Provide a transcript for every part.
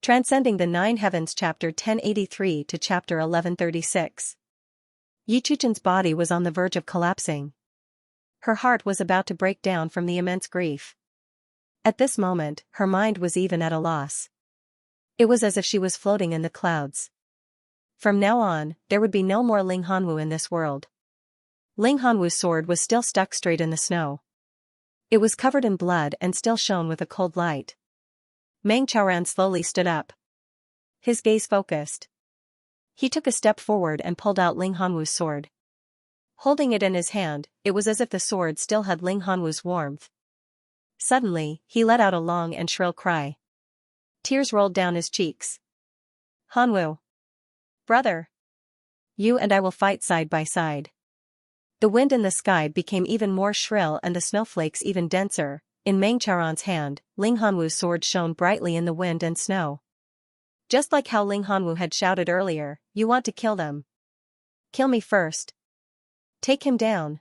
Transcending the Nine Heavens Chapter 1083 to Chapter 1136. Yi Chuchen's body was on the verge of collapsing. Her heart was about to break down from the immense grief. At this moment, her mind was even at a loss. It was as if she was floating in the clouds. From now on, there would be no more Ling Hanwu in this world. Ling Hanwu's sword was still stuck straight in the snow. It was covered in blood and still shone with a cold light. Meng Chaoran slowly stood up. His gaze focused. He took a step forward and pulled out Ling Hanwu's sword. Holding it in his hand, it was as if the sword still had Ling Hanwu's warmth. Suddenly, he let out a long and shrill cry. Tears rolled down his cheeks. Hanwu! Brother! You and I will fight side by side. The wind in the sky became even more shrill and the snowflakes even denser. In Meng Chaoran's hand, Ling Hanwu's sword shone brightly in the wind and snow. Just like how Ling Hanwu had shouted earlier, you want to kill them. Kill me first. Take him down.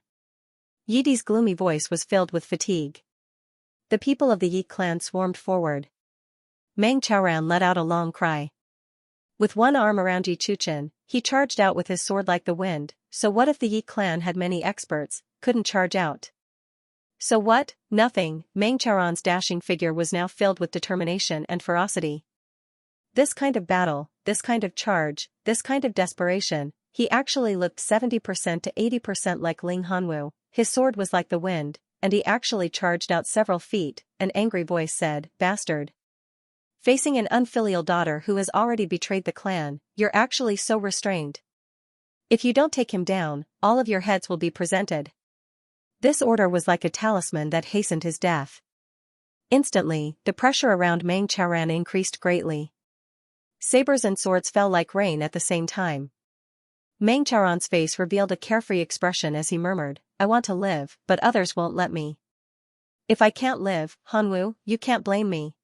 Yi Di's gloomy voice was filled with fatigue. The people of the Yi clan swarmed forward. Meng Chaoran let out a long cry. With one arm around Yi Chuchen, he charged out with his sword like the wind. So what if the Yi clan had many experts, couldn't charge out? So what? Nothing. Meng Chaoran's dashing figure was now filled with determination and ferocity. This kind of battle, this kind of charge, this kind of desperation, he actually looked 70% to 80% like Ling Hanwu. His sword was like the wind, and he actually charged out several feet. An angry voice said, "Bastard. Facing an unfilial daughter who has already betrayed the clan, you're actually so restrained. If you don't take him down, all of your heads will be presented." This order was like a talisman that hastened his death. Instantly, the pressure around Meng Chaoran increased greatly. Sabers and swords fell like rain at the same time. Meng Chaoran's face revealed a carefree expression as he murmured, "I want to live, but others won't let me. If I can't live, Hanwu, you can't blame me.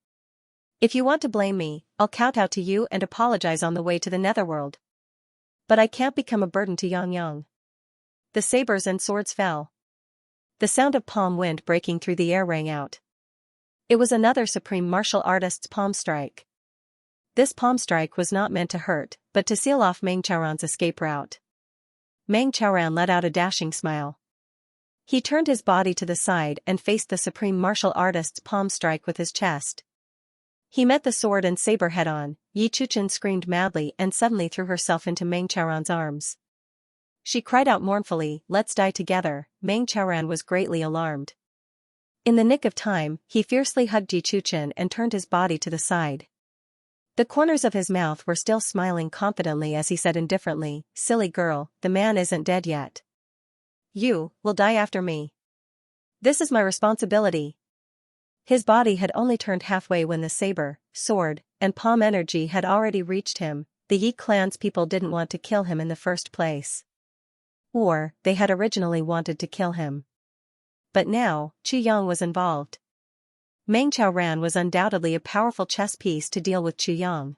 If you want to blame me, I'll kowtow to you and apologize on the way to the netherworld. But I can't become a burden to Xianxia." The sabers and swords fell. The sound of palm wind breaking through the air rang out. It was another supreme martial artist's palm strike. This palm strike was not meant to hurt, but to seal off Meng Chaoran's escape route. Meng Chaoran let out a dashing smile. He turned his body to the side and faced the supreme martial artist's palm strike with his chest. He met the sword and saber head-on. Yi Chuchen screamed madly and suddenly threw herself into Meng Chaoran's arms. She cried out mournfully, "Let's die together." Meng Chaoran was greatly alarmed. In the nick of time, he fiercely hugged Yi Chuchen and turned his body to the side. The corners of his mouth were still smiling confidently as he said indifferently, "Silly girl, the man isn't dead yet. You will die after me. This is my responsibility." His body had only turned halfway when the saber, sword, and palm energy had already reached him. The Yi clan's people didn't want to kill him in the first place. Or, they had originally wanted to kill him. But now, Chu Yang was involved. Meng Chaoran was undoubtedly a powerful chess piece to deal with Chu Yang.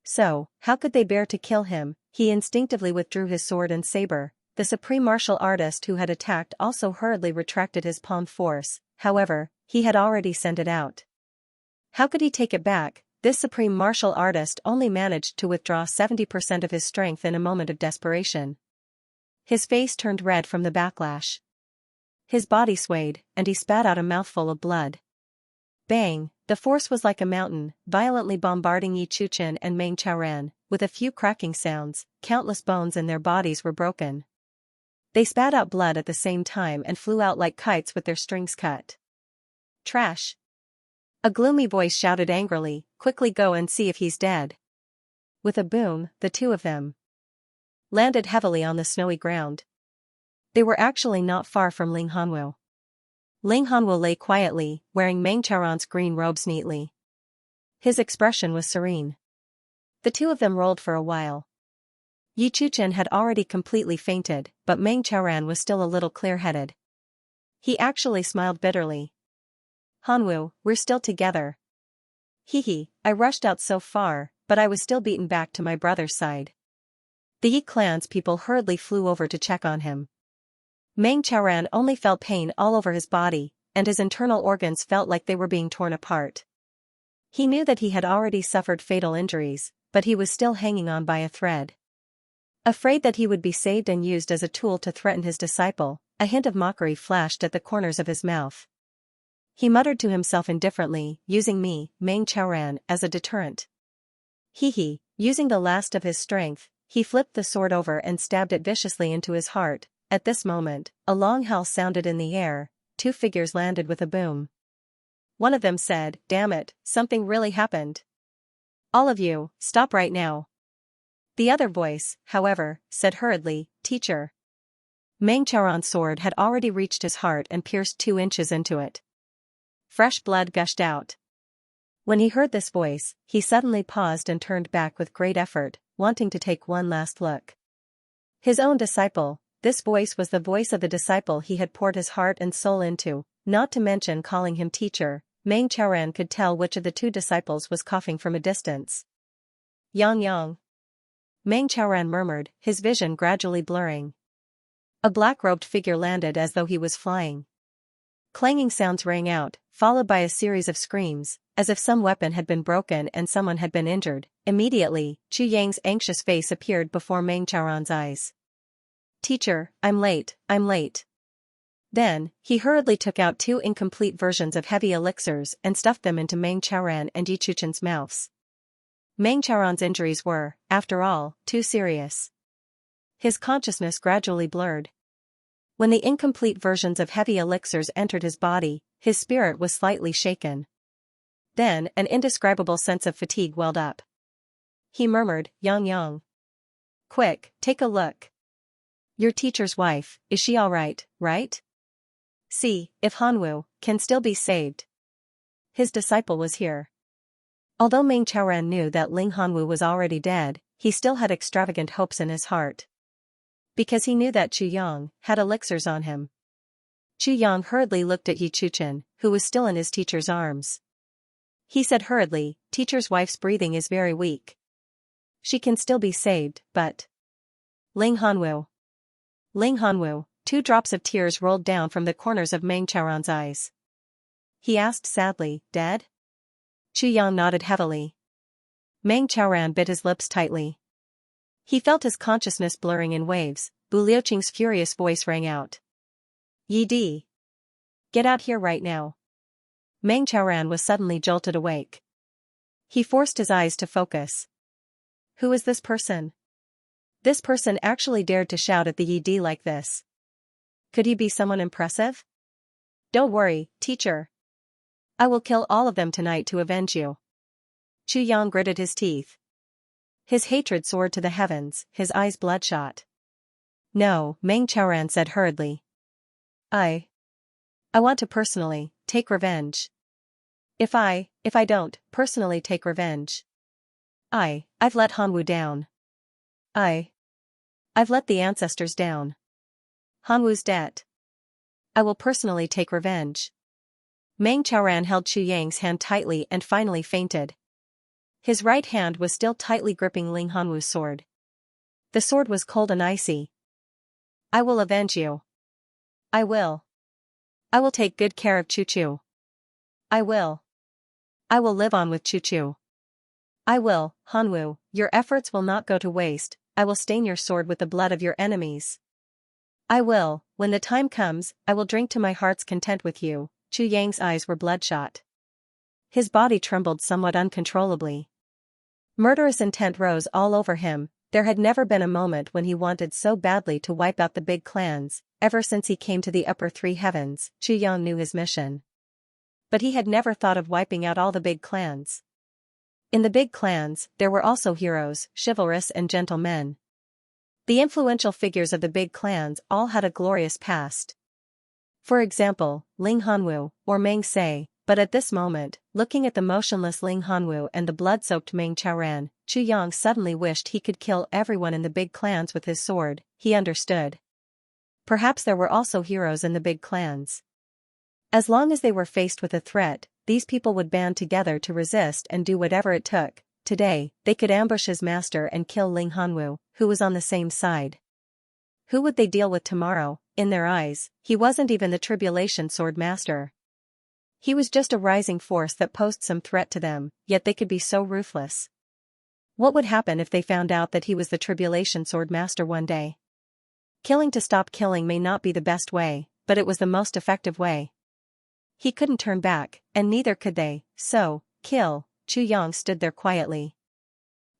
So, how could they bear to kill him? He instinctively withdrew his sword and saber. The supreme martial artist who had attacked also hurriedly retracted his palm force. However, he had already sent it out. How could he take it back? This supreme martial artist only managed to withdraw 70% of his strength in a moment of desperation. His face turned red from the backlash. His body swayed, and he spat out a mouthful of blood. Bang! The force was like a mountain, violently bombarding Yi Chuchen and Meng Chaoran. With a few cracking sounds, countless bones in their bodies were broken. They spat out blood at the same time and flew out like kites with their strings cut. Trash! A gloomy voice shouted angrily, "Quickly go and see if he's dead." With a boom, the two of them landed heavily on the snowy ground. They were actually not far from Ling Hanwu. Ling Hanwu lay quietly, wearing Meng Chaoran's green robes neatly. His expression was serene. The two of them rolled for a while. Yi Chuchen had already completely fainted, but Meng Chaoran was still a little clear-headed. He actually smiled bitterly. "Hanwu, we're still together. Hee, I rushed out so far, but I was still beaten back to my brother's side." The Yi clan's people hurriedly flew over to check on him. Meng Chaoran only felt pain all over his body, and his internal organs felt like they were being torn apart. He knew that he had already suffered fatal injuries, but he was still hanging on by a thread. Afraid that he would be saved and used as a tool to threaten his disciple, a hint of mockery flashed at the corners of his mouth. He muttered to himself indifferently, using me, Meng Chaoran, as a deterrent. He, using the last of his strength, he flipped the sword over and stabbed it viciously into his heart. At this moment, a long howl sounded in the air, 2 figures landed with a boom. One of them said, "Damn it, something really happened. All of you, stop right now." The other voice, however, said hurriedly, "Teacher." Meng Chaoran's sword had already reached his heart and pierced 2 inches into it. Fresh blood gushed out. When he heard this voice, he suddenly paused and turned back with great effort, wanting to take one last look. His own disciple, this voice was the voice of the disciple he had poured his heart and soul into, not to mention calling him teacher. Meng Chaoran could tell which of the 2 disciples was coughing from a distance. Yang. Meng Chaoran murmured, his vision gradually blurring. A black-robed figure landed as though he was flying. Clanging sounds rang out, followed by a series of screams, as if some weapon had been broken and someone had been injured. Immediately, Chu Yang's anxious face appeared before Meng Chaoran's eyes. "Teacher, I'm late." Then, he hurriedly took out 2 incomplete versions of heavy elixirs and stuffed them into Meng Chaoran and Yichuchen's mouths. Meng Chaoran's injuries were, after all, too serious. His consciousness gradually blurred. When the incomplete versions of heavy elixirs entered his body, his spirit was slightly shaken. Then, an indescribable sense of fatigue welled up. He murmured, Yang. Quick, take a look. Your teacher's wife, is she alright, right? See, if Hanwu can still be saved. His disciple was here. Although Meng Chaoran knew that Ling Hanwu was already dead, he still had extravagant hopes in his heart. Because he knew that Chu Yang had elixirs on him. Chu Yang hurriedly looked at Yichuchen, who was still in his teacher's arms. He said hurriedly, teacher's wife's breathing is very weak. She can still be saved, but... Ling Hanwu. 2 drops of tears rolled down from the corners of Meng Chaoran's eyes. He asked sadly, dead? Chu Yang nodded heavily. Meng Chaoran bit his lips tightly. He felt his consciousness blurring in waves. Bu Liuqing's furious voice rang out. Yi Di. Get out here right now. Meng Chaoran was suddenly jolted awake. He forced his eyes to focus. Who is this person? This person actually dared to shout at the Yi Di like this. Could he be someone impressive? Don't worry, teacher. I will kill all of them tonight to avenge you. Chu Yang gritted his teeth. His hatred soared to the heavens, his eyes bloodshot. No, Meng Chaoran said hurriedly. I want to personally take revenge. If I don't personally take revenge. I've let Hanwu down. I've let the ancestors down. Hanwu's debt. I will personally take revenge. Meng Chaoran held Chu Yang's hand tightly and finally fainted. His right hand was still tightly gripping Ling Hanwu's sword. The sword was cold and icy. I will avenge you. I will take good care of Chu Chu. I will live on with Chu Chu. I will, Hanwu, your efforts will not go to waste. I will stain your sword with the blood of your enemies. I will, when the time comes, I will drink to my heart's content with you. Chu Yang's eyes were bloodshot. His body trembled somewhat uncontrollably. Murderous intent rose all over him. There had never been a moment when he wanted so badly to wipe out the big clans. Ever since he came to the upper 3 heavens, Chu Yang knew his mission. But he had never thought of wiping out all the big clans. In the big clans, there were also heroes, chivalrous and gentle men. The influential figures of the big clans all had a glorious past. For example, Ling Hanwu, or Meng Se, but at this moment, looking at the motionless Ling Hanwu and the blood-soaked Meng Chaoran, Chu Yang suddenly wished he could kill everyone in the big clans with his sword. He understood. Perhaps there were also heroes in the big clans. As long as they were faced with a threat, these people would band together to resist and do whatever it took. Today, they could ambush his master and kill Ling Hanwu, who was on the same side. Who would they deal with tomorrow? In their eyes, he wasn't even the tribulation sword master. He was just a rising force that posed some threat to them, yet they could be so ruthless. What would happen if they found out that he was the Tribulation Sword Master one day? Killing to stop killing may not be the best way, but it was the most effective way. He couldn't turn back, and neither could they, so, kill. Chu Yang stood there quietly.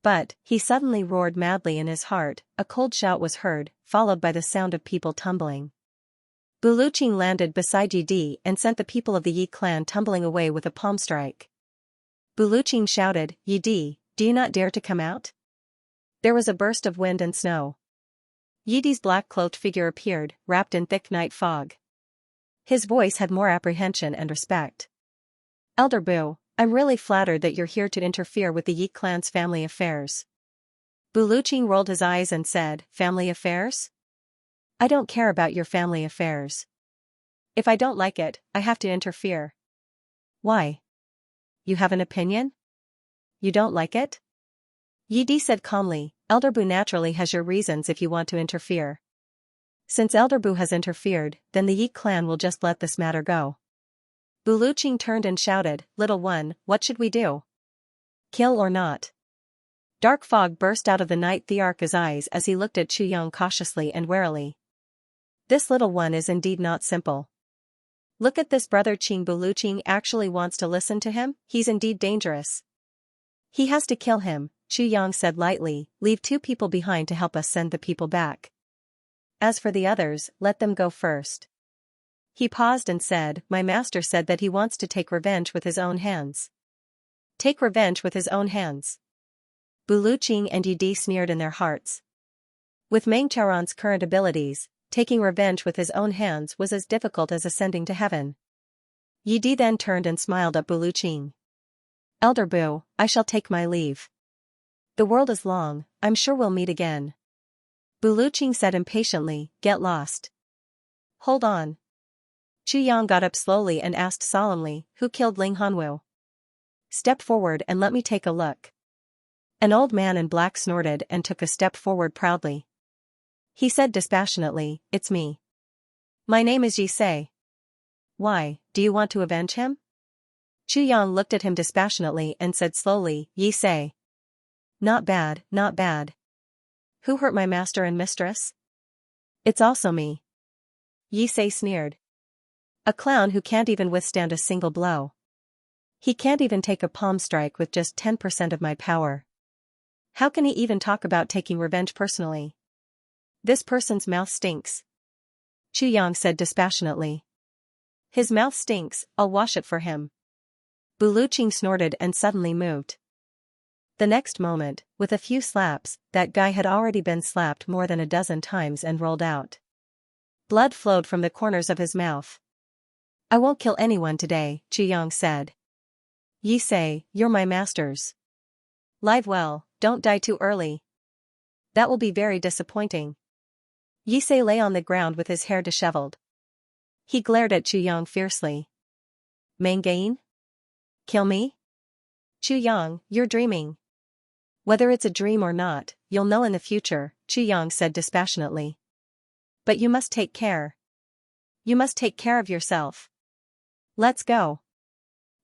But, he suddenly roared madly in his heart, a cold shout was heard, followed by the sound of people tumbling. Buluqing landed beside Yi Di and sent the people of the Yi clan tumbling away with a palm strike. Buluqing shouted, "Yi Di, do you not dare to come out?" There was a burst of wind and snow. Yi Di's black-cloaked figure appeared, wrapped in thick night fog. His voice had more apprehension and respect. "Elder Bu, I'm really flattered that you're here to interfere with the Yi clan's family affairs." Buluqing rolled his eyes and said, "Family affairs? I don't care about your family affairs. If I don't like it, I have to interfere." "Why? You have an opinion? You don't like it?" Yi Di said calmly, "Elder Bu naturally has your reasons if you want to interfere. Since Elder Bu has interfered, then the Yi clan will just let this matter go." Buluqing turned and shouted, "Little one, what should we do? Kill or not?" Dark fog burst out of the night Thearch's eyes as he looked at Chu Yang cautiously and warily. This little one is indeed not simple. Look at this brother Qing. Buluqing actually wants to listen to him, he's indeed dangerous. He has to kill him, Chu Yang said lightly, leave 2 people behind to help us send the people back. As for the others, let them go first. He paused and said, my master said that he wants to take revenge with his own hands. Take revenge with his own hands. Buluqing and Yi Di sneered in their hearts. With Meng Chaoran's current abilities, taking revenge with his own hands was as difficult as ascending to heaven. Yi Di then turned and smiled at Buluqing. Elder Bu, I shall take my leave. The world is long, I'm sure we'll meet again. Buluqing said impatiently, get lost. Hold on. Chu Yang got up slowly and asked solemnly, who killed Ling Hanwu? Step forward and let me take a look. An old man in black snorted and took a step forward proudly. He said dispassionately, it's me. My name is Yisei. Why, do you want to avenge him? Chu Yang looked at him dispassionately and said slowly, Yisei. Not bad, not bad. Who hurt my master and mistress? It's also me. Yisei sneered. A clown who can't even withstand a single blow. He can't even take a palm strike with just 10% of my power. How can he even talk about taking revenge personally? This person's mouth stinks. Chu Yang said dispassionately. His mouth stinks, I'll wash it for him. Buluqing snorted and suddenly moved. The next moment, with a few slaps, that guy had already been slapped more than a dozen times and rolled out. Blood flowed from the corners of his mouth. I won't kill anyone today, Chu Yang said. Yisei, you're my masters. Live well, don't die too early. That will be very disappointing. Yisei lay on the ground with his hair disheveled. He glared at Chu Yang fiercely. Mangain? Kill me? Chu Yang, you're dreaming. Whether it's a dream or not, you'll know in the future, Chu Yang said dispassionately. But you must take care. You must take care of yourself. Let's go.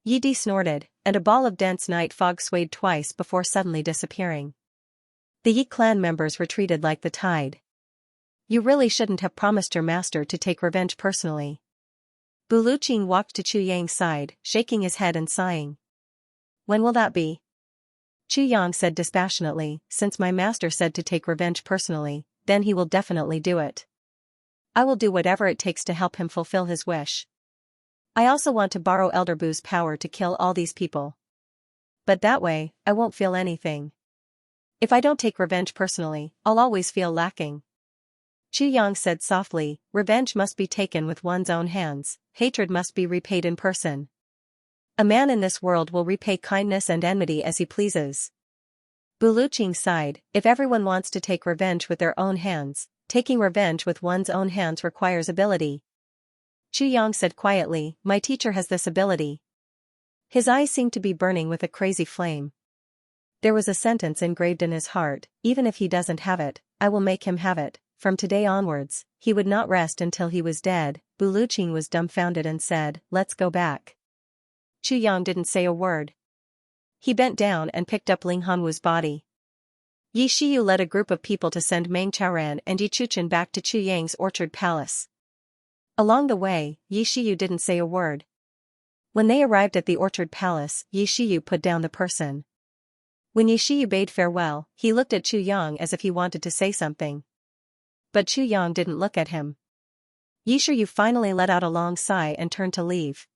Yi Di snorted, and a ball of dense night fog swayed twice before suddenly disappearing. The Yi clan members retreated like the tide. You really shouldn't have promised your master to take revenge personally. Buluqing walked to Chu Yang's side, shaking his head and sighing. When will that be? Chu Yang said dispassionately, since my master said to take revenge personally, then he will definitely do it. I will do whatever it takes to help him fulfill his wish. I also want to borrow Elder Bu's power to kill all these people. But that way, I won't feel anything. If I don't take revenge personally, I'll always feel lacking. Chu Yang said softly, revenge must be taken with one's own hands, hatred must be repaid in person. A man in this world will repay kindness and enmity as he pleases. Buluqing sighed, if everyone wants to take revenge with their own hands, taking revenge with one's own hands requires ability. Chu Yang said quietly, my teacher has this ability. His eyes seemed to be burning with a crazy flame. There was a sentence engraved in his heart, even if he doesn't have it, I will make him have it. From today onwards, he would not rest until he was dead. Buluqing was dumbfounded and said, let's go back. Chu Yang didn't say a word. He bent down and picked up Ling Hanwu's body. Yi Shiyu led a group of people to send Meng Chaoran and Yi Chuchen back to Chu Yang's orchard palace. Along the way, Yi Shiyu didn't say a word. When they arrived at the orchard palace, Yi Shiyu put down the person. When Yi Shiyu bade farewell, he looked at Chu Yang as if he wanted to say something. But Chu Yang didn't look at him. Yi Shiyu finally let out a long sigh and turned to leave.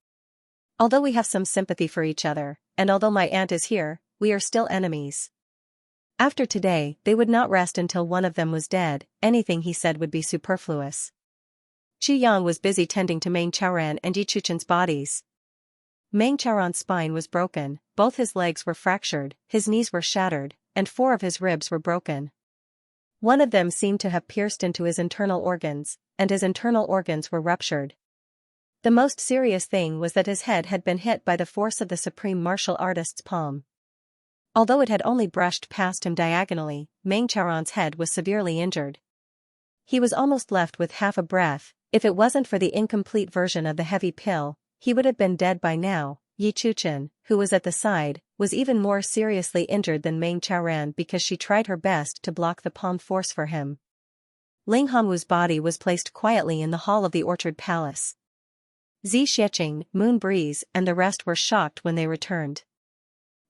Although we have some sympathy for each other, and although my aunt is here, we are still enemies. After today, they would not rest until one of them was dead. Anything he said would be superfluous. Chu Yang was busy tending to Meng Chaoran and Yi Chuchen's bodies. Meng Chaoran's spine was broken, both his legs were fractured, his knees were shattered, and 4 of his ribs were broken. One of them seemed to have pierced into his internal organs, and his internal organs were ruptured. The most serious thing was that his head had been hit by the force of the supreme martial artist's palm. Although it had only brushed past him diagonally, Meng Chaoran's head was severely injured. He was almost left with half a breath. If it wasn't for the incomplete version of the heavy pill, he would have been dead by now. Yi Chuchen, who was at the side, was even more seriously injured than Meng Chaoran because she tried her best to block the palm force for him. Ling Hanwu's body was placed quietly in the hall of the orchard palace. Zi Xiecheng, Moon Breeze, and the rest were shocked when they returned.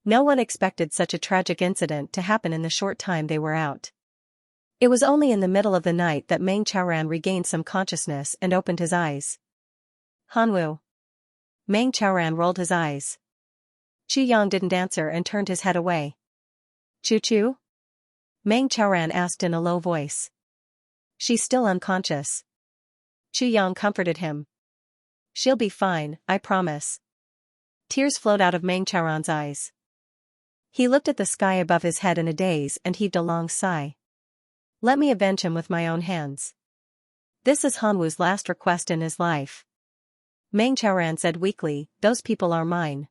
No one expected such a tragic incident to happen in the short time they were out. It was only in the middle of the night that Meng Chaoran regained some consciousness and opened his eyes. Hanwu. Meng Chaoran rolled his eyes. Chu Yang didn't answer and turned his head away. Chu? Meng Chaoran asked in a low voice. She's still unconscious. Chu Yang comforted him. She'll be fine, I promise. Tears flowed out of Meng Chaoran's eyes. He looked at the sky above his head in a daze and heaved a long sigh. Let me avenge him with my own hands. This is Hanwu's last request in his life. Meng Chaoran said weakly, those people are mine.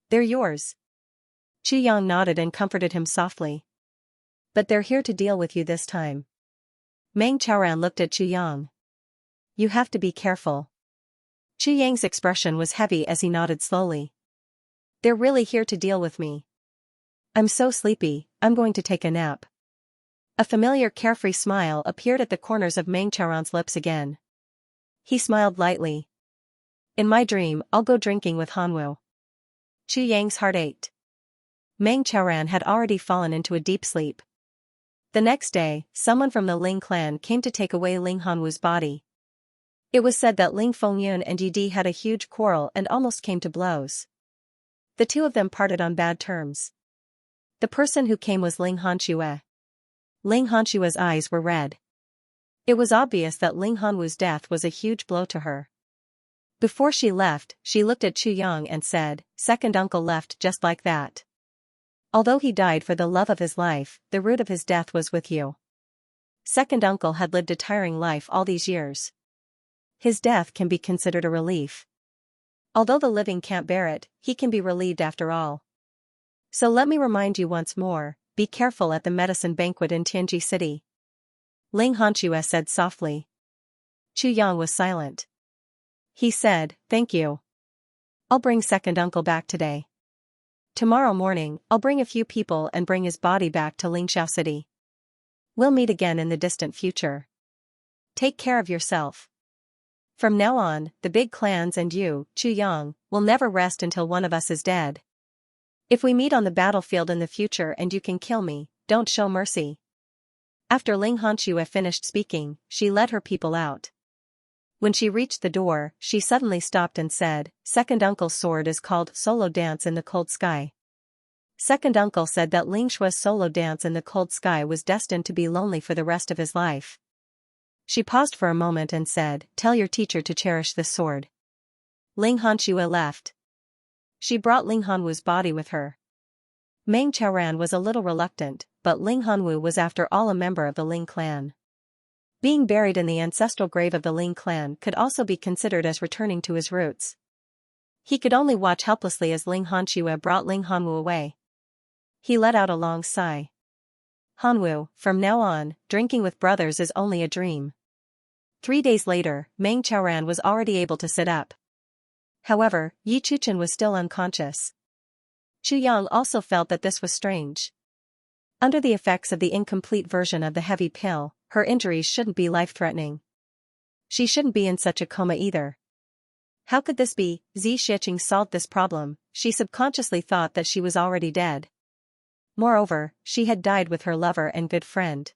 They're yours. Chu Yang nodded and comforted him softly. But they're here to deal with you this time. Meng Chaoran looked at Chu Yang. You have to be careful. Chu Yang's expression was heavy as he nodded slowly. They're really here to deal with me. I'm so sleepy, I'm going to take a nap. A familiar carefree smile appeared at the corners of Meng Chaoran's lips again. He smiled lightly. In my dream, I'll go drinking with Hanwu. Chu Yang's heart ached. Meng Chaoran had already fallen into a deep sleep. The next day, someone from the Ling clan came to take away Ling Hanwu's body. It was said that Ling Fengyun and Yi Di had a huge quarrel and almost came to blows. The two of them parted on bad terms. The person who came was Ling Hanxue. Ling Hanxue's eyes were red. It was obvious that Ling Hanwu's death was a huge blow to her. Before she left, she looked at Chu Yang and said, second uncle left just like that. Although he died for the love of his life, the root of his death was with you. Second uncle had lived a tiring life all these years. His death can be considered a relief. Although the living can't bear it, he can be relieved after all. So let me remind you once more, be careful at the medicine banquet in Tianji City. Ling Hanxue said softly. Chu Yang was silent. He said, thank you. I'll bring second uncle back today. Tomorrow morning, I'll bring a few people and bring his body back to Lingxiao City. We'll meet again in the distant future. Take care of yourself. From now on, the big clans and you, Chu Yang, will never rest until one of us is dead. If we meet on the battlefield in the future and you can kill me, don't show mercy. After Ling Hanxue finished speaking, she led her people out. When she reached the door, she suddenly stopped and said, second uncle's sword is called Solo Dance in the Cold Sky. Second uncle said that Ling Shui's solo dance in the cold sky was destined to be lonely for the rest of his life. She paused for a moment and said, tell your teacher to cherish this sword. Ling Hanxue left. She brought Ling Hanwu's body with her. Meng Chaoran was a little reluctant, but Ling Hanwu was after all a member of the Ling clan. Being buried in the ancestral grave of the Ling clan could also be considered as returning to his roots. He could only watch helplessly as Ling Hanxue brought Ling Hanwu away. He let out a long sigh. Hanwu, from now on, drinking with brothers is only a dream. 3 days later, Meng Chaoran was already able to sit up. However, Yi Chuchen was still unconscious. Chu Yang also felt that this was strange. Under the effects of the incomplete version of the heavy pill, her injuries shouldn't be life-threatening. She shouldn't be in such a coma either. How could this be? Xianxia solved this problem. She subconsciously thought that she was already dead. Moreover, she had died with her lover and good friend.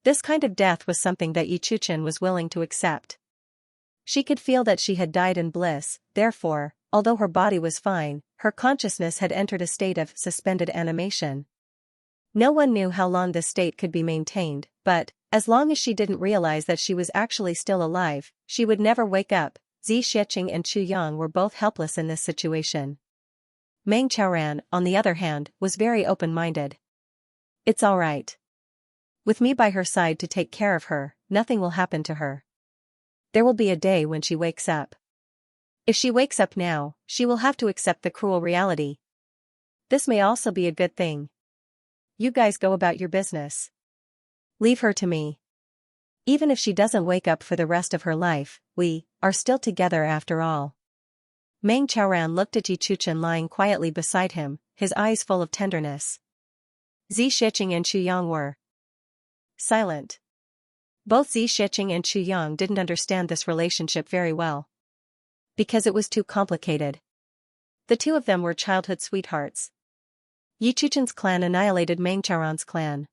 This kind of death was something that Yi Chuchen was willing to accept. She could feel that she had died in bliss, therefore, although her body was fine, her consciousness had entered a state of suspended animation. No one knew how long this state could be maintained, but, as long as she didn't realize that she was actually still alive, she would never wake up. Xianxia and Chu Yang were both helpless in this situation. Meng Chaoran, on the other hand, was very open-minded. It's all right. With me by her side to take care of her, nothing will happen to her. There will be a day when she wakes up. If she wakes up now, she will have to accept the cruel reality. This may also be a good thing. You guys go about your business. Leave her to me. Even if she doesn't wake up for the rest of her life, we are still together after all. Meng Chaoran looked at Yi Chuchen lying quietly beside him, his eyes full of tenderness. Xianxia and Chu Yang were silent. Both Xianxia and Chu Yang didn't understand this relationship very well. Because it was too complicated. The two of them were childhood sweethearts. Yi Chuchen's clan annihilated Meng Chaoran's clan.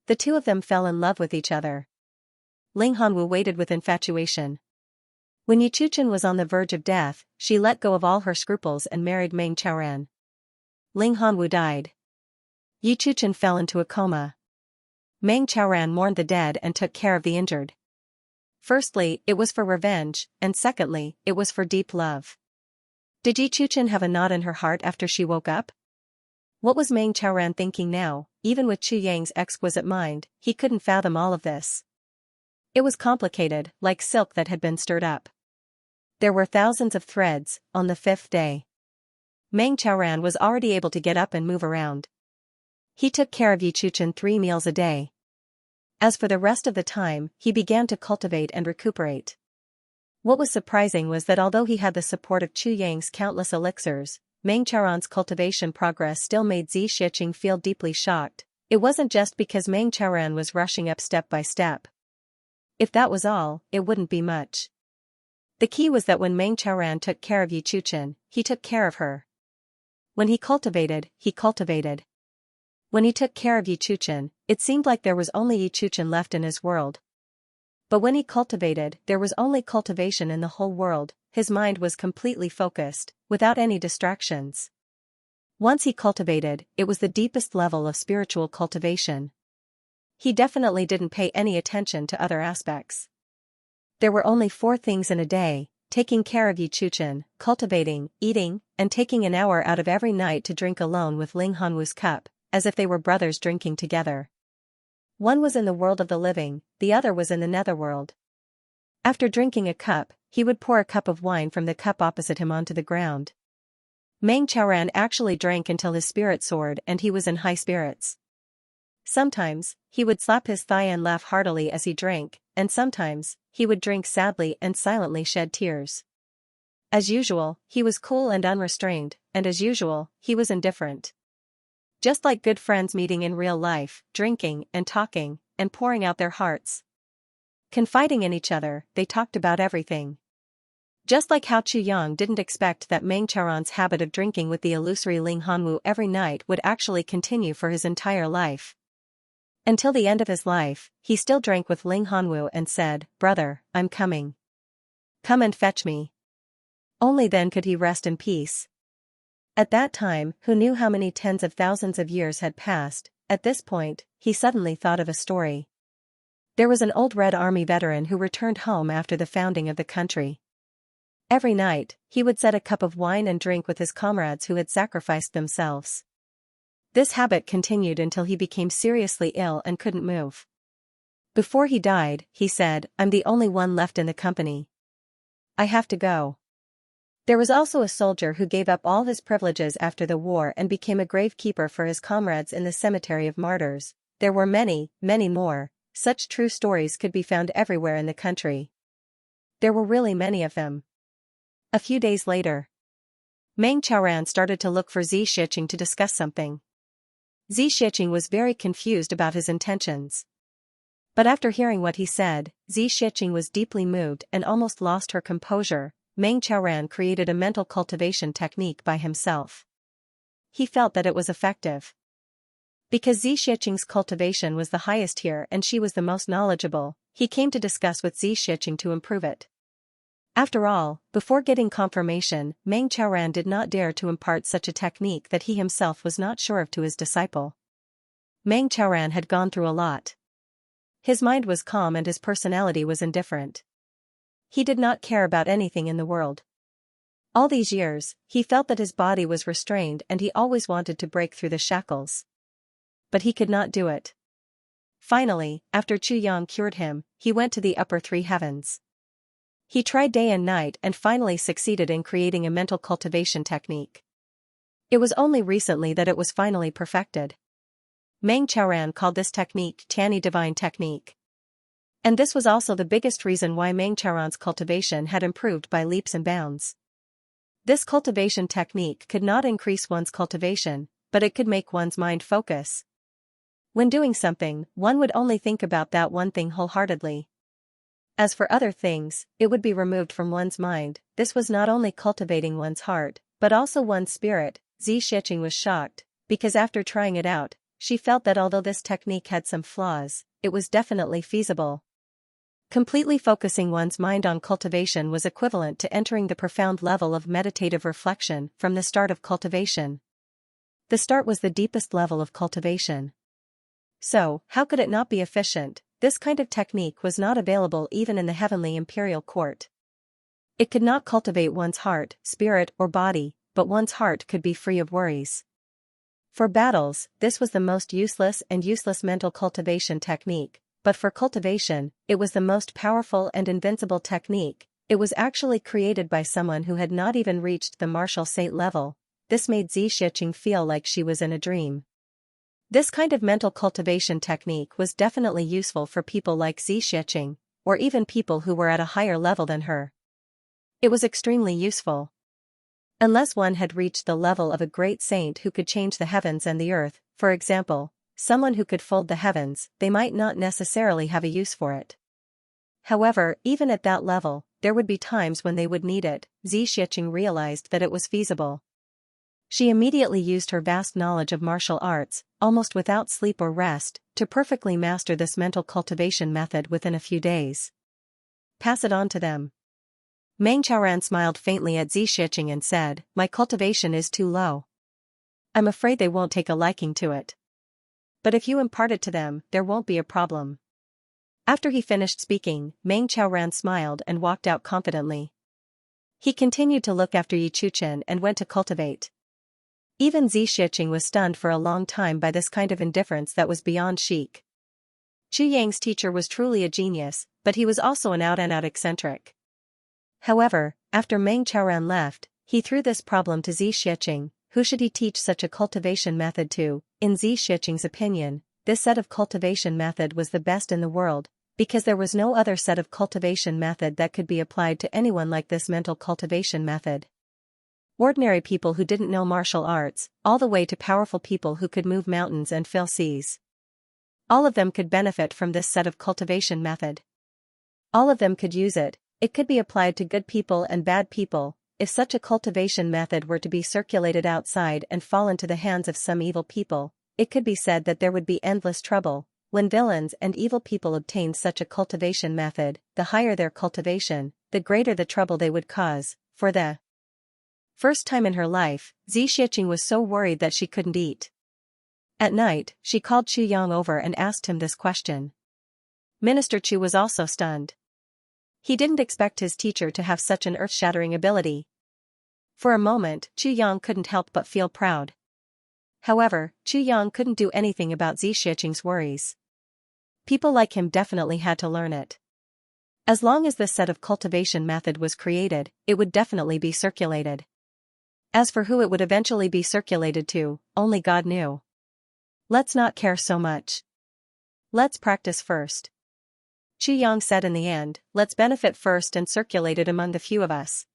The two of them fell in love with each other. Ling Hanwu waited with infatuation. When Yi Chuchen was on the verge of death, she let go of all her scruples and married Meng Chaoran. Ling Hanwu died. Yi Chuchen fell into a coma. Meng Chaoran mourned the dead and took care of the injured. Firstly, it was for revenge, and secondly, it was for deep love. Did Yi Chuchen have a knot in her heart after she woke up? What was Meng Chaoran thinking now? Even with Chu Yang's exquisite mind, he couldn't fathom all of this. It was complicated, like silk that had been stirred up. There were thousands of threads. On the fifth day, Meng Chaoran was already able to get up and move around. He took care of Yi Chuchen 3 meals a day. As for the rest of the time, he began to cultivate and recuperate. What was surprising was that although he had the support of Chu Yang's countless elixirs, Meng Chaoran's cultivation progress still made Xianxia feel deeply shocked. It wasn't just because Meng Chaoran was rushing up step by step. If that was all, it wouldn't be much. The key was that when Meng Chaoran took care of Yi Chuchen, he took care of her. When he cultivated, he cultivated. When he took care of Yi Chuchen, it seemed like there was only Yi Chuchen left in his world. But when he cultivated, there was only cultivation in the whole world. His mind was completely focused, without any distractions. Once he cultivated, it was the deepest level of spiritual cultivation. He definitely didn't pay any attention to other aspects. There were only 4 things in a day: taking care of Yi Chuchen, cultivating, eating, and taking an hour out of every night to drink alone with Ling Hanwu's cup, as if they were brothers drinking together. One was in the world of the living, the other was in the netherworld. After drinking a cup, he would pour a cup of wine from the cup opposite him onto the ground. Meng Chaoran actually drank until his spirit soared and he was in high spirits. Sometimes, he would slap his thigh and laugh heartily as he drank, and sometimes, he would drink sadly and silently shed tears. As usual, he was cool and unrestrained, and as usual, he was indifferent. Just like good friends meeting in real life, drinking and talking, and pouring out their hearts. Confiding in each other, they talked about everything. Just like how Chu Yang didn't expect that Meng Chaoran's habit of drinking with the illusory Ling Hanwu every night would actually continue for his entire life. Until the end of his life, he still drank with Ling Hanwu and said, "Brother, I'm coming. Come and fetch me." Only then could he rest in peace. At that time, who knew how many tens of thousands of years had passed? At this point, he suddenly thought of a story. There was an old Red Army veteran who returned home after the founding of the country. Every night, he would set a cup of wine and drink with his comrades who had sacrificed themselves. This habit continued until he became seriously ill and couldn't move. Before he died, he said, "I'm the only one left in the company. I have to go." There was also a soldier who gave up all his privileges after the war and became a gravekeeper for his comrades in the cemetery of martyrs. There were many, many more. Such true stories could be found everywhere in the country. There were really many of them. A few days later, Meng Qiaoran started to look for Xianxia to discuss something. Xianxia was very confused about his intentions. But after hearing what he said, Xianxia was deeply moved and almost lost her composure. Meng Qiaoran created a mental cultivation technique by himself. He felt that it was effective. Because Xianxia's cultivation was the highest here and she was the most knowledgeable, he came to discuss with Xianxia to improve it. After all, before getting confirmation, Meng Qiaoran did not dare to impart such a technique that he himself was not sure of to his disciple. Meng Qiaoran had gone through a lot. His mind was calm and his personality was indifferent. He did not care about anything in the world. All these years, he felt that his body was restrained and he always wanted to break through the shackles. But he could not do it. Finally, after Chu Yang cured him, he went to the upper three heavens. He tried day and night and finally succeeded in creating a mental cultivation technique. It was only recently that it was finally perfected. Meng Qiaoran called this technique Tianyi Divine Technique. And this was also the biggest reason why Meng Qiaoran's cultivation had improved by leaps and bounds. This cultivation technique could not increase one's cultivation, but it could make one's mind focus. When doing something, one would only think about that one thing wholeheartedly. As for other things, it would be removed from one's mind. This was not only cultivating one's heart, but also one's spirit. Xianxia was shocked, because after trying it out, she felt that although this technique had some flaws, it was definitely feasible. Completely focusing one's mind on cultivation was equivalent to entering the profound level of meditative reflection from the start of cultivation. The start was the deepest level of cultivation. So, how could it not be efficient? This kind of technique was not available even in the heavenly imperial court. It could not cultivate one's heart, spirit, or body, but one's heart could be free of worries. For battles, this was the most useless mental cultivation technique, but for cultivation, it was the most powerful and invincible technique. It was actually created by someone who had not even reached the martial saint level. This made Xianxia feel like she was in a dream. This kind of mental cultivation technique was definitely useful for people like Xianxia, or even people who were at a higher level than her. It was extremely useful. Unless one had reached the level of a great saint who could change the heavens and the earth, for example, someone who could fold the heavens, they might not necessarily have a use for it. However, even at that level, there would be times when they would need it. Xianxia realized that it was feasible. She immediately used her vast knowledge of martial arts, almost without sleep or rest, to perfectly master this mental cultivation method within a few days. Pass it on to them. Meng Qiaoran smiled faintly at Xianxia and said, "My cultivation is too low. I'm afraid they won't take a liking to it. But if you impart it to them, there won't be a problem." After he finished speaking, Meng Qiaoran smiled and walked out confidently. He continued to look after Yichuchen and went to cultivate. Even Xianxia was stunned for a long time by this kind of indifference that was beyond chic. Chu Yang's teacher was truly a genius, but he was also an out-and-out eccentric. However, after Meng Qiaoran left, he threw this problem to Xianxia. Who should he teach such a cultivation method to? In Xianxia's opinion, this set of cultivation method was the best in the world, because there was no other set of cultivation method that could be applied to anyone like this mental cultivation method. Ordinary people who didn't know martial arts, all the way to powerful people who could move mountains and fill seas. All of them could benefit from this set of cultivation method. All of them could use it. It could be applied to good people and bad people. If such a cultivation method were to be circulated outside and fall into the hands of some evil people, it could be said that there would be endless trouble. When villains and evil people obtained such a cultivation method, the higher their cultivation, the greater the trouble they would cause. For the first time in her life, Xianxia was so worried that she couldn't eat. At night, she called Chu Yang over and asked him this question. Minister Chu was also stunned. He didn't expect his teacher to have such an earth-shattering ability. For a moment, Chu Yang couldn't help but feel proud. However, Chu Yang couldn't do anything about Xianxia's worries. People like him definitely had to learn it. As long as this set of cultivation method was created, it would definitely be circulated. As for who it would eventually be circulated to, only God knew. Let's not care so much. Let's practice first. Chu Yang said in the end, let's benefit first and circulate it among the few of us.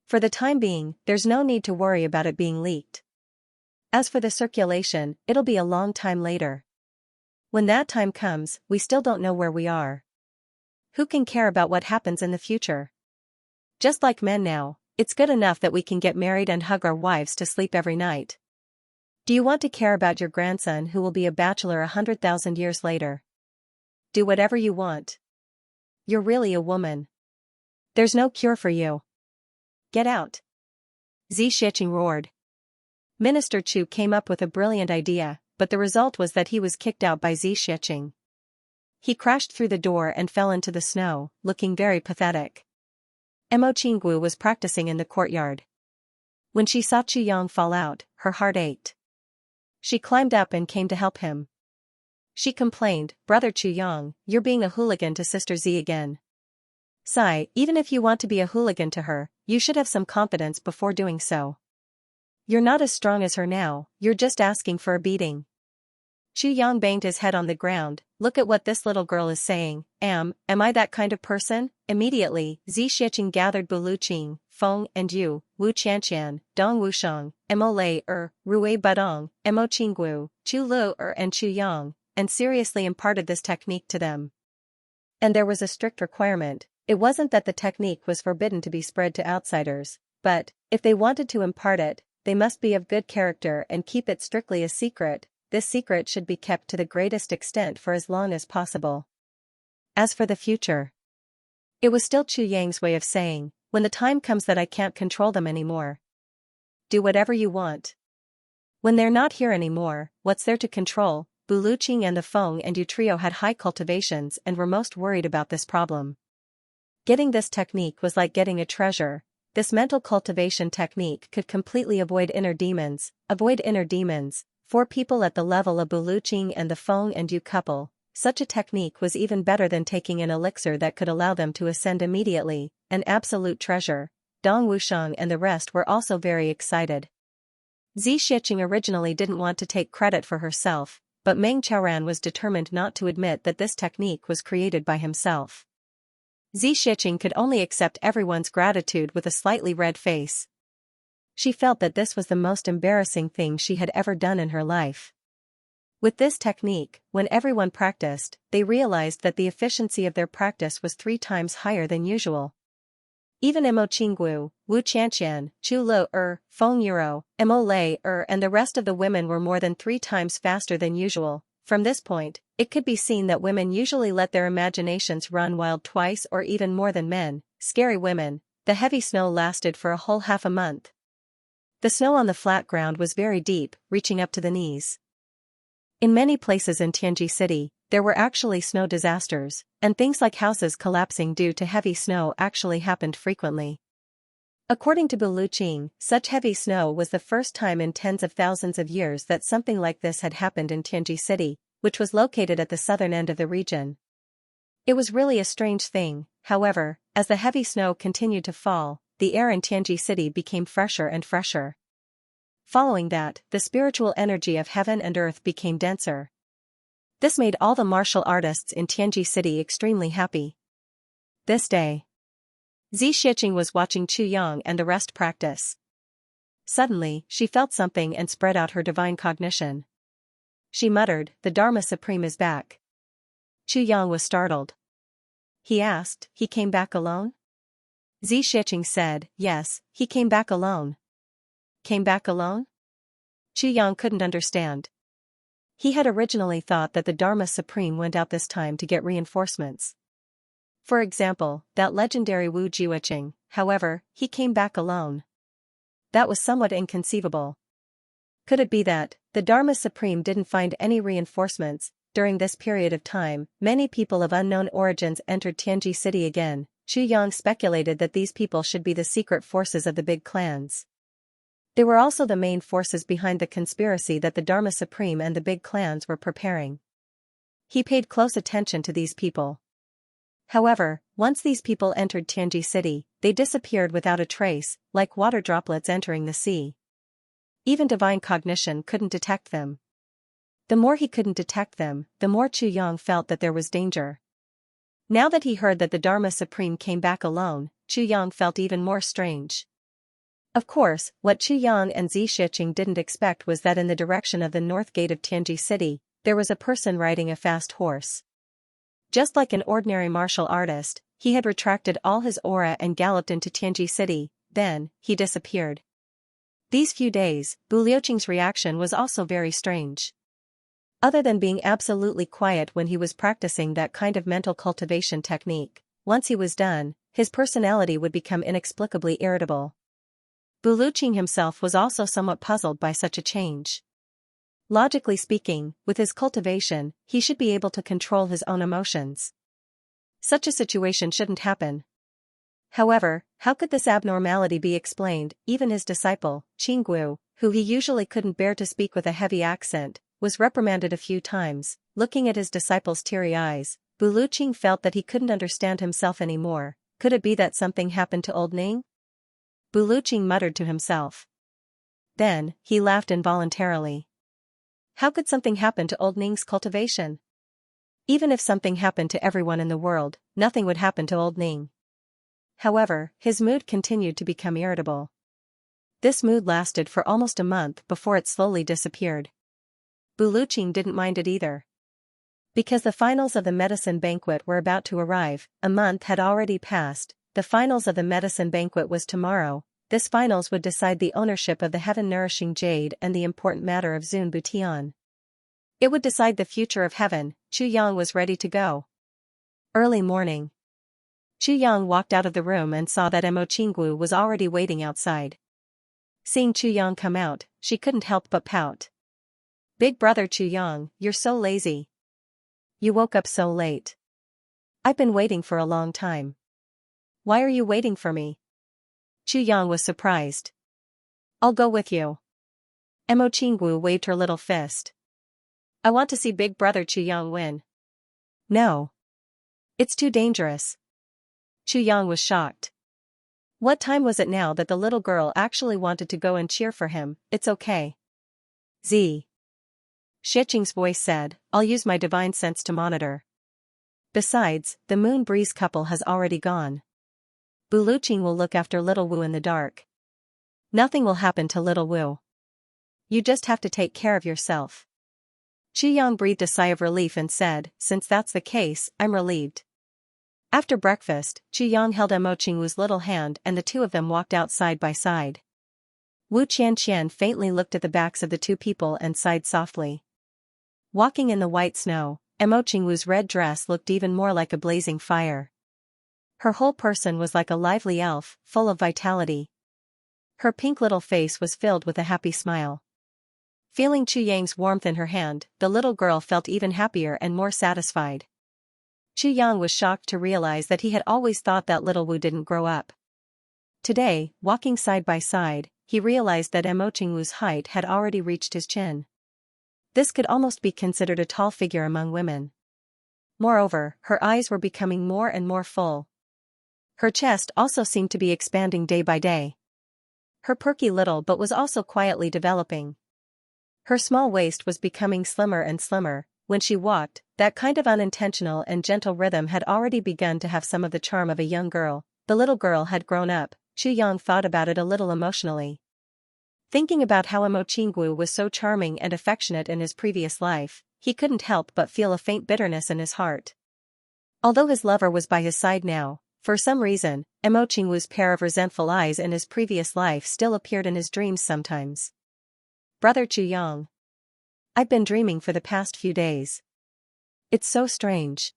For the time being, there's no need to worry about it being leaked. As for the circulation, it'll be a long time later. When that time comes, we still don't know where we are. Who can care about what happens in the future? Just like men now, it's good enough that we can get married and hug our wives to sleep every night. Do you want to care about your grandson who will be a bachelor 100,000 years later? Do whatever you want. You're really a woman. There's no cure for you. Get out. Xianxia roared. Minister Chu came up with a brilliant idea, but the result was that he was kicked out by Xianxia. He crashed through the door and fell into the snow, looking very pathetic. Mo Qinggu was practicing in the courtyard. When she saw Chu Yang fall out, her heart ached. She climbed up and came to help him. She complained, "Brother Chu Yang, you're being a hooligan to Sister Z again. Sai, even if you want to be a hooligan to her, you should have some confidence before doing so. You're not as strong as her now, you're just asking for a beating." Chu Yang banged his head on the ground. "Look at what this little girl is saying. Am I that kind of person?" Immediately, Xianxia gathered Buluqing, Feng and Yu, Wu Qianqian, Dong Wusheng, Mo Lei Rui Budong, Mo Qinggu, Chu Lu and Chu Yang, and seriously imparted this technique to them. And there was a strict requirement. It wasn't that the technique was forbidden to be spread to outsiders, but, if they wanted to impart it, they must be of good character and keep it strictly a secret. This secret should be kept to the greatest extent for as long as possible. As for the future, it was still Chu Yang's way of saying, "When the time comes that I can't control them anymore, do whatever you want. When they're not here anymore, what's there to control?" Buluqing and the Feng and Yu trio had high cultivations and were most worried about this problem. Getting this technique was like getting a treasure. This mental cultivation technique could completely avoid inner demons. For people at the level of Buluqing and the Feng and Yu couple, such a technique was even better than taking an elixir that could allow them to ascend immediately, an absolute treasure. Dong Wusheng and the rest were also very excited. Xianxia originally didn't want to take credit for herself, but Meng Chaoran was determined not to admit that this technique was created by himself. Xianxia could only accept everyone's gratitude with a slightly red face. She felt that this was the most embarrassing thing she had ever done in her life. With this technique, when everyone practiced, they realized that the efficiency of their practice was 3 times higher than usual. Even Mo Qinggu, Wu Qianqian, Chu Lu Feng Yuro, Mo Lei and the rest of the women were more than 3 times faster than usual. From this point, it could be seen that women usually let their imaginations run wild twice or even more than men. Scary women. The heavy snow lasted for a whole half a month. The snow on the flat ground was very deep, reaching up to the knees. In many places in Tianji City, there were actually snow disasters, and things like houses collapsing due to heavy snow actually happened frequently. According to Buluqing, such heavy snow was the first time in tens of thousands of years that something like this had happened in Tianji City, which was located at the southern end of the region. It was really a strange thing. However, as the heavy snow continued to fall, the air in Tianji City became fresher and fresher. Following that, the spiritual energy of heaven and earth became denser. This made all the martial artists in Tianji City extremely happy. This day, Xianxia was watching Chu Yang and the rest practice. Suddenly, she felt something and spread out her divine cognition. She muttered, "The Dharma Supreme is back." Chu Yang was startled. He asked, "He came back alone?" Xianxia said, "Yes, he came back alone." Came back alone? Chu Yang couldn't understand. He had originally thought that the Dharma Supreme went out this time to get reinforcements. For example, that legendary Wu Jiuqing. However, he came back alone. That was somewhat inconceivable. Could it be that the Dharma Supreme didn't find any reinforcements? During this period of time, many people of unknown origins entered Tianji City again. Chu Yang speculated that these people should be the secret forces of the big clans. They were also the main forces behind the conspiracy that the Dharma Supreme and the big clans were preparing. He paid close attention to these people. However, once these people entered Tianji City, they disappeared without a trace, like water droplets entering the sea. Even divine cognition couldn't detect them. The more he couldn't detect them, the more Chu Yang felt that there was danger. Now that he heard that the Dharma Supreme came back alone, Chu Yang felt even more strange. Of course, what Chu Yang and Xianxia didn't expect was that in the direction of the north gate of Tianji City, there was a person riding a fast horse. Just like an ordinary martial artist, he had retracted all his aura and galloped into Tianji City, then, he disappeared. These few days, Bu Liuqing's reaction was also very strange. Other than being absolutely quiet when he was practicing that kind of mental cultivation technique, once he was done, his personality would become inexplicably irritable. Bu Liuqing himself was also somewhat puzzled by such a change. Logically speaking, with his cultivation, he should be able to control his own emotions. Such a situation shouldn't happen. However, how could this abnormality be explained? Even his disciple, Qinggu, who he usually couldn't bear to speak with a heavy accent, was reprimanded a few times. Looking at his disciple's teary eyes, Bu Liuqing felt that he couldn't understand himself anymore. Could it be that something happened to old Ning? Bu Liuqing muttered to himself. Then, he laughed involuntarily. How could something happen to old Ning's cultivation? Even if something happened to everyone in the world, nothing would happen to old Ning. However, his mood continued to become irritable. This mood lasted for almost a month before it slowly disappeared. Bu Liuqing didn't mind it either. Because the finals of the medicine banquet were about to arrive, a month had already passed. The finals of the medicine banquet was tomorrow. This finals would decide the ownership of the heaven-nourishing jade and the important matter of Zun Butian. It would decide the future of heaven. Chu Yang was ready to go. Early morning. Chu Yang walked out of the room and saw that Mo Qinggu was already waiting outside. Seeing Chu Yang come out, she couldn't help but pout. Big brother Chu Yang, you're so lazy. You woke up so late. I've been waiting for a long time. Why are you waiting for me? Chu Yang was surprised. I'll go with you. Mo Qinggu waved her little fist. I want to see big brother Chu Yang win. No. It's too dangerous. Chu Yang was shocked. What time was it now that the little girl actually wanted to go and cheer for him? It's okay. Xianxia's voice said, I'll use my divine sense to monitor. Besides, the Moon Breeze couple has already gone. Bu Liuqing will look after little Wu in the dark. Nothing will happen to little Wu. You just have to take care of yourself. Chu Yang breathed a sigh of relief and said, since that's the case, I'm relieved. After breakfast, Chu Yang held Mo Qinggu's little hand and the two of them walked out side by side. Wu Qianqian faintly looked at the backs of the two people and sighed softly. Walking in the white snow, Mo Qinggu's red dress looked even more like a blazing fire. Her whole person was like a lively elf, full of vitality. Her pink little face was filled with a happy smile. Feeling Chu Yang's warmth in her hand, the little girl felt even happier and more satisfied. Chu Yang was shocked to realize that he had always thought that little Wu didn't grow up. Today, walking side by side, he realized that Mo Qinggu's height had already reached his chin. This could almost be considered a tall figure among women. Moreover, her eyes were becoming more and more full. Her chest also seemed to be expanding day by day. Her perky little butt was also quietly developing. Her small waist was becoming slimmer and slimmer. When she walked, that kind of unintentional and gentle rhythm had already begun to have some of the charm of a young girl. The little girl had grown up. Chu Yang thought about it a little emotionally. Thinking about how Mo Qinggu was so charming and affectionate in his previous life, he couldn't help but feel a faint bitterness in his heart. Although his lover was by his side now, for some reason, Mo Qinggu's pair of resentful eyes in his previous life still appeared in his dreams sometimes. Brother Chu Yang. I've been dreaming for the past few days. It's so strange.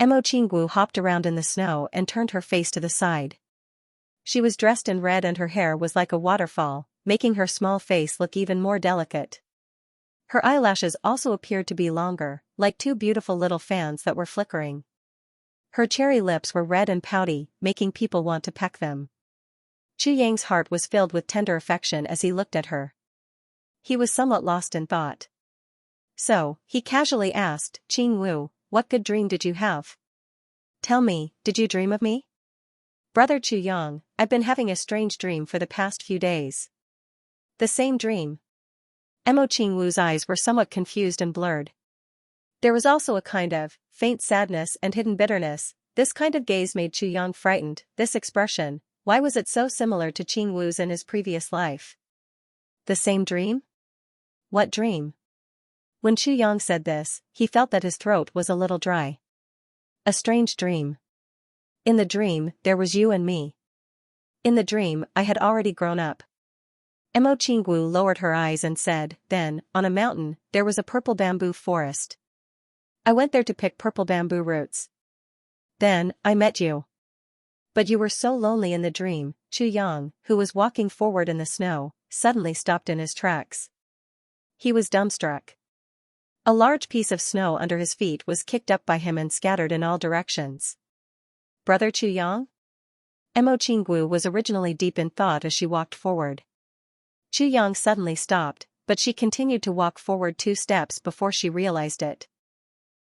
Mo Qinggu hopped around in the snow and turned her face to the side. She was dressed in red and her hair was like a waterfall, making her small face look even more delicate. Her eyelashes also appeared to be longer, like two beautiful little fans that were flickering. Her cherry lips were red and pouty, making people want to peck them. Chu Yang's heart was filled with tender affection as he looked at her. He was somewhat lost in thought. So, he casually asked, Qing Wu, what good dream did you have? Tell me, did you dream of me? Brother Chu Yang, I've been having a strange dream for the past few days. The same dream. Mo Qinggu's eyes were somewhat confused and blurred. There was also a kind of faint sadness and hidden bitterness. This kind of gaze made Chu Yang frightened. This expression, Why was it so similar to Qing Wu's in his previous life? The same dream? What dream? When Chu Yang said this, he felt that his throat was a little dry. A strange dream. In the dream, there was you and me. In the dream, I had already grown up. Mo Qingwu lowered her eyes and said, then, on a mountain, there was a purple bamboo forest. I went there to pick purple bamboo roots. Then, I met you. But you were so lonely in the dream. Chu Yang, who was walking forward in the snow, suddenly stopped in his tracks. He was dumbstruck. A large piece of snow under his feet was kicked up by him and scattered in all directions. Brother Chu Yang? Mo Qingwu was originally deep in thought as she walked forward. Chu Yang suddenly stopped, but she continued to walk forward 2 steps before she realized it.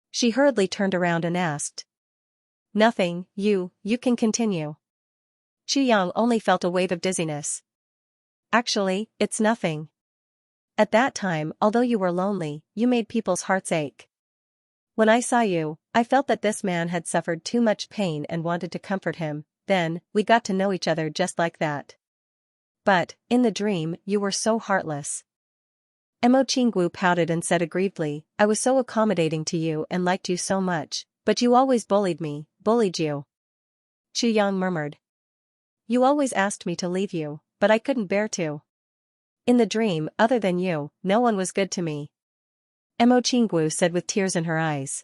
She hurriedly turned around and asked. Nothing, you can continue. Chu Yang only felt a wave of dizziness. Actually, it's nothing. At that time, although you were lonely, you made people's hearts ache. When I saw you, I felt that this man had suffered too much pain and wanted to comfort him. Then, we got to know each other just like that. But, in the dream, you were so heartless. Mo Qingwu pouted and said aggrievedly, I was so accommodating to you and liked you so much, but you always bullied me, bullied you. Chu Yang murmured. You always asked me to leave you, but I couldn't bear to. In the dream, other than you, no one was good to me. Mo Qingwu said with tears in her eyes.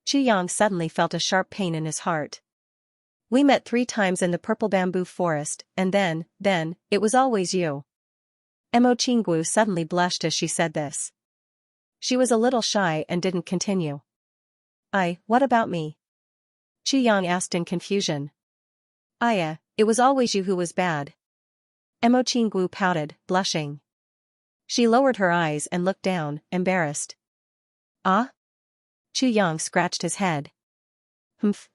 Chu Yang suddenly felt a sharp pain in his heart. We met 3 times in the purple bamboo forest, and then, it was always you. Mo Qingwu suddenly blushed as she said this. She was a little shy and didn't continue. What about me? Chu Yang asked in confusion. It was always you who was bad. Mo Qingwu pouted, blushing. She lowered her eyes and looked down, embarrassed. Chu Yang scratched his head. Humph.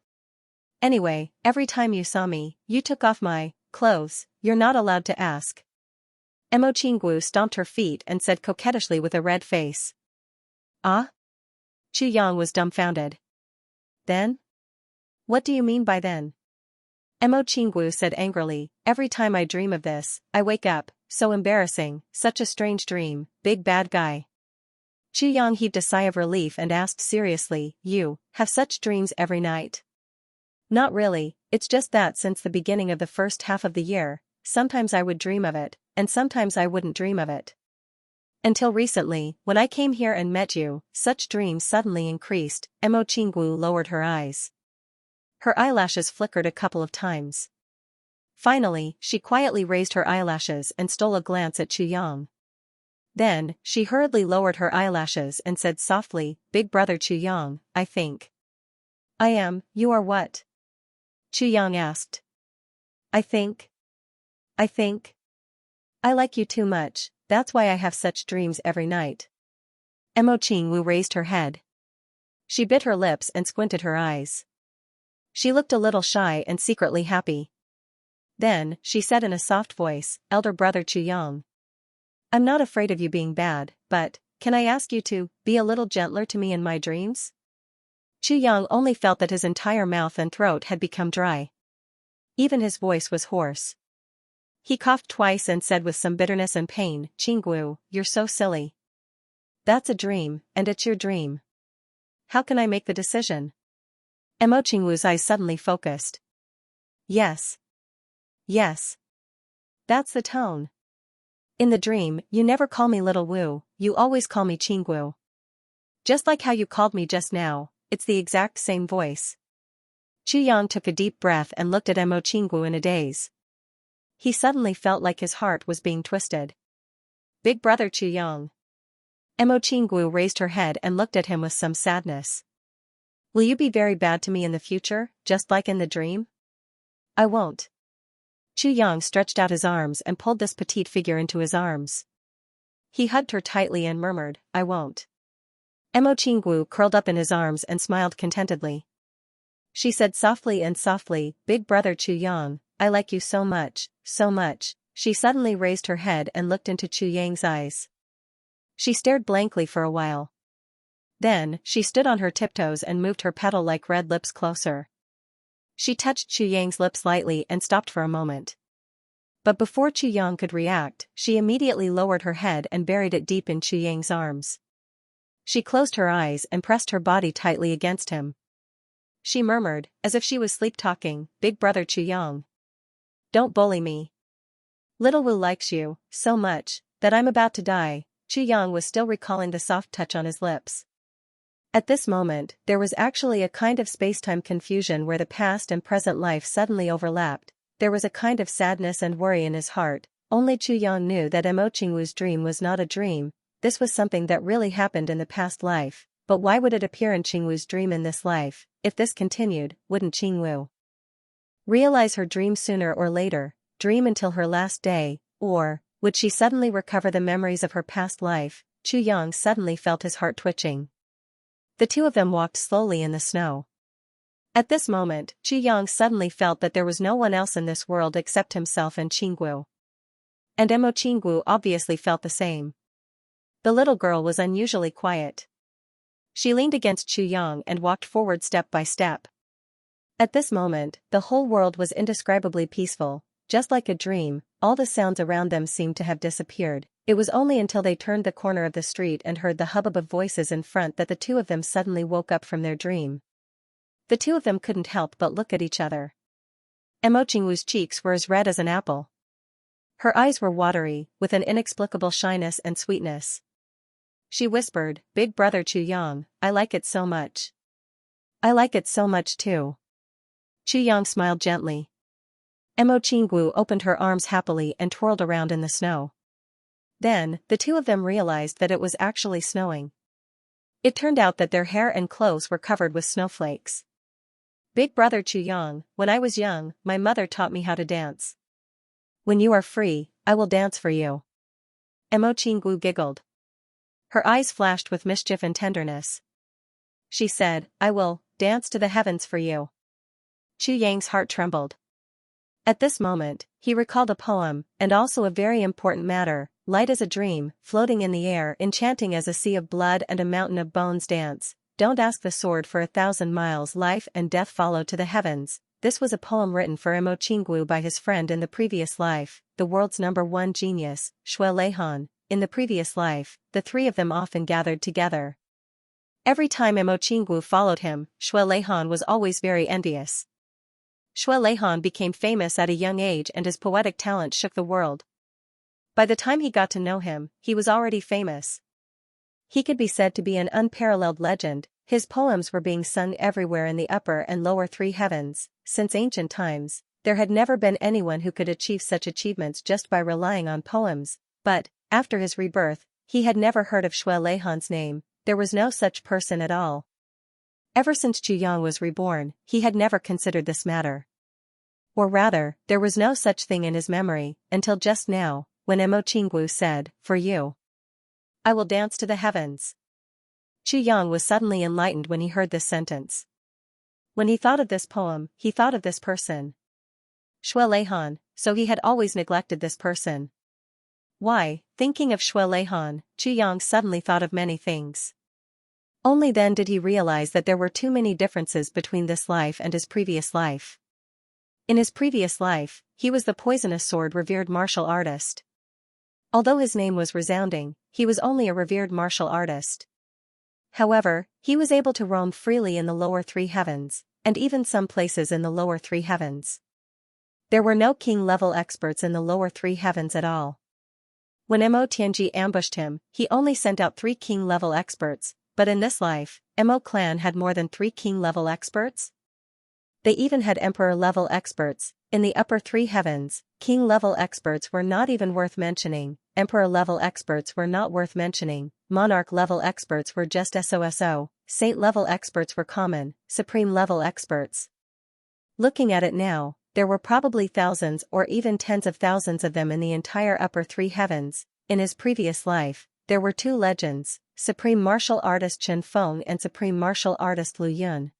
Anyway, every time you saw me, you took off my clothes. You're not allowed to ask. Mo Qingwu stomped her feet and said coquettishly with a red face. Chu Yang was dumbfounded. Then? What do you mean by then? Mo Qingwu said angrily, every time I dream of this, I wake up, so embarrassing, such a strange dream, big bad guy. Chu Yang heaved a sigh of relief and asked seriously, you have such dreams every night? Not really, it's just that since the beginning of the first half of the year, sometimes I would dream of it, and sometimes I wouldn't dream of it. Until recently, when I came here and met you, such dreams suddenly increased. Mo Qingwu lowered her eyes. Her eyelashes flickered a couple of times. Finally, she quietly raised her eyelashes and stole a glance at Chu Yang. Then, she hurriedly lowered her eyelashes and said softly, Big brother Chu Yang, I think. You are what? Chu Yang asked. I think. I like you too much, that's why I have such dreams every night. Mo Qingwu raised her head. She bit her lips and squinted her eyes. She looked a little shy and secretly happy. Then, she said in a soft voice, Elder brother Chu Yang. I'm not afraid of you being bad, but, can I ask you to be a little gentler to me in my dreams? Chu Yang only felt that his entire mouth and throat had become dry. Even his voice was hoarse. He coughed twice and said with some bitterness and pain, Qingwu, you're so silly. That's a dream, and it's your dream. How can I make the decision? Mo Qingwu's eyes suddenly focused. Yes. That's the tone. In the dream, you never call me Little Wu, you always call me Qingwu. Just like how you called me just now, it's the exact same voice. Chu Yang took a deep breath and looked at Mo Qingwu in a daze. He suddenly felt like his heart was being twisted. Big brother Chu Yang. Mo Qingwu raised her head and looked at him with some sadness. Will you be very bad to me in the future, just like in the dream? I won't. Chu Yang stretched out his arms and pulled this petite figure into his arms. He hugged her tightly and murmured, I won't. Mo Qingwu curled up in his arms and smiled contentedly. She said softly, Big brother Chu Yang, I like you so much, so much. She suddenly raised her head and looked into Chu Yang's eyes. She stared blankly for a while. Then, she stood on her tiptoes and moved her petal-like red lips closer. She touched Chu Yang's lips lightly and stopped for a moment. But before Chu Yang could react, she immediately lowered her head and buried it deep in Chu Yang's arms. She closed her eyes and pressed her body tightly against him. She murmured, as if she was sleep-talking, "Big brother Chu Yang. Don't bully me. Little Wu likes you so much that I'm about to die." Chu Yang was still recalling the soft touch on his lips. At this moment, there was actually a kind of space-time confusion where the past and present life suddenly overlapped. There was a kind of sadness and worry in his heart. Only Chu Yang knew that Mo Qingwu's dream was not a dream. This was something that really happened in the past life. But why would it appear in Qingwu's dream in this life? If this continued, wouldn't Qingwu realize her dream sooner or later, dream until her last day, or would she suddenly recover the memories of her past life? Chu Yang suddenly felt his heart twitching. The two of them walked slowly in the snow. At this moment, Chu Yang suddenly felt that there was no one else in this world except himself and Qingwu. And Mo Qingwu obviously felt the same. The little girl was unusually quiet. She leaned against Chu Yang and walked forward step by step. At this moment, the whole world was indescribably peaceful, just like a dream. All the sounds around them seemed to have disappeared. It was only until they turned the corner of the street and heard the hubbub of voices in front that the two of them suddenly woke up from their dream. The two of them couldn't help but look at each other. Mo Qingwu's cheeks were as red as an apple. Her eyes were watery, with an inexplicable shyness and sweetness. She whispered, "Big brother Chu Yang, I like it so much." "I like it so much too." Chu Yang smiled gently. Mo Qingwu opened her arms happily and twirled around in the snow. Then, the two of them realized that it was actually snowing. It turned out that their hair and clothes were covered with snowflakes. "Big brother Chu Yang, when I was young, my mother taught me how to dance. When you are free, I will dance for you." Mo Qingwu giggled. Her eyes flashed with mischief and tenderness. She said, "I will dance to the heavens for you." Chu Yang's heart trembled. At this moment, he recalled a poem, and also a very important matter: light as a dream, floating in the air, enchanting as a sea of blood and a mountain of bones dance. Don't ask the sword for 1,000 miles. Life and death follow to the heavens. This was a poem written for Mo Qingwu by his friend in the previous life, the world's #1 genius, Shui Leihan. In the previous life, the three of them often gathered together. Every time Mo Qingwu followed him, Shui Leihan was always very envious. Shui Leihan became famous at a young age and his poetic talent shook the world. By the time he got to know him, he was already famous. He could be said to be an unparalleled legend. His poems were being sung everywhere in the upper and lower three heavens. Since ancient times, there had never been anyone who could achieve such achievements just by relying on poems. But, after his rebirth, he had never heard of Shui Leihan's name. There was no such person at all. Ever since Chu Yang was reborn, he had never considered this matter. Or rather, there was no such thing in his memory, until just now, when Mo Qingwu said, "For you, I will dance to the heavens." Chu Yang was suddenly enlightened when he heard this sentence. When he thought of this poem, he thought of this person. Shui Leihan, so he had always neglected this person. Why, thinking of Shui Leihan, Chu Yang suddenly thought of many things. Only then did he realize that there were too many differences between this life and his previous life. In his previous life, he was the poisonous sword revered martial artist. Although his name was resounding, he was only a revered martial artist. However, he was able to roam freely in the lower three heavens, and even some places in the lower three heavens. There were no king-level experts in the lower three heavens at all. When Mo Tianji ambushed him, he only sent out 3 king-level experts, but in this life, Mo clan had more than 3 king-level experts. They even had emperor-level experts. In the upper three heavens, king-level experts were not even worth mentioning, emperor-level experts were not worth mentioning, monarch-level experts were just so, saint-level experts were common, supreme-level experts. Looking at it now, there were probably thousands or even tens of thousands of them in the entire upper three heavens. In his previous life, there were 2 legends, Supreme Martial Artist Chen Feng and Supreme Martial Artist Lu Yun.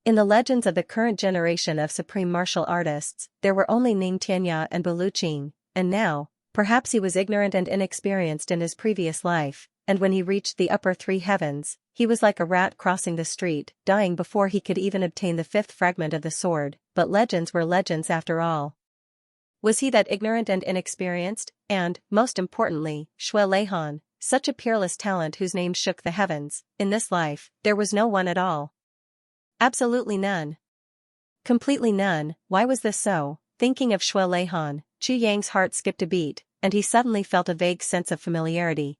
In the legends of the current generation of Supreme Martial Artists, there were only Ning Tianya and Bulu Qing, and now, perhaps he was ignorant and inexperienced in his previous life, and when he reached the upper three heavens, he was like a rat crossing the street, dying before he could even obtain the fifth fragment of the sword, but legends were legends after all. Was he that ignorant and inexperienced, and, most importantly, Xue Leihan, such a peerless talent whose name shook the heavens? In this life, there was no one at all. Absolutely none. Completely none. Why was this so? Thinking of Xue Leihan, Chu Yang's heart skipped a beat, and he suddenly felt a vague sense of familiarity.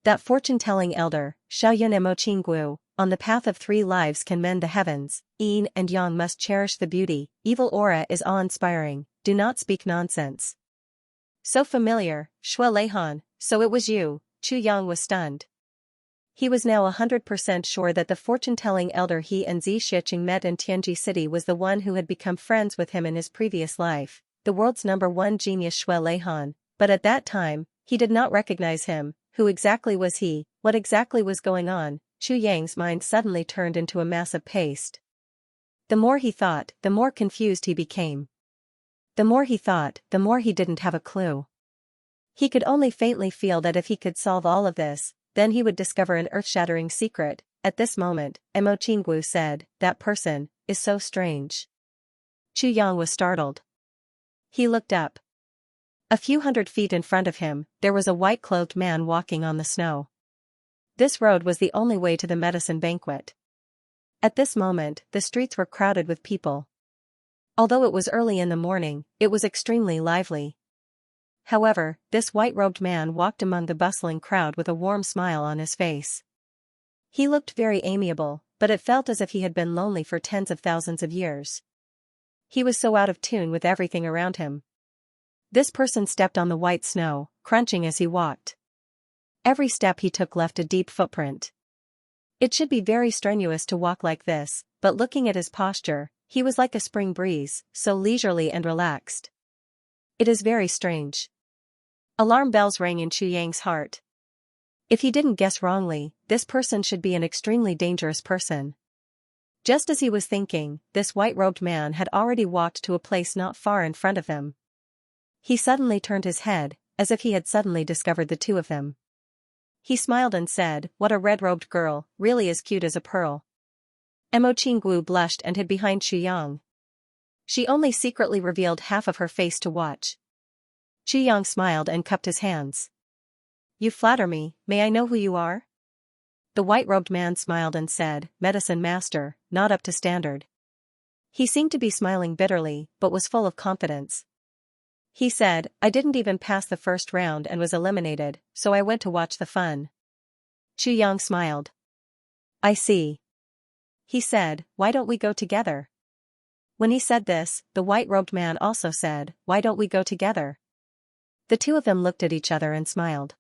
That fortune-telling elder, Xiaoyun and Mo Qingguo, on the path of 3 lives can mend the heavens, yin and yang must cherish the beauty, evil aura is awe-inspiring, do not speak nonsense. So familiar, Xue Leihan, so it was you. Chu Yang was stunned. He was now 100% sure that the fortune-telling elder he and Zi Shiqing met in Tianji City was the one who had become friends with him in his previous life, the world's #1 genius Xue Leihan, but at that time, he did not recognize him. Who exactly was he? What exactly was going on? Chu Yang's mind suddenly turned into a mass of paste. The more he thought, the more confused he became. The more he thought, the more he didn't have a clue. He could only faintly feel that if he could solve all of this, then he would discover an earth-shattering secret. At this moment, Mo Qingguo said, "That person is so strange." Chu Yang was startled. He looked up. A few hundred feet in front of him, there was a white-clothed man walking on the snow. This road was the only way to the medicine banquet. At this moment, the streets were crowded with people. Although it was early in the morning, it was extremely lively. However, this white-robed man walked among the bustling crowd with a warm smile on his face. He looked very amiable, but it felt as if he had been lonely for tens of thousands of years. He was so out of tune with everything around him. This person stepped on the white snow, crunching as he walked. Every step he took left a deep footprint. It should be very strenuous to walk like this, but looking at his posture, he was like a spring breeze, so leisurely and relaxed. It is very strange. Alarm bells rang in Chu Yang's heart. If he didn't guess wrongly, this person should be an extremely dangerous person. Just as he was thinking, this white-robed man had already walked to a place not far in front of him. He suddenly turned his head, as if he had suddenly discovered the two of them. He smiled and said, "What a red-robed girl, really as cute as a pearl." Mo Qingguo blushed and hid behind Chu Yang. She only secretly revealed half of her face to watch. Chu Yang smiled and cupped his hands. "You flatter me, may I know who you are?" The white-robed man smiled and said, "Medicine master, not up to standard." He seemed to be smiling bitterly, but was full of confidence. He said, "I didn't even pass the first round and was eliminated, so I went to watch the fun." Chu Yang smiled. "I see." He said, "Why don't we go together?" When he said this, the white-robed man also said, "Why don't we go together?" The two of them looked at each other and smiled.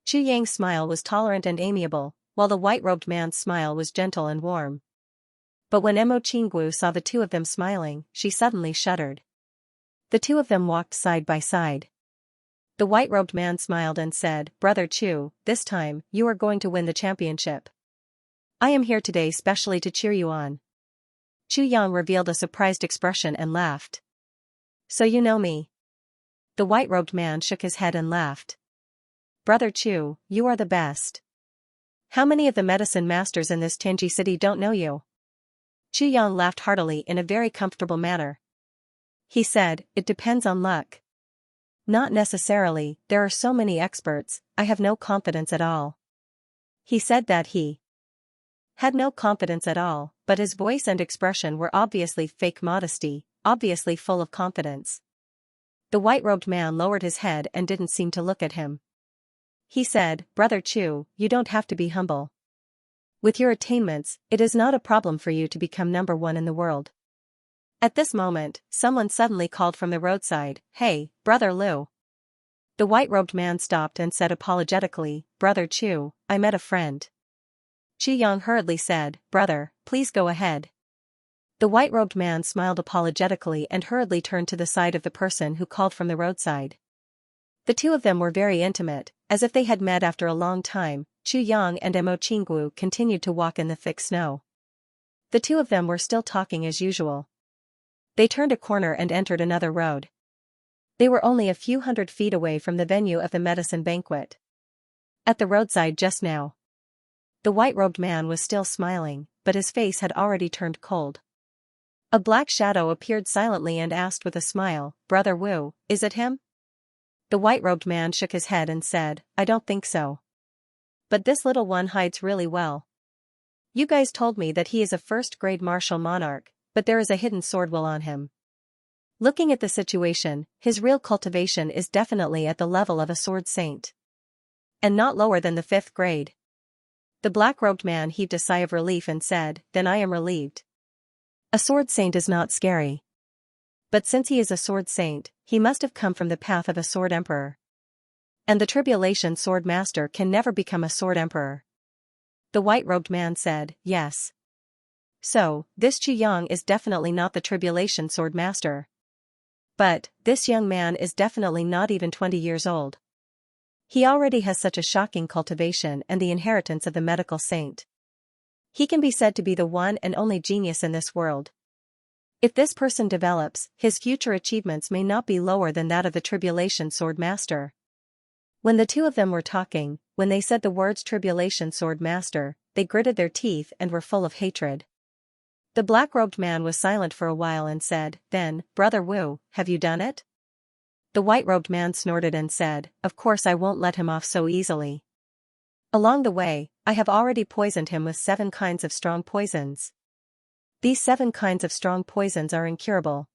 Chu Yang's smile was tolerant and amiable, while the white-robed man's smile was gentle and warm. But when Mo Qingguo saw the two of them smiling, she suddenly shuddered. The two of them walked side by side. The white-robed man smiled and said, "Brother Chu, this time, you are going to win the championship. I am here today specially to cheer you on." Chu Yang revealed a surprised expression and laughed. "So you know me?" The white-robed man shook his head and laughed. "Brother Chu, you are the best. How many of the medicine masters in this Tianji city don't know you?" Chu Yang laughed heartily in a very comfortable manner. He said, "It depends on luck. Not necessarily, there are so many experts, I have no confidence at all." He said that he had no confidence at all, but his voice and expression were obviously fake modesty, obviously full of confidence. The white-robed man lowered his head and didn't seem to look at him. He said, "Brother Chu, you don't have to be humble. With your attainments, it is not a problem for you to become #1 in the world." At this moment, someone suddenly called from the roadside, "Hey, Brother Liu." The white-robed man stopped and said apologetically, "Brother Chu, I met a friend." Chu Yang hurriedly said, "Brother, please go ahead." The white-robed man smiled apologetically and hurriedly turned to the side of the person who called from the roadside. The two of them were very intimate, as if they had met after a long time. Chu Yang and Mo Qingguo continued to walk in the thick snow. The two of them were still talking as usual. They turned a corner and entered another road. They were only a few hundred feet away from the venue of the medicine banquet. At the roadside just now. The white-robed man was still smiling, but his face had already turned cold. A black shadow appeared silently and asked with a smile, "Brother Wu, is it him?" The white-robed man shook his head and said, "I don't think so. But this little one hides really well. You guys told me that he is a first-grade martial monarch, but there is a hidden sword will on him. Looking at the situation, his real cultivation is definitely at the level of a sword saint. And not lower than the 5th grade." The black-robed man heaved a sigh of relief and said, "Then I am relieved. A sword saint is not scary. But since he is a sword saint, he must have come from the path of a sword emperor. And the tribulation sword master can never become a sword emperor." The white-robed man said, "Yes. So, this Xianxia is definitely not the tribulation sword master. But, this young man is definitely not even 20 years old. He already has such a shocking cultivation and the inheritance of the medical saint. He can be said to be the one and only genius in this world. If this person develops, his future achievements may not be lower than that of the tribulation sword master." When the two of them were talking, when they said the words tribulation sword master, they gritted their teeth and were full of hatred. The black-robed man was silent for a while and said, "Then, Brother Wu, have you done it?" The white-robed man snorted and said, "Of course I won't let him off so easily. Along the way, I have already poisoned him with 7 kinds of strong poisons. These 7 kinds of strong poisons are incurable.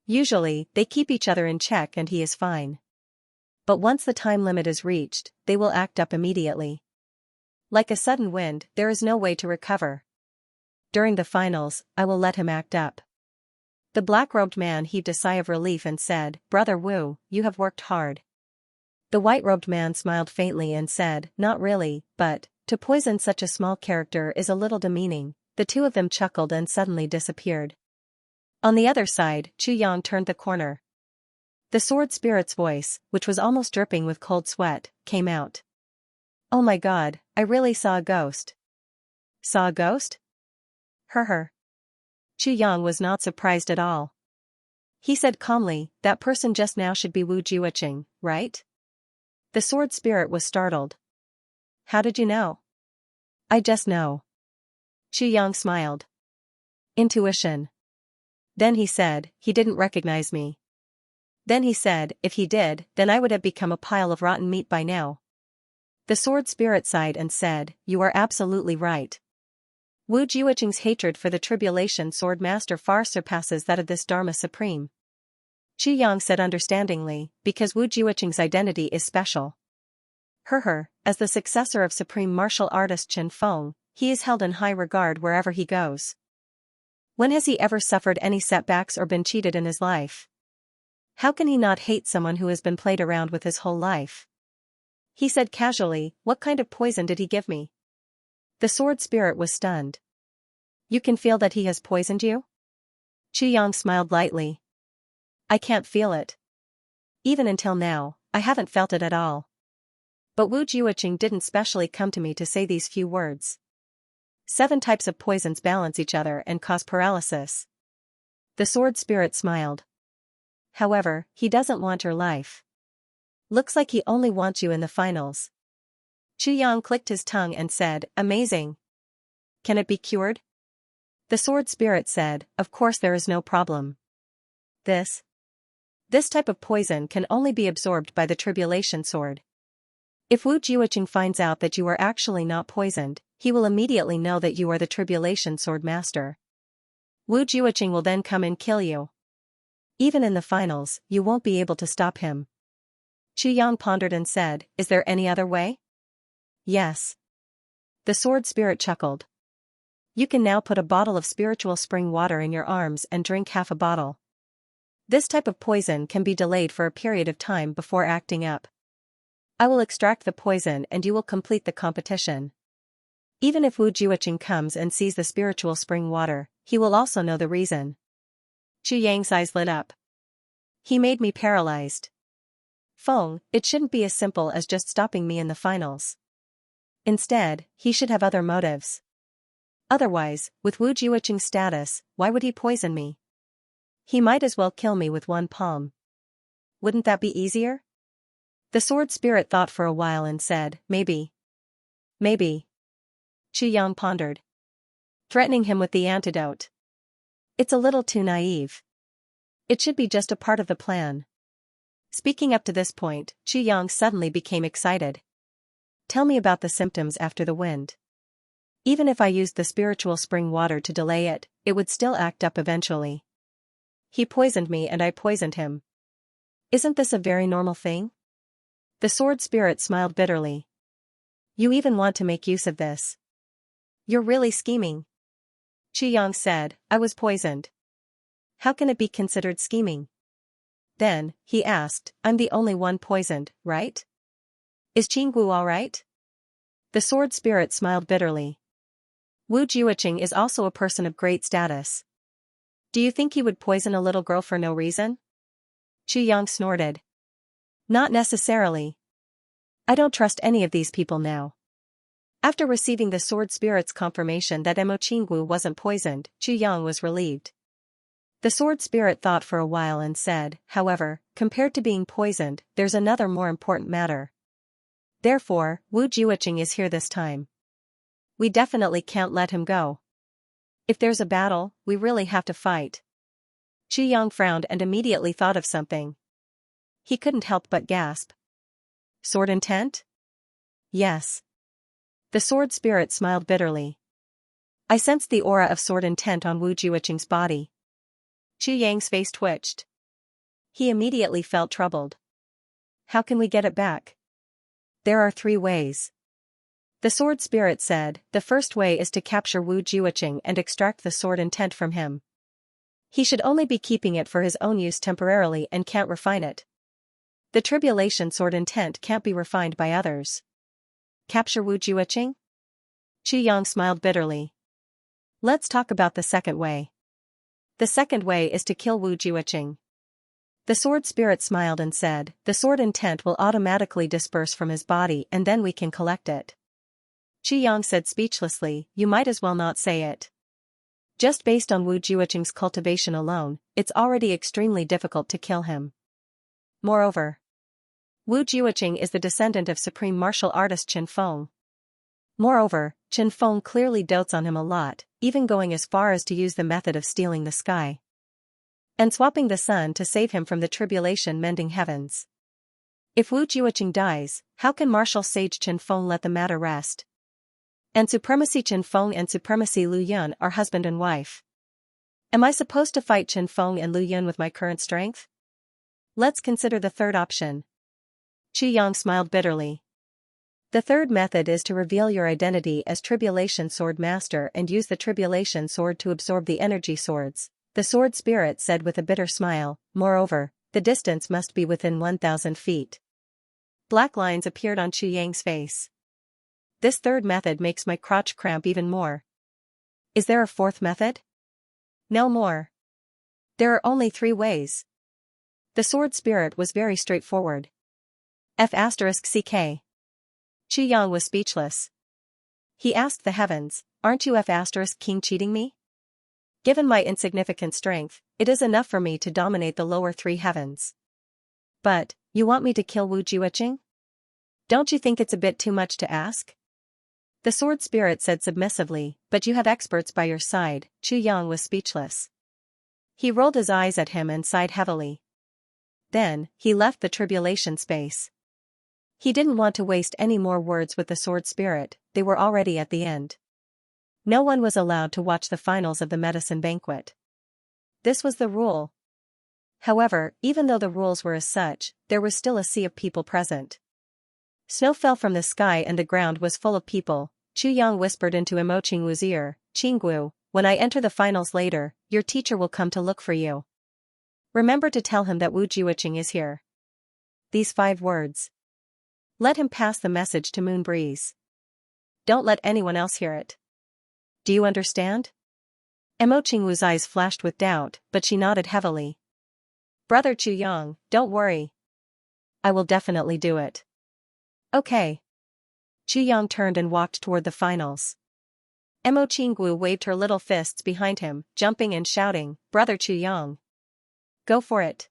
Usually, they keep each other in check and he is fine. But once the time limit is reached, they will act up immediately. Like a sudden wind, there is no way to recover. During the finals, I will let him act up." The black-robed man heaved a sigh of relief and said, "Brother Wu, you have worked hard." The white-robed man smiled faintly and said, "Not really, but, to poison such a small character is a little demeaning." The two of them chuckled and suddenly disappeared. On the other side, Xianxia turned the corner. The sword spirit's voice, which was almost dripping with cold sweat, came out. "Oh my God, I really saw a ghost." "Saw a ghost?" Her. Xianxia was not surprised at all. He said calmly, "That person just now should be Wu Jiuqing, right?" The sword spirit was startled. "How did you know?" "I just know." Xianxia smiled. "Intuition." Then he said, "He didn't recognize me." Then he said, "If he did, then I would have become a pile of rotten meat by now." The sword spirit sighed and said, "You are absolutely right. Wu Jiuqing's hatred for the tribulation sword master far surpasses that of this Dharma Supreme." Xianxia said understandingly, "Because Wu Jiuqing's identity is special. As the successor of supreme martial artist Chen Feng, he is held in high regard wherever he goes. When has he ever suffered any setbacks or been cheated in his life? How can he not hate someone who has been played around with his whole life?" He said casually, "What kind of poison did he give me?" The sword spirit was stunned. "You can feel that he has poisoned you?" Xianxia smiled lightly. "I can't feel it. Even until now, I haven't felt it at all. But Wu Jiuqing didn't specially come to me to say these few words. 7 types of poisons balance each other and cause paralysis." The sword spirit smiled. "However, he doesn't want your life. Looks like he only wants you in the finals." Xianxia clicked his tongue and said, "Amazing. Can it be cured?" The sword spirit said, "Of course there is no problem. This type of poison can only be absorbed by the tribulation sword. If Wu Jiuqing finds out that you are actually not poisoned, he will immediately know that you are the tribulation sword master. Wu Jiuqing will then come and kill you. Even in the finals, you won't be able to stop him." Xianxia pondered and said, "Is there any other way?" "Yes." The sword spirit chuckled. "You can now put a bottle of spiritual spring water in your arms and drink half a bottle. This type of poison can be delayed for a period of time before acting up. I will extract the poison and you will complete the competition. Even if Wu Jiuqing comes and sees the spiritual spring water, he will also know the reason." Xianxia's eyes lit up. "He made me paralyzed. Feng, it shouldn't be as simple as just stopping me in the finals. Instead, he should have other motives. Otherwise, with Wu Jiuqing's status, why would he poison me? He might as well kill me with one palm. Wouldn't that be easier?" The sword spirit thought for a while and said, maybe. Maybe. Qu Yang pondered, threatening him with the antidote. It's a little too naive. It should be just a part of the plan. Speaking up to this point, Qu Yang suddenly became excited. Tell me about the symptoms after the wind. Even if I used the spiritual spring water to delay it, it would still act up eventually. He poisoned me and I poisoned him. Isn't this a very normal thing? The sword spirit smiled bitterly. You even want to make use of this. You're really scheming. Qu Yang said, I was poisoned. How can it be considered scheming? Then, he asked, I'm the only one poisoned, right? Is Qinggu alright? The sword spirit smiled bitterly. Wu Juoqing is also a person of great status. Do you think he would poison a little girl for no reason? Qu Yang snorted. Not necessarily. I don't trust any of these people now. After receiving the sword spirit's confirmation that Mo Qinggu wasn't poisoned, Qu Yang was relieved. The sword spirit thought for a while and said, however, compared to being poisoned, there's another more important matter. Therefore, Wu Juoqing is here this time. We definitely can't let him go. If there's a battle, we really have to fight. Qu Yang frowned and immediately thought of something. He couldn't help but gasp. Sword intent? Yes. The sword spirit smiled bitterly. I sensed the aura of sword intent on Wu Juoqing's body. Qu Yang's face twitched. He immediately felt troubled. How can we get it back? There are 3 ways. The sword spirit said, the first way is to capture Wu Juoqing and extract the sword intent from him. He should only be keeping it for his own use temporarily and can't refine it. The tribulation sword intent can't be refined by others. Capture Wu Juoqing? Qu Yang smiled bitterly. Let's talk about the second way. The second way is to kill Wu Juoqing. The sword spirit smiled and said, the sword intent will automatically disperse from his body and then we can collect it. Qu Yang said speechlessly, you might as well not say it. Just based on Wu Juoqing's cultivation alone, it's already extremely difficult to kill him. Moreover, Wu Juoqing is the descendant of supreme martial artist Chen Feng. Moreover, Chen Feng clearly dotes on him a lot, even going as far as to use the method of stealing the sky and swapping the sun to save him from the tribulation mending heavens. If Wu Juoqing dies, how can martial sage Chen Feng let the matter rest? And supremacy Chen Feng and supremacy Lu Yun are husband and wife. Am I supposed to fight Chen Feng and Lu Yun with my current strength? Let's consider the third option. Qu Yang smiled bitterly. The third method is to reveal your identity as Tribulation Sword Master and use the Tribulation Sword to absorb the energy swords, the sword spirit said with a bitter smile. Moreover, the distance must be within 1,000 feet. Black lines appeared on Qu Yang's face. This third method makes my crotch cramp even more. Is there a fourth method? No more. There are only 3 ways. The sword spirit was very straightforward. F***ck. Qu Yang was speechless. He asked the heavens, aren't you F***king cheating me? Given my insignificant strength, it is enough for me to dominate the lower 3 heavens. But, you want me to kill Wu Juoqing? Don't you think it's a bit too much to ask? The sword spirit said submissively, but you have experts by your side. Qu Yang was speechless. He rolled his eyes at him and sighed heavily. Then, he left the tribulation space. He didn't want to waste any more words with the sword spirit, they were already at the end. No one was allowed to watch the finals of the medicine banquet. This was the rule. However, even though the rules were as such, there was still a sea of people present. Snow fell from the sky and the ground was full of people. Qu Yang whispered into Mo Qinggu's ear, Qinggu, when I enter the finals later, your teacher will come to look for you. Remember to tell him that Wu Juoqing is here. These 5 words. Let him pass the message to Moon Breeze. Don't let anyone else hear it. Do you understand? Mo Qinggu's eyes flashed with doubt, but she nodded heavily. Brother Qu Yang, don't worry. I will definitely do it. Okay. Qu Yang turned and walked toward the finals. Mo Qinggu waved her little fists behind him, jumping and shouting, Brother Qu Yang. Go for it.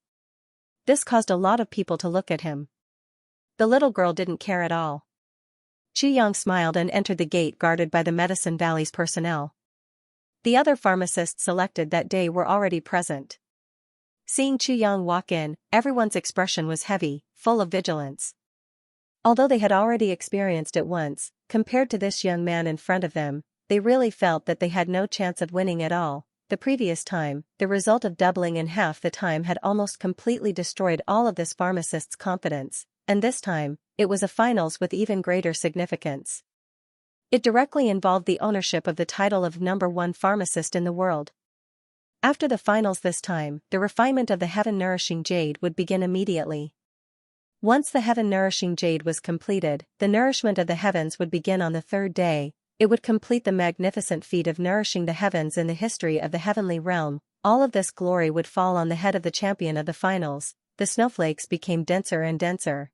This caused a lot of people to look at him. The little girl didn't care at all. Yang smiled and entered the gate guarded by the Medicine Valley's personnel. The other pharmacists selected that day were already present. Seeing Yang walk in, everyone's expression was heavy, full of vigilance. Although they had already experienced it once, compared to this young man in front of them, they really felt that they had no chance of winning at all. The previous time, the result of doubling in half the time had almost completely destroyed all of this pharmacist's confidence, and this time, it was a finals with even greater significance. It directly involved the ownership of the title of #1 pharmacist in the world. After the finals this time, the refinement of the heaven-nourishing jade would begin immediately. Once the heaven-nourishing jade was completed, the nourishment of the heavens would begin on the third day. It would complete the magnificent feat of nourishing the heavens in the history of the heavenly realm. All of this glory would fall on the head of the champion of the finals. The snowflakes became denser and denser.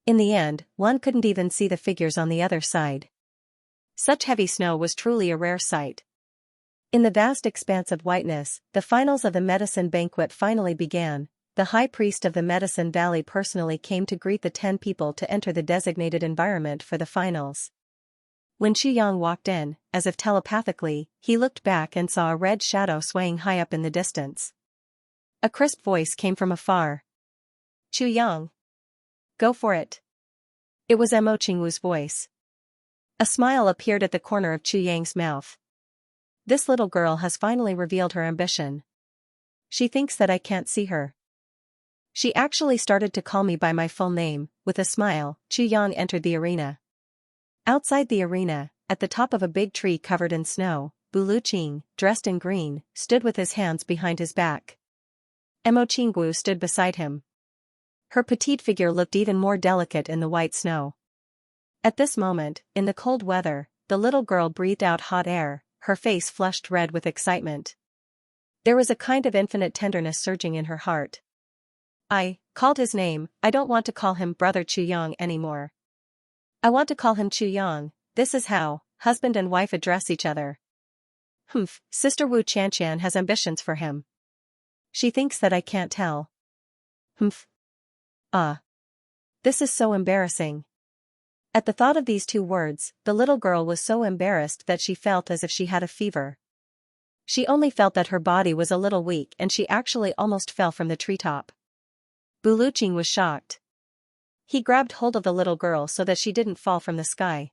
In the end, one couldn't even see the figures on the other side. Such heavy snow was truly a rare sight. In the vast expanse of whiteness, the finals of the medicine banquet finally began. The high priest of the Medicine Valley personally came to greet the 10 people to enter the designated environment for the finals. When Yang walked in, as if telepathically, he looked back and saw a red shadow swaying high up in the distance. A crisp voice came from afar. Yang. Go for it. It was Mo Qingwu's voice. A smile appeared at the corner of Yang's mouth. This little girl has finally revealed her ambition. She thinks that I can't see her. She actually started to call me by my full name. With a smile, Yang entered the arena. Outside the arena, at the top of a big tree covered in snow, Buluqing, dressed in green, stood with his hands behind his back. Mo Qingwu stood beside him. Her petite figure looked even more delicate in the white snow. At this moment, in the cold weather, the little girl breathed out hot air, her face flushed red with excitement. There was a kind of infinite tenderness surging in her heart. I called his name. I don't want to call him Brother Yang anymore. I want to call him Yang. This is how husband and wife address each other. Sister Wu Qianxian has ambitions for him. She thinks that I can't tell. This is so embarrassing. At the thought of these 2 words, the little girl was so embarrassed that she felt as if she had a fever. She only felt that her body was a little weak and she actually almost fell from the treetop. Buluqing was shocked. He grabbed hold of the little girl so that she didn't fall from the sky.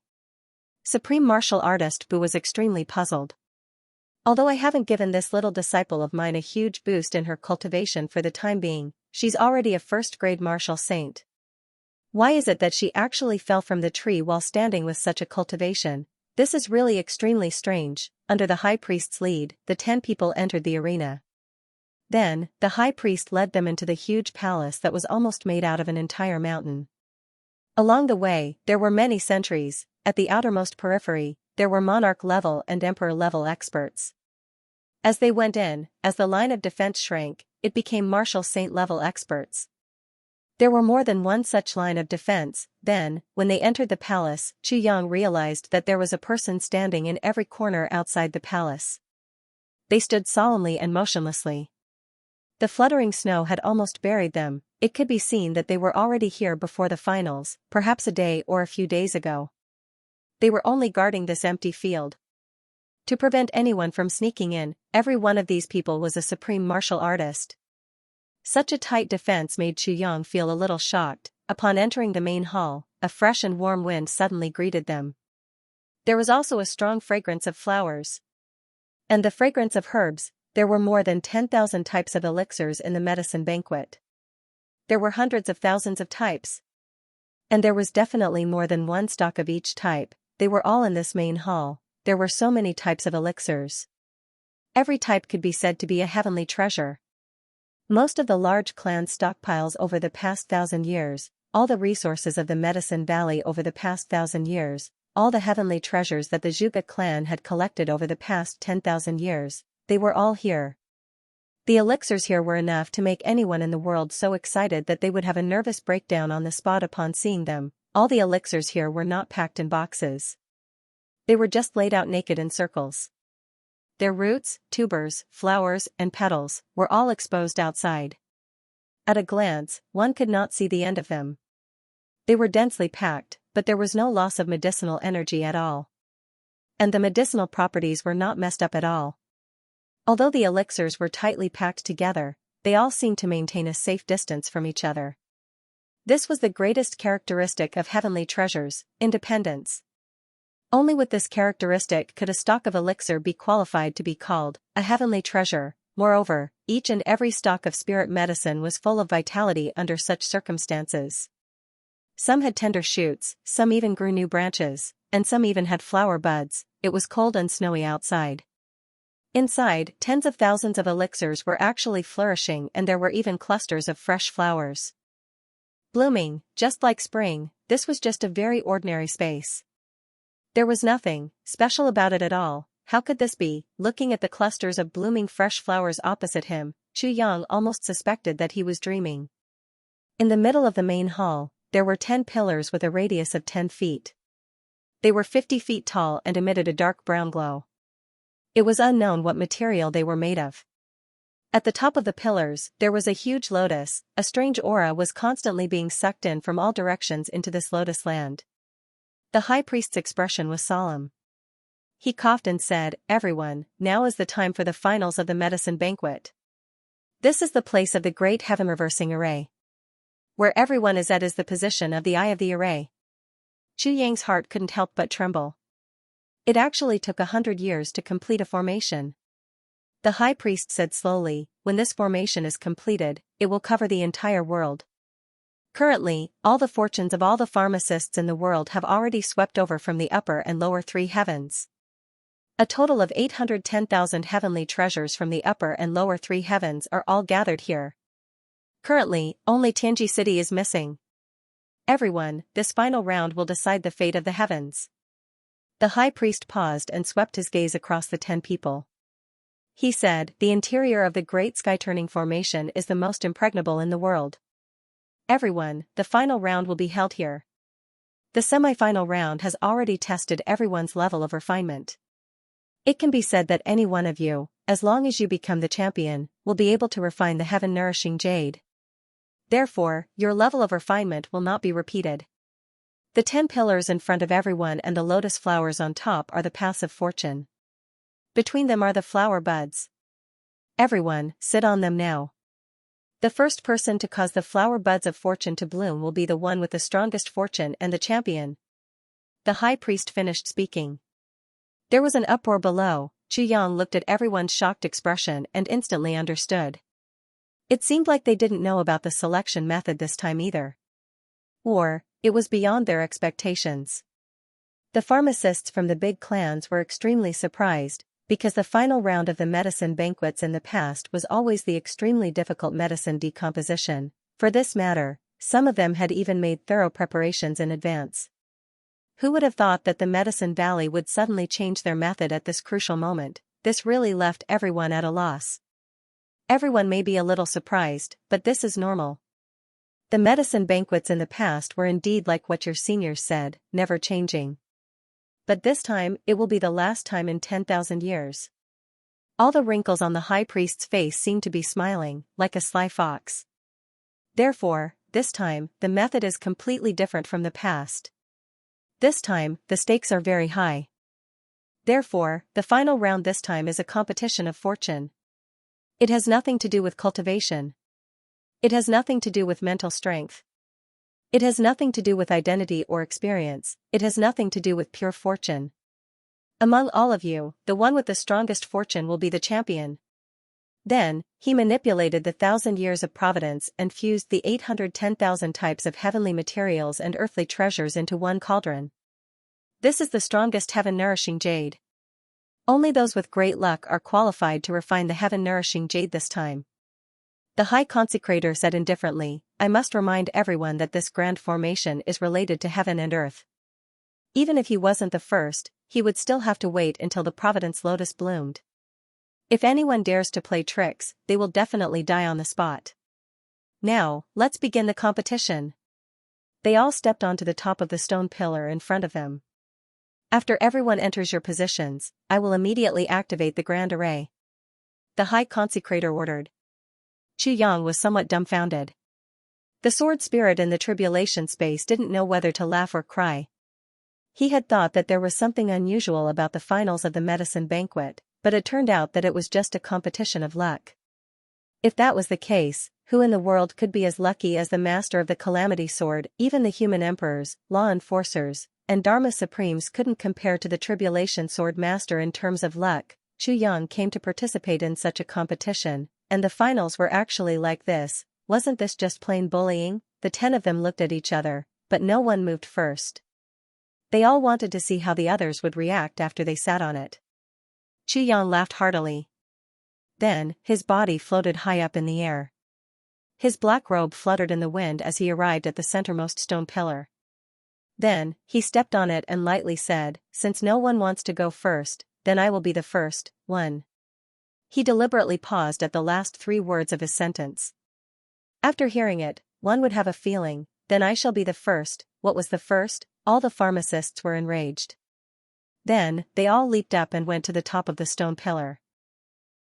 Supreme martial artist Bu was extremely puzzled. Although I haven't given this little disciple of mine a huge boost in her cultivation for the time being, she's already a first-grade martial saint. Why is it that she actually fell from the tree while standing with such a cultivation? This is really extremely strange. Under the high priest's lead, the 10 people entered the arena. Then, the high priest led them into the huge palace that was almost made out of an entire mountain. Along the way, there were many sentries. At the outermost periphery, there were monarch-level and emperor-level experts. As they went in, as the line of defense shrank, it became martial saint-level experts. There were more than one such line of defense. Then, when they entered the palace, Yang realized that there was a person standing in every corner outside the palace. They stood solemnly and motionlessly. The fluttering snow had almost buried them. It could be seen that they were already here before the finals, perhaps a day or a few days ago. They were only guarding this empty field. To prevent anyone from sneaking in, every one of these people was a supreme martial artist. Such a tight defense made Yang feel a little shocked. Upon entering the main hall, a fresh and warm wind suddenly greeted them. There was also a strong fragrance of flowers. And the fragrance of herbs. There were more than 10,000 types of elixirs in the medicine banquet. There were hundreds of thousands of types. And there was definitely more than one stock of each type. They were all in this main hall. There were so many types of elixirs. Every type could be said to be a heavenly treasure. Most of the large clan's stockpiles over the past 1,000 years, all the resources of the Medicine Valley over the past 1,000 years, all the heavenly treasures that the Zhuge clan had collected over the past 10,000 years, they were all here. The elixirs here were enough to make anyone in the world so excited that they would have a nervous breakdown on the spot upon seeing them. All the elixirs here were not packed in boxes. They were just laid out naked in circles. Their roots, tubers, flowers, and petals were all exposed outside. At a glance, one could not see the end of them. They were densely packed, but there was no loss of medicinal energy at all. And the medicinal properties were not messed up at all. Although the elixirs were tightly packed together, they all seemed to maintain a safe distance from each other. This was the greatest characteristic of heavenly treasures, independence. Only with this characteristic could a stock of elixir be qualified to be called a heavenly treasure. Moreover, each and every stock of spirit medicine was full of vitality under such circumstances. Some had tender shoots, some even grew new branches, and some even had flower buds. It was cold and snowy outside. Inside, tens of thousands of elixirs were actually flourishing, and there were even clusters of fresh flowers blooming, just like spring. This was just a very ordinary space. There was nothing special about it at all. How could this be? Looking at the clusters of blooming fresh flowers opposite him, Xianxia almost suspected that he was dreaming. In the middle of the main hall, there were 10 pillars with a radius of 10 feet. They were 50 feet tall and emitted a dark brown glow. It was unknown what material they were made of. At the top of the pillars, there was a huge lotus. A strange aura was constantly being sucked in from all directions into this lotus land. The high priest's expression was solemn. He coughed and said, "Everyone, now is the time for the finals of the medicine banquet. This is the place of the great heaven reversing array. Where everyone is at is the position of the eye of the array." Xianxia's heart couldn't help but tremble. It actually took 100 years to complete a formation. The high priest said slowly, "When this formation is completed, it will cover the entire world. Currently, all the fortunes of all the pharmacists in the world have already swept over from the upper and lower 3 heavens. A total of 810,000 heavenly treasures from the upper and lower 3 heavens are all gathered here. Currently, only Tianji City is missing. Everyone, this final round will decide the fate of the heavens." The high priest paused and swept his gaze across the 10 people. He said, "The interior of the great sky-turning formation is the most impregnable in the world. Everyone, the final round will be held here. The semi-final round has already tested everyone's level of refinement. It can be said that any one of you, as long as you become the champion, will be able to refine the heaven-nourishing jade. Therefore, your level of refinement will not be repeated. The 10 pillars in front of everyone and the lotus flowers on top are the paths of fortune. Between them are the flower buds. Everyone, sit on them now. The first person to cause the flower buds of fortune to bloom will be the one with the strongest fortune and the champion." The high priest finished speaking. There was an uproar below. Xianxia looked at everyone's shocked expression and instantly understood. It seemed like they didn't know about the selection method this time either. Or, it was beyond their expectations. The pharmacists from the big clans were extremely surprised, because the final round of the medicine banquets in the past was always the extremely difficult medicine decomposition. For this matter, some of them had even made thorough preparations in advance. Who would have thought that the Medicine Valley would suddenly change their method at this crucial moment? This really left everyone at a loss. Everyone may be a little surprised, but this is normal. The medicine banquets in the past were indeed like what your seniors said, never changing. But this time, it will be the last time in 10,000 years. All the wrinkles on the high priest's face seemed to be smiling, like a sly fox. Therefore, this time, the method is completely different from the past. This time, the stakes are very high. Therefore, the final round this time is a competition of fortune. It has nothing to do with cultivation. It has nothing to do with mental strength. It has nothing to do with identity or experience. It has nothing to do with pure fortune. Among all of you, the one with the strongest fortune will be the champion. Then, he manipulated the 1,000 years of providence and fused the 810,000 types of heavenly materials and earthly treasures into one cauldron. This is the strongest heaven-nourishing jade. Only those with great luck are qualified to refine the heaven-nourishing jade this time. The High Consecrator said indifferently, "I must remind everyone that this grand formation is related to heaven and earth. Even if he wasn't the first, he would still have to wait until the Providence Lotus bloomed. If anyone dares to play tricks, they will definitely die on the spot. Now, let's begin the competition." They all stepped onto the top of the stone pillar in front of them. "After everyone enters your positions, I will immediately activate the grand array," the High Consecrator ordered. Xianxia was somewhat dumbfounded. The sword spirit in the tribulation space didn't know whether to laugh or cry. He had thought that there was something unusual about the finals of the medicine banquet, but it turned out that it was just a competition of luck. If that was the case, who in the world could be as lucky as the master of the Calamity Sword? Even the human emperors, law enforcers, and Dharma Supremes couldn't compare to the Tribulation Sword Master in terms of luck. Chu Yang came to participate in such a competition, and the finals were actually like this. Wasn't this just plain bullying? The 10 of them looked at each other, but no one moved first. They all wanted to see how the others would react after they sat on it. Chu Yang laughed heartily. Then, his body floated high up in the air. His black robe fluttered in the wind as he arrived at the centermost stone pillar. Then, he stepped on it and lightly said, "Since no one wants to go first, then I will be the first one." He deliberately paused at the last 3 words of his sentence. After hearing it, one would have a feeling, then I shall be the first. What was the first? All the pharmacists were enraged. Then, they all leaped up and went to the top of the stone pillar.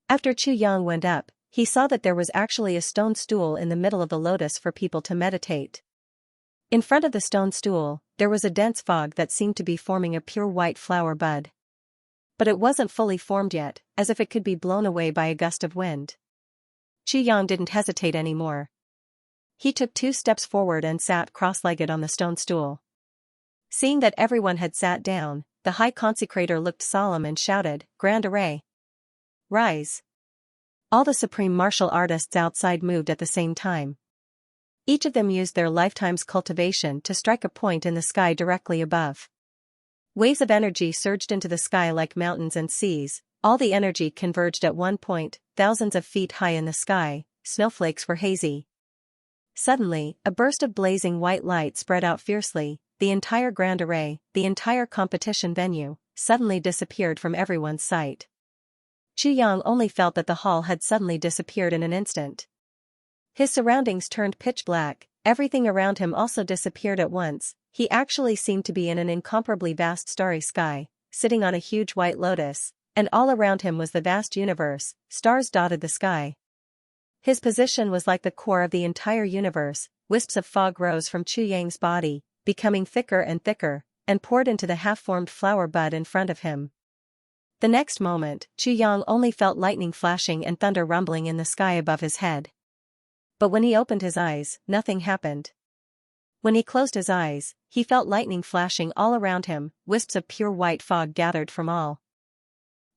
After Chu Yang went up, he saw that there was actually a stone stool in the middle of the lotus for people to meditate. In front of the stone stool, there was a dense fog that seemed to be forming a pure white flower bud. But it wasn't fully formed yet, as if it could be blown away by a gust of wind. Chu Yang didn't hesitate anymore. He took 2 steps forward and sat cross-legged on the stone stool. Seeing that everyone had sat down, the High Consecrator looked solemn and shouted, "Grand Array! Rise!" All the supreme martial artists outside moved at the same time. Each of them used their lifetime's cultivation to strike a point in the sky directly above. Waves of energy surged into the sky like mountains and seas. All the energy converged at one point, thousands of feet high in the sky. Snowflakes were hazy. Suddenly, a burst of blazing white light spread out fiercely. The entire grand array, the entire competition venue, suddenly disappeared from everyone's sight. Chu Yang only felt that the hall had suddenly disappeared in an instant. His surroundings turned pitch black, everything around him also disappeared at once. He actually seemed to be in an incomparably vast starry sky, sitting on a huge white lotus, and all around him was the vast universe. Stars dotted the sky. His position was like the core of the entire universe. Wisps of fog rose from Chu Yang's body, becoming thicker and thicker, and poured into the half-formed flower bud in front of him. The next moment, Chu Yang only felt lightning flashing and thunder rumbling in the sky above his head. But when he opened his eyes, nothing happened. When he closed his eyes, he felt lightning flashing all around him. Wisps of pure white fog gathered from all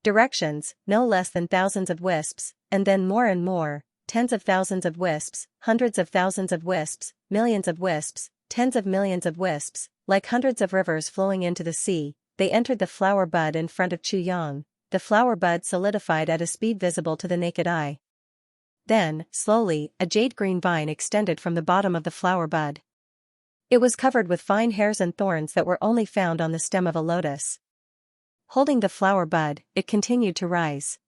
directions, no less than thousands of wisps, and then more and more, tens of thousands of wisps, hundreds of thousands of wisps, millions of wisps, tens of millions of wisps, like hundreds of rivers flowing into the sea. They entered the flower bud in front of Chu Yang. The flower bud solidified at a speed visible to the naked eye. Then, slowly, a jade-green vine extended from the bottom of the flower bud. It was covered with fine hairs and thorns that were only found on the stem of a lotus. Holding the flower bud, it continued to rise.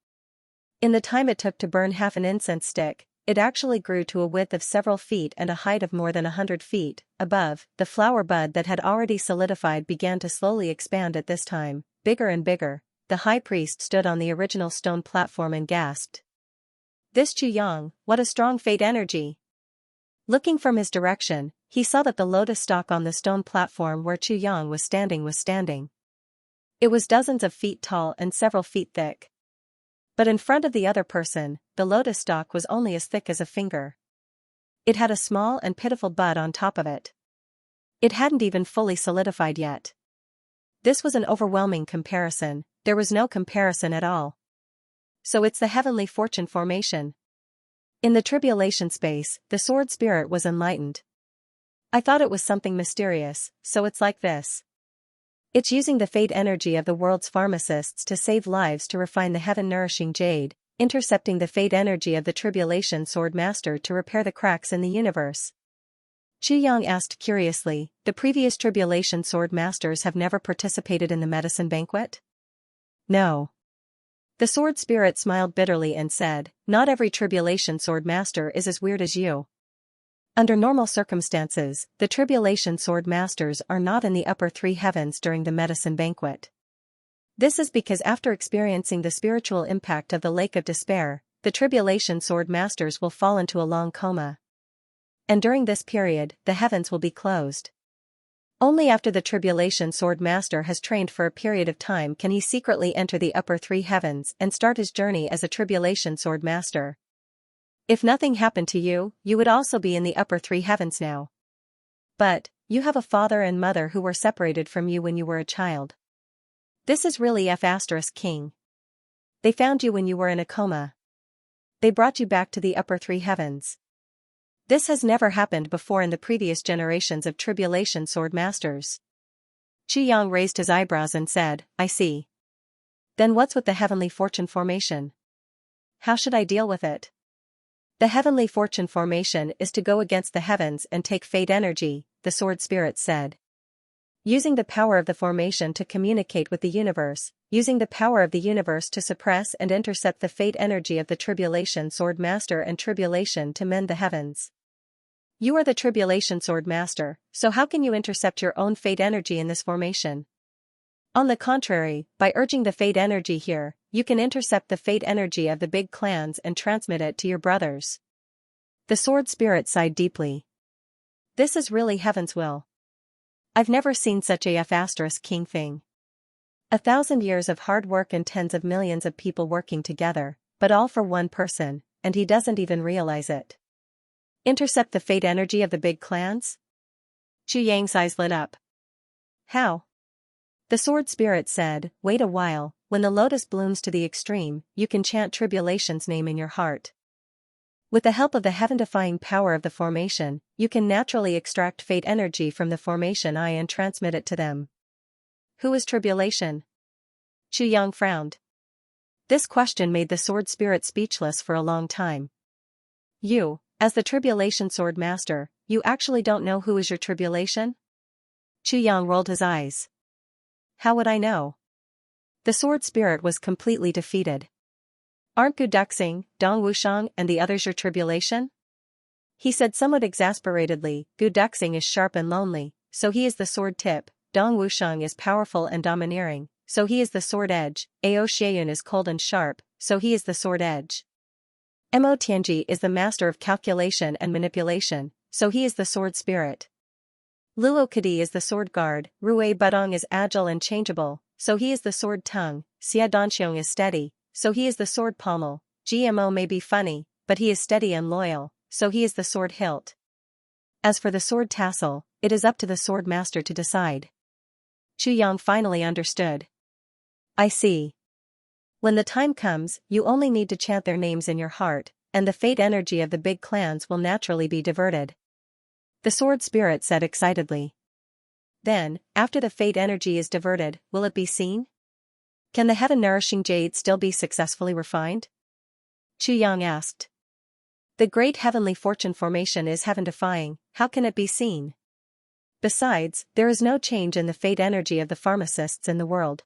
In the time it took to burn half an incense stick, it actually grew to a width of several feet and a height of more than 100 feet. Above, the flower bud that had already solidified began to slowly expand at this time, bigger and bigger. The high priest stood on the original stone platform and gasped. "This Chu Yang, what a strong fate energy!" Looking from his direction, he saw that the lotus stalk on the stone platform where Chu Yang was standing. It was dozens of feet tall and several feet thick. But in front of the other person, the lotus stalk was only as thick as a finger. It had a small and pitiful bud on top of it. It hadn't even fully solidified yet. This was an overwhelming comparison. There was no comparison at all. So it's the heavenly fortune formation. In the tribulation space, the sword spirit was enlightened. I thought it was something mysterious, so it's like this. It's using the fate energy of the world's pharmacists to save lives to refine the heaven-nourishing jade, intercepting the fate energy of the tribulation sword master to repair the cracks in the universe. Chu Yang asked curiously, the previous tribulation sword masters have never participated in the medicine banquet? No. The sword spirit smiled bitterly and said, not every tribulation sword master is as weird as you. Under normal circumstances, the tribulation sword masters are not in the upper 3 heavens during the medicine banquet. This is because after experiencing the spiritual impact of the lake of despair, the tribulation sword masters will fall into a long coma. And during this period, the heavens will be closed. Only after the Tribulation Sword Master has trained for a period of time can he secretly enter the upper three heavens and start his journey as a Tribulation Sword Master. If nothing happened to you, you would also be in the upper three heavens now. But, you have a father and mother who were separated from you when you were a child. This is really King. They found you when you were in a coma. They brought you back to the upper three heavens. This has never happened before in the previous generations of Tribulation Sword Masters. Xianxia raised his eyebrows and said, I see. Then what's with the heavenly fortune formation? How should I deal with it? The heavenly fortune formation is to go against the heavens and take fate energy, the sword spirit said. Using the power of the formation to communicate with the universe, using the power of the universe to suppress and intercept the fate energy of the Tribulation Sword Master and Tribulation to mend the heavens. You are the Tribulation Sword Master, so how can you intercept your own fate energy in this formation? On the contrary, by urging the fate energy here, you can intercept the fate energy of the big clans and transmit it to your brothers. The sword spirit sighed deeply. This is really heaven's will. I've never seen such a king thing. 1,000 years of hard work and tens of millions of people working together, but all for one person, and he doesn't even realize it. Intercept the fate energy of the big clans? Xianxia's eyes lit up. How? The sword spirit said, wait a while, when the lotus blooms to the extreme, you can chant Tribulation's name in your heart. With the help of the heaven-defying power of the formation, you can naturally extract fate energy from the formation eye and transmit it to them. Who is Tribulation? Xianxia frowned. This question made the sword spirit speechless for a long time. You, as the Tribulation Sword Master, you actually don't know who is your Tribulation? Xianxia rolled his eyes. How would I know? The sword spirit was completely defeated. Aren't Gu Duxing, Dong Wushang and the others your Tribulation? He said somewhat exasperatedly, Gu Duxing is sharp and lonely, so he is the sword tip, Dong Wushang is powerful and domineering, so he is the sword edge, Ao Xieyun is cold and sharp, so he is the sword edge. Mo Tianji is the master of calculation and manipulation, so he is the sword spirit. Luo Kadi is the sword guard, Rui Budong is agile and changeable, so he is the sword tongue, Xia Danxiong is steady, so he is the sword pommel, GMO may be funny, but he is steady and loyal, so he is the sword hilt. As for the sword tassel, it is up to the sword master to decide. Xianxia finally understood. I see. When the time comes, you only need to chant their names in your heart, and the fate energy of the big clans will naturally be diverted. The sword spirit said excitedly. Then, after the fate energy is diverted, will it be seen? Can the heaven-nourishing jade still be successfully refined? Xianxia asked. The great heavenly fortune formation is heaven-defying, how can it be seen? Besides, there is no change in the fate energy of the pharmacists in the world.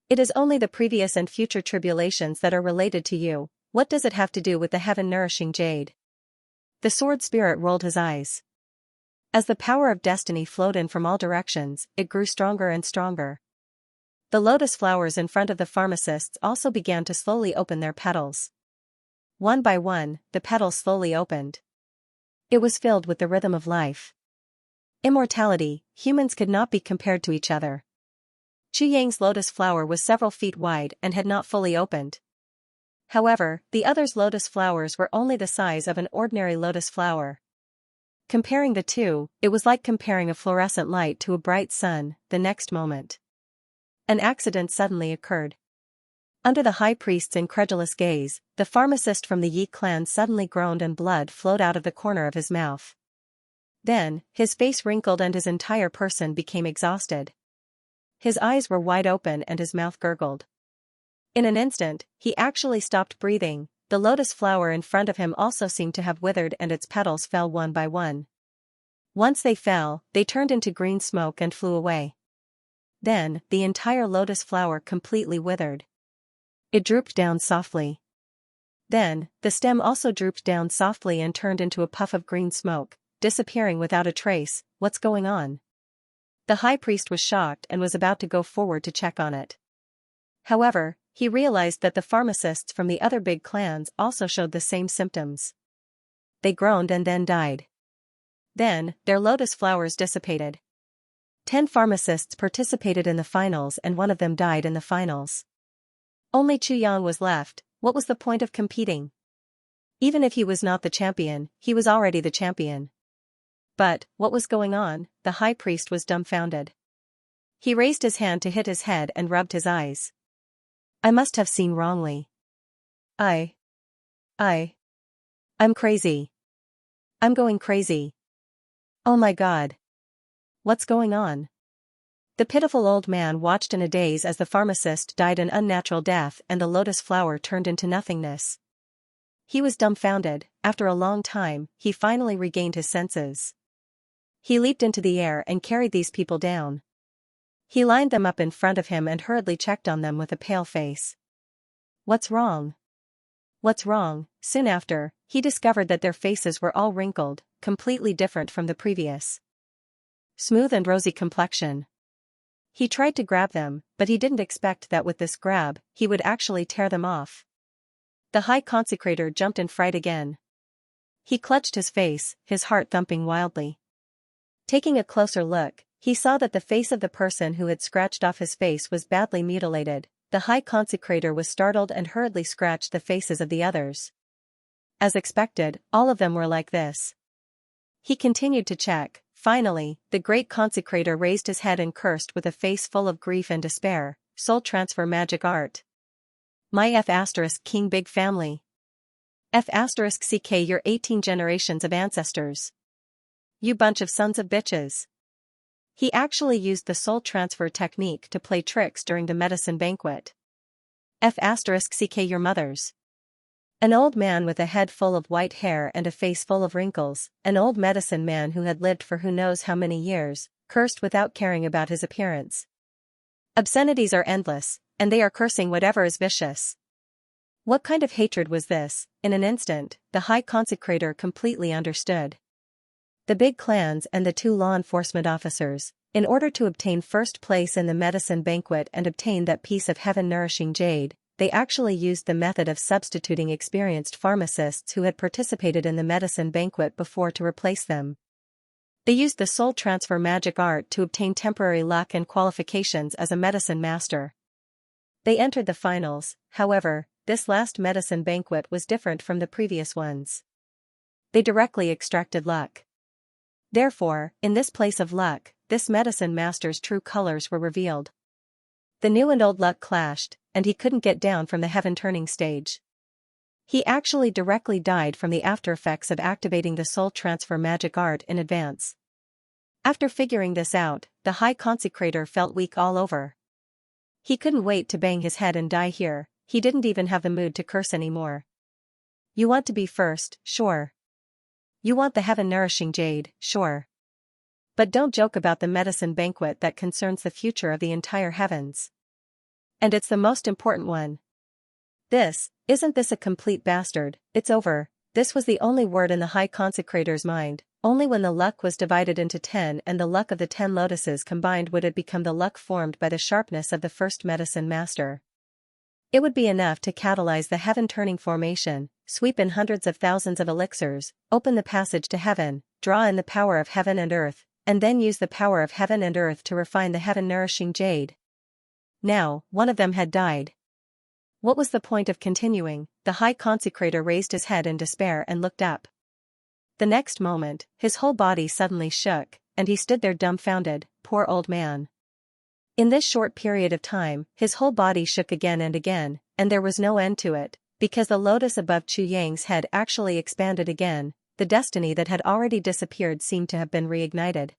It is only the previous and future tribulations that are related to you. What does it have to do with the heaven-nourishing jade? The sword spirit rolled his eyes. As the power of destiny flowed in from all directions, it grew stronger and stronger. The lotus flowers in front of the pharmacists also began to slowly open their petals. One by one, the petals slowly opened. It was filled with the rhythm of life. Immortality, humans could not be compared to each other. Xianxia's lotus flower was several feet wide and had not fully opened. However, the other's lotus flowers were only the size of an ordinary lotus flower. Comparing the two, it was like comparing a fluorescent light to a bright sun. The next moment, an accident suddenly occurred. Under the high priest's incredulous gaze, the pharmacist from the Yi clan suddenly groaned and blood flowed out of the corner of his mouth. Then, his face wrinkled and his entire person became exhausted. His eyes were wide open and his mouth gurgled. In an instant, he actually stopped breathing. The lotus flower in front of him also seemed to have withered and its petals fell one by one. Once they fell, they turned into green smoke and flew away. Then, the entire lotus flower completely withered. It drooped down softly. Then, the stem also drooped down softly and turned into a puff of green smoke, disappearing without a trace. What's going on? The high priest was shocked and was about to go forward to check on it. However, he realized that the pharmacists from the other big clans also showed the same symptoms. They groaned and then died. Then, their lotus flowers dissipated. 10 pharmacists participated in the finals and one of them died in the finals. Only Xianxia was left. What was the point of competing? Even if he was not the champion, he was already the champion. But, what was going on? The high priest was dumbfounded. He raised his hand to hit his head and rubbed his eyes. I must have seen wrongly. I'm crazy. I'm going crazy. Oh my God. What's going on? The pitiful old man watched in a daze as the pharmacist died an unnatural death and the lotus flower turned into nothingness. He was dumbfounded. After a long time, he finally regained his senses. He leaped into the air and carried these people down. He lined them up in front of him and hurriedly checked on them with a pale face. What's wrong? What's wrong? Soon after, he discovered that their faces were all wrinkled, completely different from the previous. Smooth and rosy complexion. He tried to grab them, but he didn't expect that with this grab, he would actually tear them off. The high consecrator jumped in fright again. He clutched his face, his heart thumping wildly. Taking a closer look, he saw that the face of the person who had scratched off his face was badly mutilated. The high consecrator was startled and hurriedly scratched the faces of the others. As expected, all of them were like this. He continued to check. Finally, the great consecrator raised his head and cursed with a face full of grief and despair. Soul transfer magic art. My King big family. CK your 18 generations of ancestors. You bunch of sons of bitches. He actually used the soul transfer technique to play tricks during the medicine banquet. CK your mothers. An old man with a head full of white hair and a face full of wrinkles, an old medicine man who had lived for who knows how many years, cursed without caring about his appearance. Obscenities are endless, and they are cursing whatever is vicious. What kind of hatred was this? In an instant, the high consecrator completely understood. The big clans and the 2 law enforcement officers, in order to obtain first place in the medicine banquet and obtain that piece of heaven-nourishing jade, they actually used the method of substituting experienced pharmacists who had participated in the medicine banquet before to replace them. They used the soul transfer magic art to obtain temporary luck and qualifications as a medicine master. They entered the finals. However, this last medicine banquet was different from the previous ones. They directly extracted luck. Therefore, in this place of luck, this medicine master's true colors were revealed. The new and old luck clashed, and he couldn't get down from the heaven-turning stage. He actually directly died from the after-effects of activating the soul transfer magic art in advance. After figuring this out, the high consecrator felt weak all over. He couldn't wait to bang his head and die here. He didn't even have the mood to curse anymore. You want to be first, sure. You want the heaven-nourishing jade, sure. But don't joke about the medicine banquet that concerns the future of the entire heavens. And it's the most important one. Isn't this a complete bastard? It's over. This was the only word in the high consecrator's mind. Only when the luck was divided into 10 and the luck of the 10 lotuses combined would it become the luck formed by the sharpness of the first medicine master. It would be enough to catalyze the heaven-turning formation, sweep in hundreds of thousands of elixirs, open the passage to heaven, draw in the power of heaven and earth, and then use the power of heaven and earth to refine the heaven-nourishing jade. Now, one of them had died. What was the point of continuing? The high consecrator raised his head in despair and looked up. The next moment, his whole body suddenly shook, and he stood there dumbfounded. Poor old man. In this short period of time, his whole body shook again, and there was no end to it, because the lotus above Xianxia's head actually expanded again. The destiny that had already disappeared seemed to have been reignited.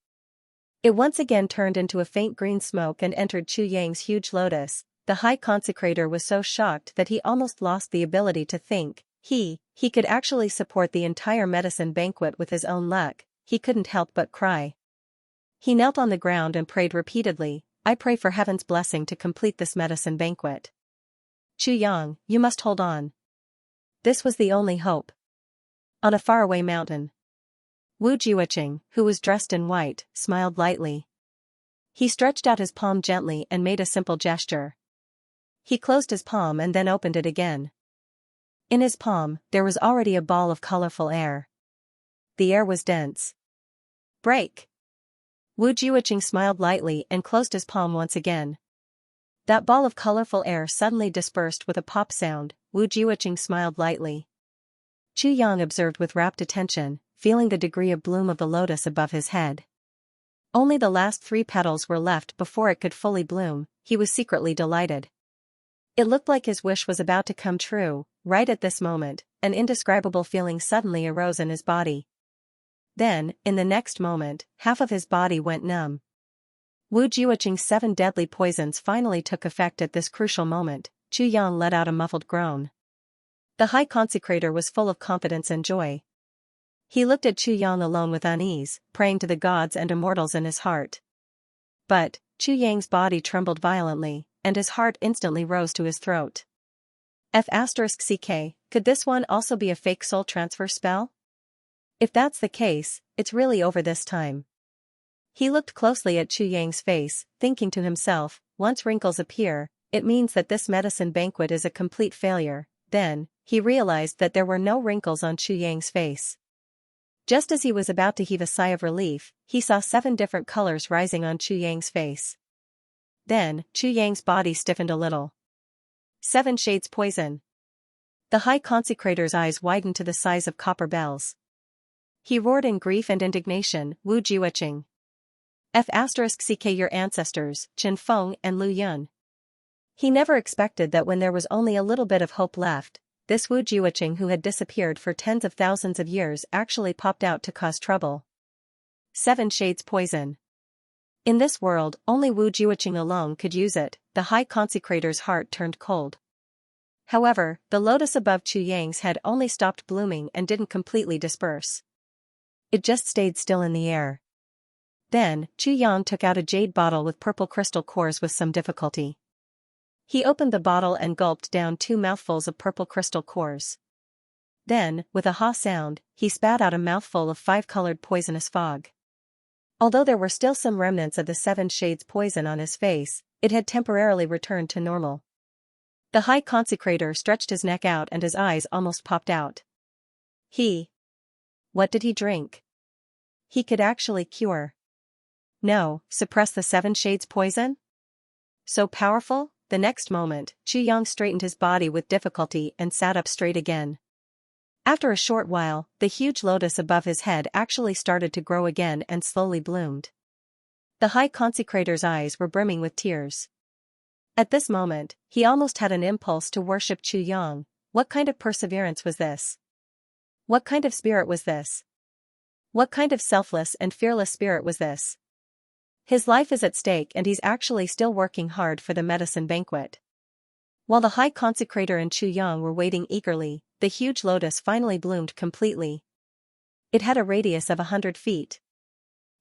It once again turned into a faint green smoke and entered Xianxia's huge lotus. The high consecrator was so shocked that he almost lost the ability to think. He could actually support the entire medicine banquet with his own luck. He couldn't help but cry. He knelt on the ground and prayed repeatedly, I pray for heaven's blessing to complete this medicine banquet. Xianxia, you must hold on. This was the only hope. On a faraway mountain, Wu Jiuqing, who was dressed in white, smiled lightly. He stretched out his palm gently and made a simple gesture. He closed his palm and then opened it again. In his palm, there was already a ball of colorful air. The air was dense. Break! Wu Jiuqing smiled lightly and closed his palm once again. That ball of colorful air suddenly dispersed with a pop sound. Wu Jiuqing smiled lightly. Chu Yang observed with rapt attention, feeling the degree of bloom of the lotus above his head. Only the last 3 petals were left before it could fully bloom. He was secretly delighted. It looked like his wish was about to come true. Right at this moment, an indescribable feeling suddenly arose in his body. Then, in the next moment, half of his body went numb. Wu Jiuqing's 7 deadly poisons finally took effect at this crucial moment. Chu Yang let out a muffled groan. The High Consecrator was full of confidence and joy. He looked at Chu Yang alone with unease, praying to the gods and immortals in his heart. But, Chu Yang's body trembled violently, and his heart instantly rose to his throat. F***ck, could this one also be a fake soul transfer spell? If that's the case, it's really over this time. He looked closely at Chu Yang's face, thinking to himself, once wrinkles appear, it means that this medicine banquet is a complete failure. Then, he realized that there were no wrinkles on Chu Yang's face. Just as he was about to heave a sigh of relief, he saw 7 different colors rising on Chu Yang's face. Then, Chu Yang's body stiffened a little. 7 shades poison. The High Consecrator's eyes widened to the size of copper bells. He roared in grief and indignation, Wu Jiuqing. F***ck your ancestors, Chen Feng and Lu Yun. He never expected that when there was only a little bit of hope left, this Wu Jiuqing who had disappeared for tens of thousands of years actually popped out to cause trouble. 7 shades poison. In this world, only Wu Jiuqing alone could use it. The High Consecrator's heart turned cold. However, the lotus above Chu Yang's head only stopped blooming and didn't completely disperse. It just stayed still in the air. Then, Chu Yang took out a jade bottle with purple crystal cores with some difficulty. He opened the bottle and gulped down 2 mouthfuls of purple crystal cores. Then, with a ha sound, he spat out a mouthful of 5-colored poisonous fog. Although there were still some remnants of the 7 shades poison on his face, it had temporarily returned to normal. The High Consecrator stretched his neck out and his eyes almost popped out. What did he drink? He could actually cure. No, suppress the 7 shades poison? So powerful? The next moment, Chu Yang straightened his body with difficulty and sat up straight again. After a short while, the huge lotus above his head actually started to grow again and slowly bloomed. The High Consecrator's eyes were brimming with tears. At this moment, he almost had an impulse to worship Chu Yang. What kind of perseverance was this? What kind of spirit was this? What kind of selfless and fearless spirit was this? His life is at stake and he's actually still working hard for the medicine banquet. While the High Consecrator and Chu Yang were waiting eagerly, the huge lotus finally bloomed completely. It had a radius of 100 feet.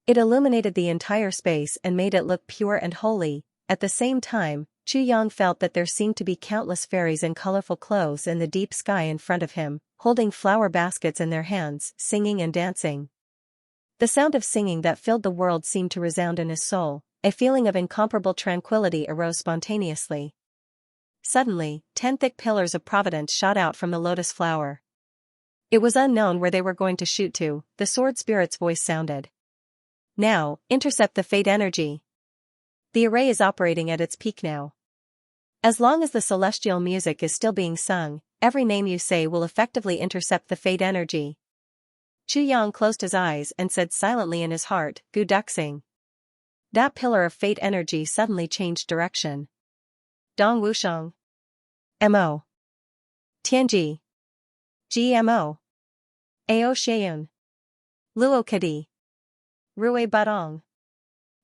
It illuminated the entire space and made it look pure and holy. At the same time, Chu Yang felt that there seemed to be countless fairies in colorful clothes in the deep sky in front of him, holding flower baskets in their hands, singing and dancing. The sound of singing that filled the world seemed to resound in his soul. A feeling of incomparable tranquility arose spontaneously. Suddenly, 10 thick pillars of providence shot out from the lotus flower. It was unknown where they were going to shoot to. The sword spirit's voice sounded. Now, intercept the fate energy. The array is operating at its peak now. As long as the celestial music is still being sung, every name you say will effectively intercept the fate energy. Chu Yang closed his eyes and said silently in his heart, Gu Duxing. That pillar of fate energy suddenly changed direction. Dong Wusheng. Mo. Tianji. Gmo. Ao Sheun. Luo Kadi. Rui Badong.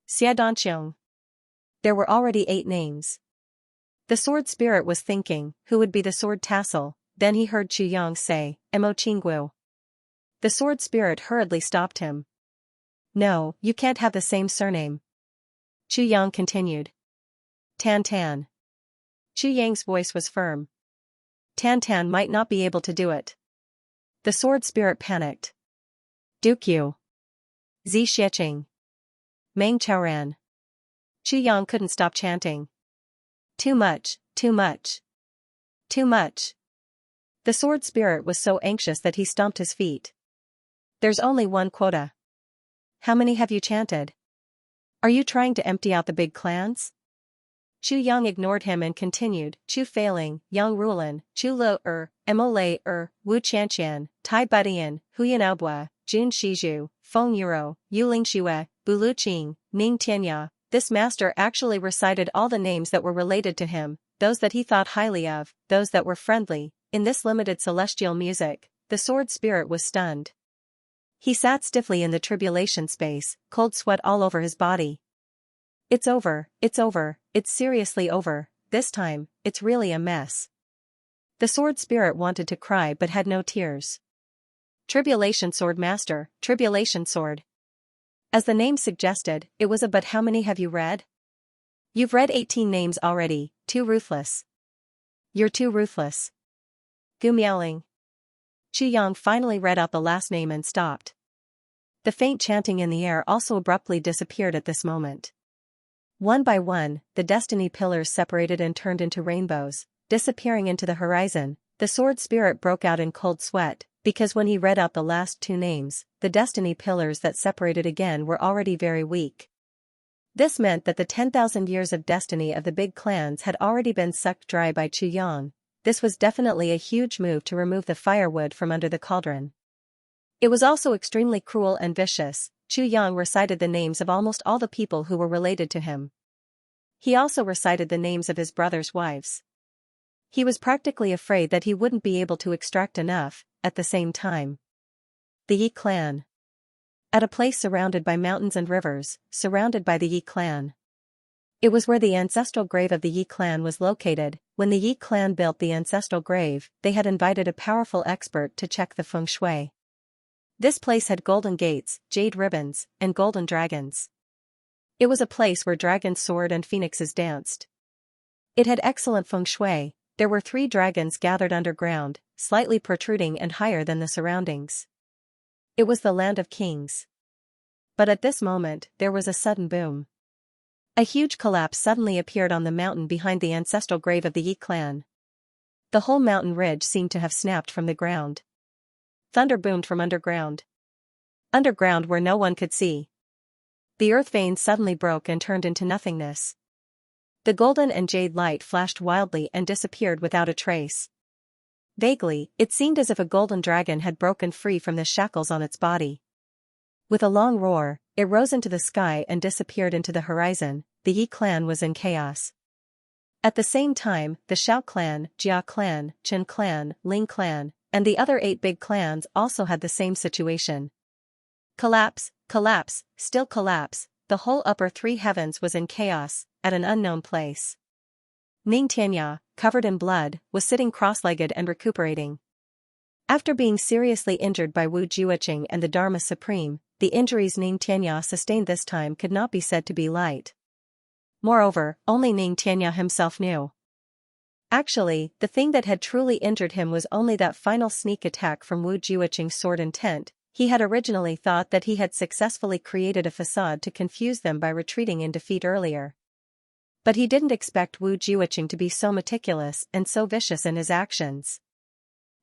Xia Danqiong. There were already 8 names. The sword spirit was thinking, who would be the sword tassel? Then he heard Chu Yang say, Mo Qingguo. The sword spirit hurriedly stopped him. No, you can't have the same surname. Chu Yang continued. Tan Tan. Chu Yang's voice was firm. Tan Tan might not be able to do it. The sword spirit panicked. Dukyu. Zi Xieching. Meng Chaoran. Chu Yang couldn't stop chanting. Too much, too much. Too much. The sword spirit was so anxious that he stomped his feet. There's only one quota. how many have you chanted? Are you trying to empty out the big clans? Chu Yang ignored him and continued, Chu Failing, Yang Rulan, Chu Lo Mo Lei Wu Qianqian, Tai Budian, Huyan Aobua, Jun Shizhu, Feng Yuro, Yuling Xue, Bulu Qing, Ning Tianya. This master actually recited all the names that were related to him, those that he thought highly of, those that were friendly. In this limited celestial music, the sword spirit was stunned. He sat stiffly in the tribulation space, cold sweat all over his body. It's over, it's seriously over, this time, it's really a mess. The sword spirit wanted to cry but had no tears. Tribulation sword master, tribulation sword. As the name suggested, it was a but how many have you read? You've read 18 names already, too ruthless. You're too ruthless. Gu Miaoling. Chu Yang finally read out the last name and stopped. The faint chanting in the air also abruptly disappeared at this moment. One by one, the destiny pillars separated and turned into rainbows, disappearing into the horizon. The sword spirit broke out in cold sweat, because when he read out the last two names, the destiny pillars that separated again were already very weak. This meant that the 10,000 years of destiny of the big clans had already been sucked dry by Chu Yang. This was definitely a huge move to remove the firewood from under the cauldron. It was also extremely cruel and vicious. Chu Yang recited the names of almost all the people who were related to him. He also recited the names of his brother's wives. He was practically afraid that he wouldn't be able to extract enough. At the same time, the Yi clan. At a place surrounded by mountains and rivers, surrounded by the Yi clan. It was where the ancestral grave of the Yi clan was located. When the Yi clan built the ancestral grave, they had invited a powerful expert to check the feng shui. This place had golden gates, jade ribbons, and golden dragons. It was a place where dragon's sword and phoenixes danced. It had excellent feng shui. There were 3 dragons gathered underground, slightly protruding and higher than the surroundings. It was the land of kings. But at this moment, there was a sudden boom. A huge collapse suddenly appeared on the mountain behind the ancestral grave of the Yi clan. The whole mountain ridge seemed to have snapped from the ground. Thunder boomed from underground. Underground where no one could see. The earth veins suddenly broke and turned into nothingness. The golden and jade light flashed wildly and disappeared without a trace. Vaguely, it seemed as if a golden dragon had broken free from the shackles on its body. With a long roar, it rose into the sky and disappeared into the horizon. The Yi clan was in chaos. At the same time, the Xiao clan, Jia clan, Chen clan, Ling clan, and the other 8 big clans also had the same situation. Collapse, collapse, still collapse. The whole upper 3 heavens was in chaos, at an unknown place. Ning Tianya, covered in blood, was sitting cross-legged and recuperating. After being seriously injured by Wu Juoqing and the Dharma Supreme, the injuries Ning Tianya sustained this time could not be said to be light. Moreover, only Ning Tianya himself knew. Actually, the thing that had truly injured him was only that final sneak attack from Wu Juoqing's sword intent. He had originally thought that he had successfully created a facade to confuse them by retreating in defeat earlier. But he didn't expect Wu Juoqing to be so meticulous and so vicious in his actions.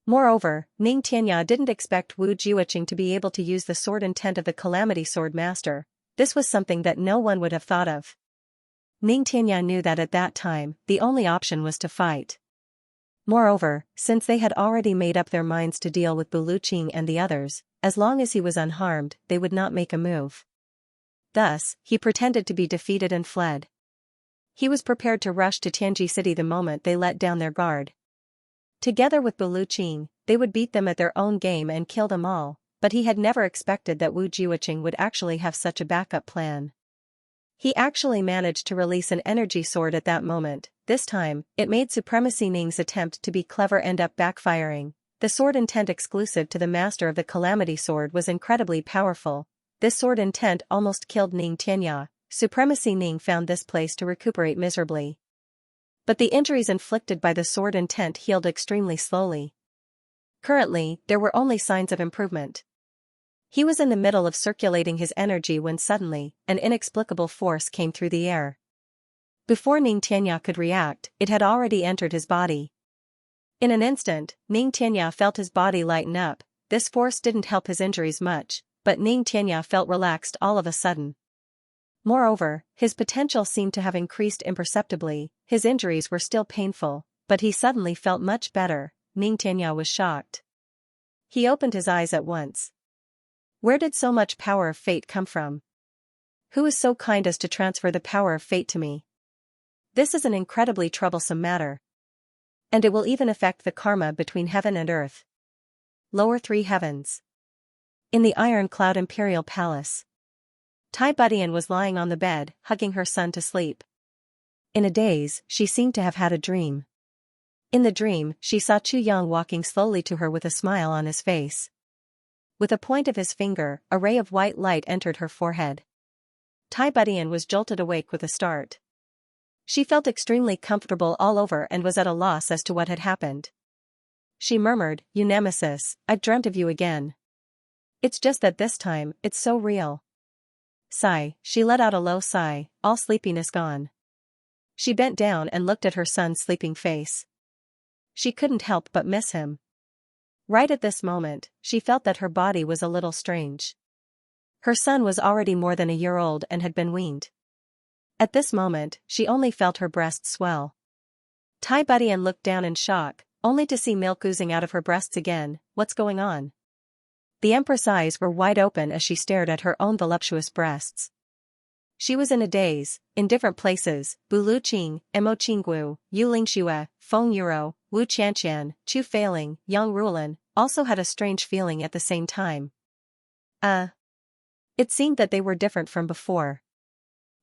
Moreover, Ning Tianya didn't expect Wu Juoqing to be able to use the sword intent of the Calamity Sword Master. This was something that no one would have thought of. Ning Tianya knew that at that time, the only option was to fight. Moreover, since they had already made up their minds to deal with Bulu Qing and the others, as long as he was unharmed, they would not make a move. Thus, he pretended to be defeated and fled. He was prepared to rush to Tianji City the moment they let down their guard. Together with Bulu Qing, they would beat them at their own game and kill them all, but he had never expected that Wu Juoqing would actually have such a backup plan. He actually managed to release an energy sword at that moment. This time, it made Supremacy Ning's attempt to be clever end up backfiring. The sword intent exclusive to the master of the Calamity Sword was incredibly powerful. This sword intent almost killed Ning Tianya. Supremacy Ning found this place to recuperate miserably. But the injuries inflicted by the sword intent healed extremely slowly. Currently, there were only signs of improvement. He was in the middle of circulating his energy when suddenly, an inexplicable force came through the air. Before Ning Tianya could react, it had already entered his body. In an instant, Ning Tianya felt his body lighten up. This force didn't help his injuries much, but Xianxia felt relaxed all of a sudden. Moreover, his potential seemed to have increased imperceptibly. His injuries were still painful, but he suddenly felt much better. Xianxia was shocked. He opened his eyes at once. Where did so much power of fate come from? Who is so kind as to transfer the power of fate to me? This is an incredibly troublesome matter. And it will even affect the karma between heaven and earth. Lower three heavens. In the Iron Cloud Imperial Palace. Tai Budian was lying on the bed, hugging her son to sleep. In a daze, she seemed to have had a dream. In the dream, she saw Chu Yang walking slowly to her with a smile on his face. With a point of his finger, a ray of white light entered her forehead. Tai Budian was jolted awake with a start. She felt extremely comfortable all over and was at a loss as to what had happened. She murmured, "You Nemesis, I've dreamt of you again. It's just that this time, it's so real." Sigh, she let out a low sigh, all sleepiness gone. She bent down and looked at her son's sleeping face. She couldn't help but miss him. Right at this moment, she felt that her body was a little strange. Her son was already more than a year old and had been weaned. At this moment, she only felt her breasts swell. Tai Budian looked down in shock, only to see milk oozing out of her breasts again. What's going on? The Empress' eyes were wide open as she stared at her own voluptuous breasts. She was in a daze. In different places, Bu Luqing, Mo Qinggu, Yu Lingxue, Feng Yuro, Wu Qianqian, Chu Feiling, Yang Rulan, also had a strange feeling at the same time. It seemed that they were different from before.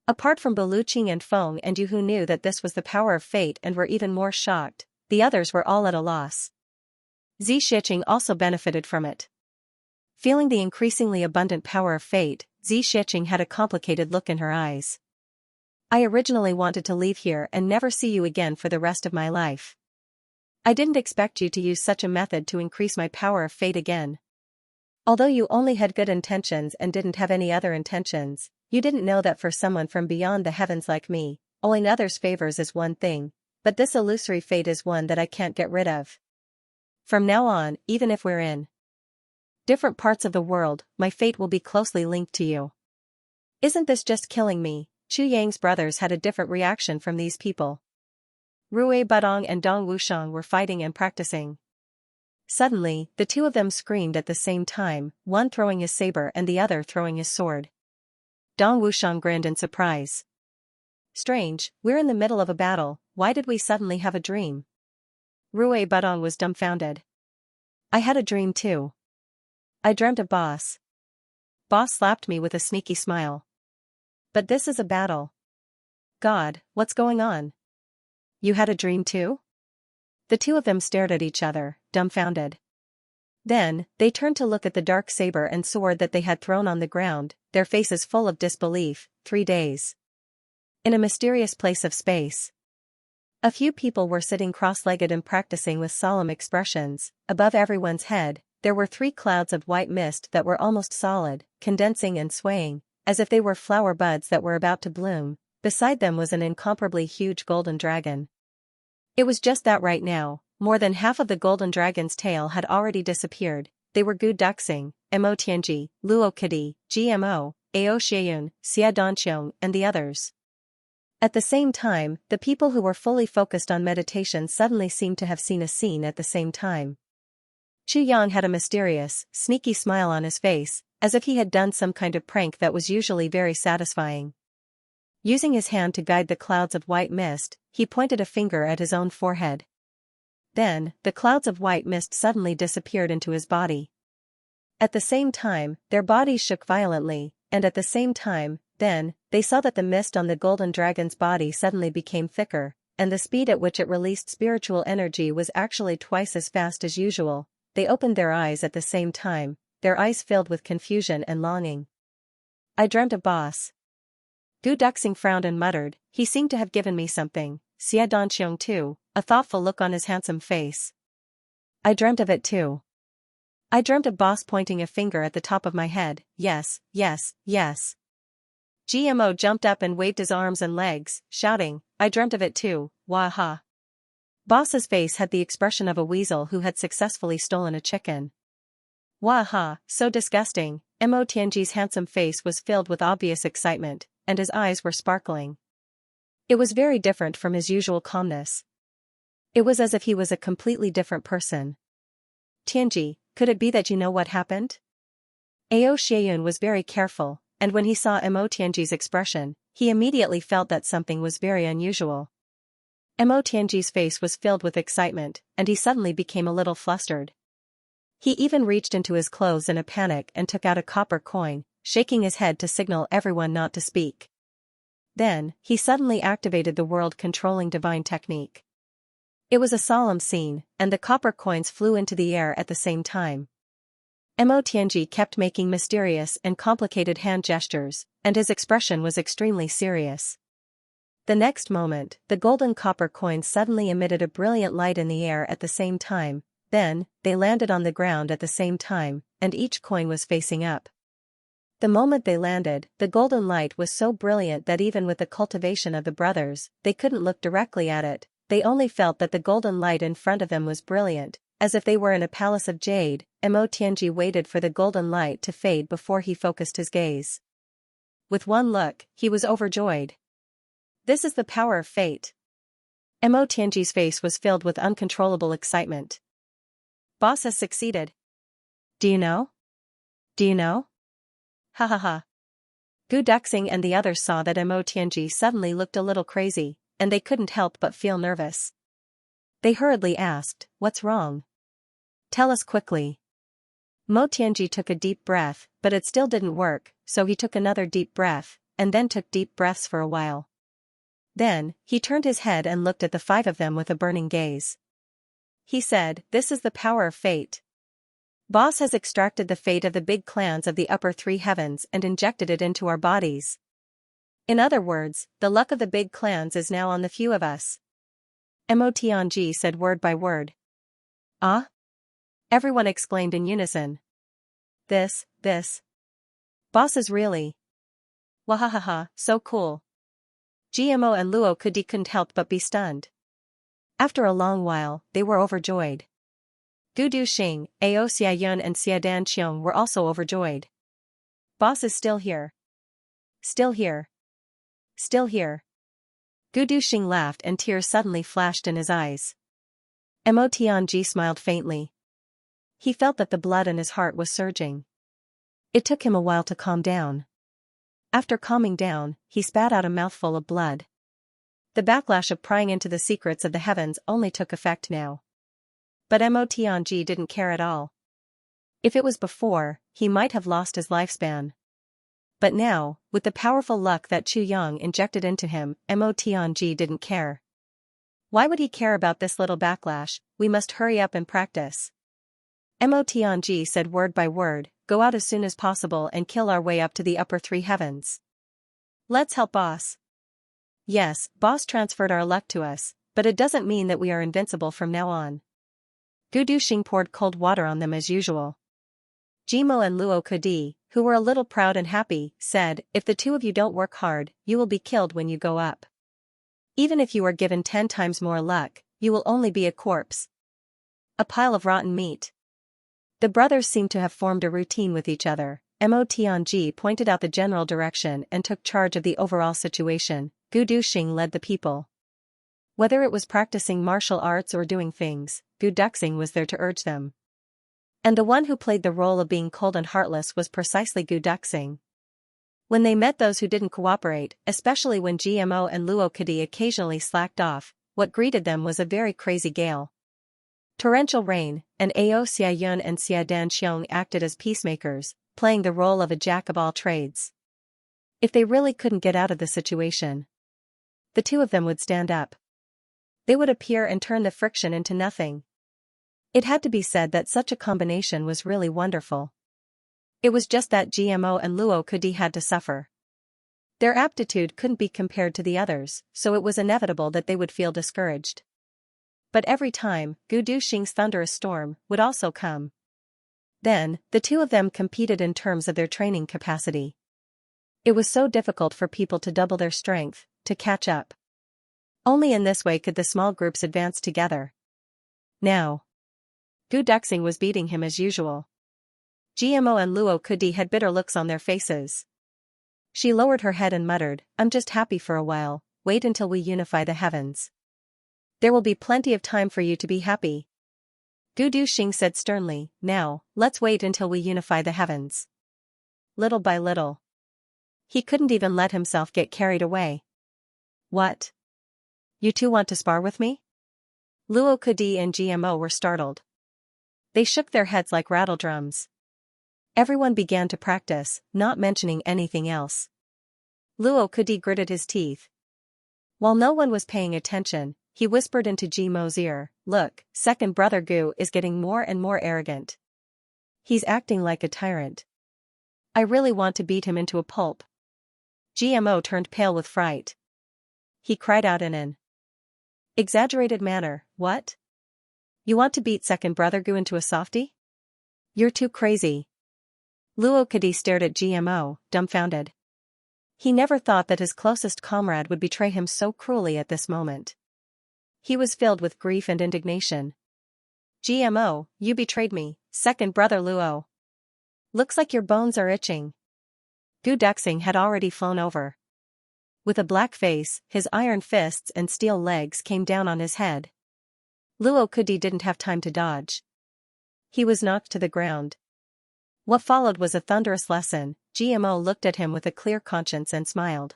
Apart from Bu Luqing and Feng and Yu, who knew that this was the power of fate and were even more shocked, the others were all at a loss. Xianxia also benefited from it. Feeling the increasingly abundant power of fate, Xianxia had a complicated look in her eyes. I originally wanted to leave here and never see you again for the rest of my life. I didn't expect you to use such a method to increase my power of fate again. Although you only had good intentions and didn't have any other intentions, you didn't know that for someone from beyond the heavens like me, owing others' favors is one thing, but this illusory fate is one that I can't get rid of. From now on, even if we're in different parts of the world, my fate will be closely linked to you. Isn't this just killing me? Chu Yang's brothers had a different reaction from these people. Rui Budong and Dong Wushang were fighting and practicing. Suddenly, the two of them screamed at the same time, one throwing his saber and the other throwing his sword. Dong Wushang grinned in surprise. Strange, we're in the middle of a battle, why did we suddenly have a dream? Rui Budong was dumbfounded. I had a dream too. I dreamt of Boss. Boss slapped me with a sneaky smile. But this is a battle. God, what's going on? You had a dream too? The two of them stared at each other, dumbfounded. Then, they turned to look at the dark saber and sword that they had thrown on the ground, their faces full of disbelief. 3 days. In a mysterious place of space. A few people were sitting cross-legged and practicing with solemn expressions. Above everyone's head, there were 3 clouds of white mist that were almost solid, condensing and swaying, as if they were flower buds that were about to bloom. Beside them was an incomparably huge golden dragon. It was just that right now, more than half of the golden dragon's tail had already disappeared. They were Gu Duxing, Mo Tianji, Luo Kidi, GMO, Ao Xieyun, Xia Danqiong, and the others. At the same time, the people who were fully focused on meditation suddenly seemed to have seen a scene at the same time. Chu Yang had a mysterious, sneaky smile on his face, as if he had done some kind of prank that was usually very satisfying. Using his hand to guide the clouds of white mist, he pointed a finger at his own forehead. Then, the clouds of white mist suddenly disappeared into his body. At the same time, their bodies shook violently, and at the same time, then, they saw that the mist on the golden dragon's body suddenly became thicker, and the speed at which it released spiritual energy was actually twice as fast as usual. They opened their eyes at the same time, their eyes filled with confusion and longing. I dreamt of Boss. Gu Duxing frowned and muttered, he seemed to have given me something. Xia Danqiong too, a thoughtful look on his handsome face. I dreamt of it too. I dreamt of Boss pointing a finger at the top of my head. Yes, yes, yes. GMO jumped up and waved his arms and legs, shouting, I dreamt of it too, wah ha. Boss's face had the expression of a weasel who had successfully stolen a chicken. Wah ha, so disgusting, Mo Tianji's handsome face was filled with obvious excitement, and his eyes were sparkling. It was very different from his usual calmness. It was as if he was a completely different person. Tianji, could it be that you know what happened? Ao Xianyun was very careful, and when he saw Mo Tianji's expression, he immediately felt that something was very unusual. Mo Tianji's face was filled with excitement, and he suddenly became a little flustered. He even reached into his clothes in a panic and took out a copper coin, shaking his head to signal everyone not to speak. Then, he suddenly activated the world-controlling divine technique. It was a solemn scene, and the copper coins flew into the air at the same time. Mo Tianji kept making mysterious and complicated hand gestures, and his expression was extremely serious. The next moment, the golden copper coins suddenly emitted a brilliant light in the air at the same time, then, they landed on the ground at the same time, and each coin was facing up. The moment they landed, the golden light was so brilliant that even with the cultivation of the brothers, they couldn't look directly at it, they only felt that the golden light in front of them was brilliant, as if they were in a palace of jade. Mo Tianji waited for the golden light to fade before he focused his gaze. With one look, he was overjoyed. This is the power of fate. Mo Tianji's face was filled with uncontrollable excitement. Boss has succeeded. Do you know? Do you know? Ha ha ha. Gu Duxing and the others saw that Mo Tianji suddenly looked a little crazy, and they couldn't help but feel nervous. They hurriedly asked, "What's wrong? Tell us quickly." Mo Tianji took a deep breath, but it still didn't work, so he took another deep breath, and then took deep breaths for a while. Then, he turned his head and looked at the five of them with a burning gaze. He said, "This is the power of fate. Boss has extracted the fate of the big clans of the upper three heavens and injected it into our bodies. In other words, the luck of the big clans is now on the few of us." Mo Tianji said word by word. "Ah?" Everyone exclaimed in unison. This. Boss is really. Wahahaha, so cool. GMO and Luo Kudi couldn't help but be stunned. After a long while, they were overjoyed. Gu Duxing, Ao Xianyun and Xiadan Qiong were also overjoyed. Boss is still here. Still here. Still here. Gu Duxing laughed and tears suddenly flashed in his eyes. Mo Tianji smiled faintly. He felt that the blood in his heart was surging. It took him a while to calm down. After calming down, he spat out a mouthful of blood. The backlash of prying into the secrets of the heavens only took effect now. But Mo Tianji didn't care at all. If it was before, he might have lost his lifespan. But now, with the powerful luck that Chu Yang injected into him, Mo Tianji didn't care. Why would he care about this little backlash? We must hurry up and practice. Mo Tianji said word by word, "Go out as soon as possible and kill our way up to the upper three heavens. Let's help boss." Yes, boss transferred our luck to us, but it doesn't mean that we are invincible from now on. Gu Duxing poured cold water on them as usual. Jimo and Luo Kudi, who were a little proud and happy, said, "If the two of you don't work hard, you will be killed when you go up. Even if you are given 10 times more luck, you will only be a corpse. A pile of rotten meat." The brothers seemed to have formed a routine with each other. Mo Tianji pointed out the general direction and took charge of the overall situation. Gu Duxing led the people. Whether it was practicing martial arts or doing things, Gu Duxing was there to urge them. And the one who played the role of being cold and heartless was precisely Gu Duxing. When they met those who didn't cooperate, especially when GMO and Luo Kudi occasionally slacked off, what greeted them was a very crazy gale. Torrential rain, and Ao Xianyun and Xiadan Qiong acted as peacemakers, playing the role of a jack-of-all-trades. If they really couldn't get out of the situation, the two of them would stand up. They would appear and turn the friction into nothing. It had to be said that such a combination was really wonderful. It was just that GMO and Luo Kudi had to suffer. Their aptitude couldn't be compared to the others, so it was inevitable that they would feel discouraged. But every time, Gu Duxing's thunderous storm would also come. Then, the two of them competed in terms of their training capacity. It was so difficult for people to double their strength, to catch up. Only in this way could the small groups advance together. Now, Gu Duxing was beating him as usual. GMO and Luo Kudi had bitter looks on their faces. She lowered her head and muttered, I'm just happy for a while, wait until we unify the heavens. There will be plenty of time for you to be happy. Gu Duxing said sternly, now, let's wait until we unify the heavens. Little by little. He couldn't even let himself get carried away. What? You two want to spar with me? Luo Kudi and GMO were startled. They shook their heads like rattledrums. Everyone began to practice, not mentioning anything else. Luo Kudi gritted his teeth. While no one was paying attention, he whispered into GMO's ear, look, second brother Gu is getting more and more arrogant. He's acting like a tyrant. I really want to beat him into a pulp. GMO turned pale with fright. He cried out in an exaggerated manner, what? You want to beat second brother Gu into a softie? You're too crazy. Luo Kudi stared at GMO, dumbfounded. He never thought that his closest comrade would betray him so cruelly at this moment. He was filled with grief and indignation. GMO, you betrayed me, second brother Luo. Looks like your bones are itching. Gu Duxing had already flown over. With a black face, his iron fists and steel legs came down on his head. Luo Kudi didn't have time to dodge. He was knocked to the ground. What followed was a thunderous lesson. GMO looked at him with a clear conscience and smiled.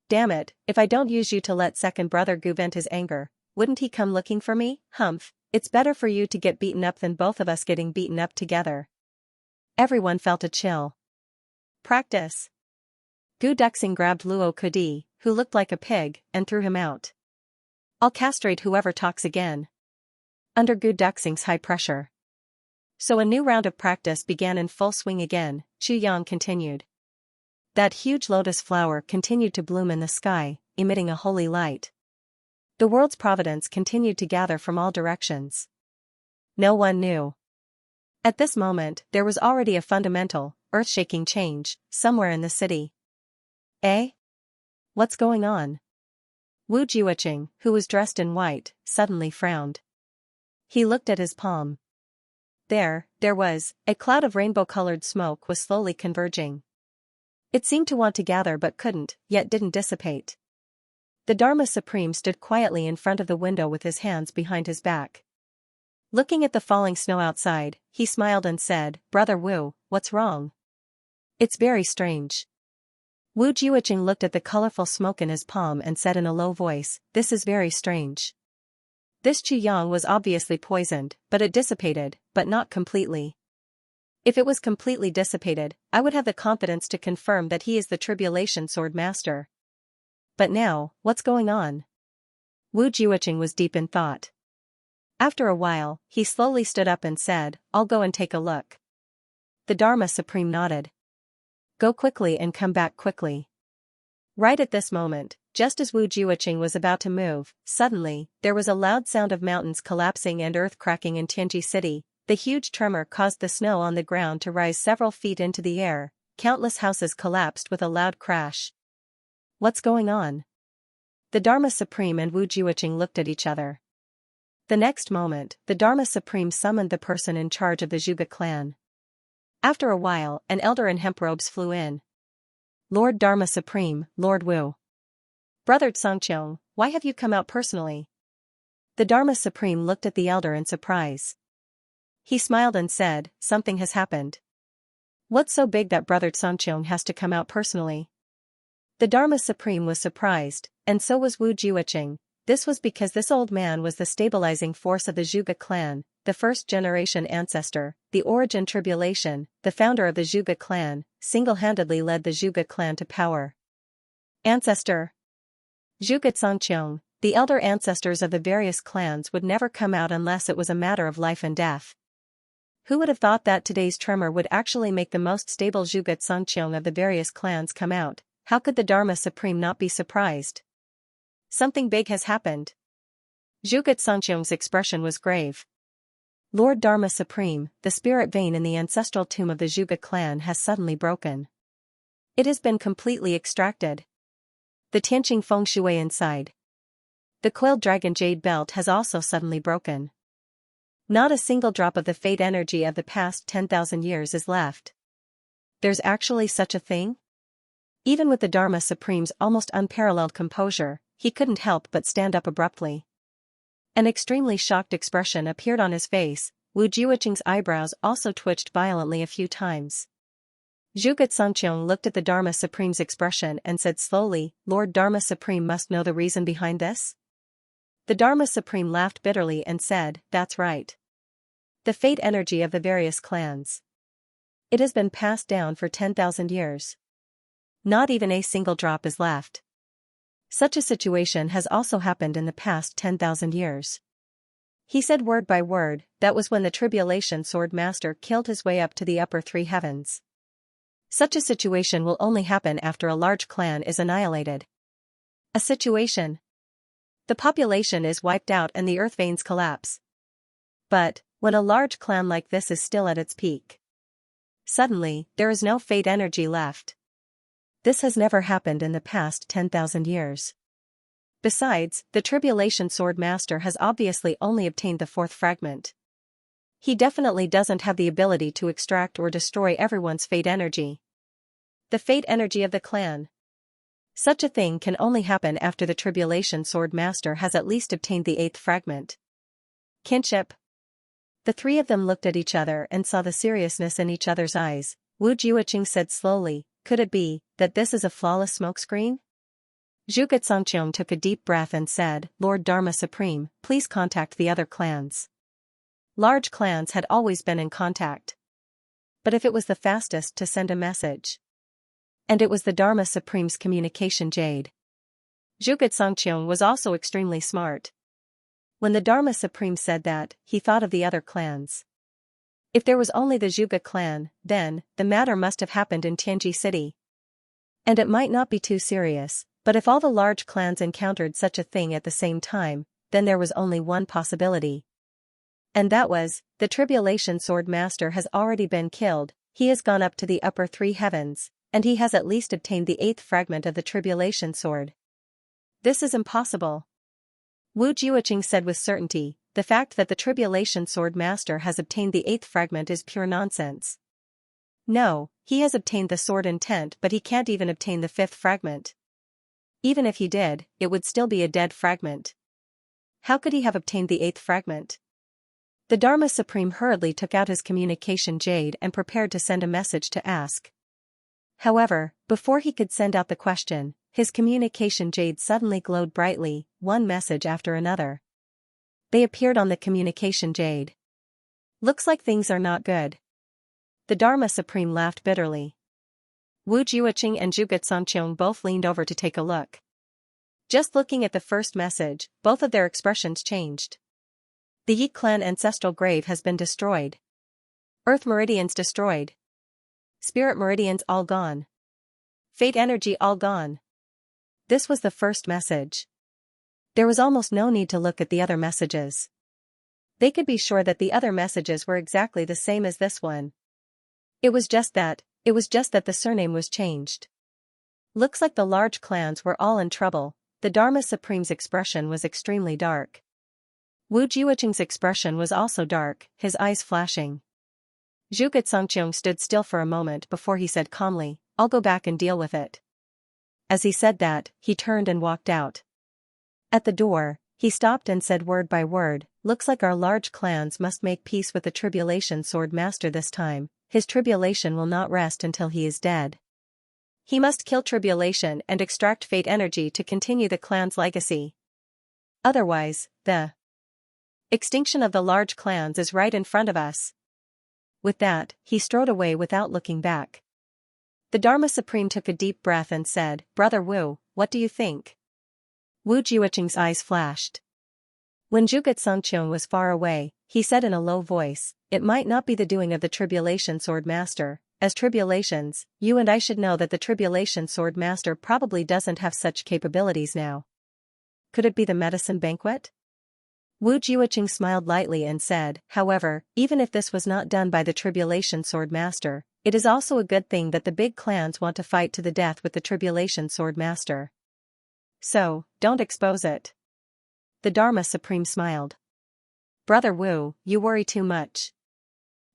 Damn it, if I don't use you to let second brother Gu vent his anger, wouldn't he come looking for me? Humph, it's better for you to get beaten up than both of us getting beaten up together. Everyone felt a chill. Practice. Gu Duxing grabbed Luo Kudi, who looked like a pig, and threw him out. I'll castrate whoever talks again. Under Gu Duxing's high pressure. So a new round of practice began in full swing again, Chu Yang continued. That huge lotus flower continued to bloom in the sky, emitting a holy light. The world's providence continued to gather from all directions. No one knew. At this moment, there was already a fundamental, earth-shaking change, somewhere in the city. Eh? What's going on? Wu Jiuqing, who was dressed in white, suddenly frowned. He looked at his palm. There was, a cloud of rainbow-colored smoke was slowly converging. It seemed to want to gather but couldn't, yet didn't dissipate. The Dharma Supreme stood quietly in front of the window with his hands behind his back. Looking at the falling snow outside, he smiled and said, Brother Wu, what's wrong? It's very strange. Wu Jiuqing looked at the colorful smoke in his palm and said in a low voice, this is very strange. This Chu Yang was obviously poisoned, but it dissipated, but not completely. If it was completely dissipated, I would have the confidence to confirm that he is the Tribulation Sword Master. But now, what's going on? Wu Jiuqing was deep in thought. After a while, he slowly stood up and said, I'll go and take a look. The Dharma Supreme nodded. Go quickly and come back quickly. Right at this moment, just as Wu Jiuqing was about to move, suddenly, there was a loud sound of mountains collapsing and earth cracking in Tianji City. The huge tremor caused the snow on the ground to rise several feet into the air. Countless houses collapsed with a loud crash. What's going on? The Dharma Supreme and Wu Jiuqing looked at each other. The next moment, the Dharma Supreme summoned the person in charge of the Zhuge clan. After a while, an elder in hemp robes flew in. Lord Dharma Supreme, Lord Wu. Brother Xianxia, why have you come out personally? The Dharma Supreme looked at the elder in surprise. He smiled and said, something has happened. What's so big that Brother Xianxia has to come out personally? The Dharma Supreme was surprised, and so was Wu Jiuqing. This was because this old man was the stabilizing force of the Zhuge clan, the first-generation ancestor, the origin tribulation, the founder of the Zhuge clan, single-handedly led the Zhuge clan to power. Ancestor. Zhuge Xianxia, the elder ancestors of the various clans would never come out unless it was a matter of life and death. Who would have thought that today's tremor would actually make the most stable Zhuge Xianxia of the various clans come out? How could the Dharma Supreme not be surprised? Something big has happened. Zhuge Xianxia's expression was grave. Lord Dharma Supreme, the spirit vein in the ancestral tomb of the Zhuge clan has suddenly broken. It has been completely extracted. The Tianqing feng shui inside. The coiled dragon jade belt has also suddenly broken. Not a single drop of the fate energy of the past 10,000 years is left. There's actually such a thing? Even with the Dharma Supreme's almost unparalleled composure, he couldn't help but stand up abruptly. An extremely shocked expression appeared on his face. Wu Jiuqing's eyebrows also twitched violently a few times. Zhuge Xianxia looked at the Dharma Supreme's expression and said slowly, Lord Dharma Supreme must know the reason behind this? The Dharma Supreme laughed bitterly and said, that's right. The fate energy of the various clans. It has been passed down for 10,000 years. Not even a single drop is left. Such a situation has also happened in the past 10,000 years. He said word by word, that was when the Tribulation Sword Master killed his way up to the upper three heavens. Such a situation will only happen after a large clan is annihilated. A situation. The population is wiped out and the earth veins collapse. But, when a large clan like this is still at its peak, suddenly, there is no fate energy left. This has never happened in the past 10,000 years. Besides, the Tribulation Sword Master has obviously only obtained the fourth fragment. He definitely doesn't have the ability to extract or destroy everyone's fate energy. The fate energy of the clan. Such a thing can only happen after the Tribulation Sword Master has at least obtained the eighth fragment. Kinship. The three of them looked at each other and saw the seriousness in each other's eyes. Wu Jiuqing said slowly, could it be that this is a flawless smokescreen? Zhuge Xianxia took a deep breath and said, Lord Dharma Supreme, please contact the other clans. Large clans had always been in contact. But if it was the fastest to send a message. And it was the Dharma Supreme's communication jade. Zhuge Xianxia was also extremely smart. When the Dharma Supreme said that, he thought of the other clans. If there was only the Zhuge clan, then, the matter must have happened in Tianji City. And it might not be too serious, but if all the large clans encountered such a thing at the same time, then there was only one possibility. And that was, the Tribulation Sword Master has already been killed, he has gone up to the upper three heavens, and he has at least obtained the eighth fragment of the Tribulation Sword. This is impossible. Wu Jiuqing said with certainty, the fact that the Tribulation Sword Master has obtained the eighth fragment is pure nonsense. No, he has obtained the sword intent but he can't even obtain the fifth fragment. Even if he did, it would still be a dead fragment. How could he have obtained the eighth fragment? The Dharma Supreme hurriedly took out his communication jade and prepared to send a message to ask. However, before he could send out the question, his communication jade suddenly glowed brightly, one message after another. They appeared on the communication jade. Looks like things are not good. The Dharma Supreme laughed bitterly. Wu Jiuqing and Zhuge Xianxia both leaned over to take a look. Just looking at the first message, both of their expressions changed. The Yi clan ancestral grave has been destroyed. Earth meridians destroyed. Spirit meridians all gone. Fate energy all gone. This was the first message. There was almost no need to look at the other messages. They could be sure that the other messages were exactly the same as this one. It was just that the surname was changed. Looks like the large clans were all in trouble. The Dharma Supreme's expression was extremely dark. Wu Jiuqing's expression was also dark, his eyes flashing. Zhuge Xianxia stood still for a moment before he said calmly, I'll go back and deal with it. As he said that, he turned and walked out. At the door, he stopped and said word by word, looks like our large clans must make peace with the Tribulation Sword Master this time, his tribulation will not rest until he is dead. He must kill Tribulation and extract fate energy to continue the clan's legacy. Otherwise, the extinction of the large clans is right in front of us. With that, he strode away without looking back. The Dharma Supreme took a deep breath and said, Brother Wu, what do you think? Wu Jiuqing's eyes flashed. When Zhuge Xianxia was far away, he said in a low voice, it might not be the doing of the Tribulation Sword Master. As tribulations, you and I should know that the Tribulation Sword Master probably doesn't have such capabilities now. Could it be the medicine banquet? Wu Jiuqing smiled lightly and said, however, even if this was not done by the Tribulation Sword Master, it is also a good thing that the big clans want to fight to the death with the Tribulation Sword Master. So, don't expose it. The Dharma Supreme smiled. Brother Wu, you worry too much.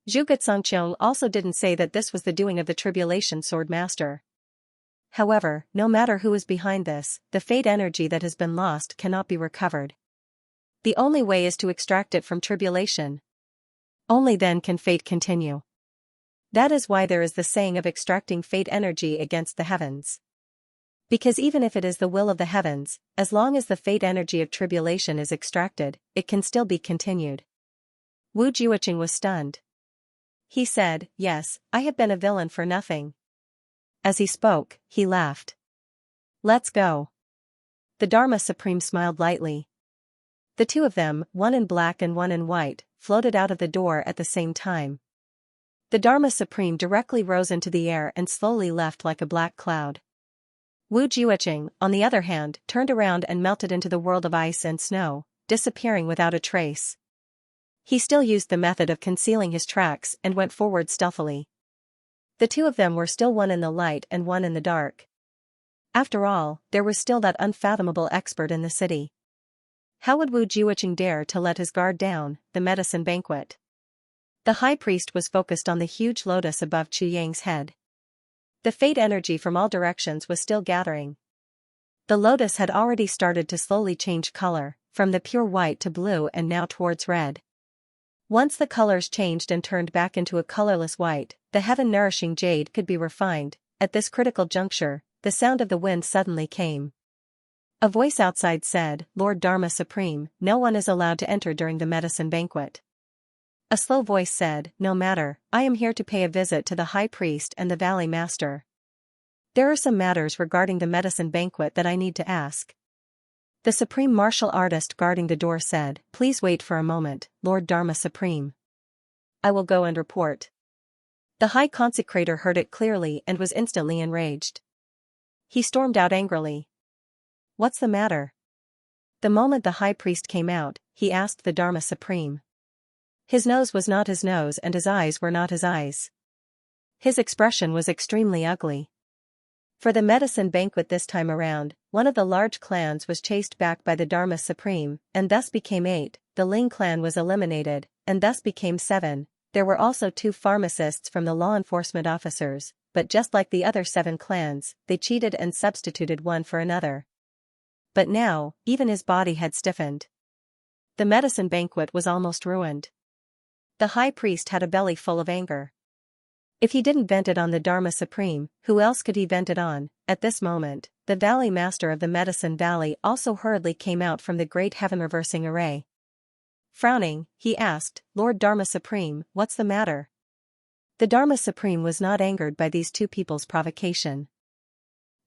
Zhuge Xianxia also didn't say that this was the doing of the Tribulation Sword Master. However, no matter who is behind this, the fate energy that has been lost cannot be recovered. The only way is to extract it from tribulation. Only then can fate continue. That is why there is the saying of extracting fate energy against the heavens. Because even if it is the will of the heavens, as long as the fate energy of tribulation is extracted, it can still be continued. Wu Juoqing was stunned. He said, "Yes, I have been a villain for nothing." As he spoke, he laughed. "Let's go." The Dharma Supreme smiled lightly. The two of them, one in black and one in white, floated out of the door at the same time. The Dharma Supreme directly rose into the air and slowly left like a black cloud. Wu Juoqing, on the other hand, turned around and melted into the world of ice and snow, disappearing without a trace. He still used the method of concealing his tracks and went forward stealthily. The two of them were still one in the light and one in the dark. After all, there was still that unfathomable expert in the city. How would Wu Juoqing dare to let his guard down, the medicine banquet? The high priest was focused on the huge lotus above Chu Yang's head. The fate energy from all directions was still gathering. The lotus had already started to slowly change color, from the pure white to blue and now towards red. Once the colors changed and turned back into a colorless white, the heaven-nourishing jade could be refined. At this critical juncture, the sound of the wind suddenly came. A voice outside said, "Lord Dharma Supreme, no one is allowed to enter during the medicine banquet." A slow voice said, "No matter, I am here to pay a visit to the High Priest and the Valley Master. There are some matters regarding the medicine banquet that I need to ask." The supreme martial artist guarding the door said, "Please wait for a moment, Lord Dharma Supreme. I will go and report." The High Consecrator heard it clearly and was instantly enraged. He stormed out angrily. "What's the matter?" The moment the High Priest came out, he asked the Dharma Supreme. His nose was not his nose and his eyes were not his eyes. His expression was extremely ugly. For the medicine banquet this time around, one of the large clans was chased back by the Dharma Supreme, and thus became 8, the Ling clan was eliminated, and thus became 7, there were also 2 pharmacists from the law enforcement officers, but just like the other 7 clans, they cheated and substituted one for another. But now, even his body had stiffened. The medicine banquet was almost ruined. The high priest had a belly full of anger. If he didn't vent it on the Dharma Supreme, who else could he vent it on? At this moment, the Valley Master of the Medicine Valley also hurriedly came out from the great heaven-reversing array. Frowning, he asked, "Lord Dharma Supreme, what's the matter?" The Dharma Supreme was not angered by these 2 people's provocation.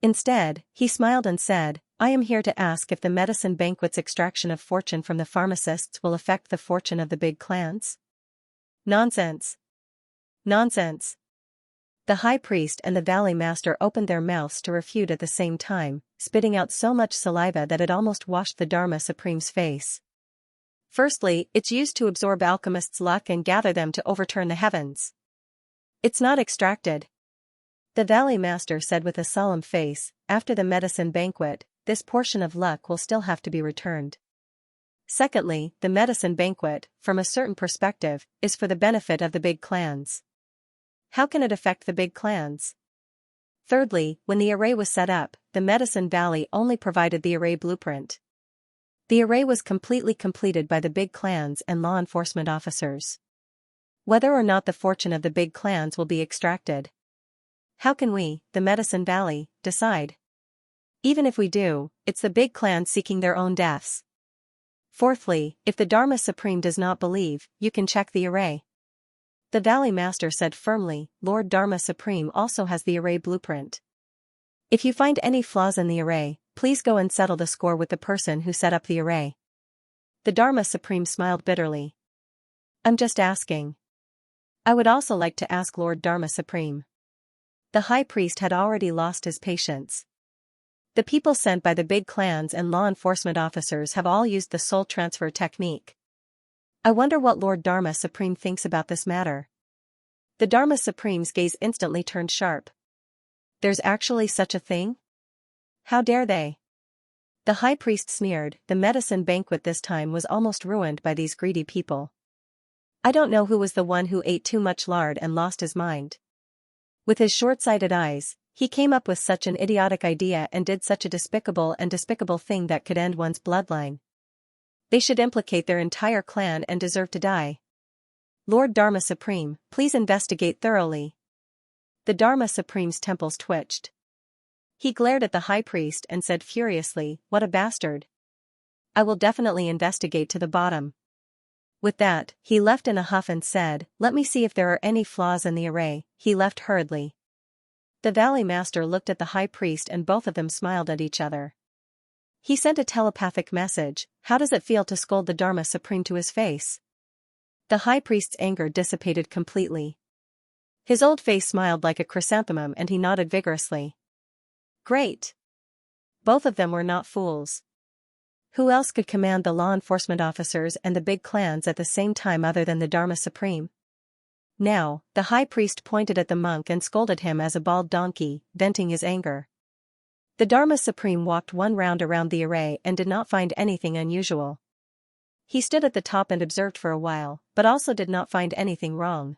Instead, he smiled and said, "I am here to ask if the medicine banquet's extraction of fortune from the pharmacists will affect the fortune of the big clans?" "Nonsense! Nonsense!" The high priest and the valley master opened their mouths to refute at the same time, spitting out so much saliva that it almost washed the Dharma Supreme's face. "Firstly, it's used to absorb alchemists' luck and gather them to overturn the heavens. It's not extracted." The valley master said with a solemn face, "After the medicine banquet, this portion of luck will still have to be returned. Secondly, the medicine banquet, from a certain perspective, is for the benefit of the big clans. How can it affect the big clans? Thirdly, when the array was set up, the Medicine Valley only provided the array blueprint. The array was completely completed by the big clans and law enforcement officers. Whether or not the fortune of the big clans will be extracted, how can we, the Medicine Valley, decide? Even if we do, it's the big clans seeking their own deaths. Fourthly, if the Dharma Supreme does not believe, you can check the array." The Valley Master said firmly, "Lord Dharma Supreme also has the array blueprint. If you find any flaws in the array, please go and settle the score with the person who set up the array." The Dharma Supreme smiled bitterly. "I'm just asking. I would also like to ask Lord Dharma Supreme." The high priest had already lost his patience. The people sent by the big clans and law enforcement officers have all used the soul transfer technique. I wonder what Lord Dharma Supreme thinks about this matter. The Dharma Supreme's gaze instantly turned sharp. There's actually such a thing? How dare they? The high priest sneered, the medicine banquet this time was almost ruined by these greedy people. I don't know who was the one who ate too much lard and lost his mind. With his short-sighted eyes, he came up with such an idiotic idea and did such a despicable thing that could end one's bloodline. They should implicate their entire clan and deserve to die. Lord Dharma Supreme, please investigate thoroughly. The Dharma Supreme's temples twitched. He glared at the high priest and said furiously, "What a bastard. I will definitely investigate to the bottom." With that, he left in a huff and said, "Let me see if there are any flaws in the array." He left hurriedly. The Valley Master looked at the high priest and both of them smiled at each other. He sent a telepathic message, "How does it feel to scold the Dharma Supreme to his face?" The high priest's anger dissipated completely. His old face smiled like a chrysanthemum and he nodded vigorously. Great. Both of them were not fools. Who else could command the law enforcement officers and the big clans at the same time other than the Dharma Supreme? Now, the high priest pointed at the monk and scolded him as a bald donkey, venting his anger. The Dharma Supreme walked one round around the array and did not find anything unusual. He stood at the top and observed for a while, but also did not find anything wrong.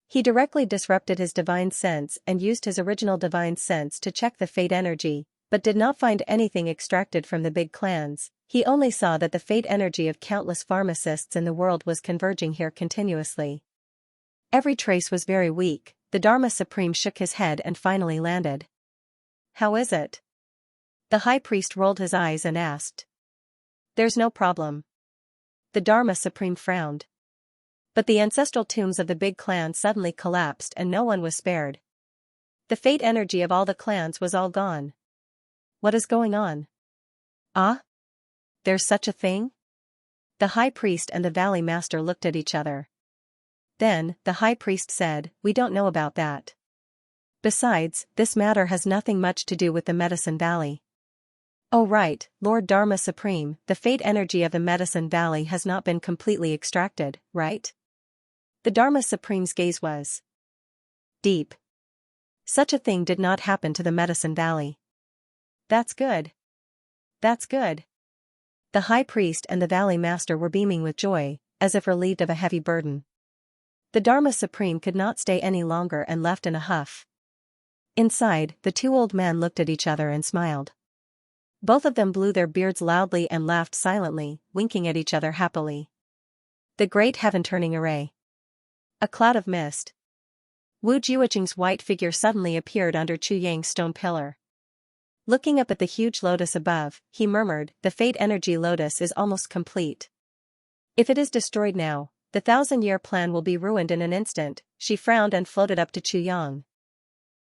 He directly disrupted his divine sense and used his original divine sense to check the fate energy, but did not find anything extracted from the big clans. He only saw that the fate energy of countless pharmacists in the world was converging here continuously. Every trace was very weak. The Dharma Supreme shook his head and finally landed. "How is it?" The high priest rolled his eyes and asked. "There's no problem." The Dharma Supreme frowned. But the ancestral tombs of the big clan suddenly collapsed and no one was spared. The fate energy of all the clans was all gone. What is going on? Ah? There's such a thing? The high priest and the Valley Master looked at each other. Then, the high priest said, "We don't know about that. Besides, this matter has nothing much to do with the Medicine Valley." "Oh right, Lord Dharma Supreme, the fate energy of the Medicine Valley has not been completely extracted, right?" The Dharma Supreme's gaze was deep. Such a thing did not happen to the Medicine Valley. That's good. That's good. The high priest and the Valley Master were beaming with joy, as if relieved of a heavy burden. The Dharma Supreme could not stay any longer and left in a huff. Inside, the two old men looked at each other and smiled. Both of them blew their beards loudly and laughed silently, winking at each other happily. The great heaven-turning array. A cloud of mist. Wu Jiuqing's white figure suddenly appeared under Chu Yang's stone pillar. Looking up at the huge lotus above, he murmured, "The fate energy lotus is almost complete. If it is destroyed now, the 1,000-year plan will be ruined in an instant." She frowned and floated up to Chu Yang.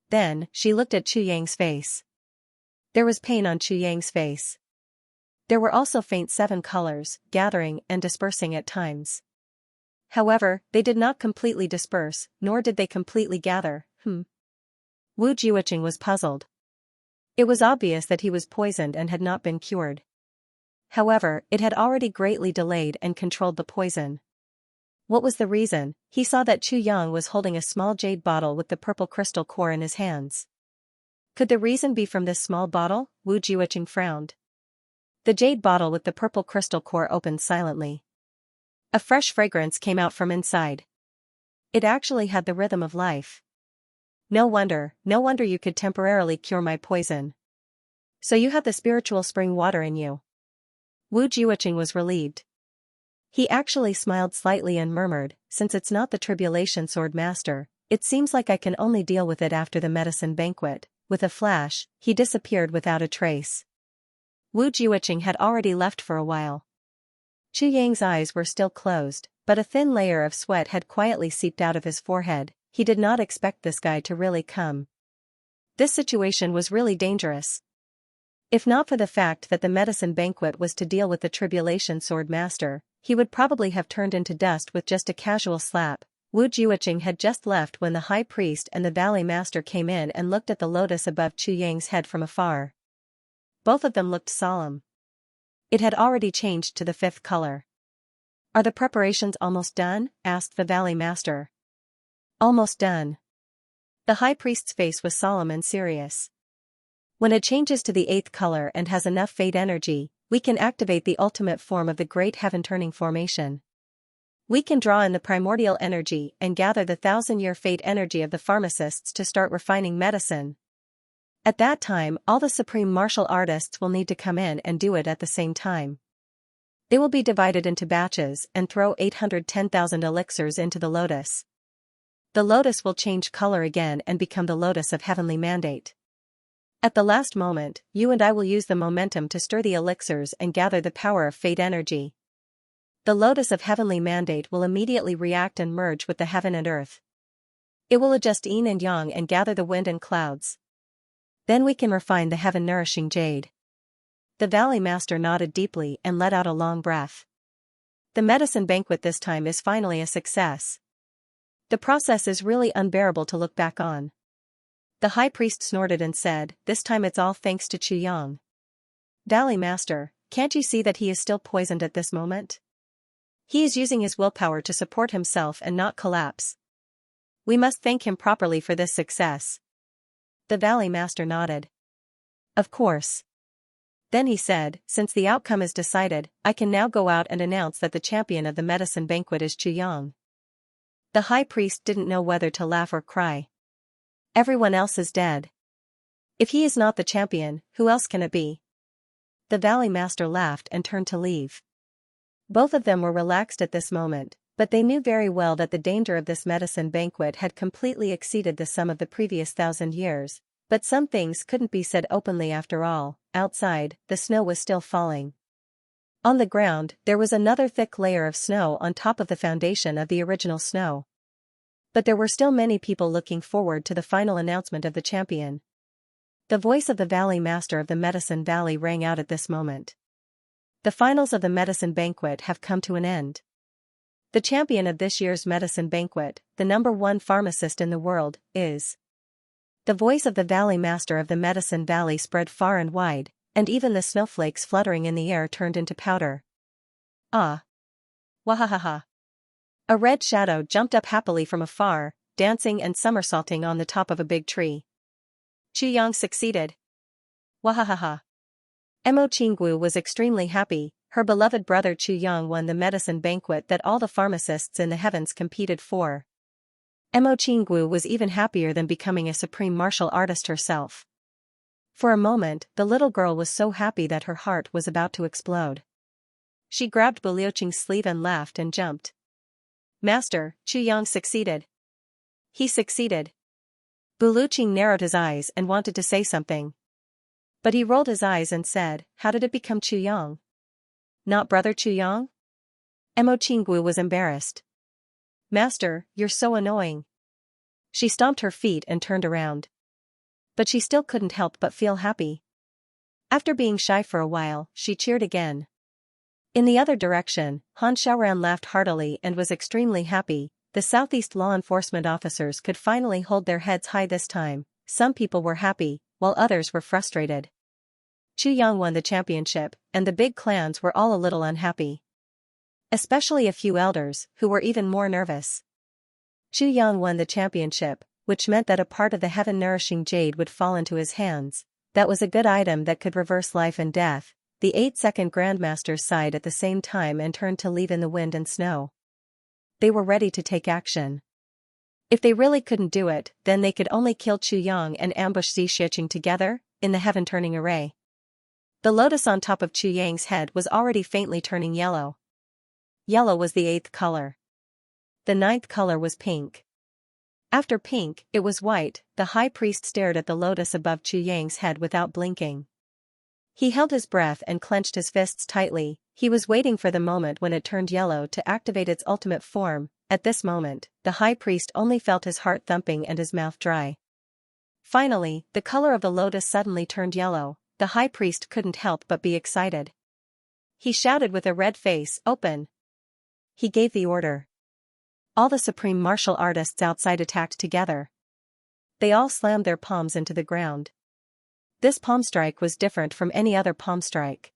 Then, she looked at Chu Yang's face. There was pain on Chu Yang's face. There were also faint 7 colors, gathering and dispersing at times. However, they did not completely disperse, nor did they completely gather. Wu Jiuqing was puzzled. It was obvious that he was poisoned and had not been cured. However, it had already greatly delayed and controlled the poison. What was the reason? He saw that Chu Yang was holding a small jade bottle with the purple crystal core in his hands. Could the reason be from this small bottle? Wu Jiuqing frowned. The jade bottle with the purple crystal core opened silently. A fresh fragrance came out from inside. It actually had the rhythm of life. No wonder you could temporarily cure my poison. So you have the spiritual spring water in you." Wu Jiuqing was relieved. He actually smiled slightly and murmured, "Since it's not the Tribulation Sword Master, it seems like I can only deal with it after the medicine banquet." With a flash, he disappeared without a trace. Wu Jiuqing had already left for a while. Chu Yang's eyes were still closed, but a thin layer of sweat had quietly seeped out of his forehead. He did not expect this guy to really come. This situation was really dangerous. If not for the fact that the medicine banquet was to deal with the Tribulation Sword Master, he would probably have turned into dust with just a casual slap. Wu Jiuqing had just left when the high priest and the Valley Master came in and looked at the lotus above Chu Yang's head from afar. Both of them looked solemn. It had already changed to the 5th color. "Are the preparations almost done?" asked the Valley Master. "Almost done." The high priest's face was solemn and serious. When it changes to the 8th color and has enough fate energy, we can activate the ultimate form of the Great Heaven-Turning Formation. We can draw in the primordial energy and gather the 1,000-year fate energy of the pharmacists to start refining medicine. At that time, all the supreme martial artists will need to come in and do it at the same time. They will be divided into batches and throw 810,000 elixirs into the lotus. The lotus will change color again and become the lotus of heavenly mandate. At the last moment, you and I will use the momentum to stir the elixirs and gather the power of fate energy. The lotus of heavenly mandate will immediately react and merge with the heaven and earth. It will adjust yin and yang and gather the wind and clouds. Then we can refine the heaven-nourishing jade. The Valley Master nodded deeply and let out a long breath. The medicine banquet this time is finally a success. The process is really unbearable to look back on. The high priest snorted and said, "This time it's all thanks to Xianxia. Valley Master, can't you see that he is still poisoned at this moment? He is using his willpower to support himself and not collapse. We must thank him properly for this success." The Valley Master nodded. "Of course." Then he said, "Since the outcome is decided, I can now go out and announce that the champion of the medicine banquet is Xianxia." The high priest didn't know whether to laugh or cry. Everyone else is dead. If he is not the champion, who else can it be? The Valley Master laughed and turned to leave. Both of them were relaxed at this moment, but they knew very well that the danger of this medicine banquet had completely exceeded the sum of the previous 1,000 years, but some things couldn't be said openly after all. Outside, the snow was still falling. On the ground, there was another thick layer of snow on top of the foundation of the original snow. But there were still many people looking forward to the final announcement of the champion. The voice of the Valley Master of the Medicine Valley rang out at this moment. The finals of the medicine banquet have come to an end. The champion of this year's medicine banquet, the #1 pharmacist in the world, is. The voice of the Valley Master of the Medicine Valley spread far and wide, and even the snowflakes fluttering in the air turned into powder. Ah! Wahahaha! A red shadow jumped up happily from afar, dancing and somersaulting on the top of a big tree. Xianxia succeeded. Wahahaha! Mo Qinggu was extremely happy. Her beloved brother Xianxia won the medicine banquet that all the pharmacists in the heavens competed for. Mo Qinggu was even happier than becoming a supreme martial artist herself. For a moment, the little girl was so happy that her heart was about to explode. She grabbed Buluqing's sleeve and laughed and jumped. "Master, Xianxia succeeded." "He succeeded." Buluqing narrowed his eyes and wanted to say something. But he rolled his eyes and said, "How did it become Xianxia? Not brother Xianxia?" Mo Qinggu was embarrassed. "Master, you're so annoying." She stomped her feet and turned around. But she still couldn't help but feel happy. After being shy for a while, she cheered again. In the other direction, Han Xiaoran laughed heartily and was extremely happy. The Southeast law enforcement officers could finally hold their heads high this time. Some people were happy, while others were frustrated. Xianxia won the championship, and the big clans were all a little unhappy. Especially a few elders, who were even more nervous. Xianxia won the championship, which meant that a part of the heaven-nourishing jade would fall into his hands. That was a good item that could reverse life and death. The 8-second grandmasters sighed at the same time and turned to leave in the wind and snow. They were ready to take action. If they really couldn't do it, then they could only kill Xianxia and ambush Xianxia together, in the heaven-turning array. The lotus on top of Xianxia's head was already faintly turning yellow. Yellow was the 8th color. The 9th color was pink. After pink, it was white. The high priest stared at the lotus above Xianxia's head without blinking. He held his breath and clenched his fists tightly. He was waiting for the moment when it turned yellow to activate its ultimate form. At this moment, the high priest only felt his heart thumping and his mouth dry. Finally, the color of the lotus suddenly turned yellow. The high priest couldn't help but be excited. He shouted with a red face, "Open!" He gave the order. All the supreme martial artists outside attacked together. They all slammed their palms into the ground. This palm strike was different from any other palm strike.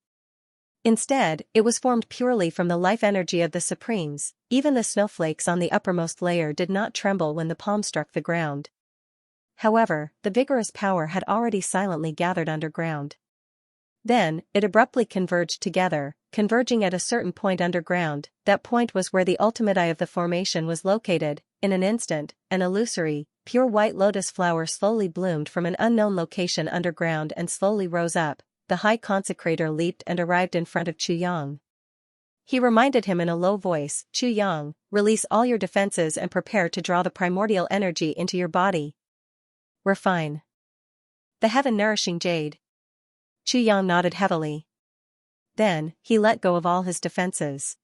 Instead, it was formed purely from the life energy of the Supremes. Even the snowflakes on the uppermost layer did not tremble when the palm struck the ground. However, the vigorous power had already silently gathered underground. Then, it abruptly converged together, converging at a certain point underground. That point was where the ultimate eye of the formation was located. In an instant, an illusory, pure white lotus flower slowly bloomed from an unknown location underground and slowly rose up. The high consecrator leaped and arrived in front of Yang. He reminded him in a low voice, Yang, release all your defenses and prepare to draw the primordial energy into your body. Refine the heaven-nourishing jade. Yang nodded heavily. Then, he let go of all his defenses.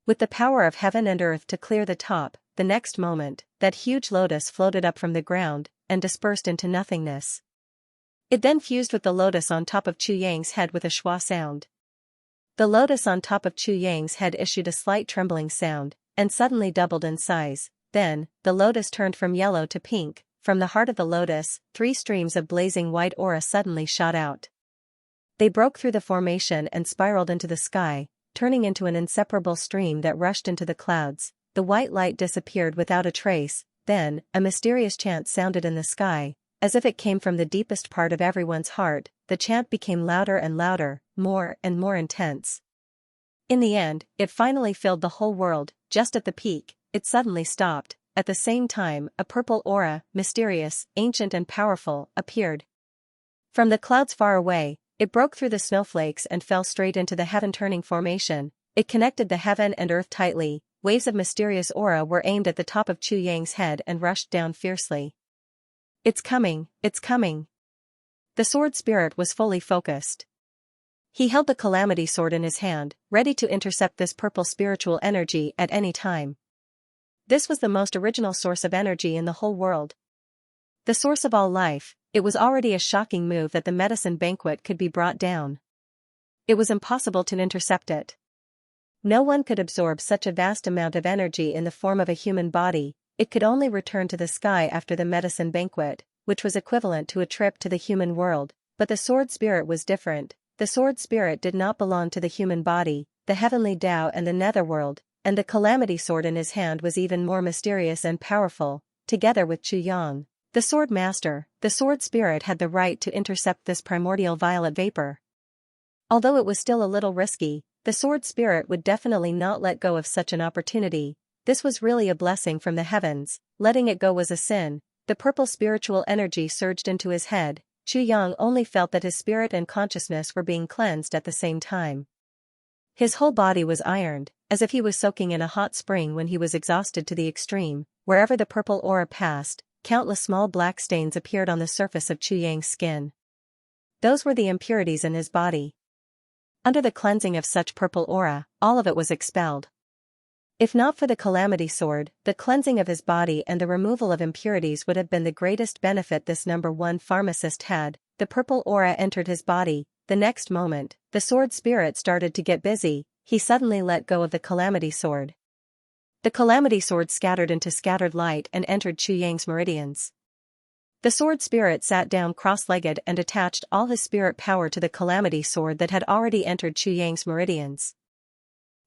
With the power of heaven and earth to clear the top, the next moment, that huge lotus floated up from the ground and dispersed into nothingness. It then fused with the lotus on top of Yang's head with a schwa sound. The lotus on top of Yang's head issued a slight trembling sound, and suddenly doubled in size. Then, the lotus turned from yellow to pink. From the heart of the lotus, 3 streams of blazing white aura suddenly shot out. They broke through the formation and spiraled into the sky, turning into an inseparable stream that rushed into the clouds. The white light disappeared without a trace. Then, a mysterious chant sounded in the sky, as if it came from the deepest part of everyone's heart. The chant became louder and louder, more and more intense. In the end, it finally filled the whole world. Just at the peak, it suddenly stopped. At the same time, a purple aura, mysterious, ancient and powerful, appeared. From the clouds far away, it broke through the snowflakes and fell straight into the heaven-turning formation. It connected the heaven and earth tightly. Waves of mysterious aura were aimed at the top of Yang's head and rushed down fiercely. It's coming, it's coming. The sword spirit was fully focused. He held the calamity sword in his hand, ready to intercept this purple spiritual energy at any time. This was the most original source of energy in the whole world. The source of all life. It was already a shocking move that the medicine banquet could be brought down. It was impossible to intercept it. No one could absorb such a vast amount of energy in the form of a human body. It could only return to the sky after the medicine banquet, which was equivalent to a trip to the human world. But the sword spirit was different. The sword spirit did not belong to the human body, the heavenly Tao and the netherworld, and the calamity sword in his hand was even more mysterious and powerful. Together with Yang, the sword master, the sword spirit had the right to intercept this primordial violet vapor. Although it was still a little risky, the sword spirit would definitely not let go of such an opportunity. This was really a blessing from the heavens. Letting it go was a sin. The purple spiritual energy surged into his head. Yang only felt that his spirit and consciousness were being cleansed at the same time. His whole body was ironed, as if he was soaking in a hot spring when he was exhausted to the extreme. Wherever the purple aura passed, countless small black stains appeared on the surface of Yang's skin. Those were the impurities in his body. Under the cleansing of such purple aura, all of it was expelled. If not for the calamity sword, the cleansing of his body and the removal of impurities would have been the greatest benefit this number 1 pharmacist had. The purple aura entered his body. The next moment, the sword spirit started to get busy. He suddenly let go of the calamity sword. The calamity sword scattered into scattered light and entered Yang's meridians. The sword spirit sat down cross-legged and attached all his spirit power to the calamity sword that had already entered Yang's meridians.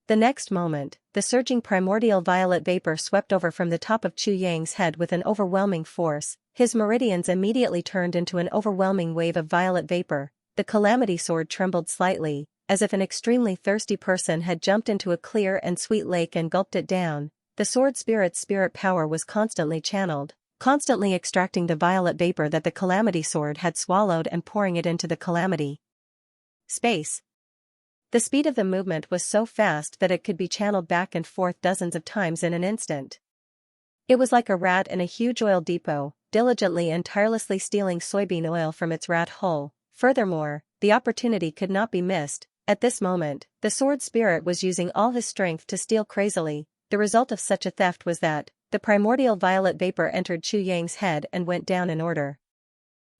The next moment, the surging primordial violet vapor swept over from the top of Yang's head with an overwhelming force. His meridians immediately turned into an overwhelming wave of violet vapor. The calamity sword trembled slightly, as if an extremely thirsty person had jumped into a clear and sweet lake and gulped it down. The sword spirit's spirit power was constantly channeled, constantly extracting the violet vapor that the calamity sword had swallowed and pouring it into the calamity space. The speed of the movement was so fast that it could be channeled back and forth dozens of times in an instant. It was like a rat in a huge oil depot, diligently and tirelessly stealing soybean oil from its rat hole. Furthermore, the opportunity could not be missed. At this moment, the sword spirit was using all his strength to steal crazily. The result of such a theft was that the primordial violet vapor entered Yang's head and went down in order.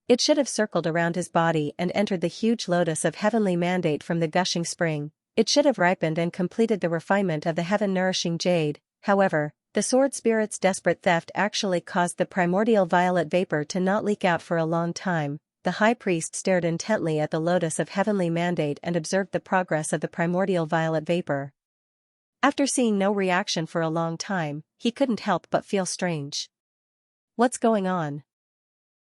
It should have circled around his body and entered the huge lotus of heavenly mandate from the gushing spring. It should have ripened and completed the refinement of the heaven-nourishing jade. However, the sword spirit's desperate theft actually caused the primordial violet vapor to not leak out for a long time. The high priest stared intently at the lotus of heavenly mandate and observed the progress of the primordial violet vapor. After seeing no reaction for a long time, he couldn't help but feel strange. What's going on?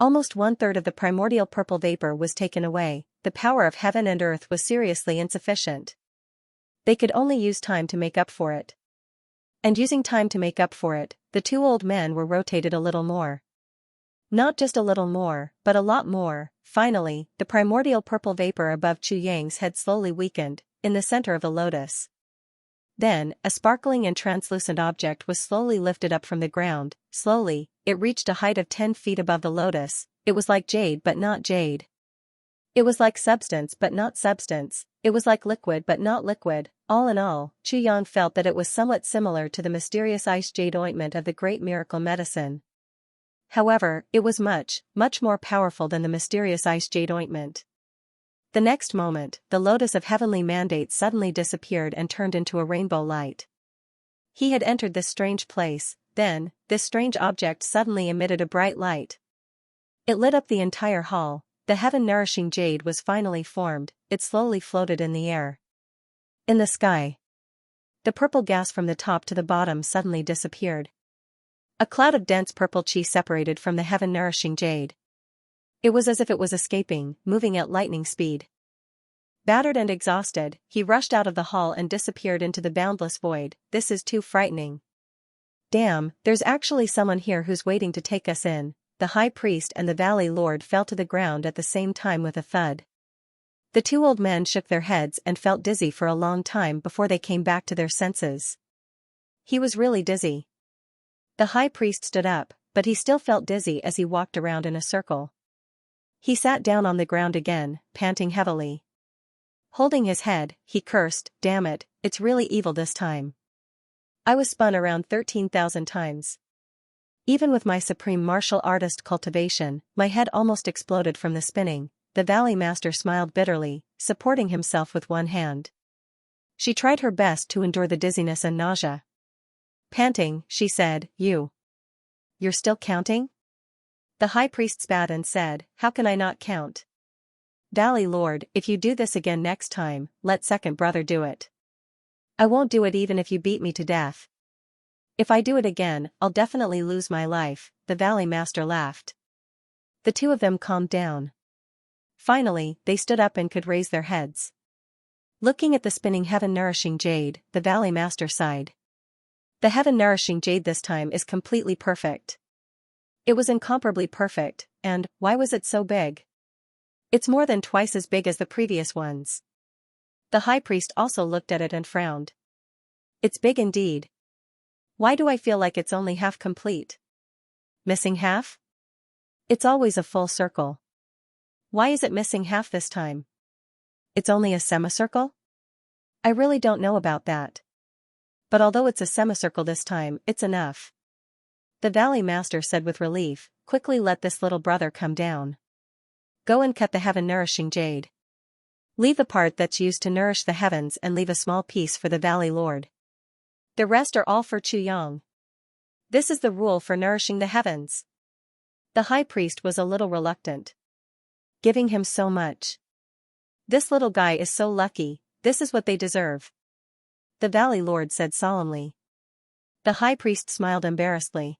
Almost one-third of the primordial purple vapor was taken away. The power of heaven and earth was seriously insufficient. They could only use time to make up for it. And using time to make up for it, the two old men were rotated a little more. Not just a little more, but a lot more. Finally, the primordial purple vapor above Chu Yang's head slowly weakened, in the center of the lotus. Then, a sparkling and translucent object was slowly lifted up from the ground. Slowly, it reached a height of 10 feet above the lotus. It was like jade but not jade. It was like substance but not substance. It was like liquid but not liquid. All in all, Chu Yang felt that it was somewhat similar to the mysterious ice jade ointment of the great miracle medicine. However, it was much, much more powerful than the mysterious ice jade ointment. The next moment, the lotus of heavenly mandate suddenly disappeared and turned into a rainbow light. He had entered this strange place. Then, this strange object suddenly emitted a bright light. It lit up the entire hall. The heaven-nourishing jade was finally formed. It slowly floated in the air. In the sky, the purple gas from the top to the bottom suddenly disappeared. A cloud of dense purple chi separated from the heaven-nourishing jade. It was as if it was escaping, moving at lightning speed. Battered and exhausted, he rushed out of the hall and disappeared into the boundless void. This is too frightening. Damn, there's actually someone here who's waiting to take us in. The high priest and the valley lord fell to the ground at the same time with a thud. The two old men shook their heads and felt dizzy for a long time before they came back to their senses. He was really dizzy. The high priest stood up, but he still felt dizzy as he walked around in a circle. He sat down on the ground again, panting heavily. Holding his head, he cursed, "Damn it, it's really evil this time. I was spun around 13,000 times. Even with my supreme martial artist cultivation, my head almost exploded from the spinning." The valley master smiled bitterly, supporting himself with one hand. She tried her best to endure the dizziness and nausea. Panting, she said, You're still counting?" The high priest spat and said, "How can I not count? Valley lord, if you do this again next time, let second brother do it. I won't do it even if you beat me to death. If I do it again, I'll definitely lose my life." The valley master laughed. The two of them calmed down. Finally, they stood up and could raise their heads. Looking at the spinning heaven-nourishing jade, the valley master sighed. The heaven-nourishing jade this time is completely perfect. It was incomparably perfect, and why was it so big? It's more than twice as big as the previous ones. The high priest also looked at it and frowned. It's big indeed. Why do I feel like it's only half complete? Missing half? It's always a full circle. Why is it missing half this time? It's only a semicircle? I really don't know about that. But although it's a semicircle this time, it's enough. The valley master said with relief, "Quickly let this little brother come down. Go and cut the heaven-nourishing jade. Leave the part that's used to nourish the heavens and leave a small piece for the valley lord. The rest are all for Chu Yang. This is the rule for nourishing the heavens." The high priest was a little reluctant. Giving him so much. This little guy is so lucky, this is what they deserve. The valley lord said solemnly. The high priest smiled embarrassedly.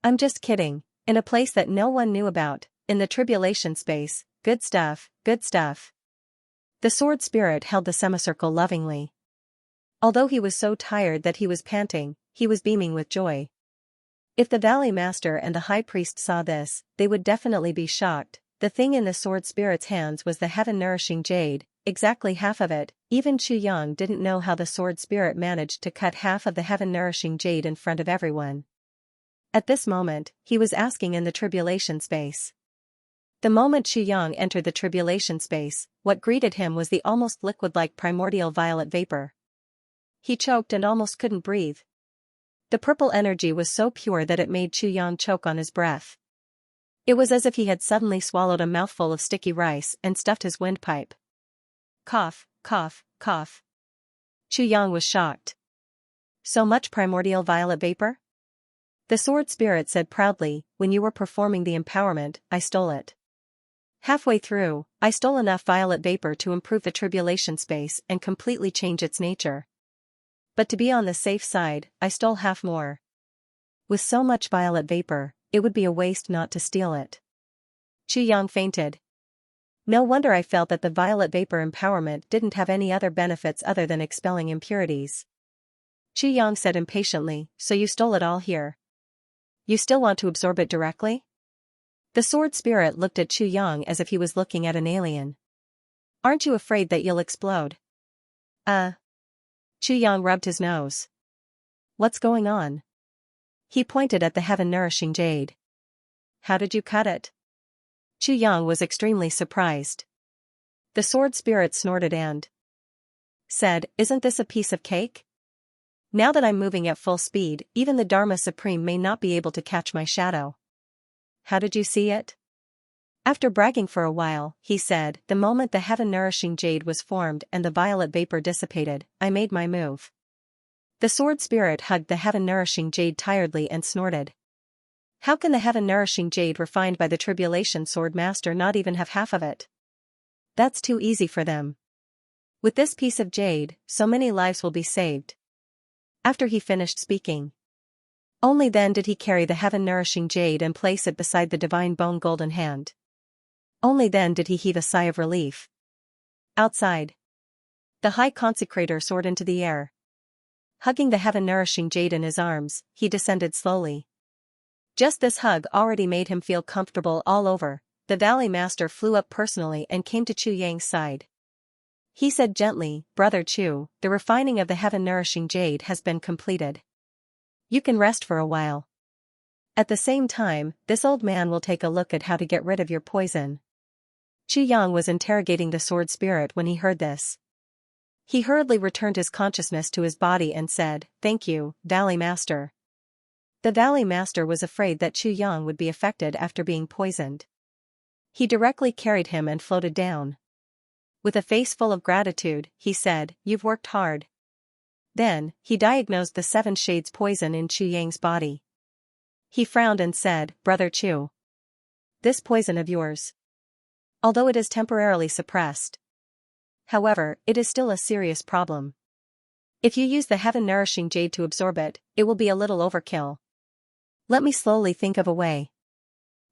"I'm just kidding, in a place that no one knew about, in the tribulation space, good stuff, good stuff." The sword spirit held the semicircle lovingly. Although he was so tired that he was panting, he was beaming with joy. If the valley master and the high priest saw this, they would definitely be shocked. The thing in the sword spirit's hands was the heaven-nourishing jade, exactly half of it. Even Chu Yang didn't know how the sword spirit managed to cut half of the heaven-nourishing jade in front of everyone. At this moment, he was asking in the tribulation space. The moment Chu Yang entered the tribulation space, what greeted him was the almost liquid-like primordial violet vapor. He choked and almost couldn't breathe. The purple energy was so pure that it made Chu Yang choke on his breath. It was as if he had suddenly swallowed a mouthful of sticky rice and stuffed his windpipe. Cough, cough, cough. Chu Yang was shocked. So much primordial violet vapor? The sword spirit said proudly, "When you were performing the empowerment, I stole it. Halfway through, I stole enough violet vapor to improve the tribulation space and completely change its nature. But to be on the safe side, I stole half more. With so much violet vapor, it would be a waste not to steal it." Chu Yang fainted. No wonder I felt that the violet vapor empowerment didn't have any other benefits other than expelling impurities. Chu Yang said impatiently, so you stole it all here. You still want to absorb it directly? The sword spirit looked at Chu Yang as if he was looking at an alien. Aren't you afraid that you'll explode? Chu Yang rubbed his nose. What's going on? He pointed at the heaven-nourishing jade. How did you cut it? Chu Yang was extremely surprised. The sword spirit snorted and said, isn't this a piece of cake? Now that I'm moving at full speed, even the Dharma Supreme may not be able to catch my shadow. How did you see it? After bragging for a while, he said, the moment the heaven-nourishing jade was formed and the violet vapor dissipated, I made my move. The sword spirit hugged the heaven-nourishing jade tiredly and snorted. How can the heaven-nourishing jade refined by the tribulation sword master not even have half of it? That's too easy for them. With this piece of jade, so many lives will be saved. After he finished speaking, only then did he carry the heaven-nourishing jade and place it beside the divine bone golden hand. Only then did he heave a sigh of relief. Outside, the high consecrator soared into the air. Hugging the heaven-nourishing jade in his arms, he descended slowly. Just this hug already made him feel comfortable all over. The Valley Master flew up personally and came to Chu Yang's side. He said gently, Brother Chu, the refining of the heaven-nourishing jade has been completed. You can rest for a while. At the same time, this old man will take a look at how to get rid of your poison. Chu Yang was interrogating the sword spirit when he heard this. He hurriedly returned his consciousness to his body and said, Thank you, Valley Master. The Valley Master was afraid that Chu Yang would be affected after being poisoned. He directly carried him and floated down. With a face full of gratitude, he said, You've worked hard. Then, he diagnosed the 7 shades poison in Chu Yang's body. He frowned and said, Brother Chu. This poison of yours, although it is temporarily suppressed, however, it is still a serious problem. If you use the heaven-nourishing jade to absorb it, it will be a little overkill. Let me slowly think of a way.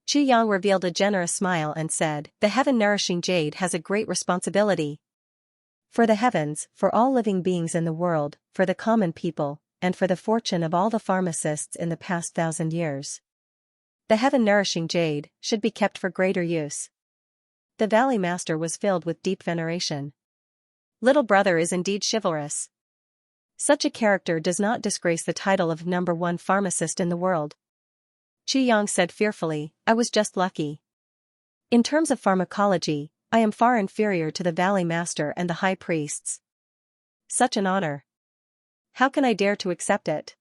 Chu Yang revealed a generous smile and said, The heaven-nourishing jade has a great responsibility. For the heavens, for all living beings in the world, for the common people, and for the fortune of all the pharmacists in the past 1,000 years. The heaven-nourishing jade should be kept for greater use. The Valley Master was filled with deep veneration. Little brother is indeed chivalrous. Such a character does not disgrace the title of #1 pharmacist in the world. Chu Yang said fearfully, I was just lucky. In terms of pharmacology, I am far inferior to the Valley Master and the High Priests. Such an honor. How can I dare to accept it?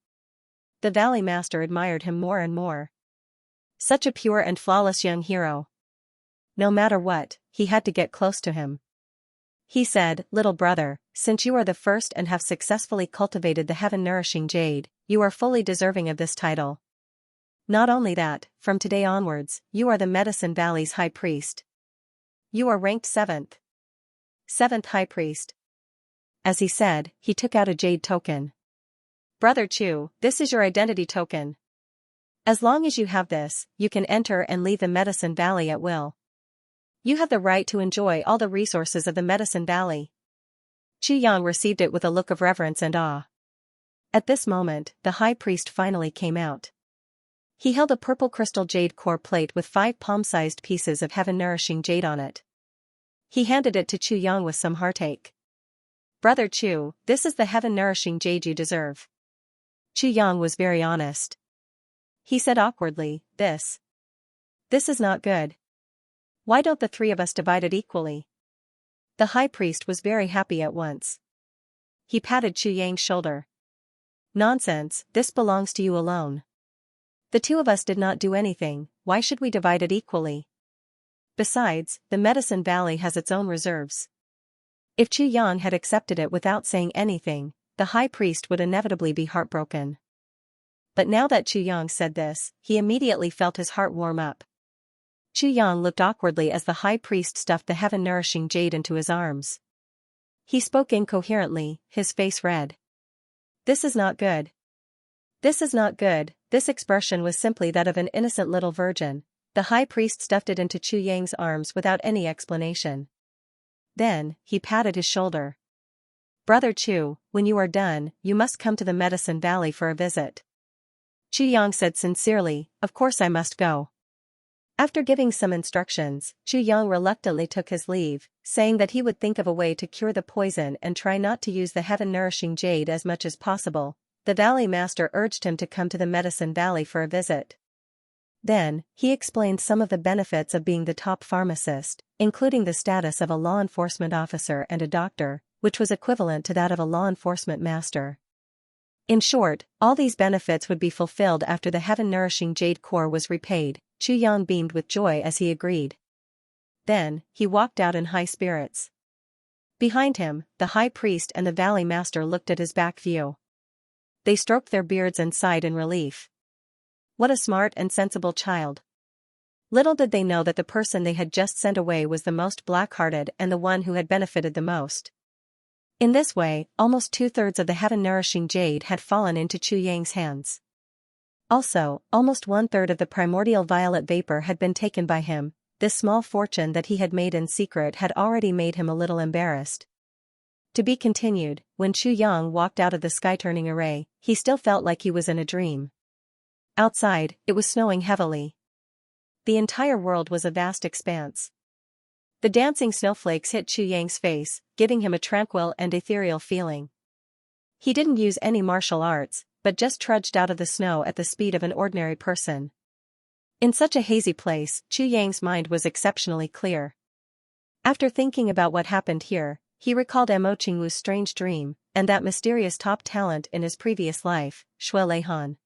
The Valley Master admired him more and more. Such a pure and flawless young hero. No matter what, he had to get close to him. He said, Little brother, since you are the first and have successfully cultivated the heaven-nourishing jade, you are fully deserving of this title. Not only that, from today onwards, you are the Medicine Valley's High Priest. You are ranked 7th. 7th High Priest. As he said, he took out a jade token. Brother Chu, this is your identity token. As long as you have this, you can enter and leave the Medicine Valley at will. You have the right to enjoy all the resources of the Medicine Valley. Chu Yang received it with a look of reverence and awe. At this moment, the High Priest finally came out. He held a purple crystal jade core plate with 5 palm-sized pieces of heaven-nourishing jade on it. He handed it to Chu Yang with some heartache. Brother Chu, this is the heaven-nourishing jade you deserve. Chu Yang was very honest. He said awkwardly, This is not good. Why don't the 3 of us divide it equally? The High Priest was very happy at once. He patted Chu Yang's shoulder. Nonsense, this belongs to you alone. The 2 of us did not do anything, why should we divide it equally? Besides, the Medicine Valley has its own reserves. If Chu Yang had accepted it without saying anything, the High Priest would inevitably be heartbroken. But now that Chu Yang said this, he immediately felt his heart warm up. Chu Yang looked awkwardly as the High Priest stuffed the heaven-nourishing jade into his arms. He spoke incoherently, his face red. This is not good. This is not good. This expression was simply that of an innocent little virgin, The high priest stuffed it into Chu Yang's arms without any explanation. Then, he patted his shoulder. "Brother Chu, when you are done, you must come to the Medicine Valley for a visit." Chu Yang said sincerely, "Of course I must go." After giving some instructions, Chu Yang reluctantly took his leave, saying that he would think of a way to cure the poison and try not to use the heaven-nourishing jade as much as possible. The Valley Master urged him to come to the Medicine Valley for a visit. Then, he explained some of the benefits of being the top pharmacist, including the status of a law enforcement officer and a doctor, which was equivalent to that of a law enforcement master. In short, all these benefits would be fulfilled after the heaven-nourishing jade core was repaid. Chu Yang beamed with joy as he agreed. Then, he walked out in high spirits. Behind him, the high priest and the valley master looked at his back view. They stroked their beards and sighed in relief. What a smart and sensible child. Little did they know that the person they had just sent away was the most black-hearted and the one who had benefited the most. In this way, almost 2/3 of the heaven-nourishing jade had fallen into Chu Yang's hands. Also, almost 1/3 of the primordial violet vapor had been taken by him. This small fortune that he had made in secret had already made him a little embarrassed. To be continued. When Chu Yang walked out of the sky-turning array, he still felt like he was in a dream. Outside, it was snowing heavily. The entire world was a vast expanse. The dancing snowflakes hit Chu Yang's face, giving him a tranquil and ethereal feeling. He didn't use any martial arts, but just trudged out of the snow at the speed of an ordinary person. In such a hazy place, Chu Yang's mind was exceptionally clear. After thinking about what happened here, he recalled Mo Qingwu's strange dream, and that mysterious top talent in his previous life, Shui Leihan.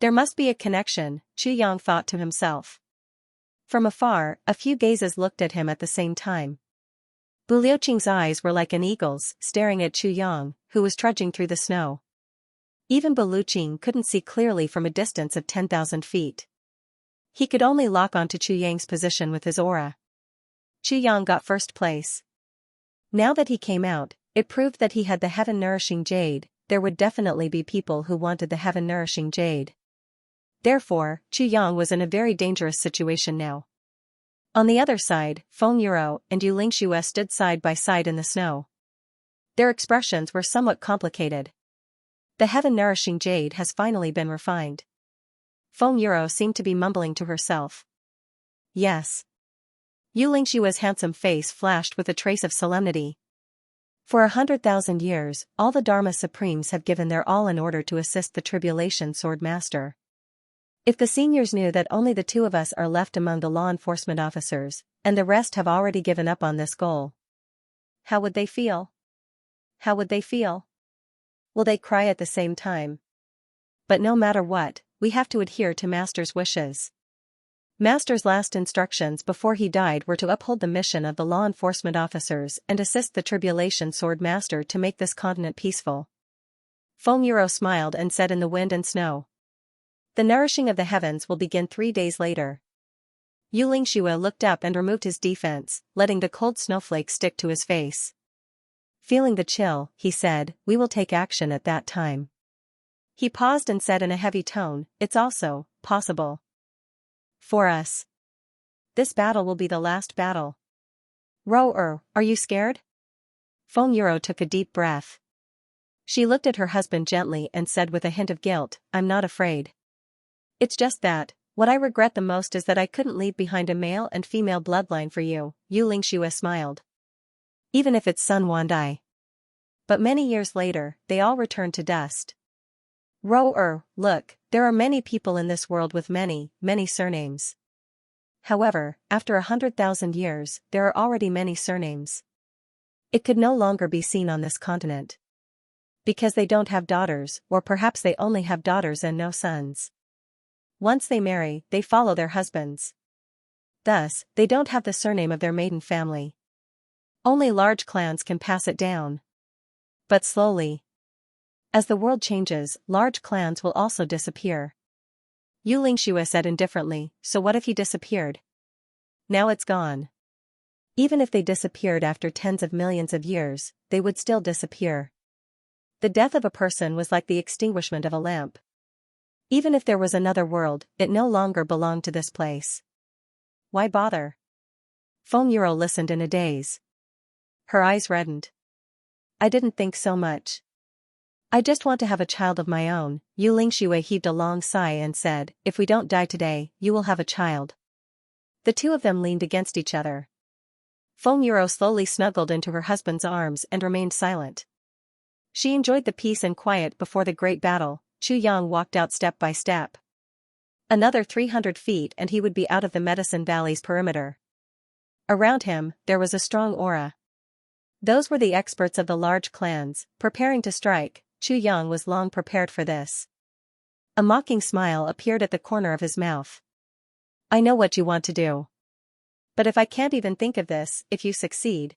There must be a connection, Chu Yang thought to himself. From afar, a few gazes looked at him at the same time. Bu Liuqing's eyes were like an eagle's, staring at Chu Yang, who was trudging through the snow. Even Bu Liuqing couldn't see clearly from a distance of 10,000 feet. He could only lock onto Chu Yang's position with his aura. Chu Yang got first place. Now that he came out, it proved that he had the heaven-nourishing jade. There would definitely be people who wanted the heaven-nourishing jade. Therefore, Chu Yang was in a very dangerous situation now. On the other side, Feng Yuro and Xianxia stood side by side in the snow. Their expressions were somewhat complicated. The heaven-nourishing jade has finally been refined. Feng Yuro seemed to be mumbling to herself. Yes. Xianxia's handsome face flashed with a trace of solemnity. For 100,000 years, all the Dharma Supremes have given their all in order to assist the Tribulation Sword Master. If the seniors knew that only the two of us are left among the law enforcement officers, and the rest have already given up on this goal, how would they feel? How would they feel? Will they cry at the same time? But no matter what, we have to adhere to Master's wishes. Master's last instructions before he died were to uphold the mission of the law enforcement officers and assist the Tribulation Sword Master to make this continent peaceful. Feng Yuro smiled and said in the wind and snow. The nourishing of the heavens will begin 3 days later. Xianxia looked up and removed his defense, letting the cold snowflake stick to his face. Feeling the chill, he said, "We will take action at that time." He paused and said in a heavy tone, "It's also possible for us. This battle will be the last battle." Ro-er, are you scared? Feng Yuro took a deep breath. She looked at her husband gently and said with a hint of guilt, "I'm not afraid. It's just that, what I regret the most is that I couldn't leave behind a male and female bloodline for you." Xianxia smiled. Even if it's Sun Wandai. But many years later, they all returned to dust. Ro-er, look, there are many people in this world with many, many surnames. However, after 100,000 years, there are already many surnames. It could no longer be seen on this continent. Because they don't have daughters, or perhaps they only have daughters and no sons. Once they marry, they follow their husbands. Thus, they don't have the surname of their maiden family. Only large clans can pass it down. But slowly. As the world changes, large clans will also disappear. Xianxia said indifferently, "So what if he disappeared? Now it's gone." Even if they disappeared after tens of millions of years, they would still disappear. The death of a person was like the extinguishment of a lamp. Even if there was another world, it no longer belonged to this place. why bother? Feng Yuro listened in a daze. Her eyes reddened. I didn't think so much. I just want to have a child of my own. Xianxia heaved a long sigh and said, if we don't die today, you will have a child. The two of them leaned against each other. Feng Yuro slowly snuggled into her husband's arms and remained silent. She enjoyed the peace and quiet before the great battle. Chu Yang walked out step by step. Another 300 feet and he would be out of the Medicine Valley's perimeter. Around him, there was a strong aura. Those were the experts of the large clans, preparing to strike. Chu Yang was long prepared for this. A mocking smile appeared at the corner of his mouth. I know what you want to do. But if I can't even think of this, if you succeed,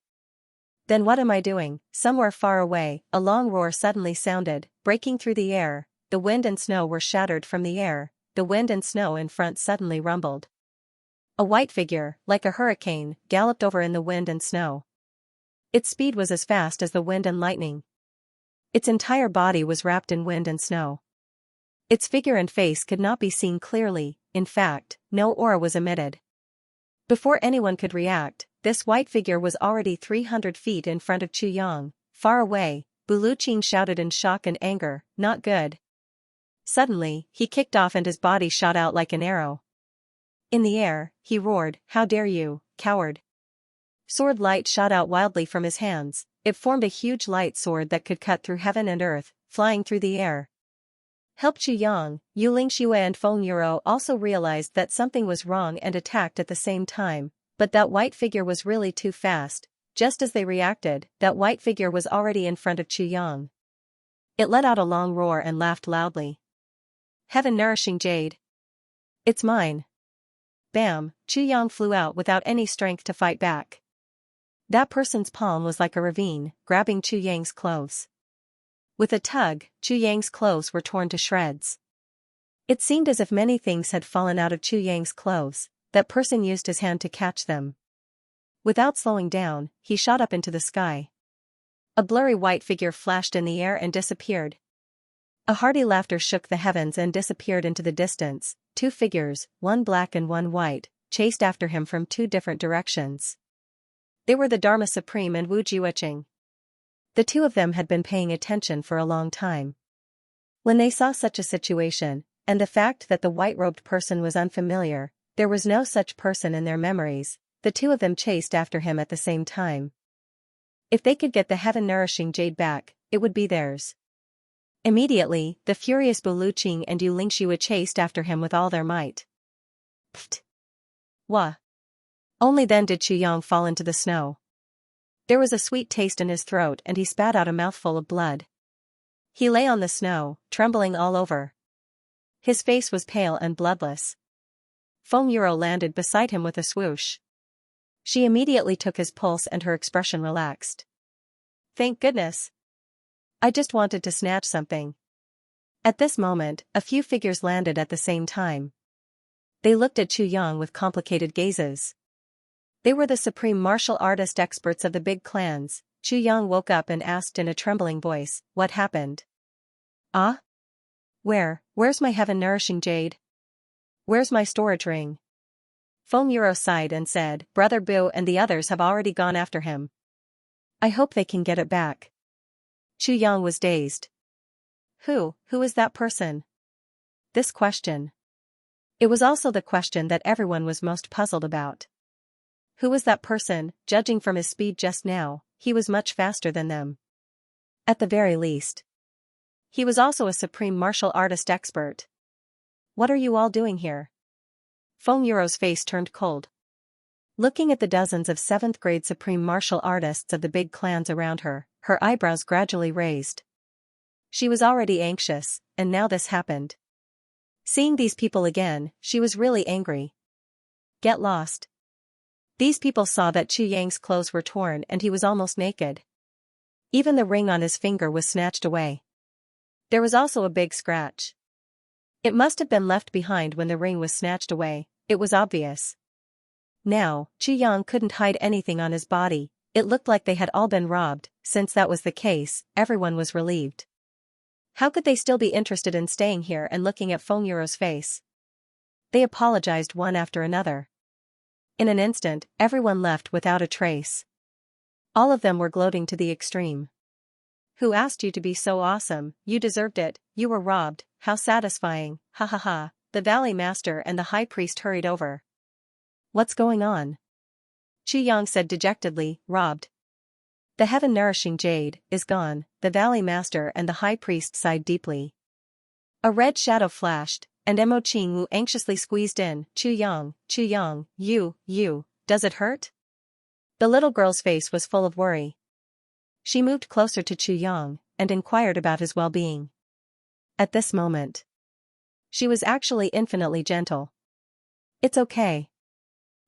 then what am I doing? Somewhere far away, a long roar suddenly sounded, breaking through the air. The wind and snow were shattered from the air. The wind and snow in front suddenly rumbled. A white figure, like a hurricane, galloped over in the wind and snow. Its speed was as fast as the wind and lightning. Its entire body was wrapped in wind and snow. Its figure and face could not be seen clearly. In fact, no aura was emitted. Before anyone could react, this white figure was already 300 feet in front of Chu Yang. Far away, Buluqing shouted in shock and anger, not good. Suddenly, he kicked off and his body shot out like an arrow. In the air, he roared, how dare you, coward! Sword light shot out wildly from his hands. It formed a huge light sword that could cut through heaven and earth, flying through the air. Help Chu Yang, Xianxia and Feng Yuro also realized that something was wrong and attacked at the same time, but that white figure was really too fast. Just as they reacted, that white figure was already in front of Chu Yang. It let out a long roar and laughed loudly. Heaven-nourishing jade. It's mine. Bam, Chu Yang flew out without any strength to fight back. That person's palm was like a ravine, grabbing Chu Yang's clothes. With a tug, Chu Yang's clothes were torn to shreds. It seemed as if many things had fallen out of Chu Yang's clothes. That person used his hand to catch them. Without slowing down, he shot up into the sky. A blurry white figure flashed in the air and disappeared. A hearty laughter shook the heavens and disappeared into the distance. Two figures, one black and one white, chased after him from two different directions. They were the Dharma Supreme and Wu Jiuqing. The two of them had been paying attention for a long time. When they saw such a situation, and the fact that the white-robed person was unfamiliar, there was no such person in their memories, the two of them chased after him at the same time. If they could get the heaven-nourishing jade back, it would be theirs. Immediately, the furious Buluqing and Xianxia chased after him with all their might. Pfft! Wah! Only then did Chu Yang fall into the snow. There was a sweet taste in his throat and he spat out a mouthful of blood. He lay on the snow, trembling all over. His face was pale and bloodless. Feng Yuro landed beside him with a swoosh. She immediately took his pulse and her expression relaxed. Thank goodness. I just wanted to snatch something. At this moment, a few figures landed at the same time. They looked at Chu Yang with complicated gazes. They were the supreme martial artist experts of the big clans. Chu Yang woke up and asked in a trembling voice, what happened? Ah? Where's my heaven-nourishing jade? Where's my storage ring? Feng Yuro sighed and said, Brother Bu and the others have already gone after him. I hope they can get it back. Chu Yang was dazed. Who is that person? This question. It was also the question that everyone was most puzzled about. Who was that person? Judging from his speed just now, he was much faster than them. At the very least. He was also a supreme martial artist expert. What are you all doing here? Feng Yuro's face turned cold. Looking at the dozens of 7th-grade supreme martial artists of the big clans around her, her eyebrows gradually raised. She was already anxious, and now this happened. Seeing these people again, she was really angry. Get lost. These people saw that Chu Yang's clothes were torn and he was almost naked. Even the ring on his finger was snatched away. There was also a big scratch. It must have been left behind when the ring was snatched away, it was obvious. Now, Chu Yang couldn't hide anything on his body, it looked like they had all been robbed. Since that was the case, everyone was relieved. How could they still be interested in staying here and looking at Feng Yuro's face? They apologized one after another. In an instant, everyone left without a trace. All of them were gloating to the extreme. Who asked you to be so awesome? You deserved it, you were robbed, how satisfying, ha ha ha. The valley master and the high priest hurried over. What's going on? Xianxia said dejectedly, robbed. The heaven-nourishing jade is gone, the valley master and the high priest sighed deeply. A red shadow flashed, and Mo Qingwu anxiously squeezed in. Chuyang, you, does it hurt? The little girl's face was full of worry. She moved closer to Chuyang, and inquired about his well-being. At this moment, she was actually infinitely gentle. It's okay.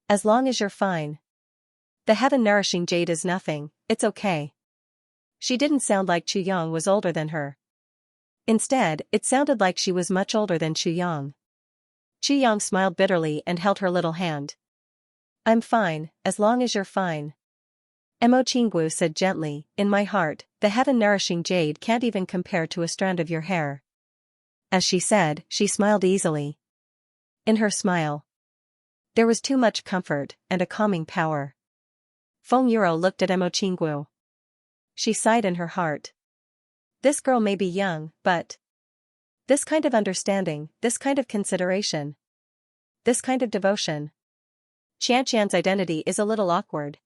As long as you're fine. The heaven-nourishing jade is nothing, it's okay. She didn't sound like Chuyang was older than her. Instead, it sounded like she was much older than Chuyang. Chuyang smiled bitterly and held her little hand. I'm fine, as long as you're fine. Mo Qingwu said gently, in my heart, the heaven-nourishing jade can't even compare to a strand of your hair. As she said, she smiled easily. In her smile, there was too much comfort and a calming power. Feng Yuro looked at Mo Qingwu. She sighed in her heart. This girl may be young, but this kind of understanding, this kind of consideration, this kind of devotion. Xianxia's identity is a little awkward.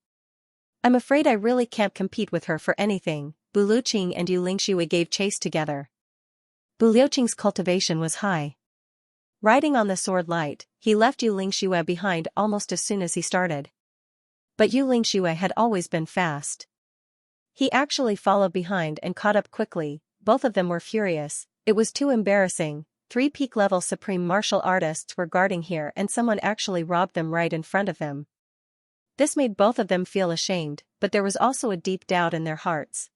I'm afraid I really can't compete with her for anything. Bu Luqing and Yu Lingxue gave chase together. Bu Luqing's cultivation was high. Riding on the sword light, he left Yu Lingxue behind almost as soon as he started. But Yu Lingxue had always been fast. He actually followed behind and caught up quickly. Both of them were furious. It was too embarrassing. 3 peak-level supreme martial artists were guarding here and someone actually robbed them right in front of them. This made both of them feel ashamed, but there was also a deep doubt in their hearts.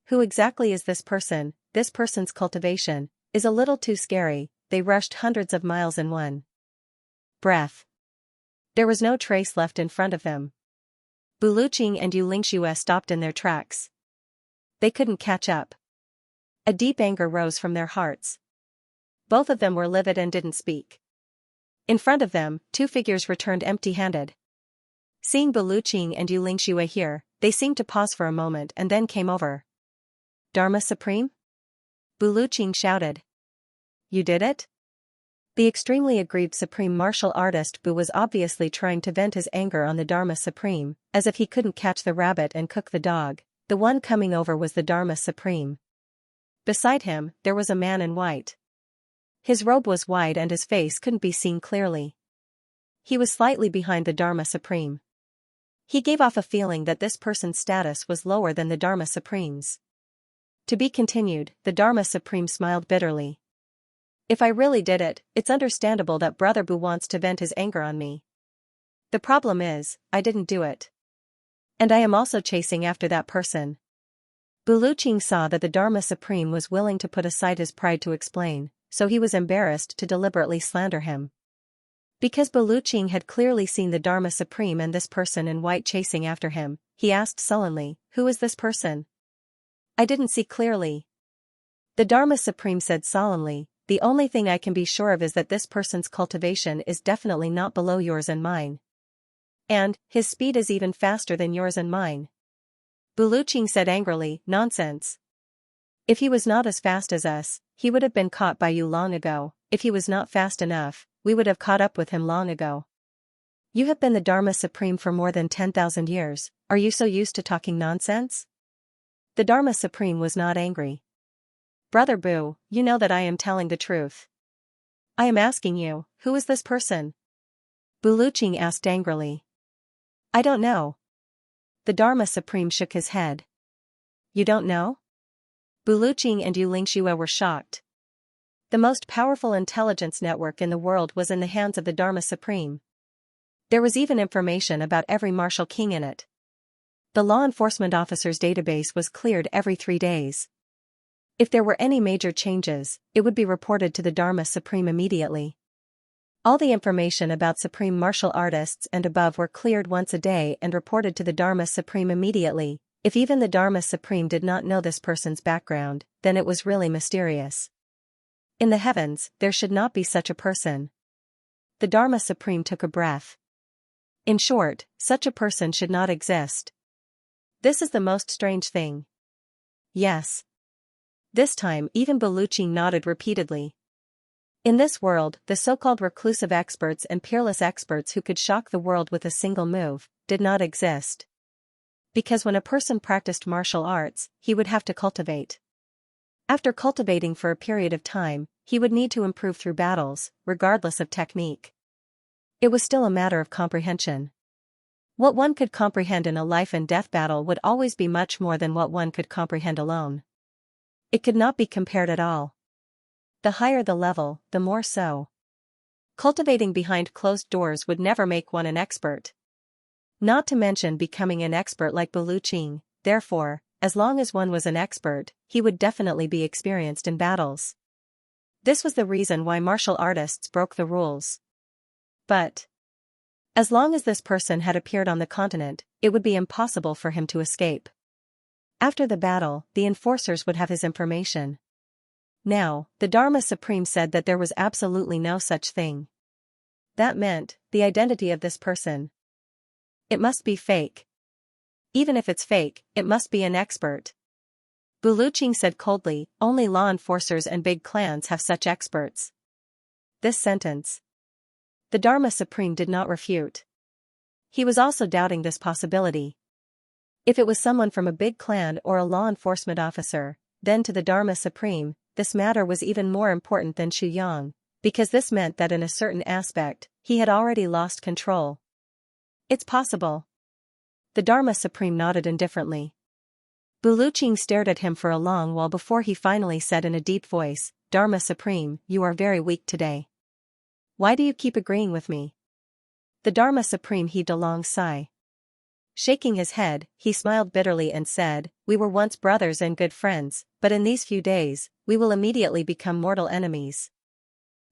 Who exactly is this person? This person's cultivation is a little too scary. They rushed hundreds of miles in one breath. There was no trace left in front of them. Bu Luqing and Yu Lingxue stopped in their tracks. They couldn't catch up. A deep anger rose from their hearts. Both of them were livid and didn't speak. In front of them, 2 figures returned empty-handed. Seeing Bu Luqing and Yu Lingxue here, they seemed to pause for a moment and then came over. Dharma Supreme? Bu Luqing shouted. You did it? The extremely aggrieved supreme martial artist Bu was obviously trying to vent his anger on the Dharma Supreme, as if he couldn't catch the rabbit and cook the dog. The one coming over was the Dharma Supreme. Beside him, there was a man in white. His robe was wide and his face couldn't be seen clearly. He was slightly behind the Dharma Supreme. He gave off a feeling that this person's status was lower than the Dharma Supreme's. To be continued, the Dharma Supreme smiled bitterly. If I really did it, it's understandable that Brother Bu wants to vent his anger on me. The problem is, I didn't do it. And I am also chasing after that person. Bu Luqing saw that the Dharma Supreme was willing to put aside his pride to explain, so he was embarrassed to deliberately slander him. Because Bu Luqing had clearly seen the Dharma Supreme and this person in white chasing after him, he asked sullenly, who is this person? I didn't see clearly. The Dharma Supreme said solemnly, the only thing I can be sure of is that this person's cultivation is definitely not below yours and mine. And, his speed is even faster than yours and mine. Bu Luqing said angrily, nonsense. If he was not as fast as us, he would have been caught by you long ago. If he was not fast enough, we would have caught up with him long ago. You have been the Dharma Supreme for more than 10,000 years, are you so used to talking nonsense? The Dharma Supreme was not angry. Brother Bu, you know that I am telling the truth. I am asking you, who is this person? Bu Luqing asked angrily. I don't know. The Dharma Supreme shook his head. You don't know? Bu Luqing and Yu Lingxue were shocked. The most powerful intelligence network in the world was in the hands of the Dharma Supreme. There was even information about every martial king in it. The law enforcement officer's database was cleared every 3 days. If there were any major changes, it would be reported to the Dharma Supreme immediately. All the information about supreme martial artists and above were cleared once a day and reported to the Dharma Supreme immediately. If even the Dharma Supreme did not know this person's background, then it was really mysterious. In the heavens, there should not be such a person. The Dharma Supreme took a breath. In short, such a person should not exist. This is the most strange thing. Yes. This time even Belucci nodded repeatedly. In this world, the so-called reclusive experts and peerless experts who could shock the world with a single move, did not exist. Because when a person practiced martial arts, he would have to cultivate. After cultivating for a period of time, he would need to improve through battles, regardless of technique. It was still a matter of comprehension. What one could comprehend in a life-and-death battle would always be much more than what one could comprehend alone. It could not be compared at all. The higher the level, the more so. Cultivating behind closed doors would never make one an expert. Not to mention becoming an expert like Belucci, therefore, as long as one was an expert, he would definitely be experienced in battles. This was the reason why martial artists broke the rules. But as long as this person had appeared on the continent, it would be impossible for him to escape. After the battle, the enforcers would have his information. Now, the Dharma Supreme said that there was absolutely no such thing. That meant, the identity of this person. It must be fake. Even if it's fake, it must be an expert. Belucci said coldly, only law enforcers and big clans have such experts. This sentence. The Dharma Supreme did not refute. He was also doubting this possibility. If it was someone from a big clan or a law enforcement officer, then to the Dharma Supreme, this matter was even more important than Xianxia, because this meant that in a certain aspect, he had already lost control. It's possible. The Dharma Supreme nodded indifferently. Belucci stared at him for a long while before he finally said in a deep voice, Dharma Supreme, you are very weak today. Why do you keep agreeing with me? The Dharma Supreme heaved a long sigh. Shaking his head, he smiled bitterly and said, we were once brothers and good friends, but in these few days, we will immediately become mortal enemies.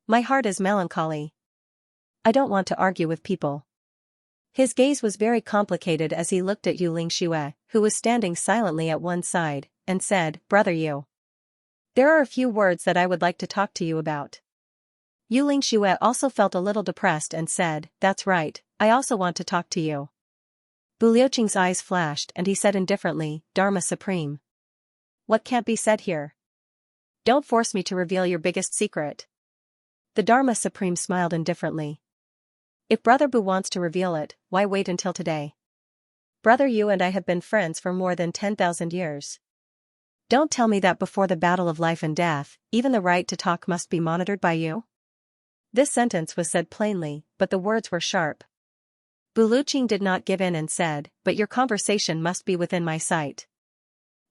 My heart is melancholy. I don't want to argue with people. His gaze was very complicated as he looked at Xianxia, who was standing silently at one side, and said, Brother Yu. There are a few words that I would like to talk to you about. Xianxia also felt a little depressed and said, That's right, I also want to talk to you. Belucci's eyes flashed and he said indifferently, Dharma Supreme. What can't be said here? Don't force me to reveal your biggest secret. The Dharma Supreme smiled indifferently. If Brother Bu wants to reveal it, why wait until today? Brother Yu and I have been friends for more than 10,000 years. Don't tell me that before the battle of life and death, even the right to talk must be monitored by you? This sentence was said plainly, but the words were sharp. Belucci did not give in and said, but your conversation must be within my sight.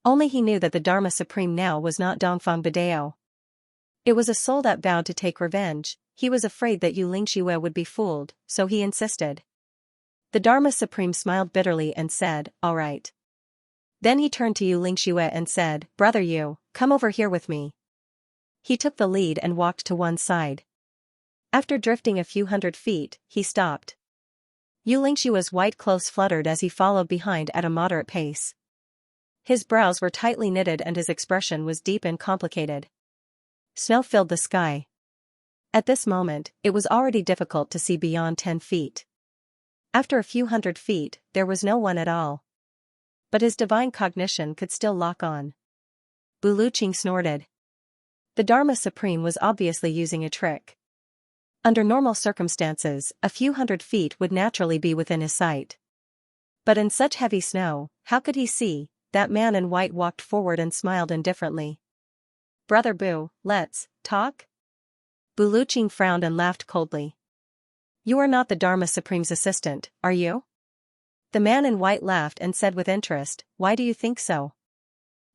Only he knew that the Dharma Supreme now was not Dongfang Bidao. It was a soul that vowed to take revenge. He was afraid that Xianxia would be fooled, so he insisted. The Dharma Supreme smiled bitterly and said, all right. Then he turned to Xianxia and said, Brother Yu, come over here with me. He took the lead and walked to one side. After drifting a few hundred feet, he stopped. Xianxia's white clothes fluttered as he followed behind at a moderate pace. His brows were tightly knitted and his expression was deep and complicated. Snow filled the sky. At this moment, it was already difficult to see beyond 10 feet. After a few hundred feet, there was no one at all. But his divine cognition could still lock on. Belucci snorted. The Dharma Supreme was obviously using a trick. Under normal circumstances, a few hundred feet would naturally be within his sight. But in such heavy snow, how could he see? That man in white walked forward and smiled indifferently. Brother Bu, let's talk? Belucci frowned and laughed coldly. You are not the Dharma Supreme's assistant, are you? The man in white laughed and said with interest, why do you think so?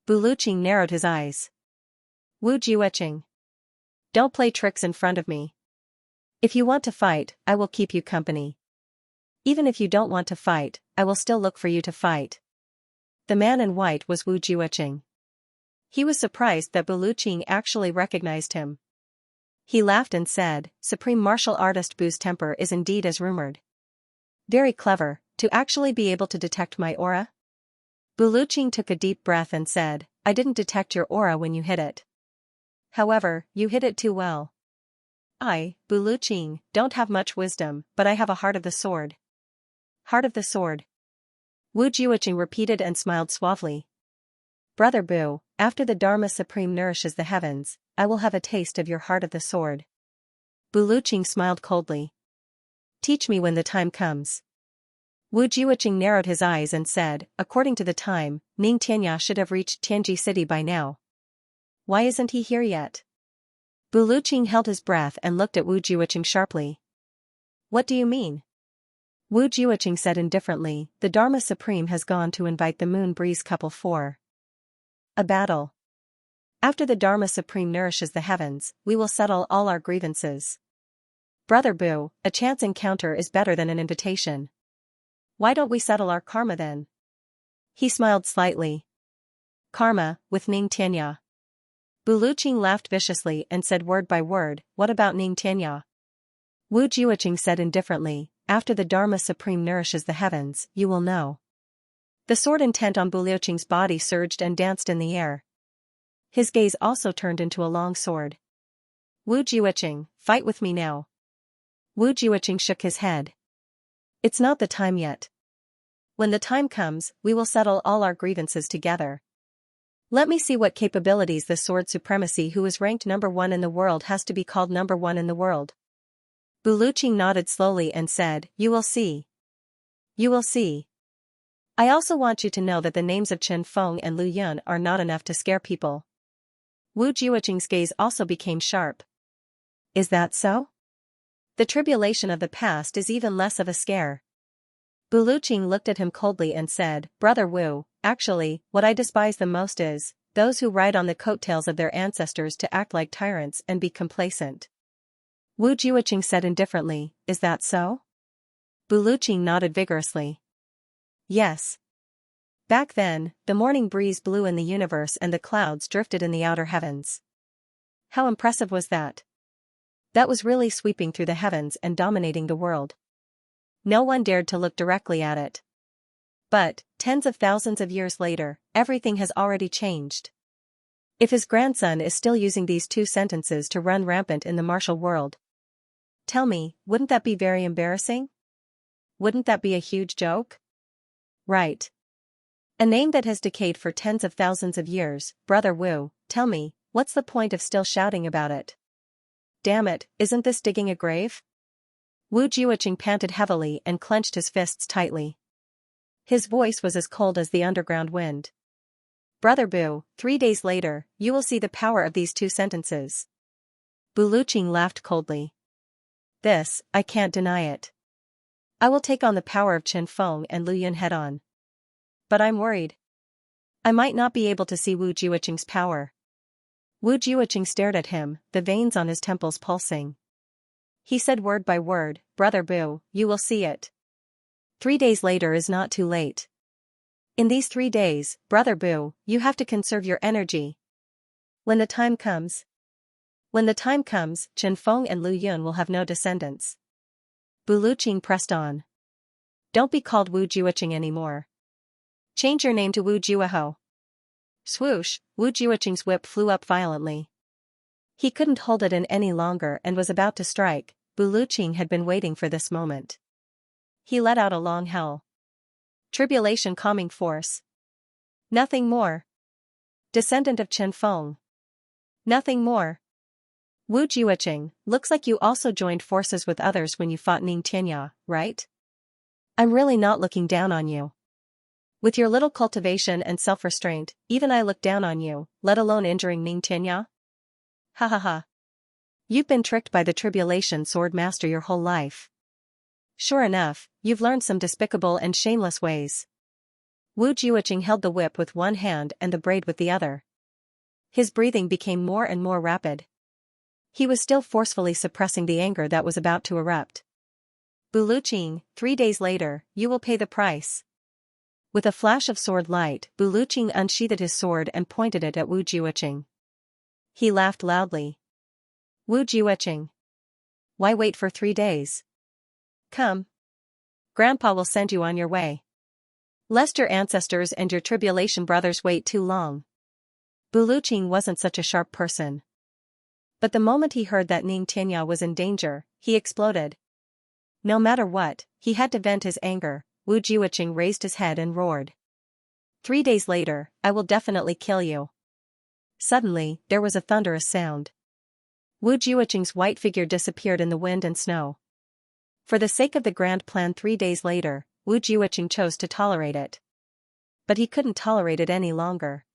Belucci narrowed his eyes. Wu Jiueching. Don't play tricks in front of me. If you want to fight, I will keep you company. Even if you don't want to fight, I will still look for you to fight. The man in white was Wu Jiueching. He was surprised that Belucci actually recognized him. He laughed and said, Supreme martial artist Bu's temper is indeed as rumored. Very clever, to actually be able to detect my aura? Belucci took a deep breath and said, I didn't detect your aura when you hit it. However, you hit it too well. I, Belucci, don't have much wisdom, but I have a heart of the sword. Heart of the sword. Wu Jiuqing repeated and smiled suavely. Brother Bu, after the Dharma Supreme nourishes the heavens, I will have a taste of your heart of the sword. Bu Luqing smiled coldly. Teach me when the time comes. Wu Jiuqing narrowed his eyes and said, according to the time, Ning Tianya should have reached Tianji City by now. Why isn't he here yet? Bu Luqing held his breath and looked at Wu Jiuqing sharply. What do you mean? Wu Jiuqing said indifferently, the Dharma Supreme has gone to invite the Moon Breeze couple for a battle. After the Dharma Supreme nourishes the heavens, we will settle all our grievances. Brother Bu, a chance encounter is better than an invitation. Why don't we settle our karma then? He smiled slightly. Karma, with Ning Tianya. Bu Luqing laughed viciously and said word by word, what about Ning Tianya? Wu Jiuqing said indifferently, after the Dharma Supreme nourishes the heavens, you will know. The sword intent on Bu Luqing's body surged and danced in the air. His gaze also turned into a long sword. Wu Jiuqing, fight with me now. Wu Jiuqing shook his head. It's not the time yet. When the time comes, we will settle all our grievances together. Let me see what capabilities the sword supremacy who is ranked number 1 in the world has to be called number 1 in the world. Bu Luqing nodded slowly and said, you will see. You will see. I also want you to know that the names of Chen Feng and Lu Yun are not enough to scare people. Wu Jiuqing's gaze also became sharp. Is that so? The tribulation of the past is even less of a scare. Bu Luqing looked at him coldly and said, Brother Wu, actually, what I despise the most is those who ride on the coattails of their ancestors to act like tyrants and be complacent. Wu Jiuqing said indifferently, is that so? Bu Luqing nodded vigorously. Yes. Back then, the morning breeze blew in the universe and the clouds drifted in the outer heavens. How impressive was that? That was really sweeping through the heavens and dominating the world. No one dared to look directly at it. But, tens of thousands of years later, everything has already changed. If his grandson is still using these 2 sentences to run rampant in the martial world, tell me, wouldn't that be very embarrassing? Wouldn't that be a huge joke? Right. A name that has decayed for tens of thousands of years, Brother Wu, tell me, what's the point of still shouting about it? Damn it, isn't this digging a grave? Wu Jiuqing panted heavily and clenched his fists tightly. His voice was as cold as the underground wind. Brother Bu, 3 days later, you will see the power of these 2 sentences. Bu Luqing laughed coldly. This, I can't deny it. I will take on the power of Chen Feng and Lu Yun head on. But I'm worried. I might not be able to see Wu Jiuqing's power. Wu Jiuqing stared at him, the veins on his temples pulsing. He said word by word, Brother Bu, you will see it. 3 days later is not too late. In these 3 days, Brother Bu, you have to conserve your energy. When the time comes, Chen Feng and Lu Yun will have no descendants. Bu Luqing pressed on. Don't be called Wu Jiuqing anymore. Change your name to Wu Jiuho. Swoosh, Wu Jiuqing's whip flew up violently. He couldn't hold it in any longer and was about to strike. Bu Luqing had been waiting for this moment. He let out a long howl. Tribulation calming force. Nothing more. Descendant of Chen Feng. Nothing more. Wu Jiuqing, looks like you also joined forces with others when you fought Ning Tianya, right? I'm really not looking down on you. With your little cultivation and self-restraint, even I look down on you, let alone injuring Ning Tianya. Ha ha ha. You've been tricked by the tribulation sword master your whole life. Sure enough, you've learned some despicable and shameless ways. Wu Jiuqing held the whip with one hand and the braid with the other. His breathing became more and more rapid. He was still forcefully suppressing the anger that was about to erupt. Bu Luqing, 3 days later, you will pay the price. With a flash of sword light, Bu Luqing unsheathed his sword and pointed it at Wu Jiuqing. He laughed loudly. Wu Jiuqing. Why wait for 3 days? Come. Grandpa will send you on your way. Lest your ancestors and your tribulation brothers wait too long. Bu Luqing wasn't such a sharp person. But the moment he heard that Ning Tianya was in danger, he exploded. No matter what, he had to vent his anger. Wu Jiuqing raised his head and roared. 3 days later, I will definitely kill you. Suddenly, there was a thunderous sound. Wu Jiuqing's white figure disappeared in the wind and snow. For the sake of the grand plan 3 days later, Wu Jiuqing chose to tolerate it. But he couldn't tolerate it any longer.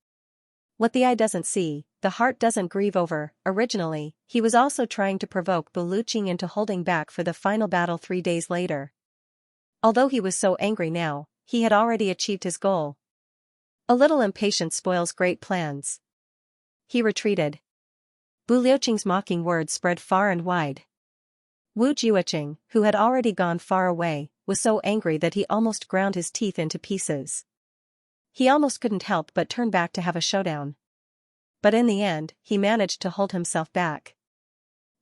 What the eye doesn't see, the heart doesn't grieve over. Originally, he was also trying to provoke Buluqing into holding back for the final battle 3 days later. Although he was so angry now, he had already achieved his goal. A little impatience spoils great plans. He retreated. Buluqing's mocking words spread far and wide. Wu Jiuqing, who had already gone far away, was so angry that he almost ground his teeth into pieces. He almost couldn't help but turn back to have a showdown. But in the end, he managed to hold himself back.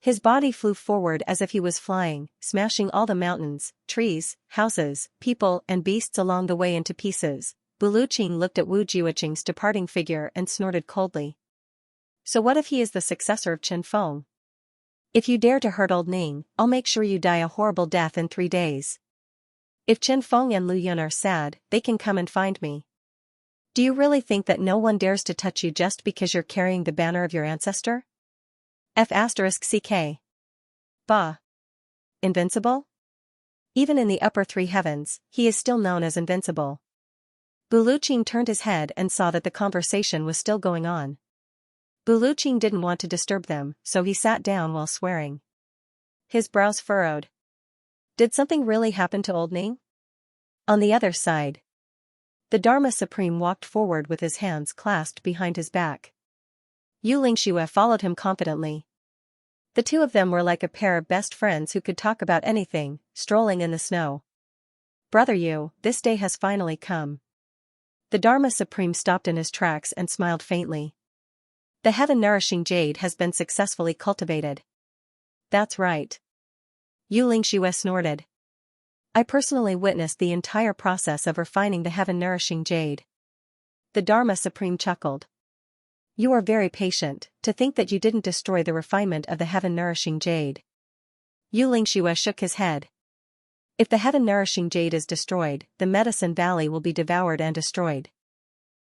His body flew forward as if he was flying, smashing all the mountains, trees, houses, people and beasts along the way into pieces. Buluqing looked at Wu Jiuqing's departing figure and snorted coldly. So what if he is the successor of Chen Feng? If you dare to hurt old Ning, I'll make sure you die a horrible death in 3 days. If Chen Feng and Lu Yun are sad, they can come and find me. Do you really think that no one dares to touch you just because you're carrying the banner of your ancestor? F***ck. Bah. Invincible? Even in the upper 3 heavens, he is still known as invincible. Buluqing turned his head and saw that the conversation was still going on. Buluqing didn't want to disturb them, so he sat down while swearing. His brows furrowed. Did something really happen to old Ning? On the other side, the Dharma Supreme walked forward with his hands clasped behind his back. Yu Lingxue followed him confidently. The two of them were like a pair of best friends who could talk about anything, strolling in the snow. Brother Yu, this day has finally come. The Dharma Supreme stopped in his tracks and smiled faintly. The heaven-nourishing jade has been successfully cultivated. That's right. Yu Lingxue snorted. I personally witnessed the entire process of refining the heaven-nourishing jade. The Dharma Supreme chuckled. You are very patient, to think that you didn't destroy the refinement of the heaven-nourishing jade. Yu Lingxue shook his head. If the heaven-nourishing jade is destroyed, the Medicine Valley will be devoured and destroyed.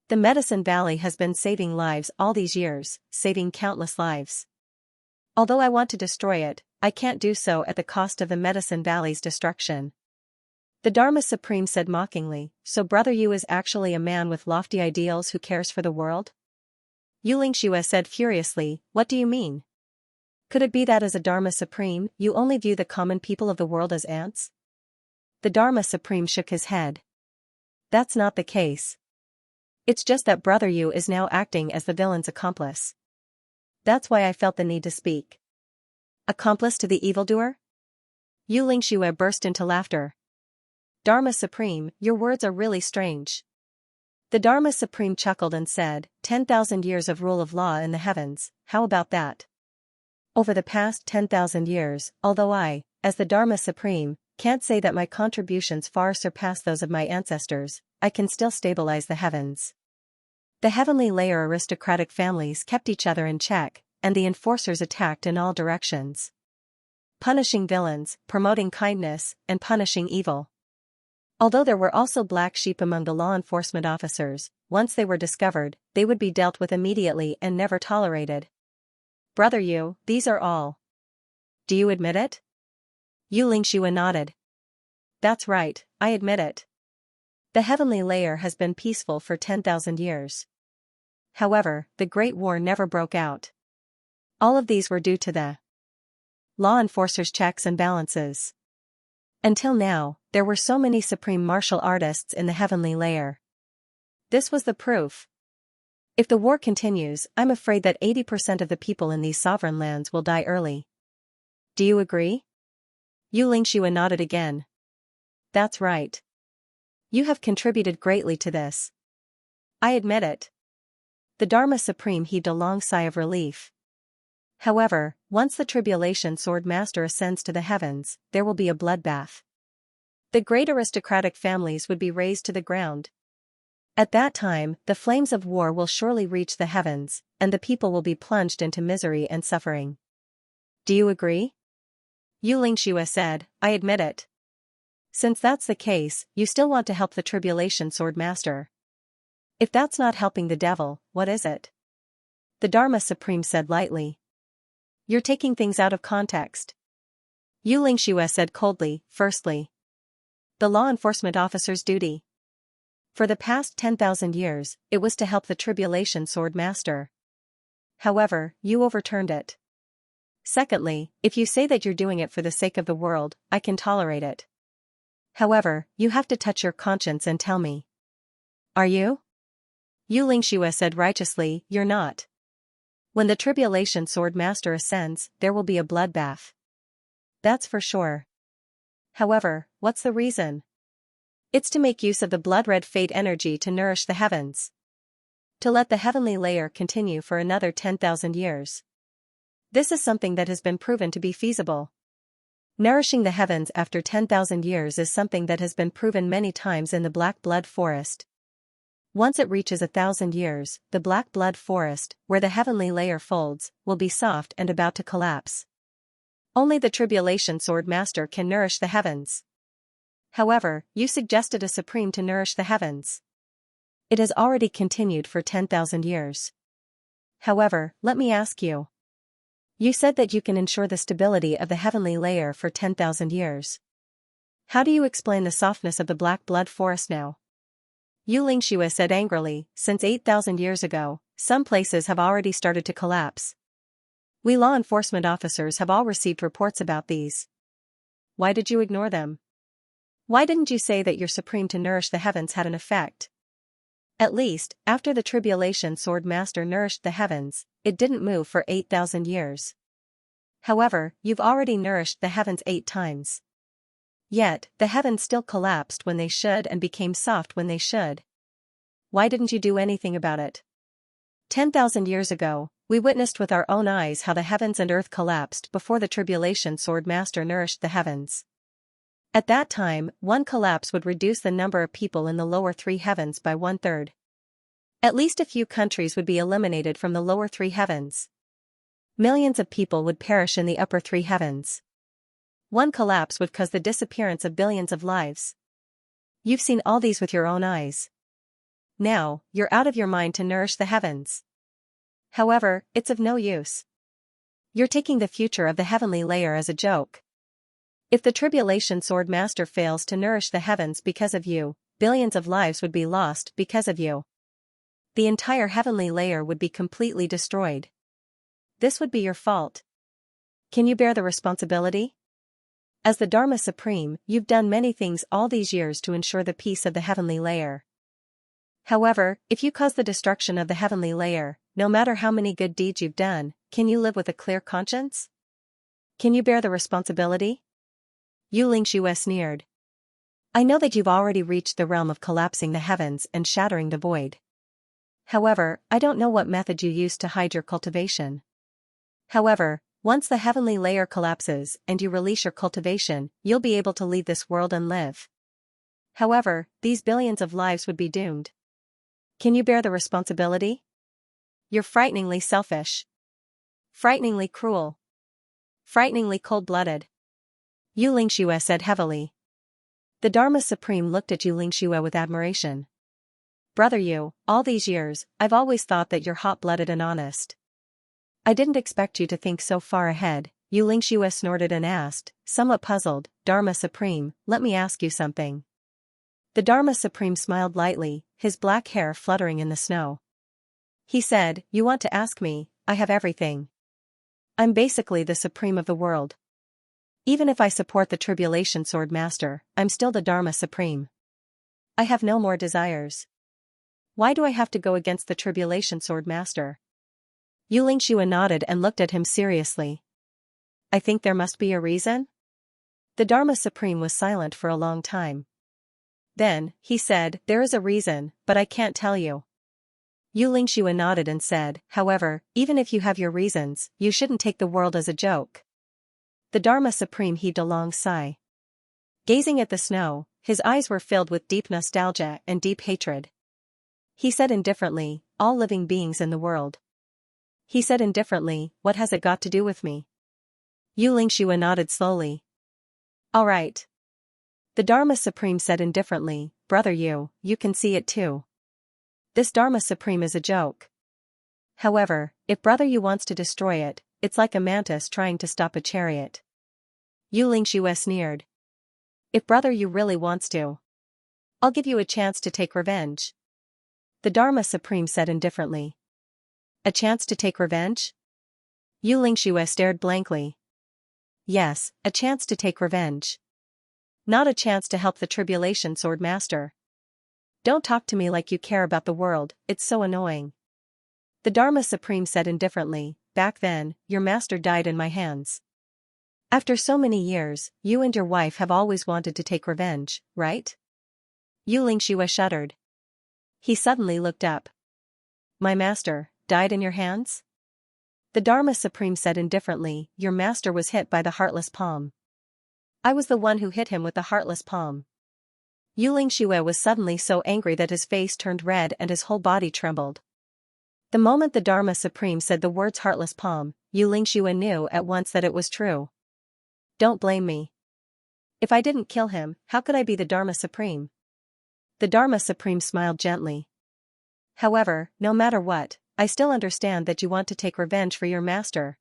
The Medicine Valley has been saving lives all these years, saving countless lives. Although I want to destroy it, I can't do so at the cost of the Medicine Valley's destruction. The Dharma Supreme said mockingly, so Brother Yu is actually a man with lofty ideals who cares for the world? Yu Lingxue said furiously, what do you mean? Could it be that as a Dharma Supreme, you only view the common people of the world as ants? The Dharma Supreme shook his head. That's not the case. It's just that Brother Yu is now acting as the villain's accomplice. That's why I felt the need to speak. Accomplice to the evildoer? Yu Lingxue burst into laughter. Dharma Supreme, your words are really strange. The Dharma Supreme chuckled and said, 10,000 years of rule of law in the heavens, how about that? Over the past 10,000 years, although I, as the Dharma Supreme, can't say that my contributions far surpass those of my ancestors, I can still stabilize the heavens. The heavenly layer aristocratic families kept each other in check, and the enforcers attacked in all directions. Punishing villains, promoting kindness, and punishing evil. Although there were also black sheep among the law enforcement officers, once they were discovered, they would be dealt with immediately and never tolerated. Brother Yu, these are all. Do you admit it? Yu Lingxue nodded. That's right, I admit it. The heavenly layer has been peaceful for 10,000 years. However, the Great War never broke out. All of these were due to the law enforcers' checks and balances. Until now, there were so many supreme martial artists in the heavenly layer. This was the proof. If the war continues, I'm afraid that 80% of the people in these sovereign lands will die early. Do you agree? Yu Lingxue nodded again. That's right. You have contributed greatly to this. I admit it. The Dharma Supreme heaved a long sigh of relief. However, once the Tribulation Sword Master ascends to the heavens, there will be a bloodbath. The great aristocratic families would be razed to the ground. At that time, the flames of war will surely reach the heavens, and the people will be plunged into misery and suffering. Do you agree? Yu Lingxue said, I admit it. Since that's the case, you still want to help the Tribulation Sword Master. If that's not helping the devil, what is it? The Dharma Supreme said lightly. You're taking things out of context. Xianxia said coldly, firstly, the law enforcement officer's duty. For the past 10,000 years, it was to help the Tribulation Sword Master. However, you overturned it. Secondly, if you say that you're doing it for the sake of the world, I can tolerate it. However, you have to touch your conscience and tell me. Are you? Xianxia said righteously, you're not. When the Tribulation Sword Master ascends, there will be a bloodbath. That's for sure. However, what's the reason? It's to make use of the blood-red fate energy to nourish the heavens. To let the heavenly layer continue for another 10,000 years. This is something that has been proven to be feasible. Nourishing the heavens after 10,000 years is something that has been proven many times in the Black Blood Forest. Once it reaches 1,000 years, the Black Blood Forest, where the heavenly layer folds, will be soft and about to collapse. Only the Tribulation Sword Master can nourish the heavens. However, you suggested a supreme to nourish the heavens. It has already continued for 10,000 years. However, let me ask you. You said that you can ensure the stability of the heavenly layer for 10,000 years. How do you explain the softness of the Black Blood Forest now? Xianxia said angrily, since 8,000 years ago, some places have already started to collapse. We law enforcement officers have all received reports about these. Why did you ignore them? Why didn't you say that your supreme to nourish the heavens had an effect? At least, after the Tribulation Sword Master nourished the heavens, it didn't move for 8,000 years. However, you've already nourished the heavens 8 times. Yet, the heavens still collapsed when they should and became soft when they should. Why didn't you do anything about it? 10,000 years ago, we witnessed with our own eyes how the heavens and earth collapsed before the Tribulation Sword Master nourished the heavens. At that time, one collapse would reduce the number of people in the lower 3 heavens by 1/3. At least a few countries would be eliminated from the lower 3 heavens. Millions of people would perish in the upper 3 heavens. One collapse would cause the disappearance of billions of lives. You've seen all these with your own eyes. Now, you're out of your mind to nourish the heavens. However, it's of no use. You're taking the future of the heavenly layer as a joke. If the Tribulation Sword Master fails to nourish the heavens because of you, billions of lives would be lost because of you. The entire heavenly layer would be completely destroyed. This would be your fault. Can you bear the responsibility? As the Dharma Supreme, you've done many things all these years to ensure the peace of the heavenly layer. However, if you cause the destruction of the heavenly layer, no matter how many good deeds you've done, can you live with a clear conscience? Can you bear the responsibility? Xianxia sneered. I know that you've already reached the realm of collapsing the heavens and shattering the void. However, I don't know what method you used to hide your cultivation. However, once the heavenly layer collapses and you release your cultivation, you'll be able to leave this world and live. However, these billions of lives would be doomed. Can you bear the responsibility? You're frighteningly selfish. Frighteningly cruel. Frighteningly cold-blooded. Xianxia said heavily. The Dharma Supreme looked at Xianxia with admiration. Brother you, all these years, I've always thought that you're hot-blooded and honest. I didn't expect you to think so far ahead, Xianxia snorted and asked, somewhat puzzled, Dharma Supreme, let me ask you something. The Dharma Supreme smiled lightly, his black hair fluttering in the snow. He said, you want to ask me, I have everything. I'm basically the Supreme of the world. Even if I support the Tribulation Sword Master, I'm still the Dharma Supreme. I have no more desires. Why do I have to go against the Tribulation Sword Master? Xianxia nodded and looked at him seriously. I think there must be a reason? The Dharma Supreme was silent for a long time. Then, he said, there is a reason, but I can't tell you. Xianxia nodded and said, however, even if you have your reasons, you shouldn't take the world as a joke. The Dharma Supreme heaved a long sigh. Gazing at the snow, his eyes were filled with deep nostalgia and deep hatred. He said indifferently, all living beings in the world. He said indifferently, what has it got to do with me? Xianxia nodded slowly. All right. The Dharma Supreme said indifferently, brother you can see it too. This Dharma Supreme is a joke. However, if brother you wants to destroy it, it's like a mantis trying to stop a chariot. Xianxia sneered. If brother you really wants to, I'll give you a chance to take revenge. The Dharma Supreme said indifferently. A chance to take revenge? Xianxia stared blankly. Yes, a chance to take revenge. Not a chance to help the Tribulation Sword Master. Don't talk to me like you care about the world, it's so annoying. The Dharma Supreme said indifferently, back then, your master died in my hands. After so many years, you and your wife have always wanted to take revenge, right? Xianxia shuddered. He suddenly looked up. My master, died in your hands? The Dharma Supreme said indifferently, your master was hit by the heartless palm. I was the one who hit him with the heartless palm. Xianxia was suddenly so angry that his face turned red and his whole body trembled. The moment the Dharma Supreme said the words heartless palm, Xianxia knew at once that it was true. Don't blame me. If I didn't kill him, how could I be the Dharma Supreme? The Dharma Supreme smiled gently. However, no matter what, I still understand that you want to take revenge for your master.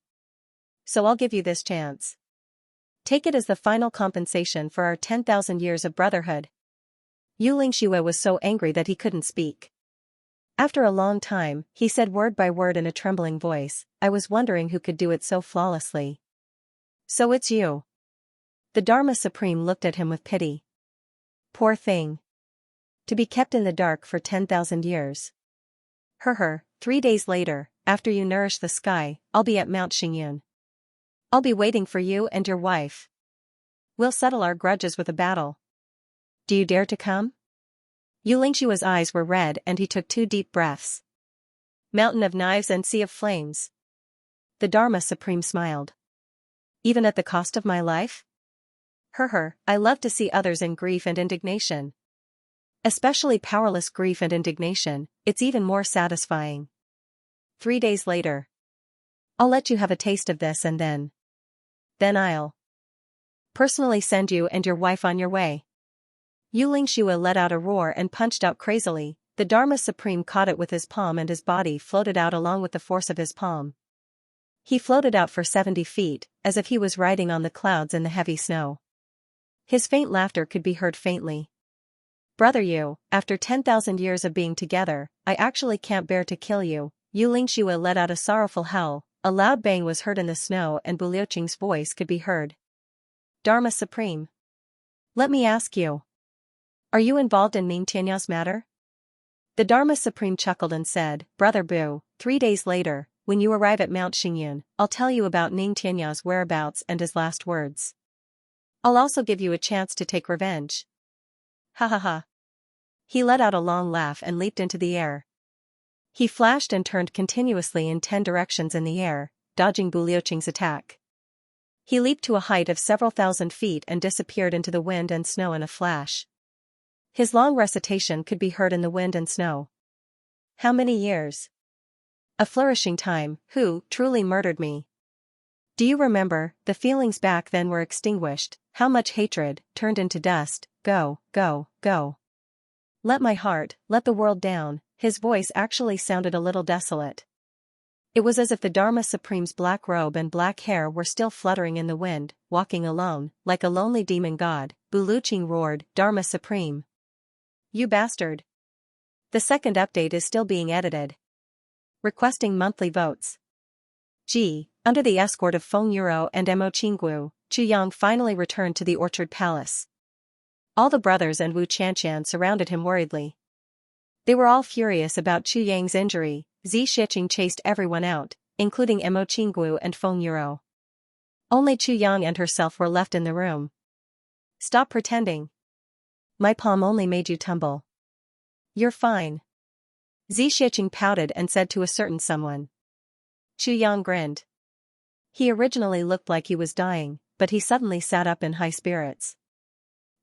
So I'll give you this chance. Take it as the final compensation for our 10,000 years of brotherhood. Xianxia was so angry that he couldn't speak. After a long time, he said word by word in a trembling voice, I was wondering who could do it so flawlessly. So it's you. The Dharma Supreme looked at him with pity. Poor thing. To be kept in the dark for 10,000 years. 3 days later, after you nourish the sky, I'll be at Mount Xingyun. I'll be waiting for you and your wife. We'll settle our grudges with a battle. Do you dare to come? Xianxia's eyes were red and he took 2 deep breaths. Mountain of knives and sea of flames. The Dharma Supreme smiled. Even at the cost of my life? I love to see others in grief and indignation. Especially powerless grief and indignation, it's even more satisfying. 3 days later. I'll let you have a taste of this and then I'll personally send you and your wife on your way. Xianxia let out a roar and punched out crazily. The Dharma Supreme caught it with his palm and his body floated out along with the force of his palm. He floated out for 70 feet, as if he was riding on the clouds in the heavy snow. His faint laughter could be heard faintly. Brother you, after 10,000 years of being together, I actually can't bear to kill you. Xianxia let out a sorrowful howl. A loud bang was heard in the snow and Buliuqing's voice could be heard. Dharma Supreme. Let me ask you. Are you involved in Xianxia's matter? The Dharma Supreme chuckled and said, Brother Bu, 3 days later, when you arrive at Mount Xingyun, I'll tell you about Xianxia's whereabouts and his last words. I'll also give you a chance to take revenge. Ha ha ha. He let out a long laugh and leaped into the air. He flashed and turned continuously in 10 directions in the air, dodging Buliuqing's attack. He leaped to a height of several thousand feet and disappeared into the wind and snow in a flash. His long recitation could be heard in the wind and snow. How many years? A flourishing time. Who truly murdered me? Do you remember, the feelings back then were extinguished, how much hatred, turned into dust, go, go, go. Let my heart, let the world down. His voice actually sounded a little desolate. It was as if the Dharma Supreme's black robe and black hair were still fluttering in the wind, walking alone, like a lonely demon god. Buliuqing roared, Dharma Supreme. You bastard. The second update is still being edited. Requesting monthly votes. Under the escort of Feng Yuro and Mo Qinggu, Chu Yang finally returned to the Orchard Palace. All the brothers and Wu Qianqian surrounded him worriedly. They were all furious about Chu Yang's injury. Xianxia chased everyone out, including Mo Qinggu and Feng Yuro. Only Chu Yang and herself were left in the room. Stop pretending. My palm only made you tumble. You're fine. Xianxia pouted and said to a certain someone. Chu Yang grinned. He originally looked like he was dying, but he suddenly sat up in high spirits.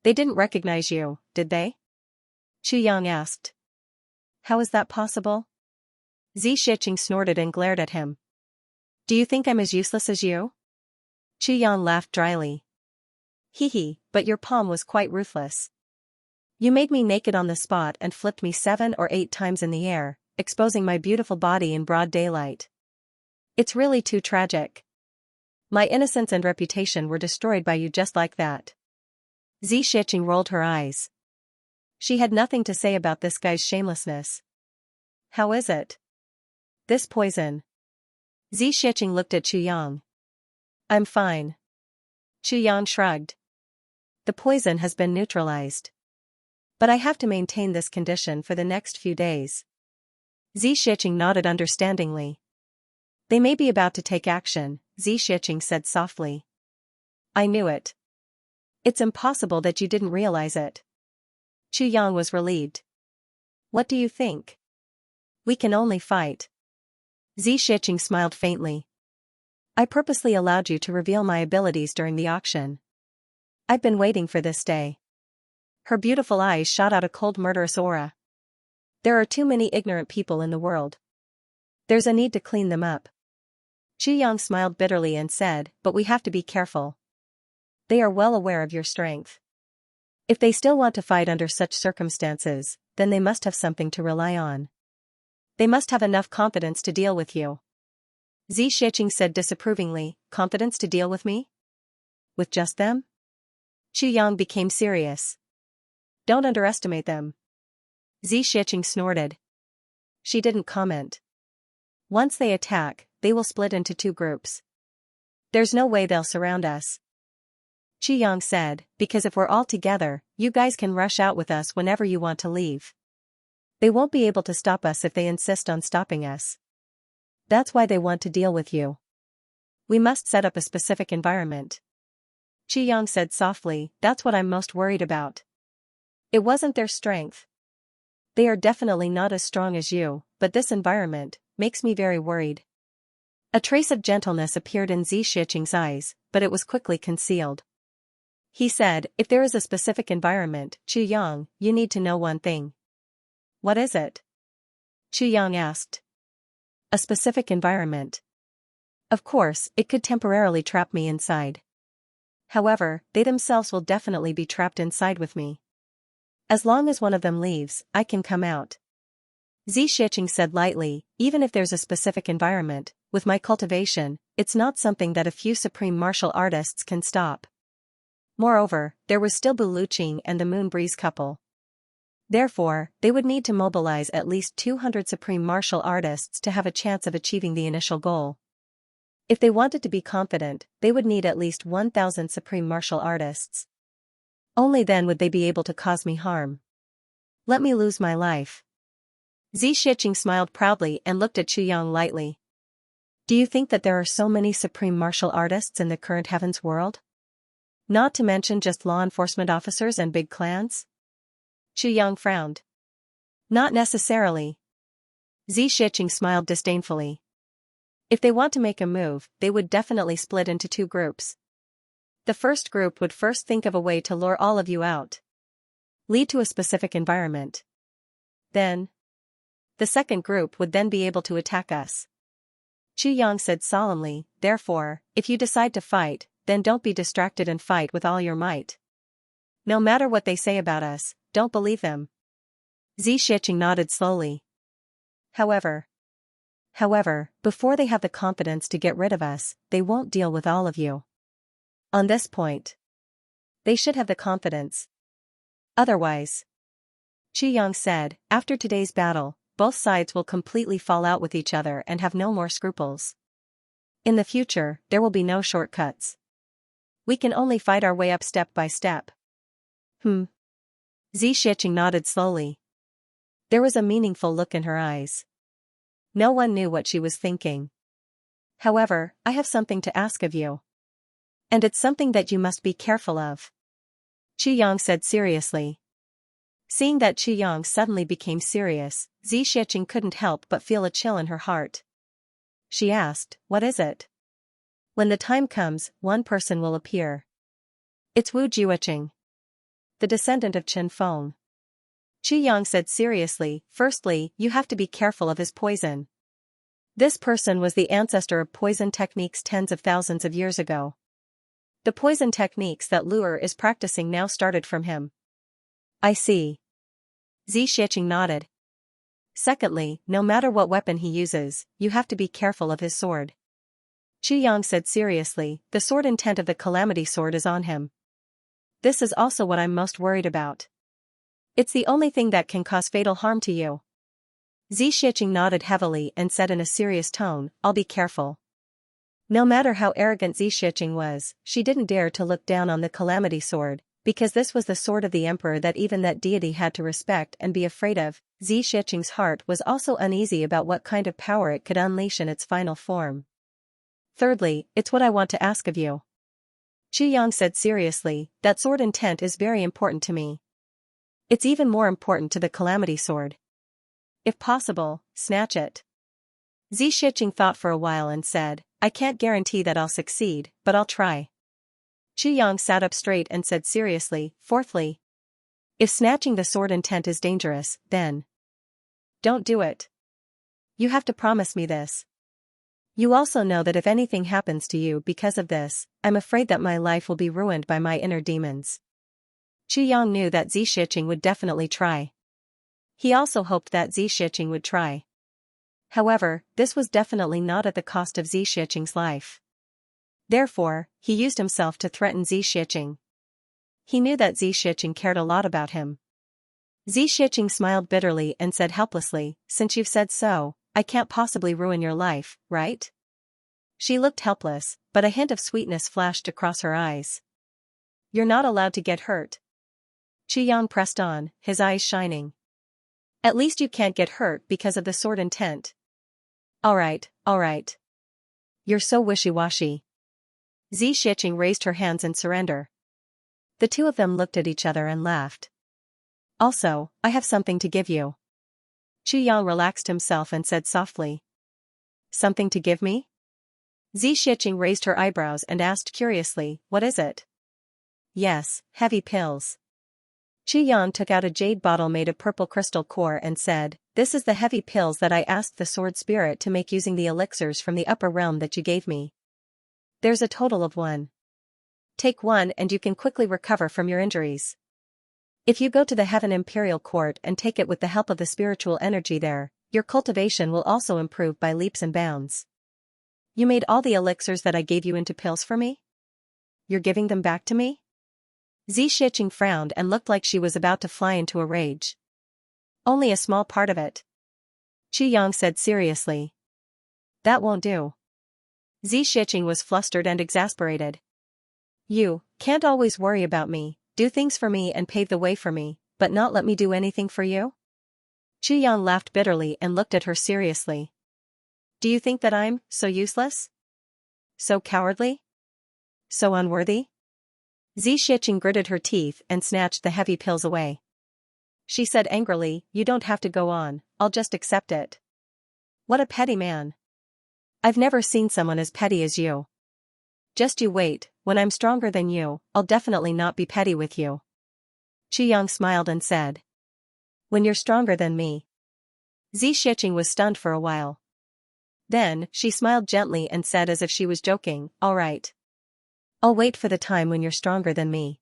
They didn't recognize you, did they? Chu Yang asked. How is that possible? Xianxia snorted and glared at him. Do you think I'm as useless as you? Chu Yang laughed dryly. Hee hee, but your palm was quite ruthless. You made me naked on the spot and flipped me 7 or 8 times in the air, exposing my beautiful body in broad daylight. It's really too tragic. My innocence and reputation were destroyed by you just like that. Xianxia rolled her eyes. She had nothing to say about this guy's shamelessness. How is it? This poison. Xianxia looked at Chuyang. I'm fine. Chuyang shrugged. The poison has been neutralized. But I have to maintain this condition for the next few days. Xianxia nodded understandingly. They may be about to take action, Xianxia said softly. I knew it. It's impossible that you didn't realize it. Chuyang was relieved. What do you think? We can only fight. Xianxia smiled faintly. I purposely allowed you to reveal my abilities during the auction. I've been waiting for this day. Her beautiful eyes shot out a cold murderous aura. There are too many ignorant people in the world. There's a need to clean them up. Chuyang smiled bitterly and said, but we have to be careful. They are well aware of your strength. If they still want to fight under such circumstances, then they must have something to rely on. They must have enough confidence to deal with you. Xianxia said disapprovingly, confidence to deal with me? With just them? Chuyang became serious. Don't underestimate them. Xianxia snorted. She didn't comment. Once they attack, they will split into 2 groups. There's no way they'll surround us. Chuyang said, because if we're all together, you guys can rush out with us whenever you want to leave. They won't be able to stop us if they insist on stopping us. That's why they want to deal with you. We must set up a specific environment. Chuyang said softly, that's what I'm most worried about. It wasn't their strength. They are definitely not as strong as you, but this environment makes me very worried. A trace of gentleness appeared in Xianxia's eyes, but it was quickly concealed. He said, if there is a specific environment, Chuyang, you need to know one thing. What is it? Chuyang asked. A specific environment. Of course, it could temporarily trap me inside. However, they themselves will definitely be trapped inside with me. As long as one of them leaves, I can come out. Xianxia said lightly, even if there's a specific environment, with my cultivation, it's not something that a few supreme martial artists can stop. Moreover, there was still Buluqing and the Moonbreeze couple. Therefore, they would need to mobilize at least 200 supreme martial artists to have a chance of achieving the initial goal. If they wanted to be confident, they would need at least 1,000 supreme martial artists. Only then would they be able to cause me harm. Let me lose my life. Xianxia smiled proudly and looked at Chuyang lightly. Do you think that there are so many supreme martial artists in the current heavens world? Not to mention just law enforcement officers and big clans? Chuyang frowned. Not necessarily. Xianxia smiled disdainfully. If they want to make a move, they would definitely split into 2 groups. The first group would first think of a way to lure all of you out. Lead to a specific environment. Then, the second group would then be able to attack us. Chuyang said solemnly, therefore, if you decide to fight, then don't be distracted and fight with all your might. No matter what they say about us, don't believe them. Xianxia nodded slowly. However, before they have the confidence to get rid of us, they won't deal with all of you. On this point, they should have the confidence. Otherwise, Chuyang said, after today's battle, both sides will completely fall out with each other and have no more scruples. In the future, there will be no shortcuts. We can only fight our way up step by step. Xianxia nodded slowly. There was a meaningful look in her eyes. No one knew what she was thinking. However, I have something to ask of you. And it's something that you must be careful of. Chuyang said seriously. Seeing that Chuyang suddenly became serious, Xianxia couldn't help but feel a chill in her heart. She asked, what is it? When the time comes, one person will appear. It's Wu Jiuqing, the descendant of Chen Feng. Chuyang said seriously, firstly, you have to be careful of his poison. This person was the ancestor of poison techniques tens of thousands of years ago. The poison techniques that Luer is practicing now started from him. I see. Xianxia nodded. Secondly, no matter what weapon he uses, you have to be careful of his sword. Yang said seriously, the sword intent of the Calamity Sword is on him. This is also what I'm most worried about. It's the only thing that can cause fatal harm to you. Xianxia nodded heavily and said in a serious tone, I'll be careful. No matter how arrogant Xianxia was, she didn't dare to look down on the Calamity Sword, because this was the sword of the emperor that even that deity had to respect and be afraid of. Xianxia's heart was also uneasy about what kind of power it could unleash in its final form. Thirdly, it's what I want to ask of you. Yang said seriously, that sword intent is very important to me. It's even more important to the Calamity Sword. If possible, snatch it. Xianxia thought for a while and said, I can't guarantee that I'll succeed, but I'll try. Yang sat up straight and said seriously, fourthly, if snatching the sword intent is dangerous, then don't do it. You have to promise me this. You also know that if anything happens to you because of this, I'm afraid that my life will be ruined by my inner demons. Yang knew that Xianxia would definitely try. He also hoped that Xianxia would try. However, this was definitely not at the cost of Xianxia's life. Therefore, he used himself to threaten Xianxia. He knew that Xianxia cared a lot about him. Xianxia smiled bitterly and said helplessly, since you've said so, I can't possibly ruin your life, right? She looked helpless, but a hint of sweetness flashed across her eyes. You're not allowed to get hurt. Yang pressed on, his eyes shining. At least you can't get hurt because of the sword intent. Alright. You're so wishy-washy. Xianxia raised her hands in surrender. The two of them looked at each other and laughed. Also, I have something to give you. Yang relaxed himself and said softly. Something to give me? Xianxia raised her eyebrows and asked curiously, what is it? Yes, heavy pills. Yang took out a jade bottle made of purple crystal core and said, this is the heavy pills that I asked the sword spirit to make using the elixirs from the upper realm that you gave me. There's a total of 1. Take 1 and you can quickly recover from your injuries. If you go to the Heaven Imperial Court and take it with the help of the spiritual energy there, your cultivation will also improve by leaps and bounds. You made all the elixirs that I gave you into pills for me? You're giving them back to me? Xianxia frowned and looked like she was about to fly into a rage. Only a small part of it. Yang said seriously. That won't do. Xianxia was flustered and exasperated. You can't always worry about me, do things for me and pave the way for me, but not let me do anything for you? Yang laughed bitterly and looked at her seriously. Do you think that I'm so useless? So cowardly? So unworthy? Xianxia gritted her teeth and snatched the heavy pills away. She said angrily, you don't have to go on, I'll just accept it. What a petty man. I've never seen someone as petty as you. Just you wait, when I'm stronger than you, I'll definitely not be petty with you. Yang smiled and said. When you're stronger than me. Xianxia was stunned for a while. Then, she smiled gently and said as if she was joking, all right. I'll wait for the time when you're stronger than me.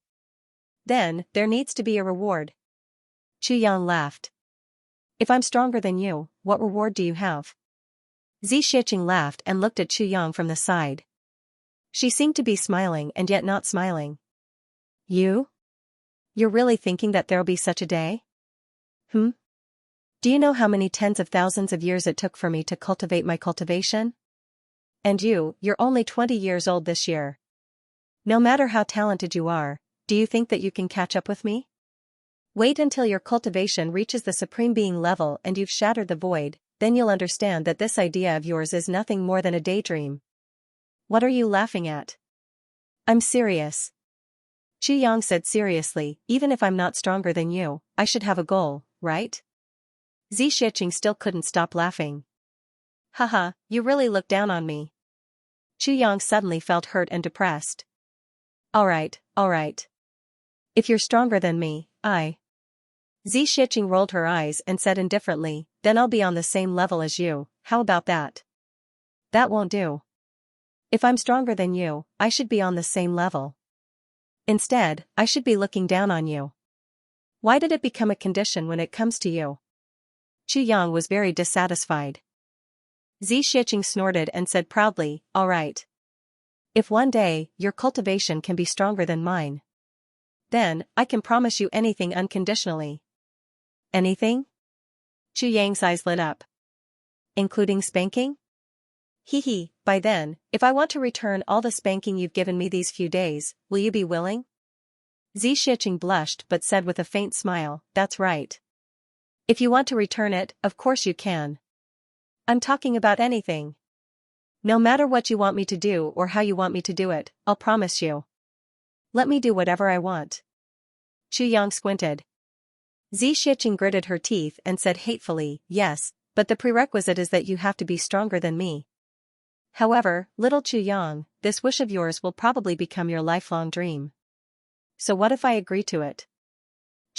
Then, there needs to be a reward. Yang laughed. If I'm stronger than you, what reward do you have? Xianxia laughed and looked at Yang from the side. She seemed to be smiling and yet not smiling. You? You're really thinking that there'll be such a day? Do you know how many tens of thousands of years it took for me to cultivate my cultivation? And you're only 20 years old this year. No matter how talented you are, do you think that you can catch up with me? Wait until your cultivation reaches the Supreme Being level and you've shattered the void, then you'll understand that this idea of yours is nothing more than a daydream. What are you laughing at? I'm serious. Yang said seriously, even if I'm not stronger than you, I should have a goal, right? Xianxia still couldn't stop laughing. Haha, you really look down on me. Yang suddenly felt hurt and depressed. Alright. If you're stronger than me, Xianxia rolled her eyes and said indifferently, then I'll be on the same level as you, how about that? That won't do. If I'm stronger than you, I should be on the same level. Instead, I should be looking down on you. Why did it become a condition when it comes to you? Yang was very dissatisfied. Xianxia snorted and said proudly, all right. If one day, your cultivation can be stronger than mine, then, I can promise you anything unconditionally. Anything? Yang's eyes lit up. Including spanking? Hee, by then, if I want to return all the spanking you've given me these few days, will you be willing? Xianxia blushed but said with a faint smile, that's right. If you want to return it, of course you can. I'm talking about anything. No matter what you want me to do or how you want me to do it, I'll promise you. Let me do whatever I want. Yang squinted. Xianxia gritted her teeth and said hatefully, yes, but the prerequisite is that you have to be stronger than me. However, little Yang, this wish of yours will probably become your lifelong dream. So what if I agree to it?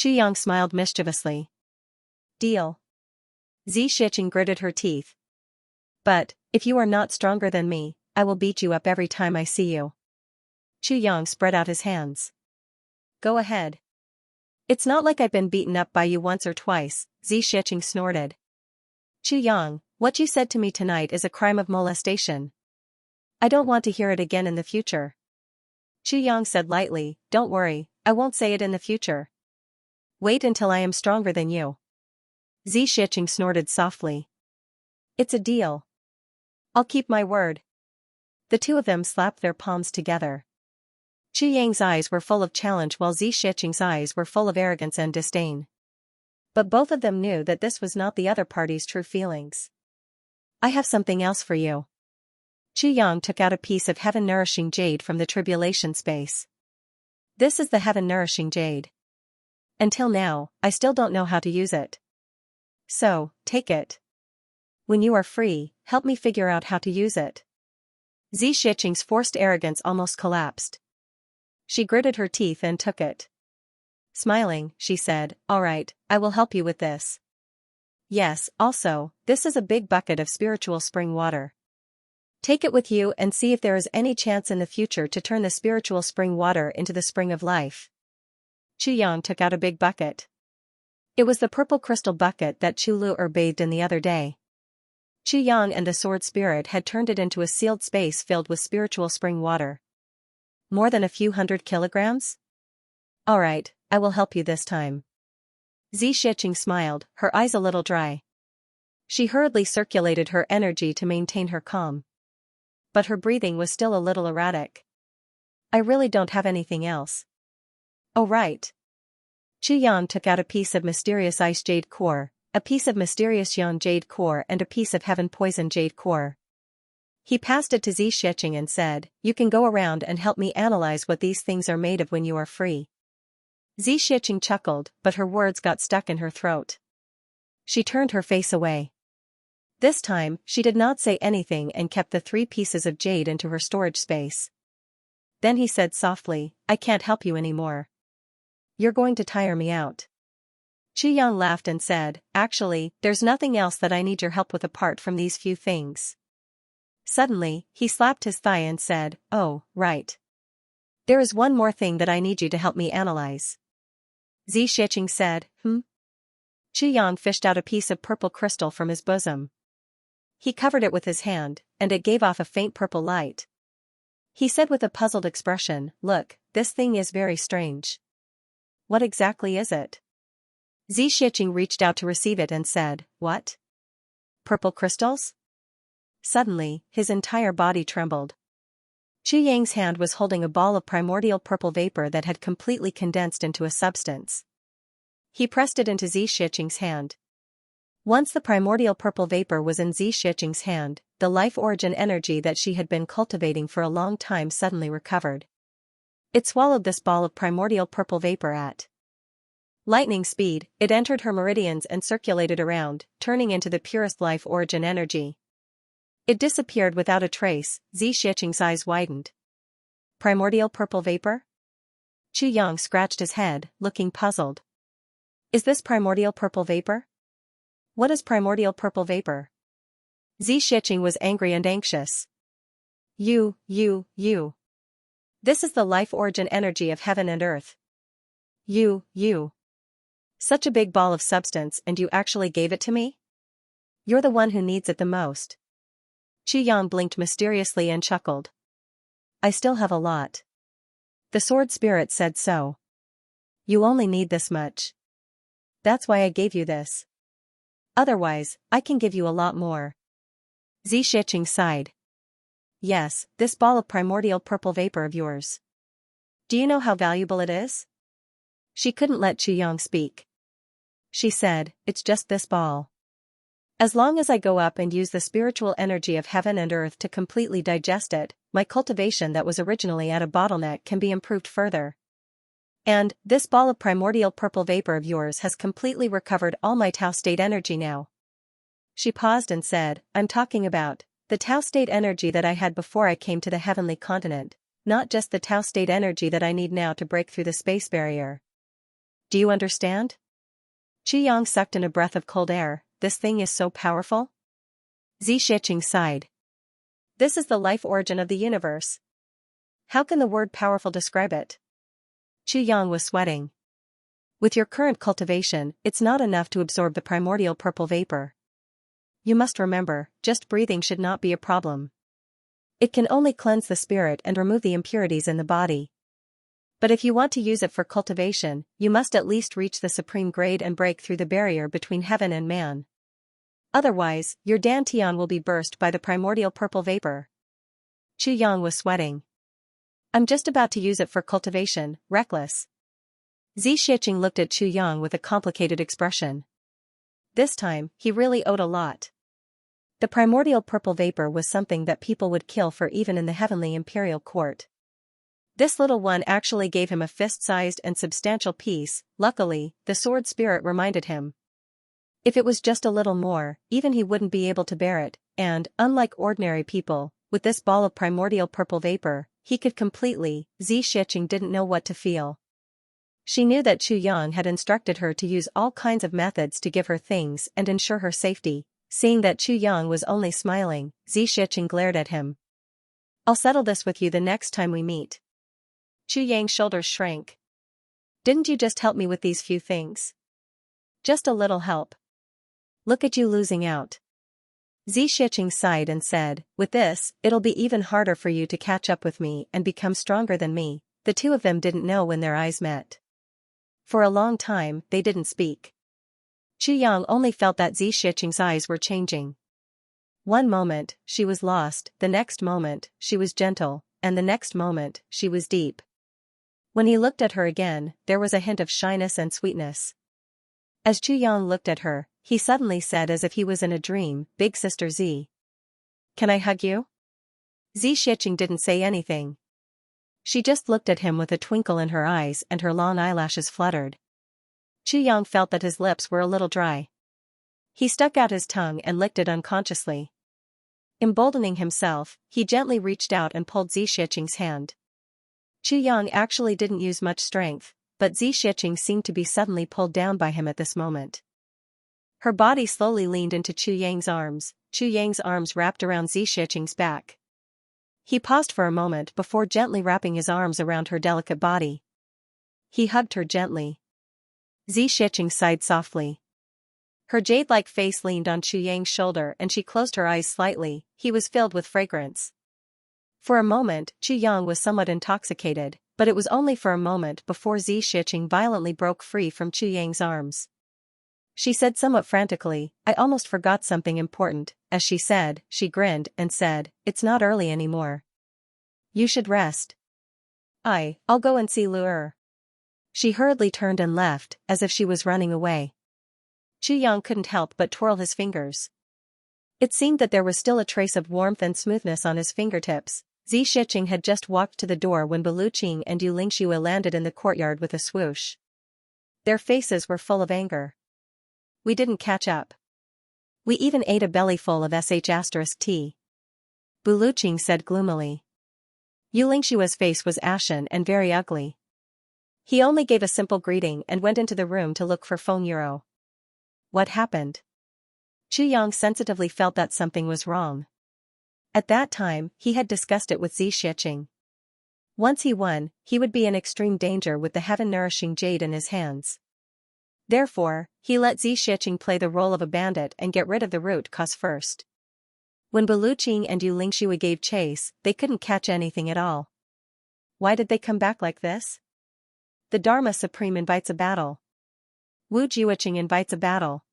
Yang smiled mischievously. Deal. Xianxia gritted her teeth. But, if you are not stronger than me, I will beat you up every time I see you. Yang spread out his hands. Go ahead. It's not like I've been beaten up by you once or twice, Xianxia snorted. Yang, what you said to me tonight is a crime of molestation. I don't want to hear it again in the future. Yang said lightly, don't worry, I won't say it in the future. Wait until I am stronger than you. Xianxia snorted softly. It's a deal. I'll keep my word. The two of them slapped their palms together. Yang's eyes were full of challenge while Xianxia's eyes were full of arrogance and disdain. But both of them knew that this was not the other party's true feelings. I have something else for you. Yang took out a piece of heaven-nourishing jade from the tribulation space. This is the heaven-nourishing jade. Until now, I still don't know how to use it. So, take it. When you are free, help me figure out how to use it. Xianxia's forced arrogance almost collapsed. She gritted her teeth and took it. Smiling, she said, all right, I will help you with this. Yes, also, this is a big bucket of spiritual spring water. Take it with you and see if there is any chance in the future to turn the spiritual spring water into the spring of life. Yang took out a big bucket. It was the purple crystal bucket that Lu bathed in the other day. Yang and the sword spirit had turned it into a sealed space filled with spiritual spring water. More than a few 100 kilograms? All right, I will help you this time. Xianxia smiled, her eyes a little dry. She hurriedly circulated her energy to maintain her calm. But her breathing was still a little erratic. I really don't have anything else. Oh right. Yang took out a piece of mysterious ice jade core, a piece of mysterious yang jade core and a piece of heaven poison jade core. He passed it to Xianxia and said, you can go around and help me analyze what these things are made of when you are free. Xianxia chuckled, but her words got stuck in her throat. She turned her face away. This time, she did not say anything and kept the 3 pieces of jade into her storage space. Then he said softly, I can't help you anymore. You're going to tire me out. Yang laughed and said, actually, there's nothing else that I need your help with apart from these few things. Suddenly, he slapped his thigh and said, oh, right. There is one more thing that I need you to help me analyze. Xianxia said, Yang fished out a piece of purple crystal from his bosom. He covered it with his hand, and it gave off a faint purple light. He said with a puzzled expression, look, this thing is very strange. What exactly is it? Xianxia reached out to receive it and said, what? Purple crystals? Suddenly, his entire body trembled. Yang's hand was holding a ball of primordial purple vapor that had completely condensed into a substance. He pressed it into Xianxia's hand. Once the primordial purple vapor was in Xianxia's hand, the life origin energy that she had been cultivating for a long time suddenly recovered. It swallowed this ball of primordial purple vapor at lightning speed. It entered her meridians and circulated around, turning into the purest life origin energy. It disappeared without a trace. Xianxia's eyes widened. Primordial purple vapor? Yang scratched his head, looking puzzled. Is this primordial purple vapor? What is primordial purple vapor? Xianxia was angry and anxious. You. This is the life origin energy of heaven and earth. You. Such a big ball of substance, and you actually gave it to me? You're the one who needs it the most. Xianxia blinked mysteriously and chuckled. I still have a lot. The sword spirit said so. You only need this much. That's why I gave you this. Otherwise, I can give you a lot more. Xianxia sighed. Yes, this ball of primordial purple vapor of yours. Do you know how valuable it is? She couldn't let Xianxia speak. She said, it's just this ball. As long as I go up and use the spiritual energy of heaven and earth to completely digest it, my cultivation that was originally at a bottleneck can be improved further. And, this ball of primordial purple vapor of yours has completely recovered all my Tao state energy now. She paused and said, I'm talking about the Tao state energy that I had before I came to the heavenly continent, not just the Tao state energy that I need now to break through the space barrier. Do you understand? Xianxia sucked in a breath of cold air. This thing is so powerful? Xianxia sighed. This is the life origin of the universe. How can the word powerful describe it? Xianxia was sweating. With your current cultivation, it's not enough to absorb the primordial purple vapor. You must remember, just breathing should not be a problem. It can only cleanse the spirit and remove the impurities in the body. But if you want to use it for cultivation, you must at least reach the supreme grade and break through the barrier between heaven and man. Otherwise, your dantian will be burst by the primordial purple vapor. Xianxia was sweating. I'm just about to use it for cultivation, reckless. Xianxia looked at Xianxia with a complicated expression. This time, he really owed a lot. The primordial purple vapor was something that people would kill for even in the heavenly imperial court. This little one actually gave him a fist-sized and substantial piece. Luckily, the sword spirit reminded him. If it was just a little more, even he wouldn't be able to bear it, and, unlike ordinary people, with this ball of primordial purple vapor, he could completely. Xianxia didn't know what to feel. She knew that Xianxia had instructed her to use all kinds of methods to give her things and ensure her safety. Seeing that Xianxia was only smiling, Xianxia glared at him. I'll settle this with you the next time we meet. Xianxia's shoulders shrank. Didn't you just help me with these few things? Just a little help. Look at you losing out. Xianxia sighed and said, with this, it'll be even harder for you to catch up with me and become stronger than me. The two of them didn't know when their eyes met. For a long time, they didn't speak. Xianxia only felt that Xianxia's eyes were changing. One moment, she was lost, the next moment, she was gentle, and the next moment, she was deep. When he looked at her again, there was a hint of shyness and sweetness. As Xianxia looked at her, he suddenly said as if he was in a dream, Big Sister Z. Can I hug you? Xianxia didn't say anything. She just looked at him with a twinkle in her eyes and her long eyelashes fluttered. Xianxia felt that his lips were a little dry. He stuck out his tongue and licked it unconsciously. Emboldening himself, he gently reached out and pulled Xianxia's hand. Xianxia actually didn't use much strength, but Xianxia seemed to be suddenly pulled down by him at this moment. Her body slowly leaned into Xianxia's arms wrapped around Xianxia's back. He paused for a moment before gently wrapping his arms around her delicate body. He hugged her gently. Xianxia sighed softly. Her jade-like face leaned on Xianxia's shoulder and she closed her eyes slightly. He was filled with fragrance. For a moment, Xianxia was somewhat intoxicated, but it was only for a moment before Xianxia violently broke free from Xianxia's arms. She said somewhat frantically, I almost forgot something important. As she said, she grinned and said, it's not early anymore. You should rest. I'll go and see Lu'er. She hurriedly turned and left, as if she was running away. Xianxia couldn't help but twirl his fingers. It seemed that there was still a trace of warmth and smoothness on his fingertips. Xianxia had just walked to the door when Baluqing and Yulingxue landed in the courtyard with a swoosh. Their faces were full of anger. We didn't catch up. We even ate a bellyful of sh*t. Baluqing said gloomily. Yulingxue's face was ashen and very ugly. He only gave a simple greeting and went into the room to look for Feng Yuro. What happened? Xianxia sensitively felt that something was wrong. At that time, he had discussed it with Xianxia. Once he won, he would be in extreme danger with the heaven-nourishing jade in his hands. Therefore, he let Xianxia play the role of a bandit and get rid of the root cause first. When Buluqing and Yu Lingshui gave chase, they couldn't catch anything at all. Why did they come back like this? The Dharma Supreme invites a battle. Wu Jiuqing invites a battle.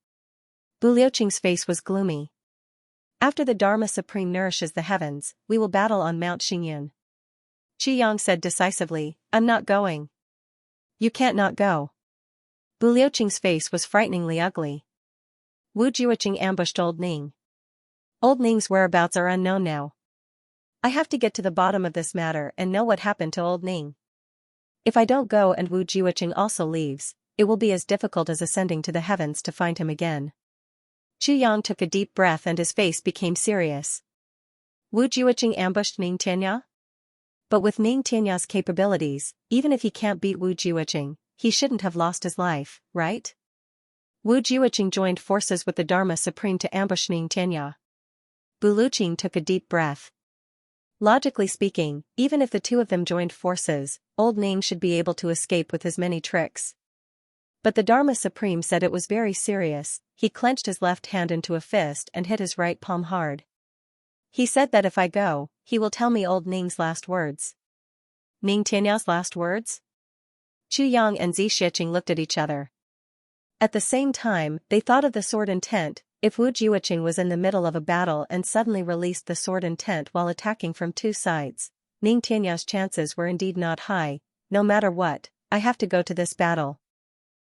Buluqing's face was gloomy. After the Dharma Supreme nourishes the heavens, we will battle on Mount Xingyun. Qiyang said decisively, I'm not going. You can't not go. Buluqing's face was frighteningly ugly. Wu Jiuqing ambushed Old Ning. Old Ning's whereabouts are unknown now. I have to get to the bottom of this matter and know what happened to Old Ning. If I don't go and Wu Jiuqing also leaves, it will be as difficult as ascending to the heavens to find him again. Qiyang took a deep breath and his face became serious. Wu Jiuqing ambushed Ning Tianya? But with Ning Tianya's capabilities, even if he can't beat Wu Jiuqing, he shouldn't have lost his life, right? Wu Jiuqing joined forces with the Dharma Supreme to ambush Ning Tianya. Buluqing took a deep breath. Logically speaking, even if the two of them joined forces, Old Ning should be able to escape with his many tricks. But the Dharma Supreme said it was very serious. He clenched his left hand into a fist and hit his right palm hard. He said that if I go, he will tell me Old Ning's last words. Ning Tianya's last words? Qiyang and Xianxia looked at each other. At the same time, they thought of the sword intent. If Wu Jiuqing was in the middle of a battle and suddenly released the sword intent while attacking from two sides, Ning Tianya's chances were indeed not high. No matter what, I have to go to this battle.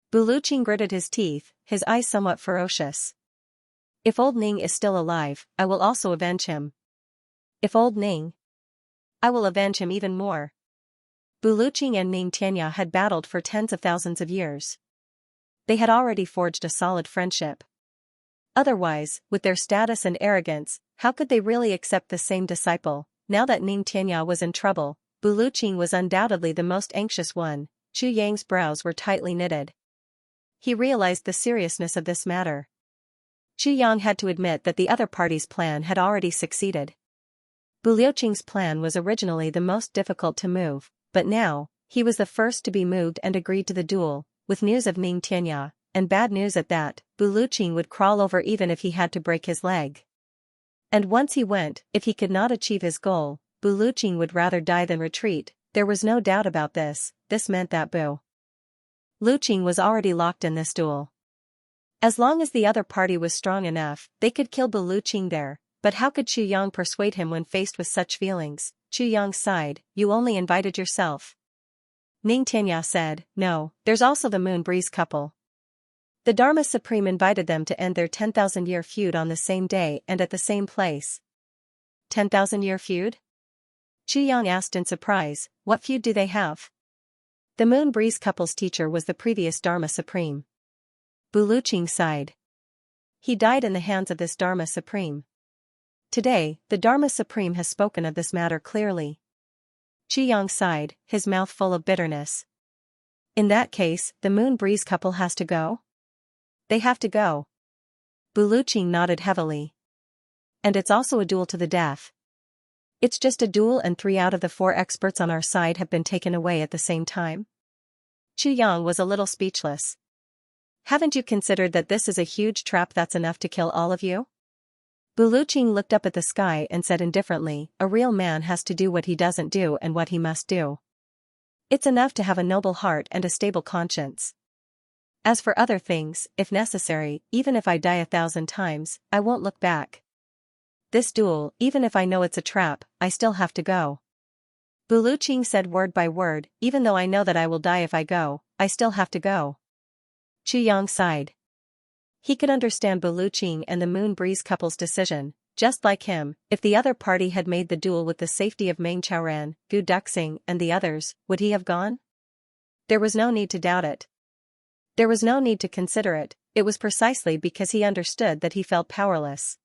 Buluqing gritted his teeth, his eyes somewhat ferocious. If Old Ning is still alive, I will also avenge him. If Old Ning, I will avenge him even more. Buluqing and Ning Tianya had battled for tens of thousands of years. They had already forged a solid friendship. Otherwise, with their status and arrogance, how could they really accept the same disciple? Now that Ning Tianya was in trouble, Buluqing was undoubtedly the most anxious one. Chu Yang's brows were tightly knitted. He realized the seriousness of this matter. Chu Yang had to admit that the other party's plan had already succeeded. Buluqing's plan was originally the most difficult to move, but now, he was the first to be moved and agreed to the duel. With news of Ning Tianya, and bad news at that, Buluqing would crawl over even if he had to break his leg. And once he went, if he could not achieve his goal, Buluqing would rather die than retreat. There was no doubt about this. This meant that Buluqing was already locked in this duel. As long as the other party was strong enough, they could kill Buluqing there, but how could Chu Yang persuade him when faced with such feelings? Chu Yang sighed, you only invited yourself. Ning Tianya said, no, there's also the Moon Breeze couple. The Dharma Supreme invited them to end their 10,000-year feud on the same day and at the same place. 10,000-year feud? Chu Yang asked in surprise, what feud do they have? The Moon Breeze couple's teacher was the previous Dharma Supreme. Buluqing sighed. He died in the hands of this Dharma Supreme. Today, the Dharma Supreme has spoken of this matter clearly. Chu Yang sighed, his mouth full of bitterness. In that case, the Moon Breeze couple has to go? They have to go. Buluqing nodded heavily. And it's also a duel to the death. It's just a duel and 3 out of the 4 experts on our side have been taken away at the same time? Chu Yang was a little speechless. Haven't you considered that this is a huge trap that's enough to kill all of you? Buluqing looked up at the sky and said indifferently, a real man has to do what he doesn't do and what he must do. It's enough to have a noble heart and a stable conscience. As for other things, if necessary, even if I die 1,000 times, I won't look back. This duel, even if I know it's a trap, I still have to go. Buluqing said word by word, even though I know that I will die if I go, I still have to go. Chu Yang sighed. He could understand Buluqing and the Moon Breeze couple's decision. Just like him, if the other party had made the duel with the safety of Meng Chaoran, Gu Duxing, and the others, would he have gone? There was no need to doubt it. There was no need to consider it. It was precisely because he understood that he felt powerless.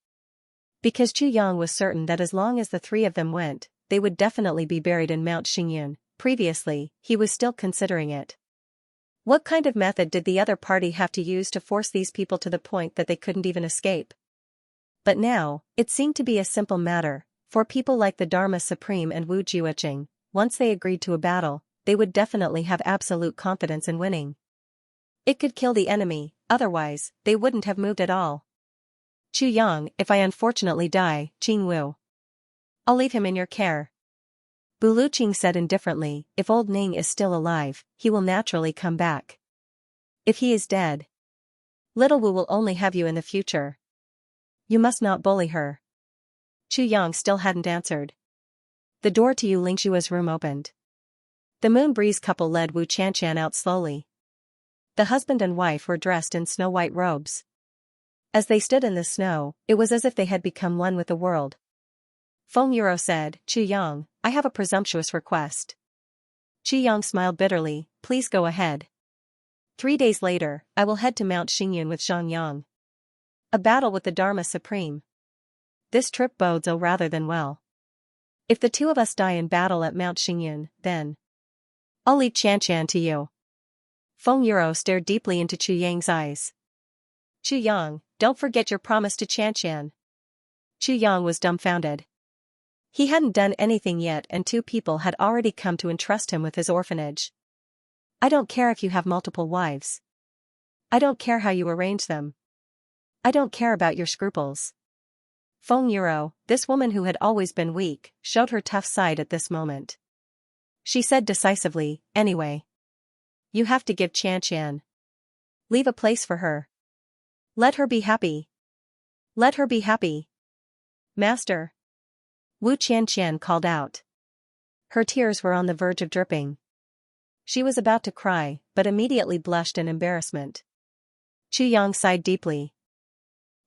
Because Chu Yang was certain that as long as the 3 of them went, they would definitely be buried in Mount Xingyun. Previously, he was still considering it. What kind of method did the other party have to use to force these people to the point that they couldn't even escape? But now, it seemed to be a simple matter. For people like the Dharma Supreme and Wu Jiuqing, once they agreed to a battle, they would definitely have absolute confidence in winning. It could kill the enemy, otherwise, they wouldn't have moved at all. Chu Yang, if I unfortunately die, Qing Wu, I'll leave him in your care. Buluqing said indifferently, if old Ning is still alive, he will naturally come back. If he is dead, little Wu will only have you in the future. You must not bully her. Chu Yang still hadn't answered. The door to Yu Lingshua's room opened. The Moon Breeze couple led Wu Qianxian out slowly. The husband and wife were dressed in snow-white robes. As they stood in the snow, it was as if they had become one with the world. Feng Yuro said, Chu Yang, I have a presumptuous request. Chu Yang smiled bitterly, please go ahead. 3 days later, I will head to Mount Xingyun with Zhang Yang. A battle with the Dharma Supreme. This trip bodes ill rather than well. If the two of us die in battle at Mount Xingyun, then I'll leave Qianxian to you. Feng Yuro stared deeply into Chu Yang's eyes. Chu Yang, don't forget your promise to Qianxian. Chu Yang was dumbfounded. He hadn't done anything yet and 2 people had already come to entrust him with his orphanage. I don't care if you have multiple wives. I don't care how you arrange them. I don't care about your scruples. Feng Yuro, this woman who had always been weak, showed her tough side at this moment. She said decisively, anyway. You have to give Qianxian. Leave a place for her. Let her be happy. Let her be happy. Master. Wu Qianxian called out. Her tears were on the verge of dripping. She was about to cry, but immediately blushed in embarrassment. Chu Yang sighed deeply.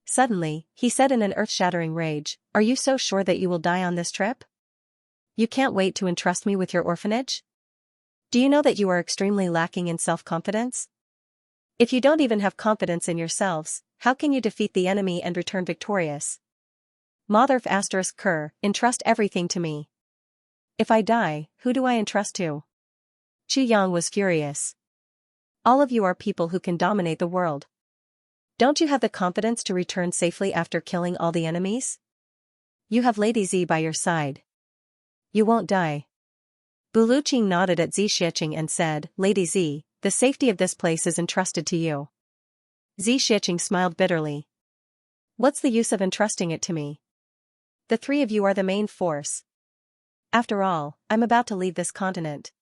Suddenly, he said in an earth-shattering rage, are you so sure that you will die on this trip? You can't wait to entrust me with your orphanage? Do you know that you are extremely lacking in self-confidence? If you don't even have confidence in yourselves, how can you defeat the enemy and return victorious? Motherf ***, entrust everything to me. If I die, who do I entrust to? Chu Yang was furious. All of you are people who can dominate the world. Don't you have the confidence to return safely after killing all the enemies? You have Lady Z by your side. You won't die. Buluqing nodded at Xianxia and said, Lady Z, the safety of this place is entrusted to you. Xianxia smiled bitterly. What's the use of entrusting it to me? The 3 of you are the main force. After all, I'm about to leave this continent.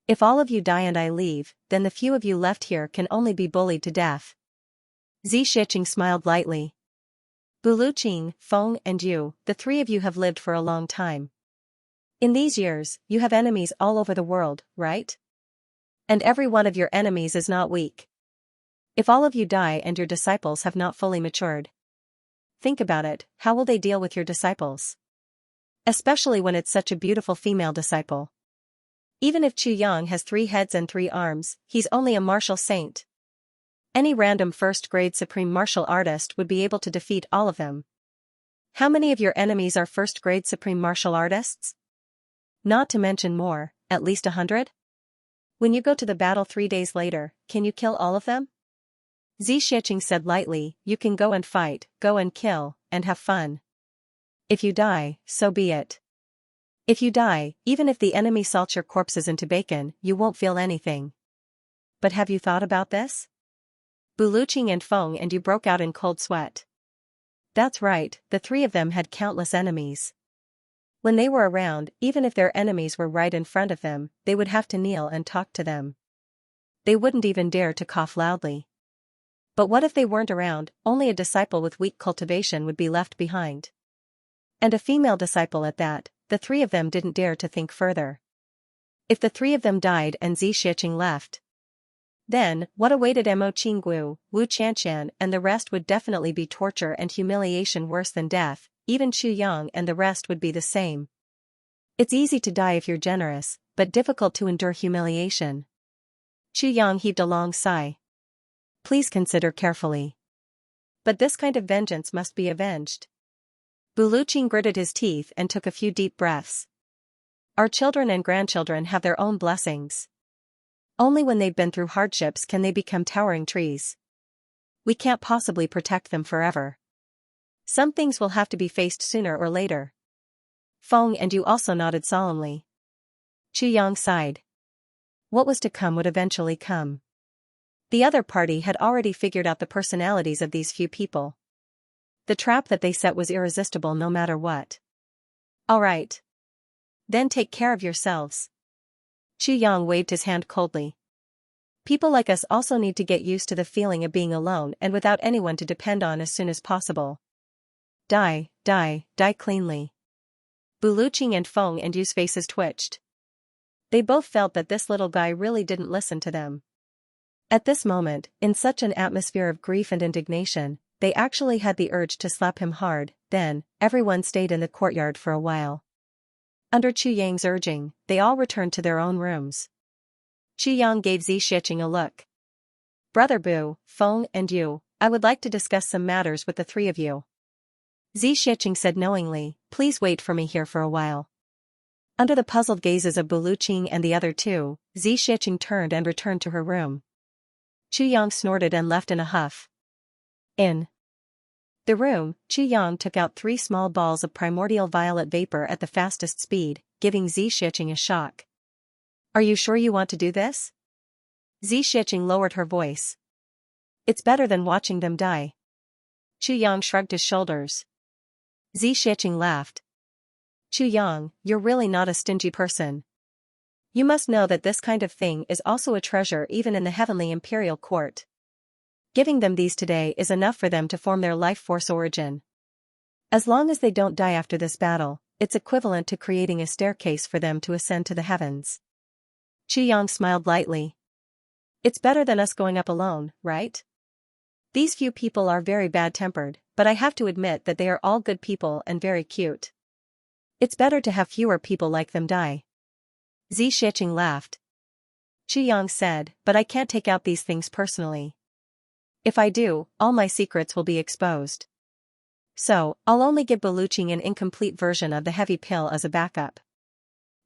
If all of you die and I leave, then the few of you left here can only be bullied to death. Xianxia smiled lightly. Buluqing, Feng, and you, the 3 of you have lived for a long time. In these years, you have enemies all over the world, right? And every one of your enemies is not weak. If all of you die and your disciples have not fully matured, think about it, how will they deal with your disciples? Especially when it's such a beautiful female disciple. Even if Chu Yang has 3 heads and 3 arms, he's only a martial saint. Any random first-grade supreme martial artist would be able to defeat all of them. How many of your enemies are first-grade supreme martial artists? Not to mention more, at least 100? When you go to the battle 3 days later, can you kill all of them? Xianxia said lightly, you can go and fight, go and kill, and have fun. If you die, so be it. If you die, even if the enemy salts your corpses into bacon, you won't feel anything. But have you thought about this? Buluqing and Feng and you broke out in cold sweat. That's right, the 3 of them had countless enemies. When they were around, even if their enemies were right in front of them, they would have to kneel and talk to them. They wouldn't even dare to cough loudly. But what if they weren't around? Only a disciple with weak cultivation would be left behind. And a female disciple at that. The 3 of them didn't dare to think further. If the 3 of them died and Xianxia left, then, what awaited Mo Qinggu, Wu Qianxian and the rest would definitely be torture and humiliation worse than death. Even Chu Yang and the rest would be the same. It's easy to die if you're generous, but difficult to endure humiliation. Chu Yang heaved a long sigh. Please consider carefully. But this kind of vengeance must be avenged. Buluqing gritted his teeth and took a few deep breaths. Our children and grandchildren have their own blessings. Only when they've been through hardships can they become towering trees. We can't possibly protect them forever. Some things will have to be faced sooner or later. Feng and Yu also nodded solemnly. Chu Yang sighed. What was to come would eventually come. The other party had already figured out the personalities of these few people. The trap that they set was irresistible no matter what. All right. Then take care of yourselves. Chu Yang waved his hand coldly. People like us also need to get used to the feeling of being alone and without anyone to depend on as soon as possible. Die cleanly. Buluqing and Feng and Yu's faces twitched. They both felt that this little guy really didn't listen to them. At this moment, in such an atmosphere of grief and indignation, they actually had the urge to slap him hard. Then, everyone stayed in the courtyard for a while. Under Chu Yang's urging, they all returned to their own rooms. Chu Yang gave Xianxia a look. Brother Bu, Feng and Yu, I would like to discuss some matters with the three of you. Xianxia said knowingly, please wait for me here for a while. Under the puzzled gazes of Buluqing and the other two, Xianxia turned and returned to her room. Chu Yang snorted and left in a huff. In the room, Chu Yang took out 3 small balls of primordial violet vapor at the fastest speed, giving Xianxia a shock. Are you sure you want to do this? Xianxia lowered her voice. It's better than watching them die. Chu Yang shrugged his shoulders. Xianxia laughed. Chu Yang, you're really not a stingy person. You must know that this kind of thing is also a treasure even in the heavenly imperial court. Giving them these today is enough for them to form their life force origin. As long as they don't die after this battle, it's equivalent to creating a staircase for them to ascend to the heavens. Chu Yang smiled lightly. It's better than us going up alone, right? These few people are very bad-tempered, but I have to admit that they are all good people and very cute. It's better to have fewer people like them die. Xianxia laughed. Chu Yang said, but I can't take out these things personally. If I do, all my secrets will be exposed. So, I'll only give Buluqing an incomplete version of the heavy pill as a backup.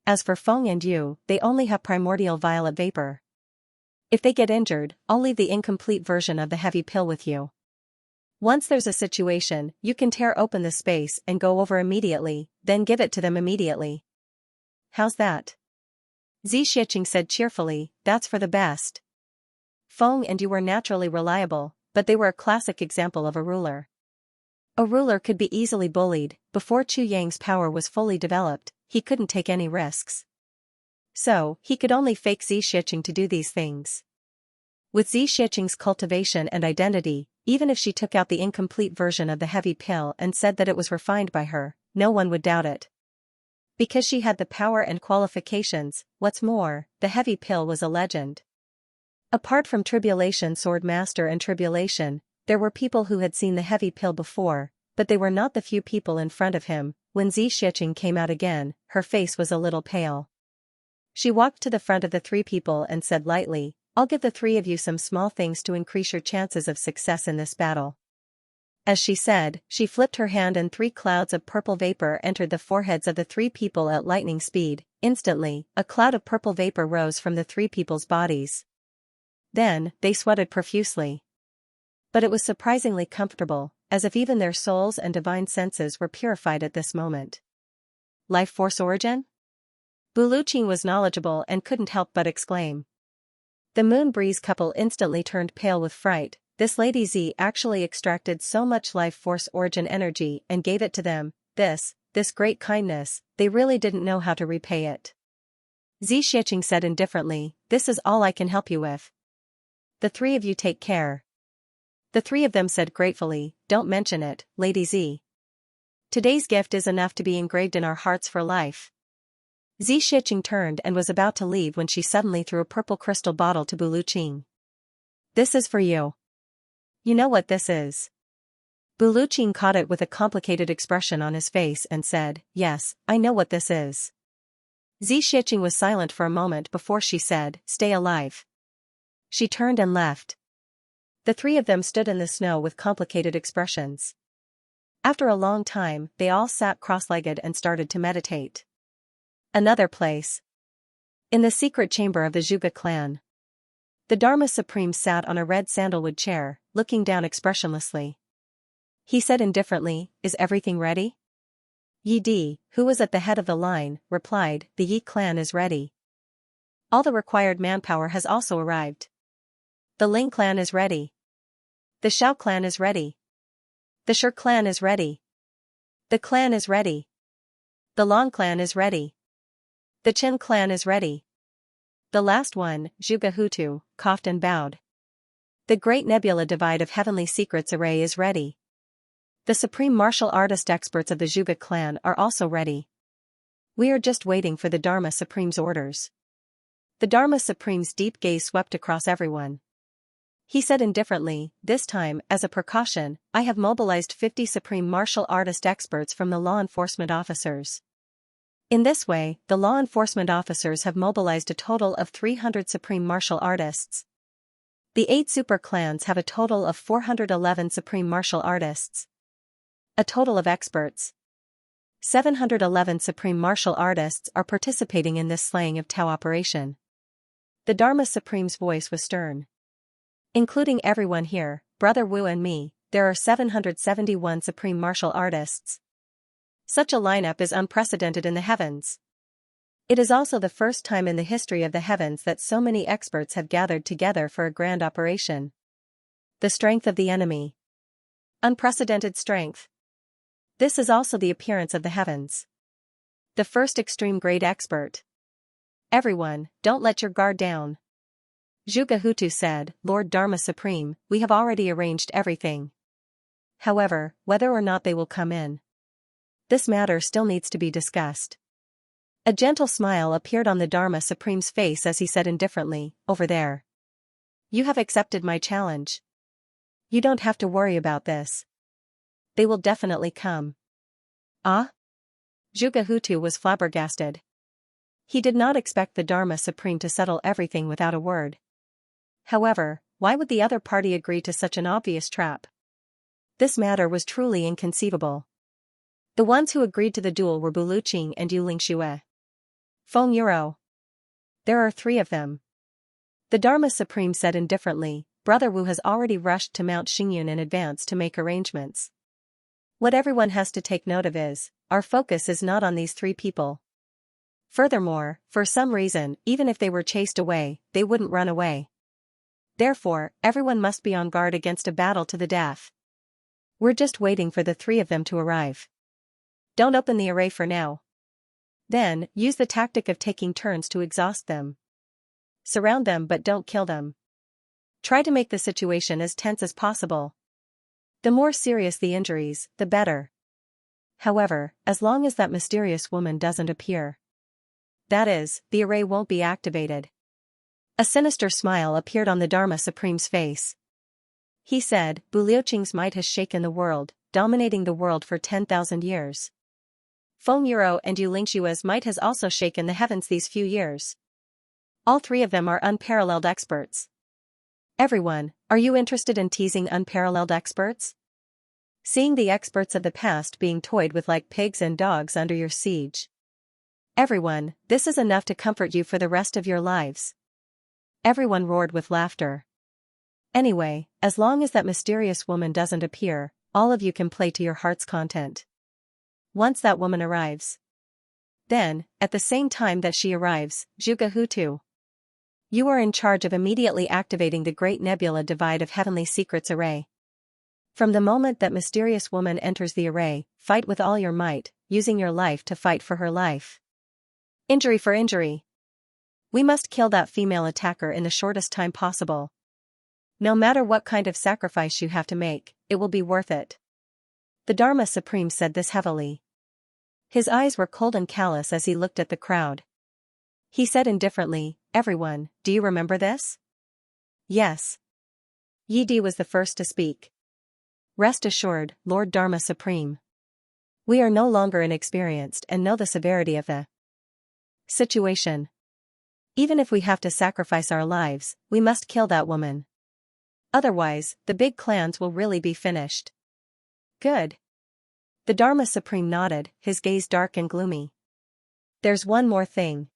As for Feng and Yu, they only have primordial violet vapor. If they get injured, I'll leave the incomplete version of the heavy pill with you. Once there's a situation, you can tear open the space and go over immediately, then give it to them immediately. How's that? Xianxia said cheerfully, that's for the best. Feng and Yu were naturally reliable, but they were a classic example of a ruler. A ruler could be easily bullied. Before Chu Yang's power was fully developed, he couldn't take any risks. So, he could only fake Xianxia to do these things. With Xianxia's cultivation and identity, even if she took out the incomplete version of the heavy pill and said that it was refined by her, no one would doubt it. Because she had the power and qualifications, what's more, the heavy pill was a legend. Apart from Tribulation Sword Master and Tribulation, there were people who had seen the heavy pill before, but they were not the few people in front of him. When Xianxia came out again, her face was a little pale. She walked to the front of the 3 people and said lightly, I'll give the 3 of you some small things to increase your chances of success in this battle. As she said, she flipped her hand and 3 clouds of purple vapor entered the foreheads of the 3 people at lightning speed. Instantly, a cloud of purple vapor rose from the 3 people's bodies. Then, they sweated profusely. But it was surprisingly comfortable, as if even their souls and divine senses were purified at this moment. Life force origin? Buluqing was knowledgeable and couldn't help but exclaim. The Moon Breeze couple instantly turned pale with fright. This Lady Z actually extracted so much life force origin energy and gave it to them. This great kindness, they really didn't know how to repay it. Xianxia said indifferently, this is all I can help you with. The 3 of you take care. The 3 of them said gratefully, don't mention it, Lady Z. Today's gift is enough to be engraved in our hearts for life. Xianxia turned and was about to leave when she suddenly threw a purple crystal bottle to Buluqing. This is for you. You know what this is. Buluqing caught it with a complicated expression on his face and said, yes, I know what this is. Xianxia was silent for a moment before she said, stay alive. She turned and left. The 3 of them stood in the snow with complicated expressions. After a long time, they all sat cross-legged and started to meditate. Another place. In the secret chamber of the Zhuge clan. The Dharma Supreme sat on a red sandalwood chair, looking down expressionlessly. He said indifferently, is everything ready? Yi Di, who was at the head of the line, replied, "The Yi clan is ready. All the required manpower has also arrived. The Ling clan is ready. The Xiao clan is ready. The Shi clan is ready. The clan is ready. The Long clan is ready. The Qin clan is ready." The last one, Zhuge Hutu, coughed and bowed. "The Great Nebula Divide of Heavenly Secrets Array is ready. The Supreme Martial Artist experts of the Zhuge clan are also ready. We are just waiting for the Dharma Supreme's orders." The Dharma Supreme's deep gaze swept across everyone. He said indifferently, "This time, as a precaution, I have mobilized 50 Supreme Martial Artist experts from the law enforcement officers. In this way, the law enforcement officers have mobilized a total of 300 Supreme Martial Artists. The 8 super clans have a total of 411 Supreme Martial Artists. A total of experts. 711 Supreme Martial Artists are participating in this slaying of Tao operation." The Dharma Supreme's voice was stern. "Including everyone here, Brother Wu and me, there are 771 Supreme Martial Artists. Such a lineup is unprecedented in the heavens. It is also the first time in the history of the heavens that so many experts have gathered together for a grand operation. The strength of the enemy. Unprecedented strength. This is also the appearance of the heavens. The first extreme grade expert. Everyone, don't let your guard down." Zhuge Hutu said, "Lord Dharma Supreme, we have already arranged everything. However, whether or not they will come in, this matter still needs to be discussed." A gentle smile appeared on the Dharma Supreme's face as he said indifferently, "Over there. You have accepted my challenge. You don't have to worry about this. They will definitely come." "Ah?" Zhuge Hutu was flabbergasted. He did not expect the Dharma Supreme to settle everything without a word. However, why would the other party agree to such an obvious trap? This matter was truly inconceivable. The ones who agreed to the duel were Buluqing and Yu Lingxue. Feng Yuro. There are 3 of them. The Dharma Supreme said indifferently, "Brother Wu has already rushed to Mount Xingyun in advance to make arrangements. What everyone has to take note of is, our focus is not on these 3 people. Furthermore, for some reason, even if they were chased away, they wouldn't run away. Therefore, everyone must be on guard against a battle to the death. We're just waiting for the 3 of them to arrive. Don't open the array for now. Then, use the tactic of taking turns to exhaust them. Surround them but don't kill them. Try to make the situation as tense as possible. The more serious the injuries, the better. However, as long as that mysterious woman doesn't appear, that is, the array won't be activated." A sinister smile appeared on the Dharma Supreme's face. He said, "Buluqing's might has shaken the world, dominating the world for 10,000 years. Feng Yuro and Yu Lingxue's might has also shaken the heavens these few years. All 3 of them are unparalleled experts. Everyone, are you interested in teasing unparalleled experts? Seeing the experts of the past being toyed with like pigs and dogs under your siege. Everyone, this is enough to comfort you for the rest of your lives." Everyone roared with laughter. "Anyway, as long as that mysterious woman doesn't appear, all of you can play to your heart's content. Once that woman arrives. Then, at the same time that she arrives, Zhuge Hutu, you are in charge of immediately activating the Great Nebula Divide of Heavenly Secrets Array. From the moment that mysterious woman enters the array, fight with all your might, using your life to fight for her life. Injury for injury. We must kill that female attacker in the shortest time possible. No matter what kind of sacrifice you have to make, it will be worth it." The Dharma Supreme said this heavily. His eyes were cold and callous as he looked at the crowd. He said indifferently, "Everyone, do you remember this?" "Yes." Yi Di was the first to speak. "Rest assured, Lord Dharma Supreme. We are no longer inexperienced and know the severity of the situation. Even if we have to sacrifice our lives, we must kill that woman. Otherwise, the big clans will really be finished." "Good." The Dharma Supreme nodded, his gaze dark and gloomy. "There's one more thing.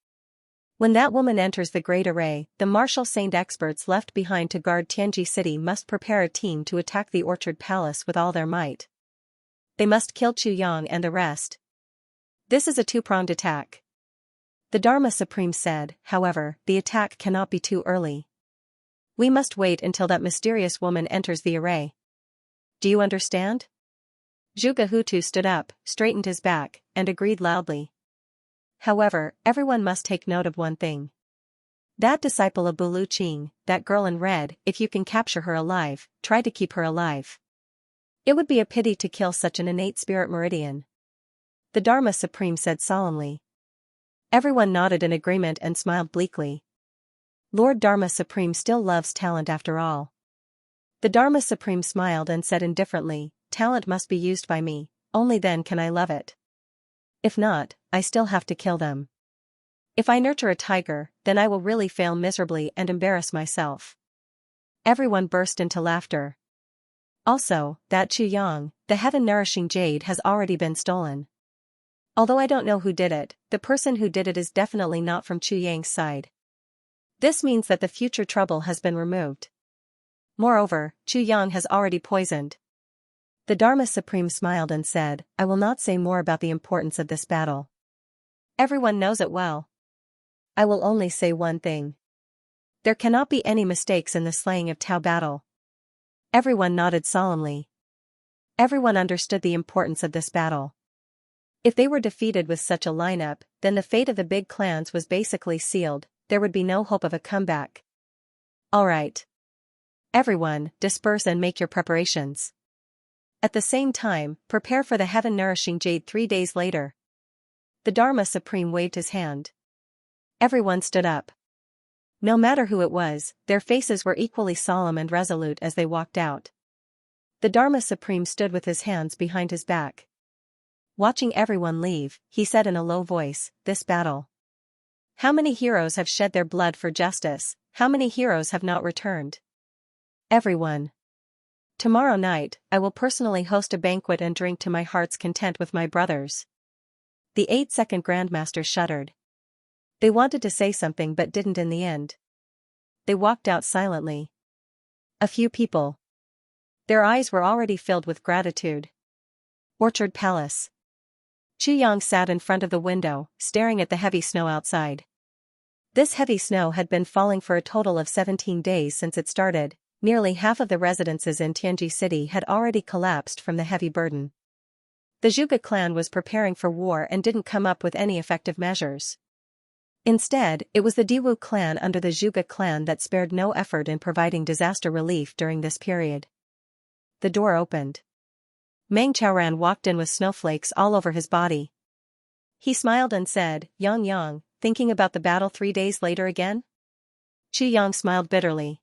When that woman enters the Great Array, the martial saint experts left behind to guard Tianji City must prepare a team to attack the Orchard Palace with all their might. They must kill Chu Yang and the rest. This is a two-pronged attack. The Dharma Supreme said, however, the attack cannot be too early. We must wait until that mysterious woman enters the array. Do you understand? Zhuge Hutu stood up, straightened his back, and agreed loudly. However, everyone must take note of one thing. That disciple of Bulu Qing, that girl in red, if you can capture her alive, try to keep her alive. It would be a pity to kill such an innate spirit meridian. The Dharma Supreme said solemnly. Everyone nodded in agreement and smiled bleakly. Lord Dharma Supreme still loves talent after all. The Dharma Supreme smiled and said indifferently, talent must be used by me, only then can I love it. If not, I still have to kill them. If I nurture a tiger, then I will really fail miserably and embarrass myself. Everyone burst into laughter. Also, that Chu Yang, the heaven-nourishing jade, has already been stolen. Although I don't know who did it, the person who did it is definitely not from Chu Yang's side. This means that the future trouble has been removed. Moreover, Chu Yang has already poisoned. The Dharma Supreme smiled and said, I will not say more about the importance of this battle. Everyone knows it well. I will only say one thing. There cannot be any mistakes in the slaying of Tao battle. Everyone nodded solemnly. Everyone understood the importance of this battle. If they were defeated with such a lineup, then the fate of the big clans was basically sealed, there would be no hope of a comeback. Alright. Everyone, disperse and make your preparations. At the same time, prepare for the heaven-nourishing jade 3 days later. The Dharma Supreme waved his hand. Everyone stood up. No matter who it was, their faces were equally solemn and resolute as they walked out. The Dharma Supreme stood with his hands behind his back. Watching everyone leave, he said in a low voice, this battle. How many heroes have shed their blood for justice, how many heroes have not returned? Everyone. Tomorrow night, I will personally host a banquet and drink to my heart's content with my brothers. The 8-second Grandmaster shuddered. They wanted to say something but didn't in the end. They walked out silently. A few people. Their eyes were already filled with gratitude. Orchard Palace. Chu Yang sat in front of the window, staring at the heavy snow outside. This heavy snow had been falling for a total of 17 days since it started. Nearly half of the residences in Tianji City had already collapsed from the heavy burden. The Zhuge clan was preparing for war and didn't come up with any effective measures. Instead, it was the Diwu clan under the Zhuge clan that spared no effort in providing disaster relief during this period. The door opened. Meng Chaoran walked in with snowflakes all over his body. He smiled and said, Yang Yang, thinking about the battle 3 days later again? Chu Yang smiled bitterly.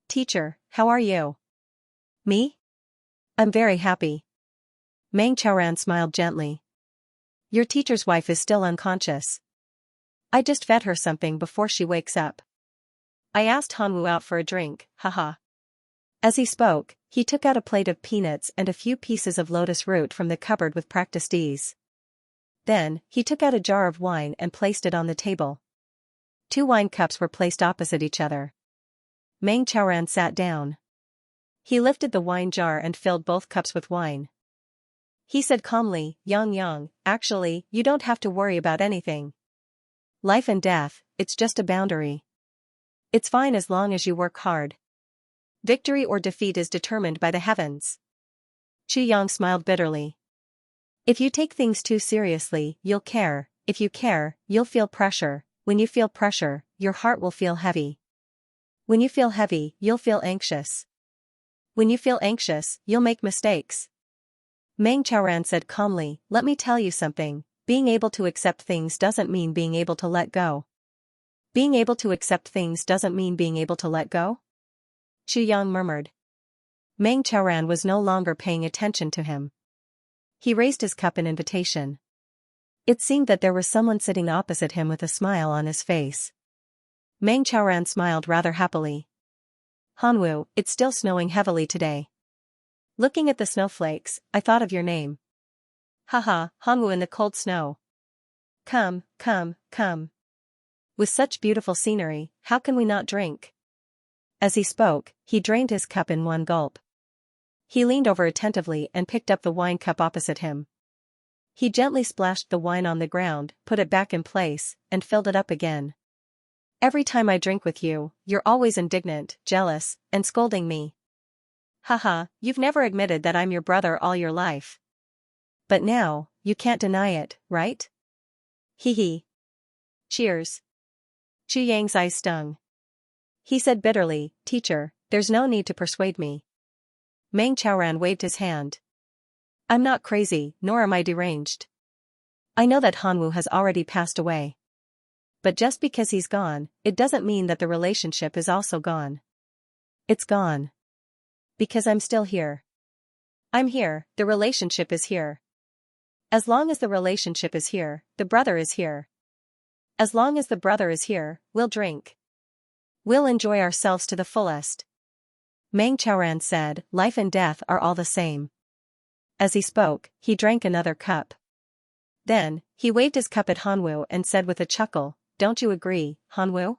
Teacher, how are you? Me? I'm very happy. Meng Chaoran smiled gently. Your teacher's wife is still unconscious. I just fed her something before she wakes up. I asked Hanwu out for a drink, haha. As he spoke, he took out a plate of peanuts and a few pieces of lotus root from the cupboard with practiced ease. Then, he took out a jar of wine and placed it on the table. 2 wine cups were placed opposite each other. Meng Chaoran sat down. He lifted the wine jar and filled both cups with wine. He said calmly, Yang Yang, actually, you don't have to worry about anything. Life and death, it's just a boundary. It's fine as long as you work hard. Victory or defeat is determined by the heavens. Chu Yang smiled bitterly. If you take things too seriously, you'll care. If you care, you'll feel pressure. When you feel pressure, your heart will feel heavy. When you feel heavy, you'll feel anxious. When you feel anxious, you'll make mistakes. Meng Chaoran said calmly, let me tell you something, being able to accept things doesn't mean being able to let go. Being able to accept things doesn't mean being able to let go? Chu Yang murmured. Meng Chaoran was no longer paying attention to him. He raised his cup in invitation. It seemed that there was someone sitting opposite him with a smile on his face. Meng Chaoran smiled rather happily. Hanwu, it's still snowing heavily today. Looking at the snowflakes, I thought of your name. Haha, Hanwu in the cold snow. Come, come, come. With such beautiful scenery, how can we not drink? As he spoke, he drained his cup in one gulp. He leaned over attentively and picked up the wine cup opposite him. He gently splashed the wine on the ground, put it back in place, and filled it up again. Every time I drink with you, you're always indignant, jealous, and scolding me. Haha, you've never admitted that I'm your brother all your life. But now, you can't deny it, right? Hee hee. Cheers. Chu Yang's eyes stung. He said bitterly, teacher, there's no need to persuade me. Meng Chaoran waved his hand. I'm not crazy, nor am I deranged. I know that Hanwu has already passed away. But just because he's gone, it doesn't mean that the relationship is also gone. It's gone. Because I'm still here. I'm here, the relationship is here. As long as the relationship is here, the brother is here. As long as the brother is here, we'll drink. We'll enjoy ourselves to the fullest. Meng Chaoran said, life and death are all the same. As he spoke, he drank another cup. Then, he waved his cup at Hanwu and said with a chuckle, don't you agree, Hanwu?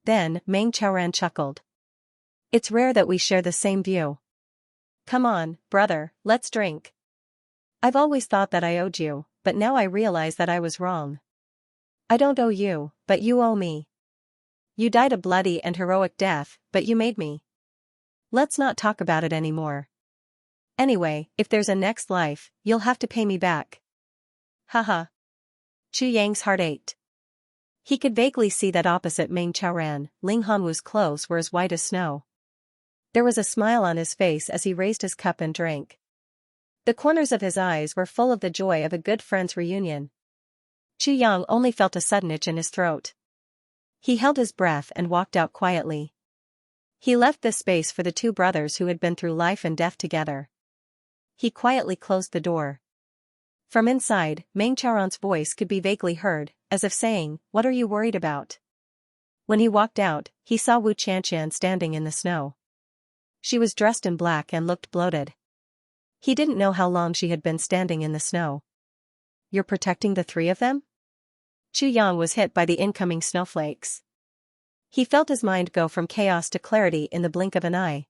Then, Meng Chaoran chuckled. It's rare that we share the same view. Come on, brother, let's drink. I've always thought that I owed you, but now I realize that I was wrong. I don't owe you, but you owe me. You died a bloody and heroic death, but you made me. Let's not talk about it anymore. Anyway, if there's a next life, you'll have to pay me back. Haha. Chu Yang's heart ached. He could vaguely see that opposite Meng Chaoran, Ling Hanwu's clothes were as white as snow. There was a smile on his face as he raised his cup and drank. The corners of his eyes were full of the joy of a good friend's reunion. Chu Yang only felt a sudden itch in his throat. He held his breath and walked out quietly. He left this space for the two brothers who had been through life and death together. He quietly closed the door. From inside, Meng Chaoran's voice could be vaguely heard, as if saying, what are you worried about? When he walked out, he saw Wu Qianxian standing in the snow. She was dressed in black and looked bloated. He didn't know how long she had been standing in the snow. You're protecting the three of them? Chu Yang was hit by the incoming snowflakes. He felt his mind go from chaos to clarity in the blink of an eye.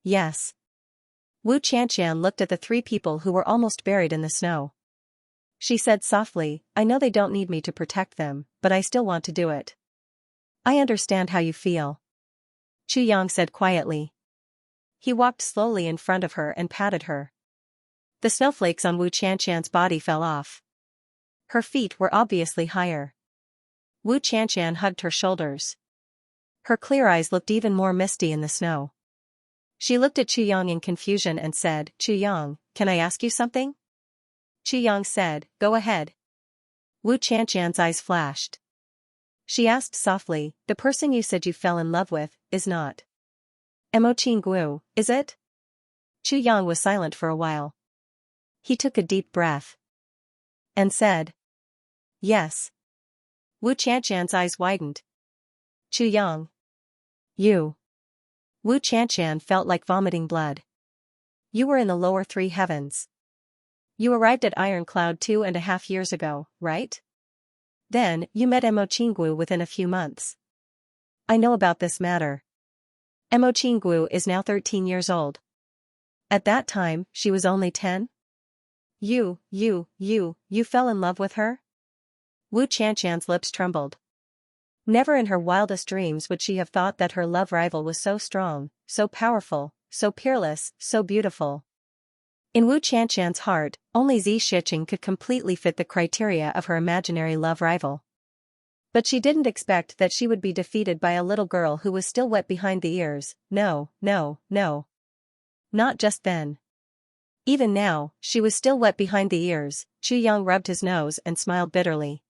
Yes. Wu Qianxian looked at the three people who were almost buried in the snow. She said softly, I know they don't need me to protect them, but I still want to do it. I understand how you feel. Chu Yang said quietly. He walked slowly in front of her and patted her. The snowflakes on Wu Qianxian's body fell off. Her feet were obviously higher. Wu Qianxian hugged her shoulders. Her clear eyes looked even more misty in the snow. She looked at Chu Yang in confusion and said, Chu Yang, can I ask you something? Chu Yang said, go ahead. Wu Qianxian's eyes flashed. She asked softly, the person you said you fell in love with, is not Mo Qingguo, is it? Chu Yang was silent for a while. He took a deep breath. And said, yes. Wu Qianxian's eyes widened. Chu Yang. You. Wu Qianxian felt like vomiting blood. You were in the lower three heavens. You arrived at Iron Cloud 2.5 years ago, right? Then, you met Mo Qingguo within a few months. I know about this matter. Mo Qingguo is now 13 years old. At that time, she was only 10? You fell in love with her? Wu Qianxian's lips trembled. Never in her wildest dreams would she have thought that her love rival was so strong, so powerful, so peerless, so beautiful. In Wu Qianxian's heart, only Zi Shiqing could completely fit the criteria of her imaginary love rival. But she didn't expect that she would be defeated by a little girl who was still wet behind the ears. No. Not just then. Even now, she was still wet behind the ears. Chu Yang rubbed his nose and smiled bitterly.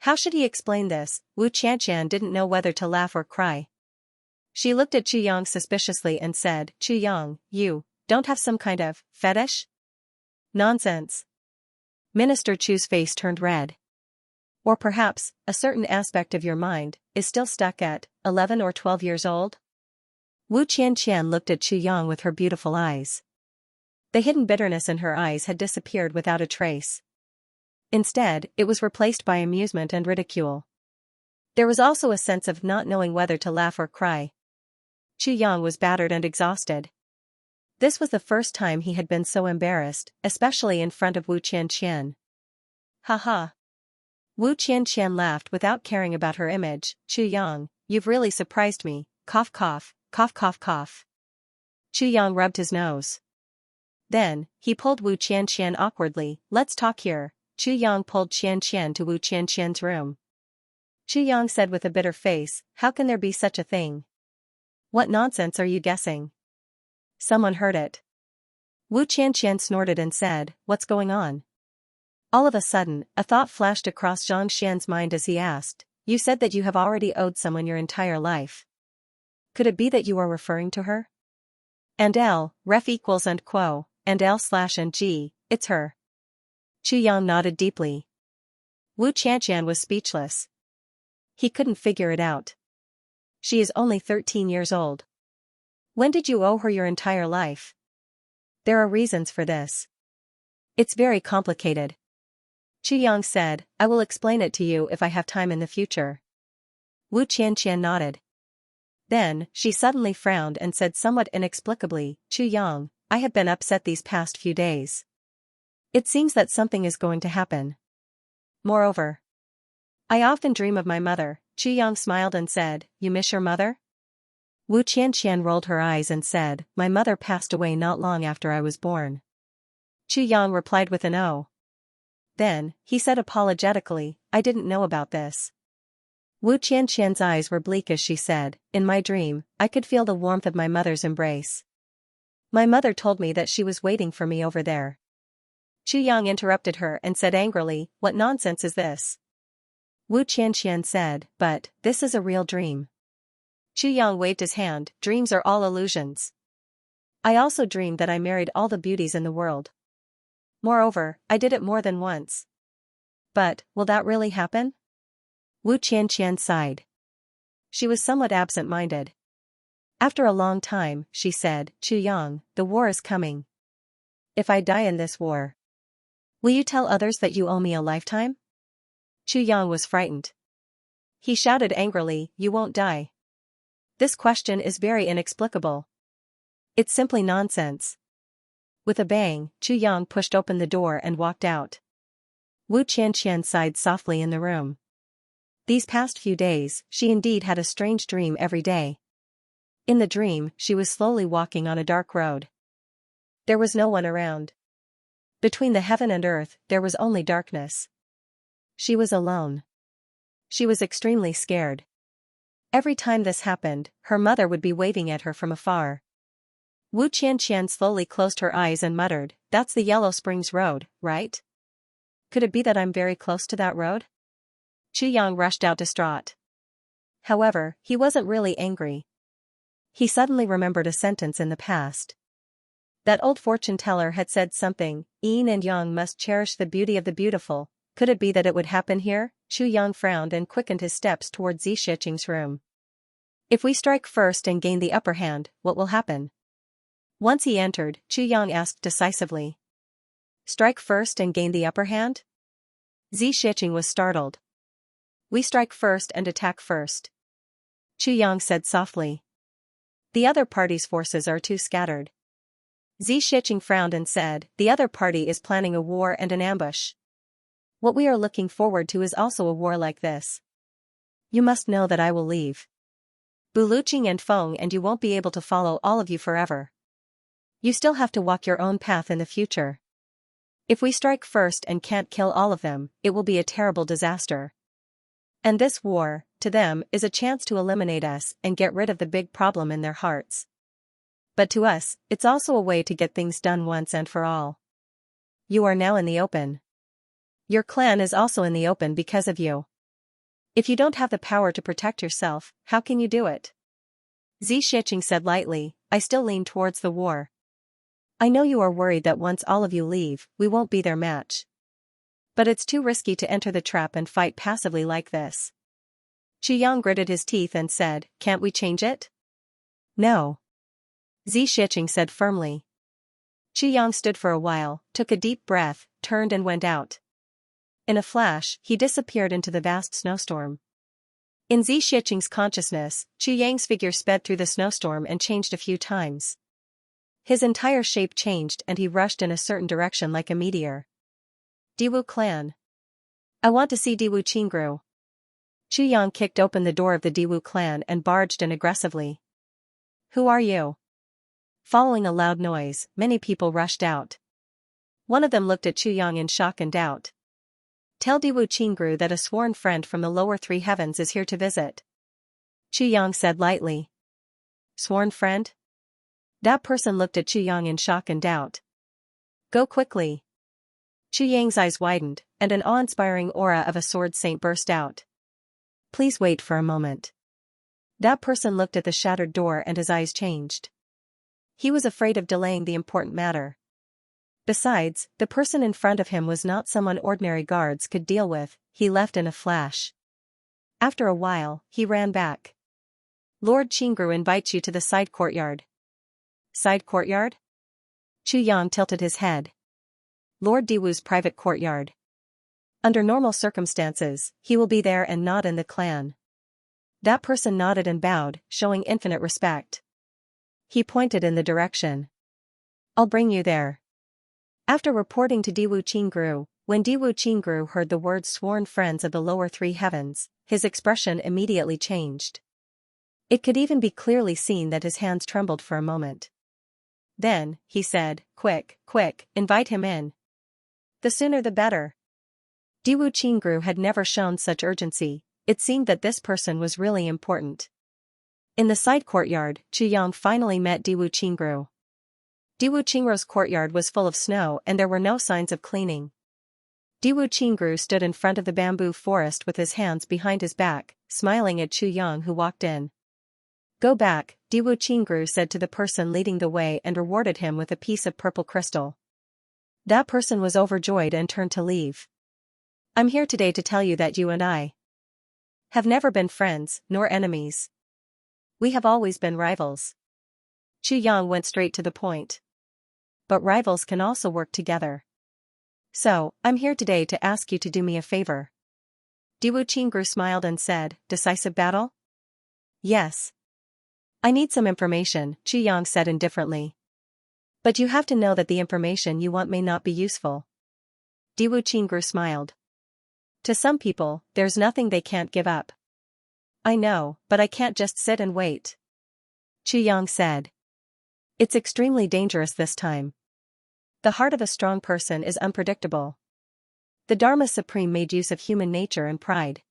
How should he explain this? Wu Qianxian didn't know whether to laugh or cry. She looked at Chu Yang suspiciously and said, Chu Yang, you don't have some kind of fetish? Nonsense. Minister Chu's face turned red. Or perhaps, a certain aspect of your mind is still stuck at 11 or 12 years old? Wu Qianxian looked at Chu Yang with her beautiful eyes. The hidden bitterness in her eyes had disappeared without a trace. Instead, it was replaced by amusement and ridicule. There was also a sense of not knowing whether to laugh or cry. Chu Yang was battered and exhausted. This was the first time he had been so embarrassed, especially in front of Wu Qianqian. Haha. Wu Qianqian laughed without caring about her image. Chu Yang, you've really surprised me. Cough cough, cough cough cough. Chu Yang rubbed his nose. Then, he pulled Wu Qianqian awkwardly. Let's talk here. Chu Yang pulled Xianxia to Wu Qianqian's room. Chu Yang said with a bitter face, how can there be such a thing? What nonsense are you guessing? Someone heard it. Wu Qianqian snorted and said, what's going on? All of a sudden, a thought flashed across Xianxian's mind as he asked, you said that you have already owed someone your entire life. Could it be that you are referring to her? And L, ref equals and quo, and L slash and G, it's her. Chu Yang nodded deeply. Wu Qianqian was speechless. He couldn't figure it out. She is only 13 years old. When did you owe her your entire life? There are reasons for this. It's very complicated. Chu Yang said, I will explain it to you if I have time in the future. Wu Qianqian nodded. Then, she suddenly frowned and said somewhat inexplicably, Chu Yang, I have been upset these past few days. It seems that something is going to happen. Moreover, I often dream of my mother. Chu Yang smiled and said, you miss your mother? Wu Qianqian rolled her eyes and said, my mother passed away not long after I was born. Chu Yang replied with an O. Then, he said apologetically, I didn't know about this. Wu Qianqian's eyes were bleak as she said, in my dream, I could feel the warmth of my mother's embrace. My mother told me that she was waiting for me over there. Chu Yang interrupted her and said angrily, what nonsense is this? Wu Qianqian said, but, this is a real dream. Chu Yang waved his hand, dreams are all illusions. I also dreamed that I married all the beauties in the world. Moreover, I did it more than once. But, will that really happen? Wu Qianqian sighed. She was somewhat absent-minded. After a long time, she said, Chu Yang, the war is coming. If I die in this war, will you tell others that you owe me a lifetime? Chu Yang was frightened. He shouted angrily, you won't die. This question is very inexplicable. It's simply nonsense. With a bang, Chu Yang pushed open the door and walked out. Wu Qianqian sighed softly in the room. These past few days, she indeed had a strange dream every day. In the dream, she was slowly walking on a dark road. There was no one around. Between the heaven and earth, there was only darkness. She was alone. She was extremely scared. Every time this happened, her mother would be waving at her from afar. Wu Qianqian slowly closed her eyes and muttered, that's the Yellow Springs Road, right? Could it be that I'm very close to that road? Chu Yang rushed out distraught. However, he wasn't really angry. He suddenly remembered a sentence in the past. That old fortune teller had said something, yin and yang must cherish the beauty of the beautiful. Could it be that it would happen here? Chu Yang frowned and quickened his steps towards Xianxia's room. If we strike first and gain the upper hand, what will happen? Once he entered, Chu Yang asked decisively. Strike first and gain the upper hand? Xianxia was startled. We strike first and attack first. Chu Yang said softly. The other party's forces are too scattered. Xianxia frowned and said, the other party is planning a war and an ambush. What we are looking forward to is also a war like this. You must know that I will leave Buluqing and Feng and you won't be able to follow all of you forever. You still have to walk your own path in the future. If we strike first and can't kill all of them, it will be a terrible disaster. And this war, to them, is a chance to eliminate us and get rid of the big problem in their hearts. But to us, it's also a way to get things done once and for all. You are now in the open. Your clan is also in the open because of you. If you don't have the power to protect yourself, how can you do it? Xianxia said lightly, I still lean towards the war. I know you are worried that once all of you leave, we won't be their match. But it's too risky to enter the trap and fight passively like this. Chu Yang gritted his teeth and said, can't we change it? No. Xianxia said firmly. Chu Yang stood for a while, took a deep breath, turned and went out. In a flash, he disappeared into the vast snowstorm. In Xianxia's consciousness, Chu Yang's figure sped through the snowstorm and changed a few times. His entire shape changed and he rushed in a certain direction like a meteor. Diwu clan. I want to see Diwu Qingru. Chu Yang kicked open the door of the Diwu clan and barged in aggressively. Who are you? Following a loud noise, many people rushed out. One of them looked at Chu Yang in shock and doubt. Tell Diwu Qingru that a sworn friend from the lower three heavens is here to visit. Chu Yang said lightly. Sworn friend? That person looked at Chu Yang in shock and doubt. Go quickly. Chu Yang's eyes widened, and an awe-inspiring aura of a sword saint burst out. Please wait for a moment. That person looked at the shattered door and his eyes changed. He was afraid of delaying the important matter. Besides, the person in front of him was not someone ordinary guards could deal with. He left in a flash. After a while, he ran back. Lord Qingru invites you to the side courtyard. Side courtyard? Chu Yang tilted his head. Lord Diwu's private courtyard. Under normal circumstances, he will be there and not in the clan. That person nodded and bowed, showing infinite respect. He pointed in the direction. I'll bring you there. After reporting to Diwu Qingru, when Diwu Qingru heard the words sworn friends of the lower three heavens, his expression immediately changed. It could even be clearly seen that his hands trembled for a moment. Then, he said, quick, invite him in. The sooner the better. Diwu Qingru had never shown such urgency. It seemed that this person was really important. In the side courtyard, Chu Yang finally met Diwu Qingru. Diwu Qingru's courtyard was full of snow and there were no signs of cleaning. Diwu Qingru stood in front of the bamboo forest with his hands behind his back, smiling at Chu Yang who walked in. Go back, Diwu Qingru said to the person leading the way and rewarded him with a piece of purple crystal. That person was overjoyed and turned to leave. I'm here today to tell you that you and I have never been friends, nor enemies. We have always been rivals. Chu Yang went straight to the point. But rivals can also work together. So, I'm here today to ask you to do me a favor. Diwu Qingru smiled and said, decisive battle? Yes. I need some information, Chu Yang said indifferently. But you have to know that the information you want may not be useful. Diwu Qingru smiled. To some people, there's nothing they can't give up. I know, but I can't just sit and wait. Chu Yang said. It's extremely dangerous this time. The heart of a strong person is unpredictable. The Dharma Supreme made use of human nature and pride.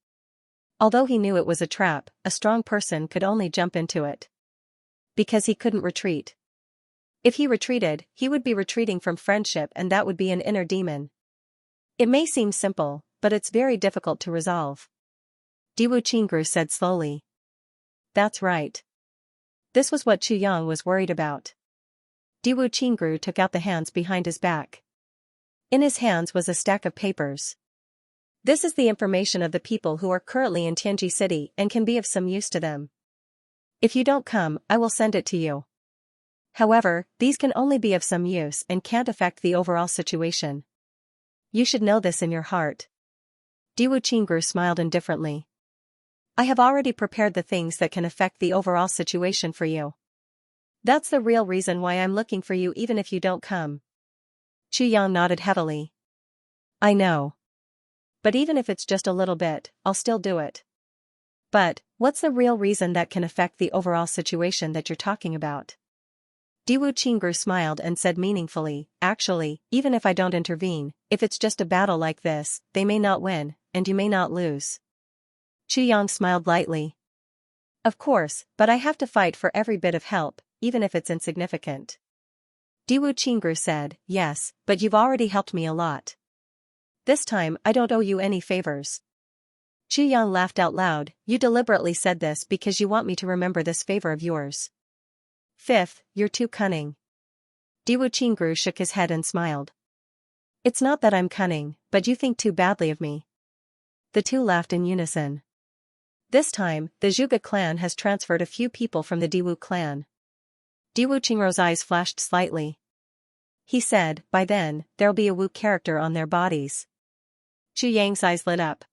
Although he knew it was a trap, a strong person could only jump into it. Because he couldn't retreat. If he retreated, he would be retreating from friendship and that would be an inner demon. It may seem simple, but it's very difficult to resolve. Diwu Qingru said slowly. That's right. This was what Chu Yang was worried about. Diwu Qingru took out the hands behind his back. In his hands was a stack of papers. This is the information of the people who are currently in Tianji City and can be of some use to them. If you don't come, I will send it to you. However, these can only be of some use and can't affect the overall situation. You should know this in your heart. Diwu Qingru smiled indifferently. I have already prepared the things that can affect the overall situation for you. That's the real reason why I'm looking for you even if you don't come. Chu Yang nodded heavily. I know. But even if it's just a little bit, I'll still do it. But, what's the real reason that can affect the overall situation that you're talking about? Diwu Qingru smiled and said meaningfully, actually, even if I don't intervene, if it's just a battle like this, they may not win, and you may not lose. Chu Yang smiled lightly. Of course, but I have to fight for every bit of help, even if it's insignificant. Diwu Qingru said, yes, but you've already helped me a lot. This time I don't owe you any favors. Chu Yang laughed out loud, you deliberately said this because you want me to remember this favor of yours. Fifth, you're too cunning. Diwu Qingru shook his head and smiled. It's not that I'm cunning, but you think too badly of me. The two laughed in unison. This time, the Zhuge clan has transferred a few people from the Diwu clan. Diwu Qingru's eyes flashed slightly. He said, by then, there'll be a Wu character on their bodies. Chu Yang's eyes lit up.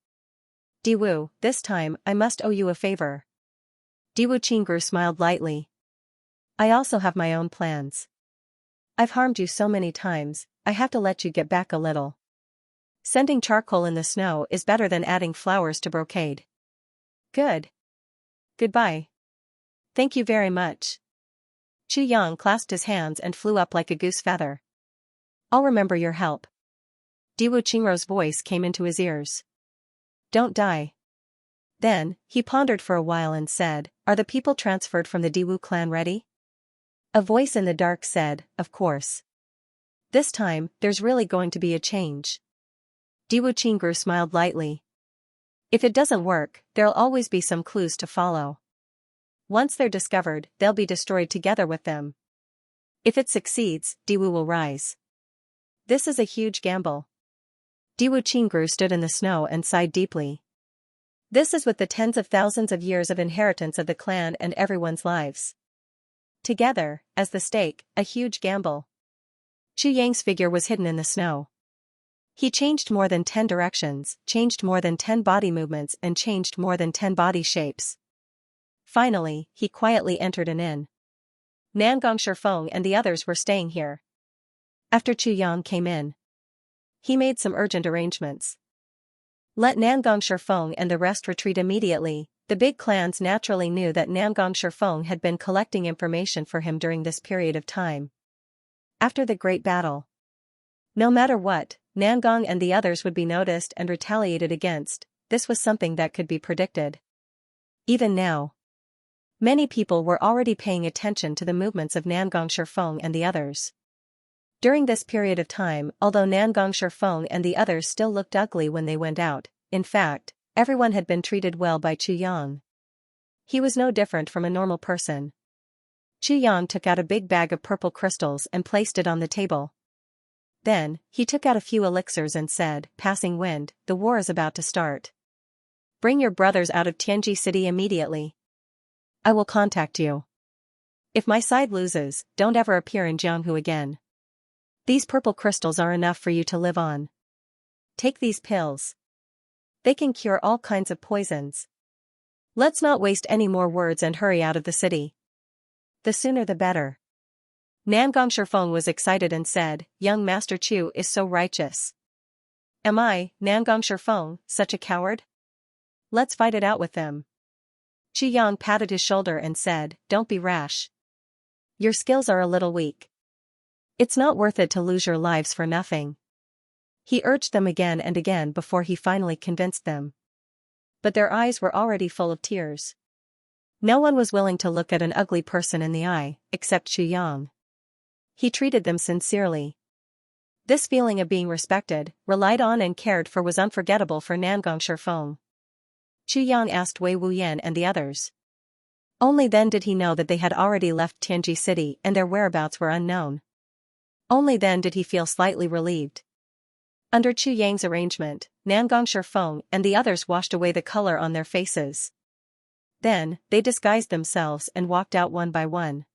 Diwu, this time, I must owe you a favor. Diwu Qingru smiled lightly. I also have my own plans. I've harmed you so many times, I have to let you get back a little. Sending charcoal in the snow is better than adding flowers to brocade. Good. Goodbye. Thank you very much. Chu Yang clasped his hands and flew up like a goose feather. I'll remember your help. Diwu Qingrou's voice came into his ears. Don't die. Then, he pondered for a while and said, Are the people transferred from the Diwu clan ready? A voice in the dark said, Of course. This time, there's really going to be a change. Diwu Qingrou smiled lightly. If it doesn't work, there'll always be some clues to follow. Once they're discovered, they'll be destroyed together with them. If it succeeds, Diwu will rise. This is a huge gamble. Diwu Qingrou stood in the snow and sighed deeply. This is with the tens of thousands of years of inheritance of the clan and everyone's lives. Together, as the stake, a huge gamble. Chu Yang's figure was hidden in the snow. He changed more than 10 directions, changed more than 10 body movements and changed more than 10 body shapes. Finally, he quietly entered an inn. Nangong Shifeng and the others were staying here. After Chu Yang came in, he made some urgent arrangements. Let Nangong Shifeng and the rest retreat immediately. The big clans naturally knew that Nangong Shifeng had been collecting information for him during this period of time. After the great battle, no matter what, Nangong and the others would be noticed and retaliated against. This was something that could be predicted. Even now, many people were already paying attention to the movements of Nangong Shifeng and the others. During this period of time, although Nangong Shifeng and the others still looked ugly when they went out, in fact, everyone had been treated well by Chu Yang. He was no different from a normal person. Chu Yang took out a big bag of purple crystals and placed it on the table. Then, he took out a few elixirs and said, Passing wind, the war is about to start. Bring your brothers out of Tianji City immediately. I will contact you. If my side loses, don't ever appear in Jianghu again. These purple crystals are enough for you to live on. Take these pills. They can cure all kinds of poisons. Let's not waste any more words and hurry out of the city. The sooner the better. Nangong Shifeng was excited and said, Young Master Chu is so righteous. Am I, Nangong Shifeng, such a coward? Let's fight it out with them. Chu Yang patted his shoulder and said, Don't be rash. Your skills are a little weak. It's not worth it to lose your lives for nothing. He urged them again and again before he finally convinced them. But their eyes were already full of tears. No one was willing to look at an ugly person in the eye, except Chu Yang. He treated them sincerely. This feeling of being respected, relied on and cared for was unforgettable for Nangong Shifeng. Chu Yang asked Wei Wuyan and the others. Only then did he know that they had already left Tianji City and their whereabouts were unknown. Only then did he feel slightly relieved. Under Chu Yang's arrangement, Nangong Shifeng and the others washed away the color on their faces. Then, they disguised themselves and walked out one by one.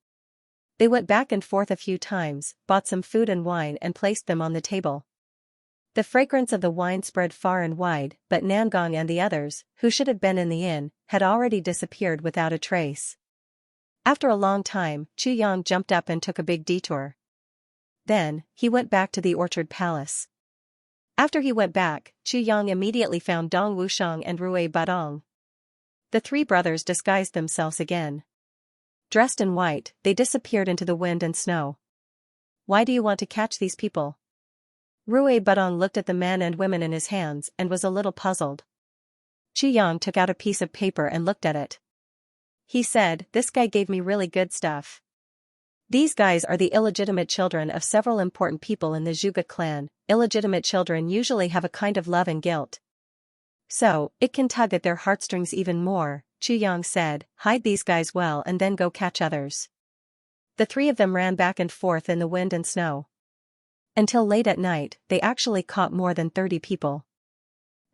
They went back and forth a few times, bought some food and wine and placed them on the table. The fragrance of the wine spread far and wide, but Nangong and the others, who should have been in the inn, had already disappeared without a trace. After a long time, Chu Yang jumped up and took a big detour. Then, he went back to the orchard palace. After he went back, Chu Yang immediately found Dong Wushang and Rui Badong. The three brothers disguised themselves again. Dressed in white, they disappeared into the wind and snow. Why do you want to catch these people? Rui Badong looked at the men and women in his hands and was a little puzzled. Chu Yang took out a piece of paper and looked at it. He said, This guy gave me really good stuff. These guys are the illegitimate children of several important people in the Zhuge clan. Illegitimate children usually have a kind of love and guilt. So, it can tug at their heartstrings even more, Chu Yang said, hide these guys well and then go catch others. The three of them ran back and forth in the wind and snow. Until late at night, they actually caught more than 30 people.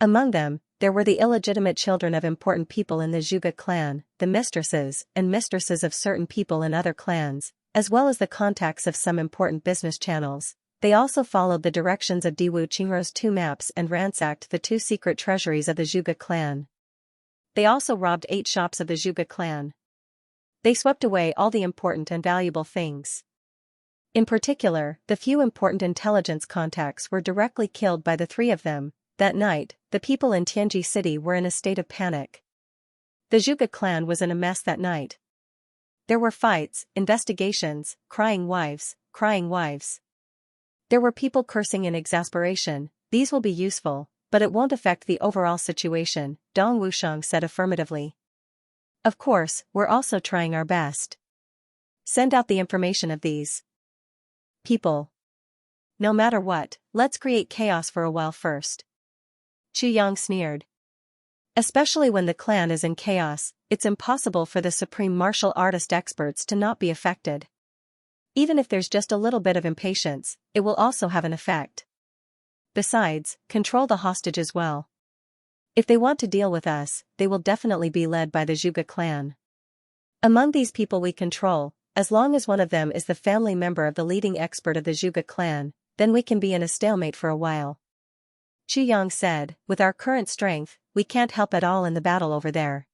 Among them, there were the illegitimate children of important people in the Zhuge clan, the mistresses and mistresses of certain people in other clans, as well as the contacts of some important business channels. They also followed the directions of Diwu Qingrou's 2 maps and ransacked the 2 secret treasuries of the Zhuge clan. They also robbed 8 shops of the Zhuge clan. They swept away all the important and valuable things. In particular, the few important intelligence contacts were directly killed by the three of them. That night, the people in Tianji City were in a state of panic. The Zhuge clan was in a mess that night. There were fights, investigations, crying wives. There were people cursing in exasperation. These will be useful, but it won't affect the overall situation, Dong Wusheng said affirmatively. Of course, we're also trying our best. Send out the information of these people. No matter what, let's create chaos for a while first. Chu Yang sneered. Especially when the clan is in chaos, it's impossible for the supreme martial artist experts to not be affected. Even if there's just a little bit of impatience, it will also have an effect. Besides, control the hostages well. If they want to deal with us, they will definitely be led by the Zhuge clan. Among these people we control, as long as one of them is the family member of the leading expert of the Zhuge clan, then we can be in a stalemate for a while. Chu Yang said, with our current strength, we can't help at all in the battle over there.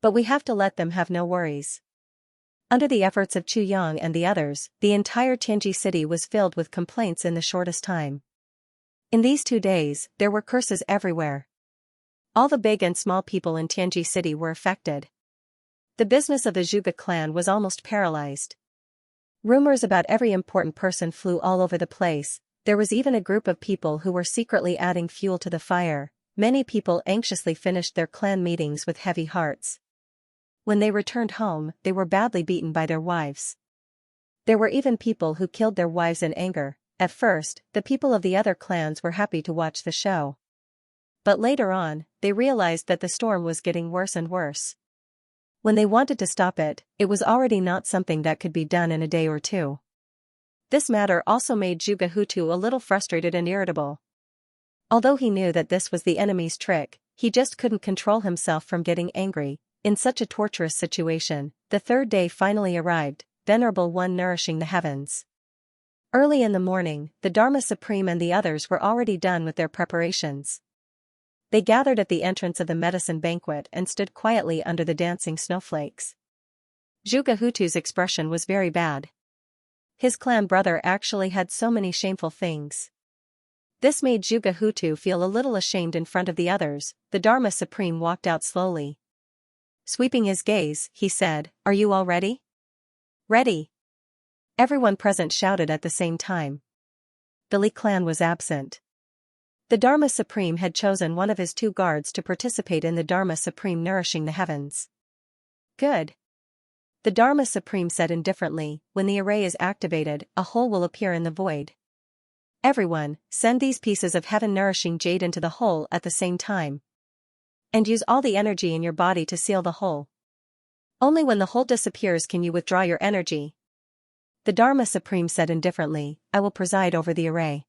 But we have to let them have no worries. Under the efforts of Chu Yang and the others, the entire Tianji city was filled with complaints in the shortest time. In these 2 days, there were curses everywhere. All the big and small people in Tianji city were affected. The business of the Zhuge clan was almost paralyzed. Rumors about every important person flew all over the place. There was even a group of people who were secretly adding fuel to the fire. Many people anxiously finished their clan meetings with heavy hearts. When they returned home, they were badly beaten by their wives. There were even people who killed their wives in anger. At first, the people of the other clans were happy to watch the show. But later on, they realized that the storm was getting worse and worse. When they wanted to stop it, it was already not something that could be done in a day or two. This matter also made Zhuge Hutu a little frustrated and irritable. Although he knew that this was the enemy's trick, he just couldn't control himself from getting angry. In such a torturous situation, the third day finally arrived, Venerable One nourishing the heavens. Early in the morning, the Dharma Supreme and the others were already done with their preparations. They gathered at the entrance of the medicine banquet and stood quietly under the dancing snowflakes. Zhuge Hutu's expression was very bad. His clan brother actually had so many shameful things. This made Zhuge Hutu feel a little ashamed in front of the others. The Dharma Supreme walked out slowly. Sweeping his gaze, he said, "Are you all ready?" "Ready." Everyone present shouted at the same time. The Li clan was absent. The Dharma Supreme had chosen one of his 2 guards to participate in the Dharma Supreme nourishing the heavens. Good. The Dharma Supreme said indifferently, when the array is activated, a hole will appear in the void. Everyone, send these pieces of heaven-nourishing jade into the hole at the same time. And use all the energy in your body to seal the hole. Only when the hole disappears can you withdraw your energy. The Dharma Supreme said indifferently, I will preside over the array.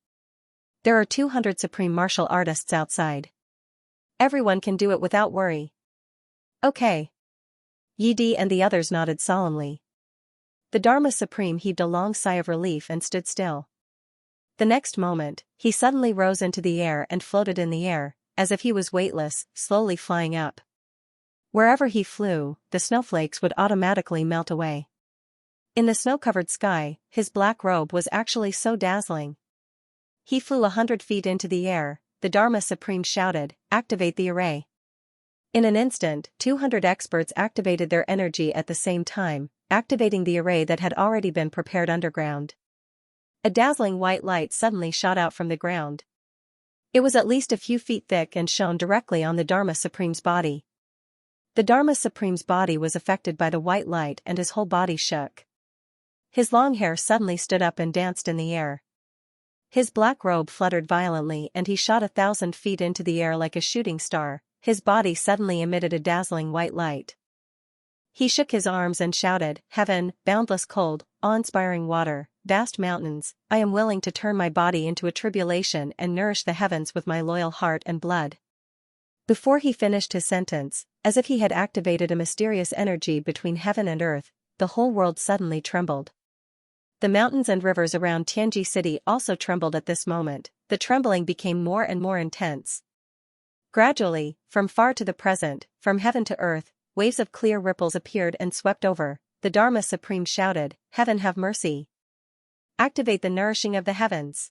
There are 200 supreme martial artists outside. Everyone can do it without worry. Okay. Yi Di and the others nodded solemnly. The Dharma Supreme heaved a long sigh of relief and stood still. The next moment, he suddenly rose into the air and floated in the air, as if he was weightless, slowly flying up. Wherever he flew, the snowflakes would automatically melt away. In the snow-covered sky, his black robe was actually so dazzling. He flew 100 feet into the air. The Dharma Supreme shouted, "Activate the array." In an instant, 200 experts activated their energy at the same time, activating the array that had already been prepared underground. A dazzling white light suddenly shot out from the ground. It was at least a few feet thick and shone directly on the Dharma Supreme's body. The Dharma Supreme's body was affected by the white light and his whole body shook. His long hair suddenly stood up and danced in the air. His black robe fluttered violently and he shot 1,000 feet into the air like a shooting star. His body suddenly emitted a dazzling white light. He shook his arms and shouted, "Heaven, boundless cold, awe-inspiring water, vast mountains, I am willing to turn my body into a tribulation and nourish the heavens with my loyal heart and blood." Before he finished his sentence, as if he had activated a mysterious energy between heaven and earth, the whole world suddenly trembled. The mountains and rivers around Tianji City also trembled at this moment. The trembling became more and more intense. Gradually, from far to the present, from heaven to earth, waves of clear ripples appeared and swept over. The Dharma Supreme shouted, "Heaven have mercy." activate the nourishing of the heavens.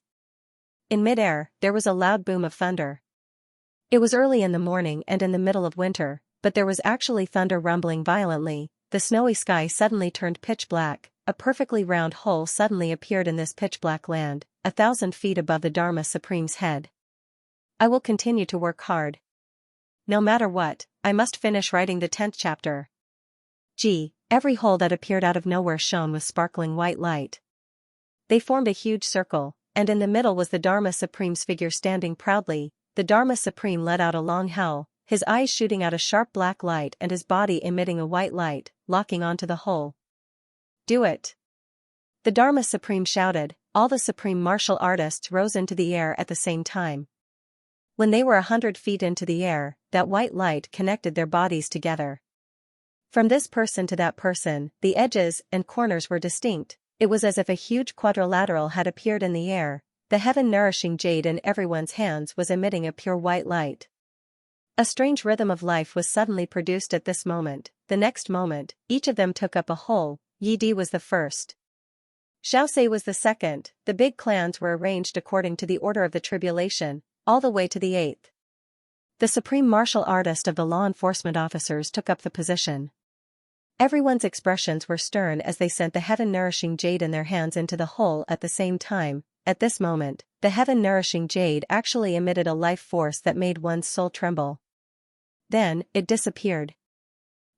In midair, there was a loud boom of thunder. It was early in the morning and in the middle of winter, but there was actually thunder rumbling violently. The snowy sky suddenly turned pitch black. A perfectly round hole suddenly appeared in this pitch-black land, 1,000 feet above the Dharma Supreme's head. I will continue to work hard. No matter what, I must finish writing the 10th chapter. Every hole that appeared out of nowhere shone with sparkling white light. They formed a huge circle, and in the middle was the Dharma Supreme's figure standing proudly. The Dharma Supreme let out a long howl, his eyes shooting out a sharp black light and his body emitting a white light, locking onto the hole. Do it! The Dharma Supreme shouted. All the Supreme Martial Artists rose into the air at the same time. When they were 100 feet into the air, that white light connected their bodies together. From this person to that person, the edges and corners were distinct. It was as if a huge quadrilateral had appeared in the air. The heaven-nourishing jade in everyone's hands was emitting a pure white light. A strange rhythm of life was suddenly produced at this moment. The next moment, each of them took up a hole. Yi Di was the first. Xianxia was the second. The big clans were arranged according to the order of the tribulation, all the way to the 8th. The supreme martial artist of the law enforcement officers took up the position. Everyone's expressions were stern as they sent the heaven-nourishing jade in their hands into the hole at the same time. At this moment, the heaven-nourishing jade actually emitted a life force that made one's soul tremble. Then, it disappeared.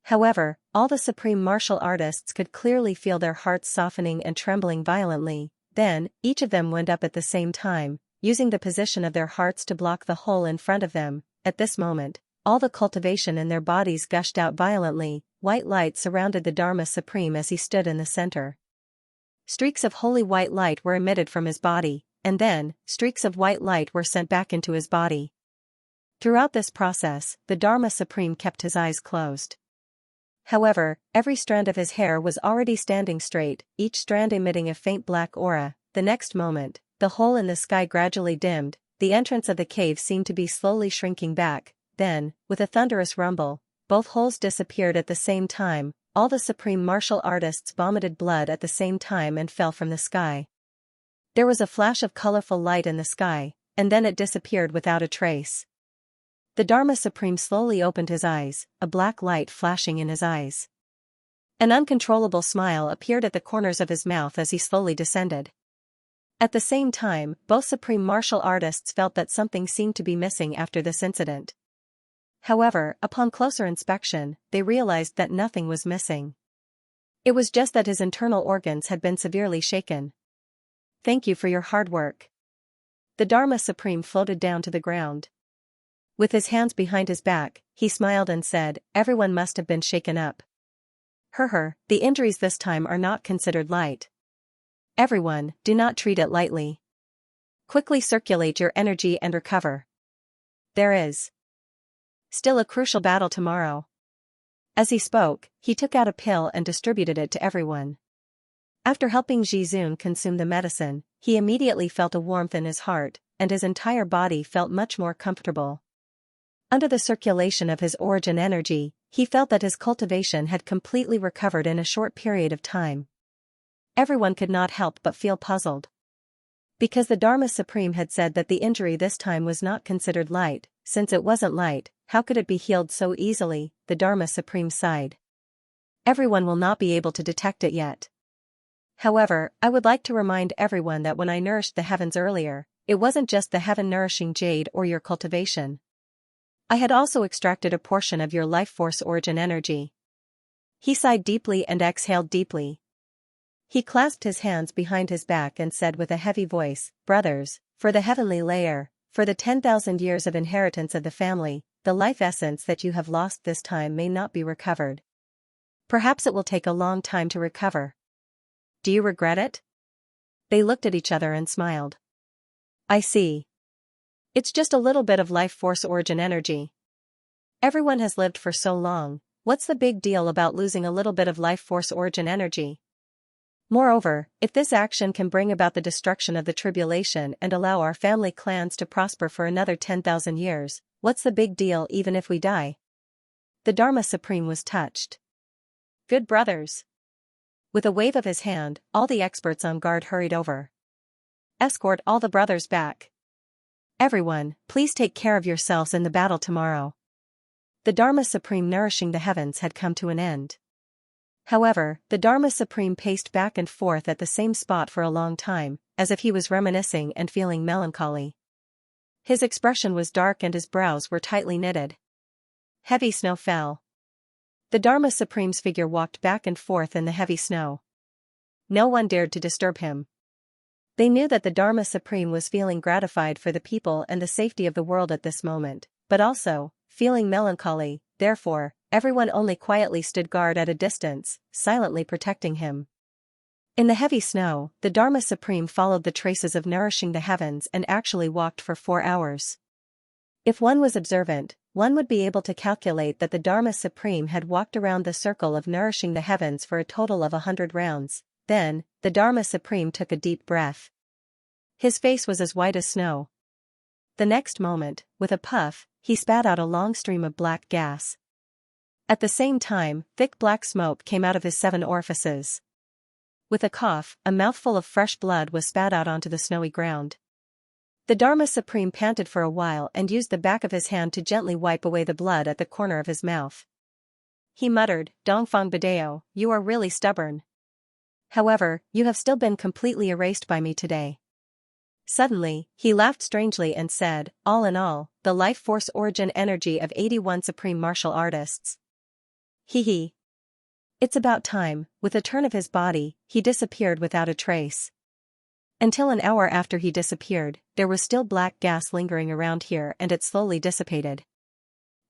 However, all the supreme martial artists could clearly feel their hearts softening and trembling violently. Then, each of them went up at the same time, using the position of their hearts to block the hole in front of them. At this moment, all the cultivation in their bodies gushed out violently. White light surrounded the Dharma Supreme as he stood in the center. Streaks of holy white light were emitted from his body, and then, streaks of white light were sent back into his body. Throughout this process, the Dharma Supreme kept his eyes closed. However, every strand of his hair was already standing straight, each strand emitting a faint black aura. The next moment, the hole in the sky gradually dimmed. The entrance of the cave seemed to be slowly shrinking back. Then, with a thunderous rumble, both holes disappeared at the same time. All the supreme martial artists vomited blood at the same time and fell from the sky. There was a flash of colorful light in the sky, and then it disappeared without a trace. The Dharma Supreme slowly opened his eyes, a black light flashing in his eyes. An uncontrollable smile appeared at the corners of his mouth as he slowly descended. At the same time, both supreme martial artists felt that something seemed to be missing after this incident. However, upon closer inspection, they realized that nothing was missing. It was just that his internal organs had been severely shaken. Thank you for your hard work. The Dharma Supreme floated down to the ground. With his hands behind his back, he smiled and said, everyone must have been shaken up. The injuries this time are not considered light. Everyone, do not treat it lightly. Quickly circulate your energy and recover. There is still a crucial battle tomorrow. As he spoke, he took out a pill and distributed it to everyone. After helping Zhizun consume the medicine, he immediately felt a warmth in his heart, and his entire body felt much more comfortable. Under the circulation of his origin energy, he felt that his cultivation had completely recovered in a short period of time. Everyone could not help but feel puzzled. Because the Dharma Supreme had said that the injury this time was not considered light, since it wasn't light, how could it be healed so easily? The Dharma Supreme sighed. Everyone will not be able to detect it yet. However, I would like to remind everyone that when I nourished the heavens earlier, it wasn't just the heaven-nourishing jade or your cultivation. I had also extracted a portion of your life force origin energy. He sighed deeply and exhaled deeply. He clasped his hands behind his back and said with a heavy voice, brothers, for the heavenly layer, for the 10,000 years of inheritance of the family, the life essence that you have lost this time may not be recovered. Perhaps it will take a long time to recover. Do you regret it? They looked at each other and smiled. I see. It's just a little bit of life force origin energy. Everyone has lived for so long, what's the big deal about losing a little bit of life force origin energy? Moreover, if this action can bring about the destruction of the tribulation and allow our family clans to prosper for another 10,000 years, what's the big deal even if we die? The Dharma Supreme was touched. Good brothers. With a wave of his hand, all the experts on guard hurried over. Escort all the brothers back. Everyone, please take care of yourselves in the battle tomorrow. The Dharma Supreme nourishing the heavens had come to an end. However, the Dharma Supreme paced back and forth at the same spot for a long time, as if he was reminiscing and feeling melancholy. His expression was dark and his brows were tightly knitted. Heavy snow fell. The Dharma Supreme's figure walked back and forth in the heavy snow. No one dared to disturb him. They knew that the Dharma Supreme was feeling gratified for the people and the safety of the world at this moment, but also, feeling melancholy, therefore, everyone only quietly stood guard at a distance, silently protecting him. In the heavy snow, the Dharma Supreme followed the traces of nourishing the heavens and actually walked for 4 hours. If one was observant, one would be able to calculate that the Dharma Supreme had walked around the circle of nourishing the heavens for a total of 100 rounds. Then, the Dharma Supreme took a deep breath. His face was as white as snow. The next moment, with a puff, he spat out a long stream of black gas. At the same time, thick black smoke came out of his 7 orifices. With a cough, a mouthful of fresh blood was spat out onto the snowy ground. The Dharma Supreme panted for a while and used the back of his hand to gently wipe away the blood at the corner of his mouth. He muttered, "Dongfang Badeo, you are really stubborn. However, you have still been completely erased by me today." Suddenly, he laughed strangely and said, "All in all, the life force origin energy of 81 supreme martial artists. Hee hee. It's about time." With a turn of his body, he disappeared without a trace. Until an hour after he disappeared, there was still black gas lingering around here and it slowly dissipated.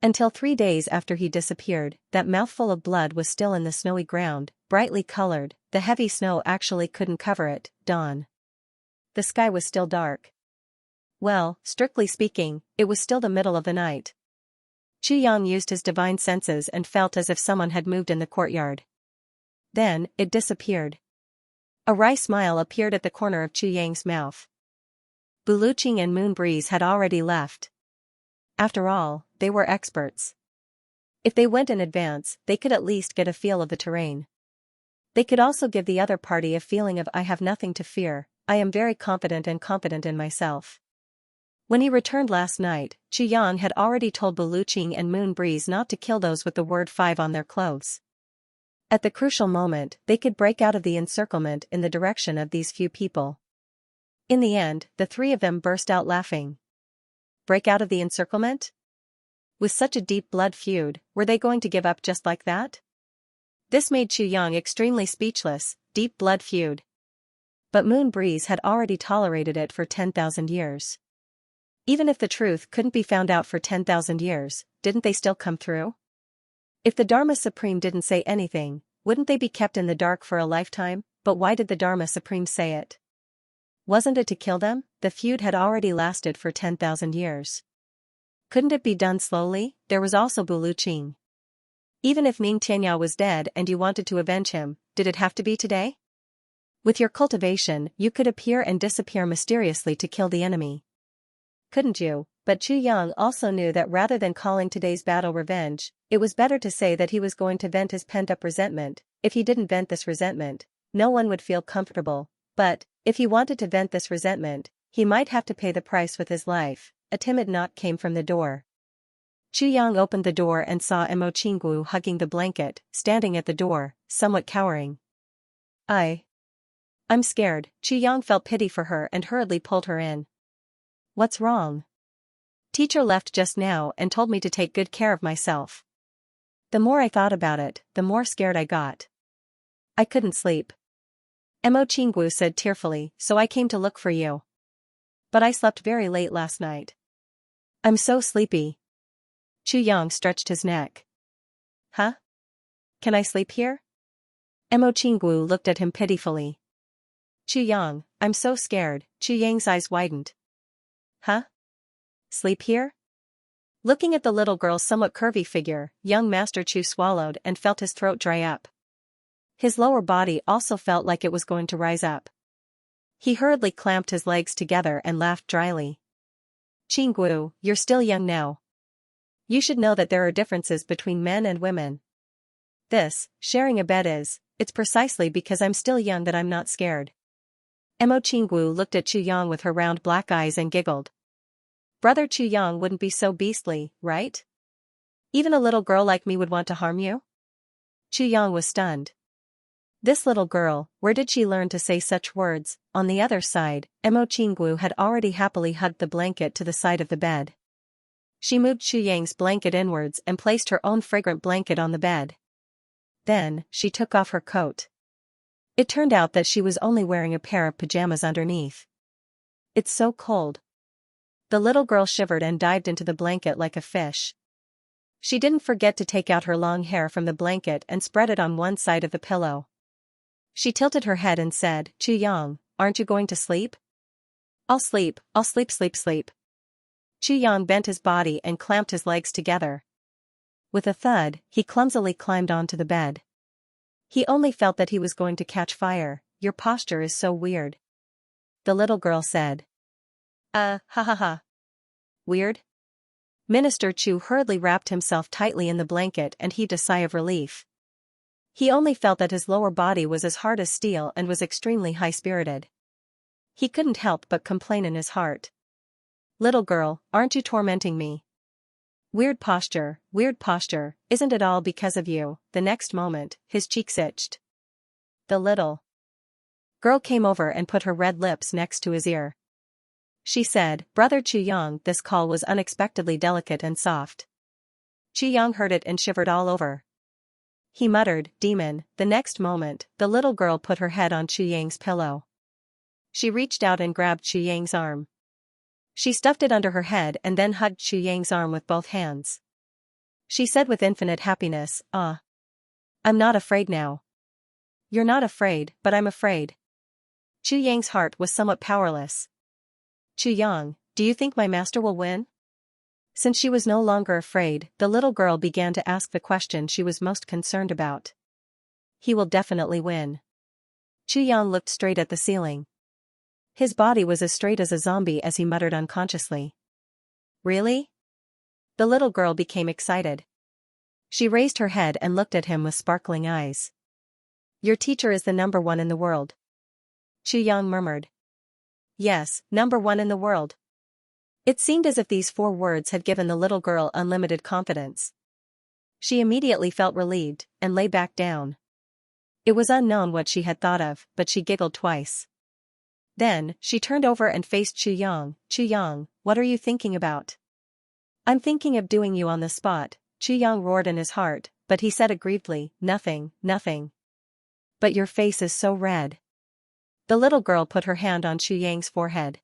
Until 3 days after he disappeared, that mouthful of blood was still in the snowy ground, brightly colored, the heavy snow actually couldn't cover it. Dawn. The sky was still dark. Well, strictly speaking, it was still the middle of the night. Chu Yang used his divine senses and felt as if someone had moved in the courtyard. Then, it disappeared. A wry smile appeared at the corner of Chu Yang's mouth. Buluqing and Moon Breeze had already left. After all, they were experts. If they went in advance, they could at least get a feel of the terrain. They could also give the other party a feeling of "I have nothing to fear, I am very confident and competent in myself." When he returned last night, Chu Yang had already told Buluqing and Moon Breeze not to kill those with the word 5 on their clothes. At the crucial moment, they could break out of the encirclement in the direction of these few people. In the end, the 3 of them burst out laughing. Break out of the encirclement? With such a deep blood feud, were they going to give up just like that? This made Chu Yang extremely speechless. Deep blood feud. But Moon Breeze had already tolerated it for 10,000 years. Even if the truth couldn't be found out for 10,000 years, didn't they still come through? If the Dharma Supreme didn't say anything, wouldn't they be kept in the dark for a lifetime? But why did the Dharma Supreme say it? Wasn't it to kill them? The feud had already lasted for 10,000 years. Couldn't it be done slowly? There was also Buluqing. Even if Ning Tianyao was dead and you wanted to avenge him, did it have to be today? With your cultivation, you could appear and disappear mysteriously to kill the enemy. Couldn't you? But Chu Yang also knew that rather than calling today's battle revenge, it was better to say that he was going to vent his pent-up resentment. If he didn't vent this resentment, no one would feel comfortable. But, if he wanted to vent this resentment, he might have to pay the price with his life. A timid knock came from the door. Chu Yang opened the door and saw Mo Qinggu hugging the blanket, standing at the door, somewhat cowering. I'm scared." Chu Yang felt pity for her and hurriedly pulled her in. "What's wrong?" "Teacher left just now and told me to take good care of myself. The more I thought about it, the more scared I got. I couldn't sleep." Mo Qinggu said tearfully, "So I came to look for you. But I slept very late last night. I'm so sleepy." Chu Yang stretched his neck. "Huh? Can I sleep here?" Mo Qinggu looked at him pitifully. "Chu Yang, I'm so scared." Chu Yang's eyes widened. "Huh? Sleep here?" Looking at the little girl's somewhat curvy figure, young Master Chu swallowed and felt his throat dry up. His lower body also felt like it was going to rise up. He hurriedly clamped his legs together and laughed dryly. "Qinggu, you're still young now. You should know that there are differences between men and women. This, sharing a bed is, it's precisely because I'm still young that I'm not scared. Mo Qinggu looked at Chu Yang with her round black eyes and giggled. Brother Chu Yang wouldn't be so beastly, right? Even a little girl like me would want to harm you? Chu Yang was stunned. This little girl, where did she learn to say such words? On the other side, Mo Qinggu had already happily hugged the blanket to the side of the bed. She moved Chu Yang's blanket inwards and placed her own fragrant blanket on the bed. Then, she took off her coat. It turned out that she was only wearing a pair of pajamas underneath. It's so cold. The little girl shivered and dived into the blanket like a fish. She didn't forget to take out her long hair from the blanket and spread it on one side of the pillow. She tilted her head and said, Chu Yang, aren't you going to sleep? I'll sleep, sleep. Chu Yang bent his body and clamped his legs together. With a thud, he clumsily climbed onto the bed. He only felt that he was going to catch fire. Your posture is so weird. The little girl said. Ha ha ha. Weird? Minister Chu hurriedly wrapped himself tightly in the blanket and heaved a sigh of relief. He only felt that his lower body was as hard as steel and was extremely high-spirited. He couldn't help but complain in his heart. Little girl, aren't you tormenting me? Weird posture, isn't it all because of you? The next moment, his cheeks itched. The little girl came over and put her red lips next to his ear. She said, Brother Chu Yang. This call was unexpectedly delicate and soft. Chu Yang heard it and shivered all over. He muttered, demon. The next moment, the little girl put her head on Chu Yang's pillow. She reached out and grabbed Chu Yang's arm. She stuffed it under her head and then hugged Chu Yang's arm with both hands. She said with infinite happiness, I'm not afraid now. You're not afraid, but I'm afraid. Chu Yang's heart was somewhat powerless. Chu Yang, do you think my master will win? Since she was no longer afraid, the little girl began to ask the question she was most concerned about. He will definitely win. Chu Yang looked straight at the ceiling. His body was as straight as a zombie as he muttered unconsciously. Really? The little girl became excited. She raised her head and looked at him with sparkling eyes. Your teacher is the number one in the world. Chu Yang murmured. Yes, number one in the world. It seemed as if these 4 words had given the little girl unlimited confidence. She immediately felt relieved, and lay back down. It was unknown what she had thought of, but she giggled twice. Then, she turned over and faced Chu Yang. Chu Yang, what are you thinking about? I'm thinking of doing you on the spot, Chu Yang roared in his heart, but he said aggrievedly, nothing. But your face is so red. The little girl put her hand on Chu Yang's forehead.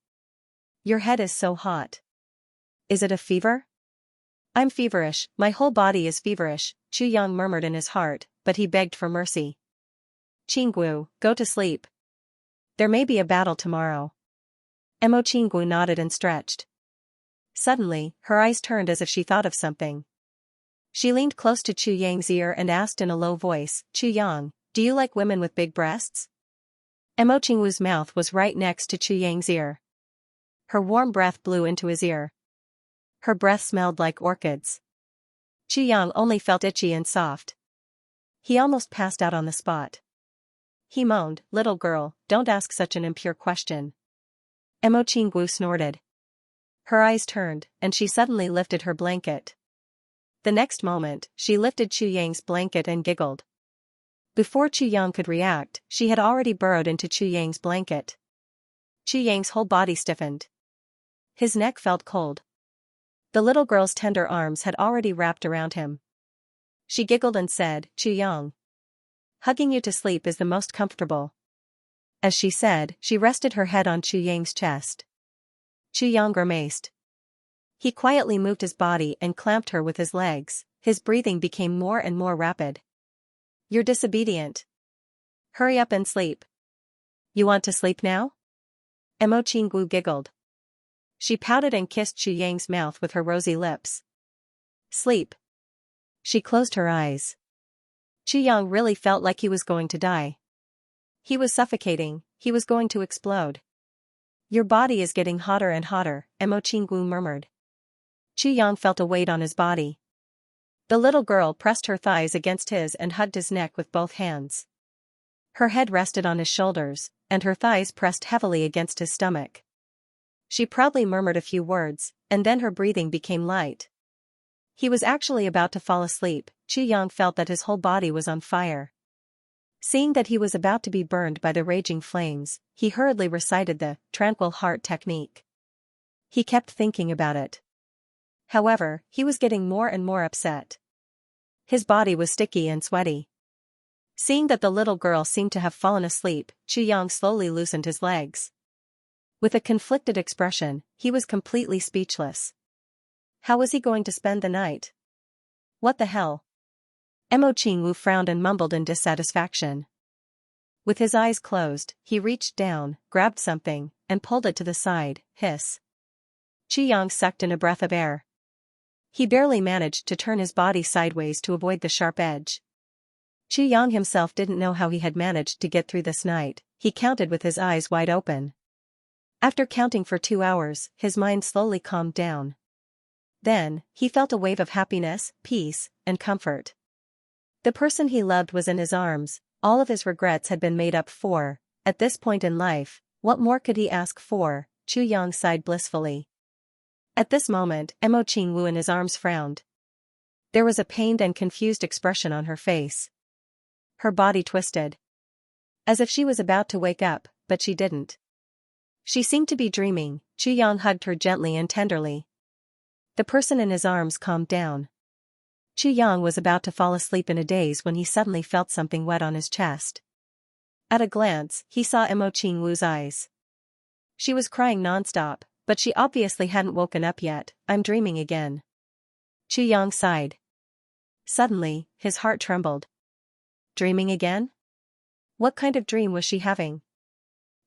Your head is so hot. Is it a fever? I'm feverish, my whole body is feverish, Chu Yang murmured in his heart, but he begged for mercy. Qinggu, go to sleep. There may be a battle tomorrow. Mo Qinggu nodded and stretched. Suddenly, her eyes turned as if she thought of something. She leaned close to Chu Yang's ear and asked in a low voice, Chu Yang, do you like women with big breasts? Mo Qinggu's mouth was right next to Chu Yang's ear. Her warm breath blew into his ear. Her breath smelled like orchids. Chu Yang only felt itchy and soft. He almost passed out on the spot. He moaned, little girl, don't ask such an impure question. Mo Qinggu snorted. Her eyes turned, and she suddenly lifted her blanket. The next moment, she lifted Chu Yang's blanket and giggled. Before Chu Yang could react, she had already burrowed into Chu Yang's blanket. Chu Yang's whole body stiffened. His neck felt cold. The little girl's tender arms had already wrapped around him. She giggled and said, Chu Yang, hugging you to sleep is the most comfortable. As she said, she rested her head on Chu Yang's chest. Chu Yang grimaced. He quietly moved his body and clamped her with his legs. His breathing became more and more rapid. You're disobedient. Hurry up and sleep. You want to sleep now? Mo Qinggu giggled. She pouted and kissed Chu Yang's mouth with her rosy lips. Sleep. She closed her eyes. Chu Yang really felt like he was going to die. He was suffocating, he was going to explode. Your body is getting hotter and hotter, Mo Qinggu murmured. Chu Yang felt a weight on his body. The little girl pressed her thighs against his and hugged his neck with both hands. Her head rested on his shoulders, and her thighs pressed heavily against his stomach. She proudly murmured a few words, and then her breathing became light. He was actually about to fall asleep. Xianxia felt that his whole body was on fire. Seeing that he was about to be burned by the raging flames, he hurriedly recited the tranquil heart technique. He kept thinking about it. However, he was getting more and more upset. His body was sticky and sweaty. Seeing that the little girl seemed to have fallen asleep, Xianxia slowly loosened his legs. With a conflicted expression, he was completely speechless. How was he going to spend the night? What the hell? Mo Qingwu frowned and mumbled in dissatisfaction. With his eyes closed, he reached down, grabbed something, and pulled it to the side. Hiss. Xianxia sucked in a breath of air. He barely managed to turn his body sideways to avoid the sharp edge. Xianxia himself didn't know how he had managed to get through this night. He counted with his eyes wide open. After counting for 2 hours, his mind slowly calmed down. Then, he felt a wave of happiness, peace, and comfort. The person he loved was in his arms. All of his regrets had been made up for. At this point in life, what more could he ask for? Xianxia sighed blissfully. At this moment, Mo Qingwu in his arms frowned. There was a pained and confused expression on her face. Her body twisted. As if she was about to wake up, but she didn't. She seemed to be dreaming. Xianxia hugged her gently and tenderly. The person in his arms calmed down. Xianxia was about to fall asleep in a daze when he suddenly felt something wet on his chest. At a glance, he saw Mo Qingwu's eyes. She was crying nonstop, but she obviously hadn't woken up yet. I'm dreaming again. Xianxia sighed. Suddenly, his heart trembled. Dreaming again? What kind of dream was she having?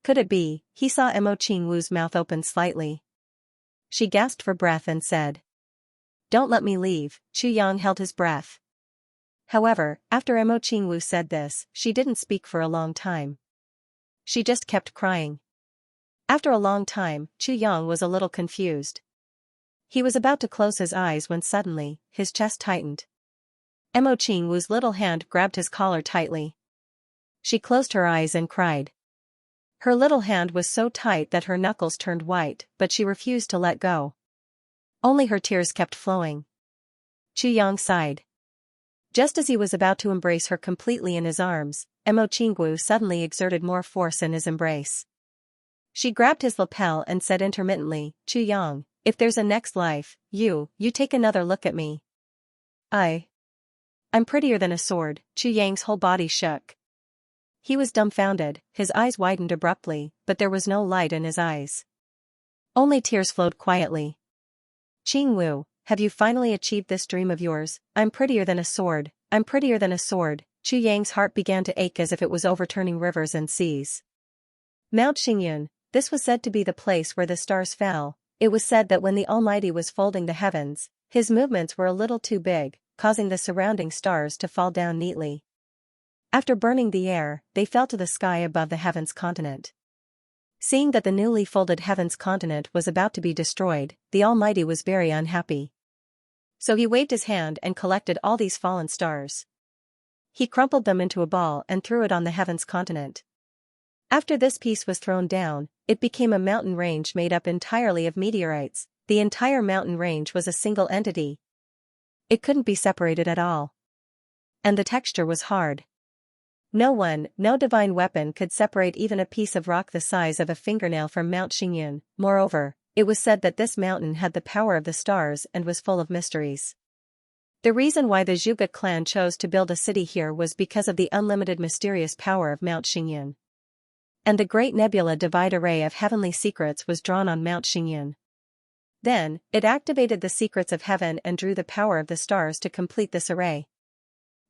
Could it be? He saw Mo Qingwu's mouth open slightly. She gasped for breath and said, "Don't let me leave." Xianxia held his breath. However, after Mo Qingwu said this, she didn't speak for a long time. She just kept crying. After a long time, Xianxia was a little confused. He was about to close his eyes when suddenly, his chest tightened. Mo Qingwu's little hand grabbed his collar tightly. She closed her eyes and cried. Her little hand was so tight that her knuckles turned white, but she refused to let go. Only her tears kept flowing. Xianxia sighed. Just as he was about to embrace her completely in his arms, Mo Qingwu suddenly exerted more force in his embrace. She grabbed his lapel and said intermittently, "Xianxia, if there's a next life, you take another look at me. I'm prettier than a sword." Xianxia's whole body shook. He was dumbfounded, his eyes widened abruptly, but there was no light in his eyes. Only tears flowed quietly. "Qingwu, have you finally achieved this dream of yours? I'm prettier than a sword, I'm prettier than a sword." Xianxia's heart began to ache as if it was overturning rivers and seas. Mount Xingyun, this was said to be the place where the stars fell. It was said that when the Almighty was folding the heavens, his movements were a little too big, causing the surrounding stars to fall down neatly. After burning the air, they fell to the sky above the heavens continent. Seeing that the newly folded heavens continent was about to be destroyed, the Almighty was very unhappy. So he waved his hand and collected all these fallen stars. He crumpled them into a ball and threw it on the heavens continent. After this piece was thrown down, it became a mountain range made up entirely of meteorites. The entire mountain range was a single entity. It couldn't be separated at all. And the texture was hard. No divine weapon could separate even a piece of rock the size of a fingernail from Mount Xingyun. Moreover, it was said that this mountain had the power of the stars and was full of mysteries. The reason why the Zhuge clan chose to build a city here was because of the unlimited mysterious power of Mount Xingyun. And the great nebula divide array of heavenly secrets was drawn on Mount Xingyun. Then, it activated the secrets of heaven and drew the power of the stars to complete this array.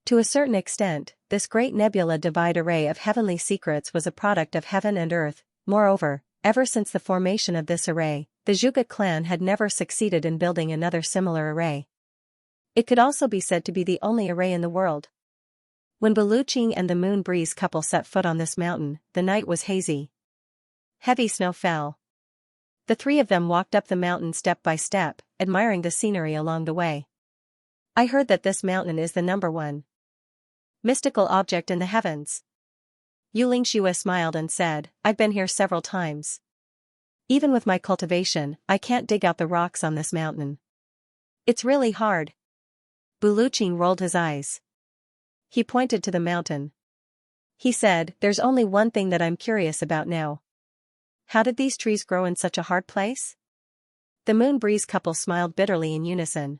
To a certain extent, this great nebula divide array of heavenly secrets was a product of heaven and earth. Moreover, ever since the formation of this array, the Zhuge clan had never succeeded in building another similar array. It could also be said to be the only array in the world. When Baluqing and the Moon Breeze couple set foot on this mountain, the night was hazy. Heavy snow fell. The three of them walked up the mountain step by step, admiring the scenery along the way. "I heard that this mountain is the #1 mystical object in the heavens. Xianxia smiled and said, I've been here several times. Even with my cultivation, I can't dig out the rocks on this mountain. It's really hard. Buluqing rolled his eyes. He pointed to the mountain. He said, there's only one thing that I'm curious about now. How did these trees grow in such a hard place? The Moon Breeze couple smiled bitterly in unison.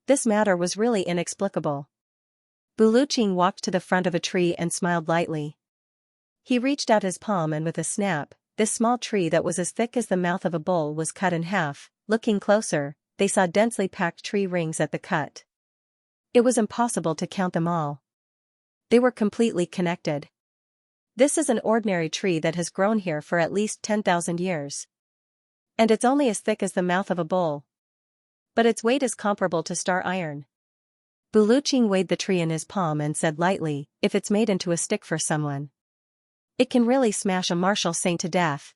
This matter was really inexplicable. Buluqing walked to the front of a tree and smiled lightly. He reached out his palm and with a snap, this small tree that was as thick as the mouth of a bull was cut in half. Looking closer, they saw densely packed tree rings at the cut. It was impossible to count them all. They were completely connected. This is an ordinary tree that has grown here for at least 10,000 years. And it's only as thick as the mouth of a bull. But its weight is comparable to star iron. Buluqing weighed the tree in his palm and said lightly, if it's made into a stick for someone, it can really smash a martial saint to death.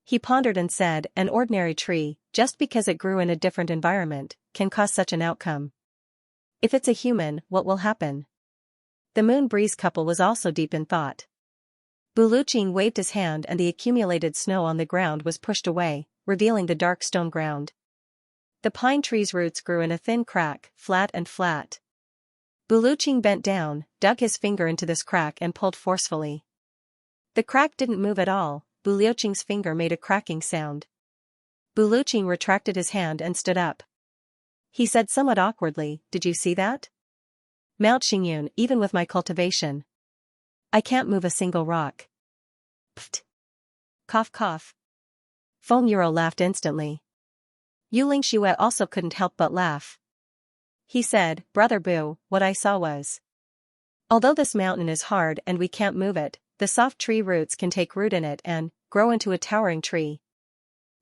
He pondered and said, an ordinary tree, just because it grew in a different environment, can cause such an outcome. If it's a human, what will happen? The Moon Breeze couple was also deep in thought. Buluqing waved his hand and the accumulated snow on the ground was pushed away, revealing the dark stone ground. The pine tree's roots grew in a thin crack, flat and flat. Buluqing bent down, dug his finger into this crack and pulled forcefully. The crack didn't move at all. Buluqing's finger made a cracking sound. Buluqing retracted his hand and stood up. He said somewhat awkwardly, did you see that? Mount Xingyun, even with my cultivation, I can't move a single rock. Pfft. Cough cough. Feng laughed instantly. Xianxia also couldn't help but laugh. He said, Brother Boo, what I saw was, although this mountain is hard and we can't move it, the soft tree roots can take root in it and grow into a towering tree.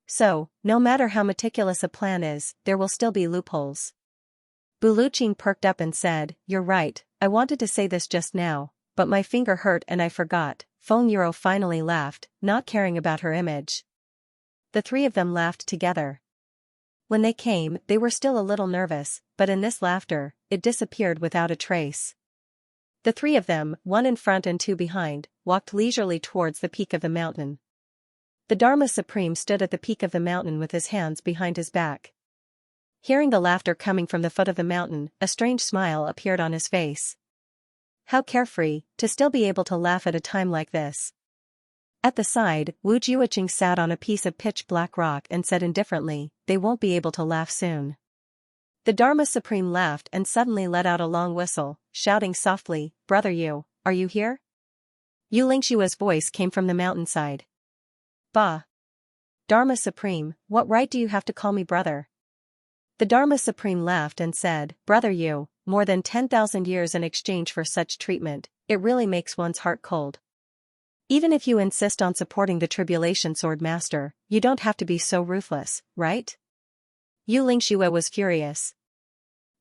So, no matter how meticulous a plan is, there will still be loopholes. Buluqing perked up and said, you're right, I wanted to say this just now, but my finger hurt and I forgot. Feng finally laughed, not caring about her image. The three of them laughed together. When they came, they were still a little nervous, but in this laughter, it disappeared without a trace. The three of them, one in front and two behind, walked leisurely towards the peak of the mountain. The Dharma Supreme stood at the peak of the mountain with his hands behind his back. Hearing the laughter coming from the foot of the mountain, a strange smile appeared on his face. How carefree, to still be able to laugh at a time like this. At the side, Wu Jiuqing sat on a piece of pitch-black rock and said indifferently, they won't be able to laugh soon. The Dharma Supreme laughed and suddenly let out a long whistle, shouting softly, Brother Yu, are you here? Xianxia's voice came from the mountainside. Bah! Dharma Supreme, what right do you have to call me brother? The Dharma Supreme laughed and said, Brother Yu, more than 10,000 years in exchange for such treatment, it really makes one's heart cold. Even if you insist on supporting the Tribulation Sword Master, you don't have to be so ruthless, right? Xianxia was furious.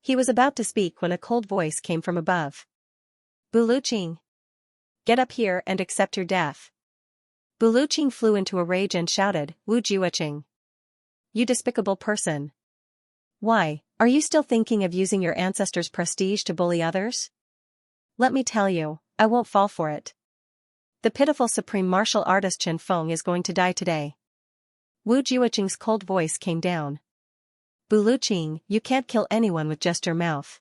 He was about to speak when a cold voice came from above. Buluqing! Get up here and accept your death. Buluqing flew into a rage and shouted, Wu Jiuqing! You despicable person! Why, are you still thinking of using your ancestors' prestige to bully others? Let me tell you, I won't fall for it. The pitiful supreme martial artist Chen Feng is going to die today. Wu Jiuqing's cold voice came down. Buluqing, you can't kill anyone with just your mouth.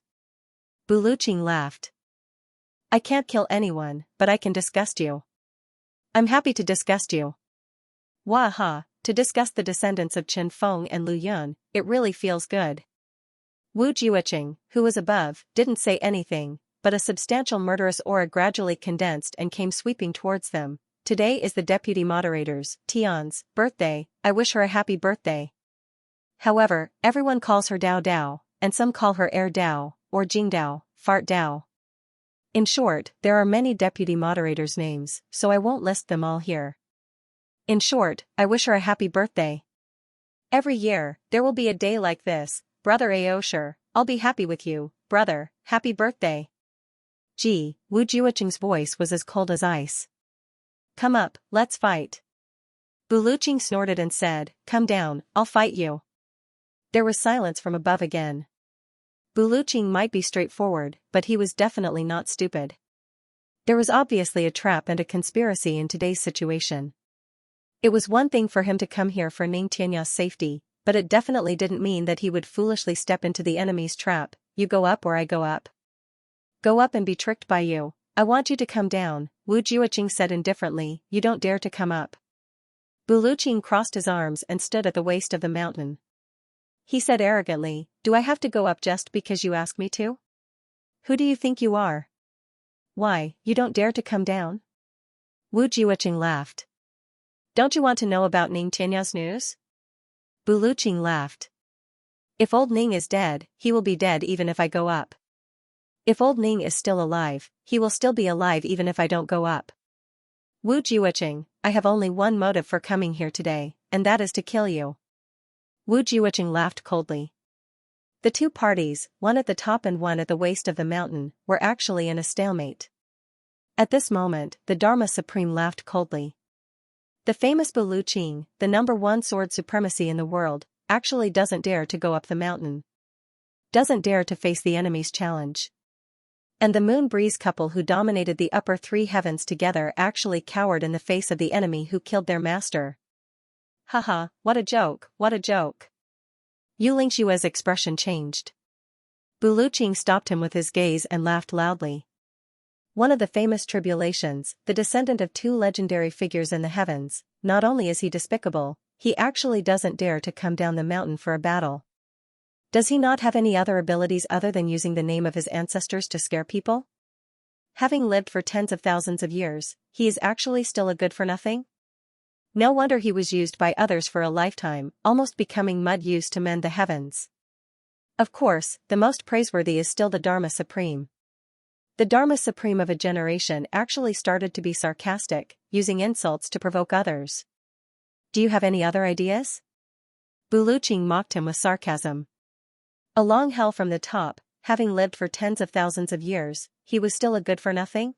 Buluqing laughed. I can't kill anyone, but I can disgust you. I'm happy to disgust you. Waha, to disgust the descendants of Chen Feng and Lu Yun, it really feels good. Wu Jiuqing, who was above, didn't say anything, but a substantial murderous aura gradually condensed and came sweeping towards them. Today is the deputy moderator's, Tian's, birthday. I wish her a happy birthday. However, everyone calls her Dao Dao, and some call her Air Dao, or Jing Dao, Fart Dao. In short, there are many deputy moderators' names, so I won't list them all here. In short, I wish her a happy birthday. Every year, there will be a day like this. Brother Aosher, I'll be happy with you, brother, happy birthday. Gee, Wu Jiuqing's voice was as cold as ice. Come up, let's fight. Buluqing snorted and said, come down, I'll fight you. There was silence from above again. Buluqing might be straightforward, but he was definitely not stupid. There was obviously a trap and a conspiracy in today's situation. It was one thing for him to come here for Xianxia's safety, but it definitely didn't mean that he would foolishly step into the enemy's trap. You go up or I go up. Go up and be tricked by you. I want you to come down, Wu Juoqing said indifferently. You don't dare to come up. Buluqing crossed his arms and stood at the waist of the mountain. He said arrogantly, do I have to go up just because you ask me to? Who do you think you are? Why, you don't dare to come down? Wu Juoqing laughed. Don't you want to know about Xianxia's news? Buluqing laughed. If old Ning is dead, he will be dead even if I go up. If old Ning is still alive, he will still be alive even if I don't go up. Wu Juoqing, I have only one motive for coming here today, and that is to kill you. Wu Juoqing laughed coldly. The two parties, one at the top and one at the waist of the mountain, were actually in a stalemate. At this moment, the Dharma Supreme laughed coldly. The famous Buluqing, the #1 sword supremacy in the world, actually doesn't dare to go up the mountain. Doesn't dare to face the enemy's challenge. And the Moon Breeze couple who dominated the upper three heavens together actually cowered in the face of the enemy who killed their master. Haha, what a joke, what a joke. Yu Lingshua's expression changed. Buluqing stopped him with his gaze and laughed loudly. One of the famous tribulations, the descendant of two legendary figures in the heavens, not only is he despicable, he actually doesn't dare to come down the mountain for a battle. Does he not have any other abilities other than using the name of his ancestors to scare people? Having lived for tens of thousands of years, he is actually still a good-for-nothing? No wonder he was used by others for a lifetime, almost becoming mud used to mend the heavens. Of course, the most praiseworthy is still the Dharma Supreme. The Dharma Supreme of a generation actually started to be sarcastic, using insults to provoke others. Do you have any other ideas? Buluqing mocked him with sarcasm. A long hell from the top, having lived for tens of thousands of years, he was still a good-for-nothing?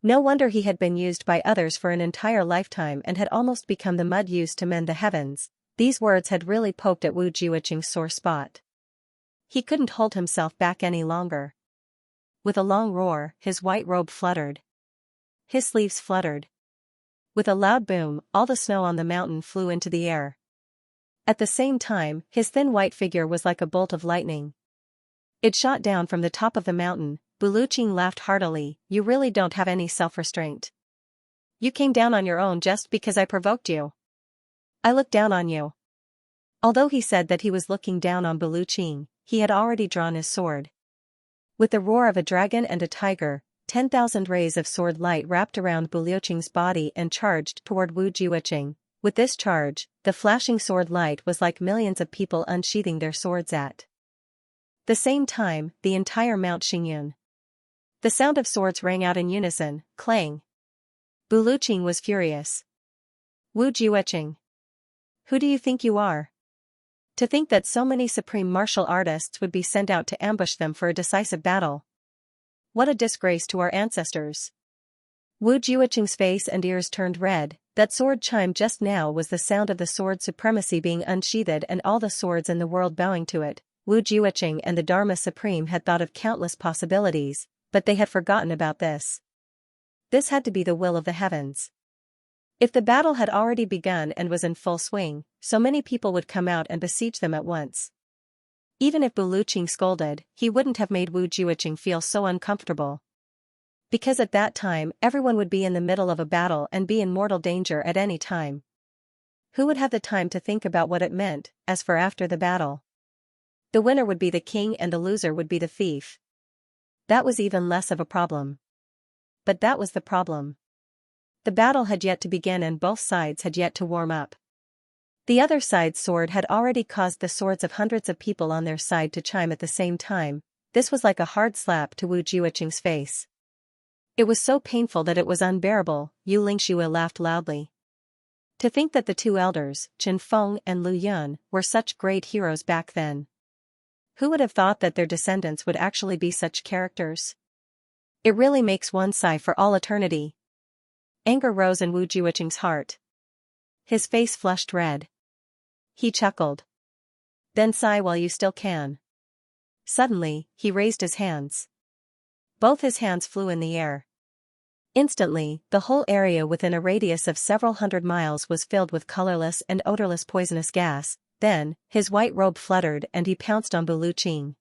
No wonder he had been used by others for an entire lifetime and had almost become the mud used to mend the heavens. These words had really poked at Wu Juoqing's sore spot. He couldn't hold himself back any longer. With a long roar, his white robe fluttered. His sleeves fluttered. With a loud boom, all the snow on the mountain flew into the air. At the same time, his thin white figure was like a bolt of lightning. It shot down from the top of the mountain. Buluqing laughed heartily. You really don't have any self-restraint. You came down on your own just because I provoked you. I looked down on you. Although he said that he was looking down on Buluqing, he had already drawn his sword. With the roar of a dragon and a tiger, 10,000 rays of sword light wrapped around Buluqing's body and charged toward Wu Juoqing. With this charge, the flashing sword light was like millions of people unsheathing their swords at the same time, the entire Mount Xingyun. The sound of swords rang out in unison, clang. Buluqing was furious. Wu Juoqing. Who do you think you are? To think that so many supreme martial artists would be sent out to ambush them for a decisive battle. What a disgrace to our ancestors. Wu Juoqing's face and ears turned red. That sword chime just now was the sound of the sword supremacy being unsheathed and all the swords in the world bowing to it. Wu Juoqing and the Dharma Supreme had thought of countless possibilities, but they had forgotten about this. This had to be the will of the heavens. If the battle had already begun and was in full swing, so many people would come out and besiege them at once. Even if Buluqing scolded, he wouldn't have made Wu Juoqing feel so uncomfortable. Because at that time everyone would be in the middle of a battle and be in mortal danger at any time. Who would have the time to think about what it meant, as for after the battle? The winner would be the king and the loser would be the thief. That was even less of a problem. But that was the problem. The battle had yet to begin and both sides had yet to warm up. The other side's sword had already caused the swords of hundreds of people on their side to chime at the same time. This was like a hard slap to Wu Juoqing's face. It was so painful that it was unbearable. Yu Lingxue laughed loudly. To think that the two elders, Chen Feng and Lu Yun, were such great heroes back then. Who would have thought that their descendants would actually be such characters? It really makes one sigh for all eternity. Anger rose in Wu Juoqing's heart. His face flushed red. He chuckled. Then sigh while you still can. Suddenly, he raised his hands. Both his hands flew in the air. Instantly, the whole area within a radius of several hundred miles was filled with colorless and odorless poisonous gas. Then, his white robe fluttered and he pounced on Buluqing.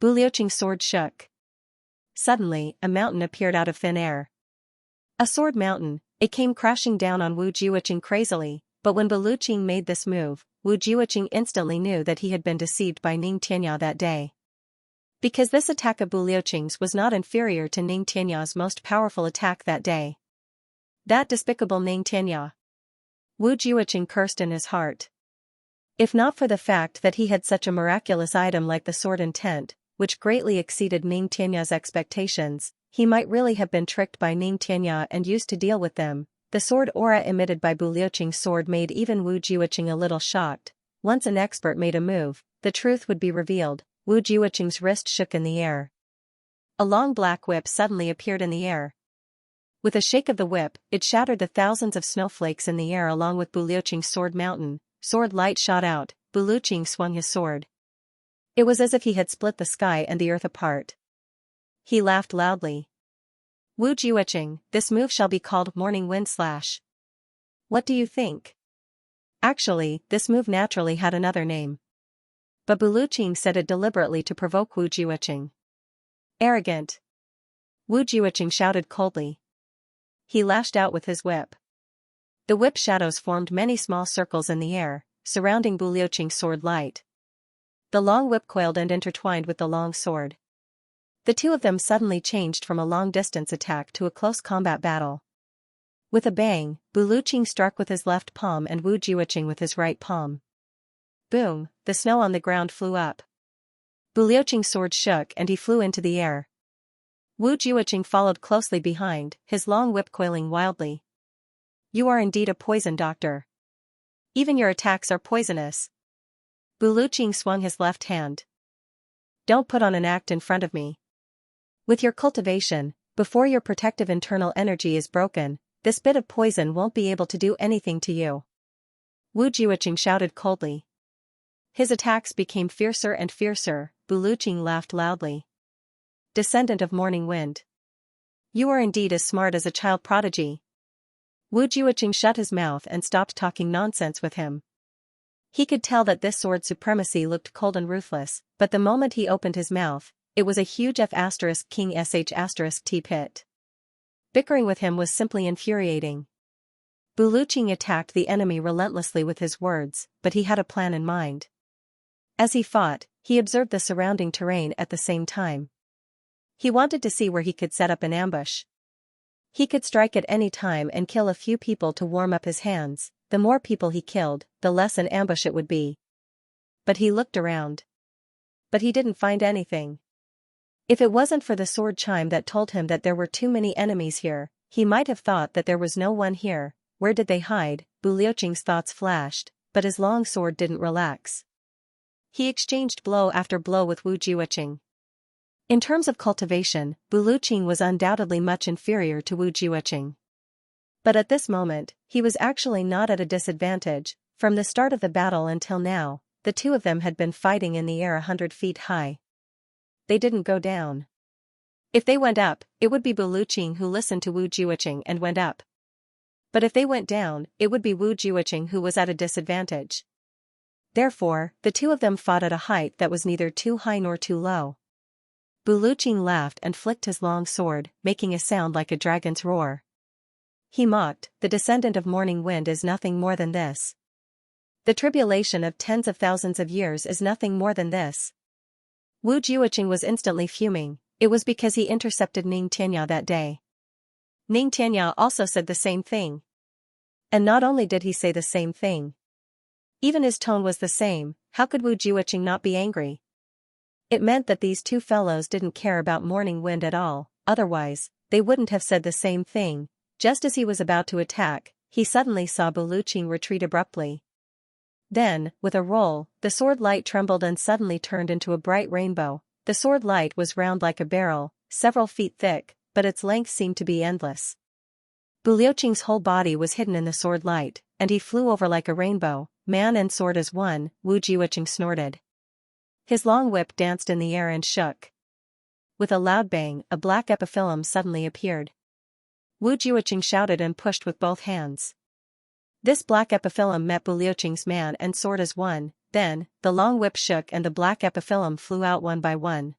Buluqing's sword shook. Suddenly, a mountain appeared out of thin air. A sword mountain. It came crashing down on Wu Jiuqing crazily, but when Buluqing made this move, Wu Jiuqing instantly knew that he had been deceived by Ning Tianya that day. Because this attack of Buluqing's was not inferior to Ning Tianya's most powerful attack that day. That despicable Ning Tianya! Wu Jiuqing cursed in his heart. If not for the fact that he had such a miraculous item like the sword intent, which greatly exceeded Ning Tianya's expectations, he might really have been tricked by Ning Tianya and used to deal with them. The sword aura emitted by Buluqing's sword made even Wu Jiuqing a little shocked. Once an expert made a move, the truth would be revealed. Wu Jiuqing's wrist shook in the air. A long black whip suddenly appeared in the air. With a shake of the whip, it shattered the thousands of snowflakes in the air along with Buluqing's sword mountain. Sword light shot out. Buluqing swung his sword. It was as if he had split the sky and the earth apart. He laughed loudly. Wu Jiuqing, this move shall be called Morning Wind Slash. What do you think? Actually, this move naturally had another name. But Buluqing said it deliberately to provoke Wu Jiuqing. Arrogant! Wu Jiuqing shouted coldly. He lashed out with his whip. The whip shadows formed many small circles in the air, surrounding Buluqing's sword light. The long whip coiled and intertwined with the long sword. The two of them suddenly changed from a long-distance attack to a close combat battle. With a bang, Buluqing struck with his left palm and Wu Jiuqing with his right palm. Boom, the snow on the ground flew up. Buluqing's sword shook and he flew into the air. Wu Jiuqing followed closely behind, his long whip coiling wildly. You are indeed a poison doctor. Even your attacks are poisonous. Buluqing swung his left hand. Don't put on an act in front of me. With your cultivation, before your protective internal energy is broken, this bit of poison won't be able to do anything to you. Wu Jiuqing shouted coldly. His attacks became fiercer and fiercer. Buluqing laughed loudly. Descendant of morning wind. You are indeed as smart as a child prodigy. Wu Jiuqing shut his mouth and stopped talking nonsense with him. He could tell that this sword supremacy looked cold and ruthless, but the moment he opened his mouth, it was a huge F*King *T pit. Bickering with him was simply infuriating. Buluqing attacked the enemy relentlessly with his words, but he had a plan in mind. As he fought, he observed the surrounding terrain at the same time. He wanted to see where he could set up an ambush. He could strike at any time and kill a few people to warm up his hands. The more people he killed, the less an ambush it would be. But he looked around. But he didn't find anything. If it wasn't for the sword chime that told him that there were too many enemies here, he might have thought that there was no one here. Where did they hide? Buluqing's thoughts flashed, but his long sword didn't relax. He exchanged blow after blow with Wu Jiuqing. In terms of cultivation, Buluqing was undoubtedly much inferior to Wu Jiuqing. But at this moment, he was actually not at a disadvantage. From the start of the battle until now, the two of them had been fighting in the air 100 feet high. They didn't go down. If they went up, it would be Buluqing who listened to Wu Jiuqing and went up. But if they went down, it would be Wu Jiuqing who was at a disadvantage. Therefore, the two of them fought at a height that was neither too high nor too low. Buluqing laughed and flicked his long sword, making a sound like a dragon's roar. He mocked, the descendant of morning wind is nothing more than this. The tribulation of tens of thousands of years is nothing more than this. Wu Jiuqing was instantly fuming. It was because he intercepted Ning Tianya that day. Ning Tianya also said the same thing. And not only did he say the same thing. Even his tone was the same. How could Wu Jiuqing not be angry? It meant that these two fellows didn't care about morning wind at all, otherwise, they wouldn't have said the same thing. Just as he was about to attack, he suddenly saw Buluqing retreat abruptly. Then, with a roll, the sword light trembled and suddenly turned into a bright rainbow. The sword light was round like a barrel, several feet thick, but its length seemed to be endless. Buluqing's whole body was hidden in the sword light, and he flew over like a rainbow, man and sword as one. Wu Jiuqing snorted. His long whip danced in the air and shook. With a loud bang, a black epiphyllum suddenly appeared. Wu Jiuqing shouted and pushed with both hands. This black epiphyllum met Bu Liuqing's man and sword as one, then, the long whip shook and the black epiphyllum flew out one by one.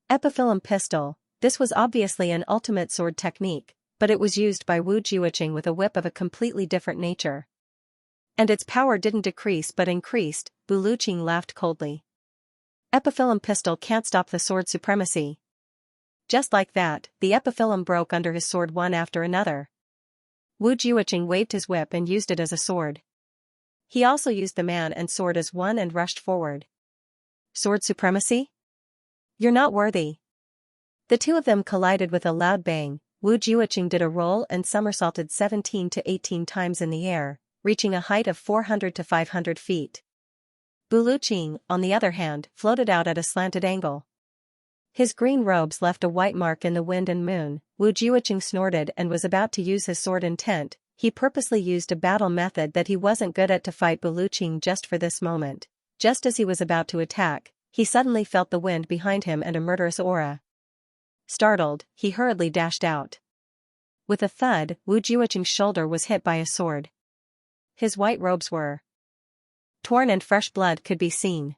Epiphyllum pistol, this was obviously an ultimate sword technique, but it was used by Wu Jiuqing with a whip of a completely different nature. And its power didn't decrease but increased, Bu Liuqing laughed coldly. Epiphyllum pistol can't stop the sword supremacy. Just like that, the epiphyllum broke under his sword one after another. Wu Jiuqing waved his whip and used it as a sword. He also used the man and sword as one and rushed forward. Sword supremacy? You're not worthy. The two of them collided with a loud bang. Wu Jiuqing did a roll and somersaulted 17 to 18 times in the air, reaching a height of 400 to 500 feet. Bu Liuqing, on the other hand, floated out at a slanted angle. His green robes left a white mark in the wind and moon. Wu Jiuqing snorted and was about to use his sword intent. He purposely used a battle method that he wasn't good at to fight Bu Liuqing just for this moment. Just as he was about to attack, he suddenly felt the wind behind him and a murderous aura. Startled, he hurriedly dashed out. With a thud, Wu Jiuqing's shoulder was hit by a sword. His white robes were torn and fresh blood could be seen.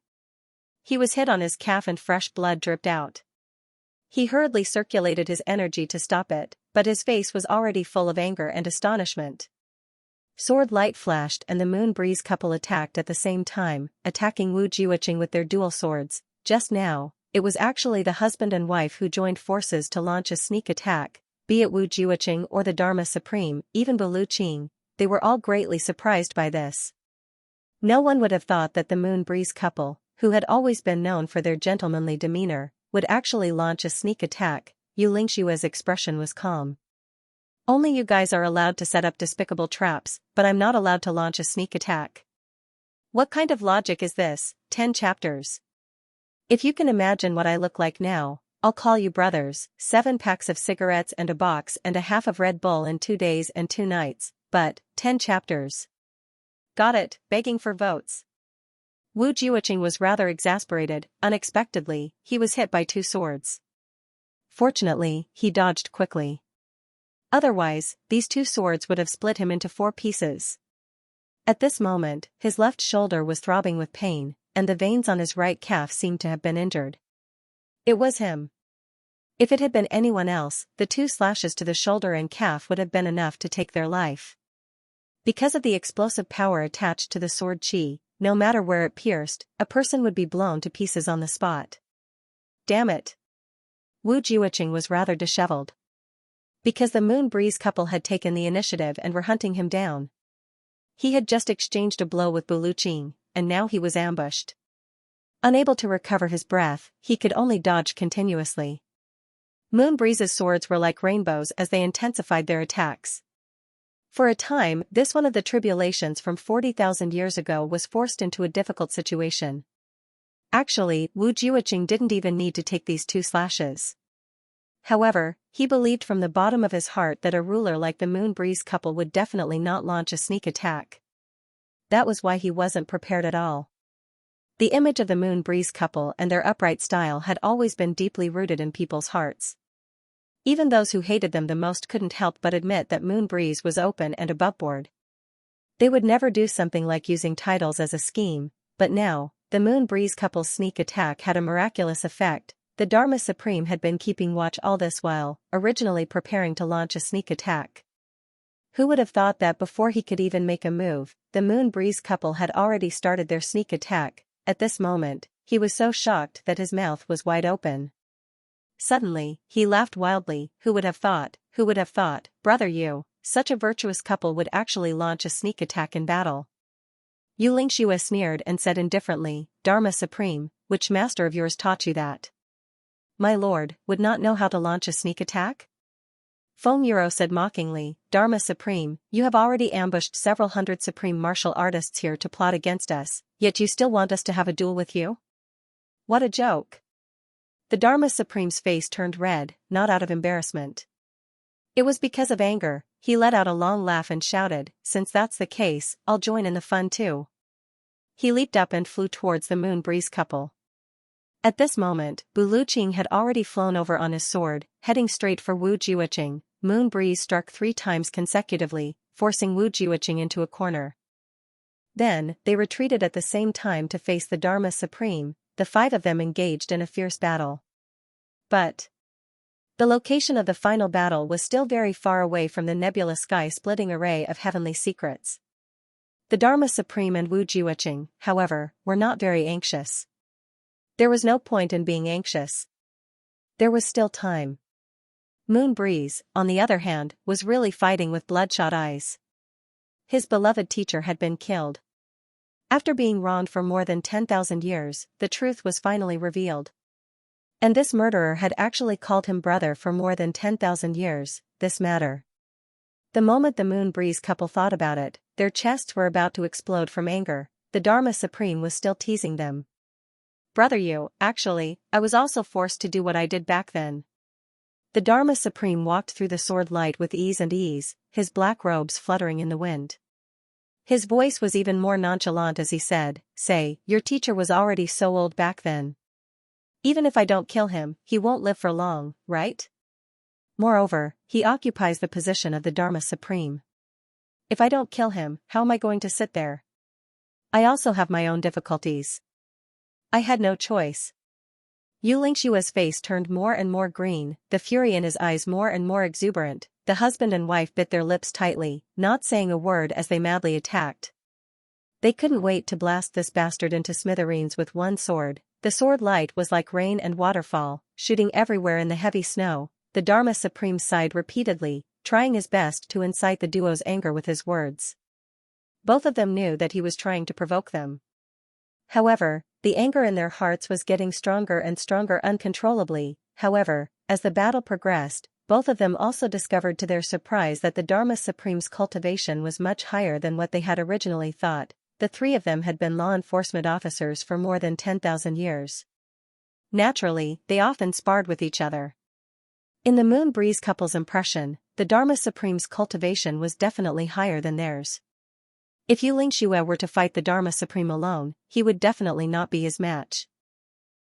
He was hit on his calf and fresh blood dripped out. He hurriedly circulated his energy to stop it, but his face was already full of anger and astonishment. Sword light flashed and the Moon Breeze couple attacked at the same time, attacking Wu Jiuqing with their dual swords. Just now, it was actually the husband and wife who joined forces to launch a sneak attack, be it Wu Jiuqing or the Dharma Supreme, even Bu Liuqing. They were all greatly surprised by this. No one would have thought that the Moon Breeze couple, who had always been known for their gentlemanly demeanor, would actually launch a sneak attack. Xianxia's expression was calm. Only you guys are allowed to set up despicable traps, but I'm not allowed to launch a sneak attack. What kind of logic is this? 10 chapters. If you can imagine what I look like now, I'll call you brothers. 7 packs of cigarettes and a box and a half of Red Bull in 2 days and 2 nights, but 10 chapters. Got it, begging for votes. Wu Jiuqing was rather exasperated. Unexpectedly, he was hit by 2 swords. Fortunately, he dodged quickly. Otherwise, these 2 swords would have split him into 4 pieces. At this moment, his left shoulder was throbbing with pain, and the veins on his right calf seemed to have been injured. It was him. If it had been anyone else, the 2 slashes to the shoulder and calf would have been enough to take their life. Because of the explosive power attached to the sword qi, no matter where it pierced, a person would be blown to pieces on the spot. Damn it. Wu Jiuqing was rather disheveled. Because the Moon Breeze couple had taken the initiative and were hunting him down. He had just exchanged a blow with Bu Liuqing, and now he was ambushed. Unable to recover his breath, he could only dodge continuously. Moon Breeze's swords were like rainbows as they intensified their attacks. For a time, this one of the tribulations from 40,000 years ago was forced into a difficult situation. Actually, Wu Jiuqing didn't even need to take these 2 slashes. However, he believed from the bottom of his heart that a ruler like the Moon Breeze couple would definitely not launch a sneak attack. That was why he wasn't prepared at all. The image of the Moon Breeze couple and their upright style had always been deeply rooted in people's hearts. Even those who hated them the most couldn't help but admit that Moon Breeze was open and aboveboard. They would never do something like using titles as a scheme, but now, the Moon Breeze couple's sneak attack had a miraculous effect. The Dharma Supreme had been keeping watch all this while, originally preparing to launch a sneak attack. Who would have thought that before he could even make a move, the Moon Breeze couple had already started their sneak attack? At this moment, he was so shocked that his mouth was wide open. Suddenly, he laughed wildly. Who would have thought, brother you, such a virtuous couple would actually launch a sneak attack in battle? Xianxia sneered and said indifferently, Dharma Supreme, which master of yours taught you that? My lord, would not know how to launch a sneak attack? Feng Yuro said mockingly, Dharma Supreme, you have already ambushed several hundred supreme martial artists here to plot against us, yet you still want us to have a duel with you? What a joke. The Dharma Supreme's face turned red, not out of embarrassment. It was because of anger. He let out a long laugh and shouted, since that's the case, I'll join in the fun too. He leaped up and flew towards the Moon Breeze couple. At this moment, Bu Liuqing had already flown over on his sword, heading straight for Wu Jiuqing. Moon Breeze struck 3 times consecutively, forcing Wu Jiuqing into a corner. Then, they retreated at the same time to face the Dharma Supreme. The 5 of them engaged in a fierce battle. But the location of the final battle was still very far away from the nebulous sky-splitting array of heavenly secrets. The Dharma Supreme and Wu Jiuqing, however, were not very anxious. There was no point in being anxious. There was still time. Moon Breeze, on the other hand, was really fighting with bloodshot eyes. His beloved teacher had been killed. After being wronged for more than 10,000 years, the truth was finally revealed. And this murderer had actually called him brother for more than 10,000 years. This matter. The moment the Moon Breeze couple thought about it, their chests were about to explode from anger. The Dharma Supreme was still teasing them. Brother you, actually, I was also forced to do what I did back then. The Dharma Supreme walked through the sword light with ease, his black robes fluttering in the wind. His voice was even more nonchalant as he said, "Say, your teacher was already so old back then. Even if I don't kill him, he won't live for long, right? Moreover, he occupies the position of the Dharma Supreme. If I don't kill him, how am I going to sit there? I also have my own difficulties. I had no choice." Xianxia's face turned more and more green, the fury in his eyes more and more exuberant. The husband and wife bit their lips tightly, not saying a word as they madly attacked. They couldn't wait to blast this bastard into smithereens with one sword. The sword light was like rain and waterfall, shooting everywhere in the heavy snow. The Dharma Supreme sighed repeatedly, trying his best to incite the duo's anger with his words. Both of them knew that he was trying to provoke them. However, the anger in their hearts was getting stronger and stronger uncontrollably. However, as the battle progressed, both of them also discovered to their surprise that the Dharma Supreme's cultivation was much higher than what they had originally thought. The 3 of them had been law enforcement officers for more than 10,000 years. Naturally, they often sparred with each other. In the Moon Breeze couple's impression, the Dharma Supreme's cultivation was definitely higher than theirs. If Xianxia were to fight the Dharma Supreme alone, he would definitely not be his match.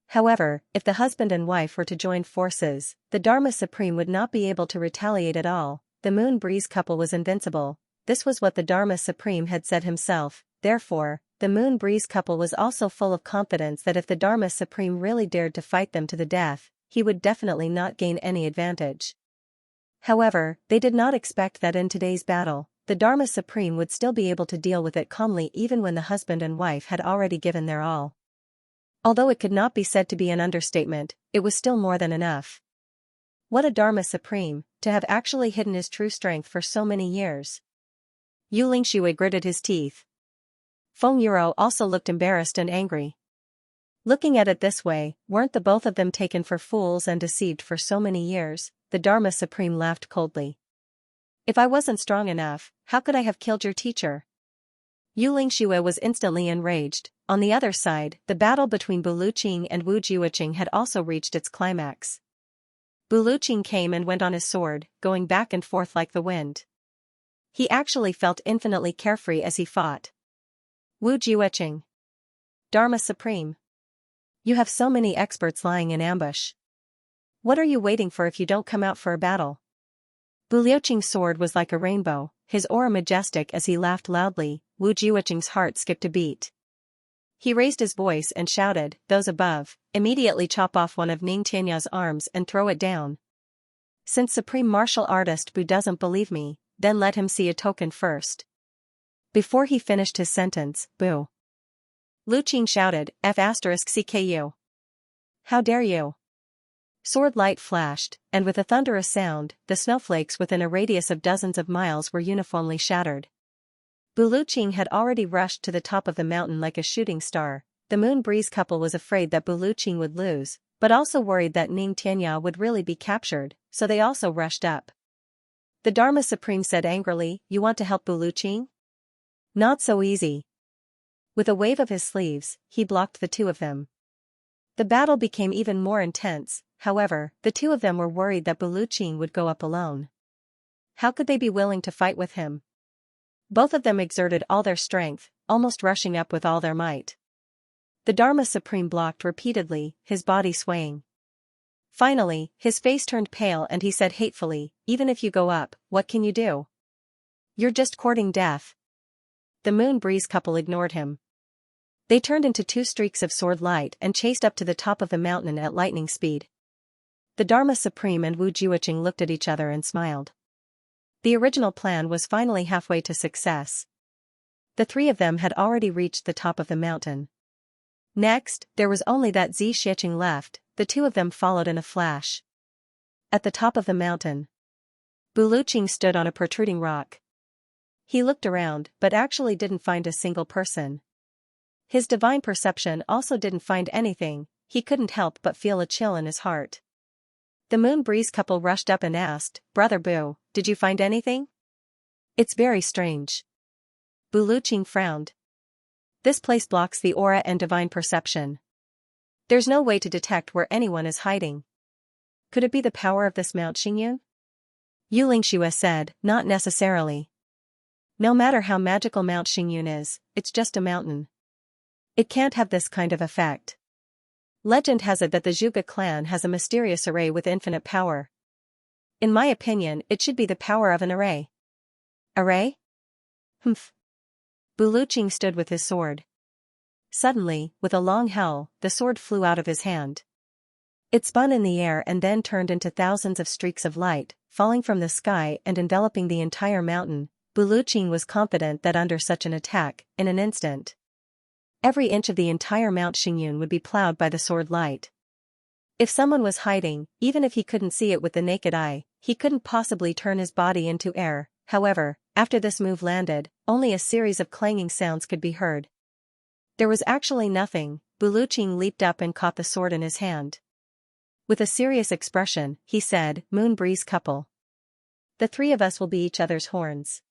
However, if the husband and wife were to join forces, the Dharma Supreme would not be able to retaliate at all. The Moon Breeze couple was invincible. This was what the Dharma Supreme had said himself. Therefore, the Moon Breeze couple was also full of confidence that if the Dharma Supreme really dared to fight them to the death, he would definitely not gain any advantage. However, they did not expect that in today's battle, the Dharma Supreme would still be able to deal with it calmly even when the husband and wife had already given their all. Although it could not be said to be an understatement, it was still more than enough. What a Dharma Supreme, to have actually hidden his true strength for so many years. Xianxia gritted his teeth. Feng Yuro also looked embarrassed and angry. Looking at it this way, weren't the both of them taken for fools and deceived for so many years? The Dharma Supreme laughed coldly. If I wasn't strong enough, how could I have killed your teacher? Xianxia was instantly enraged. On the other side, the battle between Buluqing and Wu Jiuqing had also reached its climax. Buluqing came and went on his sword, going back and forth like the wind. He actually felt infinitely carefree as he fought. Wu Jiuqing. Dharma Supreme. You have so many experts lying in ambush. What are you waiting for if you don't come out for a battle? Buluqing's sword was like a rainbow, his aura majestic as he laughed loudly. Wu Jiuqing's heart skipped a beat. He raised his voice and shouted, "Those above, immediately chop off one of Xianxia's arms and throw it down. Since Supreme Martial Artist Bu doesn't believe me, then let him see a token first." Before he finished his sentence, Bu Luqing shouted, F***CKU. How dare you? Sword light flashed, and with a thunderous sound, the snowflakes within a radius of dozens of miles were uniformly shattered. Buluqing had already rushed to the top of the mountain like a shooting star. The Moon Breeze couple was afraid that Buluqing would lose, but also worried that Xianxia would really be captured, so they also rushed up. The Dharma Supreme said angrily, "You want to help Buluqing? Not so easy." With a wave of his sleeves, he blocked the 2 of them. The battle became even more intense. However, the 2 of them were worried that Buluqing would go up alone. How could they be willing to fight with him? Both of them exerted all their strength, almost rushing up with all their might. The Dharma Supreme blocked repeatedly, his body swaying. Finally, his face turned pale and he said hatefully, "Even if you go up, what can you do? You're just courting death." The Moon Breeze couple ignored him. They turned into two streaks of sword light and chased up to the top of the mountain at lightning speed. The Dharma Supreme and Wu Juoqing looked at each other and smiled. The original plan was finally halfway to success. The three of them had already reached the top of the mountain. Next, there was only that Xianxia left. The two of them followed in a flash. At the top of the mountain, Buluqing stood on a protruding rock. He looked around but actually didn't find a single person. His divine perception also didn't find anything. He couldn't help but feel a chill in his heart. The Moon Breeze couple rushed up and asked, "Brother Bu, did you find anything?" "It's very strange." Buluqing frowned. "This place blocks the aura and divine perception. There's no way to detect where anyone is hiding. Could it be the power of this Mount Xingyun?" Xianxia said, "Not necessarily. No matter how magical Mount Xingyun is, it's just a mountain. It can't have this kind of effect. Legend has it that the Zhuge clan has a mysterious array with infinite power. In my opinion, it should be the power of an array." "Array?" "Humph." Buluqing stood with his sword. Suddenly, with a long howl, the sword flew out of his hand. It spun in the air and then turned into thousands of streaks of light, falling from the sky and enveloping the entire mountain. Buluqing was confident that under such an attack, in an instant, every inch of the entire Mount Xingyun would be plowed by the sword light. If someone was hiding, even if he couldn't see it with the naked eye, he couldn't possibly turn his body into air. However, after this move landed, only a series of clanging sounds could be heard. There was actually nothing. Buluqing leaped up and caught the sword in his hand. With a serious expression, he said, "Moon Breeze couple. The three of us will be each other's horns.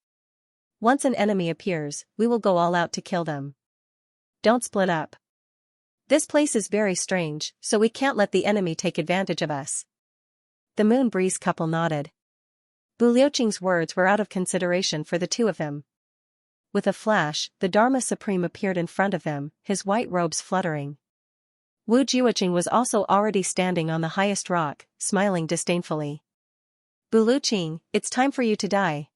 Once an enemy appears, we will go all out to kill them. Don't split up. This place is very strange, so we can't let the enemy take advantage of us." The Moon Breeze couple nodded. Buluqing's words were out of consideration for the two of them. With a flash, the Dharma Supreme appeared in front of them, his white robes fluttering. Wu Juoqing was also already standing on the highest rock, smiling disdainfully. "Buluqing, it's time for you to die."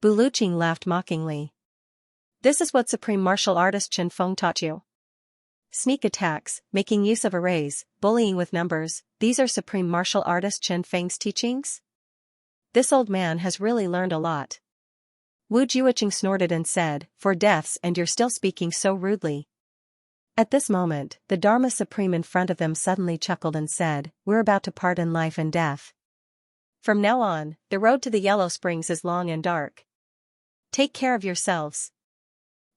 Buluqing laughed mockingly. "This is what Supreme Martial Artist Chen Feng taught you? Sneak attacks, making use of arrays, bullying with numbers, these are Supreme Martial Artist Chen Feng's teachings? This old man has really learned a lot." Wu Juoqing snorted and said, "For deaths, and you're still speaking so rudely." At this moment, the Dharma Supreme in front of them suddenly chuckled and said, "We're about to part in life and death. From now on, the road to the Yellow Springs is long and dark. Take care of yourselves."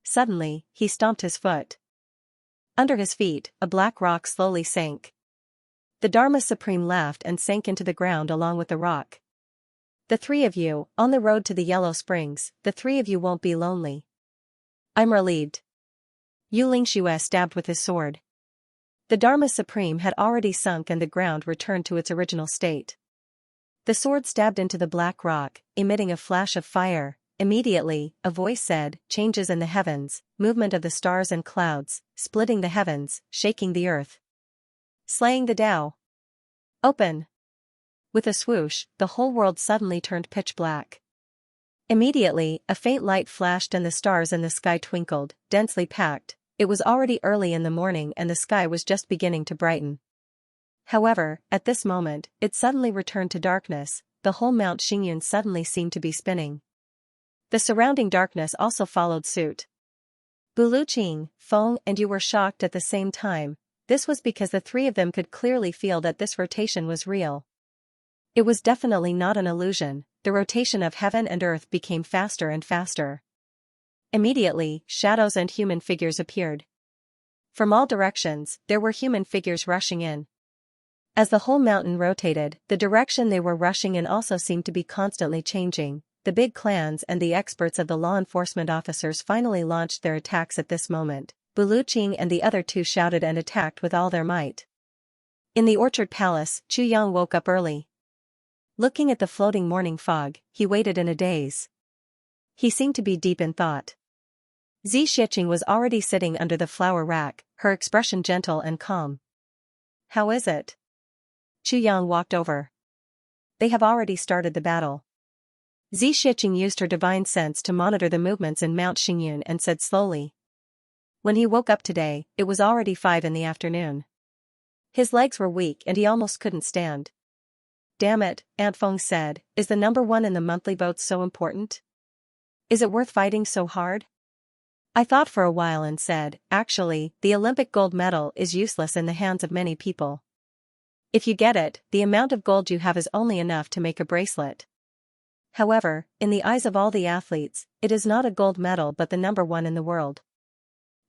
Suddenly, he stomped his foot. Under his feet, a black rock slowly sank. The Dharma Supreme laughed and sank into the ground along with the rock. "The three of you, on the road to the Yellow Springs, the three of you won't be lonely. I'm relieved." Xianxia stabbed with his sword. The Dharma Supreme had already sunk and the ground returned to its original state. The sword stabbed into the black rock, emitting a flash of fire. Immediately, a voice said, "Changes in the heavens, movement of the stars and clouds, splitting the heavens, shaking the earth. Slaying the Tao. Open." With a swoosh, the whole world suddenly turned pitch black. Immediately, a faint light flashed and the stars in the sky twinkled, densely packed. It was already early in the morning and the sky was just beginning to brighten. However, at this moment, it suddenly returned to darkness. The whole Mount Xingyun suddenly seemed to be spinning. The surrounding darkness also followed suit. Buluqing, Feng and you were shocked at the same time. This was because the three of them could clearly feel that this rotation was real. It was definitely not an illusion. The rotation of heaven and earth became faster and faster. Immediately, shadows and human figures appeared. From all directions, there were human figures rushing in. As the whole mountain rotated, the direction they were rushing in also seemed to be constantly changing. The big clans and the experts of the law enforcement officers finally launched their attacks at this moment. Buluqing and the other two shouted and attacked with all their might. In the orchard palace, Chu Yang woke up early. Looking at the floating morning fog, he waited in a daze. He seemed to be deep in thought. Xianxia was already sitting under the flower rack, her expression gentle and calm. "How is it?" Chu Yang walked over. They have already started the battle. Xianxia used her divine sense to monitor the movements in Mount Xingyun and said slowly. When he woke up today, it was already 5 in the afternoon. His legs were weak and he almost couldn't stand. Damn it, Aunt Feng said, is the number 1 in the monthly votes so important? Is it worth fighting so hard? I thought for a while and said, actually, the Olympic gold medal is useless in the hands of many people. If you get it, the amount of gold you have is only enough to make a bracelet. However, in the eyes of all the athletes, it is not a gold medal but the number 1 in the world.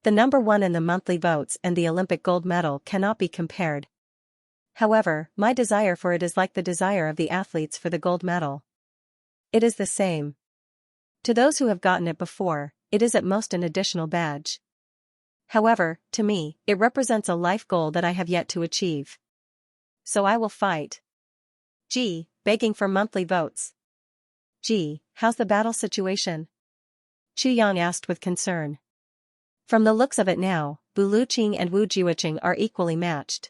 The number 1 in the monthly votes and the Olympic gold medal cannot be compared. However, my desire for it is like the desire of the athletes for the gold medal. It is the same. To those who have gotten it before, it is at most an additional badge. However, to me, it represents a life goal that I have yet to achieve. So I will fight. Gee, begging for monthly votes. Gee, how's the battle situation? Chu Yang asked with concern. From the looks of it now, Bu Luqing and Wu Jueqing are equally matched.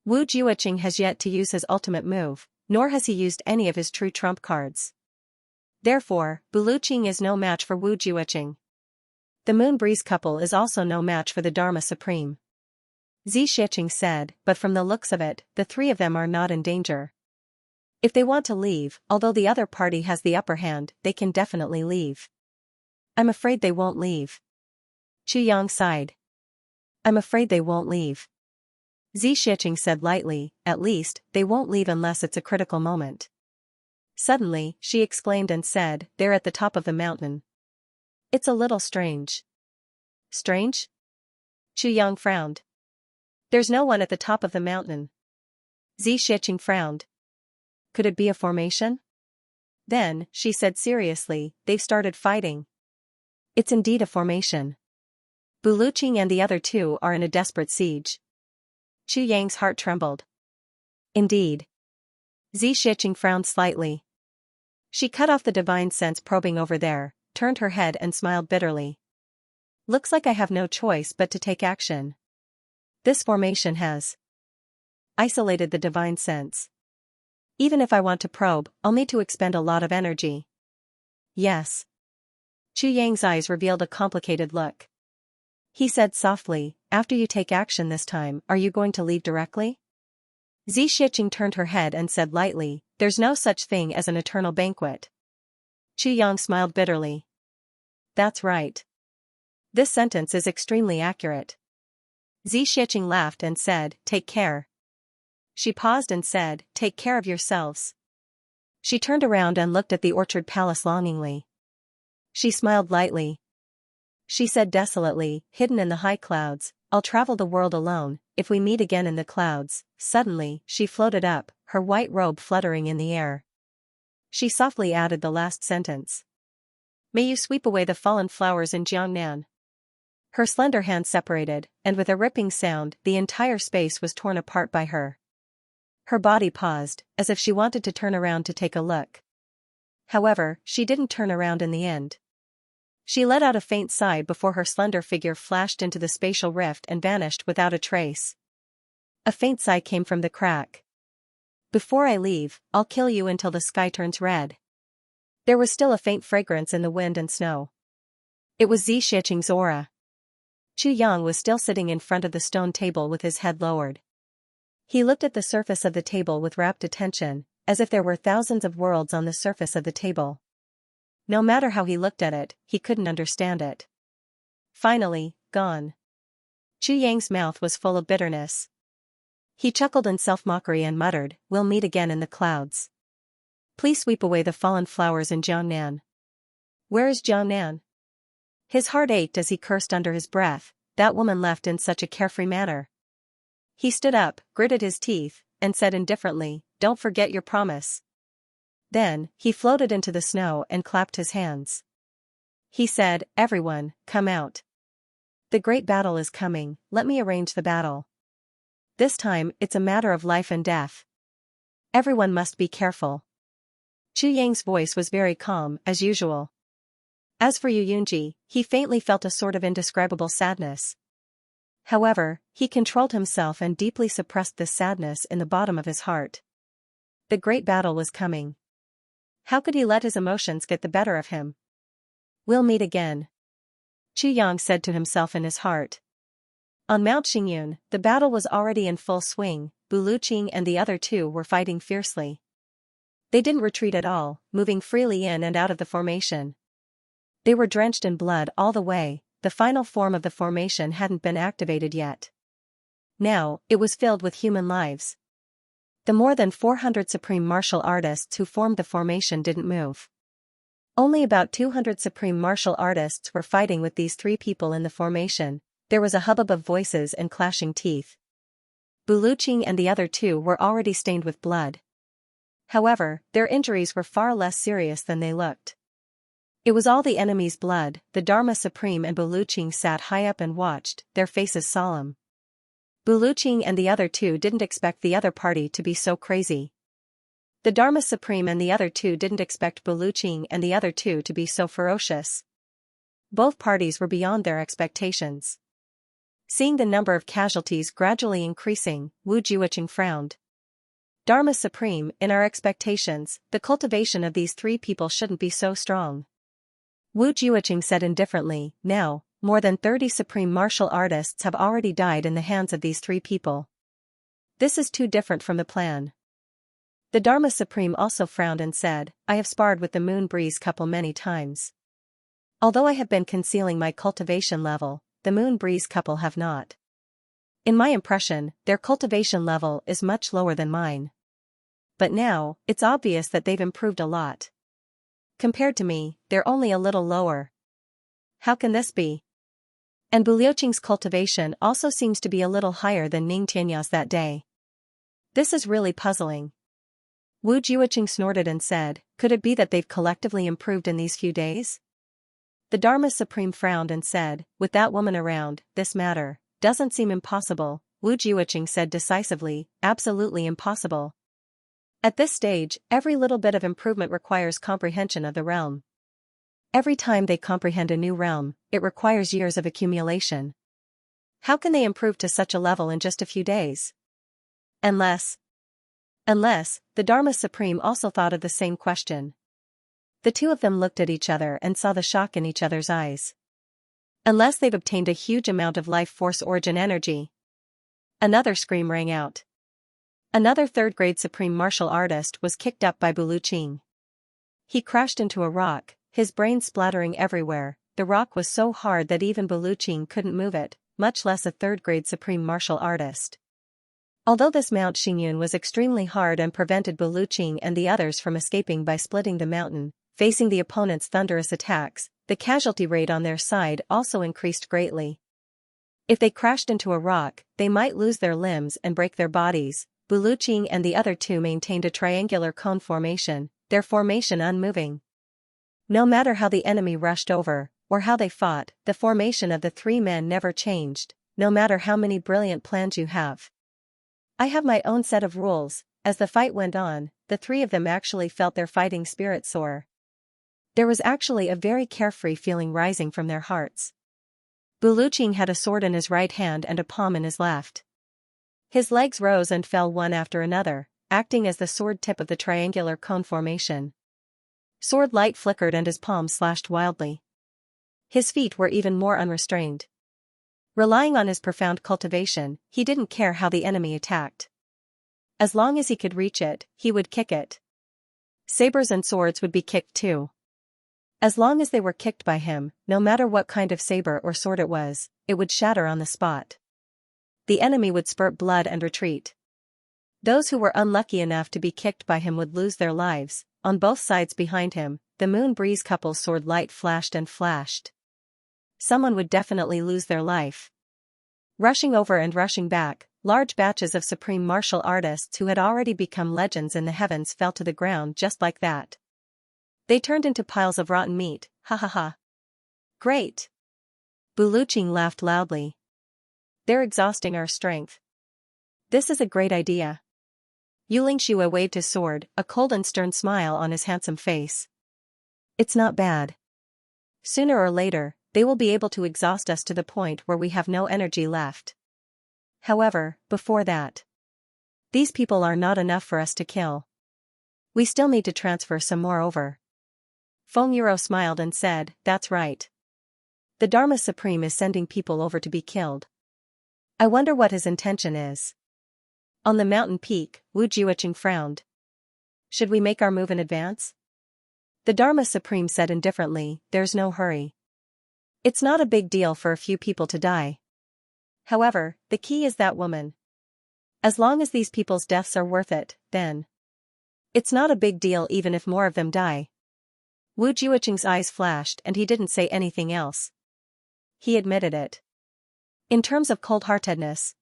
Wu Jueqing has yet to use his ultimate move, nor has he used any of his true trump cards. Therefore, Bu Luqing is no match for Wu Jueqing. The Moon Breeze couple is also no match for the Dharma Supreme. Xianxia said, but from the looks of it, the 3 of them are not in danger. If they want to leave, although the other party has the upper hand, they can definitely leave. I'm afraid they won't leave. Chu Yang sighed. I'm afraid they won't leave. Xianxia said lightly, at least, they won't leave unless it's a critical moment. Suddenly, she exclaimed and said, they're at the top of the mountain. It's a little strange. Strange? Chu Yang frowned. There's no one at the top of the mountain. Xianxia frowned. Could it be a formation? Then, she said seriously, they've started fighting. It's indeed a formation. Bu Luqing and the other 2 are in a desperate siege. Chu Yang's heart trembled. Indeed. Xianxia frowned slightly. She cut off the divine sense probing over there, turned her head and smiled bitterly. Looks like I have no choice but to take action. This formation has isolated the divine sense. Even if I want to probe, I'll need to expend a lot of energy. Yes. Chu Yang's eyes revealed a complicated look. He said softly, after you take action this time, are you going to leave directly? Xianxia turned her head and said lightly, there's no such thing as an eternal banquet. Chu Yang smiled bitterly. That's right. This sentence is extremely accurate. Xianxia laughed and said, take care. She paused and said, take care of yourselves. She turned around and looked at the orchard palace longingly. She smiled lightly. She said desolately, hidden in the high clouds, I'll travel the world alone, if we meet again in the clouds. Suddenly, she floated up, her white robe fluttering in the air. She softly added the last sentence. May you sweep away the fallen flowers in Jiangnan. Her slender hands separated, and with a ripping sound, the entire space was torn apart by her. Her body paused, as if she wanted to turn around to take a look. However, she didn't turn around in the end. She let out a faint sigh before her slender figure flashed into the spatial rift and vanished without a trace. A faint sigh came from the crack. Before I leave, I'll kill you until the sky turns red. There was still a faint fragrance in the wind and snow. It was Xianxia's aura. Chu Yang was still sitting in front of the stone table with his head lowered. He looked at the surface of the table with rapt attention, as if there were thousands of worlds on the surface of the table. No matter how he looked at it, he couldn't understand it. Finally, gone. Chu Yang's mouth was full of bitterness. He chuckled in self-mockery and muttered, we'll meet again in the clouds. Please sweep away the fallen flowers in Jiangnan. Where is Jiangnan? His heart ached as he cursed under his breath, that woman left in such a carefree manner. He stood up, gritted his teeth, and said indifferently, don't forget your promise. Then, he floated into the snow and clapped his hands. He said, everyone, come out. The great battle is coming, let me arrange the battle. This time, it's a matter of life and death. Everyone must be careful. Chu Yang's voice was very calm, as usual. As for Yu Yunji, he faintly felt a sort of indescribable sadness. However, he controlled himself and deeply suppressed the sadness in the bottom of his heart. The great battle was coming. How could he let his emotions get the better of him? We'll meet again, Chu Yang said to himself in his heart. On Mount Xingyun, the battle was already in full swing. Bu Luqing and the other two were fighting fiercely. They didn't retreat at all, moving freely in and out of the formation. They were drenched in blood all the way. The final form of the formation hadn't been activated yet. Now, it was filled with human lives. The more than 400 supreme martial artists who formed the formation didn't move. Only about 200 supreme martial artists were fighting with these three people in the formation. There was a hubbub of voices and clashing teeth. Bu Luqing and the other two were already stained with blood. However, their injuries were far less serious than they looked. It was all the enemy's blood. The Dharma Supreme and Bu Luqing sat high up and watched, their faces solemn. Bu Luqing and the other two didn't expect the other party to be so crazy. The Dharma Supreme and the other two didn't expect Bu Luqing and the other two to be so ferocious. Both parties were beyond their expectations. Seeing the number of casualties gradually increasing, Wu Jiuqing frowned. Dharma Supreme, in our expectations, the cultivation of these three people shouldn't be so strong. Wu Jiuqing said indifferently, now, more than 30 supreme martial artists have already died in the hands of these three people. This is too different from the plan. The Dharma Supreme also frowned and said, I have sparred with the Moon Breeze couple many times. Although I have been concealing my cultivation level, the Moon Breeze couple have not. In my impression, their cultivation level is much lower than mine. But now, it's obvious that they've improved a lot. Compared to me, they're only a little lower. How can this be? And Bu Luqing's cultivation also seems to be a little higher than Ning Tianya's that day. This is really puzzling. Wu Jiuqing snorted and said, could it be that they've collectively improved in these few days? The Dharma Supreme frowned and said, with that woman around, this matter doesn't seem impossible. Wu Jiuqing said decisively, absolutely impossible. At this stage, every little bit of improvement requires comprehension of the realm. Every time they comprehend a new realm, it requires years of accumulation. How can they improve to such a level in just a few days? Unless, the Dharma Supreme also thought of the same question. The two of them looked at each other and saw the shock in each other's eyes. Unless they've obtained a huge amount of life force origin energy. Another scream rang out. Another third-grade supreme martial artist was kicked up by Bu Luqing. He crashed into a rock, his brain splattering everywhere. The rock was so hard that even Bu Luqing couldn't move it, much less a third-grade supreme martial artist. Although this Mount Xingyun was extremely hard and prevented Bu Luqing and the others from escaping by splitting the mountain, facing the opponent's thunderous attacks, the casualty rate on their side also increased greatly. If they crashed into a rock, they might lose their limbs and break their bodies. Bu Luqing and the other two maintained a triangular cone formation, their formation unmoving. No matter how the enemy rushed over, or how they fought, the formation of the three men never changed, no matter how many brilliant plans you have. I have my own set of rules. As the fight went on, the three of them actually felt their fighting spirit soar. There was actually a very carefree feeling rising from their hearts. Bu Luqing had a sword in his right hand and a palm in his left. His legs rose and fell one after another, acting as the sword tip of the triangular cone formation. Sword light flickered and his palms slashed wildly. His feet were even more unrestrained. Relying on his profound cultivation, he didn't care how the enemy attacked. As long as he could reach it, he would kick it. Sabers and swords would be kicked too. As long as they were kicked by him, no matter what kind of saber or sword it would shatter on the spot. The enemy would spurt blood and retreat. Those who were unlucky enough to be kicked by him would lose their lives. On both sides behind him, the Moon Breeze couple's sword light flashed and flashed. Someone would definitely lose their life. Rushing over and rushing back, large batches of supreme martial artists who had already become legends in the heavens fell to the ground just like that. They turned into piles of rotten meat, ha ha ha. Great! Bu Luqing laughed loudly. They're exhausting our strength. This is a great idea. Yulingxue waved his sword, a cold and stern smile on his handsome face. It's not bad. Sooner or later, they will be able to exhaust us to the point where we have no energy left. However, before that, these people are not enough for us to kill. We still need to transfer some more over. Feng Yuro smiled and said, that's right. The Dharma Supreme is sending people over to be killed. I wonder what his intention is. On the mountain peak, Wu Jiuqing frowned. Should we make our move in advance? The Dharma Supreme said indifferently, there's no hurry. It's not a big deal for a few people to die. However, the key is that woman. As long as these people's deaths are worth it, then it's not a big deal even if more of them die. Wu Jiuqing's eyes flashed and he didn't say anything else. He admitted it. In terms of cold-heartedness,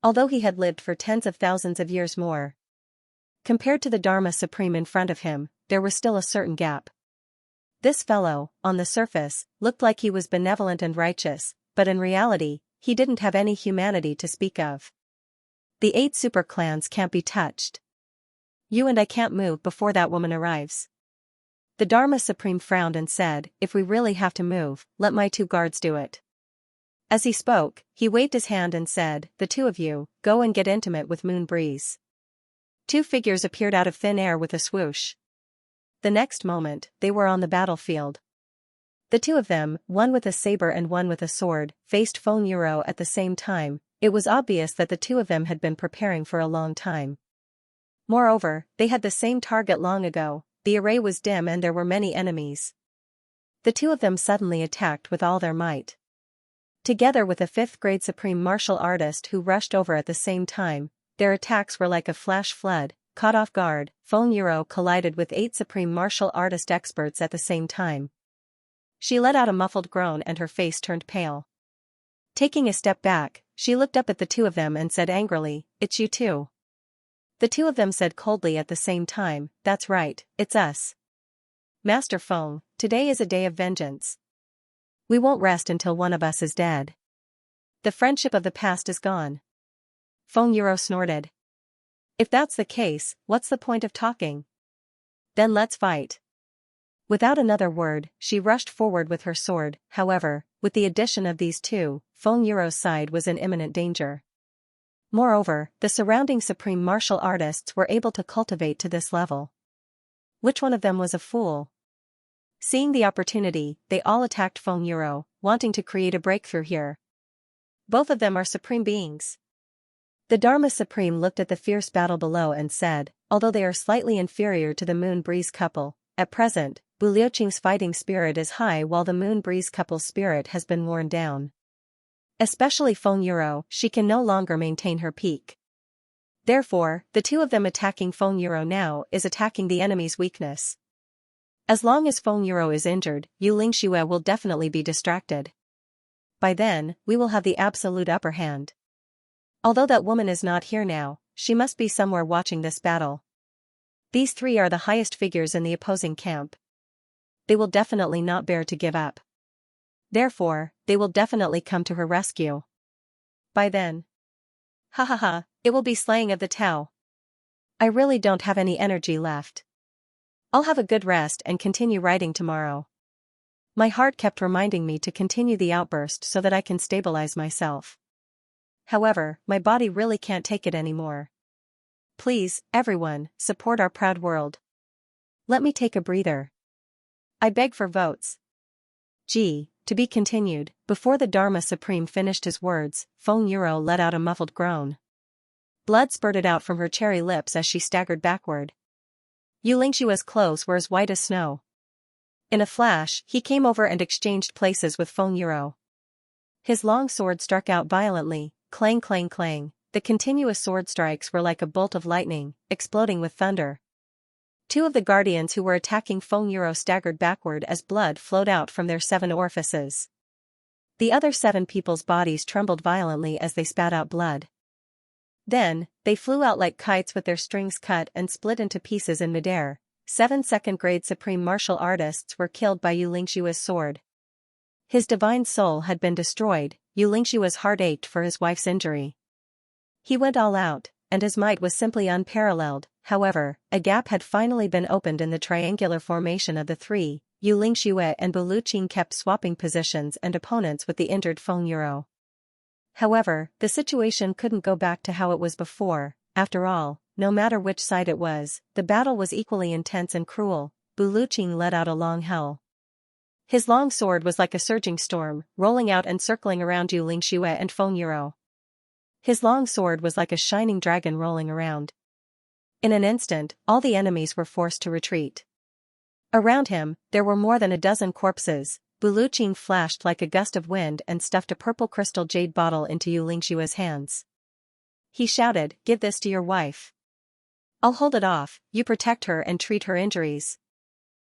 although he had lived for tens of thousands of years more, compared to the Dharma Supreme in front of him, there was still a certain gap. This fellow, on the surface, looked like he was benevolent and righteous, but in reality, he didn't have any humanity to speak of. The 8 super clans can't be touched. You and I can't move before that woman arrives. The Dharma Supreme frowned and said, if we really have to move, let my 2 guards do it. As he spoke, he waved his hand and said, the 2 of you, go and get intimate with Moon Breeze. 2 figures appeared out of thin air with a swoosh. The next moment, they were on the battlefield. The 2 of them, one with a saber and one with a sword, faced Feng Yuro at the same time. It was obvious that the 2 of them had been preparing for a long time. Moreover, they had the same target long ago. The array was dim and there were many enemies. The 2 of them suddenly attacked with all their might. Together with a 5th-grade supreme martial artist who rushed over at the same time, their attacks were like a flash flood. Caught off guard, Feng Yuro collided with 8 supreme martial artist experts at the same time. She let out a muffled groan and her face turned pale. Taking a step back, she looked up at the 2 of them and said angrily, it's you too. The 2 of them said coldly at the same time, that's right, it's us. Master Feng, today is a day of vengeance. We won't rest until one of us is dead. The friendship of the past is gone. Feng Yuro snorted. If that's the case, what's the point of talking? Then let's fight. Without another word, she rushed forward with her sword. However, with the addition of these 2, Feng Yuro's side was in imminent danger. Moreover, the surrounding supreme martial artists were able to cultivate to this level. Which one of them was a fool? Seeing the opportunity, they all attacked Feng Yuro, wanting to create a breakthrough here. Both of them are supreme beings. The Dharma Supreme looked at the fierce battle below and said, although they are slightly inferior to the Moon Breeze couple, at present, Wu Liuqing's fighting spirit is high while the Moon Breeze couple's spirit has been worn down. Especially Feng Yuro, she can no longer maintain her peak. Therefore, the 2 of them attacking Feng Yuro now is attacking the enemy's weakness. As long as Feng Yuro is injured, Xianxia will definitely be distracted. By then, we will have the absolute upper hand. Although that woman is not here now, she must be somewhere watching this battle. These 3 are the highest figures in the opposing camp. They will definitely not bear to give up. Therefore, they will definitely come to her rescue. By then, ha ha ha, it will be slaying of the Tao. I really don't have any energy left. I'll have a good rest and continue writing tomorrow. My heart kept reminding me to continue the outburst so that I can stabilize myself. However, my body really can't take it anymore. Please, everyone, support our proud world. Let me take a breather. I beg for votes. Gee, to be continued. Before the Dharma Supreme finished his words, Feng Yuro let out a muffled groan. Blood spurted out from her cherry lips as she staggered backward. Xianxia's clothes were as white as snow. In a flash, he came over and exchanged places with Feng Yuro. His long sword struck out violently, clang clang clang. The continuous sword strikes were like a bolt of lightning, exploding with thunder. 2 of the guardians who were attacking Feng Yuro staggered backward as blood flowed out from their 7 orifices. The other 7 people's bodies trembled violently as they spat out blood. Then, they flew out like kites with their strings cut and split into pieces in midair. 7 second-grade supreme martial artists were killed by Xianxia's sword. His divine soul had been destroyed. Xianxia's heart ached for his wife's injury. He went all out, and his might was simply unparalleled. However, a gap had finally been opened in the triangular formation of the 3. Xianxia and Wu Liuqing kept swapping positions and opponents with the injured Feng Yuro. However, the situation couldn't go back to how it was before. After all, no matter which side it was, the battle was equally intense and cruel. Bu Luqing let out a long howl. His long sword was like a surging storm, rolling out and circling around Yu Lingxue and Feng Yuro. His long sword was like a shining dragon rolling around. In an instant, all the enemies were forced to retreat. Around him, there were more than a dozen corpses. Bu Luqing flashed like a gust of wind and stuffed a purple crystal jade bottle into Yu Lingxue's hands. He shouted, "Give this to your wife. I'll hold it off, you protect her and treat her injuries."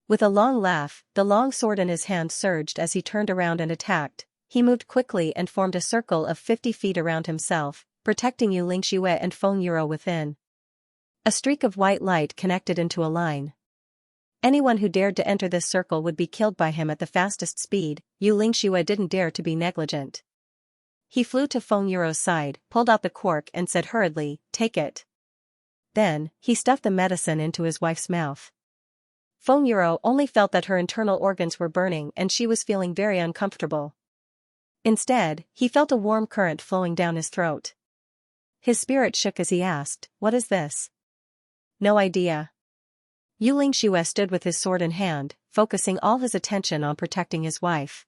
With a long laugh, the long sword in his hand surged as he turned around and attacked. He moved quickly and formed a circle of 50 feet around himself, protecting Yu Lingxue and Feng Yuro within. A streak of white light connected into a line. Anyone who dared to enter this circle would be killed by him at the fastest speed. Yu Lingxue didn't dare to be negligent. He flew to Feng Yuro's side, pulled out the cork and said hurriedly, "Take it." Then, he stuffed the medicine into his wife's mouth. Feng Yuro only felt that her internal organs were burning and she was feeling very uncomfortable. Instead, he felt a warm current flowing down his throat. His spirit shook as he asked, "What is this?" "No idea." Yu Lingxue stood with his sword in hand, focusing all his attention on protecting his wife.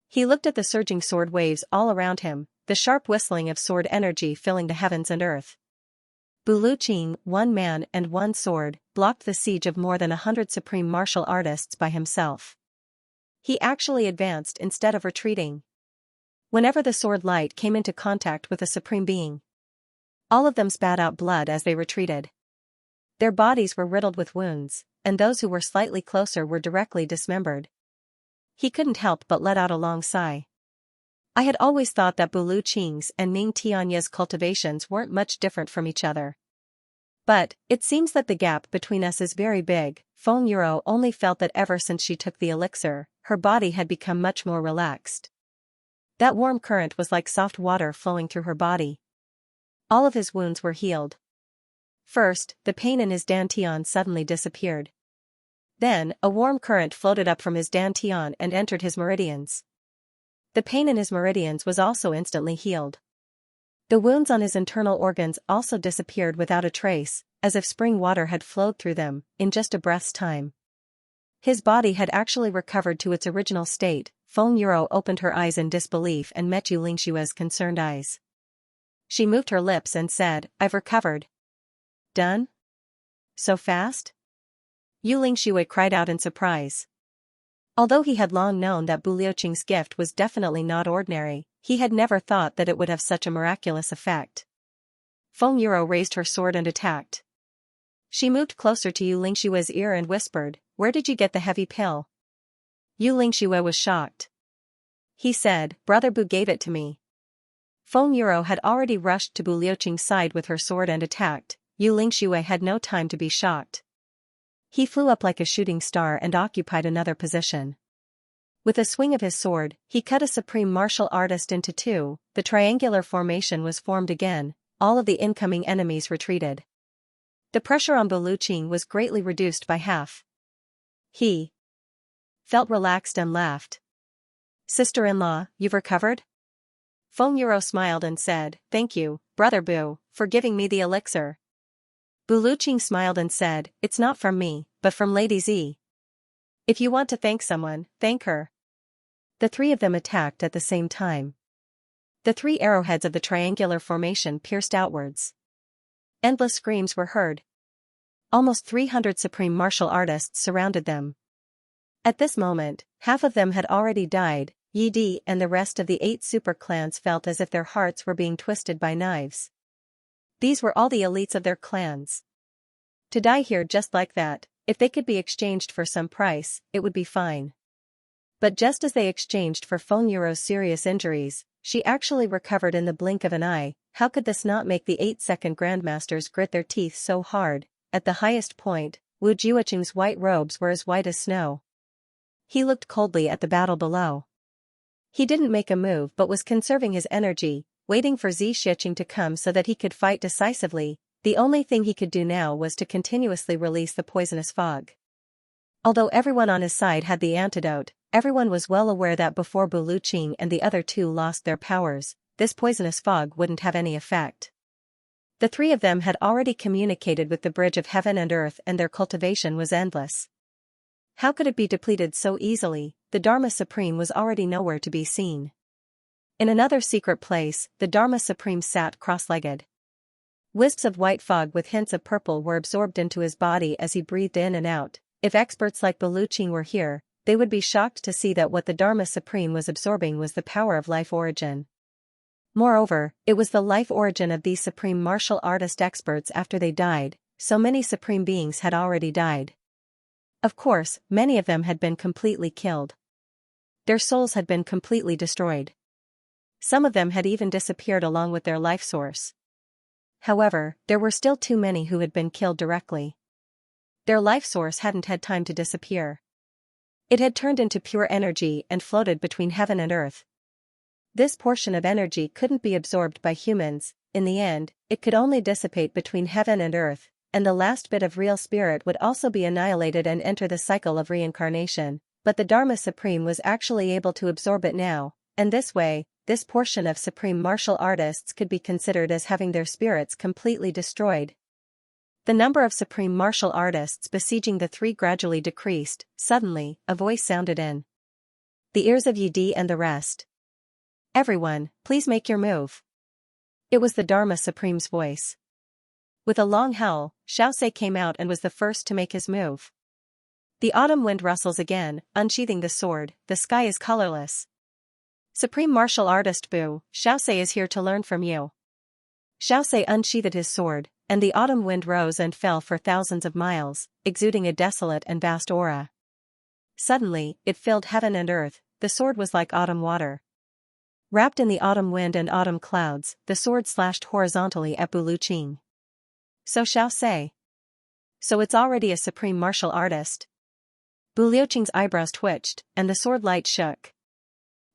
He looked at the surging sword waves all around him, the sharp whistling of sword energy filling the heavens and earth. Bu Luqing, one man and one sword, blocked the siege of more than 100 supreme martial artists by himself. He actually advanced instead of retreating. Whenever the sword light came into contact with a supreme being, all of them spat out blood as they retreated. Their bodies were riddled with wounds, and those who were slightly closer were directly dismembered. He couldn't help but let out a long sigh. I had always thought that Bu Luqing's and Ming Tianya's cultivations weren't much different from each other. But, it seems that the gap between us is very big. Feng Yuro only felt that ever since she took the elixir, her body had become much more relaxed. That warm current was like soft water flowing through her body. All of his wounds were healed. First, the pain in his dantian suddenly disappeared. Then, a warm current floated up from his dantian and entered his meridians. The pain in his meridians was also instantly healed. The wounds on his internal organs also disappeared without a trace, as if spring water had flowed through them, in just a breath's time. His body had actually recovered to its original state. Feng Yuro opened her eyes in disbelief and met Yu Lingxue's concerned eyes. She moved her lips and said, "I've recovered." "Done? So fast?" Yu Lingxue cried out in surprise. Although he had long known that Bu Luqing's gift was definitely not ordinary, he had never thought that it would have such a miraculous effect. Feng Yuro raised her sword and attacked. She moved closer to Yu Lingxue's ear and whispered, "Where did you get the heavy pill?" Yu Lingxue was shocked. He said, "Brother Bu gave it to me." Feng Yuro had already rushed to Bu Luqing's side with her sword and attacked. Yu Lingxue had no time to be shocked. He flew up like a shooting star and occupied another position. With a swing of his sword, he cut a supreme martial artist into two. The triangular formation was formed again. All of the incoming enemies retreated. The pressure on Bu Luqing was greatly reduced by half. He felt relaxed and laughed. "Sister-in-law, you've recovered?" Feng Yuro smiled and said, "Thank you, Brother Bu, for giving me the elixir." Bu Luqing smiled and said, "It's not from me, but from Lady Z. If you want to thank someone, thank her." The three of them attacked at the same time. The three arrowheads of the triangular formation pierced outwards. Endless screams were heard. Almost 300 supreme martial artists surrounded them. At this moment, half of them had already died. Yi Di and the rest of the 8 super clans felt as if their hearts were being twisted by knives. These were all the elites of their clans. To die here just like that, if they could be exchanged for some price, it would be fine. But just as they exchanged for Feng Yuro's serious injuries, she actually recovered in the blink of an eye. How could this not make the 8-second grandmasters grit their teeth so hard? At the highest point, Wu Juoqing's white robes were as white as snow. He looked coldly at the battle below. He didn't make a move but was conserving his energy, waiting for Xianxia to come so that he could fight decisively. The only thing he could do now was to continuously release the poisonous fog. Although everyone on his side had the antidote, everyone was well aware that before Bu Luqing and the other two lost their powers, this poisonous fog wouldn't have any effect. The three of them had already communicated with the bridge of heaven and earth, and their cultivation was endless. How could it be depleted so easily? The Dharma Supreme was already nowhere to be seen. In another secret place, the Dharma Supreme sat cross-legged. Wisps of white fog with hints of purple were absorbed into his body as he breathed in and out. If experts like Baluching were here, they would be shocked to see that what the Dharma Supreme was absorbing was the power of life origin. Moreover, it was the life origin of these supreme martial artist experts after they died. So many supreme beings had already died. Of course, many of them had been completely killed. Their souls had been completely destroyed. Some of them had even disappeared along with their life source. However, there were still too many who had been killed directly. Their life source hadn't had time to disappear. It had turned into pure energy and floated between heaven and earth. This portion of energy couldn't be absorbed by humans. In the end, it could only dissipate between heaven and earth, and the last bit of real spirit would also be annihilated and enter the cycle of reincarnation. But the Dharma Supreme was actually able to absorb it now, and this way, this portion of supreme martial artists could be considered as having their spirits completely destroyed. The number of supreme martial artists besieging the three gradually decreased. Suddenly, a voice sounded in the ears of Yi and the rest. "Everyone, please make your move." It was the Dharma Supreme's voice. With a long howl, Xianxia came out and was the first to make his move. The autumn wind rustles again, unsheathing the sword. The sky is colorless. "Supreme martial artist Bu, Xianxia is here to learn from you." Xianxia unsheathed his sword, and the autumn wind rose and fell for thousands of miles, exuding a desolate and vast aura. Suddenly, it filled heaven and earth. The sword was like autumn water. Wrapped in the autumn wind and autumn clouds, the sword slashed horizontally at Baluching. "So Xianxia. So it's already a supreme martial artist." Baluching's eyebrows twitched, and the sword light shook.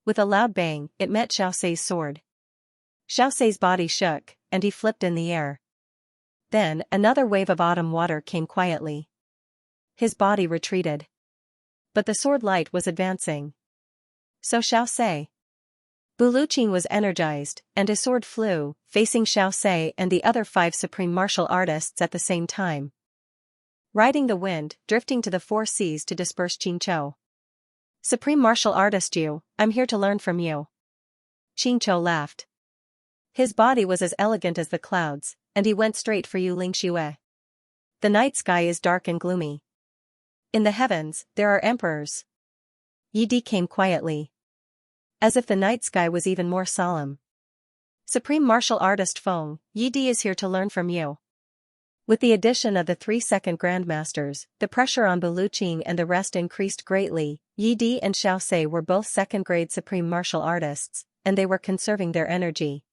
With a loud bang, it met Xianxia's sword. Xianxia's body shook, and he flipped in the air. Then, another wave of autumn water came quietly. His body retreated. But the sword light was advancing. "So Xianxia." Baluching was energized, and his sword flew, facing Xianxia and the other 5 supreme martial artists at the same time. Riding the wind, drifting to the 4 seas to disperse Xianxia. "Supreme martial artist you, I'm here to learn from you." Xianxia laughed. His body was as elegant as the clouds, and he went straight for Xianxia. "The night sky is dark and gloomy. In the heavens, there are emperors." Yi came quietly. As if the night sky was even more solemn. "Supreme martial artist Feng, Yi is here to learn from you." With the addition of the 3 second grandmasters, the pressure on Baluching and the rest increased greatly. Yi and Xianxia were both second-grade supreme martial artists, and they were conserving their energy.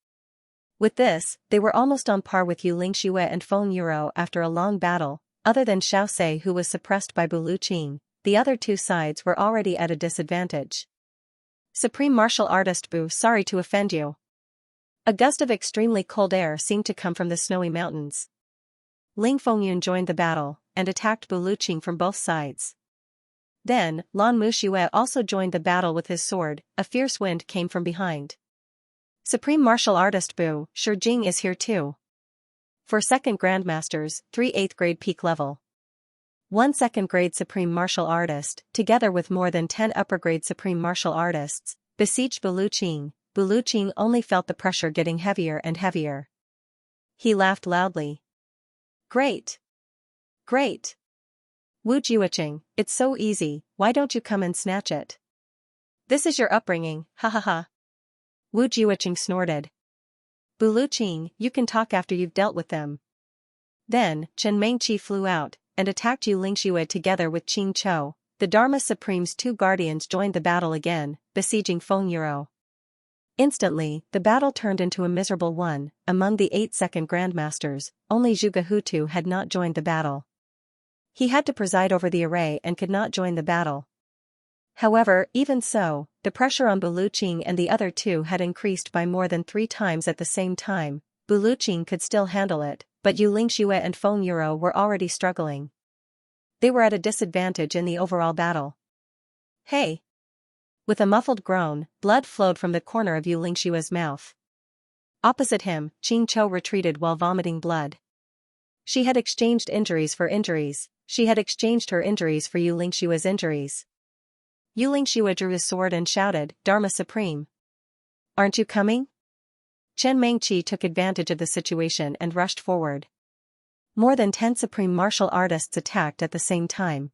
With this, they were almost on par with Xianxia and Feng Yuro after a long battle. Other than Xianxia, who was suppressed by Baluching, the other 2 sides were already at a disadvantage. "Supreme martial artist Bu, sorry to offend you." A gust of extremely cold air seemed to come from the snowy mountains. Ling Fengyun joined the battle, and attacked Baluching from both sides. Then, Lan Muxue also joined the battle with his sword. A fierce wind came from behind. "Supreme martial artist Bu, Shijing is here too." 4 second grandmasters, 3 8th grade peak level. 1 second-grade supreme martial artist, together with more than 10 upper-grade supreme martial artists, besieged Baluching. Baluching only felt the pressure getting heavier and heavier. He laughed loudly. "Great! Great! Wu Jiuqing, it's so easy, why don't you come and snatch it? This is your upbringing, ha ha ha." Wu Jiuqing snorted. "Baluching, you can talk after you've dealt with them." Then, Chen Mengqi flew out, and attacked Xianxia together with Xianxia. The Dharma Supreme's 2 guardians joined the battle again, besieging Feng Yuro. Instantly, the battle turned into a miserable one. Among the 8 second grandmasters, only Zhuge Hutu had not joined the battle. He had to preside over the array and could not join the battle. However, even so, the pressure on Baluching and the other 2 had increased by more than 3 times at the same time. Baluching could still handle it, but Xianxia and Feng Yuro were already struggling. They were at a disadvantage in the overall battle. "Hey!" With a muffled groan, blood flowed from the corner of Xianxia's mouth. Opposite him, Qing Chou retreated while vomiting blood. She had exchanged injuries for injuries. She had exchanged her injuries for Yu Lingshua's injuries. Yu Lingxua drew his sword and shouted, "Dharma Supreme! Aren't you coming?" Chen Mengqi took advantage of the situation and rushed forward. More than 10 supreme martial artists attacked at the same time.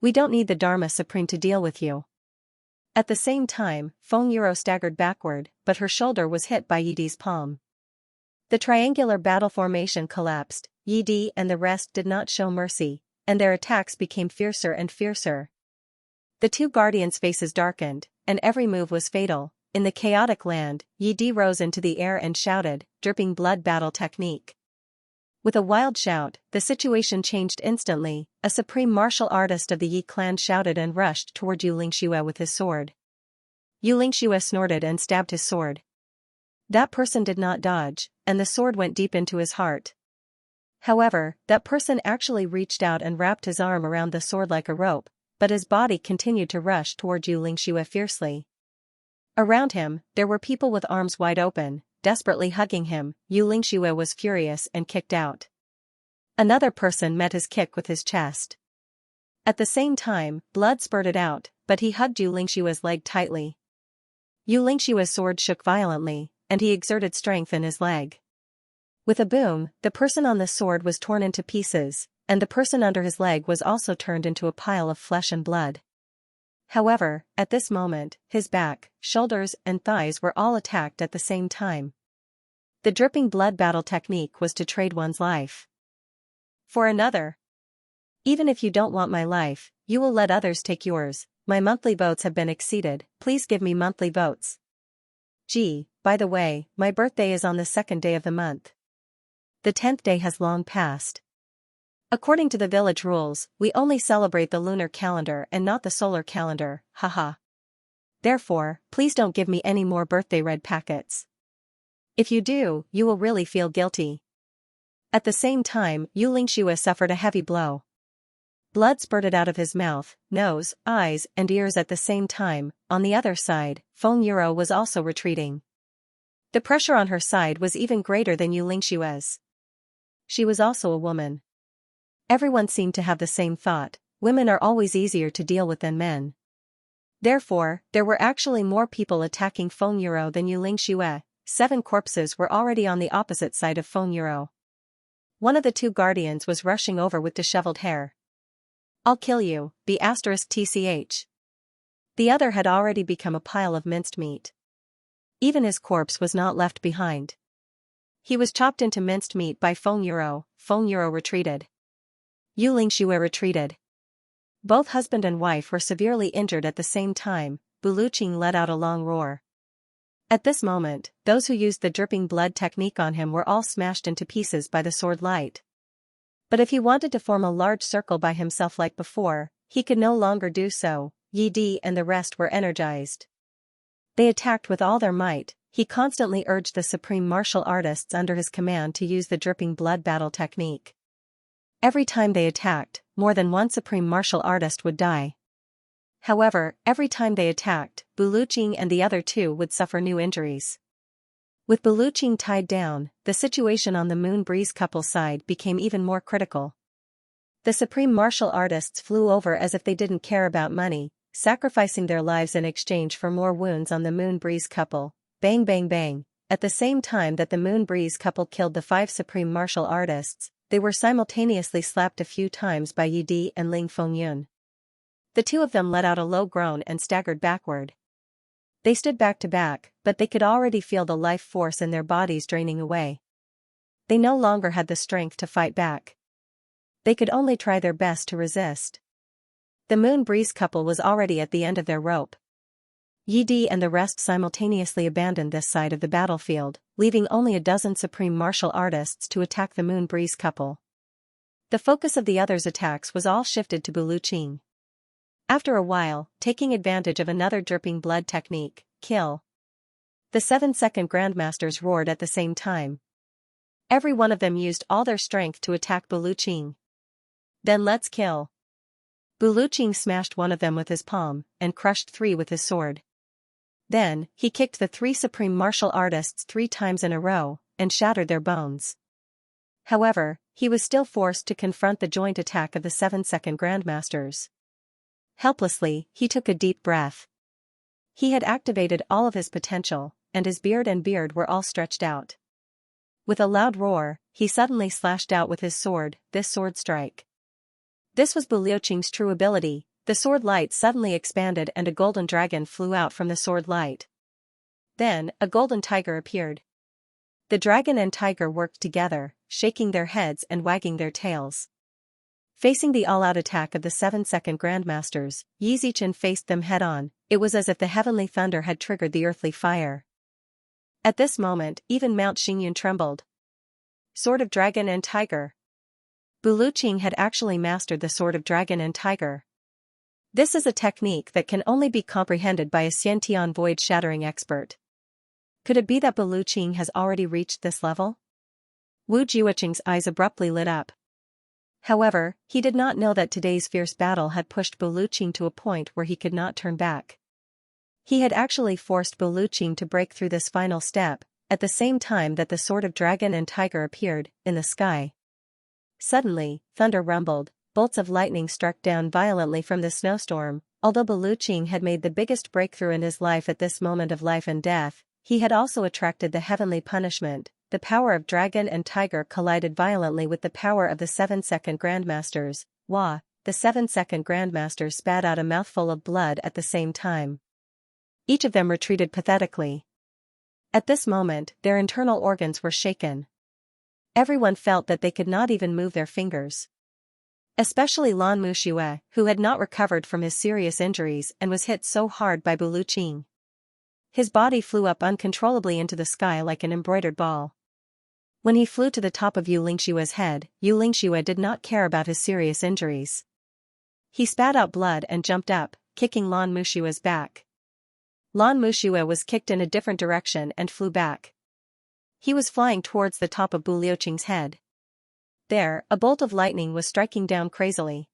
"We don't need the Dharma Supreme to deal with you." At the same time, Feng Yuro staggered backward, but her shoulder was hit by Yi Di's palm. The triangular battle formation collapsed. Yi Di and the rest did not show mercy, and their attacks became fiercer and fiercer. The two guardians' faces darkened, and every move was fatal. In the chaotic land, Yi Di rose into the air and shouted, "Dripping blood battle technique." With a wild shout, the situation changed instantly. A supreme martial artist of the Yi clan shouted and rushed toward Yu Lingxua with his sword. Yu Lingxua snorted and stabbed his sword. That person did not dodge, and the sword went deep into his heart. However, that person actually reached out and wrapped his arm around the sword like a rope, but his body continued to rush toward Yu Lingxua fiercely. Around him, there were people with arms wide open, desperately hugging him. Yu Lingxua was furious and kicked out. Another person met his kick with his chest. At the same time, blood spurted out, but he hugged Yu Lingshua's leg tightly. Yu Lingshua's sword shook violently, and he exerted strength in his leg. With a boom, the person on the sword was torn into pieces, and the person under his leg was also turned into a pile of flesh and blood. However, at this moment, his back, shoulders, and thighs were all attacked at the same time. The dripping blood battle technique was to trade one's life for another. "Even if you don't want my life, you will let others take yours. My monthly votes have been exceeded, please give me monthly votes. Gee, by the way, my birthday is on the 2nd day of the month. The 10th day has long passed. According to the village rules, we only celebrate the lunar calendar and not the solar calendar, haha. Therefore, please don't give me any more birthday red packets. If you do, you will really feel guilty." At the same time, Yu Lingxua suffered a heavy blow. Blood spurted out of his mouth, nose, eyes, and ears at the same time. On the other side, Feng Yuro was also retreating. The pressure on her side was even greater than Yu Lingshua's. She was also a woman. Everyone seemed to have the same thought: women are always easier to deal with than men. Therefore, there were actually more people attacking Feng Yuro than Yu Lingxua. 7 corpses were already on the opposite side of Feng Yuro. One of the two guardians was rushing over with disheveled hair. "I'll kill you, B*TCH. The other had already become a pile of minced meat. Even his corpse was not left behind. He was chopped into minced meat by Feng Yuro. Feng Yuro retreated. Yu Lingxua retreated. Both husband and wife were severely injured at the same time. Buluqing let out a long roar. At this moment, those who used the dripping blood technique on him were all smashed into pieces by the sword light. But if he wanted to form a large circle by himself like before, he could no longer do so. Yi Di and the rest were energized. They attacked with all their might. He constantly urged the supreme martial artists under his command to use the dripping blood battle technique. Every time they attacked, more than one supreme martial artist would die. However, every time they attacked, Buluqing and the other two would suffer new injuries. With Buluqing tied down, the situation on the Moon Breeze couple side became even more critical. The supreme martial artists flew over as if they didn't care about money, sacrificing their lives in exchange for more wounds on the Moon Breeze couple. Bang bang bang. At the same time that the Moon Breeze couple killed the 5 supreme martial artists, they were simultaneously slapped a few times by Yi Di and Ling Fengyun. The two of them let out a low groan and staggered backward. They stood back to back, but they could already feel the life force in their bodies draining away. They no longer had the strength to fight back. They could only try their best to resist. The Moon Breeze couple was already at the end of their rope. Yi Di and the rest simultaneously abandoned this side of the battlefield, leaving only a dozen supreme martial artists to attack the Moon Breeze couple. The focus of the others' attacks was all shifted to Buluqing. After a while, taking advantage of another dripping blood technique, kill. The 7-second grandmasters roared at the same time. Every one of them used all their strength to attack Buluqing. Then let's kill. Buluqing smashed one of them with his palm, and crushed 3 with his sword. Then, he kicked the 3 supreme martial artists 3 times in a row, and shattered their bones. However, he was still forced to confront the joint attack of the 7-second grandmasters. Helplessly, he took a deep breath. He had activated all of his potential, and his beard were all stretched out. With a loud roar, he suddenly slashed out with his sword, this sword strike. This was Buluoqing's true ability. The sword light suddenly expanded and a golden dragon flew out from the sword light. Then, a golden tiger appeared. The dragon and tiger worked together, shaking their heads and wagging their tails. Facing the all-out attack of the 7-second grandmasters, Xianxia faced them head-on. It was as if the heavenly thunder had triggered the earthly fire. At this moment, even Mount Xingyun trembled. Sword of Dragon and Tiger. Buluoqing had actually mastered the Sword of Dragon and Tiger. This is a technique that can only be comprehended by a Xiantian void-shattering expert. Could it be that Buluoqing has already reached this level? Wu Jiuqing's eyes abruptly lit up. However, he did not know that today's fierce battle had pushed Buluoqing to a point where he could not turn back. He had actually forced Buluoqing to break through this final step, at the same time that the Sword of Dragon and Tiger appeared, in the sky. Suddenly, thunder rumbled. Bolts of lightning struck down violently from the snowstorm. Although Buluoqing had made the biggest breakthrough in his life at this moment of life and death, he had also attracted the heavenly punishment. The power of dragon and tiger collided violently with the power of the 7-second grandmasters. Wah! The 7-second grandmasters spat out a mouthful of blood at the same time. Each of them retreated pathetically. At this moment, their internal organs were shaken. Everyone felt that they could not even move their fingers. Especially Lan Muxue, who had not recovered from his serious injuries and was hit so hard by Buluoqing. His body flew up uncontrollably into the sky like an embroidered ball. When he flew to the top of Yu Lingxue's head, Yu Lingxue did not care about his serious injuries. He spat out blood and jumped up, kicking Lan Muxue's back. Lan Muxue was kicked in a different direction and flew back. He was flying towards the top of Buluoqing's head. There, a bolt of lightning was striking down crazily.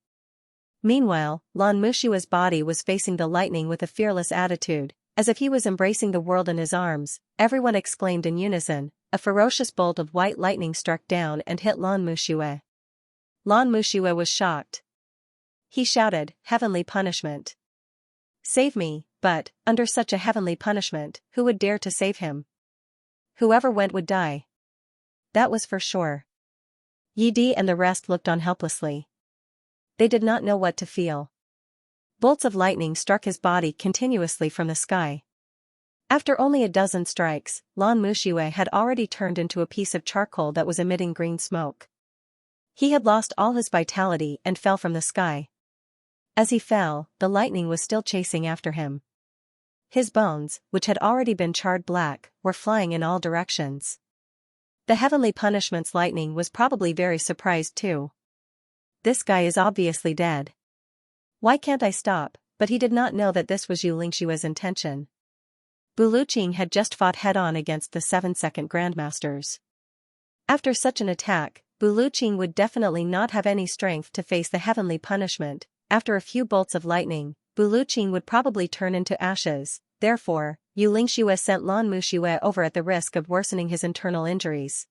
Meanwhile, Lan Muxue's body was facing the lightning with a fearless attitude, as if he was embracing the world in his arms. Everyone exclaimed in unison. A ferocious bolt of white lightning struck down and hit Lan Muxue. Lan Muxue was shocked. He shouted, "Heavenly punishment! Save me!" But, under such a heavenly punishment, who would dare to save him? Whoever went would die. That was for sure. Yi Di and the rest looked on helplessly. They did not know what to feel. Bolts of lightning struck his body continuously from the sky. After only a dozen strikes, Lan Muxue had already turned into a piece of charcoal that was emitting green smoke. He had lost all his vitality and fell from the sky. As he fell, the lightning was still chasing after him. His bones, which had already been charred black, were flying in all directions. The heavenly punishment's lightning was probably very surprised too. This guy is obviously dead. Why can't I stop? But he did not know that this was Yu Lingxue's intention. Buluoqing had just fought head-on against the 7-second grandmasters. After such an attack, Buluoqing would definitely not have any strength to face the heavenly punishment. After a few bolts of lightning, Buluoqing would probably turn into ashes. Therefore, Yu Lingxue sent Lan Muxue over at the risk of worsening his internal injuries.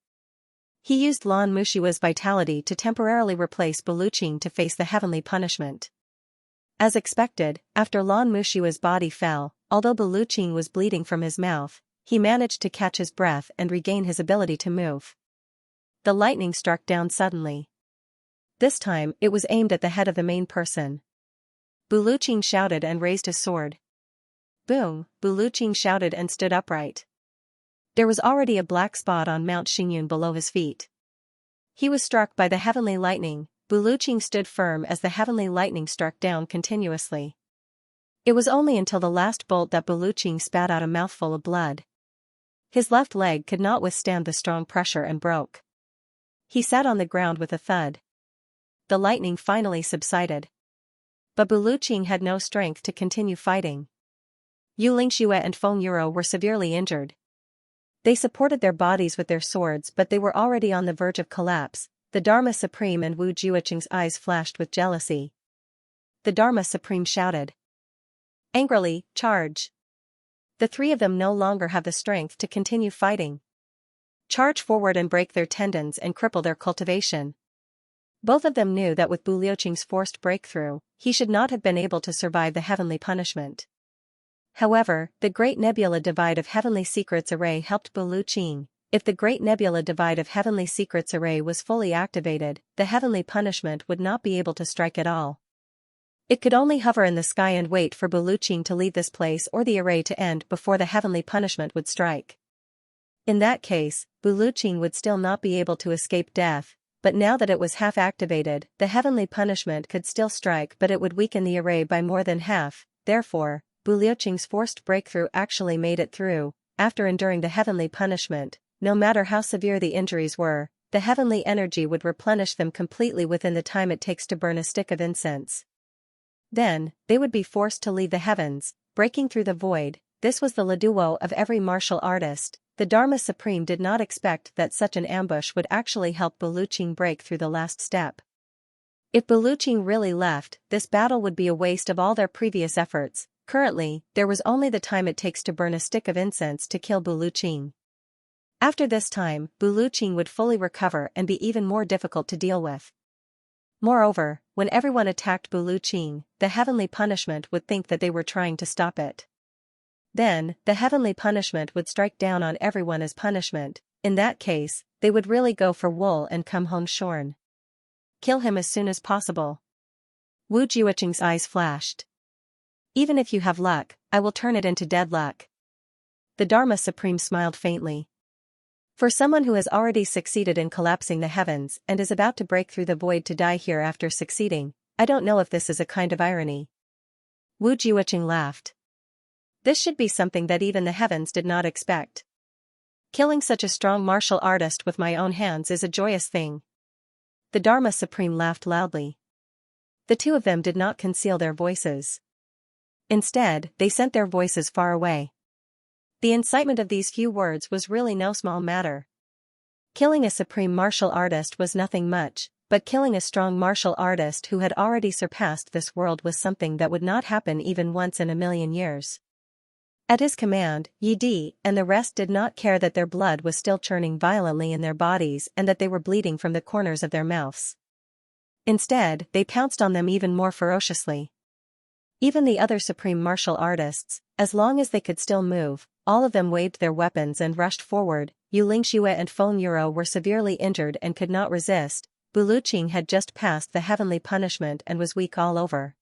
He used Lan Muxue's vitality to temporarily replace Buluoqing to face the heavenly punishment. As expected, after Lan Muxue's body fell, although Buluoqing was bleeding from his mouth, he managed to catch his breath and regain his ability to move. The lightning struck down suddenly. This time, it was aimed at the head of the main person. Buluoqing shouted and raised his sword. Boom! Buluoqing shouted and stood upright. There was already a black spot on Mount Xingyun below his feet. He was struck by the heavenly lightning. Buluoqing stood firm as the heavenly lightning struck down continuously. It was only until the last bolt that Buluoqing spat out a mouthful of blood. His left leg could not withstand the strong pressure and broke. He sat on the ground with a thud. The lightning finally subsided. But Buluoqing had no strength to continue fighting. Yu Lingxue and Feng Yuro were severely injured. They supported their bodies with their swords, but they were already on the verge of collapse. The Dharma Supreme and Wu Jiuqing's eyes flashed with jealousy. The Dharma Supreme shouted angrily, "Charge!" the three of them no longer have the strength to continue fighting. Charge forward and break their tendons and cripple their cultivation. Both of them knew that with Bu Liuqing's forced breakthrough, he should not have been able to survive the heavenly punishment. However, the Great Nebula Divide of Heavenly Secrets Array helped Bu Liuqing. If the Great Nebula Divide of Heavenly Secrets Array was fully activated, the heavenly punishment would not be able to strike at all. It could only hover in the sky and wait for Bu Liuqing to leave this place or the array to end before the heavenly punishment would strike. In that case, Bu Liuqing would still not be able to escape death, but now that it was half activated, the heavenly punishment could still strike, but it would weaken the array by more than half. Therefore, Bu Liuqing's forced breakthrough actually made it through. After enduring the heavenly punishment, no matter how severe the injuries were, the heavenly energy would replenish them completely within the time it takes to burn a stick of incense. Then, they would be forced to leave the heavens, breaking through the void. This was the leduo of every martial artist. The Dharma Supreme did not expect that such an ambush would actually help Bu Liuqing break through the last step. If Bu Liuqing really left, this battle would be a waste of all their previous efforts. Currently, there was only the time it takes to burn a stick of incense to kill Bu Liuqing. After this time, Bu Liuqing would fully recover and be even more difficult to deal with. Moreover, when everyone attacked Bu Liuqing, the heavenly punishment would think that they were trying to stop it. Then, the heavenly punishment would strike down on everyone as punishment. In that case, they would really go for Wool and come home shorn. Kill him as soon as possible. Wu Jiuqing's eyes flashed. Even if you have luck, I will turn it into dead luck. The Dharma Supreme smiled faintly. For someone who has already succeeded in collapsing the heavens and is about to break through the void to die here after succeeding, I don't know if this is a kind of irony. Wu Jiuqing laughed. This should be something that even the heavens did not expect. Killing such a strong martial artist with my own hands is a joyous thing. The Dharma Supreme laughed loudly. The two of them did not conceal their voices. Instead, they sent their voices far away. The incitement of these few words was really no small matter. Killing a supreme martial artist was nothing much, but killing a strong martial artist who had already surpassed this world was something that would not happen even once in a million years. At his command, Yi Di and the rest did not care that their blood was still churning violently in their bodies and that they were bleeding from the corners of their mouths. Instead, they pounced on them even more ferociously. Even the other supreme martial artists, as long as they could still move, all of them waved their weapons and rushed forward. Xianxia and Feng Yuro were severely injured and could not resist. Bu Liuqing had just passed the heavenly punishment and was weak all over.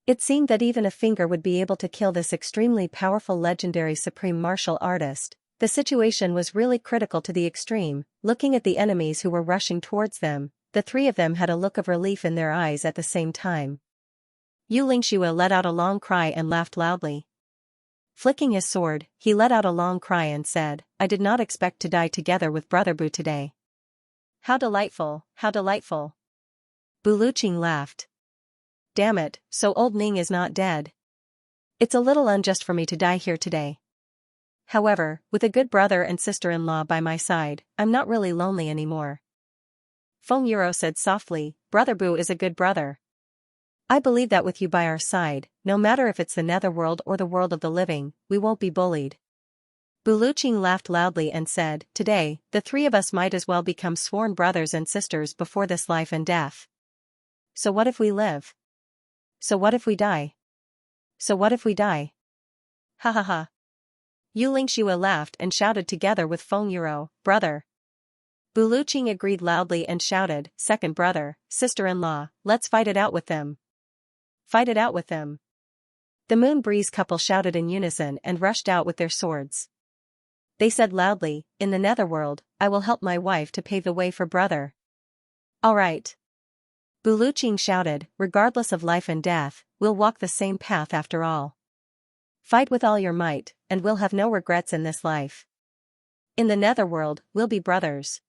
It seemed that even a finger would be able to kill this extremely powerful legendary supreme martial artist. The situation was really critical to the extreme. Looking at the enemies who were rushing towards them, the three of them had a look of relief in their eyes at the same time. Xianxia let out a long cry and laughed loudly. Flicking his sword, he let out a long cry and said, I did not expect to die together with Brother Bu today. How delightful, how delightful. Bu Liuqing laughed. Damn it, so old Ning is not dead. It's a little unjust for me to die here today. However, with a good brother and sister-in-law by my side, I'm not really lonely anymore. Feng Yuro said softly, Brother Bu is a good brother. I believe that with you by our side, no matter if it's the netherworld or the world of the living, we won't be bullied. Bu Liuqing laughed loudly and said, Today, the three of us might as well become sworn brothers and sisters before this life and death. So what if we live? So what if we die? So what if we die? Ha ha ha. Xianxia laughed and shouted together with Feng Yuro, Brother. Bu Liuqing agreed loudly and shouted, Second brother, sister-in-law, let's fight it out with them. Fight it out with them. The Moon Breeze couple shouted in unison and rushed out with their swords. They said loudly, In the netherworld, I will help my wife to pave the way for brother. All right. Bu Liuqing shouted, Regardless of life and death, we'll walk the same path after all. Fight with all your might, and we'll have no regrets in this life. In the netherworld, we'll be brothers.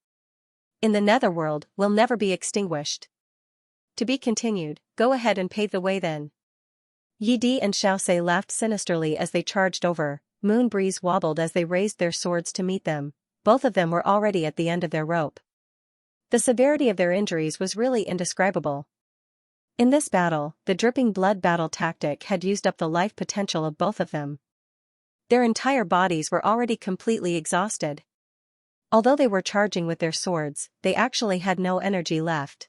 In the netherworld, we'll never be extinguished. To be continued, go ahead and pave the way then. Yi Di and Xiaoxia laughed sinisterly as they charged over. Moon Breeze wobbled as they raised their swords to meet them. Both of them were already at the end of their rope. The severity of their injuries was really indescribable. In this battle, the dripping blood battle tactic had used up the life potential of both of them. Their entire bodies were already completely exhausted. Although they were charging with their swords, they actually had no energy left.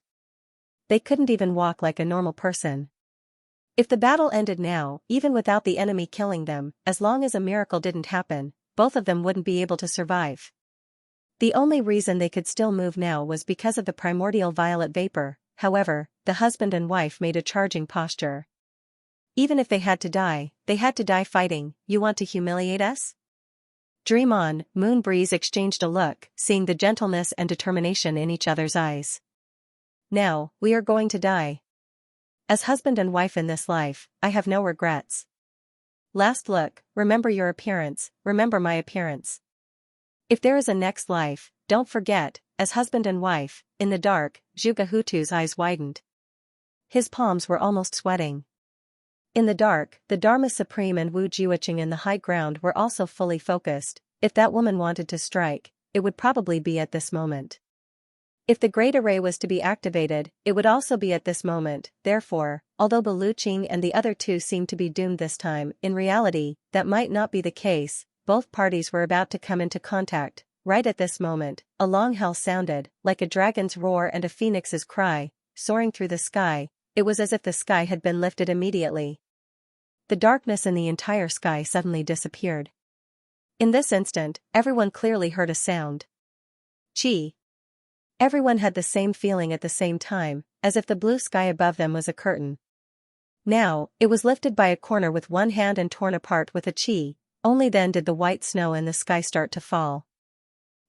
They couldn't even walk like a normal person. If the battle ended now, even without the enemy killing them, as long as a miracle didn't happen, both of them wouldn't be able to survive. The only reason they could still move now was because of the primordial violet vapor. However, the husband and wife made a charging posture. Even if they had to die fighting. You want to humiliate us? Dream on. Moon Breeze exchanged a look, seeing the gentleness and determination in each other's eyes. Now, we are going to die. As husband and wife in this life, I have no regrets. Last look, remember your appearance, remember my appearance. If there is a next life, don't forget, as husband and wife, in the dark, Zhuge Hutu's eyes widened. His palms were almost sweating. In the dark, the Dharma Supreme and Wu Jiuqing in the high ground were also fully focused. If that woman wanted to strike, it would probably be at this moment. If the Great Array was to be activated, it would also be at this moment. Therefore, although Baluqing and the other two seemed to be doomed this time, in reality, that might not be the case. Both parties were about to come into contact. Right at this moment, a long howl sounded, like a dragon's roar and a phoenix's cry, soaring through the sky. It was as if the sky had been lifted immediately. The darkness in the entire sky suddenly disappeared. In this instant, everyone clearly heard a sound. Chi. Everyone had the same feeling at the same time, as if the blue sky above them was a curtain. Now, it was lifted by a corner with one hand and torn apart with a chi. Only then did the white snow in the sky start to fall.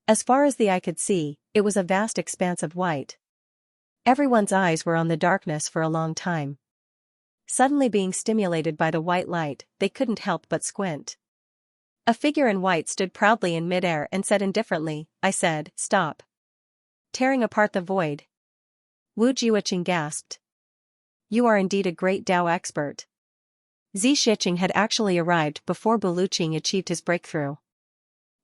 As far as the eye could see, it was a vast expanse of white. Everyone's eyes were on the darkness for a long time. Suddenly being stimulated by the white light, they couldn't help but squint. A figure in white stood proudly in midair and said indifferently, I said, stop. Tearing apart the void. Wu Jiuqing gasped. You are indeed a great Dao expert. Xianxia had actually arrived before Baluqing achieved his breakthrough.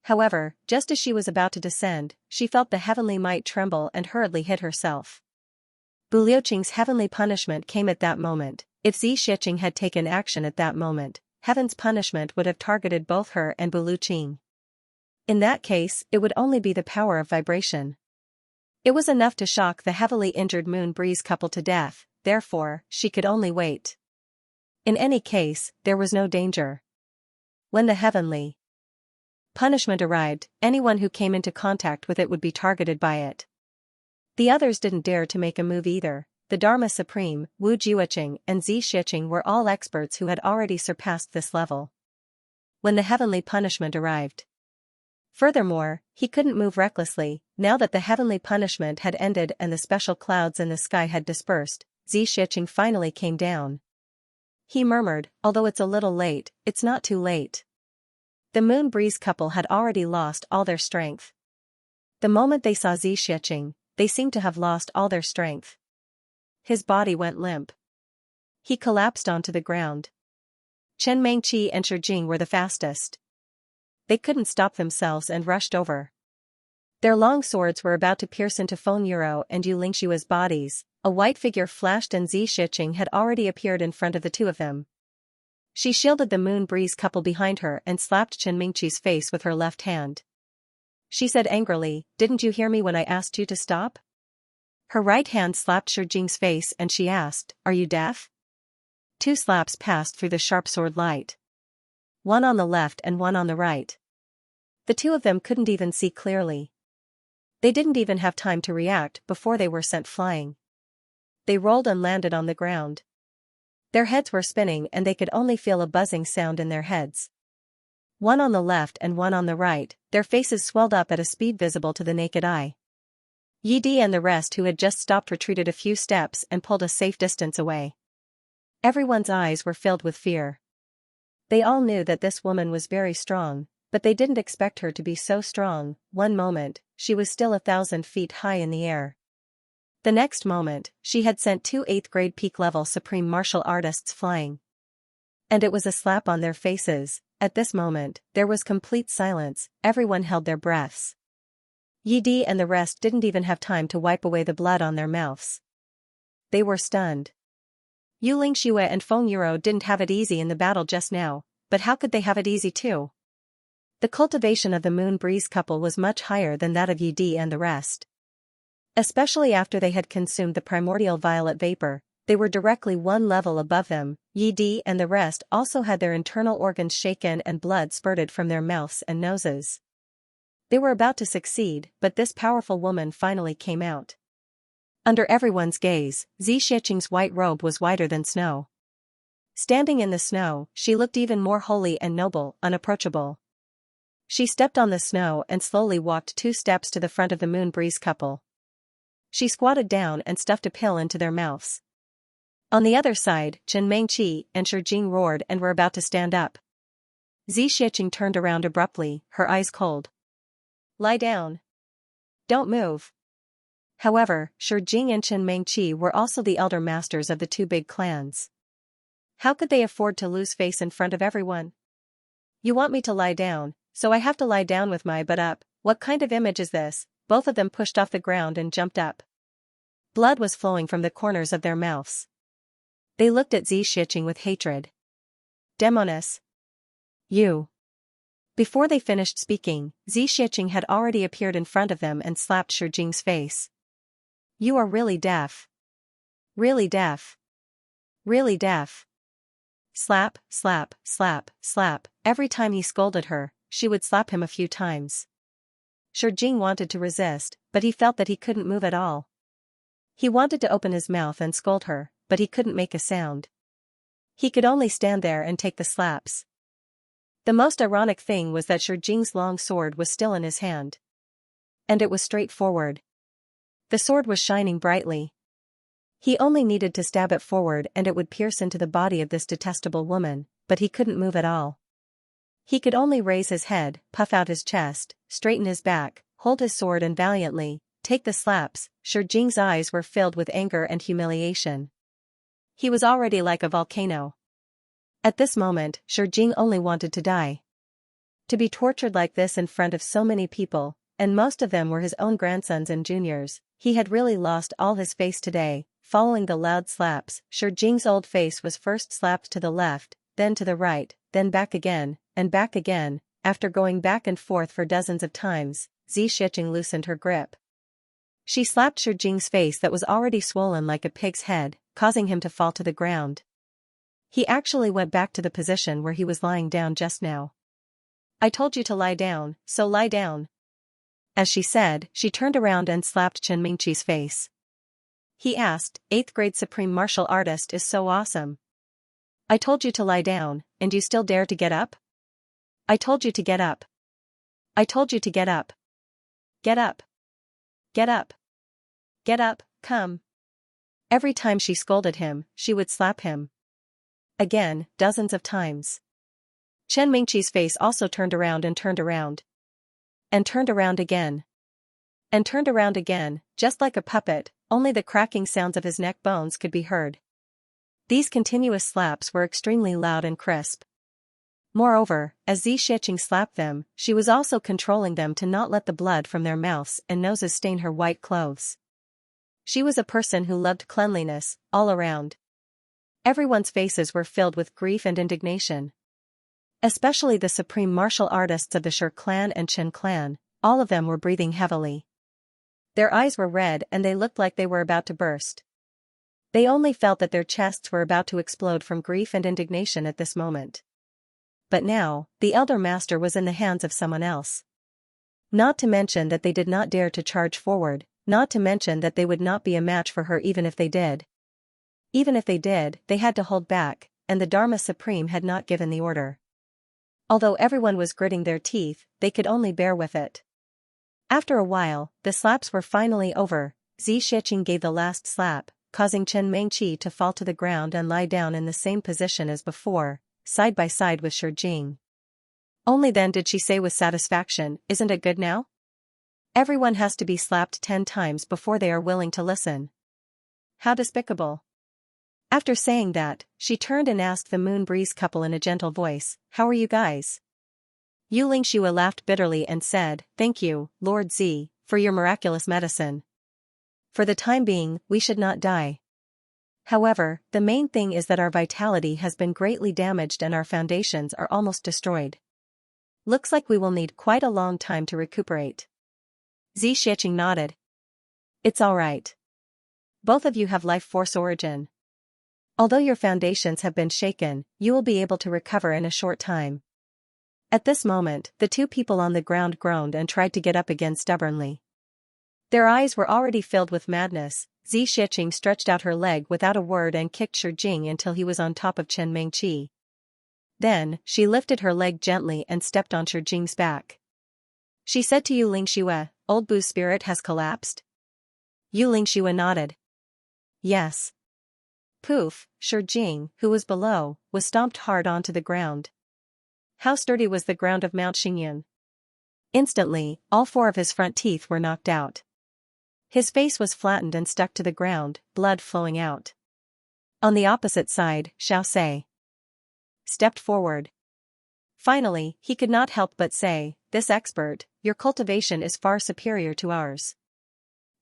However, just as she was about to descend, she felt the heavenly might tremble and hurriedly hid herself. Baluqing's heavenly punishment came at that moment. If Xianxia had taken action at that moment, heaven's punishment would have targeted both her and Baluqing. In that case, it would only be the power of vibration. It was enough to shock the heavily injured Moon Breeze couple to death, therefore, she could only wait. In any case, there was no danger. When the heavenly punishment arrived, anyone who came into contact with it would be targeted by it. The others didn't dare to make a move either. The Dharma Supreme, Wu Jiuqing and Xianxia were all experts who had already surpassed this level. When the heavenly punishment arrived. Furthermore, he couldn't move recklessly. Now that the heavenly punishment had ended and the special clouds in the sky had dispersed, Xianxia finally came down. He murmured, although it's a little late, it's not too late. The Moon Breeze couple had already lost all their strength. The moment they saw Xianxia, they seemed to have lost all their strength. His body went limp. He collapsed onto the ground. Chen Mengqi and Shijing were the fastest. They couldn't stop themselves and rushed over. Their long swords were about to pierce into Feng Yuro and Yu Lingshua's bodies. A white figure flashed and Xianxia had already appeared in front of the two of them. She shielded the Moon Breeze couple behind her and slapped Chen Mingqi's face with her left hand. She said angrily, didn't you hear me when I asked you to stop? Her right hand slapped Shijing's face and she asked, are you deaf? Two slaps passed through the sharp sword light. One on the left and one on the right. The two of them couldn't even see clearly. They didn't even have time to react before they were sent flying. They rolled and landed on the ground. Their heads were spinning and they could only feel a buzzing sound in their heads. One on the left and one on the right, their faces swelled up at a speed visible to the naked eye. Yi Di and the rest who had just stopped retreated a few steps and pulled a safe distance away. Everyone's eyes were filled with fear. They all knew that this woman was very strong, but they didn't expect her to be so strong. One moment, she was still 1,000 feet high in the air. The next moment, she had sent 2 8th-grade peak-level supreme martial artists flying. And it was a slap on their faces. At this moment, there was complete silence, everyone held their breaths. Yi Di and the rest didn't even have time to wipe away the blood on their mouths. They were stunned. Yu Lingxue and Feng Yuro didn't have it easy in the battle just now, but how could they have it easy too? The cultivation of the Moon Breeze couple was much higher than that of Yi Di and the rest. Especially after they had consumed the primordial violet vapor, they were directly one level above them. Yi Di and the rest also had their internal organs shaken and blood spurted from their mouths and noses. They were about to succeed, but this powerful woman finally came out. Under everyone's gaze, Xianxia's white robe was whiter than snow. Standing in the snow, she looked even more holy and noble, unapproachable. She stepped on the snow and slowly walked 2 steps to the front of the Moon Breeze couple. She squatted down and stuffed a pill into their mouths. On the other side, Chen Mengqi and Shi Jing roared and were about to stand up. Xianxia turned around abruptly, her eyes cold. "Lie down. Don't move." However, Shi Jing and Chen Mengqi were also the elder masters of the 2 big clans. How could they afford to lose face in front of everyone? "You want me to lie down, so I have to lie down with my butt up. What kind of image is this?" Both of them pushed off the ground and jumped up. Blood was flowing from the corners of their mouths. They looked at Xianxia with hatred. "Demoness! You!" Before they finished speaking, Xianxia had already appeared in front of them and slapped Shi Jing's face. "You are really deaf. Really deaf. Really deaf." Slap, slap, slap, slap. Every time he scolded her, she would slap him a few times. Shi Jing wanted to resist, but he felt that he couldn't move at all. He wanted to open his mouth and scold her, but he couldn't make a sound. He could only stand there and take the slaps. The most ironic thing was that Shi Jing's long sword was still in his hand. And it was straightforward. The sword was shining brightly. He only needed to stab it forward and it would pierce into the body of this detestable woman, but he couldn't move at all. He could only raise his head, puff out his chest, straighten his back, hold his sword and valiantly take the slaps. Shi Jing's eyes were filled with anger and humiliation. He was already like a volcano. At this moment, Shi Jing only wanted to die. To be tortured like this in front of so many people, and most of them were his own grandsons and juniors, he had really lost all his face today. Following the loud slaps, Shi Jing's old face was first slapped to the left, then to the right, then back again, and back again. After going back and forth for dozens of times, Xianxia loosened her grip. She slapped Shi Jing's face that was already swollen like a pig's head, causing him to fall to the ground. He actually went back to the position where he was lying down just now. "I told you to lie down, so lie down." As she said, she turned around and slapped Chen Mingqi's face. He asked, "8th grade supreme martial artist is so awesome. I told you to lie down, and you still dare to get up? I told you to get up. I told you to get up. Get up. Get up. Get up, come." Every time she scolded him, she would slap him. Again, dozens of times. Chen Mingqi's face also turned around and turned around. And turned around again. And turned around again, just like a puppet, only the cracking sounds of his neck bones could be heard. These continuous slaps were extremely loud and crisp. Moreover, as Xianxia slapped them, she was also controlling them to not let the blood from their mouths and noses stain her white clothes. She was a person who loved cleanliness, all around. Everyone's faces were filled with grief and indignation. Especially the supreme martial artists of the Shi clan and Chen clan, all of them were breathing heavily. Their eyes were red and they looked like they were about to burst. They only felt that their chests were about to explode from grief and indignation at this moment. But now, the elder master was in the hands of someone else. Not to mention that they did not dare to charge forward, not to mention that they would not be a match for her even if they did. Even if they did, they had to hold back, and the Dharma Supreme had not given the order. Although everyone was gritting their teeth, they could only bear with it. After a while, the slaps were finally over. Xianxia gave the last slap, causing Chen Mengqi to fall to the ground and lie down in the same position as before, side by side with Shi Jing. Only then did she say with satisfaction, "Isn't it good now? Everyone has to be slapped 10 times before they are willing to listen. How despicable." After saying that, she turned and asked the Moon Breeze couple in a gentle voice, "How are you guys?" Yu Lingxue laughed bitterly and said, "Thank you, Lord Z, for your miraculous medicine. For the time being, we should not die." However, the main thing is that our vitality has been greatly damaged and our foundations are almost destroyed. Looks like we will need quite a long time to recuperate. Xianxia nodded. It's alright. Both of you have life force origin. Although your foundations have been shaken, you will be able to recover in a short time. At this moment, the two people on the ground groaned and tried to get up again stubbornly. Their eyes were already filled with madness. Xianxia stretched out her leg without a word and kicked Shi Jing until he was on top of Chen Mengqi. Then, she lifted her leg gently and stepped on Shi Jing's back. She said to Yu Lingxue, "Old Bu's spirit has collapsed?" Yu Lingxue nodded. Yes. Poof, Shi Jing, who was below, was stomped hard onto the ground. How sturdy was the ground of Mount Xingyan? Instantly, all four of his front teeth were knocked out. His face was flattened and stuck to the ground, blood flowing out. On the opposite side, Xianxia stepped forward. Finally, he could not help but say, "This expert, your cultivation is far superior to ours.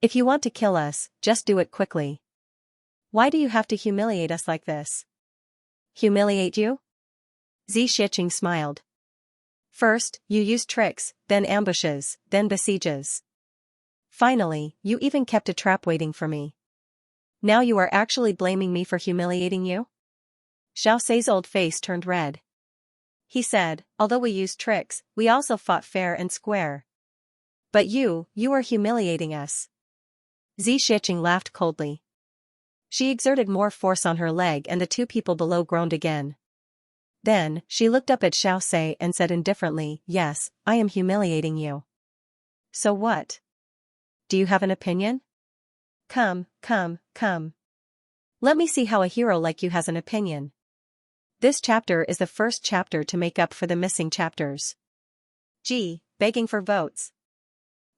If you want to kill us, just do it quickly. Why do you have to humiliate us like this?" Humiliate you? Xianxia smiled. First, you used tricks, then ambushes, then besieges. Finally, you even kept a trap waiting for me. Now you are actually blaming me for humiliating you? Xiaoxi's old face turned red. He said, "Although we used tricks, we also fought fair and square. But you are humiliating us." Xianxia laughed coldly. She exerted more force on her leg and the two people below groaned again. Then, she looked up at Xiaoxia and said indifferently, "Yes, I am humiliating you. So what? Do you have an opinion? Come. Let me see how a hero like you has an opinion." This chapter is the first chapter to make up for the missing chapters. Begging for votes.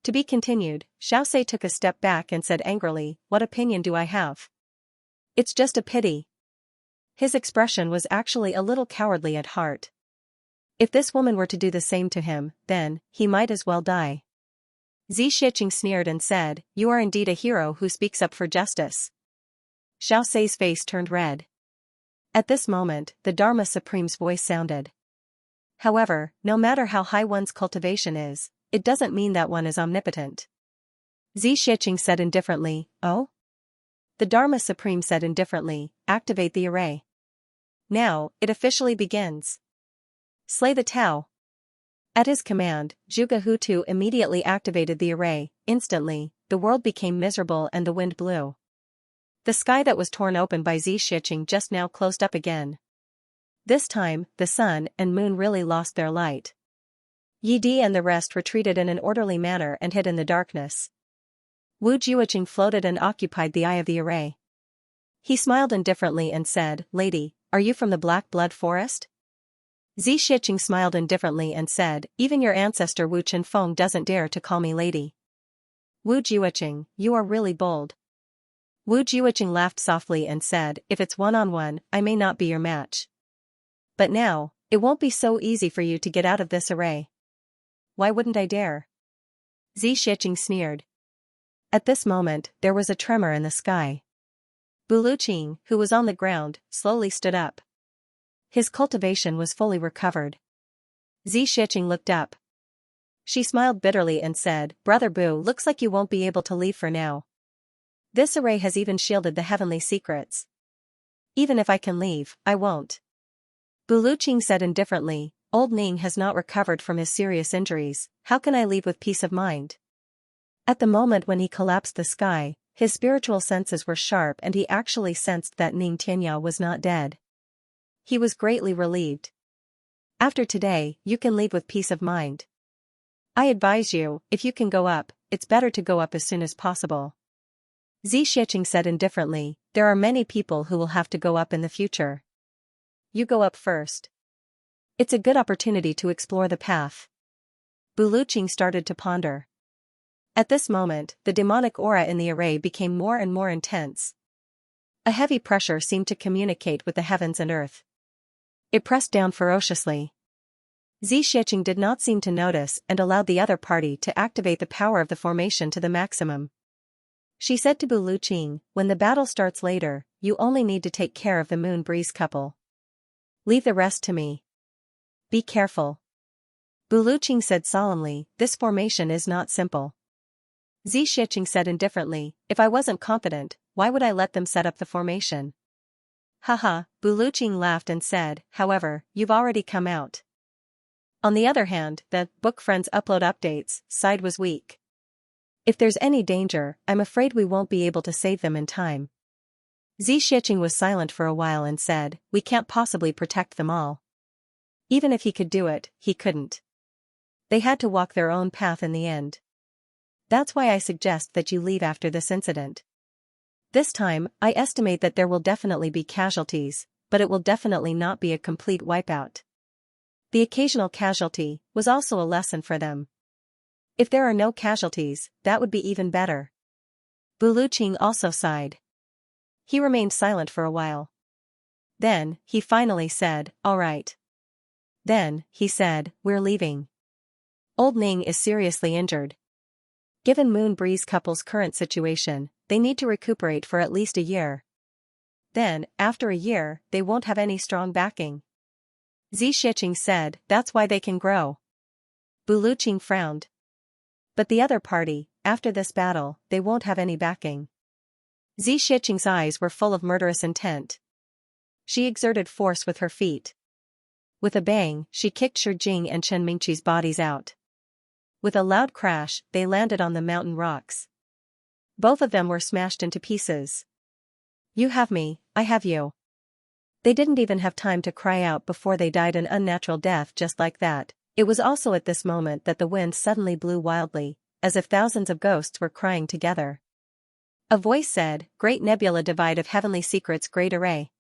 To be continued, Xiaoxia took a step back and said angrily, "What opinion do I have? It's just a pity." His expression was actually a little cowardly at heart. If this woman were to do the same to him, then, he might as well die. Xianxia sneered and said, "You are indeed a hero who speaks up for justice." Xiaoxi's face turned red. At this moment, the Dharma Supreme's voice sounded. However, no matter how high one's cultivation is, it doesn't mean that one is omnipotent. Xianxia said indifferently, "Oh?" The Dharma Supreme said indifferently, "Activate the array. Now, it officially begins. Slay the Tao." At his command, Zhuge Hutu immediately activated the array. Instantly, the world became miserable and the wind blew. The sky that was torn open by Xianxia just now closed up again. This time, the sun and moon really lost their light. Yi Di and the rest retreated in an orderly manner and hid in the darkness. Wu Juiqing floated and occupied the eye of the array. He smiled indifferently and said, "Lady, are you from the Black Blood Forest?" Xianxia smiled indifferently and said, "Even your ancestor Wu Chenfeng doesn't dare to call me lady." Wu Juiqing, you are really bold. Wu Juiqing laughed softly and said, "If it's one-on-one, I may not be your match. But now, it won't be so easy for you to get out of this array." "Why wouldn't I dare?" Xianxia sneered. At this moment, there was a tremor in the sky. Buluqing, who was on the ground, slowly stood up. His cultivation was fully recovered. Xianxia looked up. She smiled bitterly and said, "Brother Bu, looks like you won't be able to leave for now. This array has even shielded the heavenly secrets. Even if I can leave, I won't." Buluqing said indifferently, "Old Ning has not recovered from his serious injuries, how can I leave with peace of mind?" At the moment when he collapsed the sky, his spiritual senses were sharp and he actually sensed that Ning Tianyao was not dead. He was greatly relieved. "After today, you can leave with peace of mind. I advise you, if you can go up, it's better to go up as soon as possible." Xianxia said indifferently, "There are many people who will have to go up in the future. You go up first. It's a good opportunity to explore the path." Buluqing started to ponder. At this moment, the demonic aura in the array became more and more intense. A heavy pressure seemed to communicate with the heavens and earth. It pressed down ferociously. Xianxia did not seem to notice and allowed the other party to activate the power of the formation to the maximum. She said to Bu Luqing, when the battle starts later, you only need to take care of the Moon Breeze couple. Leave the rest to me. Be careful. Bu Luqing said solemnly, this formation is not simple. Xianxia said indifferently, if I wasn't confident, why would I let them set up the formation? Haha, Bu Luqing laughed and said, however, you've already come out. On the other hand, the book friends upload updates side was weak. If there's any danger, I'm afraid we won't be able to save them in time. Xianxia was silent for a while and said, we can't possibly protect them all. Even if he could do it, he couldn't. They had to walk their own path in the end. That's why I suggest that you leave after this incident. This time, I estimate that there will definitely be casualties, but it will definitely not be a complete wipeout. The occasional casualty was also a lesson for them. If there are no casualties, that would be even better. Bu Luqing also sighed. He remained silent for a while. Then, he finally said, all right. Then, he said, we're leaving. Old Ning is seriously injured. Given Moon Breeze couple's current situation, they need to recuperate for at least a year. Then, after a year, they won't have any strong backing. Xianxia said, that's why they can grow. Bu Luqing frowned. But the other party, after this battle, they won't have any backing. Xianxia's eyes were full of murderous intent. She exerted force with her feet. With a bang, she kicked Shi Jing and Chen Mingqi's bodies out. With a loud crash, they landed on the mountain rocks. Both of them were smashed into pieces. You have me, I have you. They didn't even have time to cry out before they died an unnatural death just like that. It was also at this moment that the wind suddenly blew wildly, as if thousands of ghosts were crying together. A voice said, Great Nebula Divide of Heavenly Secrets Great Array.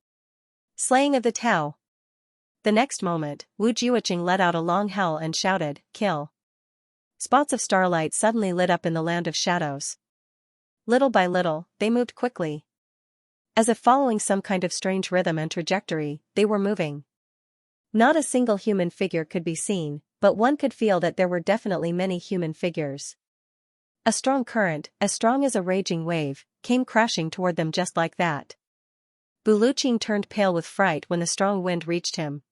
Slaying of the Tao. The next moment, Wu Jiuqing let out a long howl and shouted, Kill. Spots of starlight suddenly lit up in the land of shadows. Little by little, they moved quickly. As if following some kind of strange rhythm and trajectory, they were moving. Not a single human figure could be seen, but one could feel that there were definitely many human figures. A strong current, as strong as a raging wave, came crashing toward them just like that. Bu Luqing turned pale with fright when the strong wind reached him.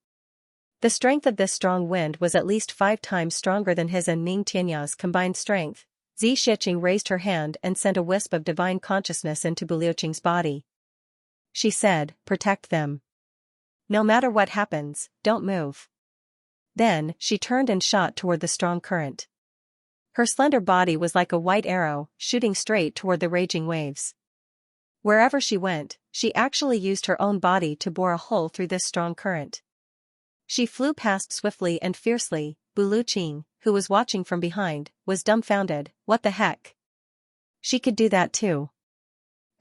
The strength of this strong wind was at least 5 times stronger than his and Ning Tianya's combined strength. Xianxia raised her hand and sent a wisp of divine consciousness into Bu Luqing's body. She said, protect them. No matter what happens, don't move. Then, she turned and shot toward the strong current. Her slender body was like a white arrow, shooting straight toward the raging waves. Wherever she went, she actually used her own body to bore a hole through this strong current. She flew past swiftly and fiercely. Bu Luqing, who was watching from behind, was dumbfounded. What the heck? She could do that too.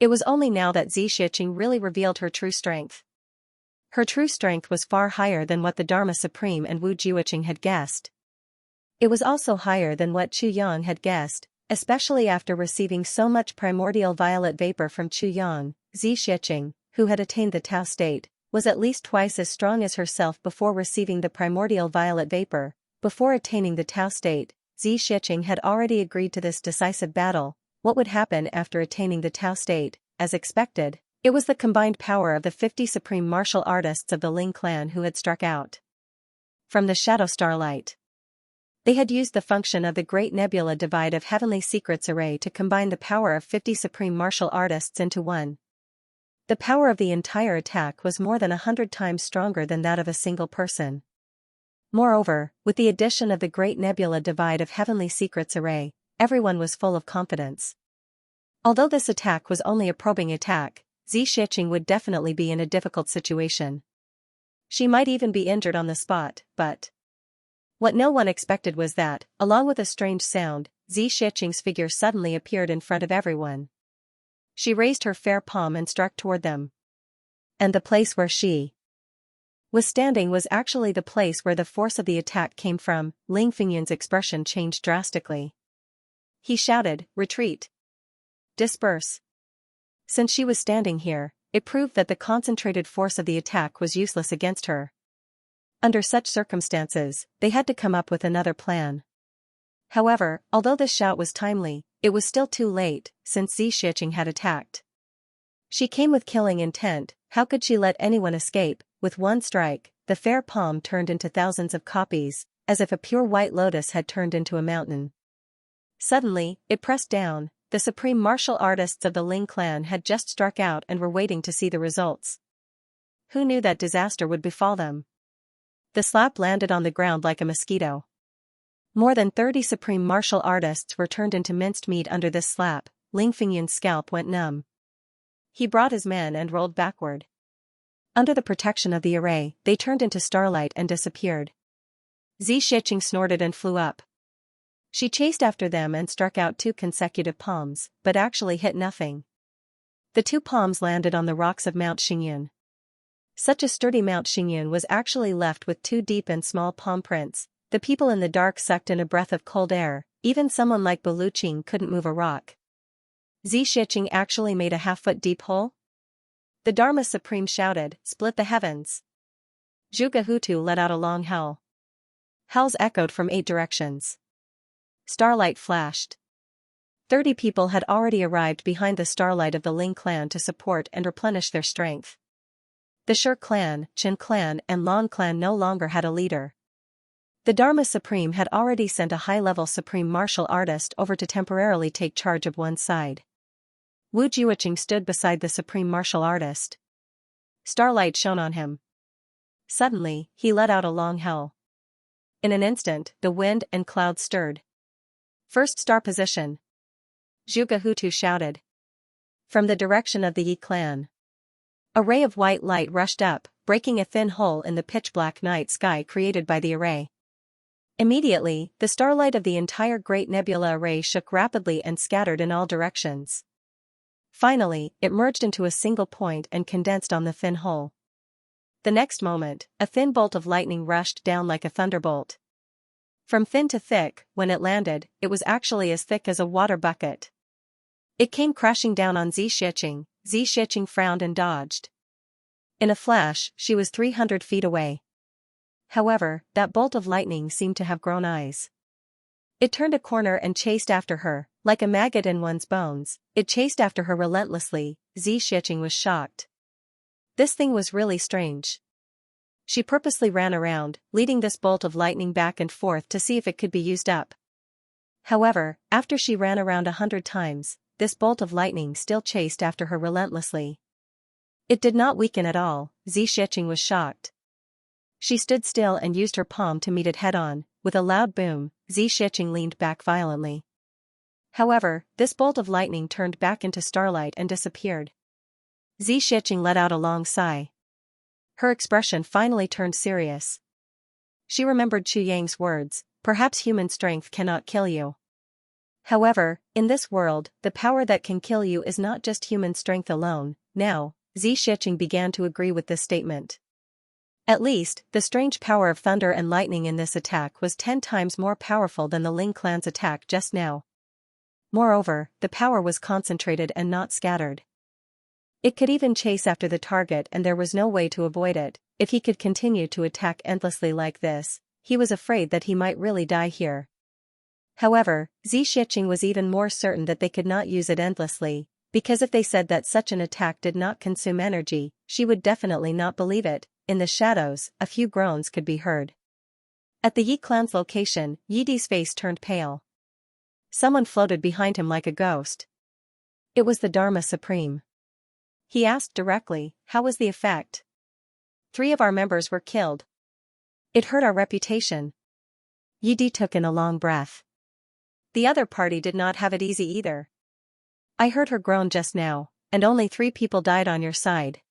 It was only now that Xianxia really revealed her true strength. Her true strength was far higher than what the Dharma Supreme and Wu Jiuqing had guessed. It was also higher than what Chu Yang had guessed, especially after receiving so much primordial violet vapor from Chu Yang. Xianxia, who had attained the Tao state, was at least twice as strong as herself before receiving the primordial violet vapor. Before attaining the Tao state, Xianxia had already agreed to this decisive battle. What would happen after attaining the Tao state? As expected, it was the combined power of the 50 supreme martial artists of the Ling clan who had struck out from the shadow starlight. They had used the function of the Great Nebula Divide of Heavenly Secrets array to combine the power of 50 supreme martial artists into one. The power of the entire attack was more than 100 times stronger than that of a single person. Moreover, with the addition of the Great Nebula Divide of Heavenly Secrets array, everyone was full of confidence. Although this attack was only a probing attack, Xianxia would definitely be in a difficult situation. She might even be injured on the spot, but what no one expected was that, along with a strange sound, Xianxia's figure suddenly appeared in front of everyone. She raised her fair palm and struck toward them. And the place where she was standing was actually the place where the force of the attack came from. Ling Fingyun's expression changed drastically. He shouted, retreat. Disperse. Since she was standing here, it proved that the concentrated force of the attack was useless against her. Under such circumstances, they had to come up with another plan. However, although this shout was timely, it was still too late, since Xianxia had attacked. She came with killing intent. How could she let anyone escape? With one strike, the fair palm turned into thousands of copies, as if a pure white lotus had turned into a mountain. Suddenly, it pressed down. The supreme martial artists of the Ling clan had just struck out and were waiting to see the results. Who knew that disaster would befall them? The slap landed on the ground like a mosquito. More than 30 supreme martial artists were turned into minced meat under this slap. Ling Fingyun's scalp went numb. He brought his men and rolled backward. Under the protection of the array, they turned into starlight and disappeared. Xianxia snorted and flew up. She chased after them and struck out 2 consecutive palms, but actually hit nothing. The 2 palms landed on the rocks of Mount Xingyun. Such a sturdy Mount Xingyun was actually left with 2 deep and small palm prints. The people in the dark sucked in a breath of cold air. Even someone like Baluching couldn't move a rock. Xianxia actually made a half-foot deep hole? The Dharma Supreme shouted, "Split the heavens!" Zhuge let out a long howl. Howls echoed from 8 directions. Starlight flashed. 30 people had already arrived behind the starlight of the Ling clan to support and replenish their strength. The Shi clan, Qin clan and Lan clan no longer had a leader. The Dharma Supreme had already sent a high-level supreme martial artist over to temporarily take charge of one side. Wu Jiuqing stood beside the supreme martial artist. Starlight shone on him. Suddenly, he let out a long howl. In an instant, the wind and clouds stirred. "First star position!" Zhuge shouted. From the direction of the Yi clan. A ray of white light rushed up, breaking a thin hole in the pitch-black night sky created by the array. Immediately, the starlight of the entire Great Nebula array shook rapidly and scattered in all directions. Finally, it merged into a single point and condensed on the thin hole. The next moment, a thin bolt of lightning rushed down like a thunderbolt. From thin to thick, when it landed, it was actually as thick as a water bucket. It came crashing down on Xianxia. Xianxia frowned and dodged. In a flash, she was 300 feet away. However, that bolt of lightning seemed to have grown eyes. It turned a corner and chased after her, like a maggot in one's bones. It chased after her relentlessly. Xianxia was shocked. This thing was really strange. She purposely ran around, leading this bolt of lightning back and forth to see if it could be used up. However, after she ran around 100 times, this bolt of lightning still chased after her relentlessly. It did not weaken at all. Xianxia was shocked. She stood still and used her palm to meet it head-on. With a loud boom, Xianxia leaned back violently. However, this bolt of lightning turned back into starlight and disappeared. Xianxia let out a long sigh. Her expression finally turned serious. She remembered Chu Yang's words, "Perhaps human strength cannot kill you." However, in this world, the power that can kill you is not just human strength alone. Now, Xianxia began to agree with this statement. At least, the strange power of thunder and lightning in this attack was 10 times more powerful than the Ling clan's attack just now. Moreover, the power was concentrated and not scattered. It could even chase after the target and there was no way to avoid it. If he could continue to attack endlessly like this, he was afraid that he might really die here. However, Xianxia was even more certain that they could not use it endlessly, because if they said that such an attack did not consume energy, she would definitely not believe it. In the shadows, a few groans could be heard. At the Yi clan's location, Yidi's face turned pale. Someone floated behind him like a ghost. It was the Dharma Supreme. He asked directly, "How was the effect?" 3 of our members were killed. It hurt our reputation. Yidi took in a long breath. The other party did not have it easy either. I heard her groan just now, and only 3 people died on your side.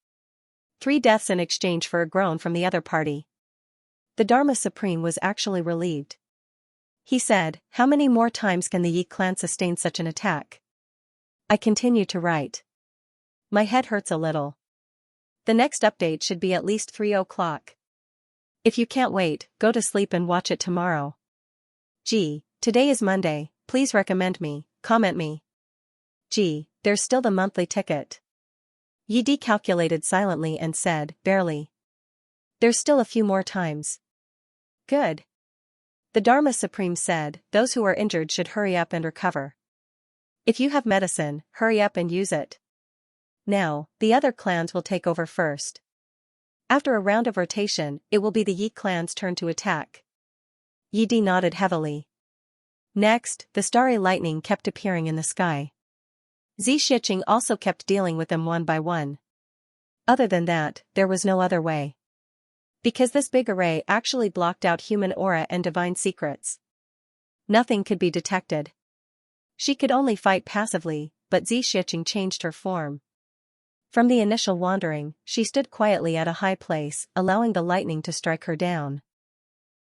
3 deaths in exchange for a groan from the other party. The Dharma Supreme was actually relieved. He said, "How many more times can the Yi clan sustain such an attack?" I continue to write. My head hurts a little. The next update should be at least 3 o'clock. If you can't wait, go to sleep and watch it tomorrow. Gee, today is Monday, please recommend me, comment me. Gee, there's still the monthly ticket. Yi decalculated silently and said, barely. There's still a few more times. Good. The Dharma Supreme said, those who are injured should hurry up and recover. If you have medicine, hurry up and use it. Now, the other clans will take over first. After a round of rotation, it will be the Yi clan's turn to attack. Yi Di nodded heavily. Next, the starry lightning kept appearing in the sky. Xianxia also kept dealing with them one by one. Other than that, there was no other way. Because this big array actually blocked out human aura and divine secrets. Nothing could be detected. She could only fight passively, but Xianxia changed her form. From the initial wandering, she stood quietly at a high place, allowing the lightning to strike her down.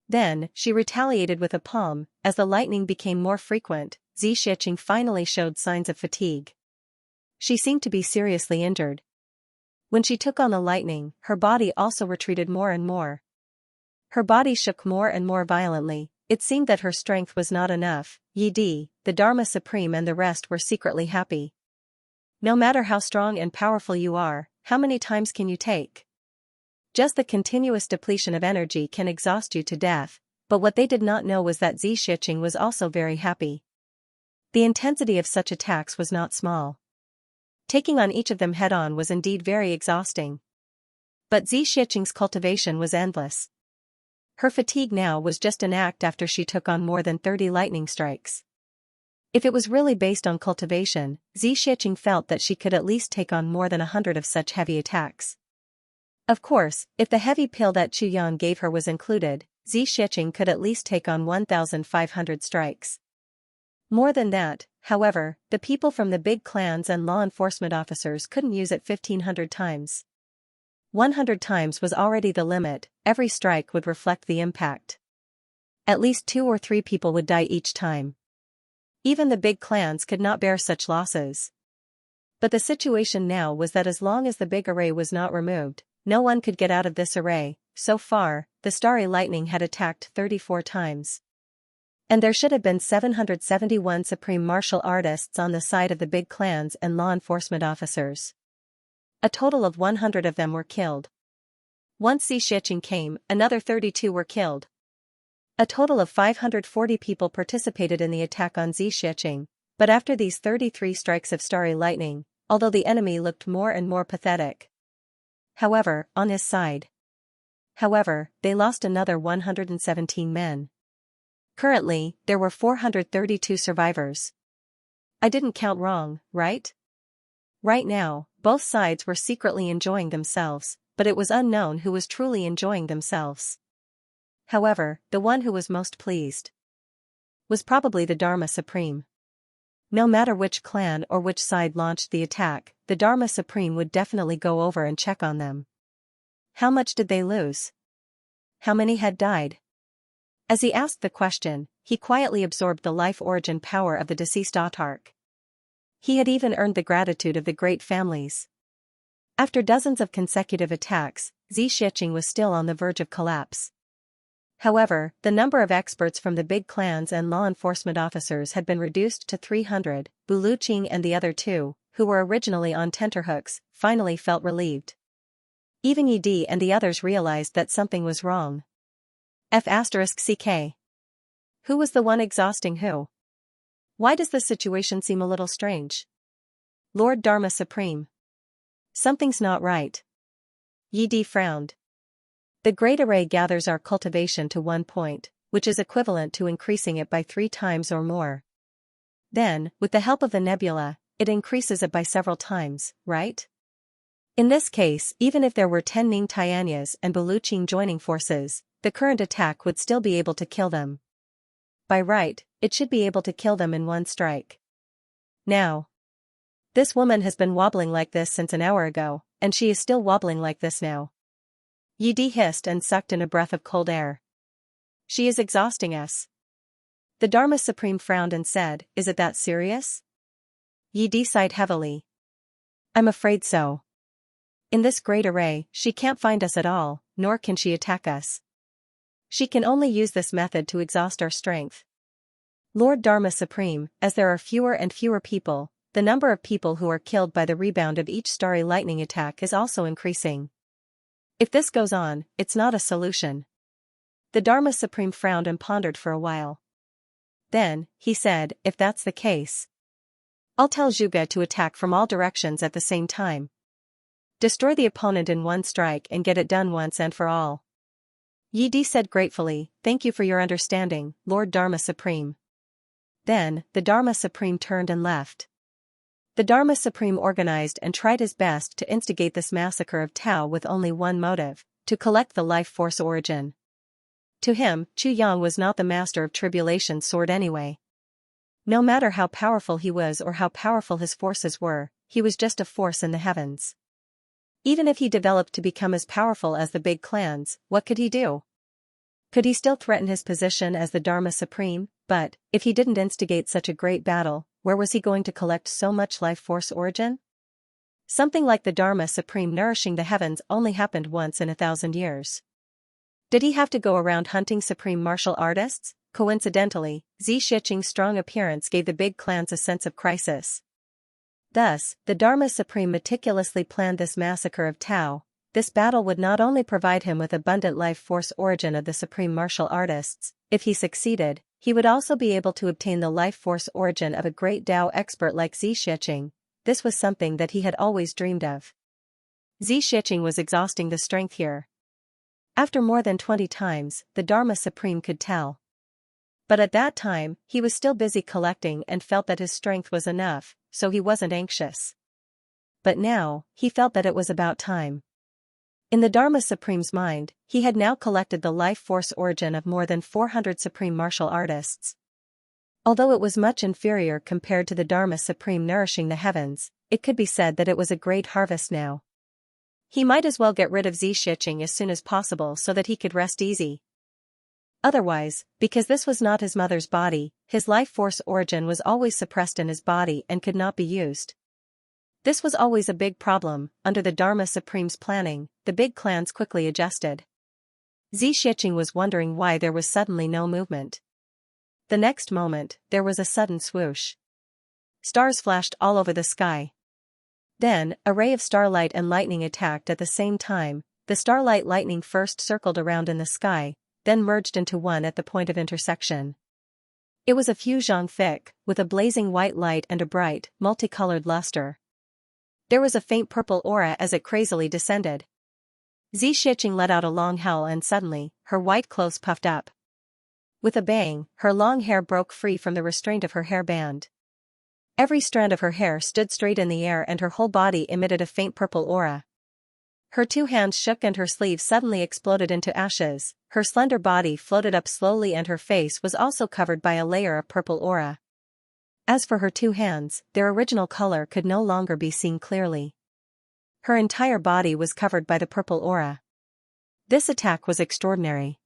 Then, she retaliated with a palm. As the lightning became more frequent, Xianxia finally showed signs of fatigue. She seemed to be seriously injured. When she took on the lightning, her body also retreated more and more. Her body shook more and more violently. It seemed that her strength was not enough. Yi Di, the Dharma Supreme and the rest were secretly happy. No matter how strong and powerful you are, how many times can you take? Just the continuous depletion of energy can exhaust you to death, but what they did not know was that Xianxia was also very happy. The intensity of such attacks was not small. Taking on each of them head-on was indeed very exhausting. But Xianxia's cultivation was endless. Her fatigue now was just an act after she took on more than 30 lightning strikes. If it was really based on cultivation, Xianxia felt that she could at least take on more than 100 of such heavy attacks. Of course, if the heavy pill that Chu Yan gave her was included, Xianxia could at least take on 1,500 strikes. More than that, however, the people from the big clans and law enforcement officers couldn't use it 1,500 times. 100 times was already the limit. Every strike would reflect the impact. At least 2 or 3 people would die each time. Even the big clans could not bear such losses. But the situation now was that as long as the big array was not removed, no one could get out of this array. So far, the starry lightning had attacked 34 times. And there should have been 771 supreme martial artists on the side of the big clans and law enforcement officers. A total of 100 of them were killed. Once Xianxia came, another 32 were killed. A total of 540 people participated in the attack on Xianxia, but after these 33 strikes of starry lightning, although the enemy looked more and more pathetic. However, on his side. However, they lost another 117 men. Currently, there were 432 survivors. I didn't count wrong, right? Right now, both sides were secretly enjoying themselves, but it was unknown who was truly enjoying themselves. However, the one who was most pleased was probably the Dharma Supreme. No matter which clan or which side launched the attack, the Dharma Supreme would definitely go over and check on them. How much did they lose? How many had died? As he asked the question, he quietly absorbed the life origin power of the deceased autarch. He had even earned the gratitude of the great families. After dozens of consecutive attacks, Xianxia was still on the verge of collapse. However, the number of experts from the big clans and law enforcement officers had been reduced to 300. Buluqing and the other 2, who were originally on tenterhooks, finally felt relieved. Even Yi Di and the others realized that something was wrong. F***CK. Who was the one exhausting who? Why does the situation seem a little strange? Lord Dharma Supreme. Something's not right. Yi Di frowned. The Great Array gathers our cultivation to one point, which is equivalent to increasing it by 3 times or more. Then, with the help of the nebula, it increases it by several times, right? In this case, even if there were 10 Ning Tianyas and Buluqing joining forces, the current attack would still be able to kill them. By right, it should be able to kill them in one strike. Now. This woman has been wobbling like this since an hour ago, and she is still wobbling like this now. Yi Di hissed and sucked in a breath of cold air. She is exhausting us. The Dharma Supreme frowned and said, "Is it that serious?" Yi Di sighed heavily. "I'm afraid so. In this great array, she can't find us at all, nor can she attack us. She can only use this method to exhaust our strength. Lord Dharma Supreme, as there are fewer and fewer people, the number of people who are killed by the rebound of each starry lightning attack is also increasing. If this goes on, it's not a solution." The Dharma Supreme frowned and pondered for a while. Then, he said, "If that's the case, I'll tell Zhuge to attack from all directions at the same time. Destroy the opponent in one strike and get it done once and for all. Yi Di said gratefully, "Thank you for your understanding, Lord Dharma Supreme." Then, the Dharma Supreme turned and left. The Dharma Supreme organized and tried his best to instigate this massacre of Tao with only one motive: to collect the life force origin. To him, Chu Yang was not the master of tribulation's sword anyway. No matter how powerful he was or how powerful his forces were, he was just a force in the heavens. Even if he developed to become as powerful as the big clans, what could he do? Could he still threaten his position as the Dharma Supreme? But, if he didn't instigate such a great battle, where was he going to collect so much life force origin? Something like the Dharma Supreme nourishing the heavens only happened once in 1,000 years. Did he have to go around hunting supreme martial artists? Coincidentally, Xianxia's strong appearance gave the big clans a sense of crisis. Thus, the Dharma Supreme meticulously planned this massacre of Tao. This battle would not only provide him with abundant life force origin of the supreme martial artists, if he succeeded, he would also be able to obtain the life force origin of a great Tao expert like Xianxia. This was something that he had always dreamed of. Xianxia was exhausting the strength here. After more than 20 times, the Dharma Supreme could tell. But at that time, he was still busy collecting and felt that his strength was enough, so he wasn't anxious. But now, he felt that it was about time. In the Dharma Supreme's mind, he had now collected the life force origin of more than 400 supreme martial artists. Although it was much inferior compared to the Dharma Supreme nourishing the heavens, it could be said that it was a great harvest now. He might as well get rid of Xianxia as soon as possible so that he could rest easy. Otherwise, because this was not his mother's body, his life force origin was always suppressed in his body and could not be used. This was always a big problem. Under the Dharma Supreme's planning, the big clans quickly adjusted. Xianxia was wondering why there was suddenly no movement. The next moment, there was a sudden swoosh. Stars flashed all over the sky. Then, a ray of starlight and lightning attacked at the same time. The starlight lightning first circled around in the sky, then merged into one at the point of intersection. It was a few zhang thick, with a blazing white light and a bright, multicolored luster. There was a faint purple aura as it crazily descended. Xianxia let out a long howl and suddenly, her white clothes puffed up. With a bang, her long hair broke free from the restraint of her hairband. Every strand of her hair stood straight in the air and her whole body emitted a faint purple aura. Her two hands shook and her sleeves suddenly exploded into ashes, her slender body floated up slowly and her face was also covered by a layer of purple aura. As for her two hands, their original color could no longer be seen clearly. Her entire body was covered by the purple aura. This attack was extraordinary.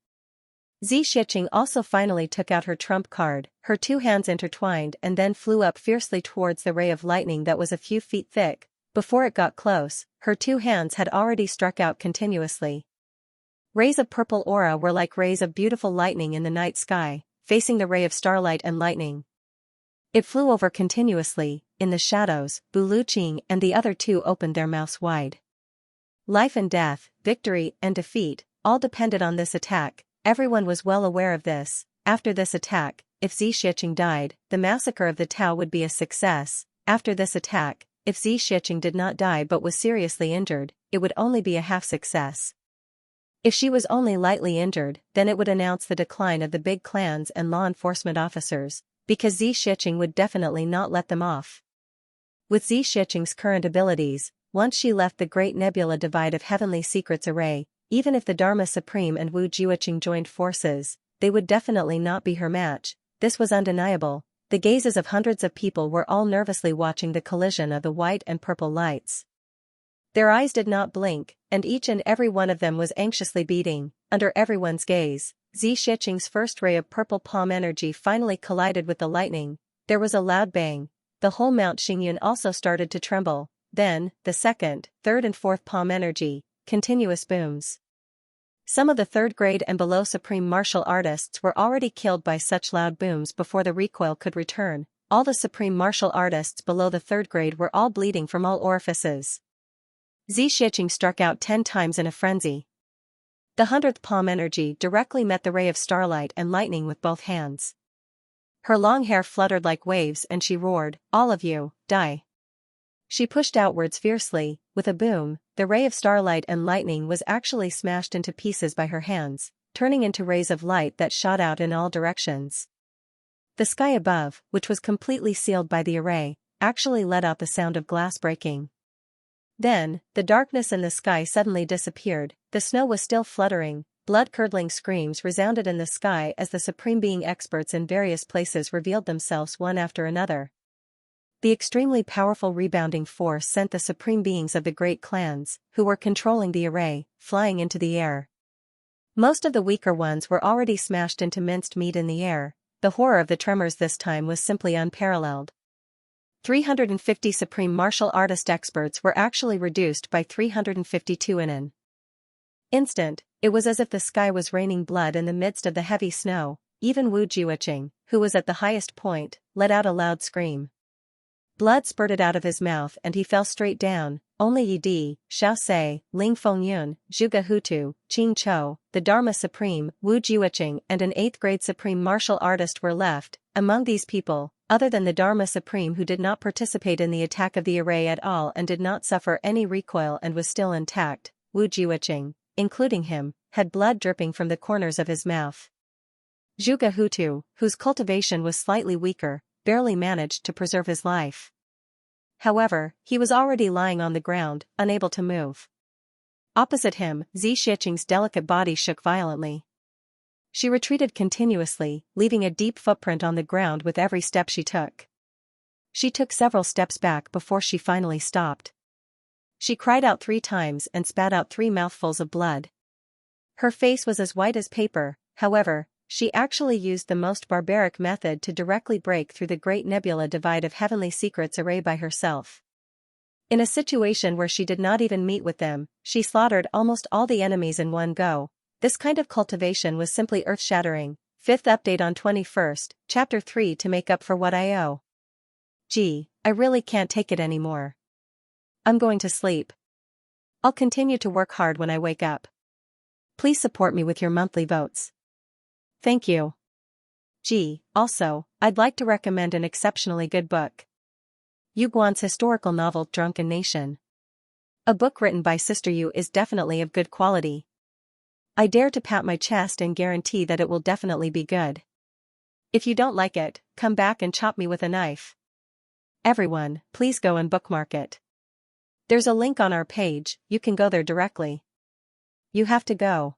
Xianxia also finally took out her trump card, her two hands intertwined and then flew up fiercely towards the ray of lightning that was a few feet thick. Before it got close, her two hands had already struck out continuously. Rays of purple aura were like rays of beautiful lightning in the night sky, facing the ray of starlight and lightning. It flew over continuously. In the shadows, Bu Luqing and the other two opened their mouths wide. Life and death, victory and defeat, all depended on this attack. Everyone was well aware of this. After this attack, if Xianxia died, the massacre of the Tao would be a success. After this attack, if Xianxia did not die but was seriously injured, it would only be a half success. If she was only lightly injured, then it would announce the decline of the big clans and law enforcement officers, because Xianxia would definitely not let them off. With Xianxia's current abilities, once she left the Great Nebula Divide of Heavenly Secrets Array, even if the Dharma Supreme and Wu Jiuqing joined forces, they would definitely not be her match. This was undeniable. The gazes of hundreds of people were all nervously watching the collision of the white and purple lights. Their eyes did not blink, and each and every one of them was anxiously beating. Under everyone's gaze, Xianxia's first ray of purple palm energy finally collided with the lightning. There was a loud bang. The whole Mount Xingyun also started to tremble. Then, the second, third and fourth palm energy, continuous booms. Some of the third grade and below supreme martial artists were already killed by such loud booms before the recoil could return. All the supreme martial artists below the third grade were all bleeding from all orifices. Xianxia struck out 10 times in a frenzy. The 100th palm energy directly met the ray of starlight and lightning with both hands. Her long hair fluttered like waves and she roared, "All of you, die." She pushed outwards fiercely. With a boom, the ray of starlight and lightning was actually smashed into pieces by her hands, turning into rays of light that shot out in all directions. The sky above, which was completely sealed by the array, actually let out the sound of glass breaking. Then, the darkness in the sky suddenly disappeared. The snow was still fluttering. Blood-curdling screams resounded in the sky as the Supreme Being experts in various places revealed themselves one after another. The extremely powerful rebounding force sent the Supreme Beings of the great clans, who were controlling the array, flying into the air. Most of the weaker ones were already smashed into minced meat in the air. The horror of the tremors this time was simply unparalleled. 350 Supreme Martial Artist experts were actually reduced by 352 in an instant. It was as if the sky was raining blood in the midst of the heavy snow. Even Wu Jiuqing, who was at the highest point, let out a loud scream. Blood spurted out of his mouth and he fell straight down. Only Yi Di, Xiaoxia, Ling Fengyun, Zhuge Hutu, Qing Chou, the Dharma Supreme, Wu Jiuqing and an 8th grade Supreme Martial Artist were left. Among these people, other than the Dharma Supreme who did not participate in the attack of the array at all and did not suffer any recoil and was still intact, Wu Jiuqing, including him, had blood dripping from the corners of his mouth. Zhuge Hutu, whose cultivation was slightly weaker, barely managed to preserve his life. However, he was already lying on the ground, unable to move. Opposite him, Xianxia's delicate body shook violently. She retreated continuously, leaving a deep footprint on the ground with every step she took. She took several steps back before she finally stopped. She cried out 3 times and spat out 3 mouthfuls of blood. Her face was as white as paper. However, she actually used the most barbaric method to directly break through the great nebula divide of heavenly secrets array by herself. In a situation where she did not even meet with them, she slaughtered almost all the enemies in one go. This kind of cultivation was simply earth-shattering. 5th update on 21st, Chapter 3 to make up for what I owe. Gee, I really can't take it anymore. I'm going to sleep. I'll continue to work hard when I wake up. Please support me with your monthly votes. Thank you. Gee, also, I'd like to recommend an exceptionally good book. Yu Guan's historical novel Drunken Nation. A book written by Sister Yu is definitely of good quality. I dare to pat my chest and guarantee that it will definitely be good. If you don't like it, come back and chop me with a knife. Everyone, please go and bookmark it. There's a link on our page, you can go there directly. You have to go.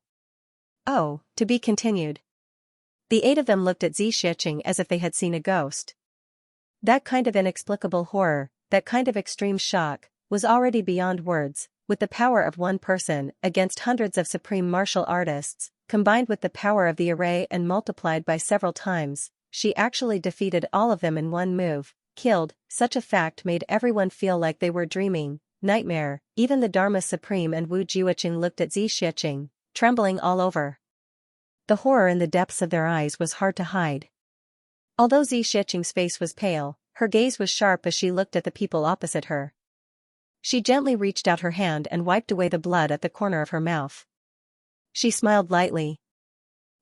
Oh, to be continued. The 8 of them looked at Xianxia as if they had seen a ghost. That kind of inexplicable horror, that kind of extreme shock, was already beyond words. With the power of one person against hundreds of supreme martial artists, combined with the power of the array and multiplied by several times, she actually defeated all of them in one move, killed. Such a fact made everyone feel like they were dreaming. Nightmare. Even the Dharma Supreme and Wu Jiuqing looked at Xianxia, trembling all over. The horror in the depths of their eyes was hard to hide. Although Xianxia's face was pale, her gaze was sharp as she looked at the people opposite her. She gently reached out her hand and wiped away the blood at the corner of her mouth. She smiled lightly.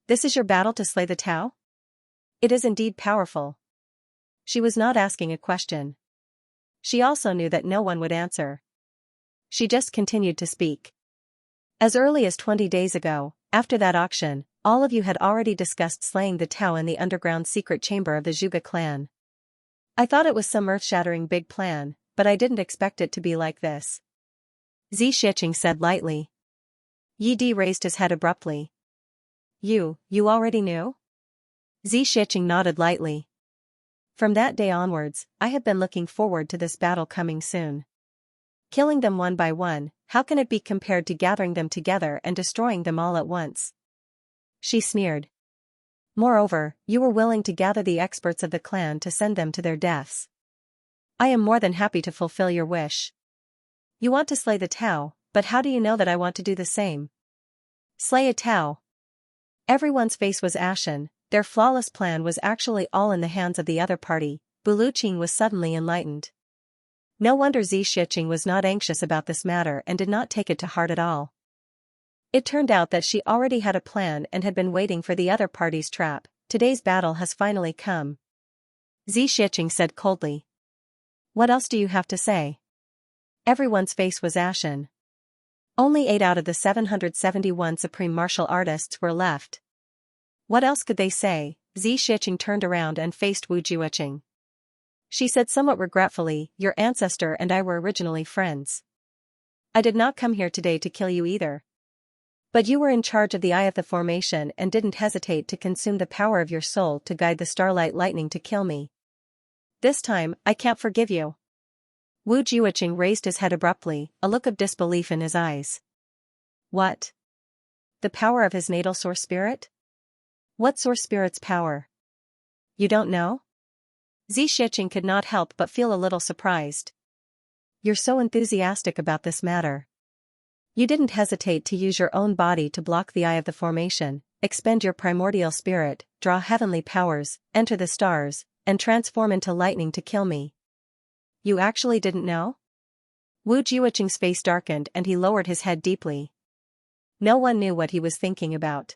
This is your battle to slay the Tao? It is indeed powerful. She was not asking a question. She also knew that no one would answer. She just continued to speak. As early as 20 days ago, after that auction, all of you had already discussed slaying the Tao in the underground secret chamber of the Zhuge clan. I thought it was some earth-shattering big plan, but I didn't expect it to be like this. Xianxia said lightly. Yi Di raised his head abruptly. You already knew? Xianxia nodded lightly. From that day onwards, I have been looking forward to this battle coming soon. Killing them one by one, how can it be compared to gathering them together and destroying them all at once? She sneered. Moreover, you were willing to gather the experts of the clan to send them to their deaths. I am more than happy to fulfill your wish. You want to slay the Tao, but how do you know that I want to do the same? Slay a Tao. Everyone's face was ashen. Their flawless plan was actually all in the hands of the other party. Buluqing was suddenly enlightened. No wonder Xianxia was not anxious about this matter and did not take it to heart at all. It turned out that she already had a plan and had been waiting for the other party's trap. Today's battle has finally come. Xianxia said coldly. What else do you have to say? Everyone's face was ashen. Only 8 out of the 771 supreme martial artists were left. What else could they say? Xianxia turned around and faced Wu Jueqing. She said somewhat regretfully, your ancestor and I were originally friends. I did not come here today to kill you either. But you were in charge of the Eye of the Formation and didn't hesitate to consume the power of your soul to guide the starlight lightning to kill me. This time, I can't forgive you. Wu Jueqing raised his head abruptly, a look of disbelief in his eyes. What? The power of his natal source spirit? What source spirit's power? You don't know? Xianxia could not help but feel a little surprised. You're so enthusiastic about this matter. You didn't hesitate to use your own body to block the Eye of the Formation, expend your primordial spirit, draw heavenly powers, enter the stars, and transform into lightning to kill me. You actually didn't know? Wu Jueqing's face darkened and he lowered his head deeply. No one knew what he was thinking about.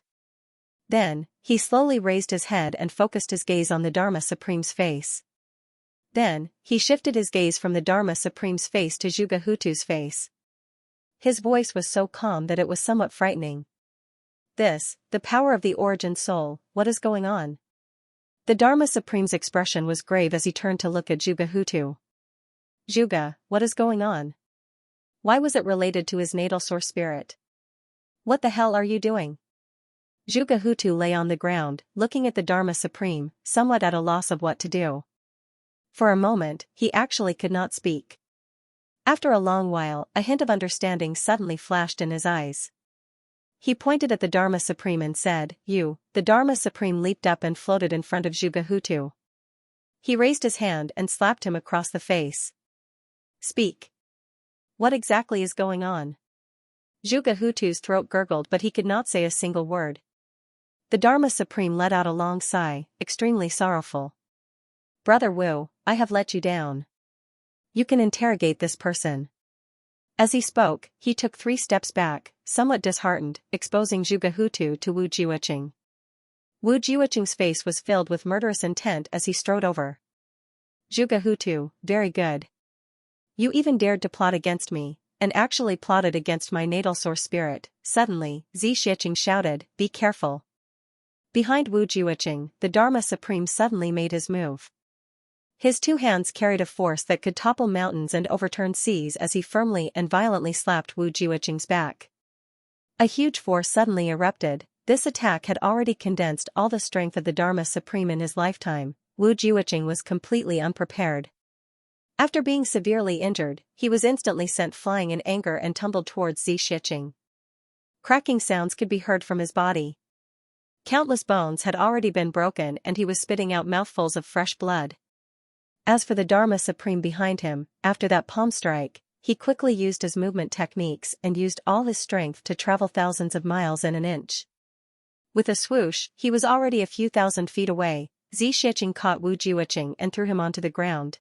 Then, he slowly raised his head and focused his gaze on the Dharma Supreme's face. Then, he shifted his gaze from the Dharma Supreme's face to Zhuge Hutu's face. His voice was so calm that it was somewhat frightening. This, the power of the origin soul, what is going on? The Dharma Supreme's expression was grave as he turned to look at Zhuge Hutu. Zhuge, what is going on? Why was it related to his natal source spirit? What the hell are you doing? Zhuge Hutu lay on the ground, looking at the Dharma Supreme, somewhat at a loss of what to do. For a moment, he actually could not speak. After a long while, a hint of understanding suddenly flashed in his eyes. He pointed at the Dharma Supreme and said, You. The Dharma Supreme leaped up and floated in front of Zhuge Hutu. He raised his hand and slapped him across the face. Speak. What exactly is going on? Zhuge Hutu's throat gurgled but he could not say a single word. The Dharma Supreme let out a long sigh, extremely sorrowful. Brother Wu, I have let you down. You can interrogate this person. As he spoke, he took 3 steps back, somewhat disheartened, exposing Zhuge Hutu to Wu Jueqing. Wu Jueqing's face was filled with murderous intent as he strode over. Zhuge Hutu, very good. You even dared to plot against me, and actually plotted against my natal source spirit. Suddenly, Xianxia shouted, Be careful. Behind Wu Jueqing, the Dharma Supreme suddenly made his move. His 2 hands carried a force that could topple mountains and overturn seas as he firmly and violently slapped Wu Jueqing's back. A huge force suddenly erupted. This attack had already condensed all the strength of the Dharma Supreme in his lifetime. Wu Jueqing was completely unprepared. After being severely injured, he was instantly sent flying in anger and tumbled towards Xianxia. Cracking sounds could be heard from his body. Countless bones had already been broken and he was spitting out mouthfuls of fresh blood. As for the Dharma Supreme behind him, after that palm strike, he quickly used his movement techniques and used all his strength to travel thousands of miles in an inch. With a swoosh, he was already a few thousand feet away. Xianxia caught Wu Jueqing and threw him onto the ground.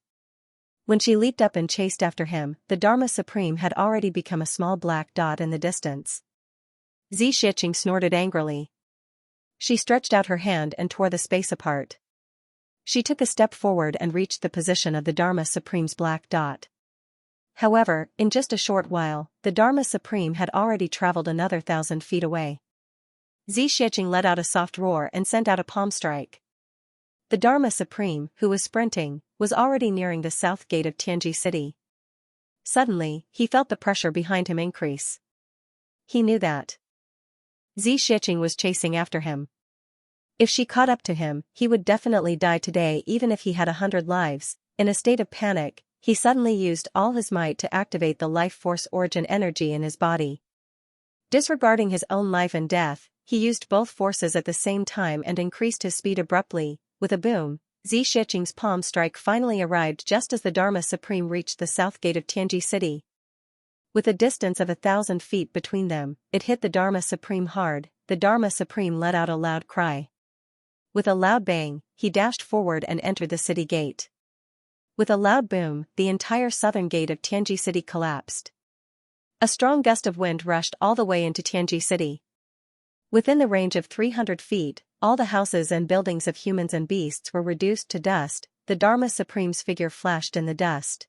When she leaped up and chased after him, the Dharma Supreme had already become a small black dot in the distance. Xianxia snorted angrily. She stretched out her hand and tore the space apart. She took a step forward and reached the position of the Dharma Supreme's black dot. However, in just a short while, the Dharma Supreme had already traveled another 1,000 feet away. Xianxia let out a soft roar and sent out a palm strike. The Dharma Supreme, who was sprinting, was already nearing the south gate of Tianji City. Suddenly, he felt the pressure behind him increase. He knew that Xianxia was chasing after him. If she caught up to him, he would definitely die today even if he had 100 lives. In a state of panic, he suddenly used all his might to activate the life force origin energy in his body. Disregarding his own life and death, he used both forces at the same time and increased his speed abruptly. With a boom, Xianxia's palm strike finally arrived just as the Dharma Supreme reached the south gate of Tianji City. With a distance of 1,000 feet between them, it hit the Dharma Supreme hard. The Dharma Supreme let out a loud cry. With a loud bang, he dashed forward and entered the city gate. With a loud boom, the entire southern gate of Tianji City collapsed. A strong gust of wind rushed all the way into Tianji City. Within the range of 300 feet, all the houses and buildings of humans and beasts were reduced to dust. the Dharma Supreme's figure flashed in the dust.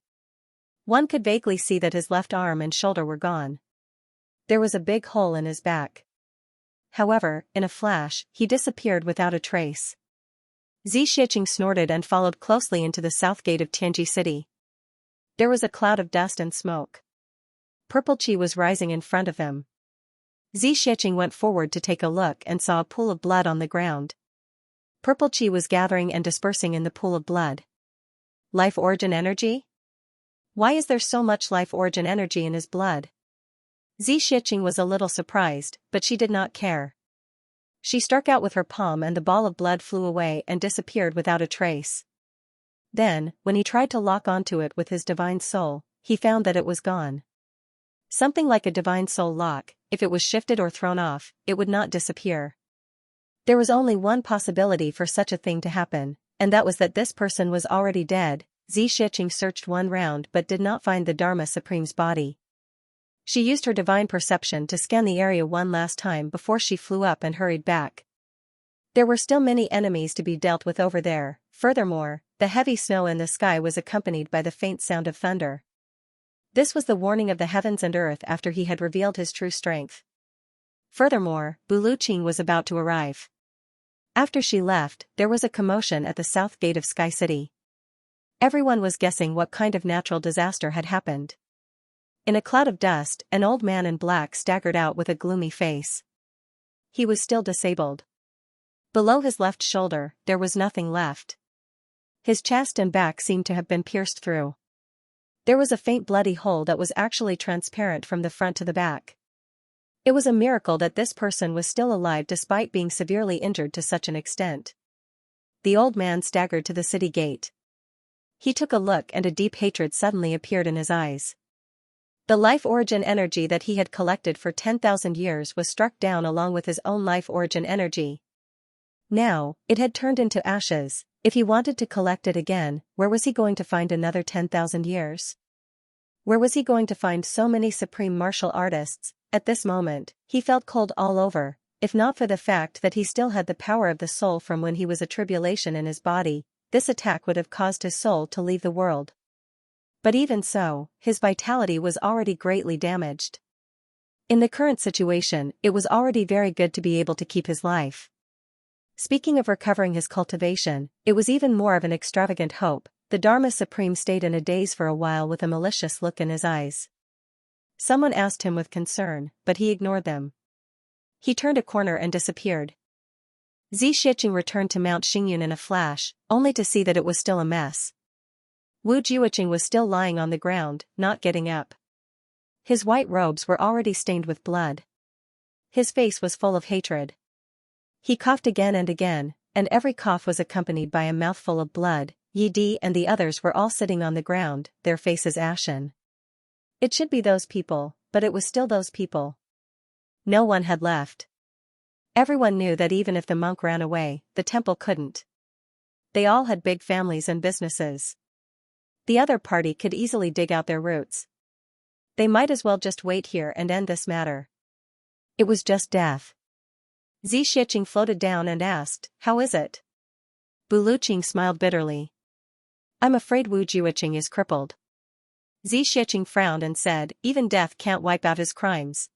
One could vaguely see that his left arm and shoulder were gone. There was a big hole in his back. However, in a flash, he disappeared without a trace. Xianxia snorted and followed closely into the south gate of Tianji City. There was a cloud of dust and smoke. Purple chi was rising in front of him. Xianxia went forward to take a look and saw a pool of blood on the ground. Purple chi was gathering and dispersing in the pool of blood. Life origin energy? Why is there so much life origin energy in his blood? Xianxia was a little surprised, but she did not care. She struck out with her palm and the ball of blood flew away and disappeared without a trace. Then, when he tried to lock onto it with his divine soul, he found that it was gone. Something like a divine soul lock, if it was shifted or thrown off, it would not disappear. There was only one possibility for such a thing to happen, and that was that this person was already dead. Xianxia searched one round but did not find the Dharma Supreme's body. She used her divine perception to scan the area one last time before she flew up and hurried back. There were still many enemies to be dealt with over there. Furthermore, the heavy snow in the sky was accompanied by the faint sound of thunder. This was the warning of the heavens and earth after he had revealed his true strength. Furthermore, Buluqing was about to arrive. After she left, there was a commotion at the south gate of Sky City. Everyone was guessing what kind of natural disaster had happened. In a cloud of dust, an old man in black staggered out with a gloomy face. He was still disabled. Below his left shoulder, there was nothing left. His chest and back seemed to have been pierced through. There was a faint bloody hole that was actually transparent from the front to the back. It was a miracle that this person was still alive despite being severely injured to such an extent. The old man staggered to the city gate. He took a look and a deep hatred suddenly appeared in his eyes. The life origin energy that he had collected for 10,000 years was struck down along with his own life origin energy. Now, it had turned into ashes. If he wanted to collect it again, where was he going to find another 10,000 years? Where was he going to find so many supreme martial artists? At this moment, he felt cold all over, if not for the fact that he still had the power of the soul from when he was a tribulation in his body. This attack would have caused his soul to leave the world. But even so, his vitality was already greatly damaged. In the current situation, it was already very good to be able to keep his life. Speaking of recovering his cultivation, it was even more of an extravagant hope. The Dharma Supreme stayed in a daze for a while with a malicious look in his eyes. Someone asked him with concern, but he ignored them. He turned a corner and disappeared. Xianxia returned to Mount Xingyun in a flash, only to see that it was still a mess. Wu Juiqing was still lying on the ground, not getting up. His white robes were already stained with blood. His face was full of hatred. He coughed again, and every cough was accompanied by a mouthful of blood. Yi Di and the others were all sitting on the ground, their faces ashen. It should be those people, but it was still those people. No one had left. Everyone knew that even if the monk ran away, the temple couldn't. They all had big families and businesses. The other party could easily dig out their roots. They might as well just wait here and end this matter. It was just death. Xianxia floated down and asked, "How is it?" Buluqing smiled bitterly. "I'm afraid Wu Juiqing is crippled." Xianxia frowned and said, "Even death can't wipe out his crimes.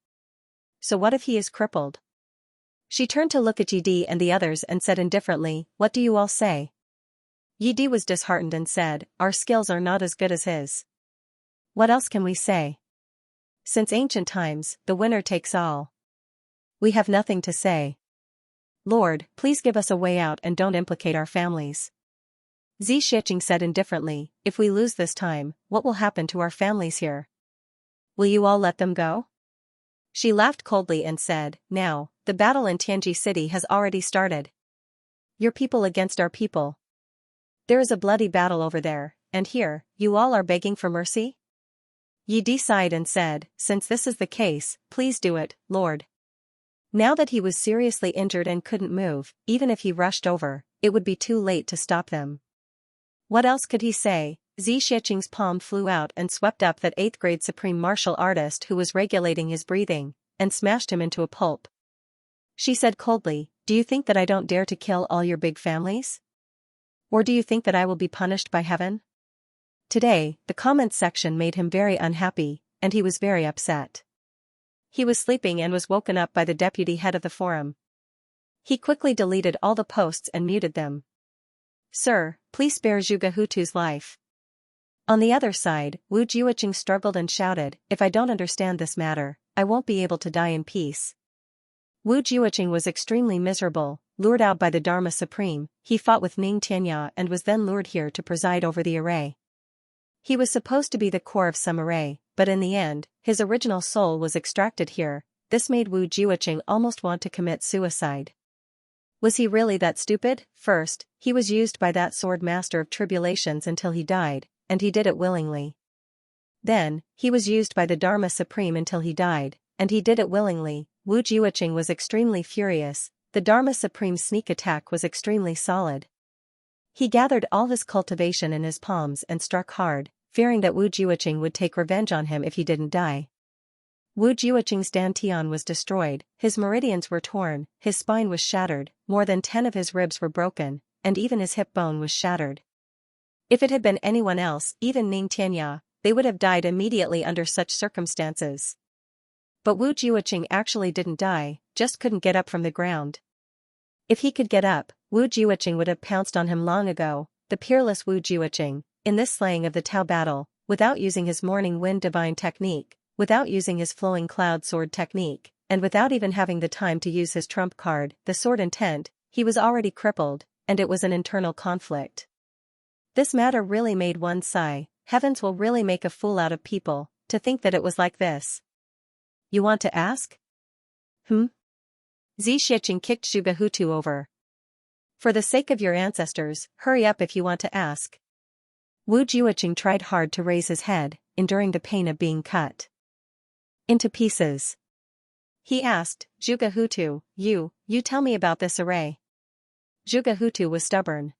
So what if he is crippled?" She turned to look at Yi Di and the others and said indifferently, "What do you all say?" Yi Di was disheartened and said, "Our skills are not as good as his." "What else can we say? Since ancient times, the winner takes all. We have nothing to say. Lord, please give us a way out and don't implicate our families." Xianxia said indifferently, "If we lose this time, what will happen to our families here? Will you all let them go?" She laughed coldly and said, "Now, the battle in Tianji City has already started. Your people against our people. There is a bloody battle over there, and here, you all are begging for mercy?" Yi Di sighed and said, "Since this is the case, please do it, Lord." Now that he was seriously injured and couldn't move, even if he rushed over, it would be too late to stop them. What else could he say? Xianxia's palm flew out and swept up that 8th grade supreme martial artist who was regulating his breathing, and smashed him into a pulp. She said coldly, "Do you think that I don't dare to kill all your big families? Or do you think that I will be punished by heaven? Today, the comments section made him very unhappy, and he was very upset. He was sleeping and was woken up by the deputy head of the forum. He quickly deleted all the posts and muted them. Sir, please spare Zhuge Hutu's life. On the other side, Wu Jiuqing struggled and shouted, if I don't understand this matter, I won't be able to die in peace. Wu Jiuqing was extremely miserable, lured out by the Dharma Supreme, he fought with Xianxia and was then lured here to preside over the array. He was supposed to be the core of some array, but in the end, his original soul was extracted here. This made Wu Jiuqing almost want to commit suicide. Was he really that stupid? First, he was used by that sword master of tribulations until he died, and he did it willingly. Then, he was used by the Dharma Supreme until he died, and he did it willingly. Wu Jiuqing was extremely furious, the Dharma Supreme's sneak attack was extremely solid. He gathered all his cultivation in his palms and struck hard, fearing that Wu Jiuqing would take revenge on him if he didn't die. Wu Jiuqing's dantian was destroyed, his meridians were torn, his spine was shattered, more than 10 of his ribs were broken, and even his hip bone was shattered. If it had been anyone else, even Xianxia, they would have died immediately under such circumstances. But Wu Jiuqing actually didn't die, just couldn't get up from the ground. If he could get up, Wu Jiuqing would have pounced on him long ago, the peerless Wu Jiuqing, in this slaying of the Tao battle, without using his morning wind divine technique, without using his flowing cloud sword technique, and without even having the time to use his trump card, the sword intent, he was already crippled, and it was an internal conflict. This matter really made one sigh, heavens will really make a fool out of people, to think that it was like this. You want to ask? Xianxia kicked Zhuge Hutu over. For the sake of your ancestors, hurry up if you want to ask. Wu Jiuqing tried hard to raise his head, enduring the pain of being cut into pieces. He asked, Zhuge Hutu, you tell me about this array. Zhuge Hutu was stubborn.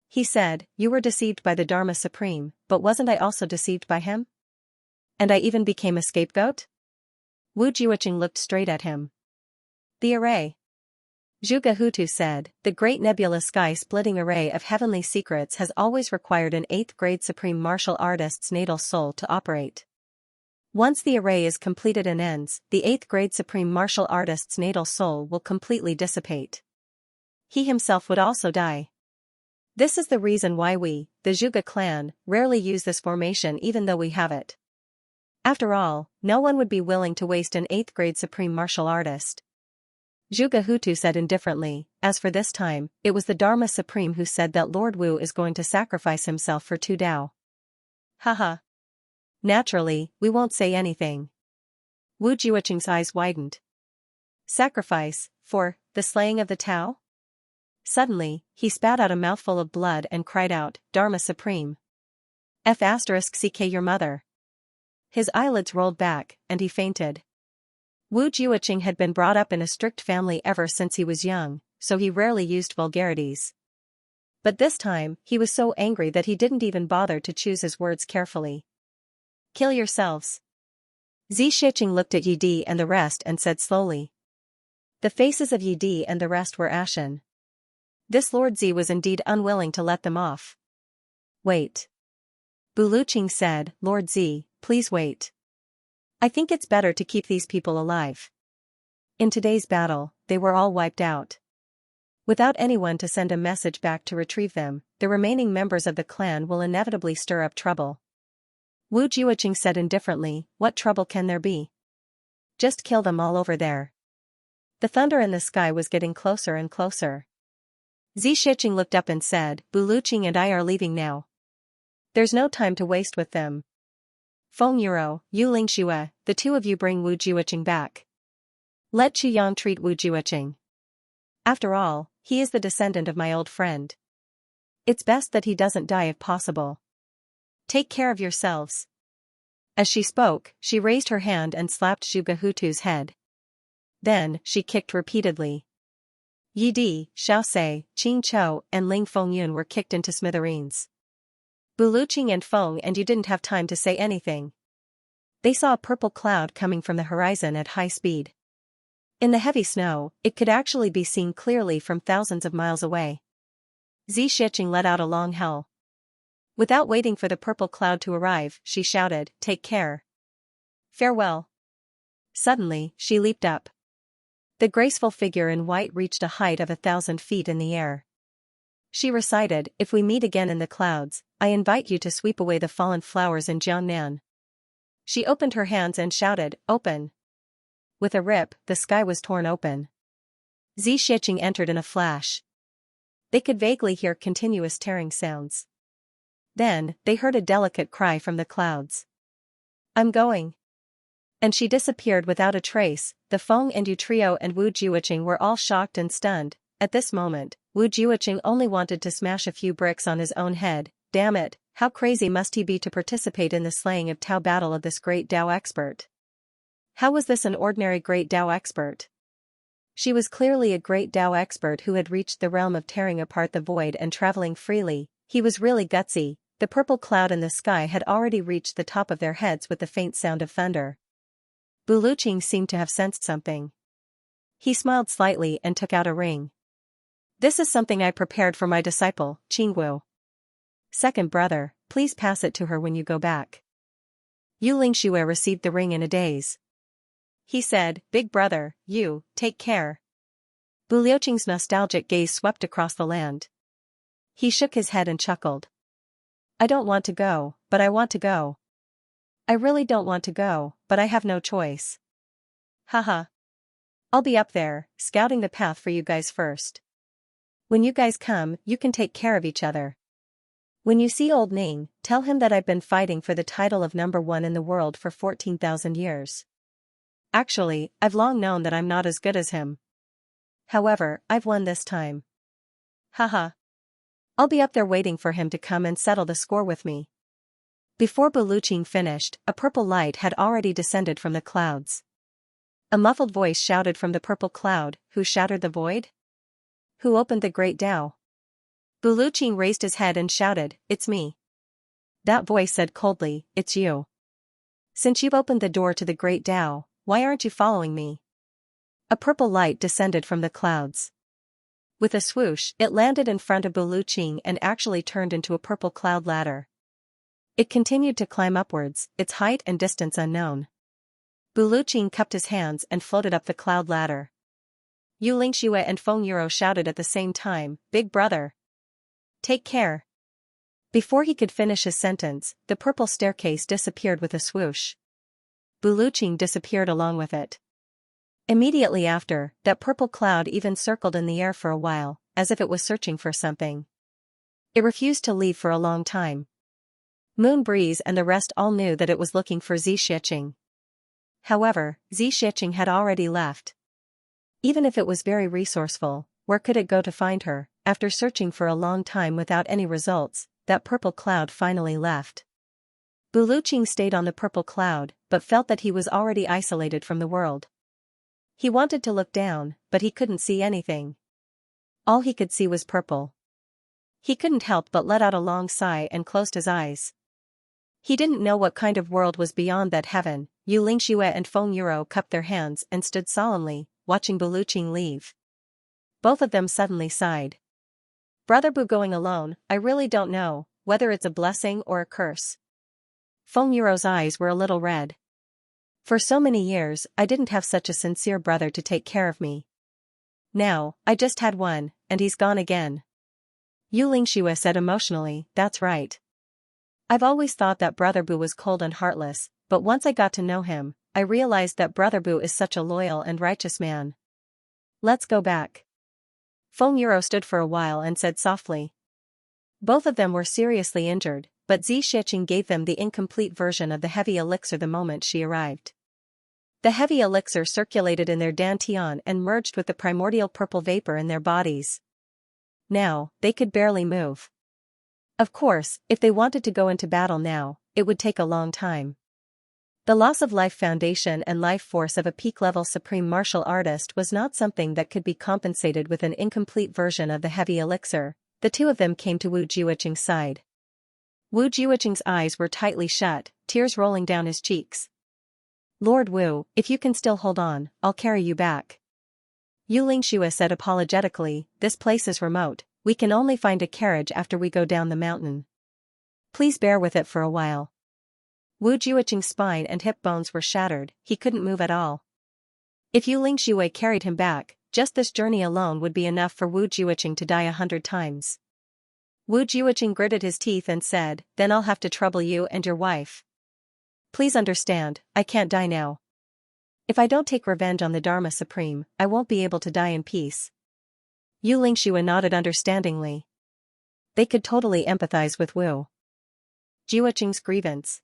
He said, you were deceived by the Dharma Supreme, but wasn't I also deceived by him? And I even became a scapegoat? Wu Jiuqing looked straight at him. The array. Zhuge Hutu said, the great nebula sky-splitting array of heavenly secrets has always required an 8th grade supreme martial artist's natal soul to operate. Once the array is completed and ends, the 8th grade supreme martial artist's natal soul will completely dissipate. He himself would also die. This is the reason why we, the Zhuge clan, rarely use this formation even though we have it. After all, no one would be willing to waste an 8th grade supreme martial artist. Zhuge Hutu said indifferently, as for this time, it was the Dharma Supreme who said that Lord Wu is going to sacrifice himself for Tu Dao. Haha. Naturally, we won't say anything. Wu Jiuqing's eyes widened. Sacrifice, for the slaying of the Tao? Suddenly, he spat out a mouthful of blood and cried out, Dharma Supreme. *CK your mother. His eyelids rolled back, and he fainted. Wu Jiuqing had been brought up in a strict family ever since he was young, so he rarely used vulgarities. But this time, he was so angry that he didn't even bother to choose his words carefully. Kill yourselves. Xianxia looked at Yi Di and the rest and said slowly. The faces of Yi Di and the rest were ashen. This Lord Z was indeed unwilling to let them off. Wait. Buluqing said, Lord Z, please wait. I think it's better to keep these people alive. In today's battle, they were all wiped out. Without anyone to send a message back to retrieve them, the remaining members of the clan will inevitably stir up trouble. Wu Jiuqing said indifferently, what trouble can there be? Just kill them all over there. The thunder in the sky was getting closer and closer. Xianxia looked up and said, Buluqing and I are leaving now. There's no time to waste with them. Feng Yuro, Yu Lingxue, the two of you bring Wu Jiuqing back. Let Chu Yan treat Wu Jiuqing. After all, he is the descendant of my old friend. It's best that he doesn't die if possible. Take care of yourselves. As she spoke, she raised her hand and slapped Zhuge Hutu's head. Then, she kicked repeatedly. Yi Di, Xiaoxia, Qing Chou, and Ling Fengyun were kicked into smithereens. Buluqing and Feng and you didn't have time to say anything. They saw a purple cloud coming from the horizon at high speed. In the heavy snow, it could actually be seen clearly from thousands of miles away. Xianxia let out a long howl. Without waiting for the purple cloud to arrive, she shouted, "Take care. Farewell." Suddenly, she leaped up. The graceful figure in white reached a height of 1,000 feet in the air. She recited, "If we meet again in the clouds, I invite you to sweep away the fallen flowers in Jiangnan." She opened her hands and shouted, "Open." With a rip, the sky was torn open. Xianxia entered in a flash. They could vaguely hear continuous tearing sounds. Then, they heard a delicate cry from the clouds. "I'm going." And she disappeared without a trace. The Feng and Yu trio and Wu Jiuqing were all shocked and stunned. At this moment, Wu Jiuqing only wanted to smash a few bricks on his own head. Damn it, how crazy must he be to participate in the slaying of Tao battle of this great Tao expert? How was this an ordinary great Tao expert? She was clearly a great Tao expert who had reached the realm of tearing apart the void and traveling freely. He was really gutsy. The purple cloud in the sky had already reached the top of their heads with the faint sound of thunder. Buluqing seemed to have sensed something. He smiled slightly and took out a ring. "This is something I prepared for my disciple, Qingwu. Second brother, please pass it to her when you go back." Xianxia received the ring in a daze. He said, "Big brother, you, take care." Buluqing's nostalgic gaze swept across the land. He shook his head and chuckled. "I don't want to go, but I want to go. I really don't want to go, but I have no choice. Haha. I'll be up there, scouting the path for you guys first. When you guys come, you can take care of each other. When you see old Ning, tell him that I've been fighting for the title of #1 in the world for 14,000 years. Actually, I've long known that I'm not as good as him. However, I've won this time. Haha. I'll be up there waiting for him to come and settle the score with me." Before Buluqing finished, a purple light had already descended from the clouds. A muffled voice shouted from the purple cloud, "Who shattered the void? Who opened the great Tao?" Buluqing raised his head and shouted, "It's me." That voice said coldly, "It's you. Since you've opened the door to the great Tao, why aren't you following me?" A purple light descended from the clouds. With a swoosh, it landed in front of Buluqing and actually turned into a purple cloud ladder. It continued to climb upwards, its height and distance unknown. Buluqing cupped his hands and floated up the cloud ladder. Xianxia and Feng Yuro shouted at the same time, "Big brother. Take care." Before he could finish his sentence, the purple staircase disappeared with a swoosh. Buluqing disappeared along with it. Immediately after, that purple cloud even circled in the air for a while, as if it was searching for something. It refused to leave for a long time. Moon Breeze and the rest all knew that it was looking for Xianxia. However, Xianxia had already left. Even if it was very resourceful, where could it go to find her? After searching for a long time without any results, that purple cloud finally left. Buluqing stayed on the purple cloud, but felt that he was already isolated from the world. He wanted to look down, but he couldn't see anything. All he could see was purple. He couldn't help but let out a long sigh and closed his eyes. He didn't know what kind of world was beyond that heaven. Xianxia and Feng Yuro cupped their hands and stood solemnly, watching Buluqing leave. Both of them suddenly sighed. "Brother Bu going alone, I really don't know whether it's a blessing or a curse." Feng Yuro's eyes were a little red. "For so many years, I didn't have such a sincere brother to take care of me. Now, I just had one, and he's gone again." Xianxia said emotionally, "That's right. I've always thought that Brother Bu was cold and heartless, but once I got to know him, I realized that Brother Bu is such a loyal and righteous man. Let's go back." Feng Yuro stood for a while and said softly. Both of them were seriously injured, but Xianxia gave them the incomplete version of the heavy elixir the moment she arrived. The heavy elixir circulated in their dantian and merged with the primordial purple vapor in their bodies. Now, they could barely move. Of course, if they wanted to go into battle now, it would take a long time. The loss of life foundation and life force of a peak-level supreme martial artist was not something that could be compensated with an incomplete version of the heavy elixir. The two of them came to Wu Jiuqing's side. Wu Jiuqing's eyes were tightly shut, tears rolling down his cheeks. "Lord Wu, if you can still hold on, I'll carry you back." Xianxia said apologetically, "This place is remote, We can only find a carriage after we go down the mountain. Please bear with it for a while. Wu Jiuqing's spine and hip bones were shattered, he couldn't move at all. If Yu Lingshui carried him back, just this journey alone would be enough for Wu Jiuqing to die 100 times. Wu Jiuqing gritted his teeth and said, then I'll have to trouble you and your wife. Please understand, I can't die now. If I don't take revenge on the Dharma Supreme, I won't be able to die in peace. Yu Lingshui nodded understandingly. They could totally empathize with Wu Jiuqing's grievance.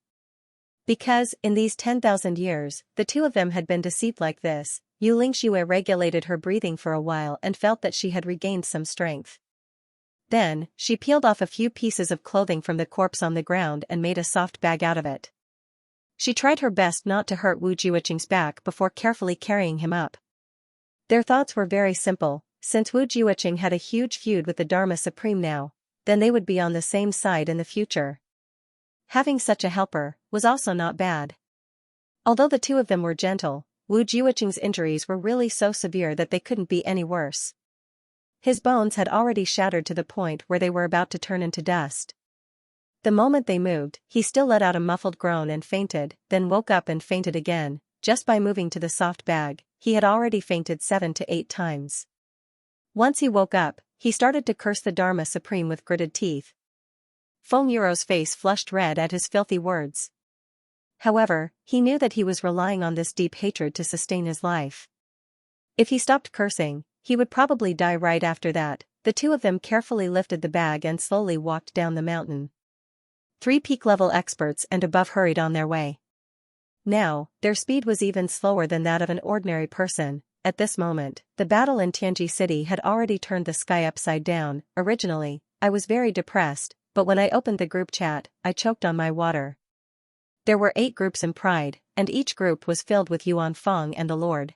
Because, in these 10,000 years, the two of them had been deceived like this, Yu Lingshui regulated her breathing for a while and felt that she had regained some strength. Then, she peeled off a few pieces of clothing from the corpse on the ground and made a soft bag out of it. She tried her best not to hurt Wu Jiuqing's back before carefully carrying him up. Their thoughts were very simple, since Wu Jiuqing had a huge feud with the Dharma Supreme now, then they would be on the same side in the future. Having such a helper was also not bad. Although the two of them were gentle, Wu Jiuqing's injuries were really so severe that they couldn't be any worse. His bones had already shattered to the point where they were about to turn into dust. The moment they moved, he still let out a muffled groan and fainted, then woke up and fainted again. Just by moving to the soft bag, he had already fainted 7 to 8 times. Once he woke up, he started to curse the Dharma Supreme with gritted teeth. Feng Yuro's face flushed red at his filthy words. However, he knew that he was relying on this deep hatred to sustain his life. If he stopped cursing, he would probably die right after that. The two of them carefully lifted the bag and slowly walked down the mountain. 3 peak-level experts and above hurried on their way. Now, their speed was even slower than that of an ordinary person. At this moment, the battle in Tianji City had already turned the sky upside down. Originally, I was very depressed, but when I opened the group chat, I choked on my water. There were 8 groups in Pride, and each group was filled with Yuan Feng and the Lord.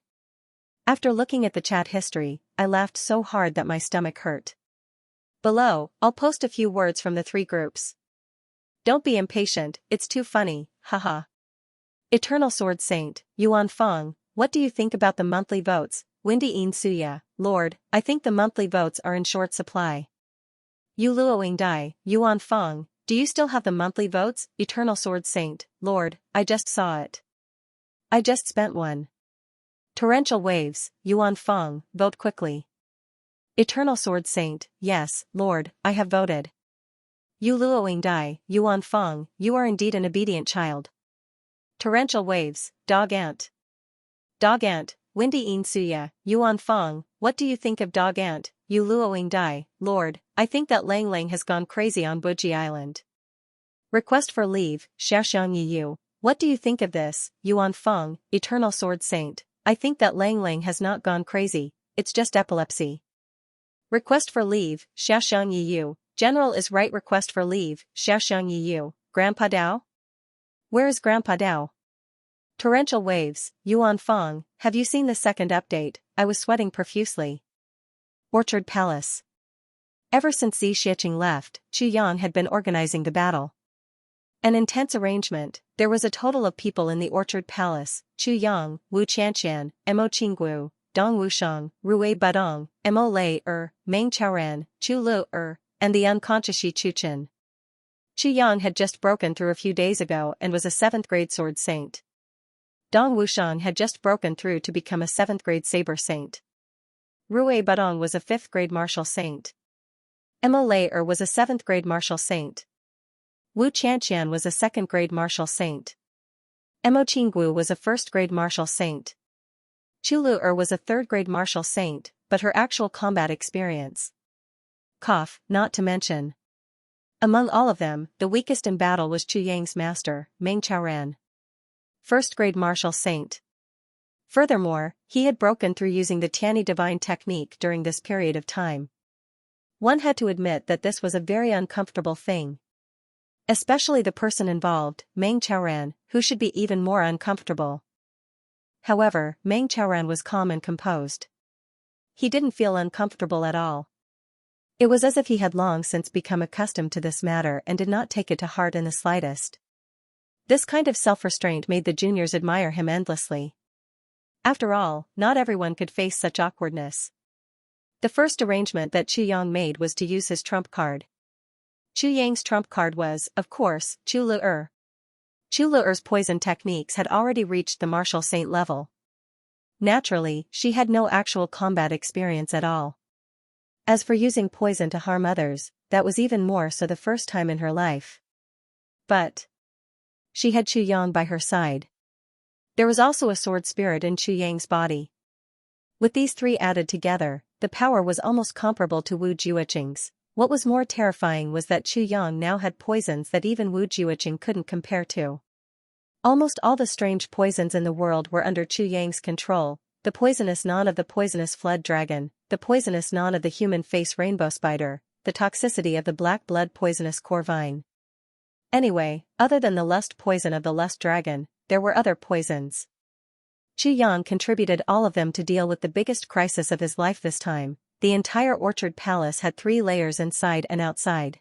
After looking at the chat history, I laughed so hard that my stomach hurt. Below, I'll post a few words from the 3 groups. Don't be impatient, it's too funny, haha. Eternal Sword Saint, Yuan Feng, what do you think about the monthly votes? Windy Xianxia, Lord, I think the monthly votes are in short supply. Yu Luoing Dai, Yuan Feng, do you still have the monthly votes? Eternal Sword Saint, Lord, I just saw it. I just spent one. Torrential Waves, Yuan Feng, vote quickly. Eternal Sword Saint, yes, Lord, I have voted. Yu Luoing Dai, Yuan Feng, you are indeed an obedient child. Torrential Waves, Dog Ant. Dog Ant, Windy Xianxia, Yuan Feng, what do you think of Dog Ant? Yu Luoing Dai, Lord, I think that Lang Lang has gone crazy on Buji Island. Request for leave, Xianxia, what do you think of this? Yuan Feng, Eternal Sword Saint, I think that Lang Lang has not gone crazy, it's just epilepsy. Request for leave, Xianxia, General is right. Request for leave, Xianxia, Grandpa Dao? Where is Grandpa Dao? Torrential Waves, Yuan Feng, have you seen the second update? I was sweating profusely. Orchard Palace. Ever since Xiaxia left, Chu Yang had been organizing the battle. An intense arrangement. There was a total of people in the Orchard Palace: Chu Yang, Wu Qianqian, Mo Qinggu, Dong Wusheng, Rui Badong, Mo Lei Meng Chaoran, Chu Lu and the unconscious Shi Chuchen. Chu Yang had just broken through a few days ago and was a 7th grade sword saint. Dong Wusheng had just broken through to become a 7th grade saber saint. Rui Badong was a 5th grade martial saint. Mo Lei was a 7th grade martial saint. Wu Qianqian was a 2nd grade martial saint. Mo Qinggu was a 1st grade martial saint. Chu Lu was a 3rd grade martial saint, but her actual combat experience. Not to mention. Among all of them, the weakest in battle was Chu Yang's master, Meng Chaoran. 1st grade martial saint. Furthermore, he had broken through using the Tianyi divine technique during this period of time. One had to admit that this was a very uncomfortable thing. Especially the person involved, Meng Chaoran, who should be even more uncomfortable. However, Meng Chaoran was calm and composed. He didn't feel uncomfortable at all. It was as if he had long since become accustomed to this matter and did not take it to heart in the slightest. This kind of self-restraint made the juniors admire him endlessly. After all, not everyone could face such awkwardness. The first arrangement that Chu Yang made was to use his trump card. Chu Yang's trump card was, of course, Chu Lu'er. Chu Lu'er's poison techniques had already reached the martial saint level. Naturally, she had no actual combat experience at all. As for using poison to harm others, that was even more so the first time in her life. But she had Chu Yang by her side. There was also a sword spirit in Chu Yang's body. With these three added together, the power was almost comparable to Wu Jueqing's. What was more terrifying was that Chu Yang now had poisons that even Wu Jueqing couldn't compare to. Almost all the strange poisons in the world were under Chu Yang's control: the poisonous non of the poisonous flood dragon, the poisonous non of the human face rainbow spider, the toxicity of the black blood poisonous core vine. Anyway, other than the lust poison of the lust dragon, there were other poisons. Chu Yang contributed all of them to deal with the biggest crisis of his life this time. The entire orchard palace had 3 layers inside and outside.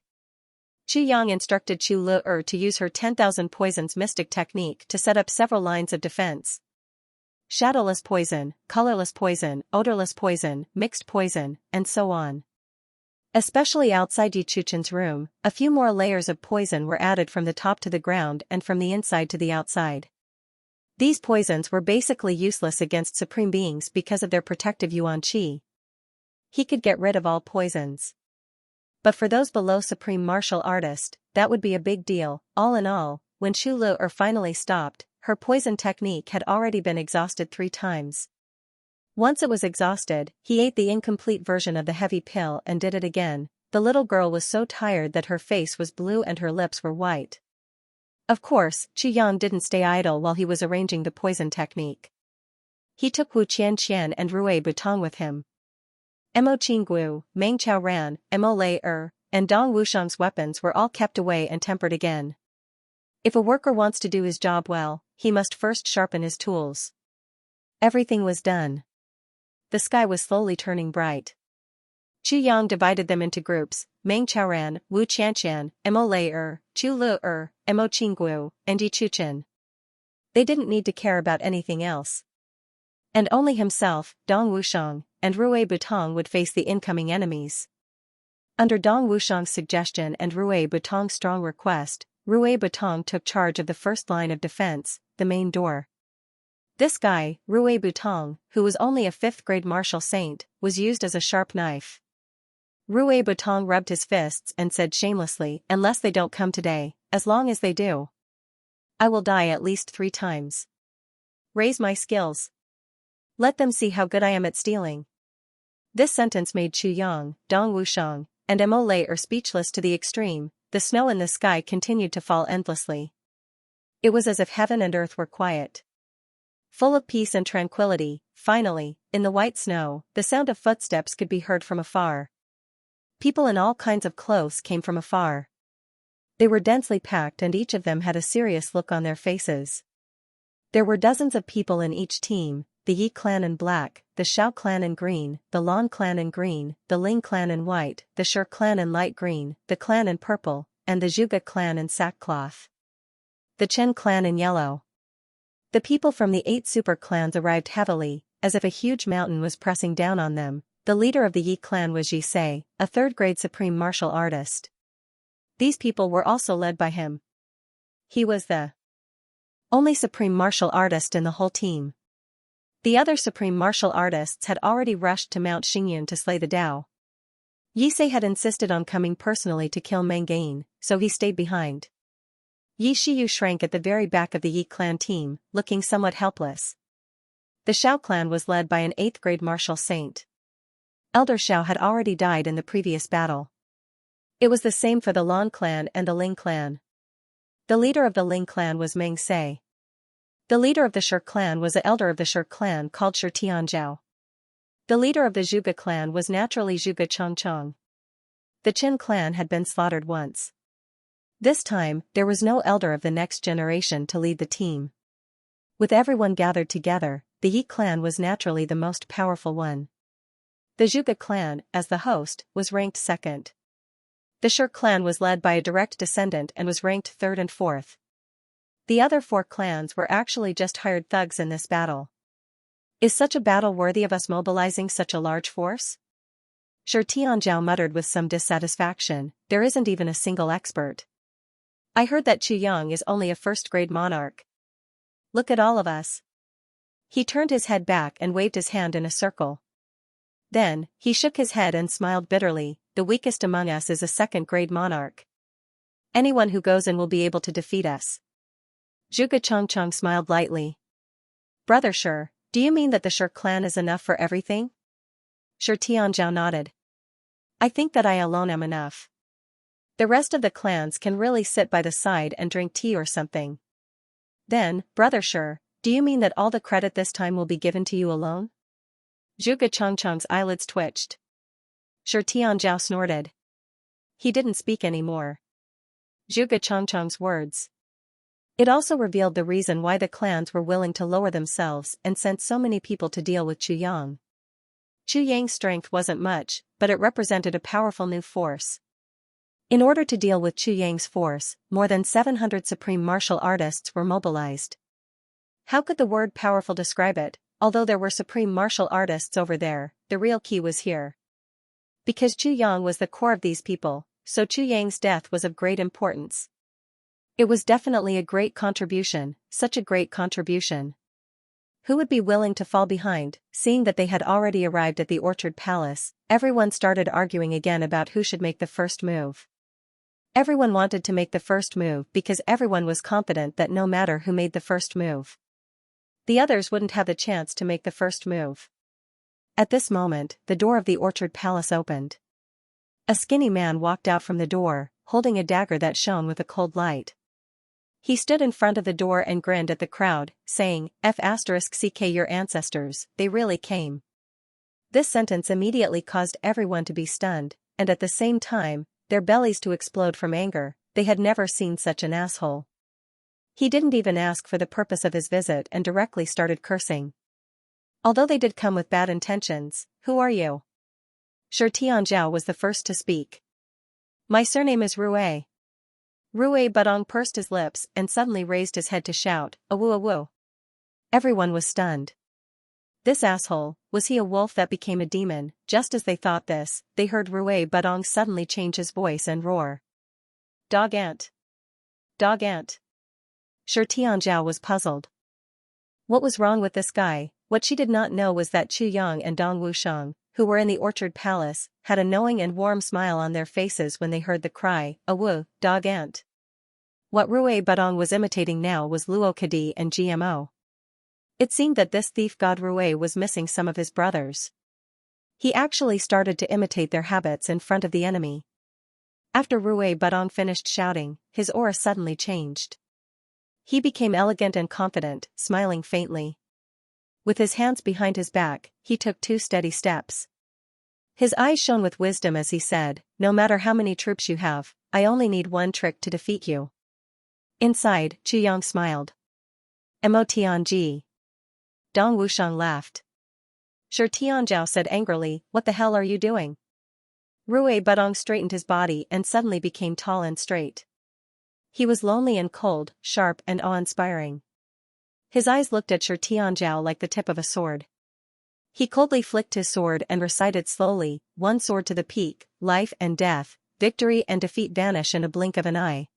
Chu Yang instructed Chu Lu'er to use her 10,000 poisons mystic technique to set up several lines of defense. Shadowless poison, colorless poison, odorless poison, mixed poison, and so on. Especially outside Yi Chuchen's room, a few more layers of poison were added from the top to the ground and from the inside to the outside. These poisons were basically useless against supreme beings because of their protective yuan qi. He could get rid of all poisons. But for those below supreme martial artist, that would be a big deal. All in all, when Chu Lu'er finally stopped, her poison technique had already been exhausted 3 times. Once it was exhausted, he ate the incomplete version of the heavy pill and did it again. The little girl was so tired that her face was blue and her lips were white. Of course, Chu Yang didn't stay idle while he was arranging the poison technique. He took Wu Qianxian and Rui Butong with him. Mo Qinggu, Meng Chaoran, Mo Lei and Dong Wushang's weapons were all kept away and tempered again. If a worker wants to do his job well, he must first sharpen his tools. Everything was done. The sky was slowly turning bright. Chu Yang divided them into groups: Meng Chaoran, Wu Qianxian, Mo Lei Chu Lu'er, Mo Qinggu, and Yi Chuchen. They didn't need to care about anything else. And only himself, Dong Wushang, and Rui Butong would face the incoming enemies. Under Dong Wushang's suggestion and Rui Butong's strong request, Rui Butong took charge of the first line of defense, the main door. This guy, Rui Butong, who was only a 5th-grade martial saint, was used as a sharp knife. Rui Butong rubbed his fists and said shamelessly, "Unless they don't come today, as long as they do, I will die at least 3 times. Raise my skills. Let them see how good I am at stealing." This sentence made Chu Yang, Dong Wushang, and Mo Lei speechless to the extreme. The snow in the sky continued to fall endlessly. It was as if heaven and earth were quiet, full of peace and tranquility. Finally, in the white snow, the sound of footsteps could be heard from afar. People in all kinds of clothes came from afar. They were densely packed and each of them had a serious look on their faces. There were dozens of people in each team: the Yi clan in black, the Xiao clan in green, the Lan clan in green, the Ling clan in white, the Shi clan in light green, the clan in purple, and the Zhuge clan in sackcloth. The Chen clan in yellow. The people from the 8 super clans arrived heavily, as if a huge mountain was pressing down on them. The leader of the Yi clan was Yi Sei, a 3rd-grade supreme martial artist. These people were also led by him. He was the only supreme martial artist in the whole team. The other supreme martial artists had already rushed to Mount Xingyun to slay the Dao. Yi Sei had insisted on coming personally to kill Meng Gain, so he stayed behind. Yi Shiyu shrank at the very back of the Yi clan team, looking somewhat helpless. The Xiao clan was led by an 8th-grade martial saint. Elder Xiao had already died in the previous battle. It was the same for the Lan clan and the Ling clan. The leader of the Ling clan was Meng Sei. The leader of the Shi clan was an elder of the Shi clan called Shi Tianzhao. The leader of the Zhuge clan was naturally Zhuge Chongchong. The Qin clan had been slaughtered once. This time, there was no elder of the next generation to lead the team. With everyone gathered together, the Yi clan was naturally the most powerful one. The Zhuge clan, as the host, was ranked 2nd. The Shi clan was led by a direct descendant and was ranked 3rd and 4th. The other 4 clans were actually just hired thugs in this battle. Is such a battle worthy of us mobilizing such a large force? Xianxia muttered with some dissatisfaction, there isn't even a single expert. I heard that Chu Yang is only a first-grade monarch. Look at all of us. He turned his head back and waved his hand in a circle. Then, he shook his head and smiled bitterly, the weakest among us is a second-grade monarch. Anyone who goes in will be able to defeat us. Zhuge Changcheng smiled lightly. Brother Shi, do you mean that the Shi clan is enough for everything? Shi Tianzhao nodded. I think that I alone am enough. The rest of the clans can really sit by the side and drink tea or something. Then, Brother Shi, do you mean that all the credit this time will be given to you alone? Zhuge Changcheng's eyelids twitched. Shi Tianzhao snorted. He didn't speak anymore. Zhuge Changcheng's words. It also revealed the reason why the clans were willing to lower themselves and sent so many people to deal with Chu Yang. Chu Yang's strength wasn't much, but it represented a powerful new force. In order to deal with Chu Yang's force, more than 700 supreme martial artists were mobilized. How could the word powerful describe it? Although there were supreme martial artists over there, the real key was here. Because Chu Yang was the core of these people, so Chu Yang's death was of great importance. It was definitely a great contribution, such a great contribution. Who would be willing to fall behind? Seeing that they had already arrived at the Orchard Palace, everyone started arguing again about who should make the first move. Everyone wanted to make the first move because everyone was confident that no matter who made the first move, the others wouldn't have the chance to make the first move. At this moment, the door of the Orchard Palace opened. A skinny man walked out from the door, holding a dagger that shone with a cold light. He stood in front of the door and grinned at the crowd, saying, F***ck your ancestors, they really came. This sentence immediately caused everyone to be stunned, and at the same time, their bellies to explode from anger. They had never seen such an asshole. He didn't even ask for the purpose of his visit and directly started cursing. Although they did come with bad intentions, who are you? Shi Tianzhao was the first to speak. My surname is Rue. Rue Budong pursed his lips and suddenly raised his head to shout, awoo awoo. Everyone was stunned. This asshole, was he a wolf that became a demon? Just as they thought this, they heard Rue Budong suddenly change his voice and roar. Dog ant. Dog ant. Shi Tianzhao was puzzled. What was wrong with this guy? What she did not know was that Chu Yang and Dong Wusheng, who were in the Orchard Palace, had a knowing and warm smile on their faces when they heard the cry, awoo, dog ant. What Rue Budong was imitating now was Luo Kadi and GMO. It seemed that this thief god Rue was missing some of his brothers. He actually started to imitate their habits in front of the enemy. After Rue Budong finished shouting, his aura suddenly changed. He became elegant and confident, smiling faintly. With his hands behind his back, he took 2 steady steps. His eyes shone with wisdom as he said, no matter how many troops you have, I only need one trick to defeat you. Inside, Chu Yang smiled. Motianji. Dong Wusheng laughed. Shi Tianzhao said angrily, what the hell are you doing? Rue Budong straightened his body and suddenly became tall and straight. He was lonely and cold, sharp and awe-inspiring. His eyes looked at Shi Tianzhao like the tip of a sword. He coldly flicked his sword and recited slowly, one sword to the peak, life and death, victory and defeat vanish in a blink of an eye.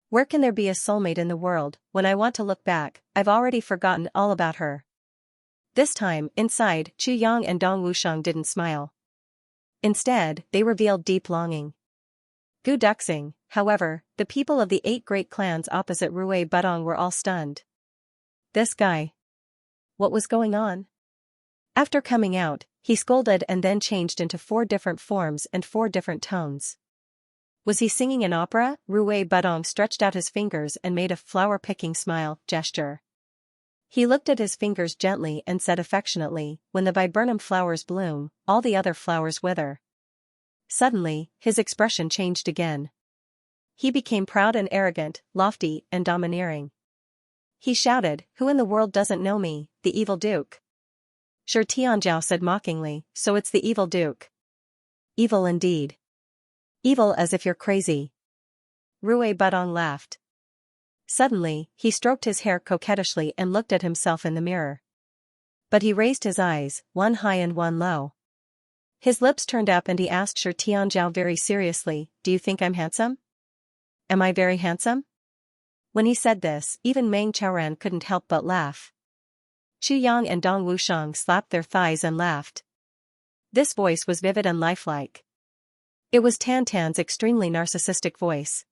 Where can there be a soulmate in the world? When I want to look back, I've already forgotten all about her. This time, inside, Chu Yang and Dong Wusheng didn't smile. Instead, they revealed deep longing. Gu Duxing, however, the people of the 8 great clans opposite Rue Budong were all stunned. This guy. What was going on? After coming out, he scolded and then changed into 4 different forms and 4 different tones. Was he singing an opera? Rue Budong stretched out his fingers and made a flower-picking smile gesture. He looked at his fingers gently and said affectionately, when the viburnum flowers bloom, all the other flowers wither. Suddenly, his expression changed again. He became proud and arrogant, lofty and domineering. He shouted, who in the world doesn't know me, the evil duke? Shi Tianzhao said mockingly, so it's the evil duke. Evil indeed. Evil as if you're crazy. Rue Budong laughed. Suddenly, he stroked his hair coquettishly and looked at himself in the mirror. But he raised his eyes, one high and one low. His lips turned up and he asked Shi Tianzhao very seriously, "Do you think I'm handsome? Am I very handsome?" When he said this, even Meng Chaoran couldn't help but laugh. Xu Yang and Dong Wushang slapped their thighs and laughed. This voice was vivid and lifelike. It was Tan Tan's extremely narcissistic voice.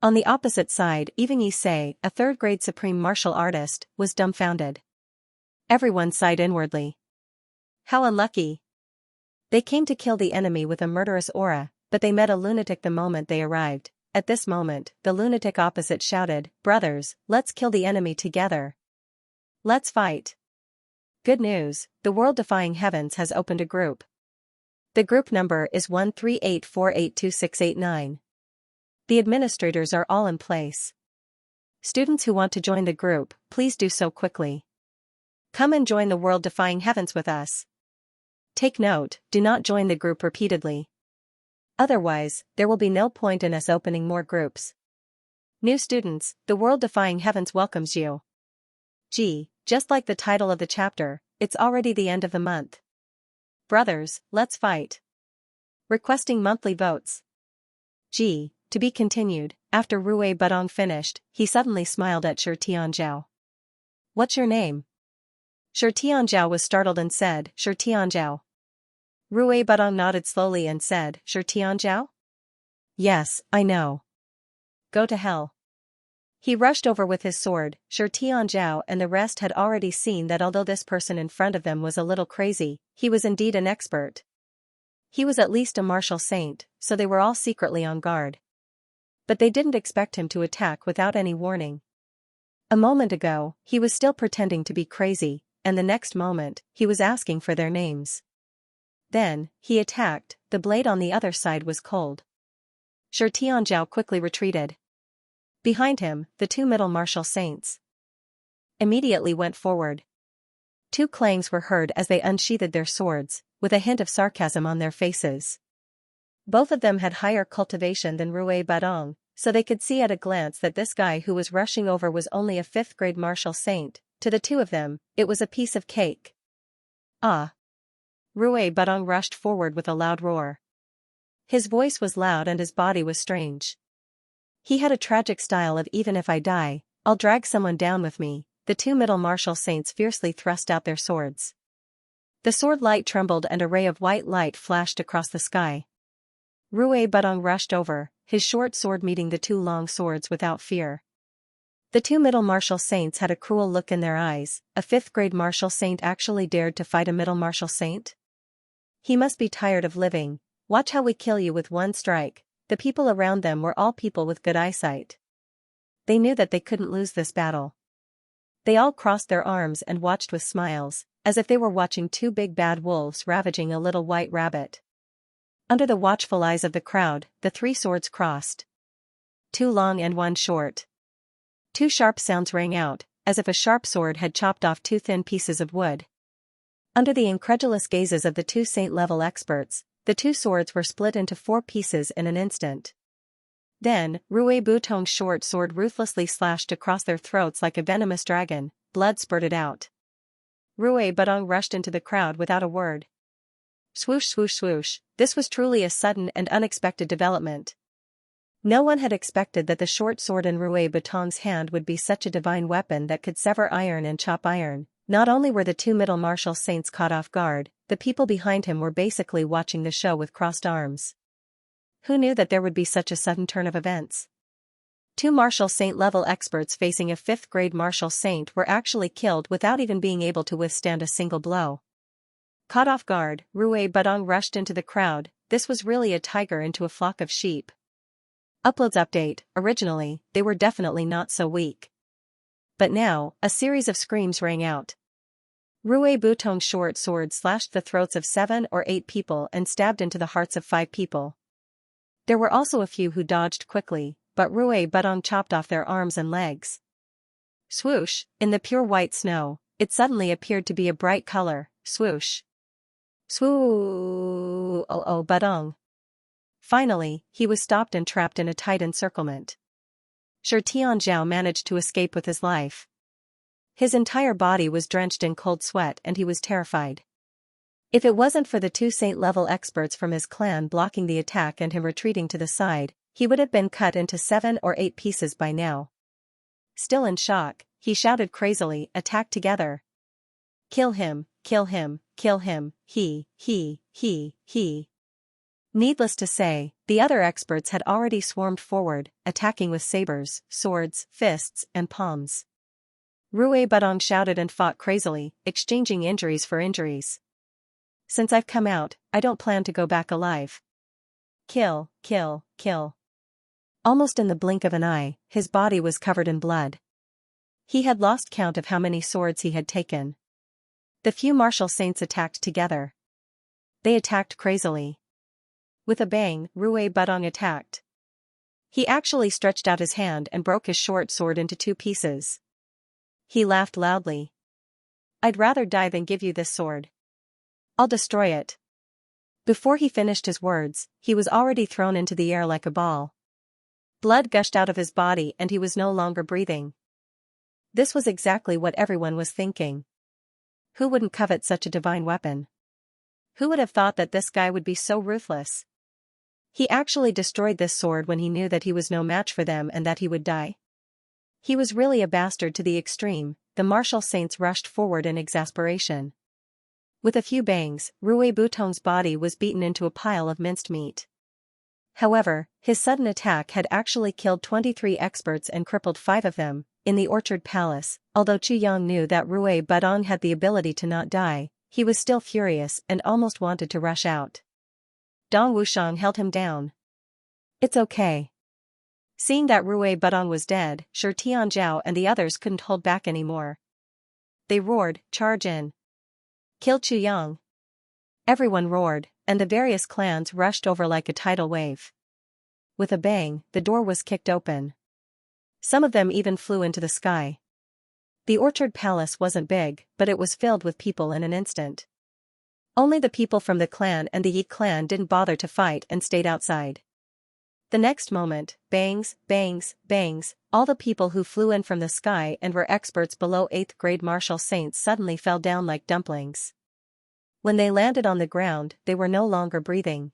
On the opposite side, even Yi Sei, a third-grade supreme martial artist, was dumbfounded. Everyone sighed inwardly. How unlucky. They came to kill the enemy with a murderous aura, but they met a lunatic the moment they arrived. At this moment, the lunatic opposite shouted, "Brothers, let's kill the enemy together. Let's fight." Good news, the world-defying heavens has opened a group. The group number is 138482689. The administrators are all in place. Students who want to join the group, please do so quickly. Come and join the world-defying heavens with us. Take note, do not join the group repeatedly. Otherwise, there will be no point in us opening more groups. New students, the world-defying heavens welcomes you. Gee, just like the title of the chapter, it's already the end of the month. Brothers, let's fight. Requesting monthly votes. Gee, to be continued. After Rui Budong finished, he suddenly smiled at Shi Tianzhao. What's your name? Shi Tianzhao was startled and said, Shi Tianzhao. Rui Budong nodded slowly and said, Shi Tianzhao? Yes, I know. Go to hell. He rushed over with his sword. Shi Tianzhao and the rest had already seen that although this person in front of them was a little crazy, he was indeed an expert. He was at least a martial saint, so they were all secretly on guard. But they didn't expect him to attack without any warning. A moment ago, he was still pretending to be crazy, and the next moment, he was asking for their names. Then, he attacked. The blade on the other side was cold. Shi Tianzhao quickly retreated. Behind him, the two middle martial saints immediately went forward. Two clangs were heard as they unsheathed their swords, with a hint of sarcasm on their faces. Both of them had higher cultivation than Rui Budong, so they could see at a glance that this guy who was rushing over was only a fifth-grade martial saint. To the two of them, it was a piece of cake. Ah! Rui Budong rushed forward with a loud roar. His voice was loud and his body was strange. He had a tragic style of even if I die, I'll drag someone down with me. The two middle martial saints fiercely thrust out their swords. The sword light trembled and a ray of white light flashed across the sky. Rui Budong rushed over, his short sword meeting the two long swords without fear. The two middle martial saints had a cruel look in their eyes. A fifth-grade martial saint actually dared to fight a middle martial saint? He must be tired of living. Watch how we kill you with one strike. The people around them were all people with good eyesight. They knew that they couldn't lose this battle. They all crossed their arms and watched with smiles, as if they were watching two big bad wolves ravaging a little white rabbit. Under the watchful eyes of the crowd, the three swords crossed. Two long and one short. Two sharp sounds rang out, as if a sharp sword had chopped off two thin pieces of wood. Under the incredulous gazes of the two saint-level experts, the two swords were split into 4 pieces in an instant. Then, Rui Budong's short sword ruthlessly slashed across their throats like a venomous dragon. Blood spurted out. Rui Budong rushed into the crowd without a word. Swoosh swoosh swoosh, this was truly a sudden and unexpected development. No one had expected that the short sword in Rui Budong's hand would be such a divine weapon that could sever iron and chop iron. Not only were the two middle martial saints caught off guard, the people behind him were basically watching the show with crossed arms. Who knew that there would be such a sudden turn of events? Two martial saint-level experts facing a fifth-grade martial saint were actually killed without even being able to withstand a single blow. Caught off guard, Rui Budong rushed into the crowd. This was really a tiger into a flock of sheep. Uploads update. Originally, they were definitely not so weak. But now, a series of screams rang out. Rui Budong's short sword slashed the throats of 7 or 8 people and stabbed into the hearts of 5 people. There were also a few who dodged quickly, but Rui Budong chopped off their arms and legs. Swoosh, in the pure white snow, it suddenly appeared to be a bright color. Swoosh. Swoo. Oh, Budong. Finally, he was stopped and trapped in a tight encirclement. Shi Tianzhao managed to escape with his life. His entire body was drenched in cold sweat and he was terrified. If it wasn't for the two saint-level experts from his clan blocking the attack and him retreating to the side, he would have been cut into 7 or 8 pieces by now. Still in shock, he shouted crazily, "Attack together! Kill him, kill him, kill him, he. Needless to say, the other experts had already swarmed forward, attacking with sabers, swords, fists, and palms. Rue Budong shouted and fought crazily, exchanging injuries for injuries. "Since I've come out, I don't plan to go back alive. Kill, kill, kill." Almost in the blink of an eye, his body was covered in blood. He had lost count of how many swords he had taken. The few martial saints attacked together. They attacked crazily. With a bang, Rue Budong attacked. He actually stretched out his hand and broke his short sword into 2 pieces. He laughed loudly. "I'd rather die than give you this sword. I'll destroy it." Before he finished his words, he was already thrown into the air like a ball. Blood gushed out of his body and he was no longer breathing. This was exactly what everyone was thinking. Who wouldn't covet such a divine weapon? Who would have thought that this guy would be so ruthless? He actually destroyed this sword when he knew that he was no match for them and that he would die. He was really a bastard to the extreme. The martial saints rushed forward in exasperation. With a few bangs, Rue Budong's body was beaten into a pile of minced meat. However, his sudden attack had actually killed 23 experts and crippled 5 of them. In the Orchard Palace, although Chu Yang knew that Rue Budong had the ability to not die, he was still furious and almost wanted to rush out. Dong Wushang held him down. "It's okay." Seeing that Rue Budong was dead, Shi Tianzhao and the others couldn't hold back anymore. They roared, "Charge in! Kill Chu Yang!" Everyone roared, and the various clans rushed over like a tidal wave. With a bang, the door was kicked open. Some of them even flew into the sky. The Orchard Palace wasn't big, but it was filled with people in an instant. Only the people from the clan and the Yi clan didn't bother to fight and stayed outside. The next moment, bangs, bangs, bangs, all the people who flew in from the sky and were experts below 8th grade martial saints suddenly fell down like dumplings. When they landed on the ground, they were no longer breathing.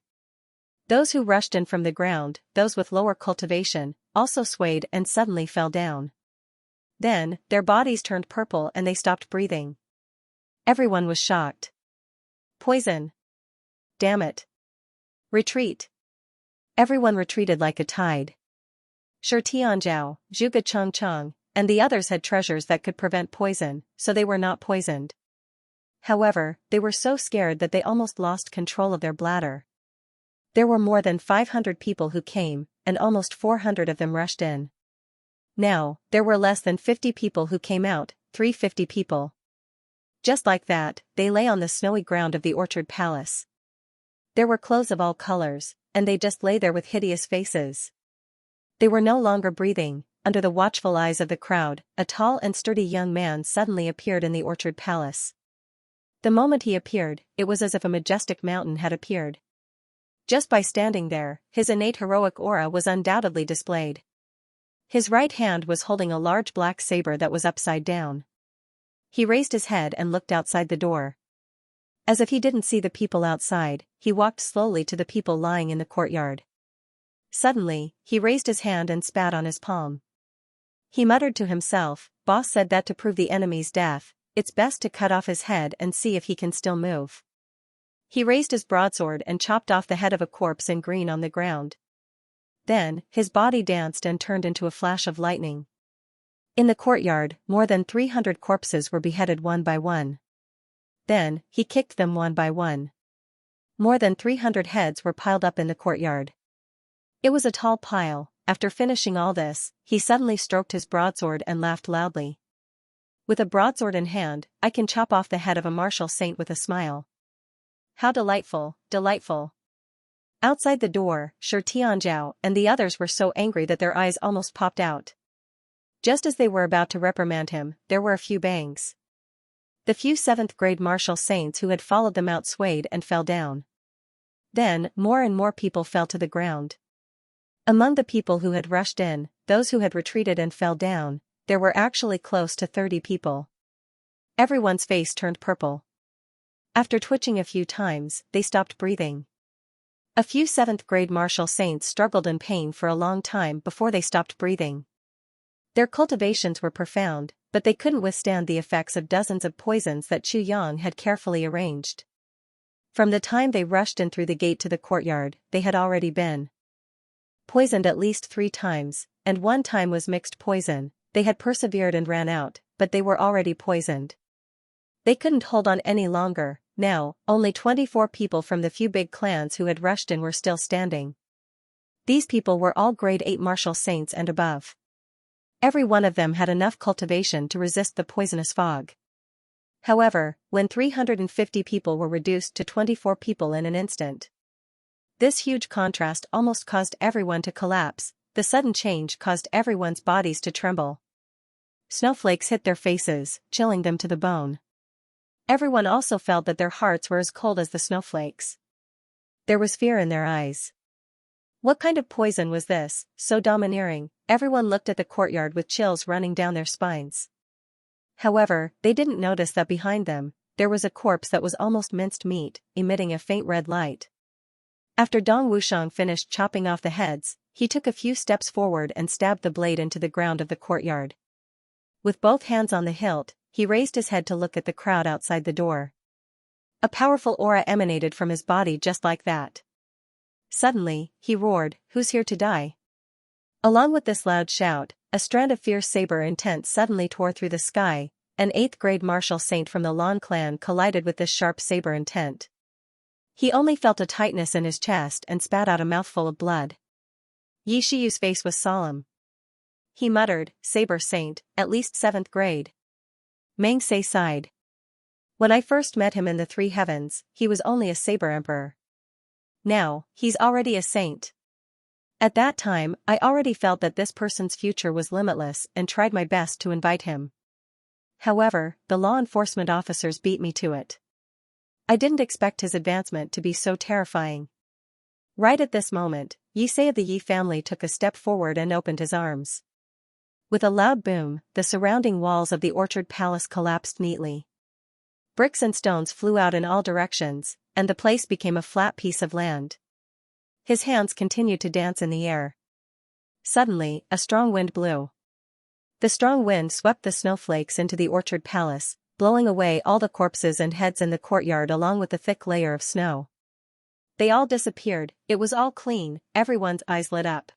Those who rushed in from the ground, those with lower cultivation, also swayed and suddenly fell down. Then, their bodies turned purple and they stopped breathing. Everyone was shocked. "Poison! Damn it! Retreat!" Everyone retreated like a tide. Shi Tianzhao, Zhuge Changchang, and the others had treasures that could prevent poison, so they were not poisoned. However, they were so scared that they almost lost control of their bladder. There were more than 500 people who came, and almost 400 of them rushed in. Now, there were less than 50 people who came out, 350 people. Just like that, they lay on the snowy ground of the Orchard Palace. There were clothes of all colors, and they just lay there with hideous faces. They were no longer breathing. Under the watchful eyes of the crowd, a tall and sturdy young man suddenly appeared in the Orchard Palace. The moment he appeared, it was as if a majestic mountain had appeared. Just by standing there, his innate heroic aura was undoubtedly displayed. His right hand was holding a large black saber that was upside down. He raised his head and looked outside the door. As if he didn't see the people outside, he walked slowly to the people lying in the courtyard. Suddenly, he raised his hand and spat on his palm. He muttered to himself, "Boss said that to prove the enemy's death, it's best to cut off his head and see if he can still move." He raised his broadsword and chopped off the head of a corpse in green on the ground. Then, his body danced and turned into a flash of lightning. In the courtyard, more than 300 corpses were beheaded one by one. Then, he kicked them one by one. More than 300 heads were piled up in the courtyard. It was a tall pile. After finishing all this, he suddenly stroked his broadsword and laughed loudly. "With a broadsword in hand, I can chop off the head of a martial saint with a smile. How delightful, delightful." Outside the door, Shi Tianzhao and the others were so angry that their eyes almost popped out. Just as they were about to reprimand him, there were a few bangs. The few 7th grade martial saints who had followed them out swayed and fell down. Then, more and more people fell to the ground. Among the people who had rushed in, those who had retreated and fell down, there were actually close to 30 people. Everyone's face turned purple. After twitching a few times, they stopped breathing. A few 7th-grade martial saints struggled in pain for a long time before they stopped breathing. Their cultivations were profound, but they couldn't withstand the effects of dozens of poisons that Chu Yang had carefully arranged. From the time they rushed in through the gate to the courtyard, they had already been poisoned at least 3 times, and 1 time was mixed poison. They had persevered and ran out, but they were already poisoned. They couldn't hold on any longer. Now, only 24 people from the few big clans who had rushed in were still standing. These people were all grade 8 martial saints and above. Every one of them had enough cultivation to resist the poisonous fog. However, when 350 people were reduced to 24 people in an instant, this huge contrast almost caused everyone to collapse. The sudden change caused everyone's bodies to tremble. Snowflakes hit their faces, chilling them to the bone. Everyone also felt that their hearts were as cold as the snowflakes. There was fear in their eyes. What kind of poison was this, so domineering? Everyone looked at the courtyard with chills running down their spines. However, they didn't notice that behind them, there was a corpse that was almost minced meat, emitting a faint red light. After Dong Wushang finished chopping off the heads, he took a few steps forward and stabbed the blade into the ground of the courtyard. With both hands on the hilt, he raised his head to look at the crowd outside the door. A powerful aura emanated from his body just like that. Suddenly, he roared, "Who's here to die?" Along with this loud shout, a strand of fierce saber intent suddenly tore through the sky. An 8th-grade martial saint from the Lan clan collided with this sharp saber intent. He only felt a tightness in his chest and spat out a mouthful of blood. Yi Shiyu's face was solemn. He muttered, "Saber saint, at least 7th grade. Meng Se sighed. When I first met him in the 3 heavens, he was only a saber emperor. Now, he's already a saint. At that time, I already felt that this person's future was limitless and tried my best to invite him. However, the law enforcement officers beat me to it. I didn't expect his advancement to be so terrifying." Right at this moment, Yi Se of the Yi family took a step forward and opened his arms. With a loud boom, the surrounding walls of the orchard palace collapsed neatly. Bricks and stones flew out in all directions, and the place became a flat piece of land. His hands continued to dance in the air. Suddenly, a strong wind blew. The strong wind swept the snowflakes into the orchard palace, blowing away all the corpses and heads in the courtyard along with a thick layer of snow. They all disappeared. It was all clean. Everyone's eyes lit up.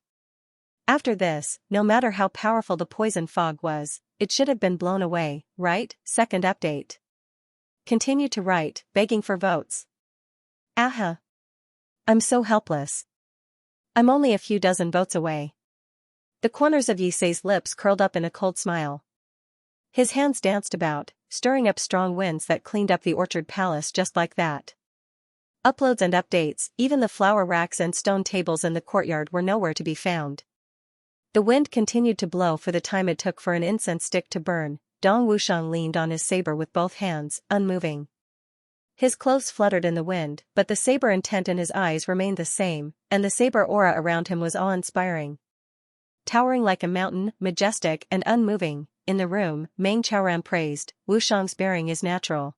After this, no matter how powerful the poison fog was, it should have been blown away, right? Second update. Continue to write, begging for votes. Aha. I'm so helpless. I'm only a few dozen votes away. The corners of Yi Se's lips curled up in a cold smile. His hands danced about, stirring up strong winds that cleaned up the orchard palace just like that. Uploads and updates, even the flower racks and stone tables in the courtyard were nowhere to be found. The wind continued to blow for the time it took for an incense stick to burn. Dong Wushang leaned on his saber with both hands, unmoving. His clothes fluttered in the wind, but the saber intent in his eyes remained the same, and the saber aura around him was awe-inspiring. Towering like a mountain, majestic and unmoving, in the room, Meng Chaoran praised, "Wushang's bearing is natural.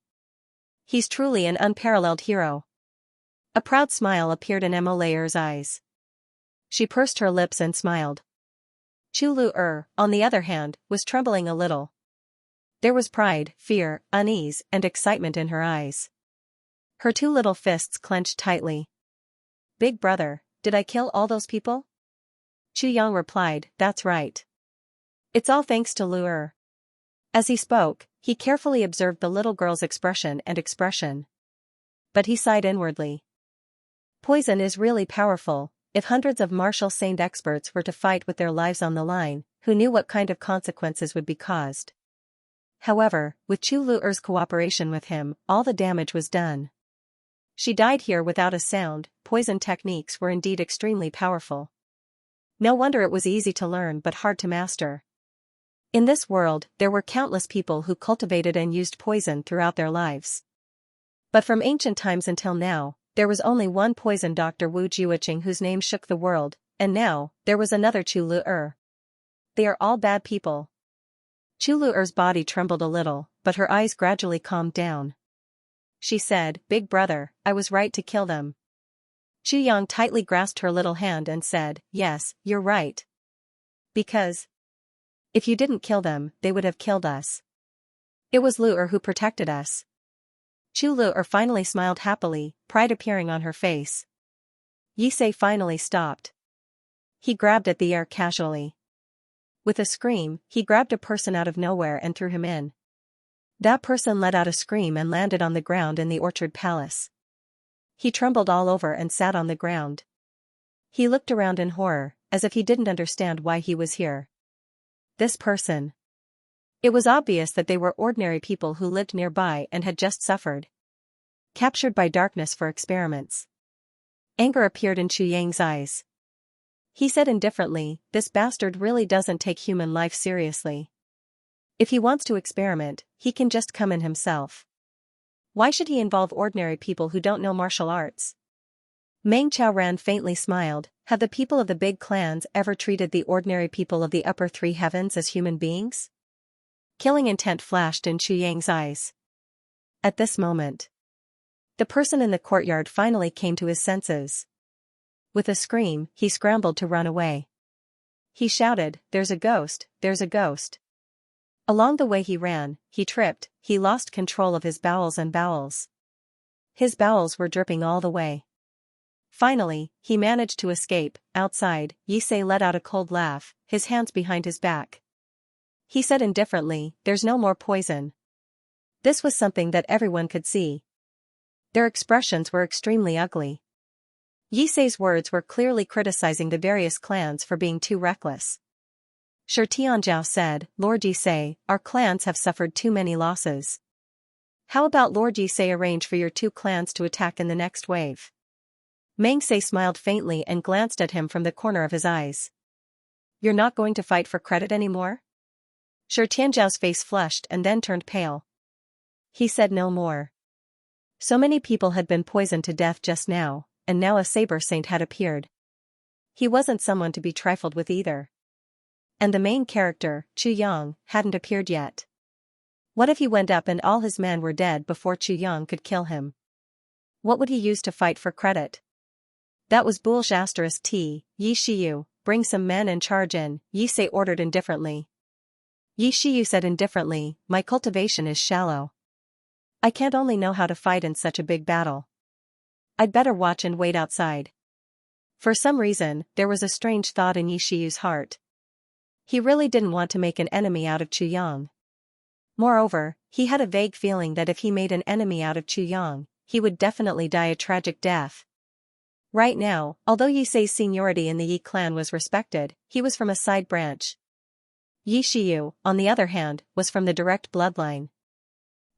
He's truly an unparalleled hero." A proud smile appeared in Layer's eyes. She pursed her lips and smiled. Chu Lu-er, on the other hand, was trembling a little. There was pride, fear, unease, and excitement in her eyes. Her 2 little fists clenched tightly. "Big brother, did I kill all those people?" Chu Yang replied, "That's right. It's all thanks to Lu-er." As he spoke, he carefully observed the little girl's expression. But he sighed inwardly. Poison is really powerful. If hundreds of martial saint experts were to fight with their lives on the line, who knew what kind of consequences would be caused? However, with Chu Lu-er's cooperation with him, all the damage was done. She died here without a sound. Poison techniques were indeed extremely powerful. No wonder it was easy to learn but hard to master. In this world, there were countless people who cultivated and used poison throughout their lives. But from ancient times until now, there was only one poison doctor, Wu Jiuqing, whose name shook the world, and now, there was another Chu Lu-er. They are all bad people. Chu Lu-er's body trembled a little, but her eyes gradually calmed down. she said, "Big brother, I was right to kill them." Chu Yang tightly grasped her little hand and said, "Yes, you're right. Because if you didn't kill them, they would have killed us. It was Lu'er who protected us." Chu Lu'er finally smiled happily, pride appearing on her face. Yisei finally stopped. He grabbed at the air casually. With a scream, he grabbed a person out of nowhere and threw him in. That person let out a scream and landed on the ground in the orchard palace. He trembled all over and sat on the ground. He looked around in horror, as if he didn't understand why he was here. This person. It was obvious that they were ordinary people who lived nearby and had just suffered. Captured by darkness for experiments. Anger appeared in Chu Yang's eyes. He said indifferently, "This bastard really doesn't take human life seriously. If he wants to experiment, he can just come in himself. Why should he involve ordinary people who don't know martial arts?" Meng Chaoran faintly smiled. Have the people of the big clans ever treated the ordinary people of the upper three heavens as human beings? Killing intent flashed in Chu Yang's eyes. At this moment, the person in the courtyard finally came to his senses. With a scream, he scrambled to run away. He shouted, "There's a ghost, there's a ghost." Along the way he ran, he tripped, he lost control of his bowels and bowels. His bowels were dripping all the way. Finally, he managed to escape. Outside, Yisei let out a cold laugh, his hands behind his back. He said indifferently, "There's no more poison." This was something that everyone could see. Their expressions were extremely ugly. Yisei's words were clearly criticizing the various clans for being too reckless. Shi Tianzhao said, "Lord Yisei, our clans have suffered too many losses. How about Lord Yisei arrange for your two clans to attack in the next wave?" Meng Sei smiled faintly and glanced at him from the corner of his eyes. "You're not going to fight for credit anymore?" Shi Tianzhao's face flushed and then turned pale. He said no more. So many people had been poisoned to death just now, and now a saber saint had appeared. He wasn't someone to be trifled with either. And the main character, Chu Yang, hadn't appeared yet. What if he went up and all his men were dead before Chu Yang could kill him? What would he use to fight for credit? That was bullshit. Yi Shiyu, bring some men and charge in, Yisei ordered indifferently. Yi Shiyu said indifferently, "My cultivation is shallow. I can't only know how to fight in such a big battle. I'd better watch and wait outside." For some reason, there was a strange thought in Yi Shiyu's heart. He really didn't want to make an enemy out of Chu Yang. Moreover, he had a vague feeling that if he made an enemy out of Chu Yang, he would definitely die a tragic death. Right now, although Yisei's seniority in the Yi clan was respected, he was from a side branch. Yi Shiyu, on the other hand, was from the direct bloodline.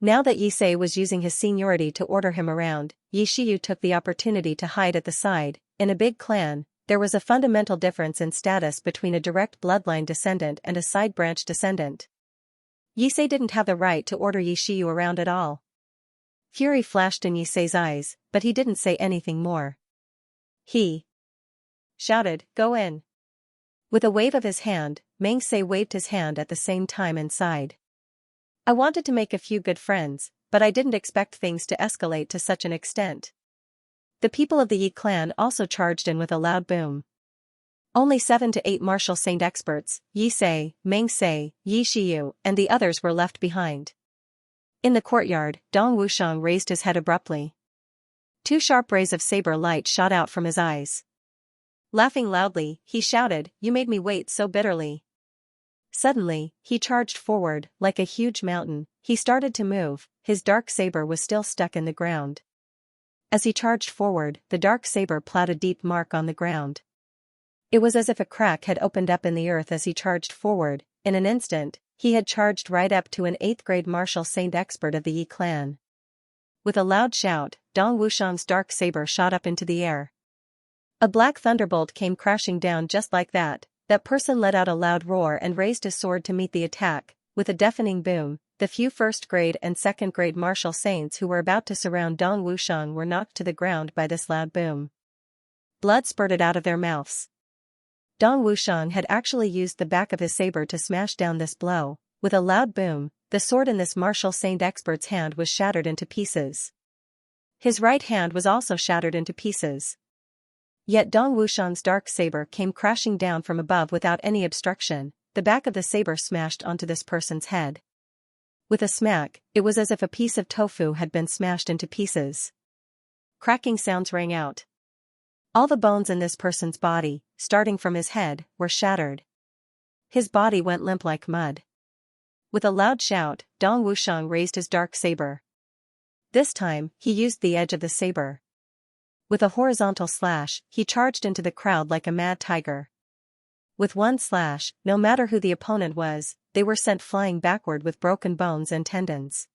Now that Yisei was using his seniority to order him around, Yi Shiyu took the opportunity to hide at the side. In a big clan, there was a fundamental difference in status between a direct bloodline descendant and a side branch descendant. Yisei didn't have the right to order Yi Shiyu around at all. Fury flashed in Yisei's eyes, but he didn't say anything more. He shouted, "Go in." With a wave of his hand, Meng Sei waved his hand at the same time and sighed. "I wanted to make a few good friends, but I didn't expect things to escalate to such an extent." The people of the Yi clan also charged in with a loud boom. Only 7 to 8 martial saint experts, Yisei, Meng Sei, Yi Shiyu, and the others were left behind. In the courtyard, Dong Wushang raised his head abruptly. 2 sharp rays of saber light shot out from his eyes. Laughing loudly, he shouted, "You made me wait so bitterly." Suddenly, he charged forward, like a huge mountain. He started to move, his dark saber was still stuck in the ground. As he charged forward, the dark saber plowed a deep mark on the ground. It was as if a crack had opened up in the earth as he charged forward. In an instant, he had charged right up to an 8th grade martial saint expert of the Yi clan. With a loud shout, Dong Wushang's dark saber shot up into the air. A black thunderbolt came crashing down just like that. That person let out a loud roar and raised his sword to meet the attack. With a deafening boom, the few 1st grade and 2nd grade martial saints who were about to surround Dong Wushang were knocked to the ground by this loud boom. Blood spurted out of their mouths. Dong Wushang had actually used the back of his saber to smash down this blow. With a loud boom, the sword in this martial saint expert's hand was shattered into pieces. His right hand was also shattered into pieces. Yet Dong Wushang's dark saber came crashing down from above without any obstruction. The back of the saber smashed onto this person's head. With a smack, it was as if a piece of tofu had been smashed into pieces. Cracking sounds rang out. All the bones in this person's body, starting from his head, were shattered. His body went limp like mud. With a loud shout, Dong Wushang raised his dark saber. This time, he used the edge of the saber. With a horizontal slash, he charged into the crowd like a mad tiger. With one slash, no matter who the opponent was, they were sent flying backward with broken bones and tendons.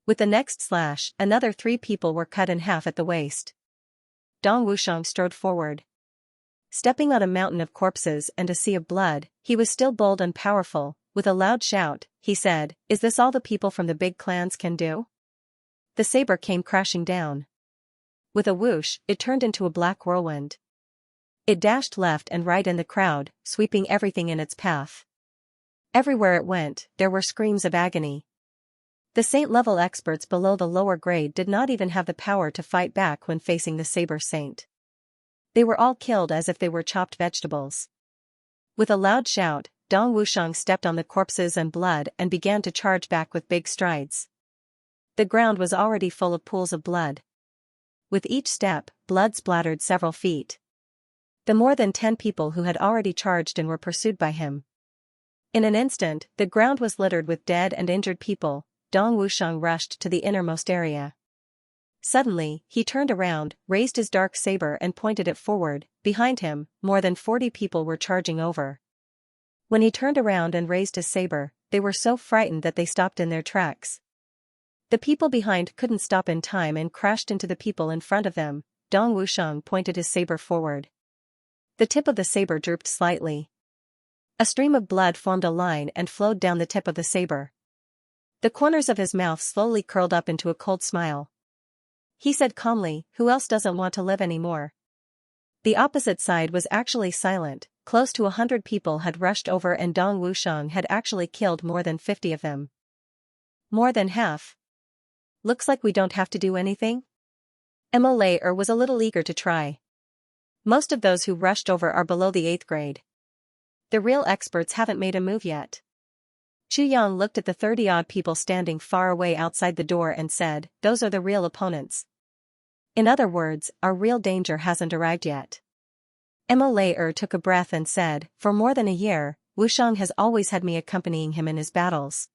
With the next slash, another 3 people were cut in half at the waist. Dong Wushang strode forward. Stepping on a mountain of corpses and a sea of blood, he was still bold and powerful. With a loud shout, he said, "Is this all the people from the big clans can do?" The saber came crashing down. With a whoosh, it turned into a black whirlwind. It dashed left and right in the crowd, sweeping everything in its path. Everywhere it went, there were screams of agony. The saint-level experts below the lower grade did not even have the power to fight back when facing the saber saint. They were all killed as if they were chopped vegetables. With a loud shout, Dong Wushang stepped on the corpses and blood and began to charge back with big strides. The ground was already full of pools of blood. With each step, blood splattered several feet. The more than 10 people who had already charged and were pursued by him. In an instant, the ground was littered with dead and injured people. Dong Wushang rushed to the innermost area. Suddenly, he turned around, raised his dark saber and pointed it forward. Behind him, more than 40 people were charging over. When he turned around and raised his saber, they were so frightened that they stopped in their tracks. The people behind couldn't stop in time and crashed into the people in front of them. Dong Wushang pointed his saber forward. The tip of the saber drooped slightly. A stream of blood formed a line and flowed down the tip of the saber. The corners of his mouth slowly curled up into a cold smile. He said calmly, "Who else doesn't want to live anymore?" The opposite side was actually silent. Close to 100 people had rushed over and Dong Wushang had actually killed more than 50 of them. More than half. "Looks like we don't have to do anything?" Emma was a little eager to try. "Most of those who rushed over are below the 8th grade. The real experts haven't made a move yet." Chu Yang looked at the 30-odd people standing far away outside the door and said, "Those are the real opponents. In other words, our real danger hasn't arrived yet." Emma took a breath and said, "For more than a year, Wushang has always had me accompanying him in his battles.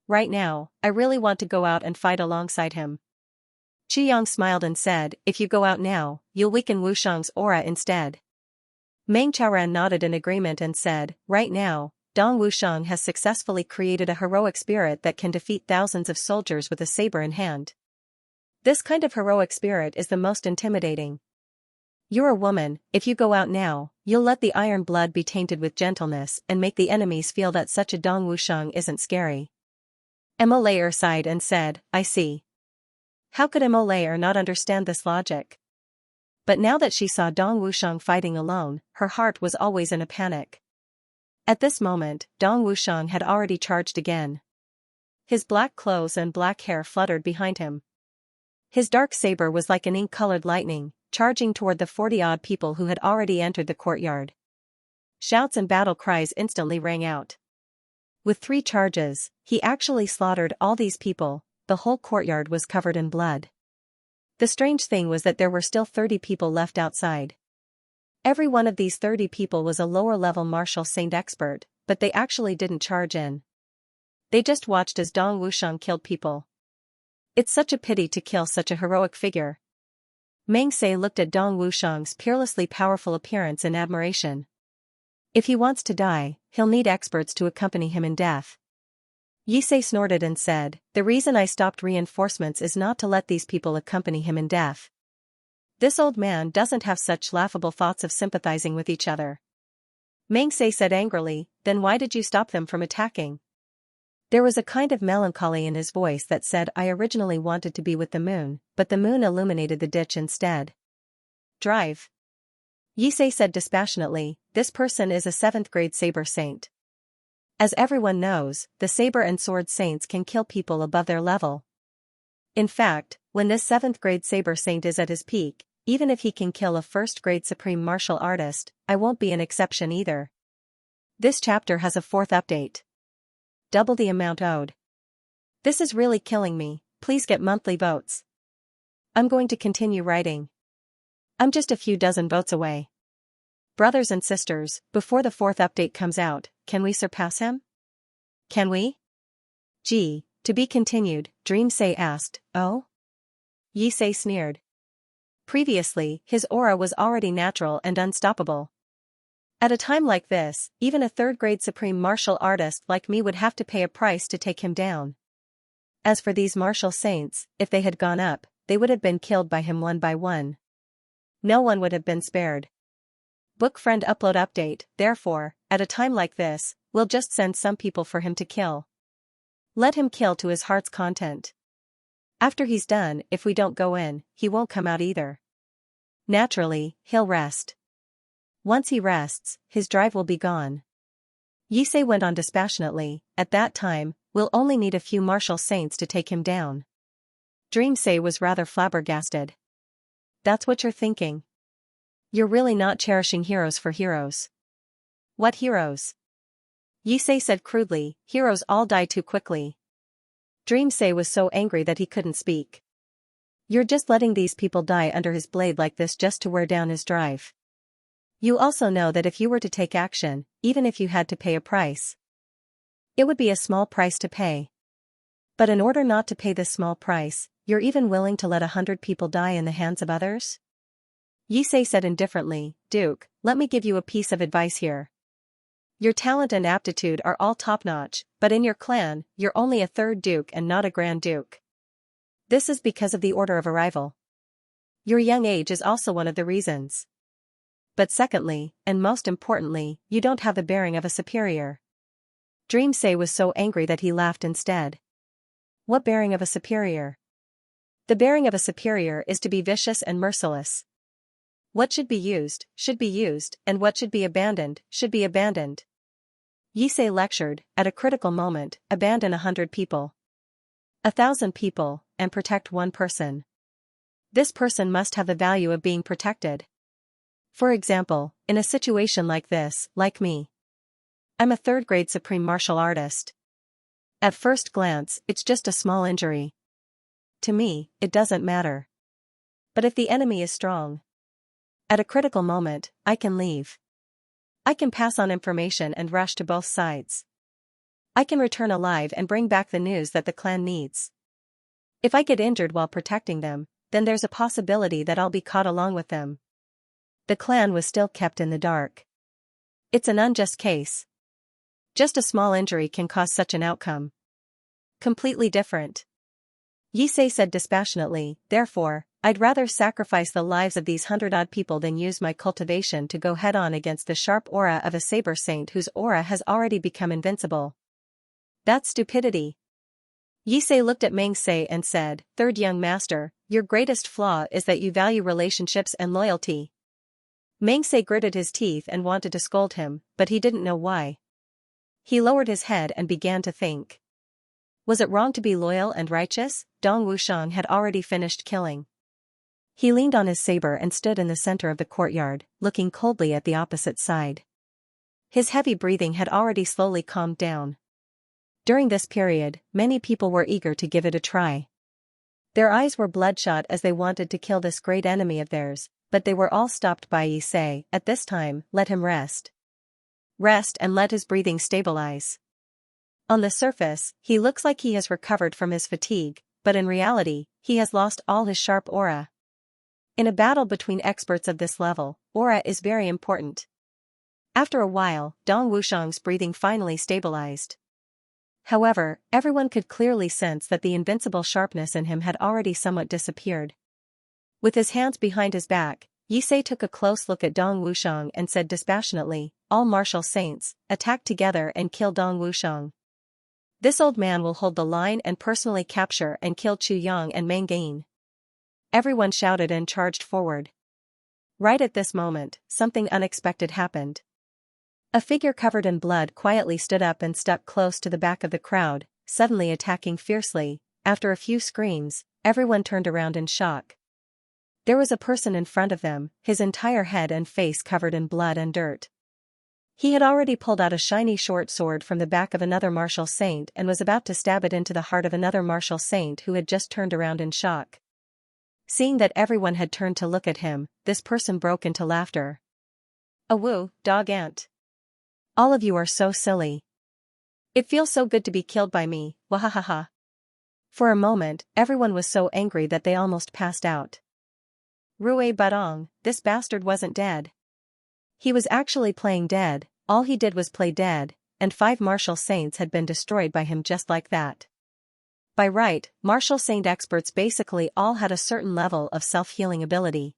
Right now, I really want to go out and fight alongside him." Chu Yang smiled and said, "If you go out now, you'll weaken Wushang's aura instead." Meng Chaoran nodded in agreement and said, "Right now, Dong Wushang has successfully created a heroic spirit that can defeat thousands of soldiers with a saber in hand. This kind of heroic spirit is the most intimidating. You're a woman, if you go out now, you'll let the iron blood be tainted with gentleness and make the enemies feel that such a Dong Wushang isn't scary." Emma sighed and said, "I see." How could Emma not understand this logic? But now that she saw Dong Wushang fighting alone, her heart was always in a panic. At this moment, Dong Wushang had already charged again. His black clothes and black hair fluttered behind him. His dark saber was like an ink-colored lightning, charging toward the 40-odd people who had already entered the courtyard. Shouts and battle cries instantly rang out. With 3 charges, he actually slaughtered all these people. The whole courtyard was covered in blood. The strange thing was that there were still 30 people left outside. Every one of these 30 people was a lower-level martial saint expert, but they actually didn't charge in. They just watched as Dong Wushang killed people. It's such a pity to kill such a heroic figure. Meng Se looked at Dong Wushang's peerlessly powerful appearance in admiration. If he wants to die, he'll need experts to accompany him in death. Yisei snorted and said, "The reason I stopped reinforcements is not to let these people accompany him in death. This old man doesn't have such laughable thoughts of sympathizing with each other." Meng Se said angrily, "Then why did you stop them from attacking?" There was a kind of melancholy in his voice that said, "I originally wanted to be with the moon, but the moon illuminated the ditch instead." "Drive." Yisei said dispassionately, "This person is a 7th grade saber saint. As everyone knows, the saber and sword saints can kill people above their level. In fact, when this 7th grade saber saint is at his peak, even if he can kill a 1st grade supreme martial artist, I won't be an exception either. This chapter has a 4th update. Double the amount owed. This is really killing me, please get monthly votes. I'm going to continue writing. I'm just a few dozen votes away. Brothers and sisters, before the 4th update comes out, can we surpass him? Can we? Gee, to be continued, Dreamsay asked. Oh? Yisei sneered. Previously, his aura was already natural and unstoppable. At a time like this, even a 3rd grade supreme martial artist like me would have to pay a price to take him down. As for these martial saints, if they had gone up, they would have been killed by him one by one. No one would have been spared. Book friend upload update, therefore, at a time like this, we'll just send some people for him to kill. Let him kill to his heart's content. After he's done, if we don't go in, he won't come out either. Naturally, he'll rest. Once he rests, his drive will be gone. Yisei went on dispassionately, at that time, we'll only need a few martial saints to take him down. Dreamsay was rather flabbergasted. That's what you're thinking? You're really not cherishing heroes for heroes. What heroes? Yisei said crudely, heroes all die too quickly. Dreamsay was so angry that he couldn't speak. You're just letting these people die under his blade like this just to wear down his drive. You also know that if you were to take action, even if you had to pay a price, it would be a small price to pay. But in order not to pay this small price, you're even willing to let 100 people die in the hands of others? Yisei said indifferently, Duke, let me give you a piece of advice here. Your talent and aptitude are all top-notch, but in your clan, you're only a 3rd duke and not a grand duke. This is because of the order of arrival. Your young age is also one of the reasons. But secondly, and most importantly, you don't have the bearing of a superior. Dreamsay was so angry that he laughed instead. What bearing of a superior? The bearing of a superior is to be vicious and merciless. What should be used, and what should be abandoned, should be abandoned. Yisei lectured, at a critical moment, abandon 100 people. 1,000 people, and protect one person. This person must have the value of being protected. For example, in a situation like this, like me. I'm a 3rd grade supreme martial artist. At first glance, it's just a small injury. To me, it doesn't matter. But if the enemy is strong, at a critical moment, I can leave. I can pass on information and rush to both sides. I can return alive and bring back the news that the clan needs. If I get injured while protecting them, then there's a possibility that I'll be caught along with them. The clan was still kept in the dark. It's an unjust case. Just a small injury can cause such an outcome. Completely different. Yisei said dispassionately, therefore, I'd rather sacrifice the lives of these 100-odd people than use my cultivation to go head-on against the sharp aura of a saber saint whose aura has already become invincible. That's stupidity. Yisei looked at Mengsei and said, 3rd young master, your greatest flaw is that you value relationships and loyalty. Mengsei gritted his teeth and wanted to scold him, but he didn't know why. He lowered his head and began to think. Was it wrong to be loyal and righteous? Dong Wushang had already finished killing. He leaned on his saber and stood in the center of the courtyard, looking coldly at the opposite side. His heavy breathing had already slowly calmed down. During this period, many people were eager to give it a try. Their eyes were bloodshot as they wanted to kill this great enemy of theirs, but they were all stopped by Yisei. At this time, let him rest. Rest and let his breathing stabilize. On the surface, he looks like he has recovered from his fatigue, but in reality, he has lost all his sharp aura. In a battle between experts of this level, aura is very important. After a while, Dong Wushang's breathing finally stabilized. However, everyone could clearly sense that the invincible sharpness in him had already somewhat disappeared. With his hands behind his back, Yisei took a close look at Dong Wushang and said dispassionately, all martial saints, attack together and kill Dong Wushang. This old man will hold the line and personally capture and kill Chu Yang and Meng Gain. Everyone shouted and charged forward. Right at this moment, something unexpected happened. A figure covered in blood quietly stood up and stuck close to the back of the crowd, suddenly attacking fiercely. After a few screams, everyone turned around in shock. There was a person in front of them, his entire head and face covered in blood and dirt. He had already pulled out a shiny short sword from the back of another martial saint and was about to stab it into the heart of another martial saint who had just turned around in shock. Seeing that everyone had turned to look at him, this person broke into laughter. "Awoo, dog ant. All of you are so silly. It feels so good to be killed by me, wahahaha." For a moment, everyone was so angry that they almost passed out. Rue Badong, this bastard wasn't dead. He was actually playing dead, all he did was play dead, and 5 martial saints had been destroyed by him just like that. By right, martial saint experts basically all had a certain level of self-healing ability.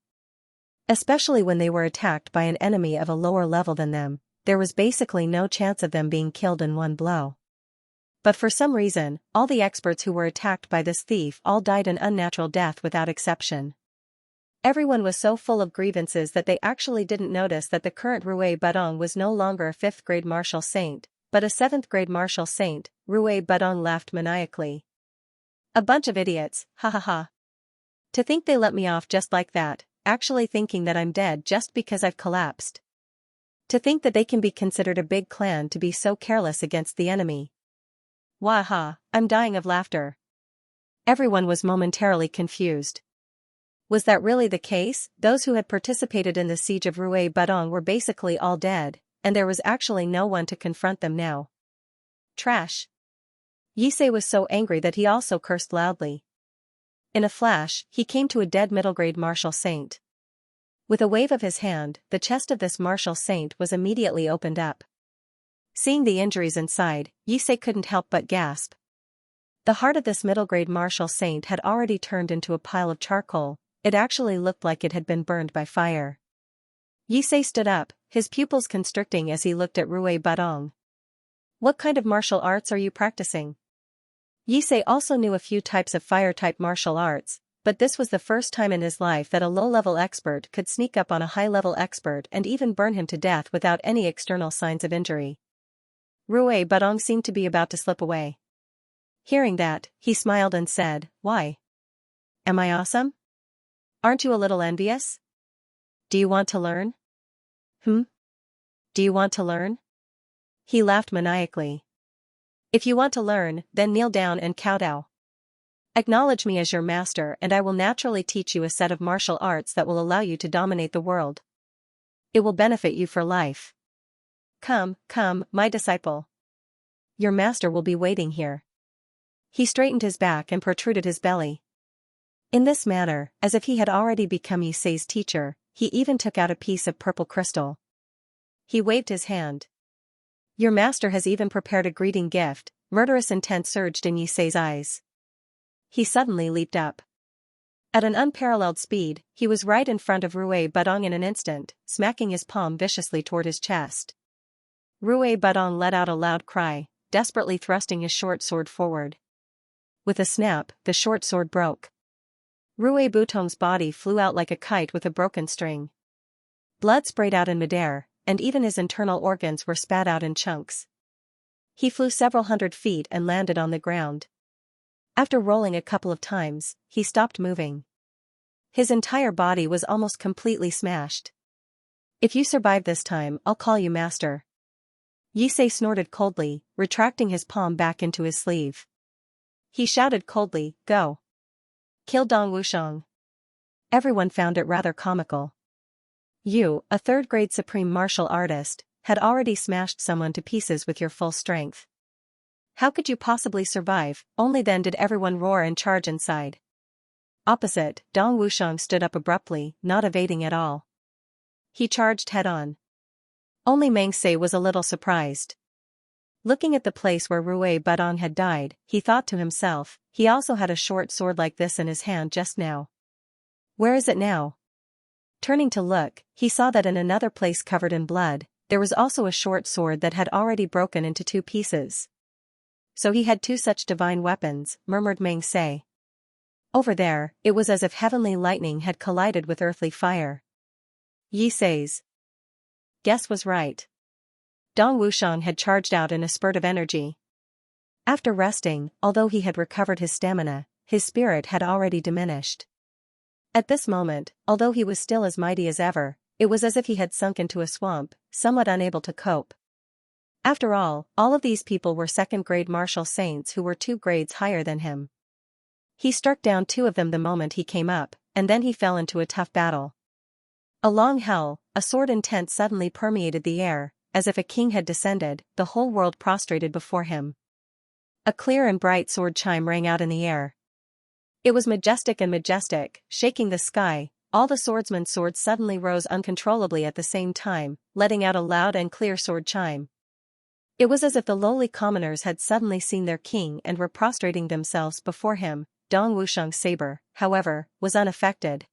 Especially when they were attacked by an enemy of a lower level than them, there was basically no chance of them being killed in one blow. But for some reason, all the experts who were attacked by this thief all died an unnatural death without exception. Everyone was so full of grievances that they actually didn't notice that the current Rue Badong was no longer a 5th grade martial saint, but a 7th grade martial saint. Rue Badong laughed maniacally. "A bunch of idiots, ha ha ha. To think they let me off just like that, actually thinking that I'm dead just because I've collapsed. To think that they can be considered a big clan to be so careless against the enemy. Waha, I'm dying of laughter." Everyone was momentarily confused. Was that really the case? Those who had participated in the siege of Rue Badong were basically all dead, and there was actually no one to confront them now. Trash. Yisei was so angry that he also cursed loudly. In a flash, he came to a dead middle-grade martial saint. With a wave of his hand, the chest of this martial saint was immediately opened up. Seeing the injuries inside, Yisei couldn't help but gasp. The heart of this middle-grade martial saint had already turned into a pile of charcoal. It actually looked like it had been burned by fire. Yisei stood up, his pupils constricting as he looked at Rue Badong. "What kind of martial arts are you practicing?" Yisei also knew a few types of fire-type martial arts, but this was the first time in his life that a low-level expert could sneak up on a high-level expert and even burn him to death without any external signs of injury. Rue Badong seemed to be about to slip away. Hearing that, he smiled and said, "Why? Am I awesome? Aren't you a little envious? Do you want to learn? Do you want to learn?" He laughed maniacally. "If you want to learn, then kneel down and kowtow. Acknowledge me as your master and I will naturally teach you a set of martial arts that will allow you to dominate the world. It will benefit you for life. Come, my disciple. Your master will be waiting here." He straightened his back and protruded his belly. In this manner, as if he had already become Yisei's teacher, he even took out a piece of purple crystal. He waved his hand. "Your master has even prepared a greeting gift." Murderous intent surged in Yisei's eyes. He suddenly leaped up. At an unparalleled speed, he was right in front of Rue Badong in an instant, smacking his palm viciously toward his chest. Rue Badong let out a loud cry, desperately thrusting his short sword forward. With a snap, the short sword broke. Rue Badong's body flew out like a kite with a broken string. Blood sprayed out in midair, and even his internal organs were spat out in chunks. He flew several hundred feet and landed on the ground. After rolling a couple of times, he stopped moving. His entire body was almost completely smashed. "If you survive this time, I'll call you master." Yisei snorted coldly, retracting his palm back into his sleeve. He shouted coldly, "Go. Kill Dong Wushang." Everyone found it rather comical. You, a 3rd-grade supreme martial artist, had already smashed someone to pieces with your full strength. How could you possibly survive? Only then did everyone roar and charge inside. Opposite, Dong Wushang stood up abruptly, not evading at all. He charged head-on. Only Meng Se was a little surprised. Looking at the place where Rue Badong had died, he thought to himself, he also had a short sword like this in his hand just now. Where is it now? Turning to look, he saw that in another place covered in blood, there was also a short sword that had already broken into 2 pieces. So he had 2 such divine weapons, murmured Meng Se. Over there, it was as if heavenly lightning had collided with earthly fire. Yisei's guess was right. Dong Wushang had charged out in a spurt of energy. After resting, although he had recovered his stamina, his spirit had already diminished. At this moment, although he was still as mighty as ever, it was as if he had sunk into a swamp, somewhat unable to cope. After all of these people were second-grade martial saints who were 2 grades higher than him. He struck down 2 of them the moment he came up, and then he fell into a tough battle. A long howl, a sword intent suddenly permeated the air, as if a king had descended, the whole world prostrated before him. A clear and bright sword chime rang out in the air. It was majestic, shaking the sky. All the swordsmen's swords suddenly rose uncontrollably at the same time, letting out a loud and clear sword chime. It was as if the lowly commoners had suddenly seen their king and were prostrating themselves before him. Dong Wushang's saber, however, was unaffected.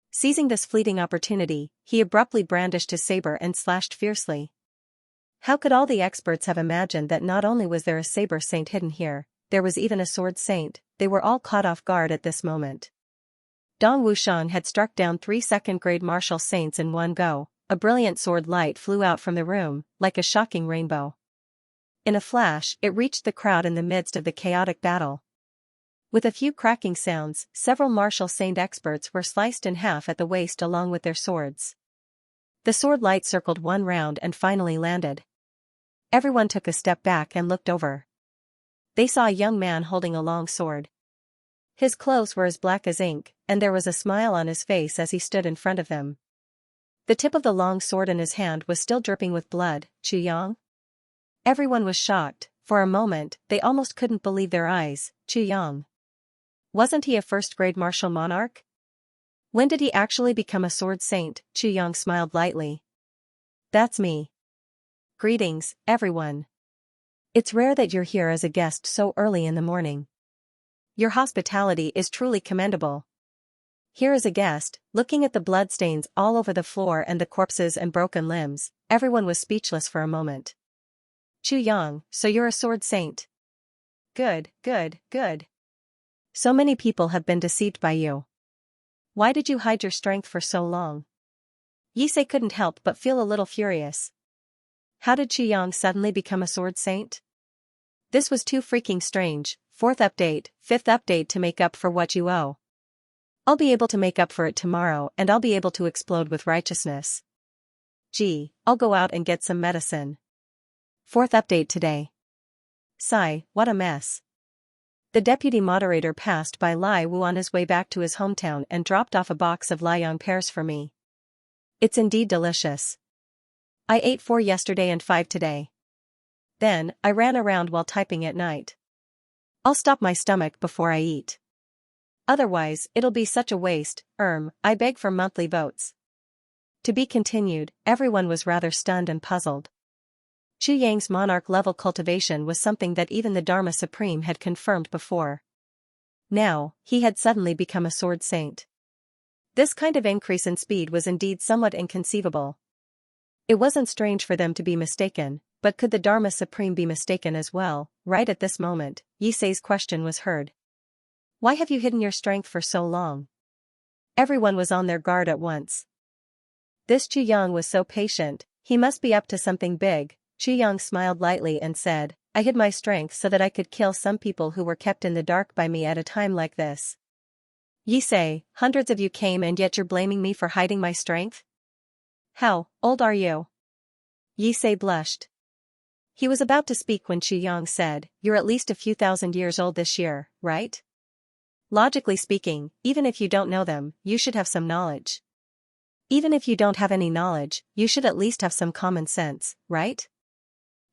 Seizing this fleeting opportunity, he abruptly brandished his saber and slashed fiercely. How could all the experts have imagined that not only was there a saber saint hidden here, there was even a sword saint? They were all caught off guard at this moment. Dong Wushang had struck down 3 second-grade martial saints in one go. A brilliant sword light flew out from the room, like a shocking rainbow. In a flash, it reached the crowd in the midst of the chaotic battle. With a few cracking sounds, several martial saint experts were sliced in half at the waist along with their swords. The sword light circled one round and finally landed. Everyone took a step back and looked over. They saw a young man holding a long sword. His clothes were as black as ink, and there was a smile on his face as he stood in front of them. The tip of the long sword in his hand was still dripping with blood. Chuyang? Everyone was shocked. For a moment, they almost couldn't believe their eyes. Chuyang. Wasn't he a first-grade martial monarch? When did he actually become a sword saint? Chuyang smiled lightly. That's me. Greetings, everyone. It's rare that you're here as a guest so early in the morning. Your hospitality is truly commendable. Here is a guest. Looking at the bloodstains all over the floor and the corpses and broken limbs, everyone was speechless for a moment. Chuyang, so you're a sword saint. Good. So many people have been deceived by you. Why did you hide your strength for so long? Yisei couldn't help but feel a little furious. How did Chuyang suddenly become a sword saint? This was too freaking strange. 4th update, 5th update to make up for what you owe. I'll be able to make up for it tomorrow and I'll be able to explode with righteousness. Gee, I'll go out and get some medicine. 4th update today. Sigh, what a mess. The deputy moderator passed by Lai Wu on his way back to his hometown and dropped off a box of Liang pears for me. It's indeed delicious. I ate 4 yesterday and 5 today. Then, I ran around while typing at night. I'll stop my stomach before I eat. Otherwise, it'll be such a waste. I beg for monthly votes. To be continued. Everyone was rather stunned and puzzled. Chuyang's monarch-level cultivation was something that even the Dharma Supreme had confirmed before. Now, he had suddenly become a sword saint. This kind of increase in speed was indeed somewhat inconceivable. It wasn't strange for them to be mistaken, but could the Dharma Supreme be mistaken as well? Right at this moment, Yisei's question was heard. Why have you hidden your strength for so long? Everyone was on their guard at once. This Chuyang was so patient, he must be up to something big. Chuyang smiled lightly and said, I hid my strength so that I could kill some people who were kept in the dark by me at a time like this. Yisei, hundreds of you came and yet you're blaming me for hiding my strength? How old are you? Yisei blushed. He was about to speak when Chuyang said, You're at least a few thousand years old this year, right? Logically speaking, even if you don't know them, you should have some knowledge. Even if you don't have any knowledge, you should at least have some common sense, right?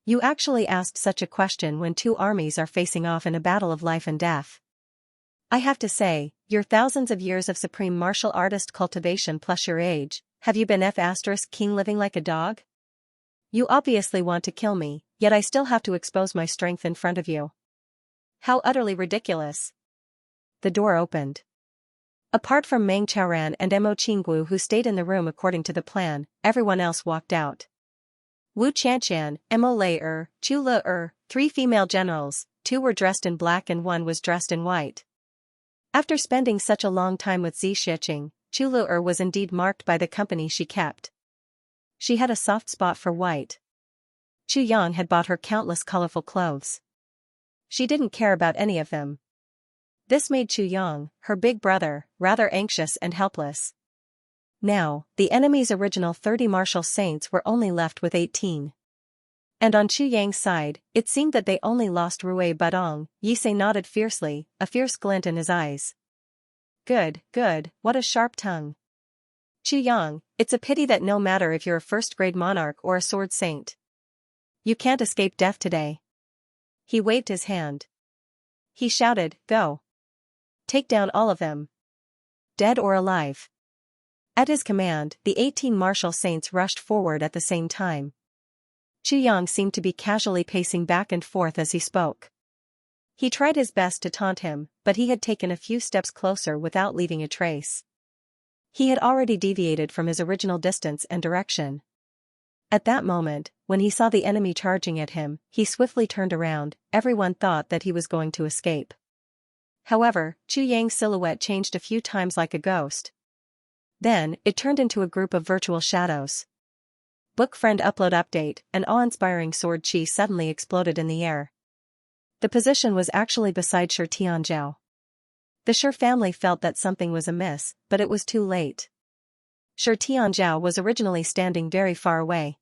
You actually asked such a question when 2 armies are facing off in a battle of life and death. I have to say, your thousands of years of supreme martial artist cultivation plus your age, have you been king living like a dog? You obviously want to kill me, yet I still have to expose my strength in front of you. How utterly ridiculous. The door opened. Apart from Meng Chaoran and Mo Qinggu who stayed in the room according to the plan, everyone else walked out. Wu Qianxian, Mo Lei, Chu Le, 3 female generals, 2 were dressed in black and 1 was dressed in white. After spending such a long time with Zi Shiqing, Chu Le was indeed marked by the company she kept. She had a soft spot for white. Chuyang had bought her countless colorful clothes. She didn't care about any of them. This made Chu Yang, her big brother, rather anxious and helpless. Now, the enemy's original 30 martial saints were only left with 18. And on Chu Yang's side, it seemed that they only lost Rui Budong. Yisei nodded fiercely, a fierce glint in his eyes. Good, good, what a sharp tongue. Chu Yang, it's a pity that no matter if you're a first-grade monarch or a sword saint, you can't escape death today. He waved his hand. He shouted, go. Take down all of them. Dead or alive. At his command, the 18 martial saints rushed forward at the same time. Chu Yang seemed to be casually pacing back and forth as he spoke. He tried his best to taunt him, but he had taken a few steps closer without leaving a trace. He had already deviated from his original distance and direction. At that moment, when he saw the enemy charging at him, he swiftly turned around. Everyone thought that he was going to escape. However, Chu Yang's silhouette changed a few times like a ghost. Then, it turned into a group of virtual shadows. Book friend upload update, an awe-inspiring sword chi suddenly exploded in the air. The position was actually beside Shi Tianzhao. The Shi family felt that something was amiss, but it was too late. Shi Tianzhao was originally standing very far away.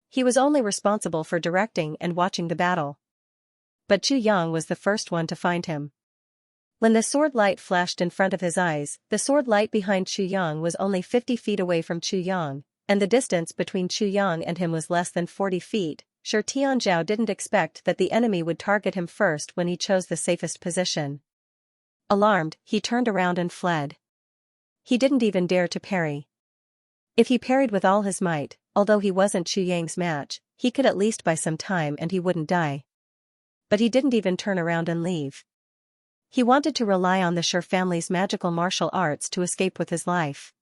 He was only responsible for directing and watching the battle. But Chu Yang was the first one to find him. When the sword light flashed in front of his eyes, the sword light behind Chu Yang was only 50 feet away from Chu Yang, and the distance between Chu Yang and him was less than 40 feet. Shi Tianzhao didn't expect that the enemy would target him first when he chose the safest position. Alarmed, he turned around and fled. He didn't even dare to parry. If he parried with all his might, although he wasn't Chu Yang's match, he could at least buy some time and he wouldn't die. But he didn't even turn around and leave. He wanted to rely on the Shi family's magical martial arts to escape with his life.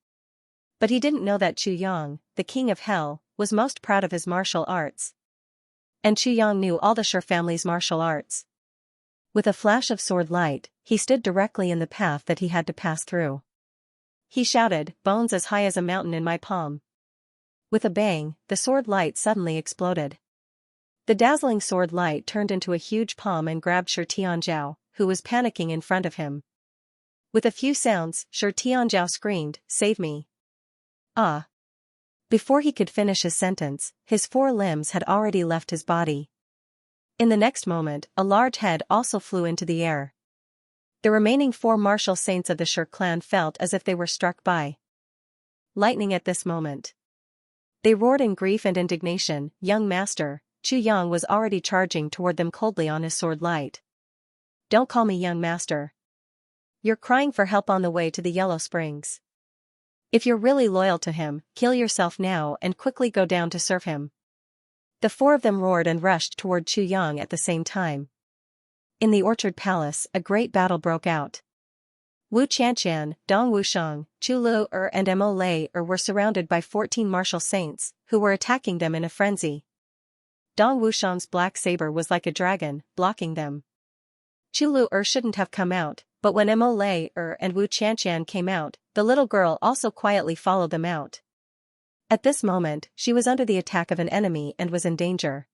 But he didn't know that Chu Yang, the king of hell, was most proud of his martial arts. And Chu Yang knew all the Shi family's martial arts. With a flash of sword light, he stood directly in the path that he had to pass through. He shouted, bones as high as a mountain in my palm. With a bang, the sword light suddenly exploded. The dazzling sword light turned into a huge palm and grabbed Shi Tianzhao, who was panicking in front of him. With a few sounds, Shi Tianzhao screamed, save me. Ah! Before he could finish his sentence, his 4 limbs had already left his body. In the next moment, a large head also flew into the air. The remaining 4 martial saints of the Shi clan felt as if they were struck by lightning at this moment. They roared in grief and indignation. Young master, Chu Yang was already charging toward them coldly on his sword light. Don't call me young master. You're crying for help on the way to the Yellow Springs. If you're really loyal to him, kill yourself now and quickly go down to serve him. The 4 of them roared and rushed toward Chu Yang at the same time. In the Orchard Palace, a great battle broke out. Wu Qianqian, Dong Wusheng, Chu Lu-er and Mo Lei-er were surrounded by 14 martial saints, who were attacking them in a frenzy. Dong Wusheng's black saber was like a dragon, blocking them. Chu Lu-er shouldn't have come out, but when Mo Lei-er and Wu Qianqian came out, the little girl also quietly followed them out. At this moment, she was under the attack of an enemy and was in danger.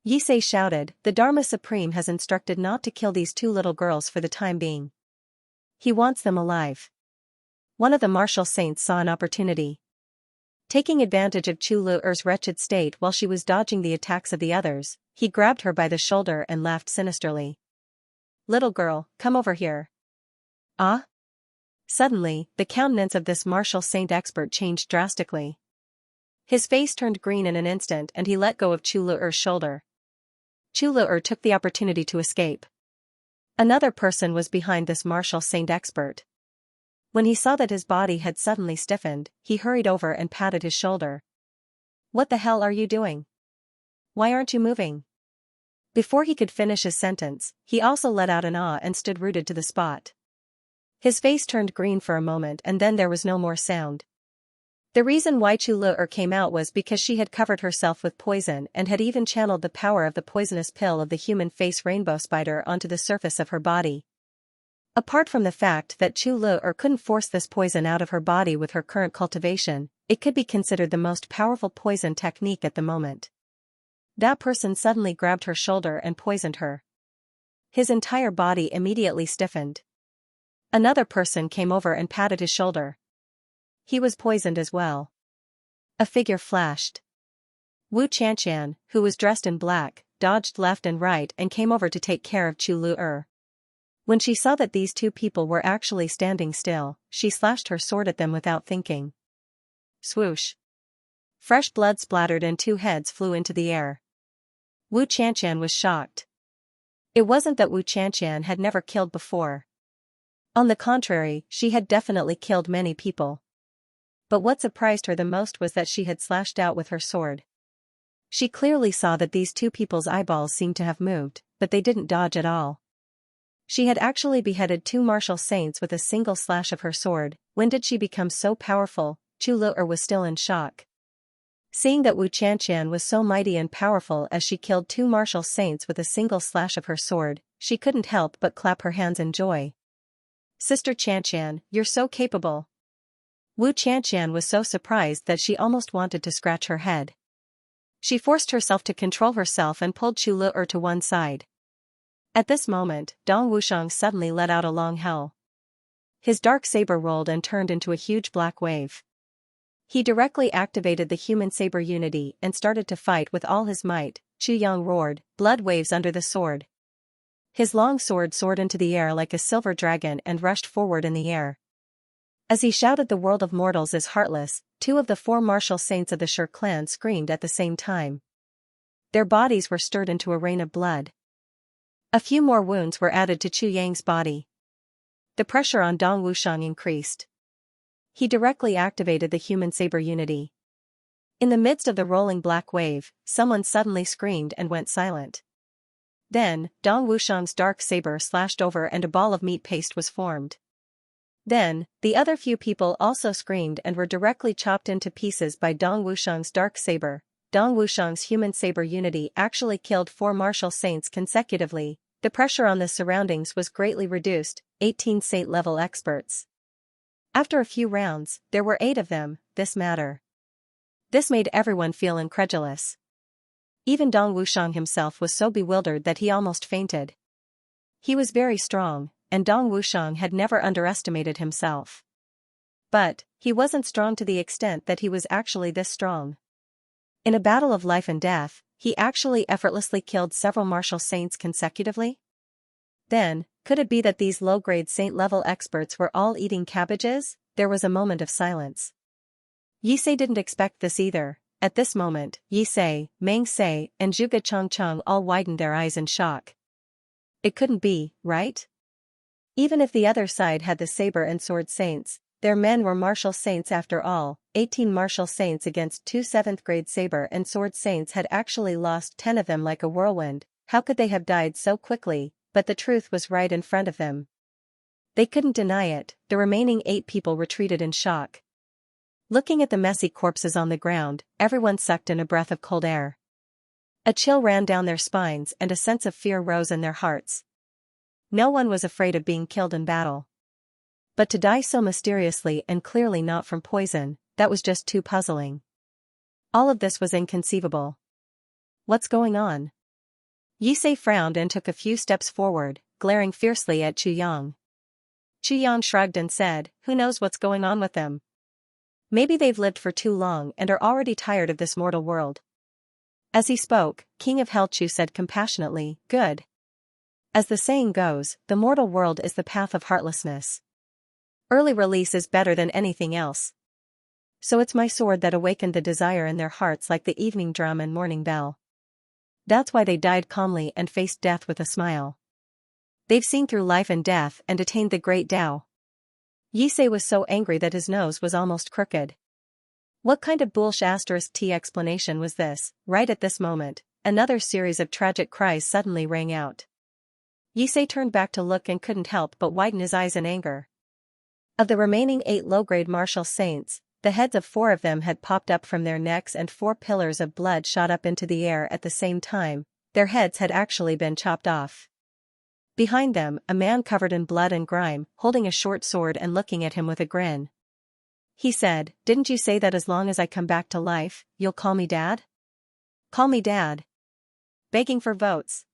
Yisei shouted, the Dharma Supreme has instructed not to kill these 2 little girls for the time being. He wants them alive. One of the martial saints saw an opportunity. Taking advantage of Chu Lu-er's wretched state while she was dodging the attacks of the others, he grabbed her by the shoulder and laughed sinisterly. Little girl, come over here. Ah? Suddenly, the countenance of this martial saint expert changed drastically. His face turned green in an instant and he let go of Chu Lu-er's shoulder. Chu Lu-er took the opportunity to escape. Another person was behind this martial saint expert. When he saw that his body had suddenly stiffened, he hurried over and patted his shoulder. What the hell are you doing? Why aren't you moving? Before he could finish his sentence, he also let out an ah and stood rooted to the spot. His face turned green for a moment and then there was no more sound. The reason why Chu Lu-er came out was because she had covered herself with poison and had even channeled the power of the poisonous pill of the human face rainbow spider onto the surface of her body. Apart from the fact that Chu Lu-er couldn't force this poison out of her body with her current cultivation, it could be considered the most powerful poison technique at the moment. That person suddenly grabbed her shoulder and poisoned her. His entire body immediately stiffened. Another person came over and patted his shoulder. He was poisoned as well. A figure flashed. Wu Qianxian, who was dressed in black, dodged left and right and came over to take care of Chu Lu-er. When she saw that these two people were actually standing still, she slashed her sword at them without thinking. Swoosh. Fresh blood splattered and two heads flew into the air. Wu Qianxian was shocked. It wasn't that Wu Qianxian had never killed before. On the contrary, she had definitely killed many people. But what surprised her the most was that she had slashed out with her sword. She clearly saw that these two people's eyeballs seemed to have moved, but they didn't dodge at all. She had actually beheaded two martial saints with a single slash of her sword. When did she become so powerful? Chu Lu-er was still in shock. Seeing that Wu Qianxian was so mighty and powerful as she killed two martial saints with a single slash of her sword, she couldn't help but clap her hands in joy. Sister Qianxian, you're so capable. Wu Qianxian was so surprised that she almost wanted to scratch her head. She forced herself to control herself and pulled Chu Lu-er to one side. At this moment, Dong Wushang suddenly let out a long howl. His dark saber rolled and turned into a huge black wave. He directly activated the human saber unity and started to fight with all his might. Chu Yang roared, blood waves under the sword. His long sword soared into the air like a silver dragon and rushed forward in the air. As he shouted, "The world of mortals is heartless," two of the four martial saints of the Shi clan screamed at the same time. Their bodies were stirred into a rain of blood. A few more wounds were added to Chu Yang's body. The pressure on Dong Wushang increased. He directly activated the human saber unity. In the midst of the rolling black wave, someone suddenly screamed and went silent. Then, Dong Wushang's dark saber slashed over and a ball of meat paste was formed. Then, the other few people also screamed and were directly chopped into pieces by Dong Wushang's dark saber. Dong Wushang's human saber unity actually killed four martial saints consecutively. The pressure on the surroundings was greatly reduced. 18 saint-level experts. After a few rounds, there were 8 of them. This made everyone feel incredulous. Even Dong Wushang himself was so bewildered that he almost fainted. He was very strong, and Dong Wushang had never underestimated himself. But, he wasn't strong to the extent that he was actually this strong. In a battle of life and death, he actually effortlessly killed several martial saints consecutively? Then, could it be that these low-grade saint-level experts were all eating cabbages? There was a moment of silence. Yisei didn't expect this either. At this moment, Yisei, Meng Sei, and Zhuge Changcheng all widened their eyes in shock. It couldn't be, right? Even if the other side had the saber and sword saints, their men were martial saints after all. 18 martial saints against 2 7th-grade saber and sword saints had actually lost 10 of them like a whirlwind. How could they have died so quickly? But the truth was right in front of them. They couldn't deny it. The remaining 8 people retreated in shock. Looking at the messy corpses on the ground, everyone sucked in a breath of cold air. A chill ran down their spines and a sense of fear rose in their hearts. No one was afraid of being killed in battle. But to die so mysteriously and clearly not from poison, that was just too puzzling. All of this was inconceivable. What's going on? Yisei frowned and took a few steps forward, glaring fiercely at Chu Yang. Chu Yang shrugged and said, "Who knows what's going on with them? Maybe they've lived for too long and are already tired of this mortal world." As he spoke, King of Hell Chu said compassionately, "Good. As the saying goes, the mortal world is the path of heartlessness. Early release is better than anything else. So it's my sword that awakened the desire in their hearts like the evening drum and morning bell. That's why they died calmly and faced death with a smile. They've seen through life and death and attained the great Tao." Yisei was so angry that his nose was almost crooked. What kind of **T explanation was this? Right at this moment, another series of tragic cries suddenly rang out. Yisei turned back to look and couldn't help but widen his eyes in anger. Of the remaining 8 low-grade martial saints, the heads of 4 of them had popped up from their necks and 4 pillars of blood shot up into the air at the same time. Their heads had actually been chopped off. Behind them, a man covered in blood and grime, holding a short sword and looking at him with a grin. He said, "Didn't you say that as long as I come back to life, you'll call me Dad? Call me Dad." Begging for votes.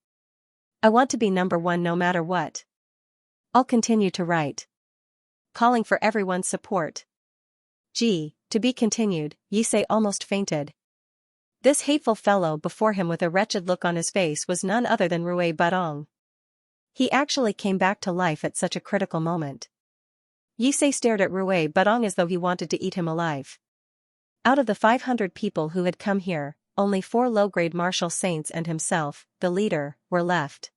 I want to be number one no matter what. I'll continue to write. Calling for everyone's support. Gee, to be continued, Yisei almost fainted. This hateful fellow before him with a wretched look on his face was none other than Rui Badong. He actually came back to life at such a critical moment. Yisei stared at Rui Badong as though he wanted to eat him alive. Out of the 500 people who had come here, only 4 low-grade martial saints and himself, the leader, were left.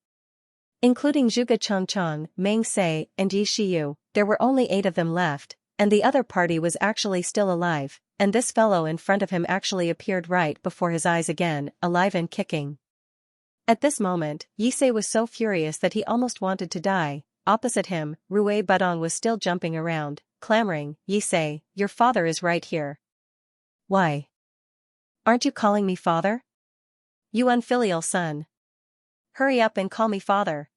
Including Zhuge Changchang, Meng Se, and Yi Shiyu, there were only 8 of them left, and the other party was actually still alive, and this fellow in front of him actually appeared right before his eyes again, alive and kicking. At this moment, Yisei was so furious that he almost wanted to die. Opposite him, Rui Badong was still jumping around, clamoring, "Yisei, your father is right here. Why? Aren't you calling me father? You unfilial son. Hurry up and call me father.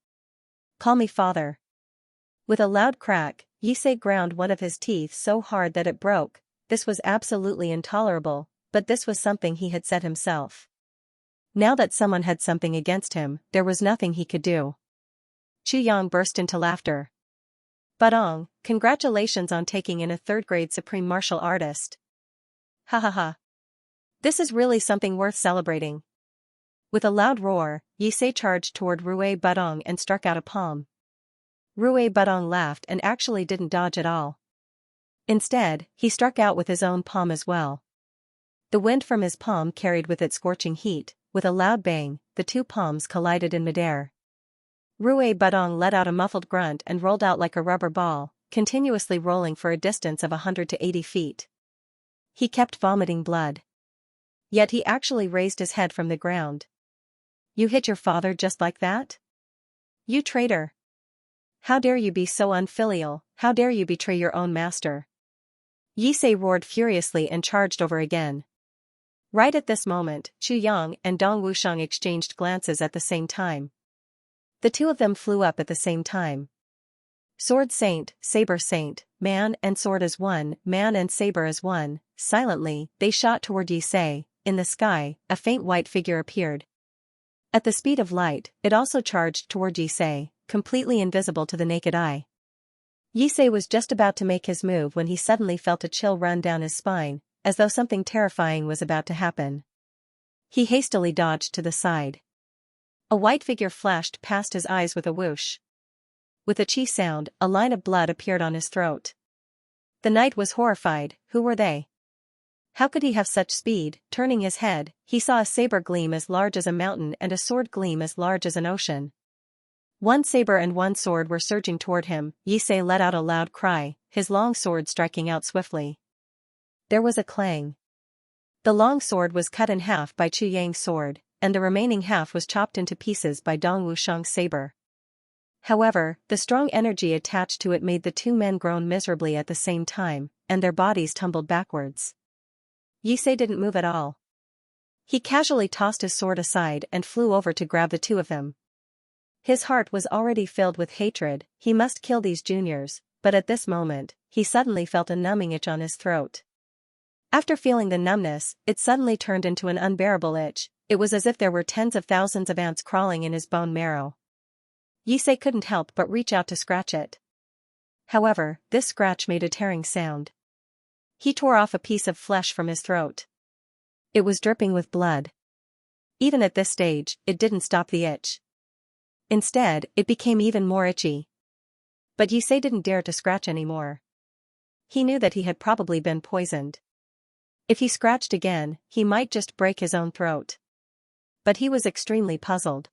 Call me father." With a loud crack, Yisei ground one of his teeth so hard that it broke. This was absolutely intolerable, but this was something he had said himself. Now that someone had something against him, there was nothing he could do. Chu Yang burst into laughter. "Badong, congratulations on taking in a 3rd-grade supreme martial artist. Ha ha ha. This is really something worth celebrating." With a loud roar, Yisei charged toward Rui Badong and struck out a palm. Rui Badong laughed and actually didn't dodge at all. Instead, he struck out with his own palm as well. The wind from his palm carried with it scorching heat. With a loud bang, the 2 palms collided in midair. Rui Badong let out a muffled grunt and rolled out like a rubber ball, continuously rolling for a distance of 100 to 80 feet. He kept vomiting blood. Yet he actually raised his head from the ground. "You hit your father just like that? You traitor! How dare you be so unfilial, how dare you betray your own master?" Yisei roared furiously and charged over again. Right at this moment, Chu Yang and Dong Wushang exchanged glances at the same time. The 2 of them flew up at the same time. Sword Saint, Saber Saint, man and sword as one, man and saber as one. Silently, they shot toward Yisei. In the sky, a faint white figure appeared. At the speed of light, it also charged toward Yisei, completely invisible to the naked eye. Yisei was just about to make his move when he suddenly felt a chill run down his spine, as though something terrifying was about to happen. He hastily dodged to the side. A white figure flashed past his eyes with a whoosh. With a chi sound, a line of blood appeared on his throat. The knight was horrified. Who were they? How could he have such speed? Turning his head, he saw a saber gleam as large as a mountain and a sword gleam as large as an ocean. 1 saber and 1 sword were surging toward him. Yisei let out a loud cry, his long sword striking out swiftly. There was a clang. The long sword was cut in half by Chu Yang's sword, and the remaining half was chopped into pieces by Dong Wushang's saber. However, the strong energy attached to it made the 2 men groan miserably at the same time, and their bodies tumbled backwards. Yisei didn't move at all. He casually tossed his sword aside and flew over to grab the 2 of them. His heart was already filled with hatred. He must kill these juniors, but at this moment, he suddenly felt a numbing itch on his throat. After feeling the numbness, it suddenly turned into an unbearable itch. It was as if there were tens of thousands of ants crawling in his bone marrow. Yisei couldn't help but reach out to scratch it. However, this scratch made a tearing sound. He tore off a piece of flesh from his throat. It was dripping with blood. Even at this stage, it didn't stop the itch. Instead, it became even more itchy. But Yisei didn't dare to scratch anymore. He knew that he had probably been poisoned. If he scratched again, he might just break his own throat. But he was extremely puzzled.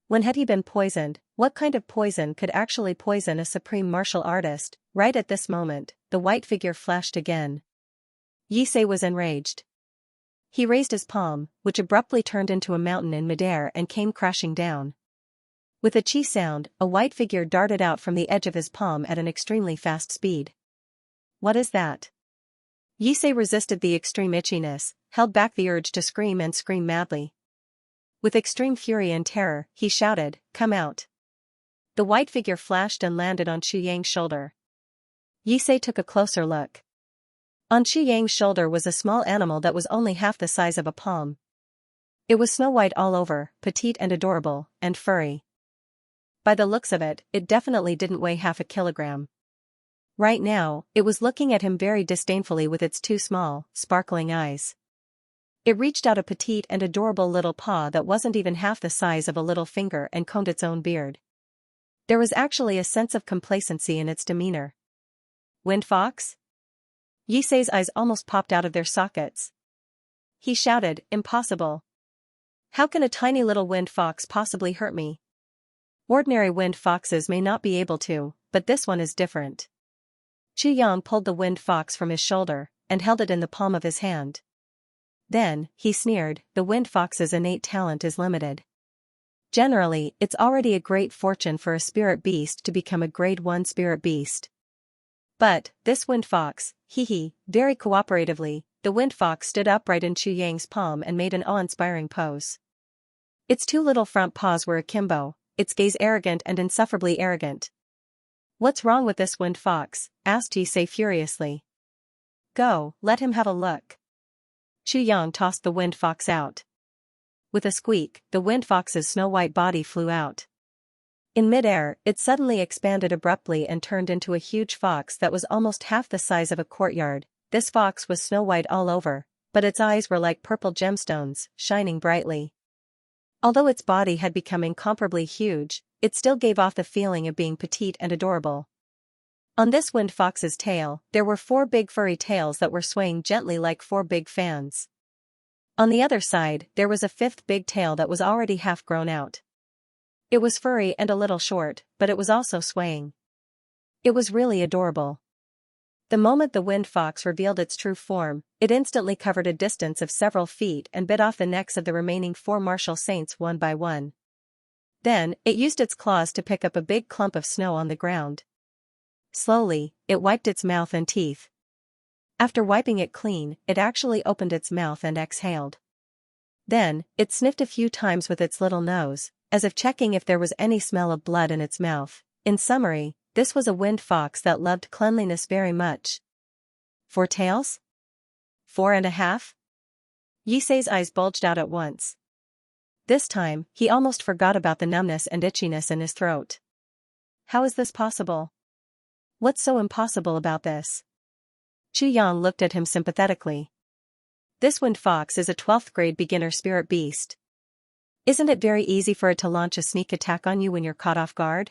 When had he been poisoned? What kind of poison could actually poison a supreme martial artist? Right at this moment, the white figure flashed again. Yisei was enraged. He raised his palm, which abruptly turned into a mountain in midair and came crashing down. With a chi sound, a white figure darted out from the edge of his palm at an extremely fast speed. What is that? Yisei resisted the extreme itchiness, held back the urge to scream and scream madly. With extreme fury and terror, he shouted, "Come out." The white figure flashed and landed on Chu Yang's shoulder. Yisei took a closer look. On Chu Yang's shoulder was a small animal that was only half the size of a palm. It was snow white all over, petite and adorable, and furry. By the looks of it, it definitely didn't weigh half a kilogram. Right now, it was looking at him very disdainfully with its two small, sparkling eyes. It reached out a petite and adorable little paw that wasn't even half the size of a little finger and combed its own beard. There was actually a sense of complacency in its demeanor. Wind fox? Yisei's eyes almost popped out of their sockets. He shouted, "Impossible. How can a tiny little wind fox possibly hurt me? Ordinary wind foxes may not be able to, but this one is different." Chu Yang pulled the wind fox from his shoulder, and held it in the palm of his hand. Then, he sneered, "The wind fox's innate talent is limited. Generally, it's already a great fortune for a spirit beast to become a grade 1 spirit beast. But, this wind fox, very cooperatively, the wind fox stood upright in Chu Yang's palm and made an awe-inspiring pose. Its two little front paws were akimbo, its gaze arrogant and insufferably arrogant. "What's wrong with this wind fox?" asked Yisei furiously. "Go, let him have a look." Chu Yang tossed the wind fox out. With a squeak, the wind fox's snow-white body flew out. In mid-air, it suddenly expanded abruptly and turned into a huge fox that was almost half the size of a courtyard. This fox was snow-white all over, but its eyes were like purple gemstones, shining brightly. Although its body had become incomparably huge, it still gave off the feeling of being petite and adorable. On this wind fox's tail, there were 4 big furry tails that were swaying gently like 4 big fans. On the other side, there was a 5th big tail that was already half grown out. It was furry and a little short, but it was also swaying. It was really adorable. The moment the wind fox revealed its true form, it instantly covered a distance of several feet and bit off the necks of the remaining 4 martial saints one by one. Then, it used its claws to pick up a big clump of snow on the ground. Slowly, it wiped its mouth and teeth. After wiping it clean, it actually opened its mouth and exhaled. Then, it sniffed a few times with its little nose, as if checking if there was any smell of blood in its mouth. In summary, this was a wind fox that loved cleanliness very much. 4 tails? 4.5? Yisei's eyes bulged out at once. This time, he almost forgot about the numbness and itchiness in his throat. How is this possible? What's so impossible about this? Chu Yang looked at him sympathetically. This wind fox is a 12th grade beginner spirit beast. Isn't it very easy for it to launch a sneak attack on you when you're caught off guard?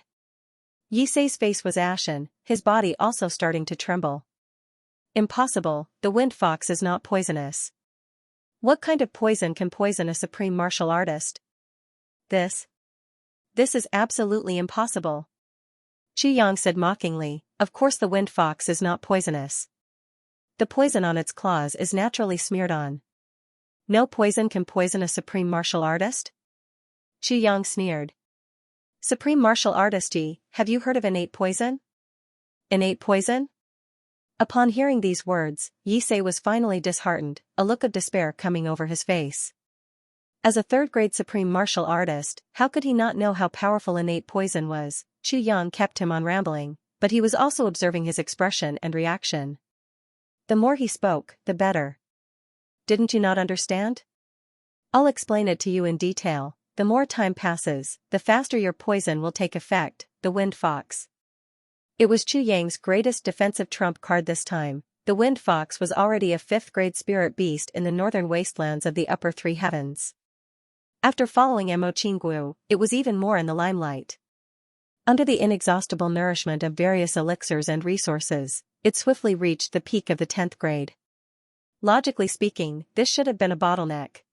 Yisei's face was ashen, his body also starting to tremble. Impossible, the wind fox is not poisonous. What kind of poison can poison a supreme martial artist? This is absolutely impossible. Chu Yang said mockingly, "Of course the wind fox is not poisonous. The poison on its claws is naturally smeared on. No poison can poison a supreme martial artist?" Chu Yang sneered. "Supreme martial artist, have you heard of innate poison?" Innate poison? Upon hearing these words, Yisei was finally disheartened, a look of despair coming over his face. As a 3rd grade supreme martial artist, how could he not know how powerful innate poison was? Chu Yang kept him on rambling, but he was also observing his expression and reaction. The more he spoke, the better. "Didn't you not understand? I'll explain it to you in detail. The more time passes, the faster your poison will take effect." The wind fox. It was Chu Yang's greatest defensive trump card this time. The wind fox was already a 5th grade spirit beast in the northern wastelands of the upper 3 heavens. After following Mo Qingguo, it was even more in the limelight. Under the inexhaustible nourishment of various elixirs and resources, it swiftly reached the peak of the 10th grade. Logically speaking, this should have been a bottleneck.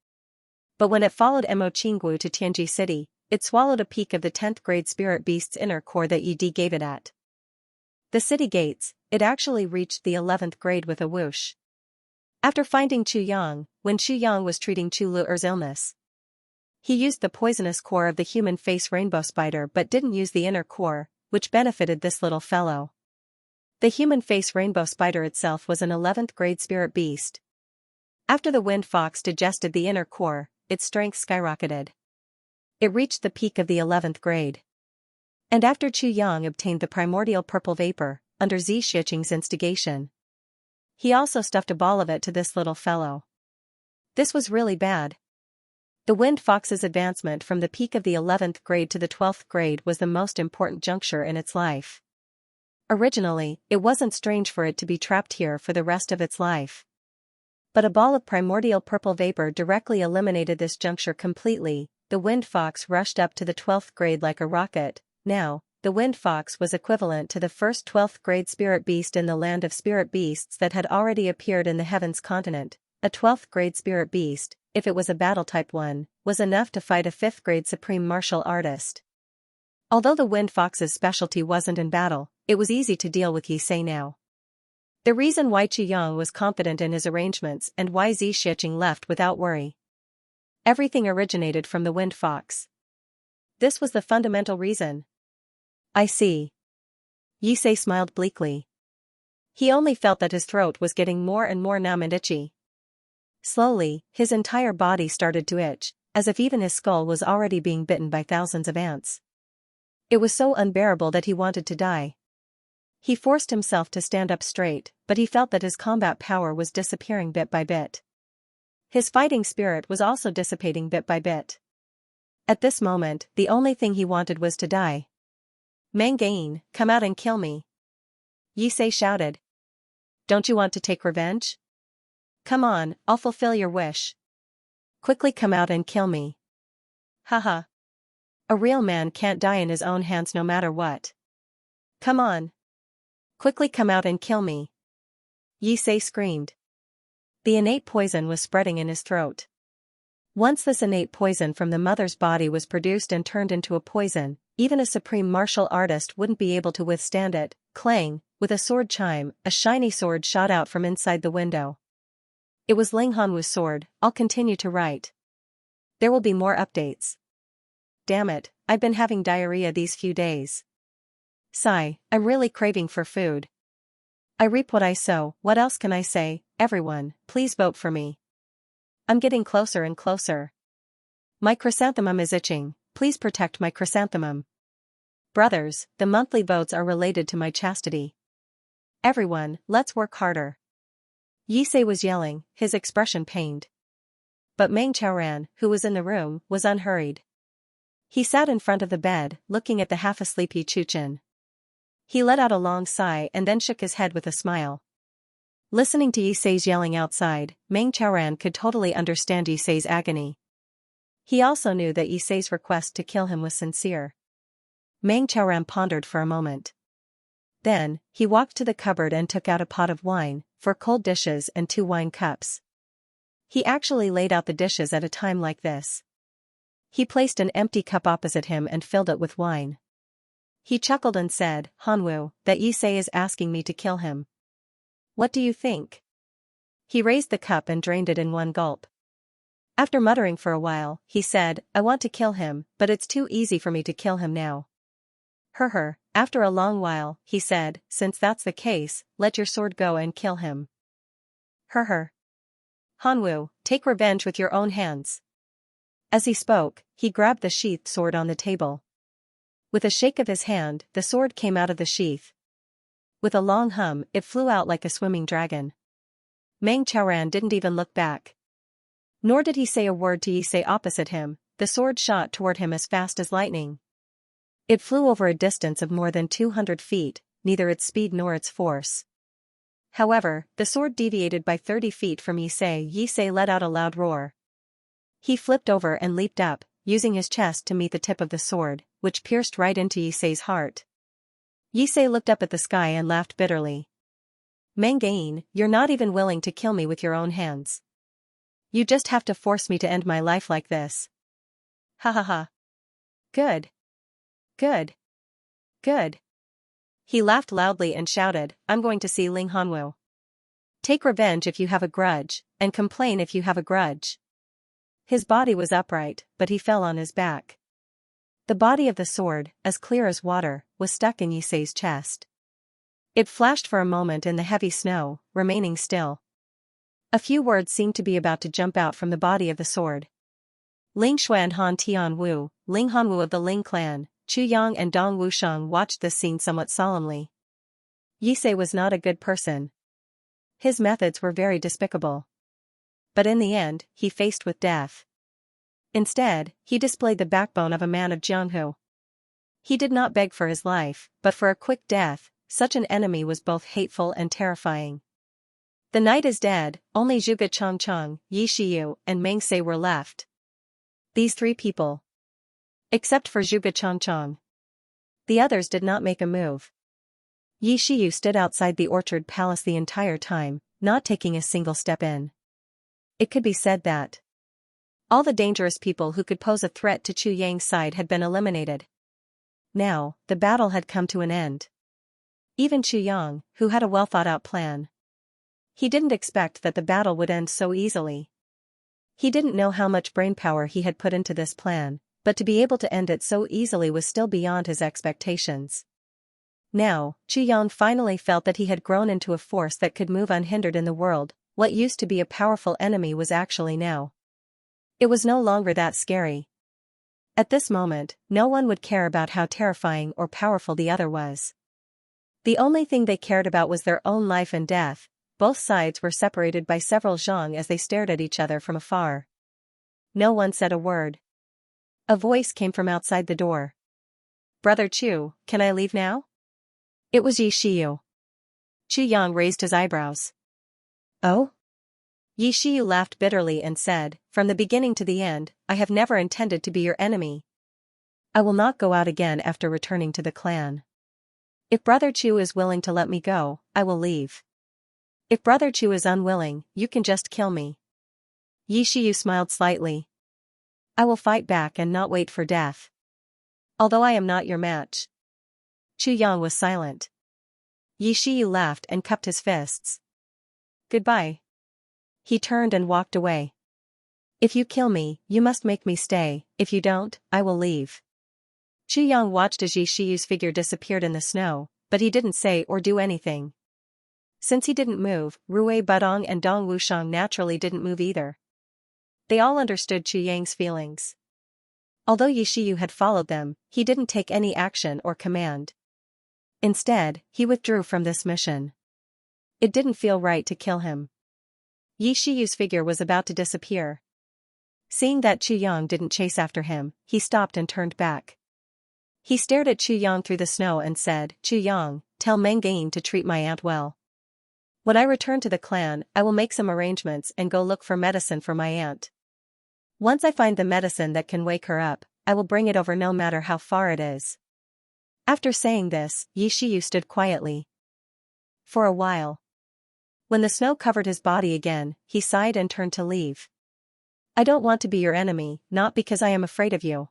But when it followed Mo Qingguo to Tianji City, it swallowed a peak of the 10th grade spirit beast's inner core that Yi gave it at the city gates. It actually reached the 11th grade with a whoosh. After finding Chu Yang, when Chu Yang was treating Chu Luer's illness, he used the poisonous core of the human face rainbow spider but didn't use the inner core, which benefited this little fellow. The human face rainbow spider itself was an 11th grade spirit beast. After the wind fox digested the inner core, its strength skyrocketed. It reached the peak of the 11th grade. And after Chu Yang obtained the primordial purple vapor, under Xianxia's instigation, he also stuffed a ball of it to this little fellow. This was really bad. The Wind Fox's advancement from the peak of the 11th grade to the 12th grade was the most important juncture in its life. Originally, it wasn't strange for it to be trapped here for the rest of its life. But a ball of primordial purple vapor directly eliminated this juncture completely. The Wind Fox rushed up to the 12th grade like a rocket. Now, the Wind Fox was equivalent to the first 12th grade spirit beast in the land of spirit beasts that had already appeared in the Heavens continent. A 12th grade spirit beast, if it was a battle-type one, was enough to fight a 5th grade supreme martial artist. Although the Wind Fox's specialty wasn't in battle, it was easy to deal with Yisei now. The reason why Qiyang was confident in his arrangements and why Xianxia left without worry. Everything originated from the Wind Fox. This was the fundamental reason. I see. Yisei smiled bleakly. He only felt that his throat was getting more and more numb and itchy. Slowly, his entire body started to itch, as if even his skull was already being bitten by thousands of ants. It was so unbearable that he wanted to die. He forced himself to stand up straight, but he felt that his combat power was disappearing bit by bit. His fighting spirit was also dissipating bit by bit. At this moment, the only thing he wanted was to die. Mangain, come out and kill me. Yisei shouted. Don't you want to take revenge? Come on, I'll fulfill your wish. Quickly come out and kill me. Haha. A real man can't die in his own hands no matter what. Come on. Quickly come out and kill me. Yisei screamed. The innate poison was spreading in his throat. Once this innate poison from the mother's body was produced and turned into a poison, even a supreme martial artist wouldn't be able to withstand it. Clang, with a sword chime, a shiny sword shot out from inside the window. It was Ling Hanwu's sword. I'll continue to write. There will be more updates. Damn it, I've been having diarrhea these few days. Sigh, I'm really craving for food. I reap what I sow. What else can I say? Everyone, please vote for me. I'm getting closer and closer. My chrysanthemum is itching. Please protect my chrysanthemum. Brothers, the monthly votes are related to my chastity. Everyone, let's work harder. Yisei was yelling, his expression pained. But Meng Chaoran, who was in the room, was unhurried. He sat in front of the bed, looking at the half-asleep Yichuchen. He let out a long sigh and then shook his head with a smile. Listening to Yisei's yelling outside, Meng Chaoran could totally understand Yisei's agony. He also knew that Yisei's request to kill him was sincere. Meng Chaoran pondered for a moment. Then, he walked to the cupboard and took out a pot of wine, 4 cold dishes and 2 wine cups. He actually laid out the dishes at a time like this. He placed an empty cup opposite him and filled it with wine. He chuckled and said, Hanwu, that Yisei is asking me to kill him. What do you think? He raised the cup and drained it in one gulp. After muttering for a while, he said, I want to kill him, but it's too easy for me to kill him now. After a long while, he said, since that's the case, let your sword go and kill him. Hanwu, take revenge with your own hands. As he spoke, he grabbed the sheathed sword on the table. With a shake of his hand, the sword came out of the sheath. With a long hum, it flew out like a swimming dragon. Meng Chaoran didn't even look back. Nor did he say a word to Yisei opposite him. The sword shot toward him as fast as lightning. It flew over a distance of more than 200 feet, neither its speed nor its force. However, the sword deviated by 30 feet from Yisei. Yisei let out a loud roar. He flipped over and leaped up, using his chest to meet the tip of the sword, which pierced right into Yisei's heart. Yisei looked up at the sky and laughed bitterly. Mangain, you're not even willing to kill me with your own hands. You just have to force me to end my life like this. Ha ha ha. Good. Good. Good. He laughed loudly and shouted, I'm going to see Ling Hanwu. Take revenge if you have a grudge, and complain if you have a grudge. His body was upright, but he fell on his back. The body of the sword, as clear as water, was stuck in Yisei's chest. It flashed for a moment in the heavy snow, remaining still. A few words seemed to be about to jump out from the body of the sword. Ling Xuan Han Tian Wu, Ling Hanwu of the Ling clan, Chu Yang and Dong Wusheng watched this scene somewhat solemnly. Yisei was not a good person. His methods were very despicable. But in the end, he faced with death. Instead, he displayed the backbone of a man of Jianghu. He did not beg for his life, but for a quick death. Such an enemy was both hateful and terrifying. The night is dead, only Zhuge Changcheng, Yi Shiyu, and Meng Se were left. These three people. Except for Zhuge Changcheng. The others did not make a move. Yi Shiyu stood outside the orchard palace the entire time, not taking a single step in. It could be said that all the dangerous people who could pose a threat to Chu Yang's side had been eliminated. Now, the battle had come to an end. Even Chu Yang, who had a well-thought-out plan. He didn't expect that the battle would end so easily. He didn't know how much brainpower he had put into this plan, but to be able to end it so easily was still beyond his expectations. Now, Chu Yang finally felt that he had grown into a force that could move unhindered in the world. What used to be a powerful enemy was actually now. It was no longer that scary. At this moment, no one would care about how terrifying or powerful the other was. The only thing they cared about was their own life and death. Both sides were separated by several zhang as they stared at each other from afar. No one said a word. A voice came from outside the door. "Brother Chu, can I leave now?" It was Yi Shiyu. Chu Yang raised his eyebrows. "Oh?" Yi Shiyu laughed bitterly and said, "From the beginning to the end, I have never intended to be your enemy. I will not go out again after returning to the clan. If Brother Chu is willing to let me go, I will leave. If Brother Chu is unwilling, you can just kill me." Yi Shiyu smiled slightly. "I will fight back and not wait for death. Although I am not your match." Chu Yang was silent. Yi Shiyu laughed and cupped his fists. "Goodbye." He turned and walked away. "If you kill me, you must make me stay. If you don't, I will leave." Chu Yang watched as Yi Shiyu's figure disappeared in the snow, but he didn't say or do anything. Since he didn't move, Rui Budong and Dong Wushang naturally didn't move either. They all understood Chu Yang's feelings. Although Yi Shiyu had followed them, he didn't take any action or command. Instead, he withdrew from this mission. It didn't feel right to kill him. Yi Shiyu's figure was about to disappear. Seeing that Chu Yang didn't chase after him, he stopped and turned back. He stared at Chu Yang through the snow and said, "Chu Yang, tell Meng Gain to treat my aunt well. When I return to the clan, I will make some arrangements and go look for medicine for my aunt. Once I find the medicine that can wake her up, I will bring it over no matter how far it is." After saying this, Yi Shiyu stood quietly. For a while. When the snow covered his body again, he sighed and turned to leave. "I don't want to be your enemy, not because I am afraid of you.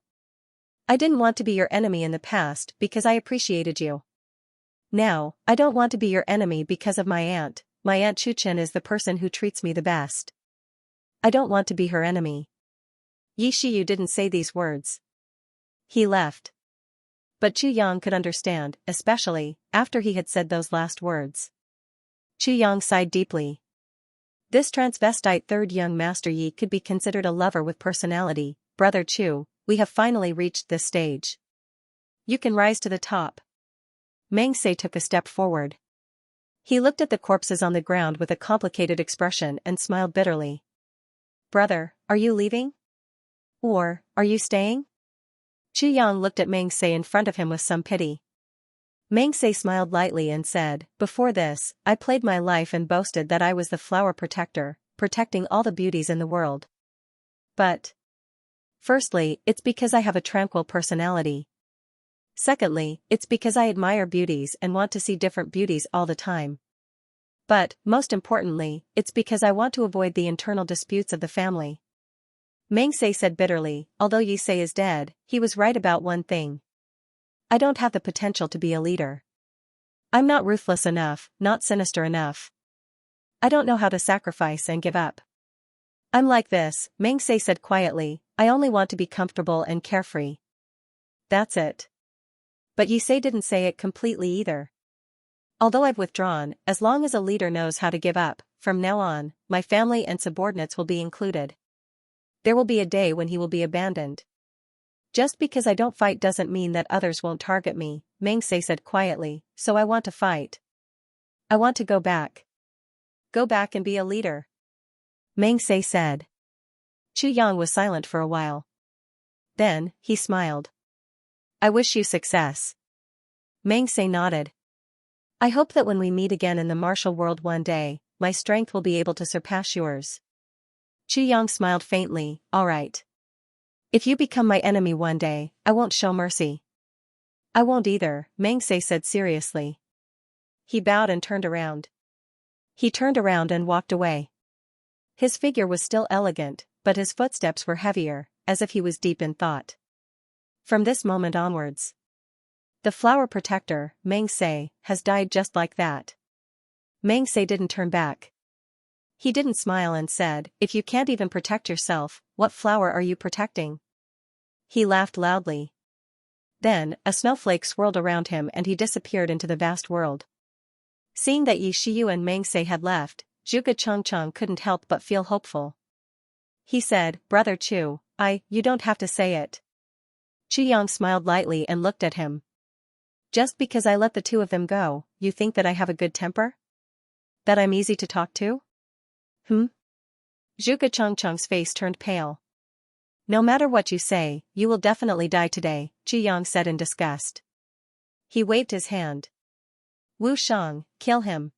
I didn't want to be your enemy in the past because I appreciated you. Now, I don't want to be your enemy because of my aunt. My Aunt Chuchen is the person who treats me the best. I don't want to be her enemy." Yi Shiyu didn't say these words. He left. But Chu Yang could understand, especially after he had said those last words. Chu Yang sighed deeply. This transvestite third young master Yi could be considered a lover with personality. "Brother Chu, we have finally reached this stage. You can rise to the top." Meng Se took a step forward. He looked at the corpses on the ground with a complicated expression and smiled bitterly. "Brother, are you leaving? Or, are you staying?" Chu Yang looked at Meng Se in front of him with some pity. Meng Se smiled lightly and said, "Before this, I played my life and boasted that I was the flower protector, protecting all the beauties in the world. But firstly, it's because I have a tranquil personality. Secondly, it's because I admire beauties and want to see different beauties all the time. But, most importantly, it's because I want to avoid the internal disputes of the family." Meng Se said bitterly, "Although Yi Se is dead, he was right about one thing. I don't have the potential to be a leader. I'm not ruthless enough, not sinister enough. I don't know how to sacrifice and give up. I'm like this," Meng Se said quietly, "I only want to be comfortable and carefree. That's it." But Yi Se didn't say it completely either. "Although I've withdrawn, as long as a leader knows how to give up, from now on, my family and subordinates will be included. There will be a day when he will be abandoned. Just because I don't fight doesn't mean that others won't target me," Meng Se said quietly, "so I want to fight. I want to go back. Go back and be a leader," Meng Se said. Chu Yang was silent for a while. Then, he smiled. I wish you success. Mengse nodded. I hope that when we meet again in the martial world one day, my strength will be able to surpass yours. Yang smiled faintly, all right. If you become my enemy one day, I won't show mercy. I won't either, Mengse said seriously. He bowed and turned around. He turned around and walked away. His figure was still elegant, but his footsteps were heavier, as if he was deep in thought. From this moment onwards, the flower protector, Mengse, has died just like that. Mengse didn't turn back. He didn't smile and said, if you can't even protect yourself, what flower are you protecting? He laughed loudly. Then, a snowflake swirled around him and he disappeared into the vast world. Seeing that Yi Shiyu and Mengse had left, Zhuge Changcheng couldn't help but feel hopeful. He said, Brother Chu, you don't have to say it. Chu Yang smiled lightly and looked at him. Just because I let the two of them go, you think that I have a good temper? That I'm easy to talk to? Zhuge Changcheng's face turned pale. No matter what you say, you will definitely die today, Chu Yang said in disgust. He waved his hand. Wu Shang, kill him.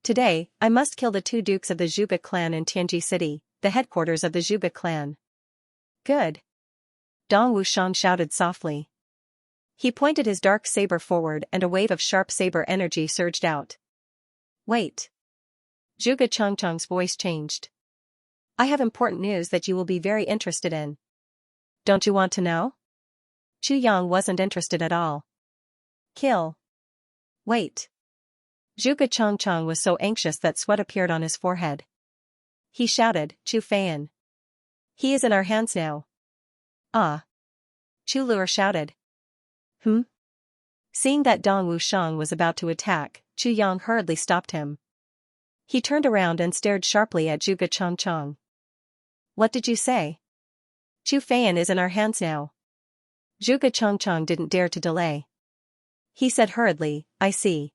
Today, I must kill the two dukes of the Zhuge clan in Tianji City, the headquarters of the Zhuge clan. Good. Dong Wushang shouted softly. He pointed his dark saber forward and a wave of sharp saber energy surged out. Wait. Zhuge Changcheng's voice changed. I have important news that you will be very interested in. Don't you want to know? Chu Yang wasn't interested at all. Kill. Wait. Zhuge Changcheng was so anxious that sweat appeared on his forehead. He shouted, Chu Feiyan. He is in our hands now. Ah. Chu Luer shouted. Seeing that Dong Wushang was about to attack, Chu Yang hurriedly stopped him. He turned around and stared sharply at Zhuge Changcheng. What did you say? Chu Feiyan is in our hands now. Zhuge Changcheng didn't dare to delay. He said hurriedly, I see.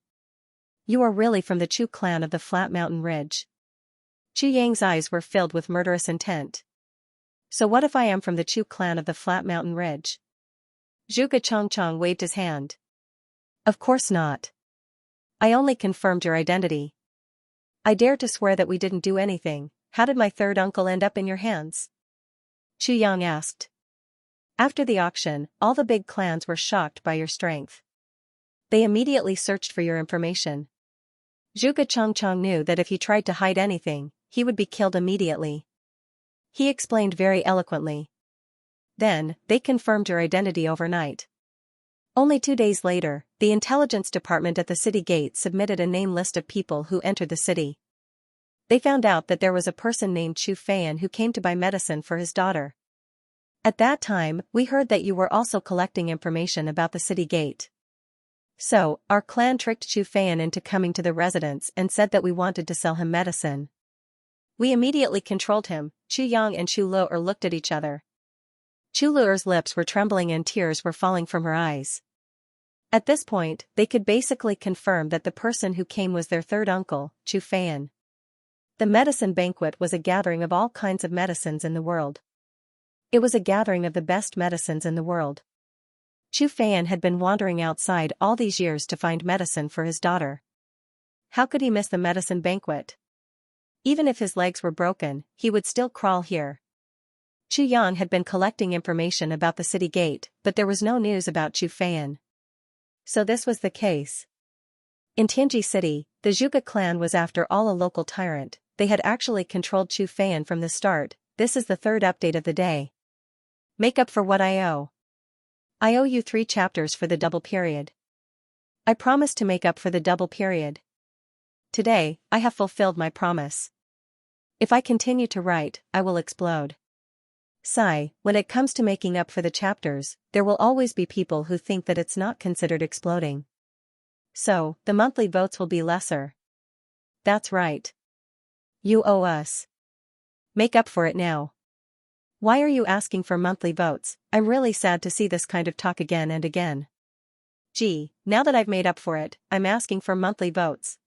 You are really from the Chu clan of the Flat Mountain Ridge. Chu Yang's eyes were filled with murderous intent. So what if I am from the Chu clan of the Flat Mountain Ridge? Zhuge Changcheng waved his hand. Of course not. I only confirmed your identity. I dare to swear that we didn't do anything. How did my third uncle end up in your hands? Chu Yang asked. After the auction, all the big clans were shocked by your strength. They immediately searched for your information. Zhuge Changcheng knew that if he tried to hide anything, he would be killed immediately. He explained very eloquently. Then, they confirmed your identity overnight. Only 2 days later, the intelligence department at the city gate submitted a name list of people who entered the city. They found out that there was a person named Chu Feiyan who came to buy medicine for his daughter. At that time, we heard that you were also collecting information about the city gate. So, our clan tricked Chu Feiyan into coming to the residence and said that we wanted to sell him medicine. We immediately controlled him. Chu Yang and Chu Luer looked at each other. Chu Luer's lips were trembling and tears were falling from her eyes. At this point, they could basically confirm that the person who came was their third uncle, Chu Feiyan. The medicine banquet was a gathering of all kinds of medicines in the world. It was a gathering of the best medicines in the world. Chu Feiyan had been wandering outside all these years to find medicine for his daughter. How could he miss the medicine banquet? Even if his legs were broken, he would still crawl here. Chu Yan had been collecting information about the city gate, but there was no news about Chu Feiyan. So this was the case. In Tianji City, the Zhuge clan was after all a local tyrant. They had actually controlled Chu Feiyan from the start. This is the third update of the day. Make up for what I owe. I owe you 3 chapters for the double period. I promise to make up for the double period. Today, I have fulfilled my promise. If I continue to write, I will explode. Sigh, when it comes to making up for the chapters, there will always be people who think that it's not considered exploding. So, the monthly votes will be lesser. That's right. You owe us. Make up for it now. Why are you asking for monthly votes? I'm really sad to see this kind of talk again and again. Gee, now that I've made up for it, I'm asking for monthly votes.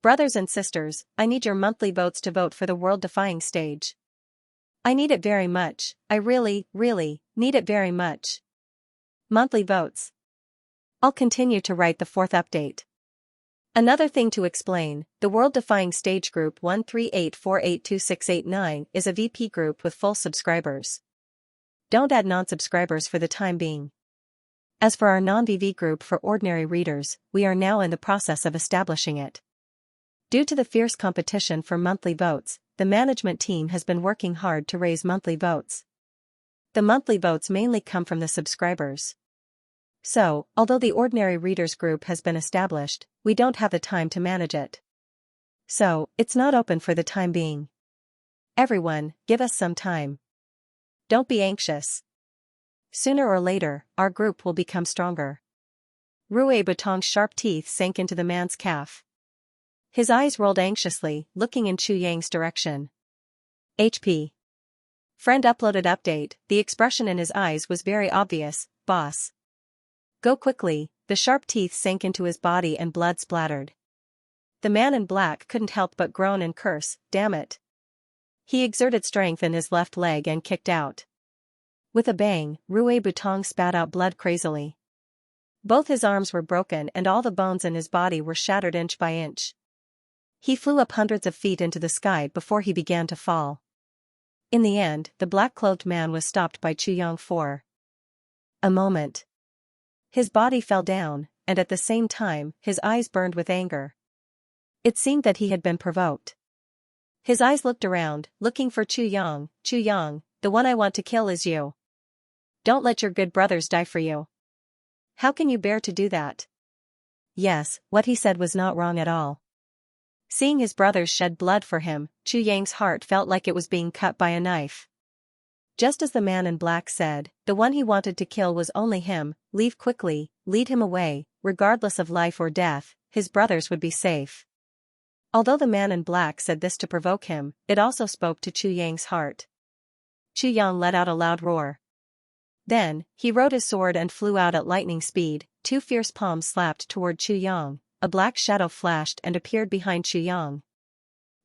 Brothers and sisters, I need your monthly votes to vote for the world-defying stage. I need it very much. I really, Need it very much. Monthly votes. I'll continue to write the fourth update. Another thing to explain, the world-defying stage group 138482689 is a VP group with full subscribers. Don't add non-subscribers for the time being. As for our non-VV group for ordinary readers, we are now in the process of establishing it. Due to the fierce competition for monthly votes, the management team has been working hard to raise monthly votes. The monthly votes mainly come from the subscribers. So, although the ordinary readers group has been established, we don't have the time to manage it. So, it's not open for the time being. Everyone, give us some time. Don't be anxious. Sooner or later, our group will become stronger. Rue Butong's sharp teeth sank into the man's calf. His eyes rolled anxiously, looking in Chu Yang's direction. HP. Friend uploaded update, the expression in his eyes was very obvious, boss. Go quickly, the sharp teeth sank into his body and blood splattered. The man in black couldn't help but groan and curse, damn it. He exerted strength in his left leg and kicked out. With a bang, Rue Butong spat out blood crazily. Both his arms were broken and all the bones in his body were shattered inch by inch. He flew up hundreds of feet into the sky before he began to fall. In the end, the black-clothed man was stopped by Chu Yang for a moment. His body fell down, and at the same time, his eyes burned with anger. It seemed that he had been provoked. His eyes looked around, looking for Chu Yang. Chu Yang, the one I want to kill is you. Don't let your good brothers die for you. How can you bear to do that? Yes, what he said was not wrong at all. Seeing his brothers shed blood for him, Chu Yang's heart felt like it was being cut by a knife. Just as the man in black said, the one he wanted to kill was only him, leave quickly, lead him away, regardless of life or death, his brothers would be safe. Although the man in black said this to provoke him, it also spoke to Chu Yang's heart. Chu Yang let out a loud roar. Then, he rode his sword and flew out at lightning speed, two fierce palms slapped toward Chu Yang, a black shadow flashed and appeared behind Chu Yang.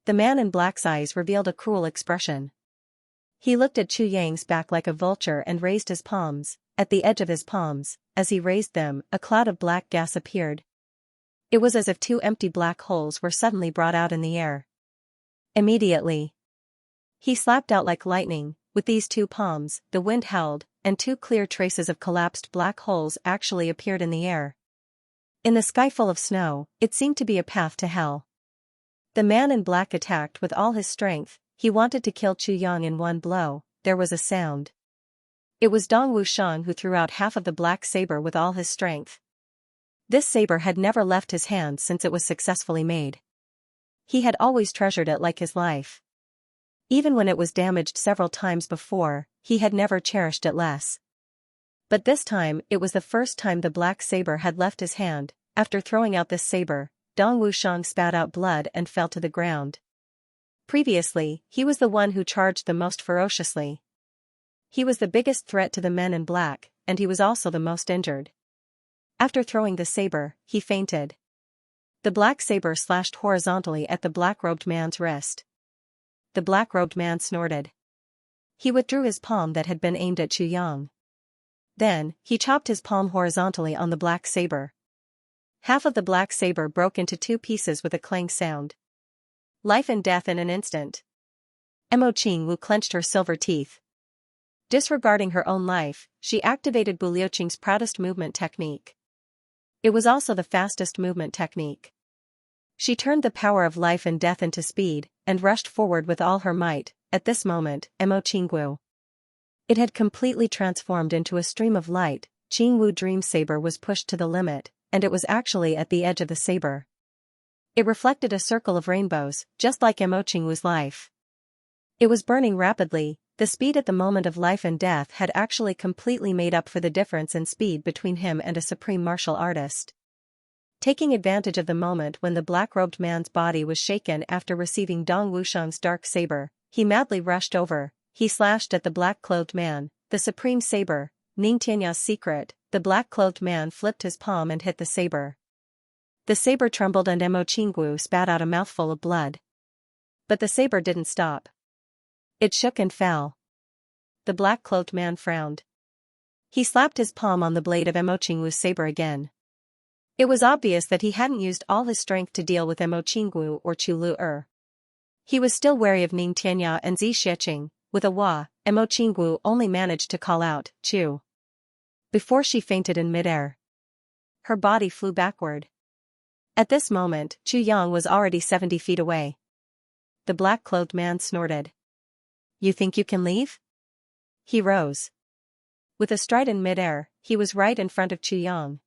The man in black's eyes revealed a cruel expression. He looked at Chu Yang's back like a vulture and raised his palms. At the edge of his palms, as he raised them, a cloud of black gas appeared. It was as if two empty black holes were suddenly brought out in the air. Immediately, he slapped out like lightning. With these two palms, the wind howled, and two clear traces of collapsed black holes actually appeared in the air. In the sky full of snow, it seemed to be a path to hell. The man in black attacked with all his strength. He wanted to kill Chu Yang in one blow. There was a sound. It was Dong Wushang who threw out half of the black saber with all his strength. This saber had never left his hand since it was successfully made. He had always treasured it like his life. Even when it was damaged several times before, he had never cherished it less. But this time it was the first time the black saber had left his hand. After throwing out this saber, Dong Wushang spat out blood and fell to the ground. Previously, he was the one who charged the most ferociously. He was the biggest threat to the men in black, and he was also the most injured. After throwing the saber, he fainted. The black saber slashed horizontally at the black-robed man's wrist. The black-robed man snorted. He withdrew his palm that had been aimed at Chu Yang. Then, he chopped his palm horizontally on the black saber. Half of the black saber broke into two pieces with a clang sound. Life and death in an instant. Mo Qingwu clenched her silver teeth. Disregarding her own life, she activated Bu Liuqing's proudest movement technique. It was also the fastest movement technique. She turned the power of life and death into speed, and rushed forward with all her might. At this moment, Mo Qingwu. It had completely transformed into a stream of light. Qingwu Dream Saber was pushed to the limit, and it was actually at the edge of the saber. It reflected a circle of rainbows, just like Mo Qingwu's life. It was burning rapidly. The speed at the moment of life and death had actually completely made up for the difference in speed between him and a supreme martial artist. Taking advantage of the moment when the black-robed man's body was shaken after receiving Dong Wushang's dark saber, he madly rushed over. He slashed at the black-clothed man, the supreme saber, Ning Tianya's secret. The black-clothed man flipped his palm and hit the saber. The saber trembled and Mo Qingwu spat out a mouthful of blood. But the saber didn't stop. It shook and fell. The black-cloaked man frowned. He slapped his palm on the blade of Mo Qingwu's saber again. It was obvious that he hadn't used all his strength to deal with Mo Qingwu or Chu Lu. He was still wary of Ning Tianya and Zi Xiecheng. With a wah, Mo Qingwu only managed to call out, "Chu," before she fainted in midair. Her body flew backward. At this moment, Chu Yang was already 70 feet away. The black-clothed man snorted. "You think you can leave?" He rose. With a stride in midair, he was right in front of Chu Yang.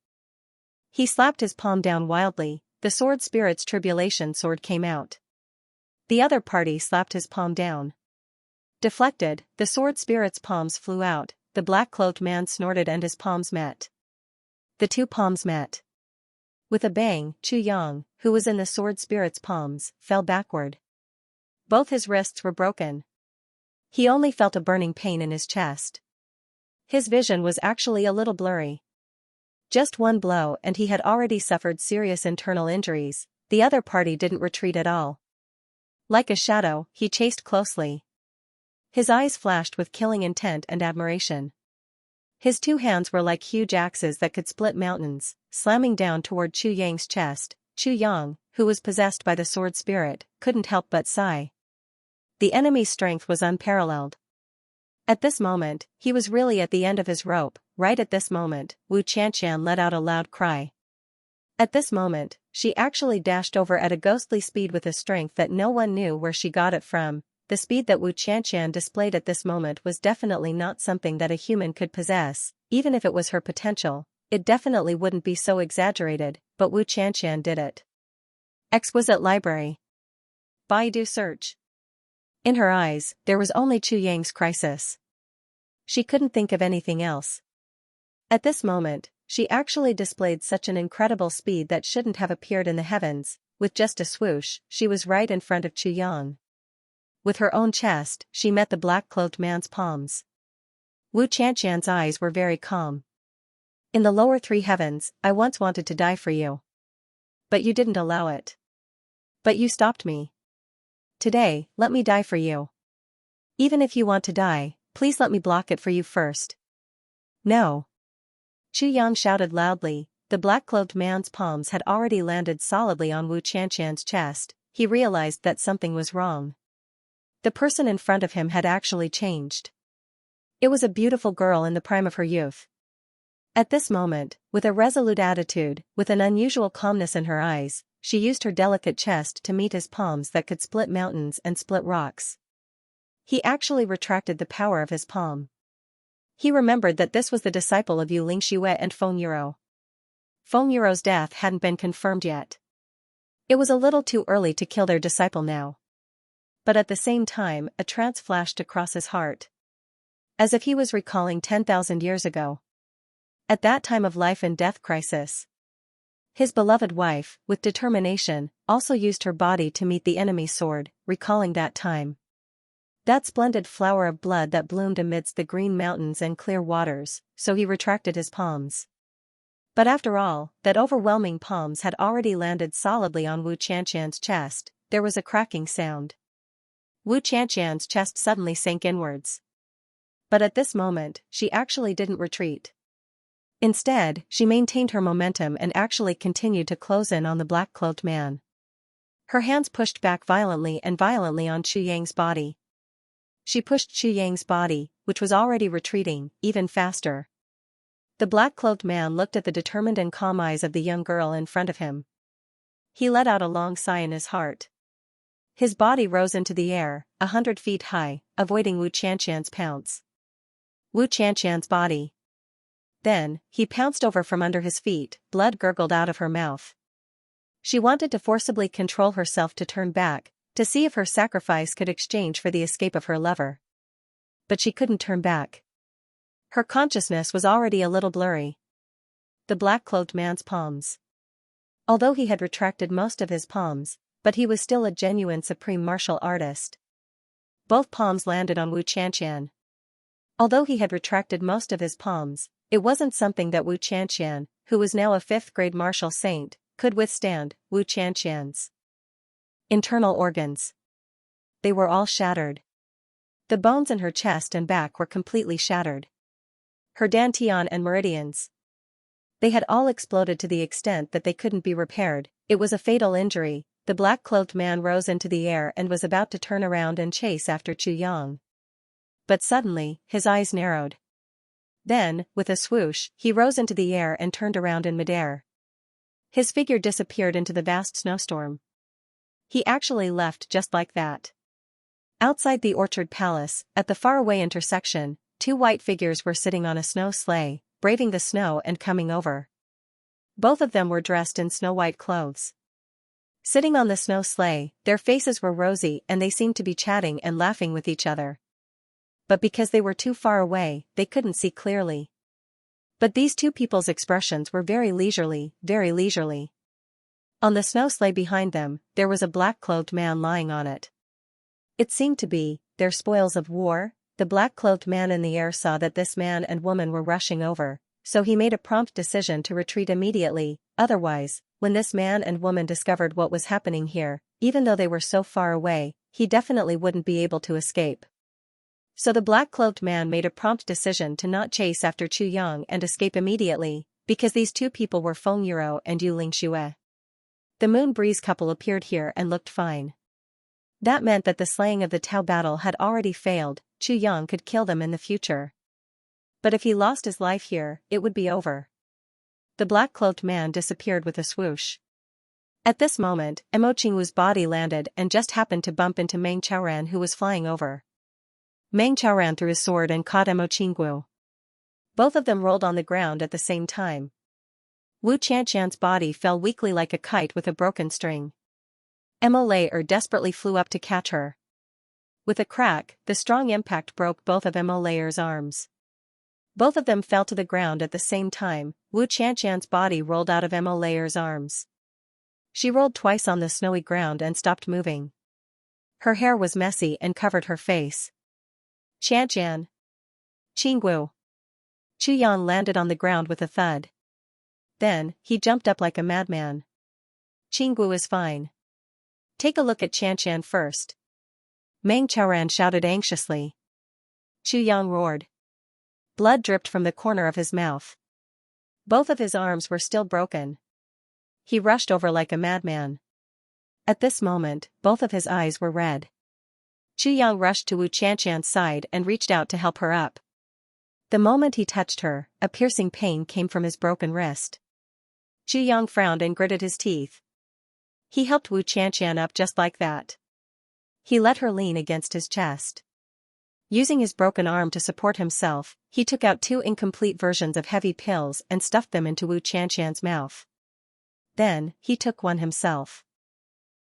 He slapped his palm down wildly. The sword spirit's tribulation sword came out. The other party slapped his palm down. Deflected, the sword spirit's palms flew out. The black-clothed man snorted and his palms met. The two palms met. With a bang, Chu Yang, who was in the sword spirit's palms, fell backward. Both his wrists were broken. He only felt a burning pain in his chest. His vision was actually a little blurry. Just one blow and he had already suffered serious internal injuries. The other party didn't retreat at all. Like a shadow, he chased closely. His eyes flashed with killing intent and admiration. His two hands were like huge axes that could split mountains, slamming down toward Chu Yang's chest. Chu Yang, who was possessed by the sword spirit, couldn't help but sigh. The enemy's strength was unparalleled. At this moment, he was really at the end of his rope. Right at this moment, Wu Qianxian let out a loud cry. At this moment, she actually dashed over at a ghostly speed with a strength that no one knew where she got it from. The speed that Wu Qianxian displayed at this moment was definitely not something that a human could possess. Even if it was her potential, it definitely wouldn't be so exaggerated, but Wu Qianxian did it. Exquisite library. Baidu search. In her eyes, there was only Chu Yang's crisis. She couldn't think of anything else. At this moment, she actually displayed such an incredible speed that shouldn't have appeared in the heavens. With just a swoosh, she was right in front of Chu Yang. With her own chest, she met the black-clothed man's palms. Wu Qianxian's eyes were very calm. "In the lower three heavens, I once wanted to die for you. But you didn't allow it. But you stopped me. Today, let me die for you. Even if you want to die, please let me block it for you first." "No." Chu Yang shouted loudly. The black-clothed man's palms had already landed solidly on Wu Qianxian's chest. He realized that something was wrong. The person in front of him had actually changed. It was a beautiful girl in the prime of her youth. At this moment, with a resolute attitude, with an unusual calmness in her eyes, she used her delicate chest to meet his palms that could split mountains and split rocks. He actually retracted the power of his palm. He remembered that this was the disciple of Yu Lingxue and Feng Yuro. Feng Yuro's death hadn't been confirmed yet. It was a little too early to kill their disciple now. But at the same time, a trance flashed across his heart. As if he was recalling 10,000 years ago. At that time of life and death crisis. His beloved wife, with determination, also used her body to meet the enemy's sword, recalling that time. That splendid flower of blood that bloomed amidst the green mountains and clear waters, so he retracted his palms. But after all, that overwhelming palms had already landed solidly on Wu Qianxian's chest. There was a cracking sound. Wu Qianxian's chest suddenly sank inwards. But at this moment, she actually didn't retreat. Instead, she maintained her momentum and actually continued to close in on the black-cloaked man. Her hands pushed back violently on Chu Yang's body. She pushed Chu Yang's body, which was already retreating, even faster. The black-cloaked man looked at the determined and calm eyes of the young girl in front of him. He let out a long sigh in his heart. His body rose into the air, 100 feet high, avoiding Wu Qianxian's pounce. Wu Qianxian's body. Then, he pounced over from under his feet. Blood gurgled out of her mouth. She wanted to forcibly control herself to turn back, to see if her sacrifice could exchange for the escape of her lover. But she couldn't turn back. Her consciousness was already a little blurry. The black-cloaked man's palms. Although he had retracted most of his palms, but he was still a genuine supreme martial artist. Both palms landed on Wu Qianxian. Although he had retracted most of his palms, it wasn't something that Wu Qianxian, who was now a 5th-grade martial saint, could withstand. Wu Qianxian's internal organs. They were all shattered. The bones in her chest and back were completely shattered. her dantian and meridians. They had all exploded to the extent that they couldn't be repaired. It was a fatal injury. The black-cloaked man rose into the air and was about to turn around and chase after Chu Yang. But suddenly, his eyes narrowed. Then, with a swoosh, he rose into the air and turned around in midair. His figure disappeared into the vast snowstorm. He actually left just like that. Outside the Orchard Palace, at the faraway intersection, two white figures were sitting on a snow sleigh, braving the snow and coming over. Both of them were dressed in snow-white clothes. Sitting on the snow sleigh, their faces were rosy and they seemed to be chatting and laughing with each other. But because they were too far away, they couldn't see clearly. But these two people's expressions were very leisurely, very leisurely. On the snow sleigh behind them, there was a black-clothed man lying on it. It seemed to be their spoils of war. The black-clothed man in the air saw that this man and woman were rushing over, so he made a prompt decision to retreat immediately. Otherwise, when this man and woman discovered what was happening here, even though they were so far away, he definitely wouldn't be able to escape. So the black-cloaked man made a prompt decision to not chase after Chu Yang and escape immediately, because these two people were Feng Yuro and Yu Lingxue. The Moon Breeze couple appeared here and looked fine. That meant that the slaying of the Tao battle had already failed. Chu Yang could kill them in the future. But if he lost his life here, it would be over. The black-cloaked man disappeared with a swoosh. At this moment, Mo Qingwu's body landed and just happened to bump into Meng Chaoran, who was flying over. Meng Chaoran threw his sword and caught Mo Qingwu. Both of them rolled on the ground at the same time. Wu Qianqian's body fell weakly like a kite with a broken string. Mo Layer desperately flew up to catch her. With a crack, the strong impact broke both of Mo Layer's arms. Both of them fell to the ground at the same time. Wu Qianqian's body rolled out of Mo Layer's arms. She rolled twice on the snowy ground and stopped moving. Her hair was messy and covered her face. Qianqian. Qingwu. Chu Yang landed on the ground with a thud. Then, he jumped up like a madman. Qingwu is fine. Take a look at Qianqian first. Meng Chaoran shouted anxiously. Chu Yang roared. Blood dripped from the corner of his mouth. Both of his arms were still broken. He rushed over like a madman. At this moment, both of his eyes were red. Chu Yang rushed to Wu Qianqian's side and reached out to help her up. The moment he touched her, a piercing pain came from his broken wrist. Chu Yang frowned and gritted his teeth. He helped Wu Qianqian up just like that. He let her lean against his chest. Using his broken arm to support himself, he took out two incomplete versions of heavy pills and stuffed them into Wu Qianqian's mouth. Then, he took one himself.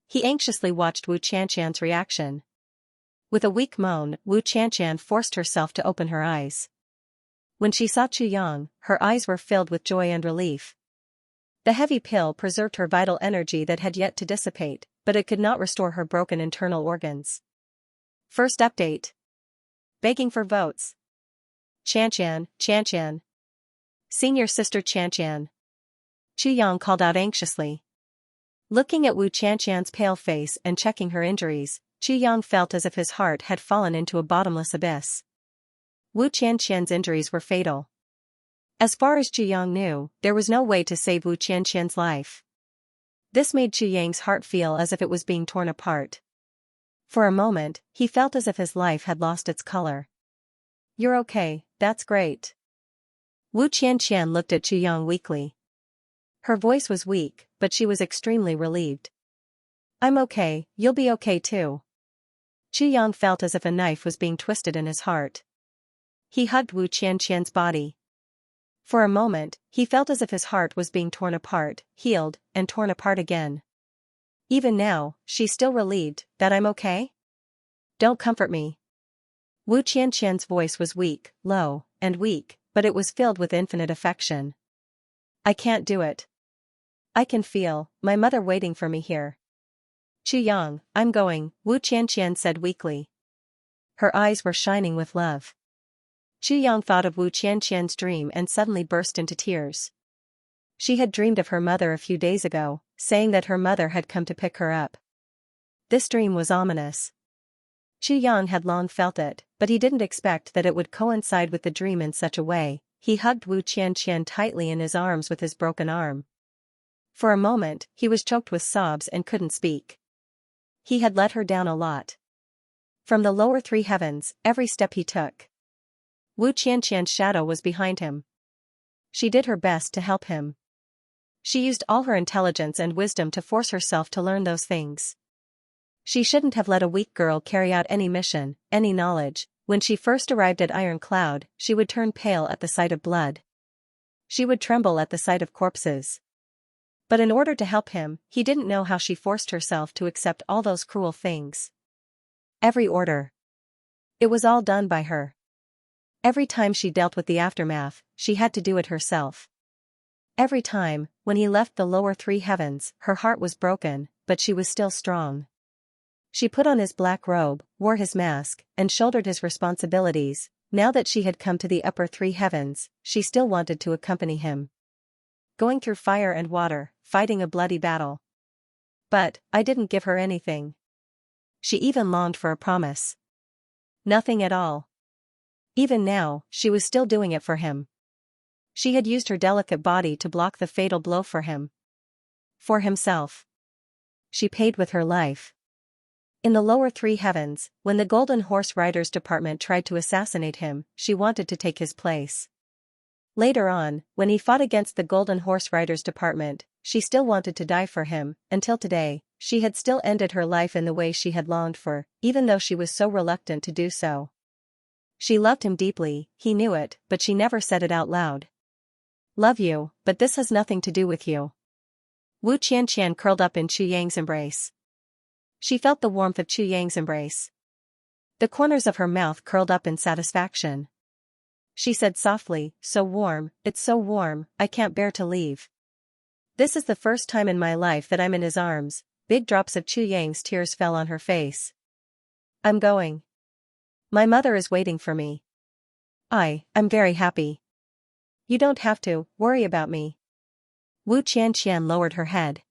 He anxiously watched Wu Qianqian's reaction. With a weak moan, Wu Qianqian forced herself to open her eyes. When she saw Chu Yang, her eyes were filled with joy and relief. The heavy pill preserved her vital energy that had yet to dissipate, but it could not restore her broken internal organs. First update. Begging for votes. Qianqian, Qianqian. Senior sister Qianqian. Chu Yang called out anxiously. Looking at Wu Qianqian's pale face and checking her injuries, Chu Yang felt as if his heart had fallen into a bottomless abyss. Wu Qianqian's injuries were fatal. As far as Chu Yang knew, there was no way to save Wu Qianqian's life. This made Chu Yang's heart feel as if it was being torn apart. For a moment, he felt as if his life had lost its color. You're okay, that's great. Wu Qianqian looked at Chu Yang weakly. Her voice was weak, but she was extremely relieved. I'm okay, you'll be okay too. Chu Yang felt as if a knife was being twisted in his heart. He hugged Wu Qianqian's body. For a moment, he felt as if his heart was being torn apart, healed, and torn apart again. Even now, she's still relieved that I'm okay? Don't comfort me. Wu Qianqian's voice was weak, low, and weak, but it was filled with infinite affection. I can't do it. I can feel my mother waiting for me here. Chu Yang, I'm going, Wu Qianqian said weakly. Her eyes were shining with love. Chu Yang thought of Wu Qianqian's dream and suddenly burst into tears. She had dreamed of her mother a few days ago, saying that her mother had come to pick her up. This dream was ominous. Chu Yang had long felt it, but he didn't expect that it would coincide with the dream in such a way. he hugged Wu Qianqian tightly in his arms with his broken arm. For a moment, he was choked with sobs and couldn't speak. He had let her down a lot. From the lower three heavens, every step he took. Wu Qianqian's shadow was behind him. She did her best to help him. She used all her intelligence and wisdom to force herself to learn those things. She shouldn't have let a weak girl carry out any mission, any knowledge. When she first arrived at Iron Cloud, she would turn pale at the sight of blood. She would tremble at the sight of corpses. But in order to help him, he didn't know how she forced herself to accept all those cruel things. Every order. It was all done by her. Every time she dealt with the aftermath, she had to do it herself. Every time, when he left the lower three heavens, her heart was broken, but she was still strong. She put on his black robe, wore his mask, and shouldered his responsibilities. Now that she had come to the upper three heavens, she still wanted to accompany him. Going through fire and water, fighting a bloody battle. But, I didn't give her anything. She even longed for a promise. Nothing at all. Even now, she was still doing it for him. She had used her delicate body to block the fatal blow for him. For himself. She paid with her life. In the lower three heavens, when the Golden Horse Riders Department tried to assassinate him, she wanted to take his place. Later on, when he fought against the Golden Horse Riders Department, she still wanted to die for him. Until today, she had still ended her life in the way she had longed for, even though she was so reluctant to do so. She loved him deeply, he knew it, but she never said it out loud. Love you, but this has nothing to do with you. Wu Qianqian curled up in Chu Yang's embrace. She felt the warmth of Chu Yang's embrace. The corners of her mouth curled up in satisfaction. She said softly, "So warm, it's so warm, I can't bear to leave." This is the first time in my life that I'm in his arms. Big drops of Chu Yang's tears fell on her face. I'm going. My mother is waiting for me. I'm very happy. You don't have to worry about me. Wu Qianqian lowered her head.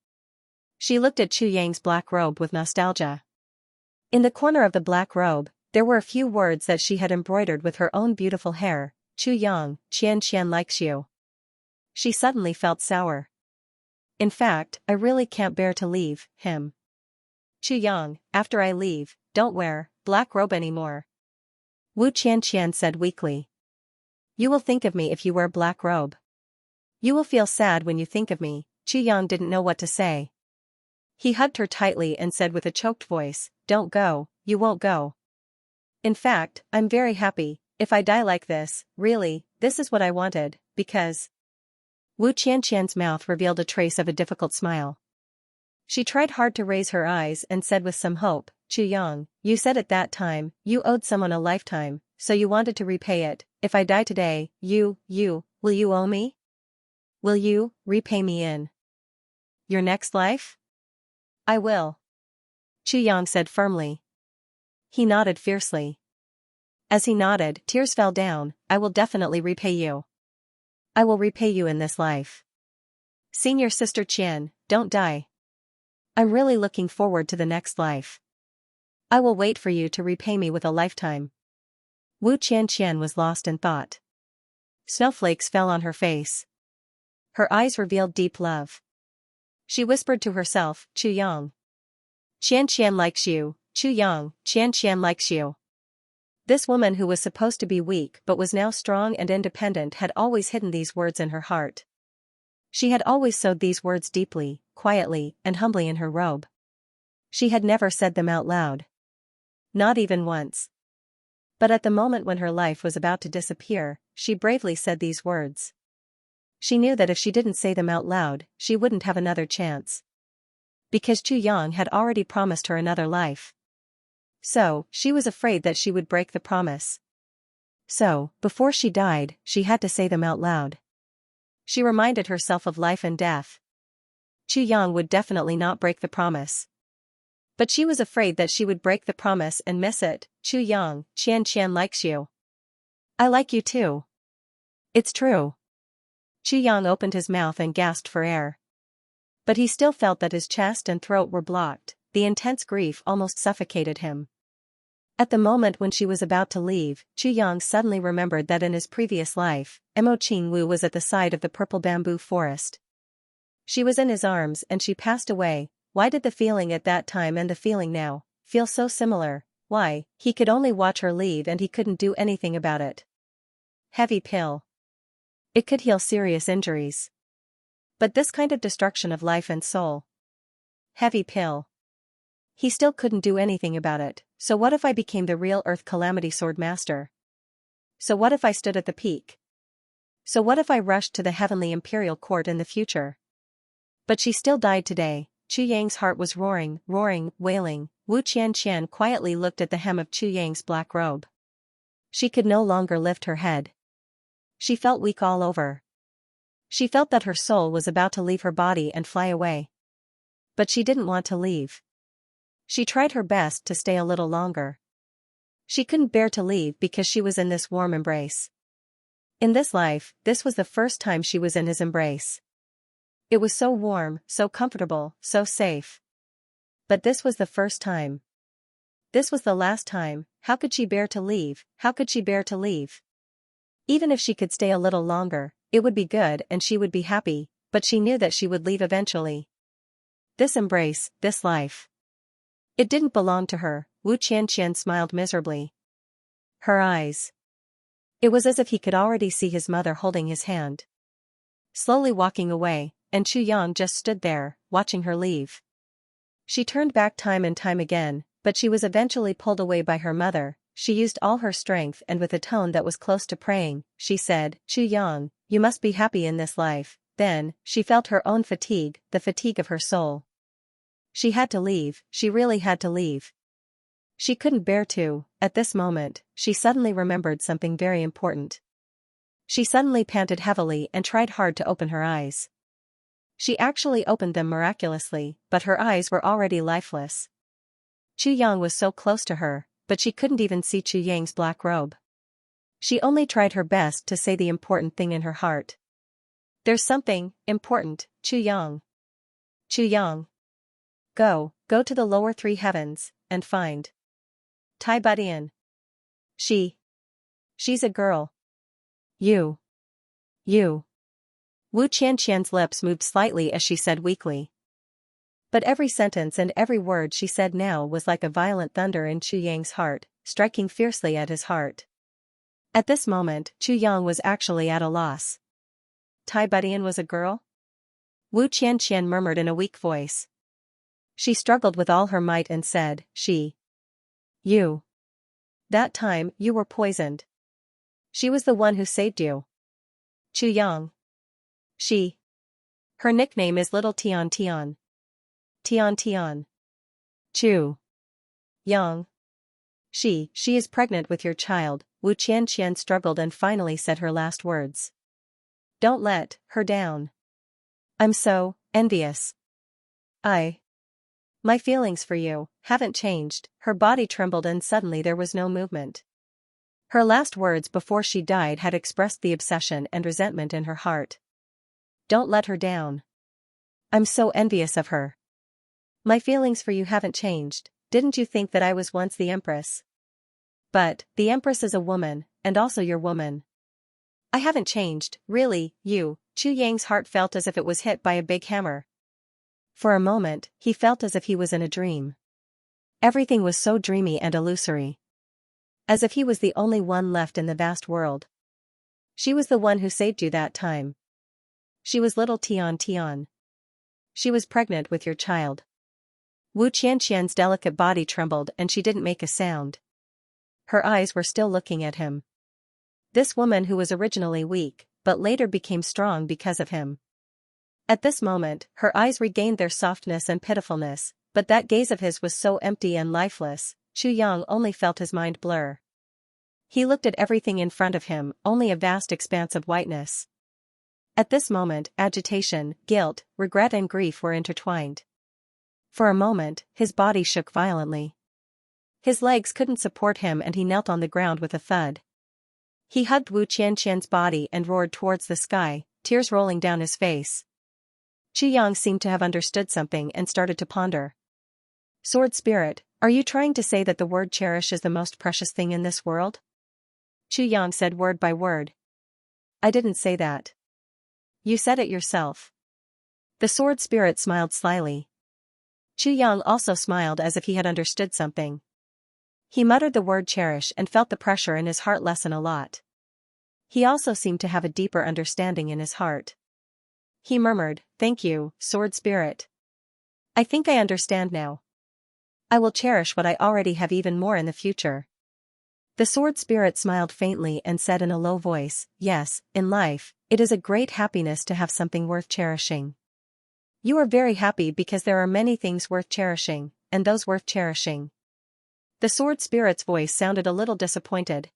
She looked at Chu Yang's black robe with nostalgia. In the corner of the black robe, there were a few words that she had embroidered with her own beautiful hair. Chu Yang, Qianqian likes you. She suddenly felt sour. In fact, I really can't bear to leave him. Chu Yang, after I leave, don't wear black robe anymore. Wu Qianqian said weakly. You will think of me if you wear black robe. You will feel sad when you think of me. Chu Yang didn't know what to say. He hugged her tightly and said with a choked voice, Don't go, you won't go. In fact, I'm very happy. If I die like this, really, this is what I wanted, because... Wu Qianqian's mouth revealed a trace of a difficult smile. She tried hard to raise her eyes and said with some hope, Chu Yang, you said at that time, you owed someone a lifetime, so you wanted to repay it. If I die today, will you owe me? Will you repay me in your next life? I will. Chu Yang said firmly. He nodded fiercely. As he nodded, tears fell down. I will definitely repay you. I will repay you in this life. Senior Sister Qian, don't die. I'm really looking forward to the next life. I will wait for you to repay me with a lifetime. Wu Qianqian was lost in thought. Snowflakes fell on her face. Her eyes revealed deep love. She whispered to herself, Chu Yang. Qianqian likes you, Chu Yang, Qianqian likes you. This woman who was supposed to be weak but was now strong and independent had always hidden these words in her heart. She had always sewed these words deeply, quietly, and humbly in her robe. She had never said them out loud. Not even once. But at the moment when her life was about to disappear, she bravely said these words. She knew that if she didn't say them out loud, she wouldn't have another chance. Because Chu Yang had already promised her another life. So, she was afraid that she would break the promise. So, before she died, she had to say them out loud. She reminded herself of life and death. Chu Yang would definitely not break the promise. But she was afraid that she would break the promise and miss it. Chu Yang, Qianqian likes you. I like you too. It's true. Chu Yang opened his mouth and gasped for air. But he still felt that his chest and throat were blocked. The intense grief almost suffocated him. At the moment when she was about to leave, Chu Yang suddenly remembered that in his previous life, Mo Qingwu was at the side of the purple bamboo forest. She was in his arms and she passed away. Why did the feeling at that time and the feeling now feel so similar? Why? He could only watch her leave and he couldn't do anything about it. Heavy pill. It could heal serious injuries. But this kind of destruction of life and soul. Heavy pill. He still couldn't do anything about it. So what if I became the real Earth Calamity Sword Master? So what if I stood at the peak? So what if I rushed to the Heavenly Imperial Court in the future? But she still died today. Chu Yang's heart was roaring, wailing. Wu Qianqian quietly looked at the hem of Chu Yang's black robe. She could no longer lift her head. She felt weak all over. She felt that her soul was about to leave her body and fly away. But she didn't want to leave. She tried her best to stay a little longer. She couldn't bear to leave because she was in this warm embrace. In this life, this was the first time she was in his embrace. It was so warm, so comfortable, so safe. But this was the first time. This was the last time. How could she bear to leave? How could she bear to leave? Even if she could stay a little longer, it would be good and she would be happy, but she knew that she would leave eventually. This embrace, this life. It didn't belong to her. Wu Qianqian smiled miserably. Her eyes. It was as if he could already see his mother holding his hand. Slowly walking away, and Chu Yang just stood there, watching her leave. She turned back time and time again, but she was eventually pulled away by her mother. She used all her strength and with a tone that was close to praying, she said, Chu Yang, you must be happy in this life. Then, she felt her own fatigue, the fatigue of her soul. She had to leave, she really had to leave. She couldn't bear to. At this moment, she suddenly remembered something very important. She suddenly panted heavily and tried hard to open her eyes. She actually opened them miraculously, but her eyes were already lifeless. Chu Yang was so close to her, but she couldn't even see Chu Yang's black robe. She only tried her best to say the important thing in her heart. There's something important, Chu Yang. Chu Yang. Go to the lower three heavens, and find Tai Budian. She's a girl. You. Wu Qianqian's lips moved slightly as she said weakly. But every sentence and every word she said now was like a violent thunder in Chu Yang's heart, striking fiercely at his heart. At this moment, Chu Yang was actually at a loss. Tai Budian was a girl? Wu Qianqian murmured in a weak voice. She struggled with all her might and said, You. That time, you were poisoned. She was the one who saved you. Chu Yang. Her nickname is Little Tian Tian. Tian Tian. Chu Yang. She is pregnant with your child. Wu Qianqian struggled and finally said her last words. Don't let her down. I'm so envious. My feelings for you haven't changed. Her body trembled and suddenly there was no movement. Her last words before she died had expressed the obsession and resentment in her heart. Don't let her down. I'm so envious of her. My feelings for you haven't changed. Didn't you think that I was once the Empress? But, the Empress is a woman, and also your woman. I haven't changed, really. Chu Yang's heart felt as if it was hit by a big hammer. For a moment, he felt as if he was in a dream. Everything was so dreamy and illusory. As if he was the only one left in the vast world. She was the one who saved you that time. She was little Tian Tian. She was pregnant with your child. Wu Qianqian's delicate body trembled and she didn't make a sound. Her eyes were still looking at him. This woman who was originally weak, but later became strong because of him. At this moment, her eyes regained their softness and pitifulness, but that gaze of his was so empty and lifeless, Chu Yang only felt his mind blur. He looked at everything in front of him, only a vast expanse of whiteness. At this moment, agitation, guilt, regret and grief were intertwined. For a moment, his body shook violently. His legs couldn't support him and he knelt on the ground with a thud. He hugged Wu Qianqian's body and roared towards the sky, tears rolling down his face. Chu Yang seemed to have understood something and started to ponder. Sword Spirit, are you trying to say that the word cherish is the most precious thing in this world? Chu Yang said word by word. I didn't say that. You said it yourself. The Sword Spirit smiled slyly. Chu Yang also smiled as if he had understood something. He muttered the word cherish and felt the pressure in his heart lessen a lot. He also seemed to have a deeper understanding in his heart. He murmured, "Thank you, Sword Spirit. I think I understand now. I will cherish what I already have even more in the future." The Sword Spirit smiled faintly and said in a low voice, "Yes, in life, it is a great happiness to have something worth cherishing. You are very happy because there are many things worth cherishing, and those worth cherishing." The Sword Spirit's voice sounded a little disappointed.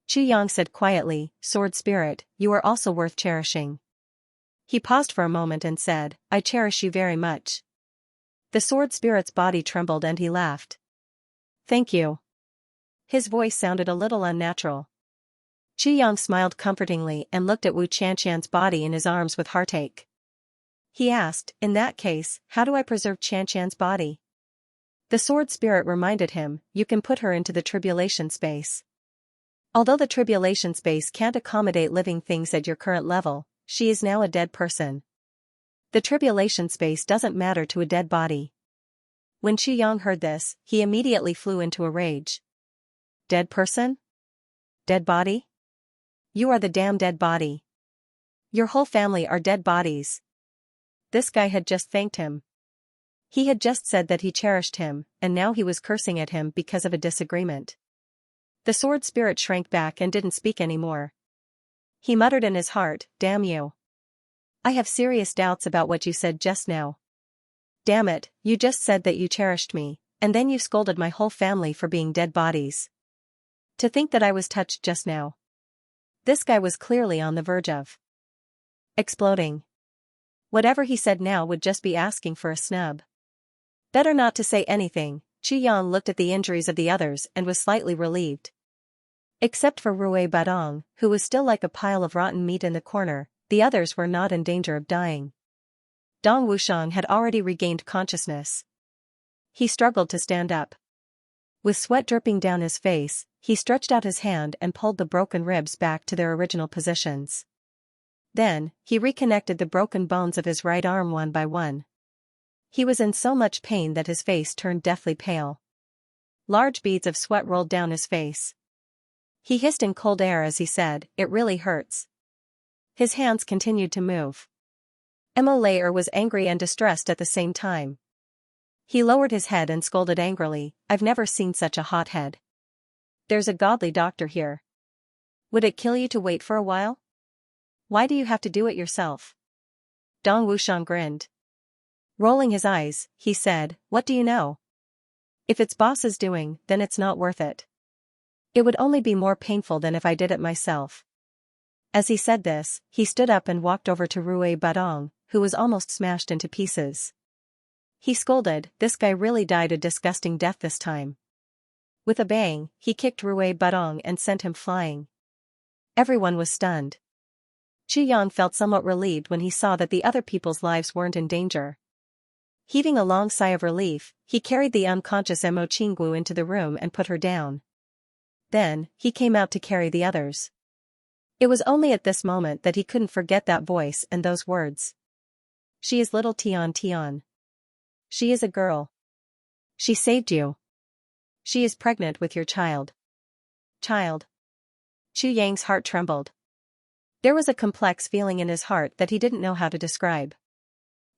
Chu Yang said quietly, "Sword Spirit, you are also worth cherishing." He paused for a moment and said, "I cherish you very much." The Sword Spirit's body trembled and he laughed. "Thank you." His voice sounded a little unnatural. Chu Yang smiled comfortingly and looked at Wu Qianqian's body in his arms with heartache. He asked, "In that case, how do I preserve Qianqian's body?" The Sword Spirit reminded him, "You can put her into the tribulation space. Although the tribulation space can't accommodate living things at your current level, she is now a dead person. The tribulation space doesn't matter to a dead body." When Chu Yang heard this, he immediately flew into a rage. Dead person? Dead body? You are the damn dead body. Your whole family are dead bodies. This guy had just thanked him. He had just said that he cherished him, and now he was cursing at him because of a disagreement. The Sword Spirit shrank back and didn't speak anymore. He muttered in his heart, "Damn you. I have serious doubts about what you said just now. Damn it, you just said that you cherished me, and then you scolded my whole family for being dead bodies. To think that I was touched just now." This guy was clearly on the verge of exploding. Whatever he said now would just be asking for a snub. Better not to say anything. Chu Yang looked at the injuries of the others and was slightly relieved. Except for Rui Badong, who was still like a pile of rotten meat in the corner, the others were not in danger of dying. Dong Wushang had already regained consciousness. He struggled to stand up. With sweat dripping down his face, he stretched out his hand and pulled the broken ribs back to their original positions. Then, he reconnected the broken bones of his right arm one by one. He was in so much pain that his face turned deathly pale. Large beads of sweat rolled down his face. He hissed in cold air as he said, "It really hurts." His hands continued to move. Mo Layer was angry and distressed at the same time. He lowered his head and scolded angrily, "I've never seen such a hothead. There's a godly doctor here. Would it kill you to wait for a while? Why do you have to do it yourself?" Dong Wushang grinned. Rolling his eyes, he said, "What do you know? If it's boss's doing, then it's not worth it. It would only be more painful than if I did it myself." As he said this, he stood up and walked over to Rui Badong, who was almost smashed into pieces. He scolded, "This guy really died a disgusting death this time." With a bang, he kicked Rui Badong and sent him flying. Everyone was stunned. Chu Yang felt somewhat relieved when he saw that the other people's lives weren't in danger. Heaving a long sigh of relief, he carried the unconscious Mo Qinggu into the room and put her down. Then, he came out to carry the others. It was only at this moment that he couldn't forget that voice and those words. "She is little Tian Tian. She is a girl. She saved you. She is pregnant with your child." Child. Chu Yang's heart trembled. There was a complex feeling in his heart that he didn't know how to describe.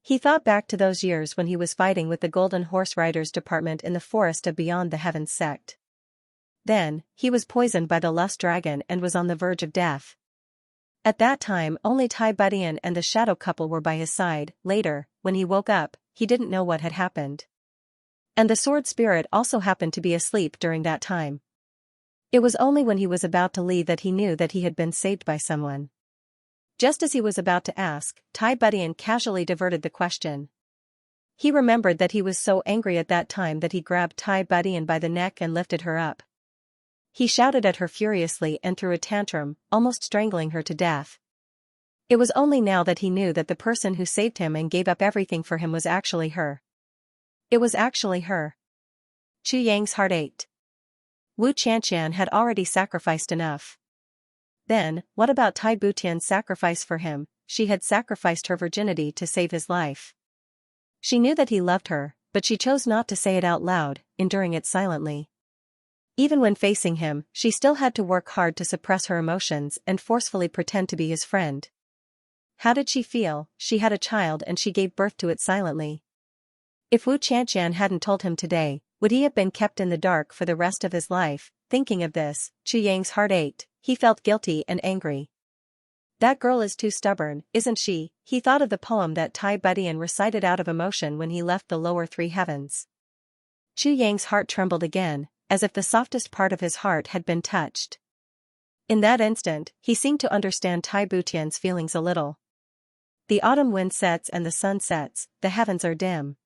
He thought back to those years when he was fighting with the Golden Horse Riders Department in the forest of Beyond the Heavens sect. Then, he was poisoned by the Lust Dragon and was on the verge of death. At that time only Tai Budian and the shadow couple were by his side. Later, when he woke up, he didn't know what had happened. And the Sword Spirit also happened to be asleep during that time. It was only when he was about to leave that he knew that he had been saved by someone. Just as he was about to ask, Tai Budian casually diverted the question. He remembered that he was so angry at that time that he grabbed Tai Budian by the neck and lifted her up. He shouted at her furiously and threw a tantrum, almost strangling her to death. It was only now that he knew that the person who saved him and gave up everything for him was actually her. It was actually her. Chu Yang's heart ached. Wu Qianqian had already sacrificed enough. Then, what about Tai Butian's sacrifice for him? She had sacrificed her virginity to save his life. She knew that he loved her, but she chose not to say it out loud, enduring it silently. Even when facing him, she still had to work hard to suppress her emotions and forcefully pretend to be his friend. How did she feel? She had a child and she gave birth to it silently. If Wu Qianqian hadn't told him today, would he have been kept in the dark for the rest of his life? Thinking of this, Chu Yang's heart ached. He felt guilty and angry. That girl is too stubborn, isn't she? He thought of the poem that Tai Butian recited out of emotion when he left the lower three heavens. Chu Yang's heart trembled again, as if the softest part of his heart had been touched. In that instant, he seemed to understand Tai Butian's feelings a little. The autumn wind sets and the sun sets, the heavens are dim.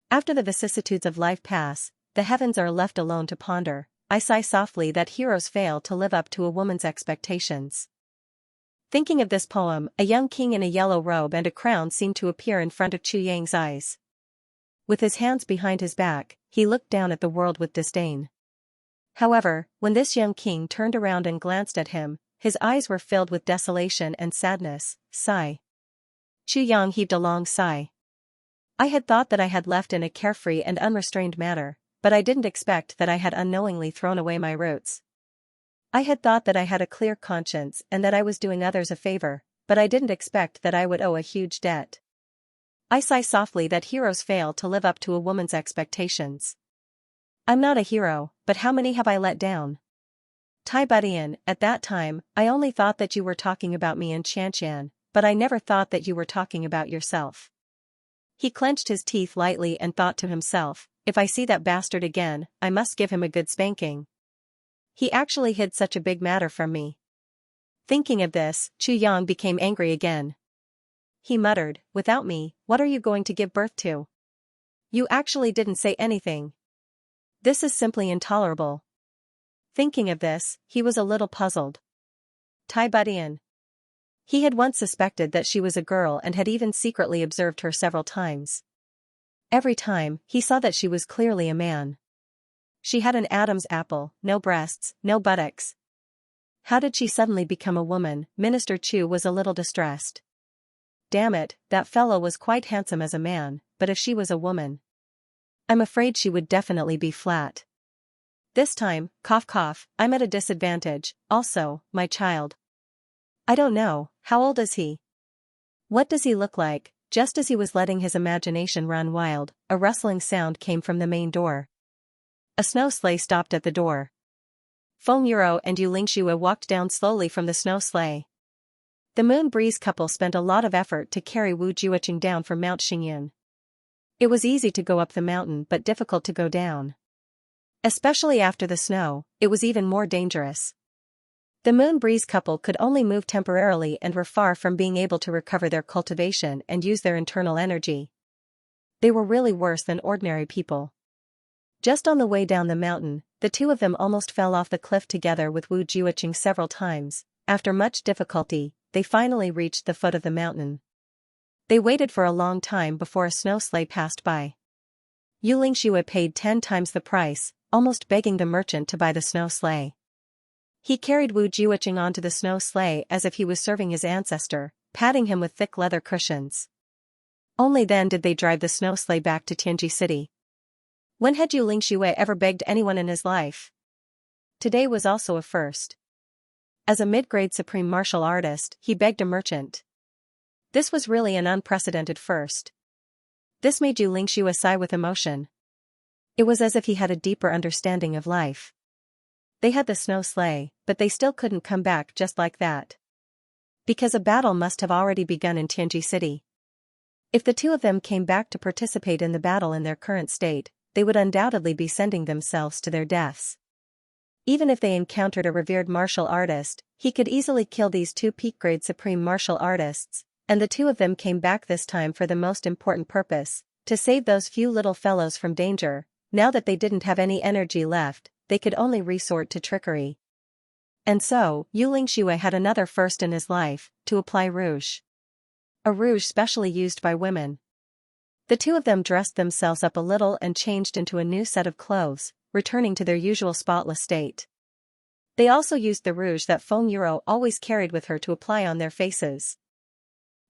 After the vicissitudes of life pass, the heavens are left alone to ponder. I sigh softly that heroes fail to live up to a woman's expectations. Thinking of this poem, a young king in a yellow robe and a crown seemed to appear in front of Chu Yang's eyes. With his hands behind his back, he looked down at the world with disdain. However, when this young king turned around and glanced at him, his eyes were filled with desolation and sadness. Sigh. Chu Yang heaved a long sigh. I had thought that I had left in a carefree and unrestrained manner, but I didn't expect that I had unknowingly thrown away my roots. I had thought that I had a clear conscience and that I was doing others a favor, but I didn't expect that I would owe a huge debt. I sigh softly that heroes fail to live up to a woman's expectations. I'm not a hero, but how many have I let down? Tai Butian, at that time, I only thought that you were talking about me and Xianxia, but I never thought that you were talking about yourself. He clenched his teeth lightly and thought to himself, if I see that bastard again, I must give him a good spanking. He actually hid such a big matter from me. Thinking of this, Chu Yang became angry again. He muttered, without me, what are you going to give birth to? You actually didn't say anything. This is simply intolerable. Thinking of this, he was a little puzzled. Tai Butian. He had once suspected that she was a girl and had even secretly observed her several times. Every time, he saw that she was clearly a man. She had an Adam's apple, no breasts, no buttocks. How did she suddenly become a woman? Minister Chu was a little distressed. Damn it, that fellow was quite handsome as a man, but if she was a woman, I'm afraid she would definitely be flat. This time, cough cough, I'm at a disadvantage. Also, my child. I don't know, how old is he? What does he look like? Just as he was letting his imagination run wild, a rustling sound came from the main door. A snow sleigh stopped at the door. Feng Yuro and Yu Lingxue walked down slowly from the snow sleigh. The Moon Breeze couple spent a lot of effort to carry Wu Juoqing down from Mount Xingyin. It was easy to go up the mountain but difficult to go down. Especially after the snow, it was even more dangerous. The Moon Breeze couple could only move temporarily and were far from being able to recover their cultivation and use their internal energy. They were really worse than ordinary people. Just on the way down the mountain, the two of them almost fell off the cliff together with Wu Juoqing several times. After much difficulty, they finally reached the foot of the mountain. They waited for a long time before a snow sleigh passed by. Yu Lingxue paid 10 times the price, almost begging the merchant to buy the snow sleigh. He carried Wu Juoqing onto the snow sleigh as if he was serving his ancestor, patting him with thick leather cushions. Only then did they drive the snow sleigh back to Tianji City. When had Yu Lingxue ever begged anyone in his life? Today was also a first. As a mid-grade supreme martial artist, he begged a merchant. This was really an unprecedented first. This made Yu Lingxue sigh with emotion. It was as if he had a deeper understanding of life. They had the snow sleigh, but they still couldn't come back just like that. Because a battle must have already begun in Tianji City. If the two of them came back to participate in the battle in their current state, they would undoubtedly be sending themselves to their deaths. Even if they encountered a revered martial artist, he could easily kill these two peak-grade supreme martial artists, and the two of them came back this time for the most important purpose, to save those few little fellows from danger. Now that they didn't have any energy left, they could only resort to trickery. And so, Yu Lingxue had another first in his life, to apply rouge. A rouge specially used by women. The two of them dressed themselves up a little and changed into a new set of clothes, returning to their usual spotless state. They also used the rouge that Feng Yuro always carried with her to apply on their faces.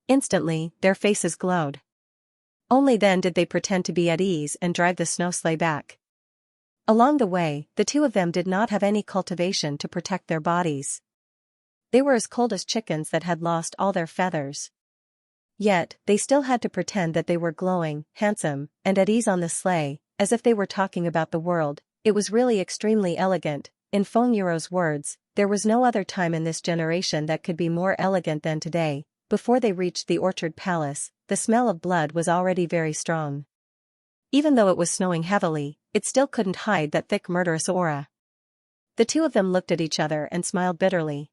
Instantly, their faces glowed. Only then did they pretend to be at ease and drive the snow sleigh back. Along the way, the two of them did not have any cultivation to protect their bodies. They were as cold as chickens that had lost all their feathers. Yet, they still had to pretend that they were glowing, handsome, and at ease on the sleigh, as if they were talking about the world. It was really extremely elegant. In Feng Yuro's words, there was no other time in this generation that could be more elegant than today. Before they reached the orchard palace, the smell of blood was already very strong. Even though it was snowing heavily, it still couldn't hide that thick murderous aura. The two of them looked at each other and smiled bitterly.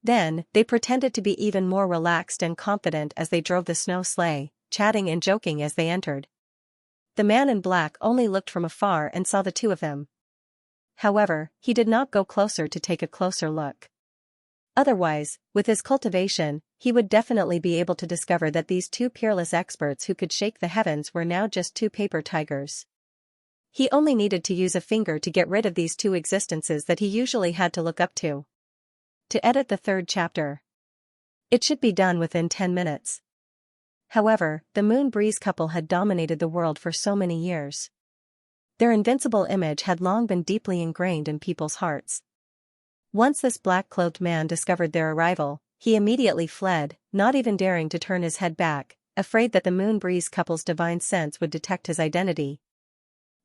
Then, they pretended to be even more relaxed and confident as they drove the snow sleigh, chatting and joking as they entered. The man in black only looked from afar and saw the two of them. However, he did not go closer to take a closer look. Otherwise, with his cultivation, he would definitely be able to discover that these two peerless experts who could shake the heavens were now just two paper tigers. He only needed to use a finger to get rid of these two existences that he usually had to look up to. To edit the third chapter. It should be done within 10 minutes. However, the Moon Breeze couple had dominated the world for so many years. Their invincible image had long been deeply ingrained in people's hearts. Once this black-clothed man discovered their arrival, he immediately fled, not even daring to turn his head back, afraid that the Moon Breeze couple's divine sense would detect his identity.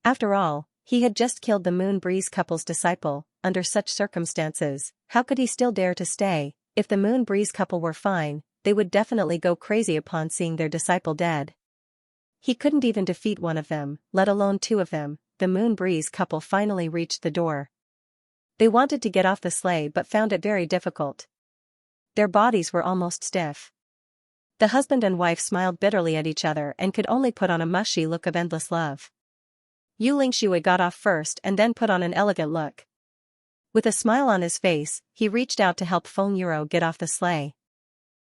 After all, he had just killed the Moon Breeze couple's disciple. Under such circumstances, how could he still dare to stay? If the Moon Breeze couple were fine, they would definitely go crazy upon seeing their disciple dead. He couldn't even defeat one of them, let alone two of them. The Moon Breeze couple finally reached the door. They wanted to get off the sleigh but found it very difficult. Their bodies were almost stiff. The husband and wife smiled bitterly at each other and could only put on a mushy look of endless love. Xianxia got off first and then put on an elegant look. With a smile on his face, he reached out to help Feng Yuro get off the sleigh.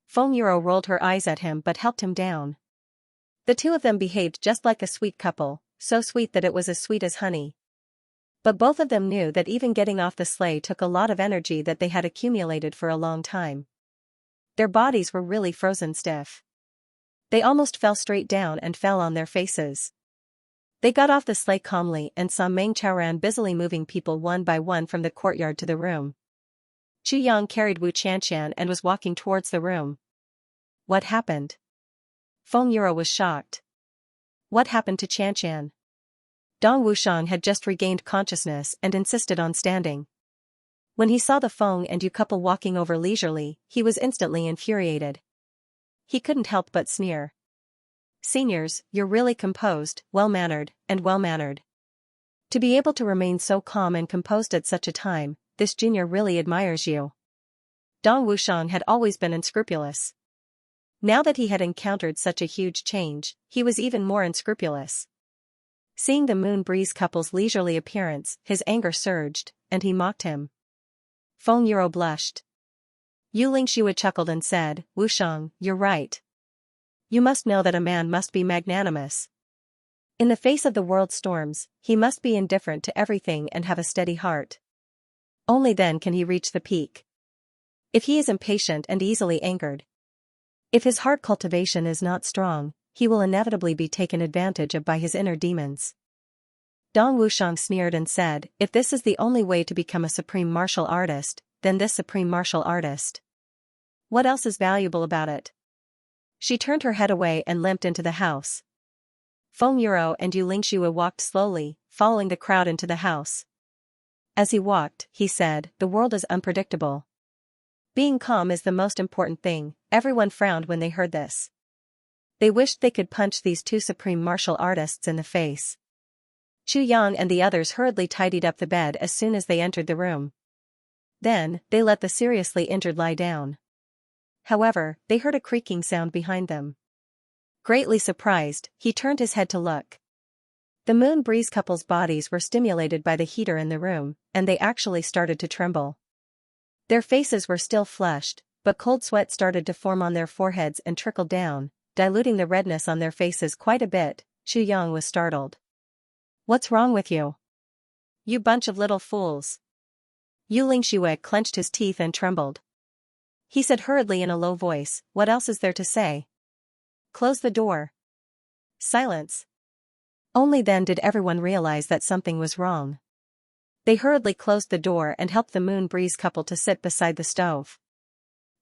Feng Yuro rolled her eyes at him but helped him down. The two of them behaved just like a sweet couple, so sweet that it was as sweet as honey. But both of them knew that even getting off the sleigh took a lot of energy that they had accumulated for a long time. Their bodies were really frozen stiff. They almost fell straight down and fell on their faces. They got off the sleigh calmly and saw Meng Chaoran busily moving people one by one from the courtyard to the room. Chu Yang carried Wu Qianxian and was walking towards the room. What happened? Feng Yuro was shocked. What happened to Qianxian? Dong Wushang had just regained consciousness and insisted on standing. When he saw the Feng and Yu couple walking over leisurely, he was instantly infuriated. He couldn't help but sneer. Seniors, you're really composed, well-mannered, and well-mannered. To be able to remain so calm and composed at such a time, this junior really admires you. Dong Wushang had always been unscrupulous. Now that he had encountered such a huge change, he was even more unscrupulous. Seeing the Moon Breeze couple's leisurely appearance, his anger surged, and he mocked him. Feng Yuro blushed. Xianxia chuckled and said, Wushang, you're right. You must know that a man must be magnanimous. In the face of the world's storms, he must be indifferent to everything and have a steady heart. Only then can he reach the peak. If he is impatient and easily angered, if his heart cultivation is not strong, he will inevitably be taken advantage of by his inner demons. Dong Wushang sneered and said, if this is the only way to become a supreme martial artist, then this supreme martial artist. What else is valuable about it? She turned her head away and limped into the house. Feng Yuro and Xianxia walked slowly, following the crowd into the house. As he walked, he said, the world is unpredictable. Being calm is the most important thing. Everyone frowned when they heard this. They wished they could punch these two supreme martial artists in the face. Chu Yang and the others hurriedly tidied up the bed as soon as they entered the room. Then, they let the seriously injured lie down. However, they heard a creaking sound behind them. Greatly surprised, he turned his head to look. The Moon Breeze couple's bodies were stimulated by the heater in the room, and they actually started to tremble. Their faces were still flushed, but cold sweat started to form on their foreheads and trickled down. diluting the redness on their faces quite a bit. Yang was startled. "What's wrong with you? You bunch of little fools." Xianxia clenched his teeth and trembled. He said hurriedly in a low voice, "What else is there to say? Close the door." Silence. Only then did everyone realize that something was wrong. They hurriedly closed the door and helped the Moon Breeze couple to sit beside the stove.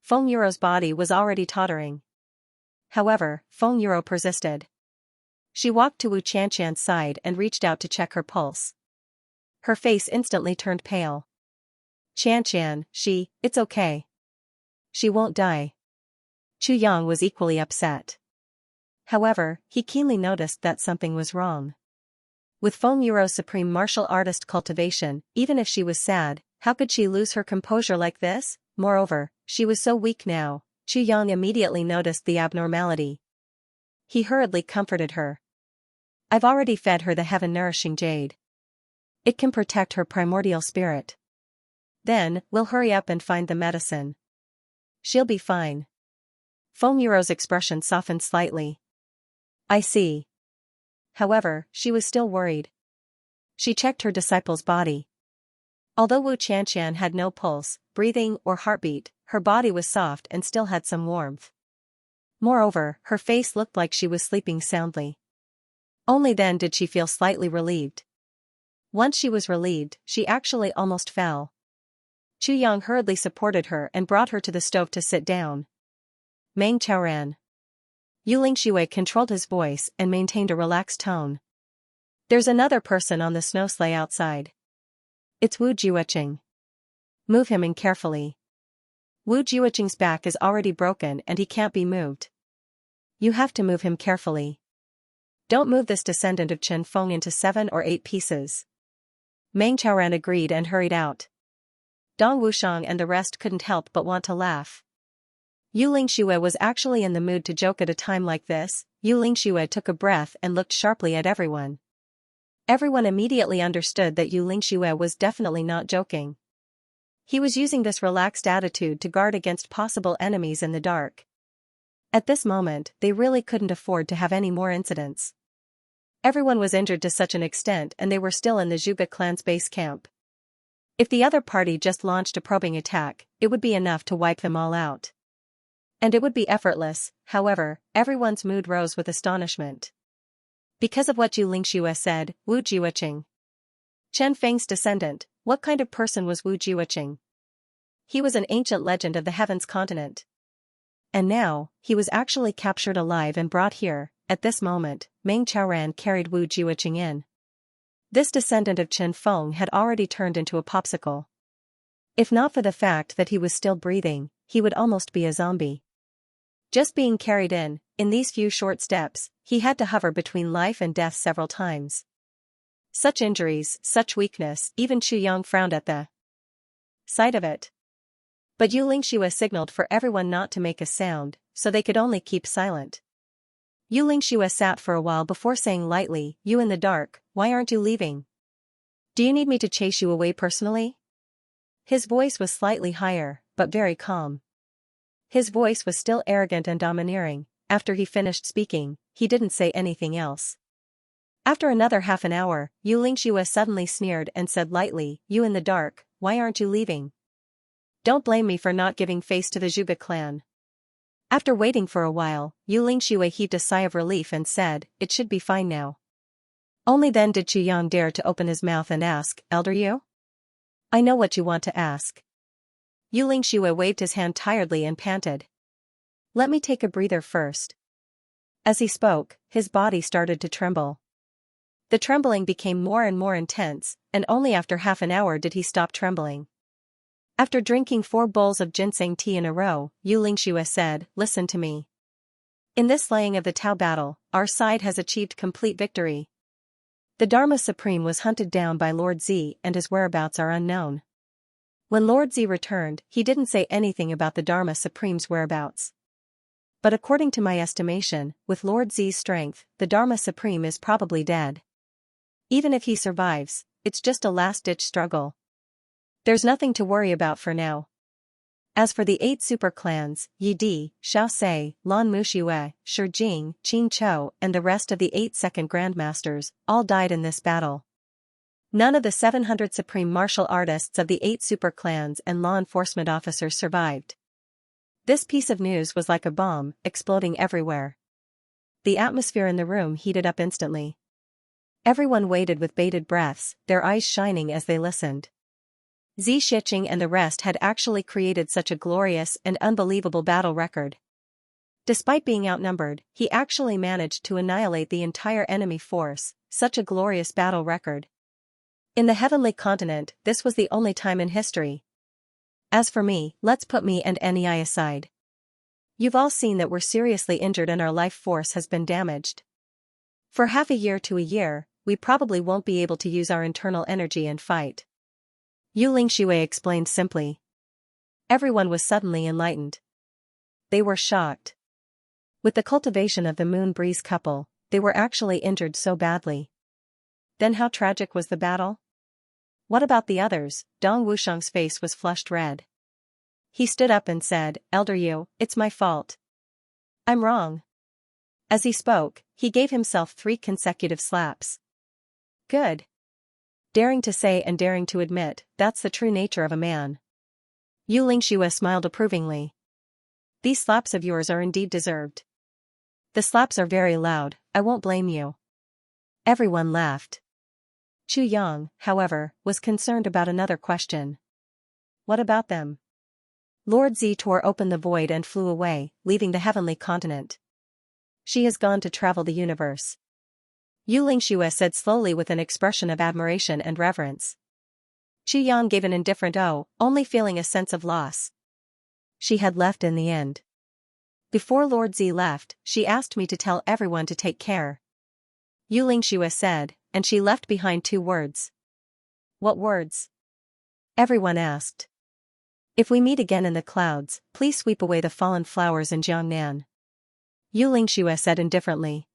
Feng Yuro's body was already tottering. However, Feng Yuro persisted. She walked to Wu Qianqian's side and reached out to check her pulse. Her face instantly turned pale. "Qianqian, it's okay. She won't die." Chu Yang was equally upset. However, he keenly noticed that something was wrong. With Feng Yuro's supreme martial artist cultivation, even if she was sad, how could she lose her composure like this? Moreover, she was so weak now. Chu Yang immediately noticed the abnormality. He hurriedly comforted her. "I've already fed her the heaven-nourishing jade. It can protect her primordial spirit. Then, we'll hurry up and find the medicine. She'll be fine." Feng Yuro's expression softened slightly. "I see." However, she was still worried. She checked her disciple's body. Although Wu Qianqian had no pulse, breathing, or heartbeat, her body was soft and still had some warmth. Moreover, her face looked like she was sleeping soundly. Only then did she feel slightly relieved. Once she was relieved, she actually almost fell. Chu Yang hurriedly supported her and brought her to the stove to sit down. "Meng Chaoran." Xianxia controlled his voice and maintained a relaxed tone. "There's another person on the snow sleigh outside. It's Wu Jiuqing. Move him in carefully. Wu Jiuqing's back is already broken and he can't be moved. You have to move him carefully. Don't move this descendant of Chen Feng into 7 or 8 pieces." Meng Chaoran agreed and hurried out. Dong Wushang and the rest couldn't help but want to laugh. Xianxia was actually in the mood to joke at a time like this. Xianxia took a breath and looked sharply at everyone. Everyone immediately understood that Xianxia was definitely not joking. He was using this relaxed attitude to guard against possible enemies in the dark. At this moment, they really couldn't afford to have any more incidents. Everyone was injured to such an extent and they were still in the Zhuge clan's base camp. If the other party just launched a probing attack, it would be enough to wipe them all out. And it would be effortless. However, everyone's mood rose with astonishment. Because of what Xianxia said, Wu Jiuqing. Chen Feng's descendant, what kind of person was Wu Jiuqing? He was an ancient legend of the Heavens continent. And now, he was actually captured alive and brought here. At this moment, Meng Chaoran carried Wu Jiuqing in. This descendant of Chen Feng had already turned into a popsicle. If not for the fact that he was still breathing, he would almost be a zombie. Just being carried in these few short steps, he had to hover between life and death several times. Such injuries, such weakness, even Chu Yang frowned at the sight of it. But Xianxia signaled for everyone not to make a sound, so they could only keep silent. Xianxia sat for a while before saying lightly, "You in the dark, why aren't you leaving? Do you need me to chase you away personally?" His voice was slightly higher, but very calm. His voice was still arrogant and domineering. After he finished speaking, he didn't say anything else. After another half an hour, Xianxia suddenly sneered and said lightly, "You in the dark, why aren't you leaving? Don't blame me for not giving face to the Zhuge clan." After waiting for a while, Xianxia heaved a sigh of relief and said, "It should be fine now." Only then did Chu Yang dare to open his mouth and ask, "Elder Yu? I know what you want to ask." Xianxia waved his hand tiredly and panted. "Let me take a breather first." As he spoke, his body started to tremble. The trembling became more and more intense, and only after half an hour did he stop trembling. After drinking 4 bowls of ginseng tea in a row, Xianxia said, "Listen to me. In this slaying of the Tao battle, our side has achieved complete victory. The Dharma Supreme was hunted down by Lord Z and his whereabouts are unknown. When Lord Z returned, he didn't say anything about the Dharma Supreme's whereabouts. But according to my estimation, with Lord Z's strength, the Dharma Supreme is probably dead. Even if he survives, it's just a last-ditch struggle. There's nothing to worry about for now. As for the 8 super clans, Yi Di, Xiaoxia, Lan Muxue, Shi Jing, Qing Chou, and the rest of the 8 second grandmasters, all died in this battle. None of the 700 supreme martial artists of the 8 super clans and law enforcement officers survived. This piece of news was like a bomb, exploding everywhere. The atmosphere in the room heated up instantly. Everyone waited with bated breaths, their eyes shining as they listened. Xianxia and the rest had actually created such a glorious and unbelievable battle record. Despite being outnumbered, he actually managed to annihilate the entire enemy force, such a glorious battle record. In the heavenly continent, this was the only time in history. As for me, let's put me and NEI aside. You've all seen that we're seriously injured and our life force has been damaged. For half a year to a year, we probably won't be able to use our internal energy and fight. Xianxia explained simply. Everyone was suddenly enlightened. They were shocked. With the cultivation of the Moon Breeze couple, they were actually injured so badly. Then how tragic was the battle? What about the others? Dong Wushang's face was flushed red. He stood up and said, Elder Yu, it's my fault. I'm wrong. As he spoke, he gave himself 3 consecutive slaps. Good. Daring to say and daring to admit, that's the true nature of a man. Xianxia smiled approvingly. These slaps of yours are indeed deserved. The slaps are very loud, I won't blame you. Everyone laughed. Chu Yang, however, was concerned about another question. What about them? Lord Z tore open the void and flew away, leaving the heavenly continent. She has gone to travel the universe. Xianxia said slowly with an expression of admiration and reverence. Chu Yang gave an indifferent "oh," only feeling a sense of loss. She had left in the end. Before Lord Z left, she asked me to tell everyone to take care. Xianxia said, and she left behind 2 words. What words? Everyone asked. If we meet again in the clouds, please sweep away the fallen flowers in Jiangnan. Xianxia said indifferently.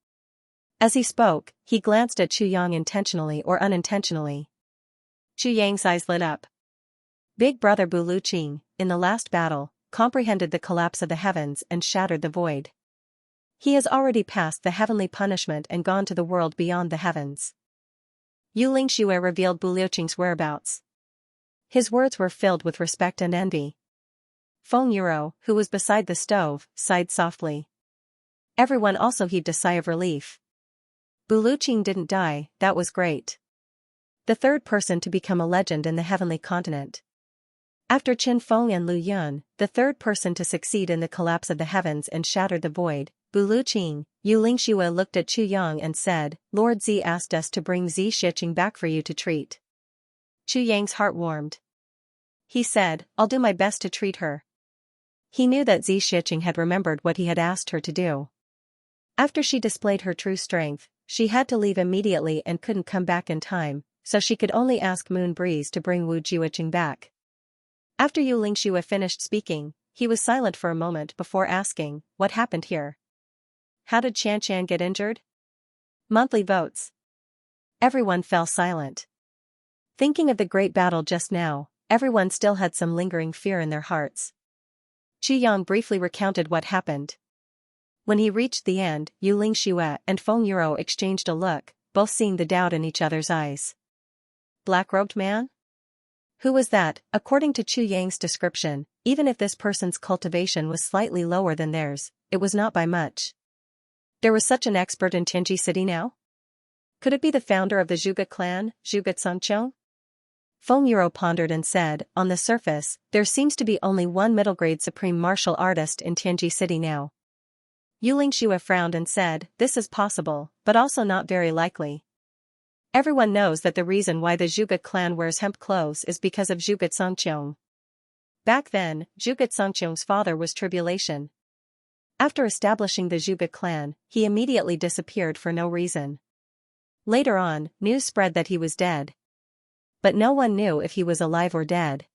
As he spoke, he glanced at Chu Yang intentionally or unintentionally. Chu Yang's eyes lit up. Big brother Bu Luqing, in the last battle, comprehended the collapse of the heavens and shattered the void. He has already passed the heavenly punishment and gone to the world beyond the heavens. Xianxia revealed Bu Luqing's whereabouts. His words were filled with respect and envy. Feng Yuro, who was beside the stove, sighed softly. Everyone also heaved a sigh of relief. Bu Luqing didn't die, that was great. The 3rd person to become a legend in the heavenly continent. After Qin Feng and Lu Yun, the 3rd person to succeed in the collapse of the heavens and shatter the void, Bu Luqing. Xianxia looked at Chu Yang and said, Lord Z asked us to bring Xianxia back for you to treat. Chu Yang's heart warmed. He said, I'll do my best to treat her. He knew that Xianxia had remembered what he had asked her to do. After she displayed her true strength, she had to leave immediately and couldn't come back in time, so she could only ask Moon Breeze to bring Wu Jiuqing back. After Xianxia finished speaking, he was silent for a moment before asking, what happened here? How did Xianxia get injured? Monthly votes. Everyone fell silent. Thinking of the great battle just now, everyone still had some lingering fear in their hearts. Chu Yang briefly recounted what happened. When he reached the end, Xianxia and Feng Yuro exchanged a look, both seeing the doubt in each other's eyes. Black-robed man? Who was that? According to Chu Yang's description, even if this person's cultivation was slightly lower than theirs, it was not by much. There was such an expert in Tianji City now? Could it be the founder of the Zhuge clan, Zhuge Xianxia? Feng Yuro pondered and said, on the surface, there seems to be only one middle-grade supreme martial artist in Tianji City now. Xianxia frowned and said, this is possible, but also not very likely. Everyone knows that the reason why the Zhuge clan wears hemp clothes is because of Zhuge Xianxia. Back then, Zhuge Xianxia's father was Tribulation. After establishing the Zhuge clan, he immediately disappeared for no reason. Later on, news spread that he was dead. But no one knew if he was alive or dead.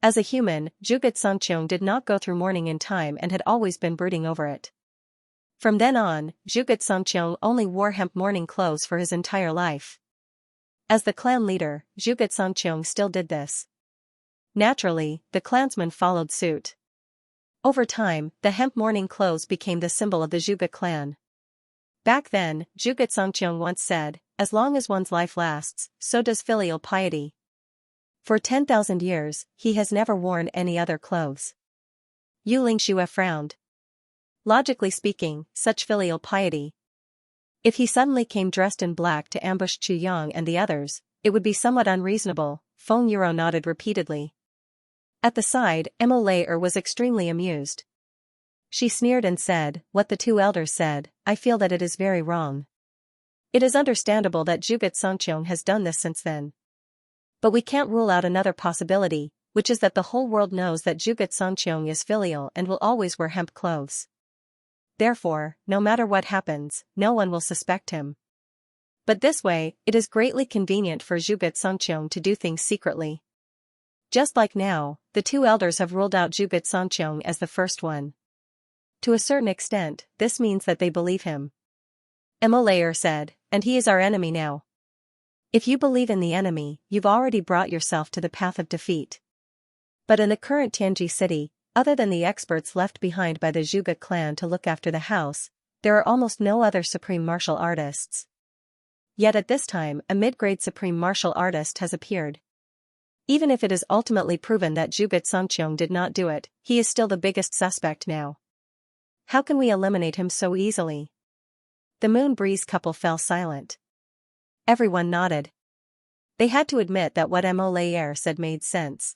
As a human, Zhuge Xianxia did not go through mourning in time and had always been brooding over it. From then on, Zhuge Xianxia only wore hemp mourning clothes for his entire life. As the clan leader, Zhuge Xianxia still did this. Naturally, the clansmen followed suit. Over time, the hemp mourning clothes became the symbol of the Zhuge clan. Back then, Zhuge Xianxia once said, "As long as one's life lasts, so does filial piety." For 10,000 years, he has never worn any other clothes. Yu Lingxue frowned. Logically speaking, such filial piety. If he suddenly came dressed in black to ambush Chu Yang and the others, it would be somewhat unreasonable. Feng Yuro nodded repeatedly. At the side, Emma was extremely amused. She sneered and said, "What the two elders said, I feel that it is very wrong. It is understandable that Zhuge Xianxiong has done this since then. But we can't rule out another possibility, which is that the whole world knows that Zhuge Xianxiong is filial and will always wear hemp clothes. Therefore, no matter what happens, no one will suspect him. But this way, it is greatly convenient for Zhuge Xianxiong to do things secretly. Just like now, the two elders have ruled out Zhuge Xianxiong as the first one. To a certain extent, this means that they believe him." Emma said, "And he is our enemy now. If you believe in the enemy, you've already brought yourself to the path of defeat." But in the current Tianji city, other than the experts left behind by the Zhuge clan to look after the house, there are almost no other supreme martial artists. Yet at this time a mid-grade supreme martial artist has appeared. Even if it is ultimately proven that Zhuge Xianxiong did not do it, he is still the biggest suspect now. How can we eliminate him so easily? The Moon Breeze couple fell silent. Everyone nodded. They had to admit that what Emma said made sense.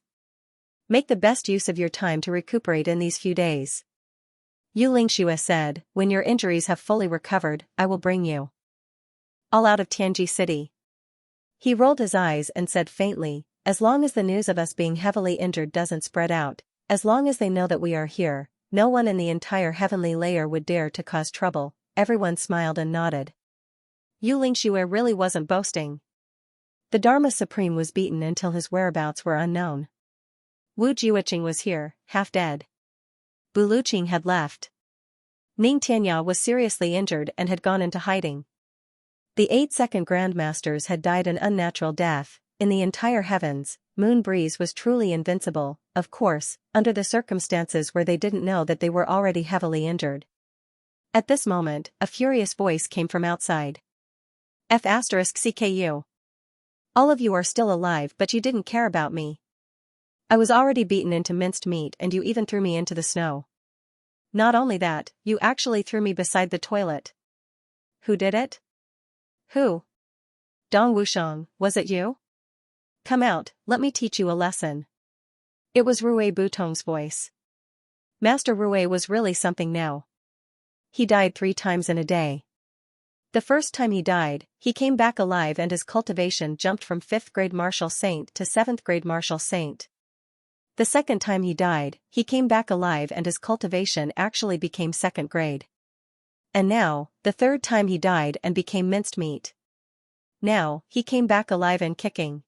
Make the best use of your time to recuperate in these few days. Yu Lingxue said, "When your injuries have fully recovered, I will bring you all out of Tianji city." He rolled his eyes and said faintly, "As long as the news of us being heavily injured doesn't spread out, as long as they know that we are here, no one in the entire heavenly layer would dare to cause trouble." Everyone smiled and nodded. Yu Lingxue really wasn't boasting. The Dharma Supreme was beaten until his whereabouts were unknown. Wu Jiuqing was here, half dead. Bu Luqing had left. Ning Tianya was seriously injured and had gone into hiding. The 8 second grandmasters had died an unnatural death. In the entire heavens, Moon Breeze was truly invincible, of course, under the circumstances where they didn't know that they were already heavily injured. At this moment, a furious voice came from outside. F*CKU. All of you are still alive, but you didn't care about me. I was already beaten into minced meat and you even threw me into the snow. Not only that, you actually threw me beside the toilet. Who did it? Who? Dong Wushang, was it you? Come out, let me teach you a lesson. It was Rui Butong's voice. Master Rui was really something now. He died 3 times in a day. The first time he died, he came back alive and his cultivation jumped from 5th grade martial saint to 7th grade martial saint. The second time he died, he came back alive and his cultivation actually became 2nd grade. And now, the third time he died and became minced meat. Now, he came back alive and kicking.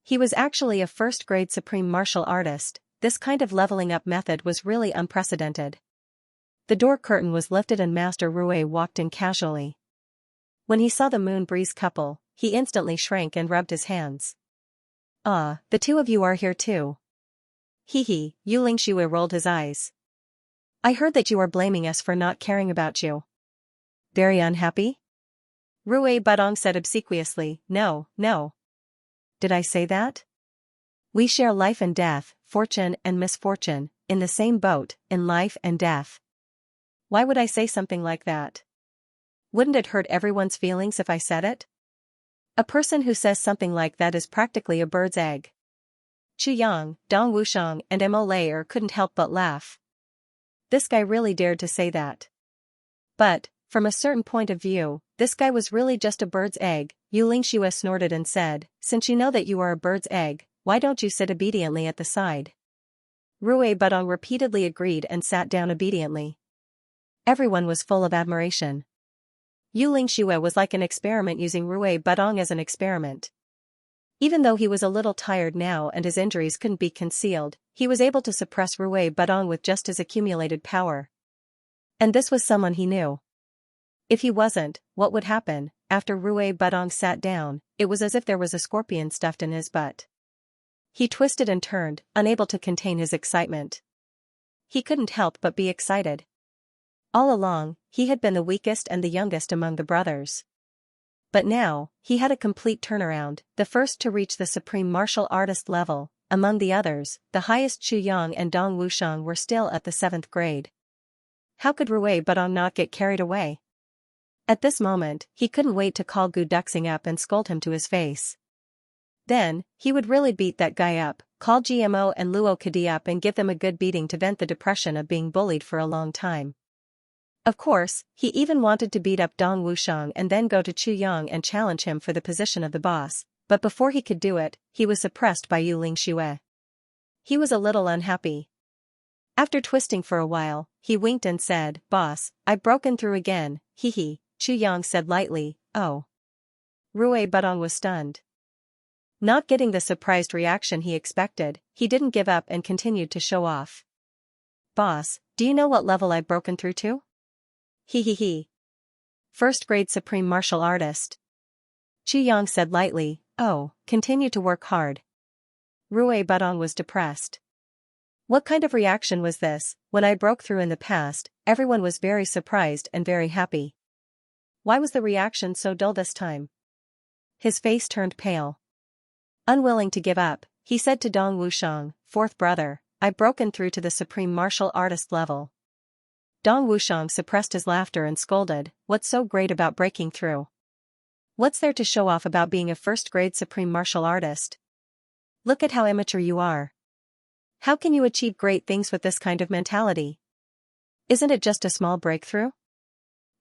He was actually a 1st grade supreme martial artist. This kind of leveling up method was really unprecedented. The door curtain was lifted and Master Rui walked in casually. When he saw the Moon Breeze couple, he instantly shrank and rubbed his hands. "Ah, the two of you are here too." Hee, Yu Lingxue rolled his eyes. "I heard that you are blaming us for not caring about you." "Very unhappy?" Rui Budong said obsequiously, No. Did I say that? We share life and death, fortune and misfortune, in the same boat, in life and death. Why would I say something like that? Wouldn't it hurt everyone's feelings if I said it? A person who says something like that is practically a bird's egg. Chu Yang, Dong Wushang and Mo couldn't help but laugh. This guy really dared to say that. But, from a certain point of view, this guy was really just a bird's egg. Yu Lingxue snorted and said, "Since you know that you are a bird's egg, why don't you sit obediently at the side?" Rui Budong repeatedly agreed and sat down obediently. Everyone was full of admiration. Yu Lingxue was like an experiment using Rui Budong as an experiment. Even though he was a little tired now and his injuries couldn't be concealed, he was able to suppress Rui Budong with just his accumulated power. And this was someone he knew. If he wasn't, what would happen? After Rui Budong sat down, it was as if there was a scorpion stuffed in his butt. He twisted and turned, unable to contain his excitement. He couldn't help but be excited. All along, he had been the weakest and the youngest among the brothers. But now, he had a complete turnaround, the first to reach the supreme martial artist level. Among the others, the highest Chu Yang and Dong Wushang were still at the 7th grade. How could Rui Budong not get carried away? At this moment, he couldn't wait to call Gu Duxing up and scold him to his face. Then, he would really beat that guy up, call GMO and Luo Kadi up and give them a good beating to vent the depression of being bullied for a long time. Of course, he even wanted to beat up Dong Wushang and then go to Chu Yang and challenge him for the position of the boss, but before he could do it, he was suppressed by Yu Lingxue. He was a little unhappy. After twisting for a while, he winked and said, "Boss, I've broken through again, hee." Chu Yang said lightly, "Oh." Rui Budong was stunned. Not getting the surprised reaction he expected, he didn't give up and continued to show off. "Boss, do you know what level I've broken through to?" He. 1st grade supreme martial artist. Chu Yang said lightly, "Oh, continue to work hard." Rui Budong was depressed. What kind of reaction was this? When I broke through in the past, everyone was very surprised and very happy. Why was the reaction so dull this time? His face turned pale. Unwilling to give up, he said to Dong Wushang, "4th brother, I've broken through to the supreme martial artist level." Dong Wushang suppressed his laughter and scolded, "What's so great about breaking through? What's there to show off about being a 1st grade supreme martial artist? Look at how immature you are. How can you achieve great things with this kind of mentality? Isn't it just a small breakthrough?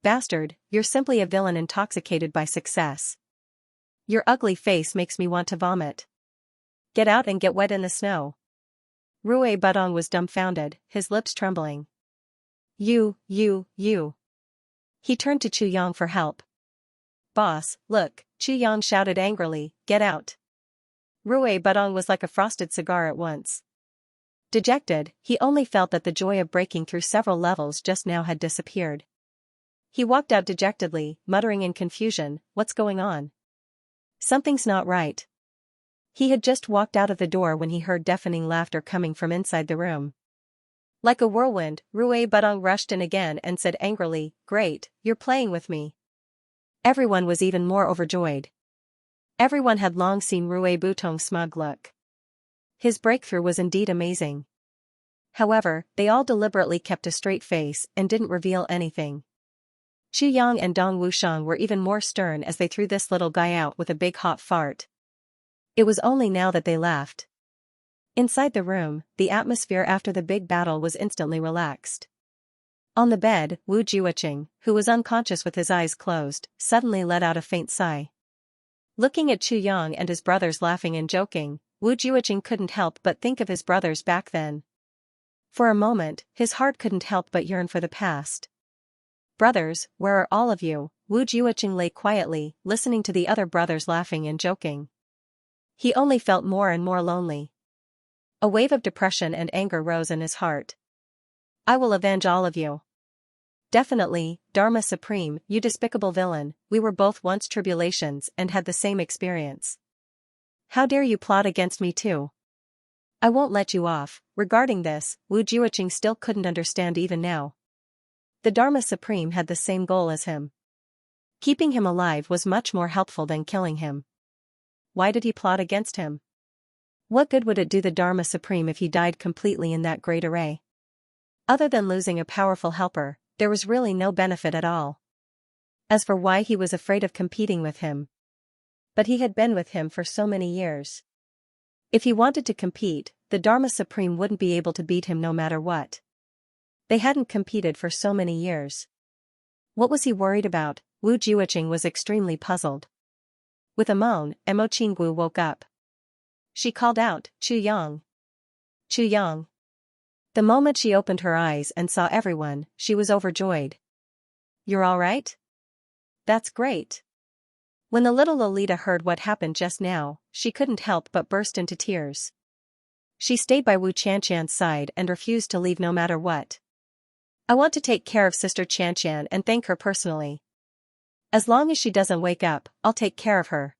Bastard, you're simply a villain intoxicated by success. Your ugly face makes me want to vomit. Get out and get wet in the snow." Rui Budong was dumbfounded, his lips trembling. You. He turned to Chu Yang for help. "Boss, look," Chu Yang shouted angrily, "get out." Rui Budong was like a frosted cigar at once. Dejected, he only felt that the joy of breaking through several levels just now had disappeared. He walked out dejectedly, muttering in confusion, "What's going on? Something's not right." He had just walked out of the door when he heard deafening laughter coming from inside the room. Like a whirlwind, Rui Budong rushed in again and said angrily, "Great, you're playing with me." Everyone was even more overjoyed. Everyone had long seen Rui Budong's smug look. His breakthrough was indeed amazing. However, they all deliberately kept a straight face and didn't reveal anything. Chu Yang and Dong Wushang were even more stern as they threw this little guy out with a big hot fart. It was only now that they laughed. Inside the room, the atmosphere after the big battle was instantly relaxed. On the bed, Wu Jiuqing, who was unconscious with his eyes closed, suddenly let out a faint sigh. Looking at Chu Yang and his brothers laughing and joking, Wu Jiuqing couldn't help but think of his brothers back then. For a moment, his heart couldn't help but yearn for the past. "Brothers, where are all of you?" Wu Jiuqing lay quietly, listening to the other brothers laughing and joking. He only felt more and more lonely. A wave of depression and anger rose in his heart. "I will avenge all of you. Definitely, Dharma Supreme, you despicable villain, we were both once tribulations and had the same experience. How dare you plot against me too? I won't let you off." Regarding this, Wu Jiuqing still couldn't understand even now. The Dharma Supreme had the same goal as him. Keeping him alive was much more helpful than killing him. Why did he plot against him? What good would it do the Dharma Supreme if he died completely in that great array? Other than losing a powerful helper, there was really no benefit at all. As for why he was afraid of competing with him. But he had been with him for so many years. If he wanted to compete, the Dharma Supreme wouldn't be able to beat him no matter what. They hadn't competed for so many years. What was he worried about? Wu Jiuqing was extremely puzzled. With a moan, Mo Qinggu woke up. She called out, "Chu Yang! Chu Yang!" The moment she opened her eyes and saw everyone, she was overjoyed. "You're all right? That's great." When the little Lolita heard what happened just now, she couldn't help but burst into tears. She stayed by Wu Qianqian's side and refused to leave no matter what. "I want to take care of Sister Qianqian and thank her personally. As long as she doesn't wake up, I'll take care of her."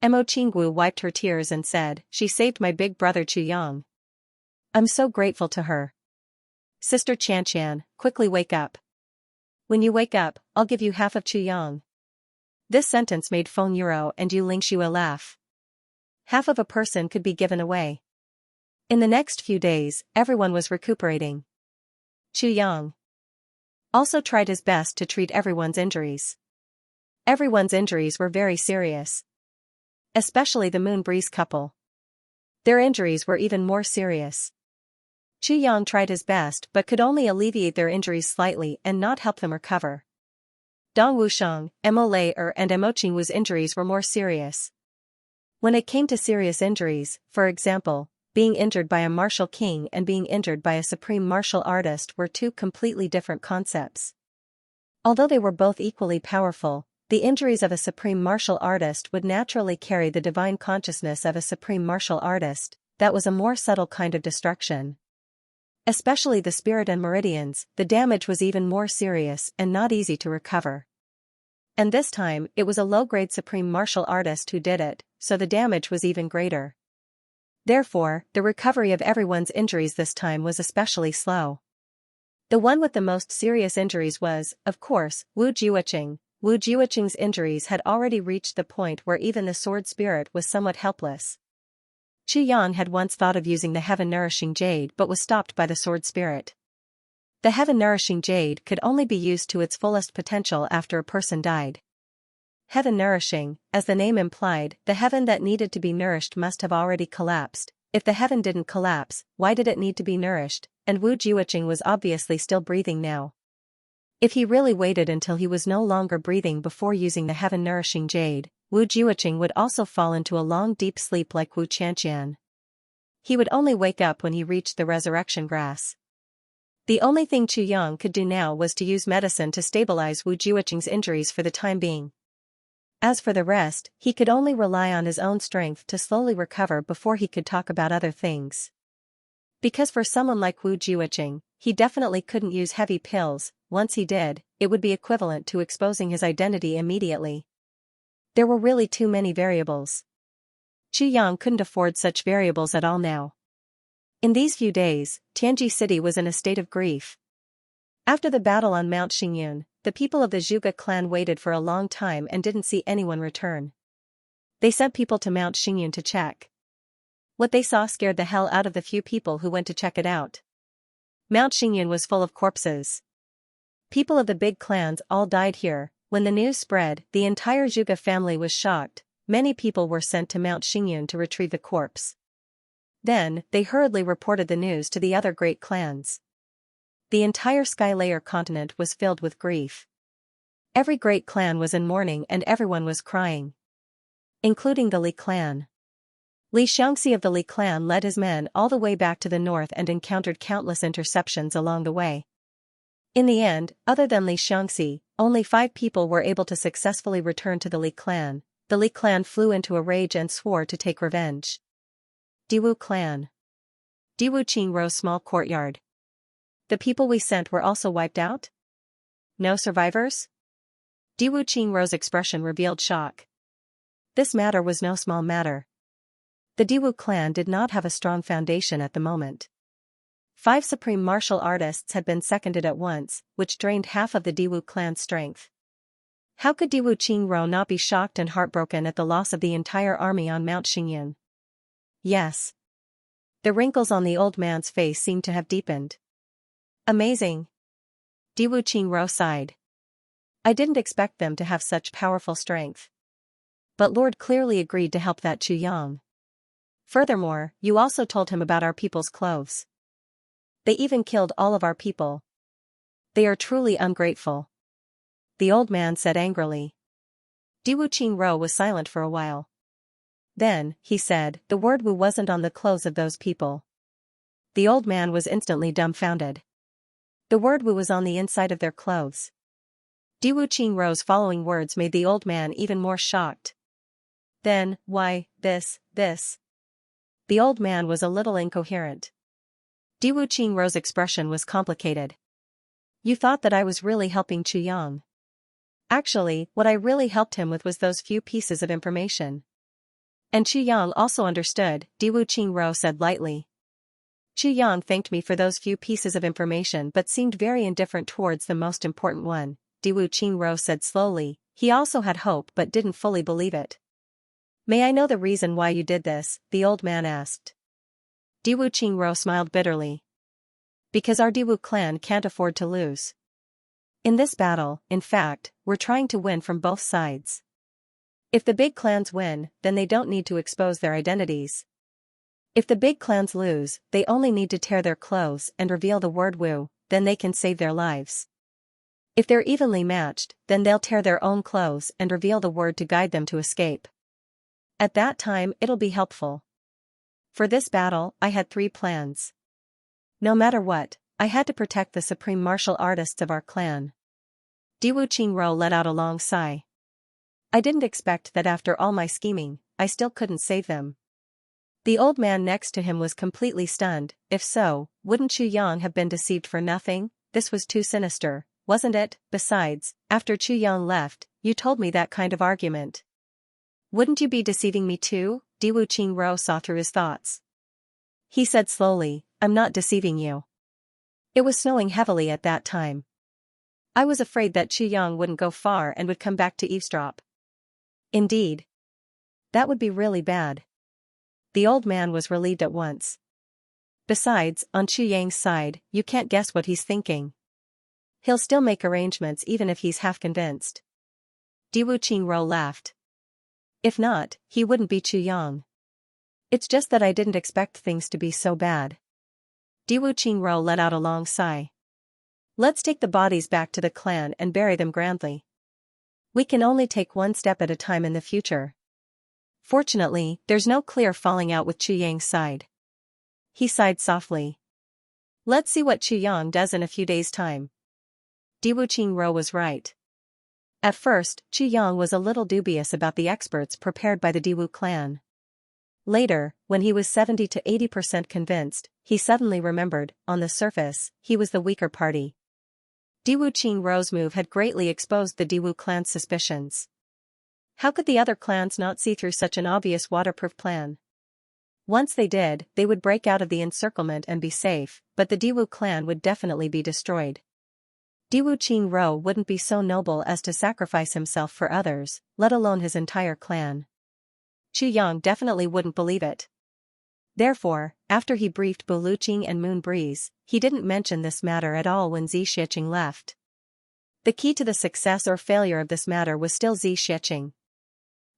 Mo Qinggu wiped her tears and said, "She saved my big brother Chu Yang. I'm so grateful to her. Sister Xianxia, quickly wake up. When you wake up, I'll give you half of Chu Yang." This sentence made Feng Yuro and Yu Lingxue laugh. Half of a person could be given away. In the next few days, everyone was recuperating. Chu Yang also tried his best to treat everyone's injuries. Everyone's injuries were very serious. Especially the Moon Breeze couple. Their injuries were even more serious. Chu Yang tried his best but could only alleviate their injuries slightly and not help them recover. Dong Wusheng, Mo Lei and Mo Qingwu's injuries were more serious. When it came to serious injuries, for example, being injured by a martial king and being injured by a supreme martial artist were two completely different concepts. Although they were both equally powerful, the injuries of a supreme martial artist would naturally carry the divine consciousness of a supreme martial artist. That was a more subtle kind of destruction. Especially the spirit and meridians, the damage was even more serious and not easy to recover. And this time, it was a low-grade supreme martial artist who did it, so the damage was even greater. Therefore, the recovery of everyone's injuries this time was especially slow. The one with the most serious injuries was, of course, Wu Jiuqing. Wu Jiuqing's injuries had already reached the point where even the sword spirit was somewhat helpless. Chu Yang had once thought of using the heaven-nourishing jade but was stopped by the sword spirit. The heaven-nourishing jade could only be used to its fullest potential after a person died. Heaven-nourishing, as the name implied, the heaven that needed to be nourished must have already collapsed. If the heaven didn't collapse, why did it need to be nourished? And Wu Jiuqing was obviously still breathing now. If he really waited until he was no longer breathing before using the heaven-nourishing jade, Wu Jiuqing would also fall into a long deep sleep like Wu Qianqian. He would only wake up when he reached the resurrection grass. The only thing Chu Yang could do now was to use medicine to stabilize Wu Jiuqing's injuries for the time being. As for the rest, he could only rely on his own strength to slowly recover before he could talk about other things. Because for someone like Wu Jiuqing, he definitely couldn't use heavy pills. Once he did, it would be equivalent to exposing his identity immediately. There were really too many variables. Chu Yang couldn't afford such variables at all now. In these few days, Tianji City was in a state of grief. After the battle on Mount Xingyun, the people of the Zhuge clan waited for a long time and didn't see anyone return. They sent people to Mount Xingyun to check. What they saw scared the hell out of the few people who went to check it out. Mount Xingyun was full of corpses. People of the big clans all died here. When the news spread, the entire Zhuge family was shocked. Many people were sent to Mount Xingyun to retrieve the corpse. Then, they hurriedly reported the news to the other great clans. The entire Sky Layer continent was filled with grief. Every great clan was in mourning and everyone was crying. Including the Li clan. Li Xianxia of the Li clan led his men all the way back to the north and encountered countless interceptions along the way. In the end, other than Li Xianxia, only 5 people were able to successfully return to the Li clan. The Li clan flew into a rage and swore to take revenge. Diwu clan. Diwu Qingrou's small courtyard. The people we sent were also wiped out? No survivors? Diwu Qingrou's expression revealed shock. This matter was no small matter. The Diwu clan did not have a strong foundation at the moment. 5 supreme martial artists had been seconded at once, which drained half of the Diwu clan's strength. How could Diwu Qingrou not be shocked and heartbroken at the loss of the entire army on Mount Xingyun? Yes. The wrinkles on the old man's face seemed to have deepened. Amazing. Diwu Qingrou sighed. I didn't expect them to have such powerful strength. But Lord clearly agreed to help that Chu Yang. Furthermore, you also told him about our people's clothes. They even killed all of our people. They are truly ungrateful. The old man said angrily. Diwu Qingrou was silent for a while. Then, he said, the word Wu wasn't on the clothes of those people. The old man was instantly dumbfounded. The word Wu was on the inside of their clothes. Diwu Qingrou's following words made the old man even more shocked. Then, why, this. The old man was a little incoherent. Diwu Qingrou's expression was complicated. You thought that I was really helping Chu Yang. Actually, what I really helped him with was those few pieces of information. And Chu Yang also understood, Diwu Qingro said lightly. Chu Yang thanked me for those few pieces of information but seemed very indifferent towards the most important one, Diwu Qingro said slowly. He also had hope but didn't fully believe it. May I know the reason why you did this? The old man asked. Diwu Qingro smiled bitterly. Because our Diwu clan can't afford to lose. In this battle, in fact, we're trying to win from both sides. If the big clans win, then they don't need to expose their identities. If the big clans lose, they only need to tear their clothes and reveal the word Wu, then they can save their lives. If they're evenly matched, then they'll tear their own clothes and reveal the word to guide them to escape. At that time it'll be helpful. For this battle, I had 3 plans. No matter what, I had to protect the supreme martial artists of our clan. Diwu Qingro let out a long sigh. I didn't expect that after all my scheming, I still couldn't save them. The old man next to him was completely stunned. If so, wouldn't Chu Yang have been deceived for nothing? This was too sinister, wasn't it? Besides, after Chu Yang left, you told me that kind of argument. Wouldn't you be deceiving me too? Diwu Qingro saw through his thoughts. He said slowly, I'm not deceiving you. It was snowing heavily at that time. I was afraid that Chu Yang wouldn't go far and would come back to eavesdrop. Indeed. That would be really bad. The old man was relieved at once. Besides, on Chu Yang's side, you can't guess what he's thinking. He'll still make arrangements even if he's half convinced. Diwu Qingro laughed. If not, he wouldn't be Chu Yang. It's just that I didn't expect things to be so bad. Diwu Qingro let out a long sigh. Let's take the bodies back to the clan and bury them grandly. We can only take one step at a time in the future. Fortunately, there's no clear falling out with Chu Yang's side. He sighed softly. Let's see what Chu Yang does in a few days' time. Diwu Qingro was right. At first, Chu Yang was a little dubious about the experts prepared by the Diwu clan. Later, when he was 70 to 80% convinced, he suddenly remembered, on the surface, he was the weaker party. Diwu Qingro's move had greatly exposed the Diwu clan's suspicions. How could the other clans not see through such an obvious waterproof plan? Once they did, they would break out of the encirclement and be safe, but the Diwu clan would definitely be destroyed. Diwu Qingro wouldn't be so noble as to sacrifice himself for others, let alone his entire clan. Chu Yang definitely wouldn't believe it. Therefore, after he briefed Bu Luqing and Moon Breeze, he didn't mention this matter at all when Xianxia left. The key to the success or failure of this matter was still Xianxia.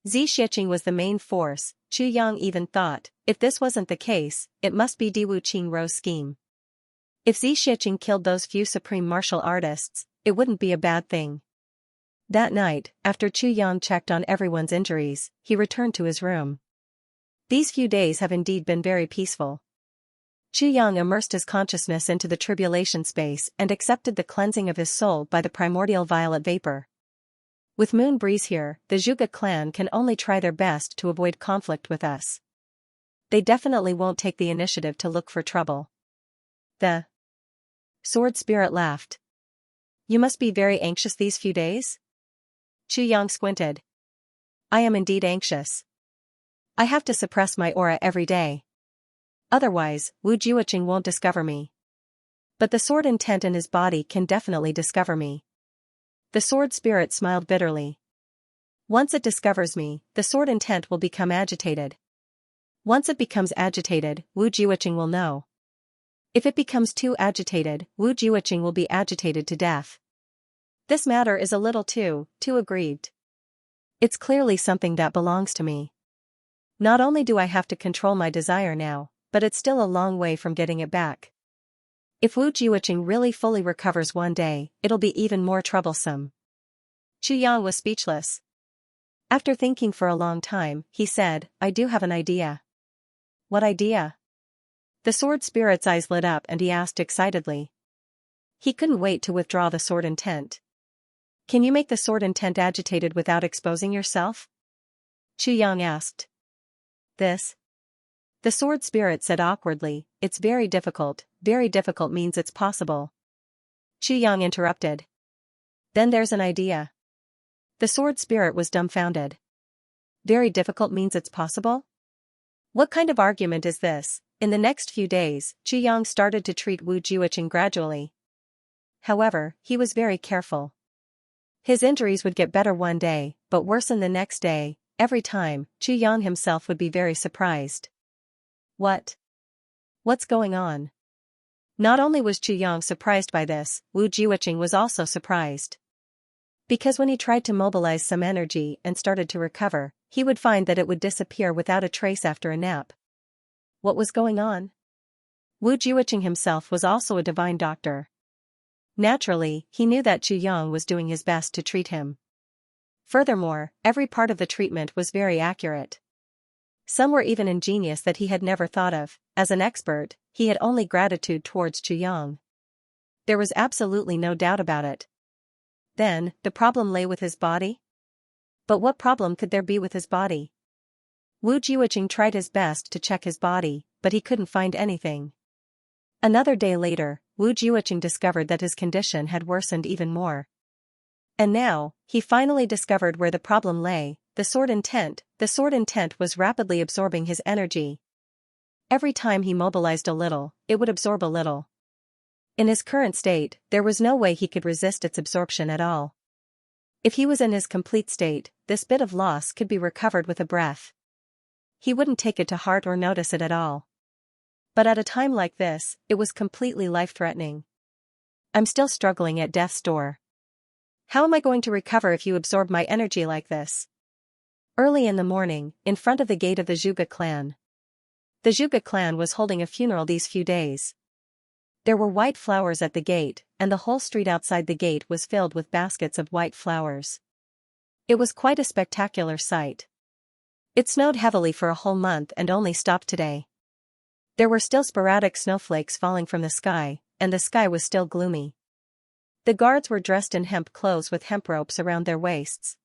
Xianxia was the main force. Chu Yang even thought, if this wasn't the case, it must be Diwu Qingro's scheme. If Xianxia killed those few supreme martial artists, it wouldn't be a bad thing. That night, after Chu Yang checked on everyone's injuries, he returned to his room. These few days have indeed been very peaceful. Chu Yang immersed his consciousness into the tribulation space and accepted the cleansing of his soul by the primordial violet vapor. With Moon Breeze here, the Zhuge clan can only try their best to avoid conflict with us. They definitely won't take the initiative to look for trouble. The Sword Spirit laughed. You must be very anxious these few days? Chu Yang squinted. I am indeed anxious. I have to suppress my aura every day. Otherwise, Wu Jiuqing won't discover me. But the sword intent in his body can definitely discover me. The sword spirit smiled bitterly. Once it discovers me, the sword intent will become agitated. Once it becomes agitated, Wu Jiuqing will know. If it becomes too agitated, Wu Jiuqing will be agitated to death. This matter is a little too aggrieved. It's clearly something that belongs to me. Not only do I have to control my desire now, but it's still a long way from getting it back. If Wu Jiuqing really fully recovers one day, it'll be even more troublesome. Chu Yang was speechless. After thinking for a long time, he said, I do have an idea. What idea? The sword spirit's eyes lit up and he asked excitedly. He couldn't wait to withdraw the sword intent. Can you make the sword intent agitated without exposing yourself? Chu Yang asked. This? The sword spirit said awkwardly, it's very difficult means it's possible. Chu Yang interrupted. Then there's an idea. The sword spirit was dumbfounded. Very difficult means it's possible? What kind of argument is this? In the next few days, Yang started to treat Wu Jiuqing gradually. However, he was very careful. His injuries would get better one day, but worsen the next day. Every time, Yang himself would be very surprised. What's going on? Not only was Yang surprised by this, Wu Jiuqing was also surprised. Because when he tried to mobilize some energy and started to recover, he would find that it would disappear without a trace after a nap. What was going on? Wu Jiuqing himself was also a divine doctor. Naturally, he knew that Yang was doing his best to treat him. Furthermore, every part of the treatment was very accurate. Some were even ingenious that he had never thought of. As an expert, he had only gratitude towards Yang. There was absolutely no doubt about it. Then, the problem lay with his body? But what problem could there be with his body? Wu Jiuqing tried his best to check his body, but he couldn't find anything. Another day later, Wu Jiuqing discovered that his condition had worsened even more. And now, he finally discovered where the problem lay. The sword intent was rapidly absorbing his energy. Every time he mobilized a little, it would absorb a little. In his current state, there was no way he could resist its absorption at all. If he was in his complete state, this bit of loss could be recovered with a breath. He wouldn't take it to heart or notice it at all. But at a time like this, it was completely life-threatening. I'm still struggling at death's door. How am I going to recover if you absorb my energy like this? Early in the morning, in front of the gate of the Zhuge clan. The Zhuge clan was holding a funeral these few days. There were white flowers at the gate, and the whole street outside the gate was filled with baskets of white flowers. It was quite a spectacular sight. It snowed heavily for a whole month and only stopped today. There were still sporadic snowflakes falling from the sky, and the sky was still gloomy. The guards were dressed in hemp clothes with hemp ropes around their waists.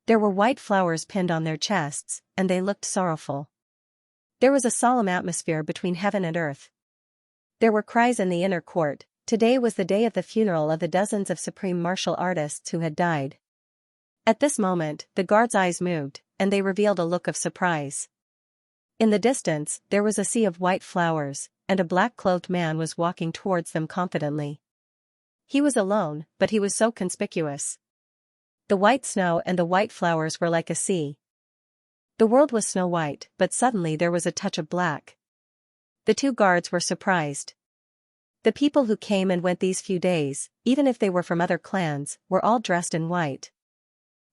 There were white flowers pinned on their chests, and they looked sorrowful. There was a solemn atmosphere between heaven and earth. There were cries in the inner court. Today was the day of the funeral of the dozens of supreme martial artists who had died. At this moment, the guards' eyes moved, and they revealed a look of surprise. In the distance, there was a sea of white flowers, and a black-clothed man was walking towards them confidently. He was alone, but he was so conspicuous. The white snow and the white flowers were like a sea. The world was snow-white, but suddenly there was a touch of black. The two guards were surprised. The people who came and went these few days, even if they were from other clans, were all dressed in white.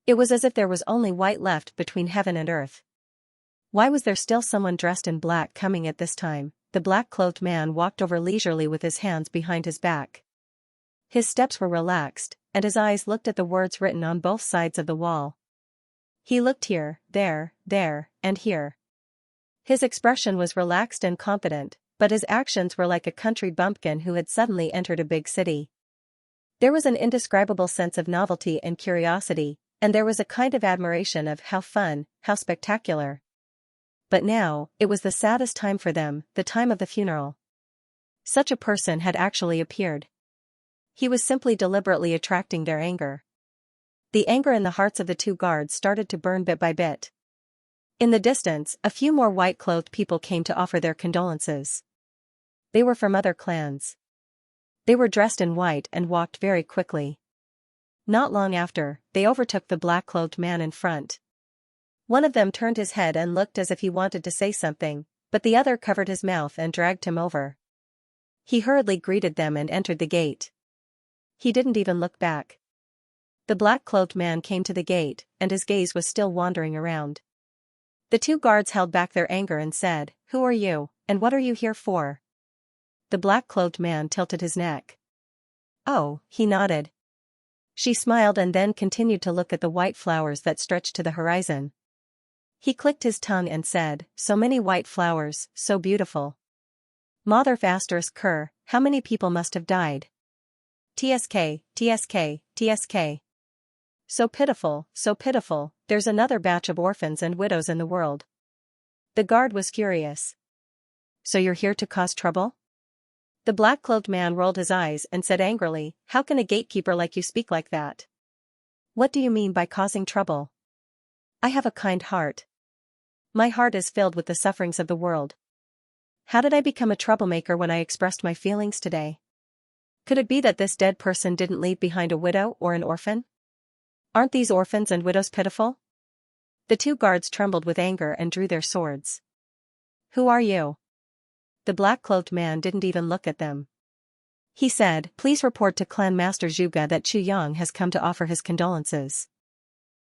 It was as if there was only white left between heaven and earth. Why was there still someone dressed in black coming at this time? The black-clothed man walked over leisurely with his hands behind his back. His steps were relaxed, and his eyes looked at the words written on both sides of the wall. He looked here, there, and here. His expression was relaxed and confident, but his actions were like a country bumpkin who had suddenly entered a big city. There was an indescribable sense of novelty and curiosity, and there was a kind of admiration of how fun, how spectacular. But now, it was the saddest time for them, the time of the funeral. Such a person had actually appeared. He was simply deliberately attracting their anger. The anger in the hearts of the two guards started to burn bit by bit. In the distance, a few more white-clothed people came to offer their condolences. They were from other clans. They were dressed in white and walked very quickly. Not long after, they overtook the black-clothed man in front. One of them turned his head and looked as if he wanted to say something, but the other covered his mouth and dragged him over. He hurriedly greeted them and entered the gate. He didn't even look back. The black-clothed man came to the gate, and his gaze was still wandering around. The two guards held back their anger and said, "Who are you, and what are you here for?" The black-clothed man tilted his neck. "Oh," he nodded. She smiled and then continued to look at the white flowers that stretched to the horizon. He clicked his tongue and said, "So many white flowers, so beautiful. Mother ****, how many people must have died? TSK, TSK, TSK. So pitiful, there's another batch of orphans and widows in the world." The guard was furious. "So you're here to cause trouble?" The black-clothed man rolled his eyes and said angrily, "How can a gatekeeper like you speak like that? What do you mean by causing trouble?" I have a kind heart. My heart is filled with the sufferings of the world. How did I become a troublemaker when I expressed my feelings today? Could it be that this dead person didn't leave behind a widow or an orphan? Aren't these orphans and widows pitiful? The two guards trembled with anger and drew their swords. Who are you? The black-clothed man didn't even look at them. He said, please report to Clan Master Zhuge that Xianxia has come to offer his condolences.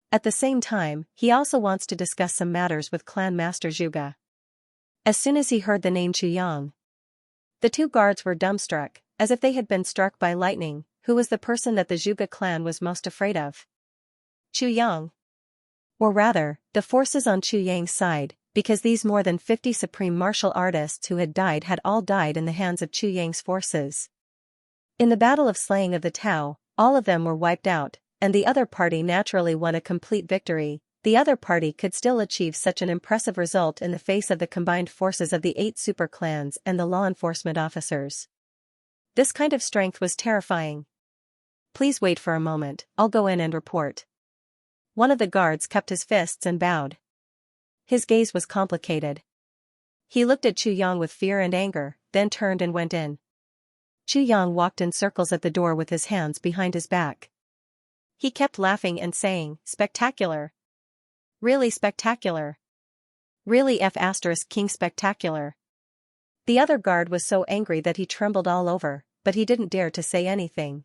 At the same time, he also wants to discuss some matters with Clan Master Zhuge. As soon as he heard the name Xianxia, the two guards were dumbstruck, as if they had been struck by lightning. Who was the person that the Zhuge clan was most afraid of? Xianxia. Or rather, the forces on Xianxia's side, because these more than 50 supreme martial artists who had died had all died in the hands of Xianxia's forces. In the battle of slaying of the Tao, all of them were wiped out, and the other party naturally won a complete victory. The other party could still achieve such an impressive result in the face of the combined forces of the 8 super clans and the law enforcement officers. This kind of strength was terrifying. Please wait for a moment, I'll go in and report. One of the guards cupped his fists and bowed. His gaze was complicated. He looked at Xianxia with fear and anger, then turned and went in. Xianxia walked in circles at the door with his hands behind his back. He kept laughing and saying, spectacular. Really spectacular. Really King spectacular. The other guard was so angry that he trembled all over, but he didn't dare to say anything.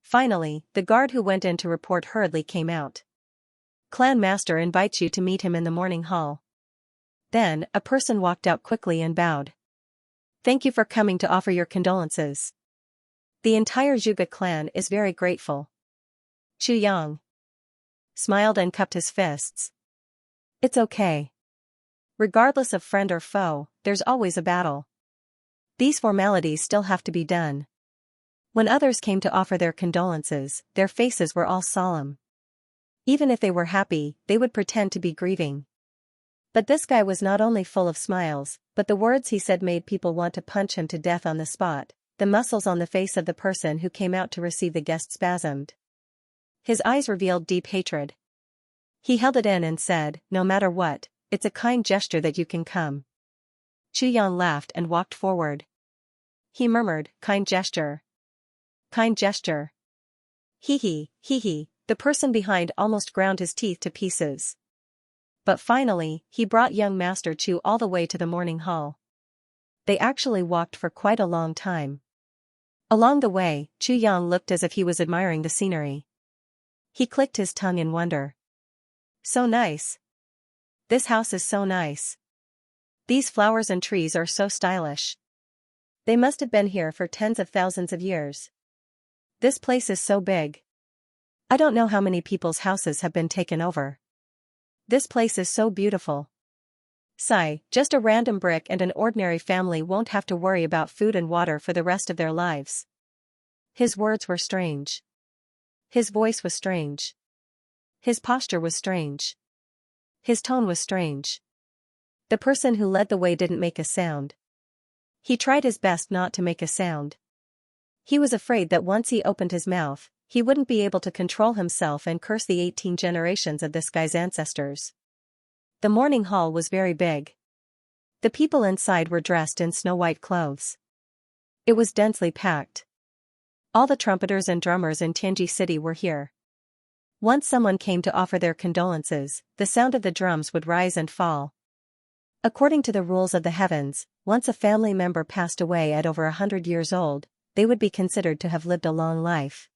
Finally, the guard who went in to report hurriedly came out. Clan Master invites you to meet him in the morning hall. Then, a person walked out quickly and bowed. Thank you for coming to offer your condolences. The entire Zhuge clan is very grateful. Xianxia smiled and cupped his fists. It's okay. Regardless of friend or foe, there's always a battle. These formalities still have to be done. When others came to offer their condolences, their faces were all solemn. Even if they were happy, they would pretend to be grieving. But this guy was not only full of smiles, but the words he said made people want to punch him to death on the spot. The muscles on the face of the person who came out to receive the guest spasmed. His eyes revealed deep hatred. He held it in and said, no matter what, it's a kind gesture that you can come. Xianxia laughed and walked forward. He murmured, kind gesture. Kind gesture. Hee hee, the person behind almost ground his teeth to pieces. But finally, he brought young Master Chu all the way to the morning hall. They actually walked for quite a long time. Along the way, Xianxia looked as if he was admiring the scenery. He clicked his tongue in wonder. So nice. This house is so nice. These flowers and trees are so stylish. They must have been here for tens of thousands of years. This place is so big. I don't know how many people's houses have been taken over. This place is so beautiful. Sigh, just a random brick and an ordinary family won't have to worry about food and water for the rest of their lives. His words were strange. His voice was strange. His posture was strange. His tone was strange. The person who led the way didn't make a sound. He tried his best not to make a sound. He was afraid that once he opened his mouth, he wouldn't be able to control himself and curse the 18 generations of this guy's ancestors. The morning hall was very big. The people inside were dressed in snow-white clothes. It was densely packed. All the trumpeters and drummers in Tianji City were here. Once someone came to offer their condolences, the sound of the drums would rise and fall. According to the rules of the heavens, once a family member passed away at over 100 years old, they would be considered to have lived a long life.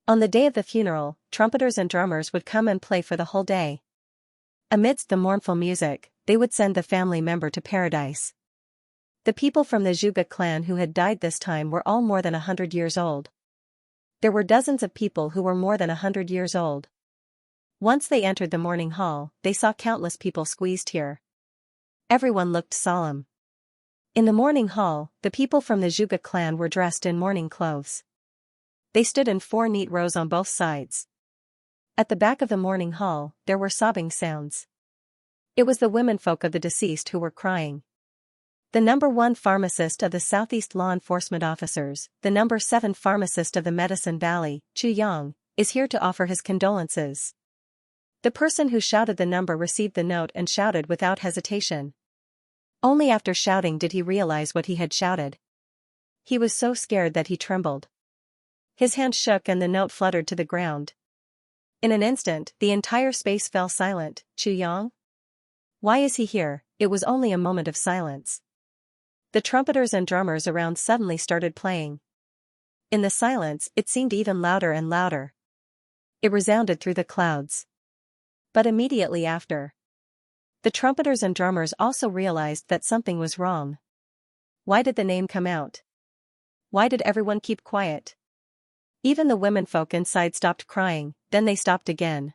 On the day of the funeral, trumpeters and drummers would come and play for the whole day. Amidst the mournful music, they would send the family member to paradise. The people from the Zhuge clan who had died this time were all more than 100 years old. There were dozens of people who were more than 100 years old. Once they entered the morning hall, they saw countless people squeezed here. Everyone looked solemn. In the morning hall, the people from the Zhuge clan were dressed in mourning clothes. They stood in 4 neat rows on both sides. At the back of the morning hall, there were sobbing sounds. It was the womenfolk of the deceased who were crying. The number 1 pharmacist of the Southeast Law Enforcement Officers, the number 7 pharmacist of the Medicine Valley, Xianxia, is here to offer his condolences. The person who shouted the number received the note and shouted without hesitation. Only after shouting did he realize what he had shouted. He was so scared that he trembled. His hand shook and the note fluttered to the ground. In an instant, the entire space fell silent. Chu Yang? Why is he here? It was only a moment of silence. The trumpeters and drummers around suddenly started playing. In the silence, it seemed even louder and louder. It resounded through the clouds. But immediately after, the trumpeters and drummers also realized that something was wrong. Why did the name come out? Why did everyone keep quiet? Even the womenfolk inside stopped crying, then they stopped again.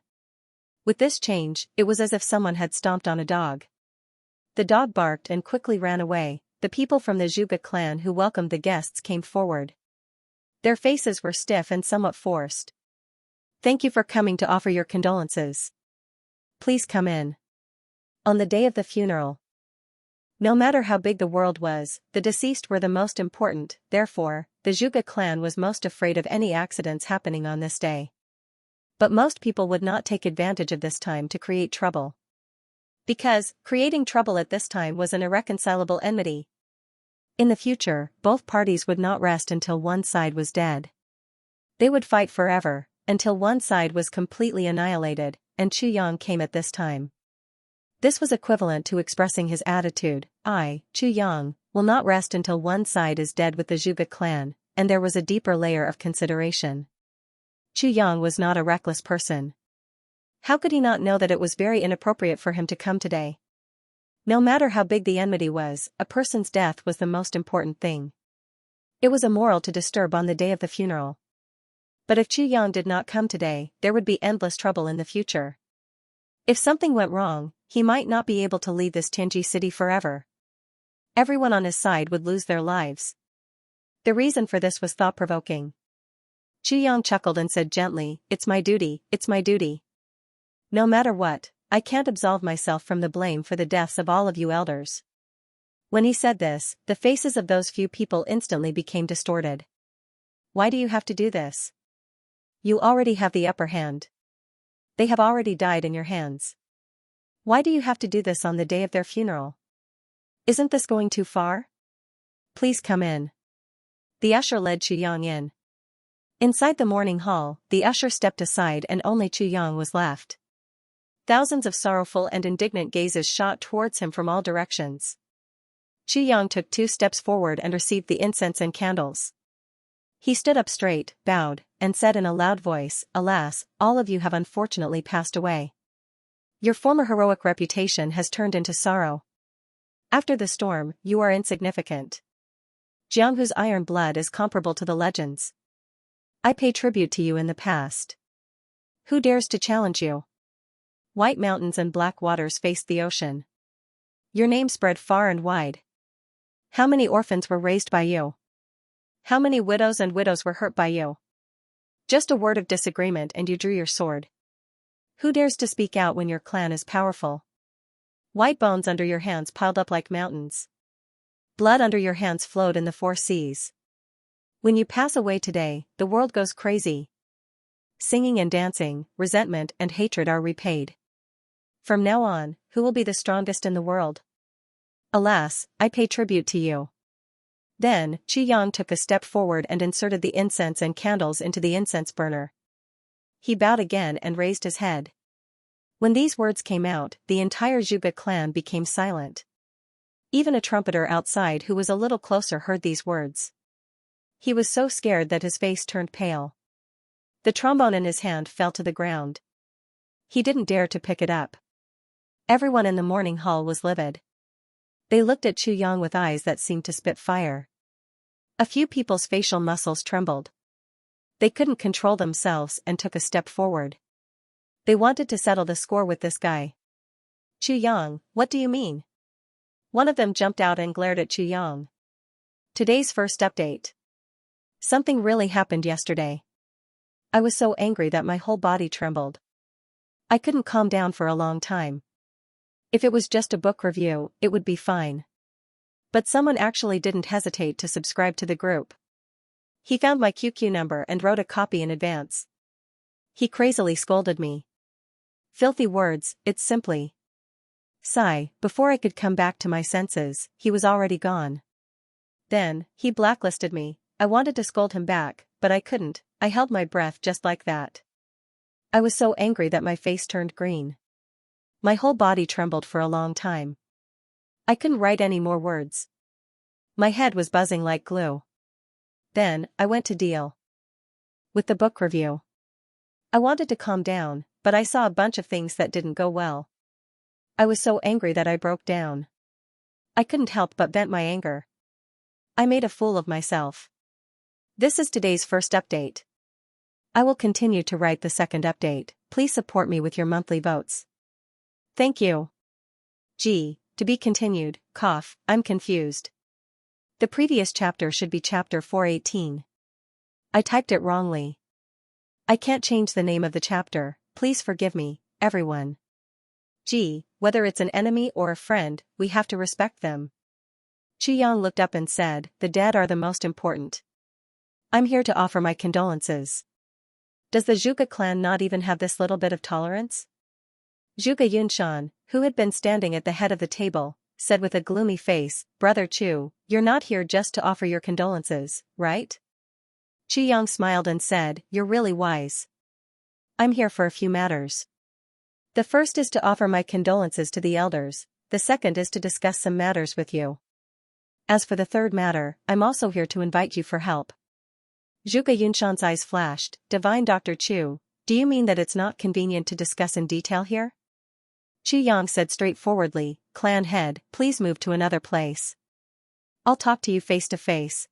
With this change, it was as if someone had stomped on a dog. The dog barked and quickly ran away. The people from the Zhuge clan who welcomed the guests came forward. Their faces were stiff and somewhat forced. Thank you for coming to offer your condolences. Please come in. On the day of the funeral, no matter how big the world was, the deceased were the most important, therefore, the Zhuge clan was most afraid of any accidents happening on this day. But most people would not take advantage of this time to create trouble. Because, creating trouble at this time was an irreconcilable enmity. In the future, both parties would not rest until one side was dead. They would fight forever, until one side was completely annihilated, and Chu Yang came at this time. This was equivalent to expressing his attitude: I, Chu Yang, will not rest until one side is dead with the Zhuge clan, and there was a deeper layer of consideration. Chu Yang was not a reckless person. How could he not know that it was very inappropriate for him to come today? No matter how big the enmity was, a person's death was the most important thing. It was immoral to disturb on the day of the funeral. But if Chu Yang did not come today, there would be endless trouble in the future. If something went wrong, he might not be able to leave this Tianji city forever. Everyone on his side would lose their lives. The reason for this was thought-provoking. Chu Yang chuckled and said gently, it's my duty, it's my duty. No matter what, I can't absolve myself from the blame for the deaths of all of you elders. When he said this, the faces of those few people instantly became distorted. Why do you have to do this? You already have the upper hand. They have already died in your hands. Why do you have to do this on the day of their funeral? Isn't this going too far? Please come in. The usher led Chu Yang in. Inside the mourning hall, the usher stepped aside and only Chu Yang was left. Thousands of sorrowful and indignant gazes shot towards him from all directions. Chu Yang took 2 steps forward and received the incense and candles. He stood up straight, bowed, and said in a loud voice, Alas, all of you have unfortunately passed away. Your former heroic reputation has turned into sorrow. After the storm, you are insignificant. Jianghu's iron blood is comparable to the legends. I pay tribute to you in the past. Who dares to challenge you? White mountains and black waters faced the ocean. Your name spread far and wide. How many orphans were raised by you? How many widows and widows were hurt by you? Just a word of disagreement and you drew your sword. Who dares to speak out when your clan is powerful? White bones under your hands piled up like mountains. Blood under your hands flowed in the 4 seas. When you pass away today, the world goes crazy. Singing and dancing, resentment and hatred are repaid. From now on, who will be the strongest in the world? Alas, I pay tribute to you. Then, Chu Yang took a step forward and inserted the incense and candles into the incense burner. He bowed again and raised his head. When these words came out, the entire Zhuge clan became silent. Even a trumpeter outside who was a little closer heard these words. He was so scared that his face turned pale. The trombone in his hand fell to the ground. He didn't dare to pick it up. Everyone in the mourning hall was livid. They looked at Chu Yang with eyes that seemed to spit fire. A few people's facial muscles trembled. They couldn't control themselves and took a step forward. They wanted to settle the score with this guy. Chu Yang, what do you mean? One of them jumped out and glared at Chu Yang. Today's first update. Something really happened yesterday. I was so angry that my whole body trembled. I couldn't calm down for a long time. If it was just a book review, it would be fine. But someone actually didn't hesitate to subscribe to the group. He found my QQ number and wrote a copy in advance. He crazily scolded me. Filthy words, it's simply. Sigh, before I could come back to my senses, he was already gone. Then, he blacklisted me. I wanted to scold him back, but I couldn't. I held my breath just like that. I was so angry that my face turned green. My whole body trembled for a long time. I couldn't write any more words. My head was buzzing like glue. Then, I went to deal with the book review. I wanted to calm down, but I saw a bunch of things that didn't go well. I was so angry that I broke down. I couldn't help but vent my anger. I made a fool of myself. This is today's first update. I will continue to write the second update. Please support me with your monthly votes. Thank you. To be continued, cough, I'm confused. The previous chapter should be chapter 418. I typed it wrongly. I can't change the name of the chapter, please forgive me, everyone. Whether it's an enemy or a friend, we have to respect them. Xianxia looked up and said, the dead are the most important. I'm here to offer my condolences. Does the Zhuge clan not even have this little bit of tolerance? Zhuge Yunshan, who had been standing at the head of the table, said with a gloomy face, Brother Chu, you're not here just to offer your condolences, right? Xianxia smiled and said, you're really wise. I'm here for a few matters. The first is to offer my condolences to the elders, the second is to discuss some matters with you. As for the third matter, I'm also here to invite you for help. Zhuge Yunshan's eyes flashed, Divine Dr. Chu, do you mean that it's not convenient to discuss in detail here? Xianxia said straightforwardly, Clan head, please move to another place. I'll talk to you face to face.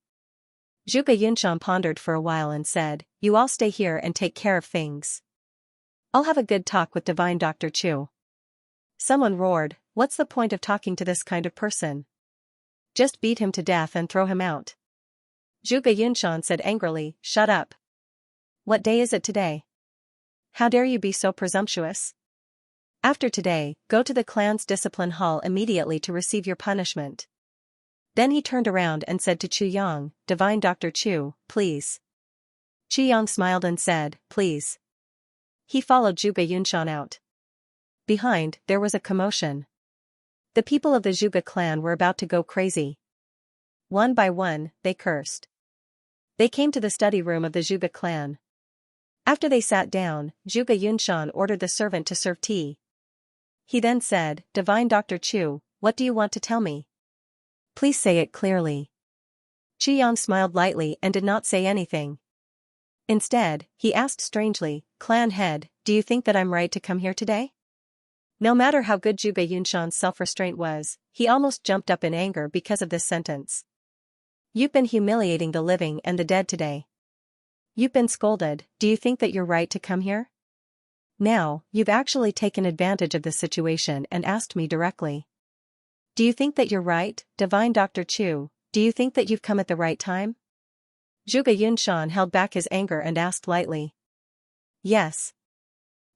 Zhuge Yunshan pondered for a while and said, you all stay here and take care of things. I'll have a good talk with Divine Dr. Chu. Someone roared, what's the point of talking to this kind of person? Just beat him to death and throw him out. Zhuge Yunshan said angrily, shut up. What day is it today? How dare you be so presumptuous? After today, go to the clan's discipline hall immediately to receive your punishment. Then he turned around and said to Xianxia, Divine Dr. Chu, please. Xianxia smiled and said, please. He followed Zhuge Yunshan out. Behind, there was a commotion. The people of the Zhuge clan were about to go crazy. One by one, they cursed. They came to the study room of the Zhuge clan. After they sat down, Zhuge Yunshan ordered the servant to serve tea. He then said, Divine Dr. Chu, what do you want to tell me? Please say it clearly. Xianxia smiled lightly and did not say anything. Instead, he asked strangely, Clan head, do you think that I'm right to come here today? No matter how good Zhuge Yunshan's self-restraint was, he almost jumped up in anger because of this sentence. You've been humiliating the living and the dead today. You've been scolded, do you think that you're right to come here? Now, you've actually taken advantage of this situation and asked me directly. Do you think that you're right, Divine Dr. Chu, do you think that you've come at the right time? Zhuge Yunshan held back his anger and asked lightly. Yes.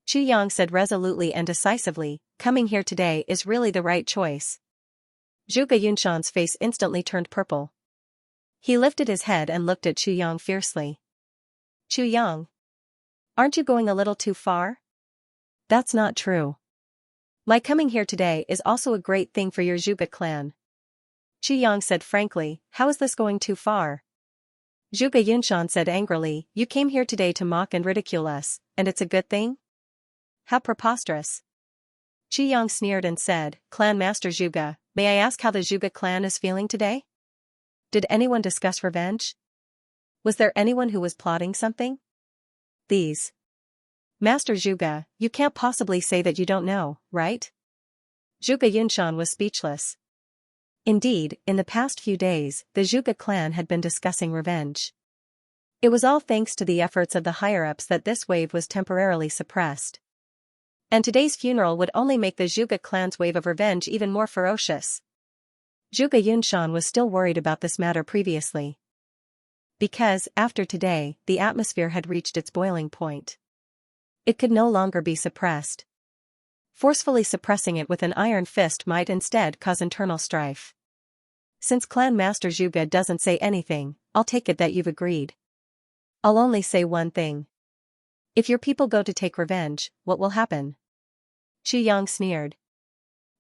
Xianxia said resolutely and decisively, coming here today is really the right choice. Zhuge Yunshan's face instantly turned purple. He lifted his head and looked at Xianxia fiercely. Xianxia, aren't you going a little too far? That's not true. My coming here today is also a great thing for your Zhuge clan. Xianxia said frankly, how is this going too far? Zhuge Yunshan said angrily, you came here today to mock and ridicule us, and it's a good thing? How preposterous. Xianxia sneered and said, Clan Master Zhuge, may I ask how the Zhuge clan is feeling today? Did anyone discuss revenge? Was there anyone who was plotting something? These. Master Zhuge, you can't possibly say that you don't know, right? Zhuge Yunshan was speechless. Indeed, in the past few days, the Zhuge clan had been discussing revenge. It was all thanks to the efforts of the higher-ups that this wave was temporarily suppressed. And today's funeral would only make the Zhuge clan's wave of revenge even more ferocious. Zhuge Yunshan was still worried about this matter previously. Because, after today, the atmosphere had reached its boiling point. It could no longer be suppressed. Forcefully suppressing it with an iron fist might instead cause internal strife. Since Clan Master Zhuge doesn't say anything, I'll take it that you've agreed. I'll only say one thing. If your people go to take revenge, what will happen? Chu Yang sneered.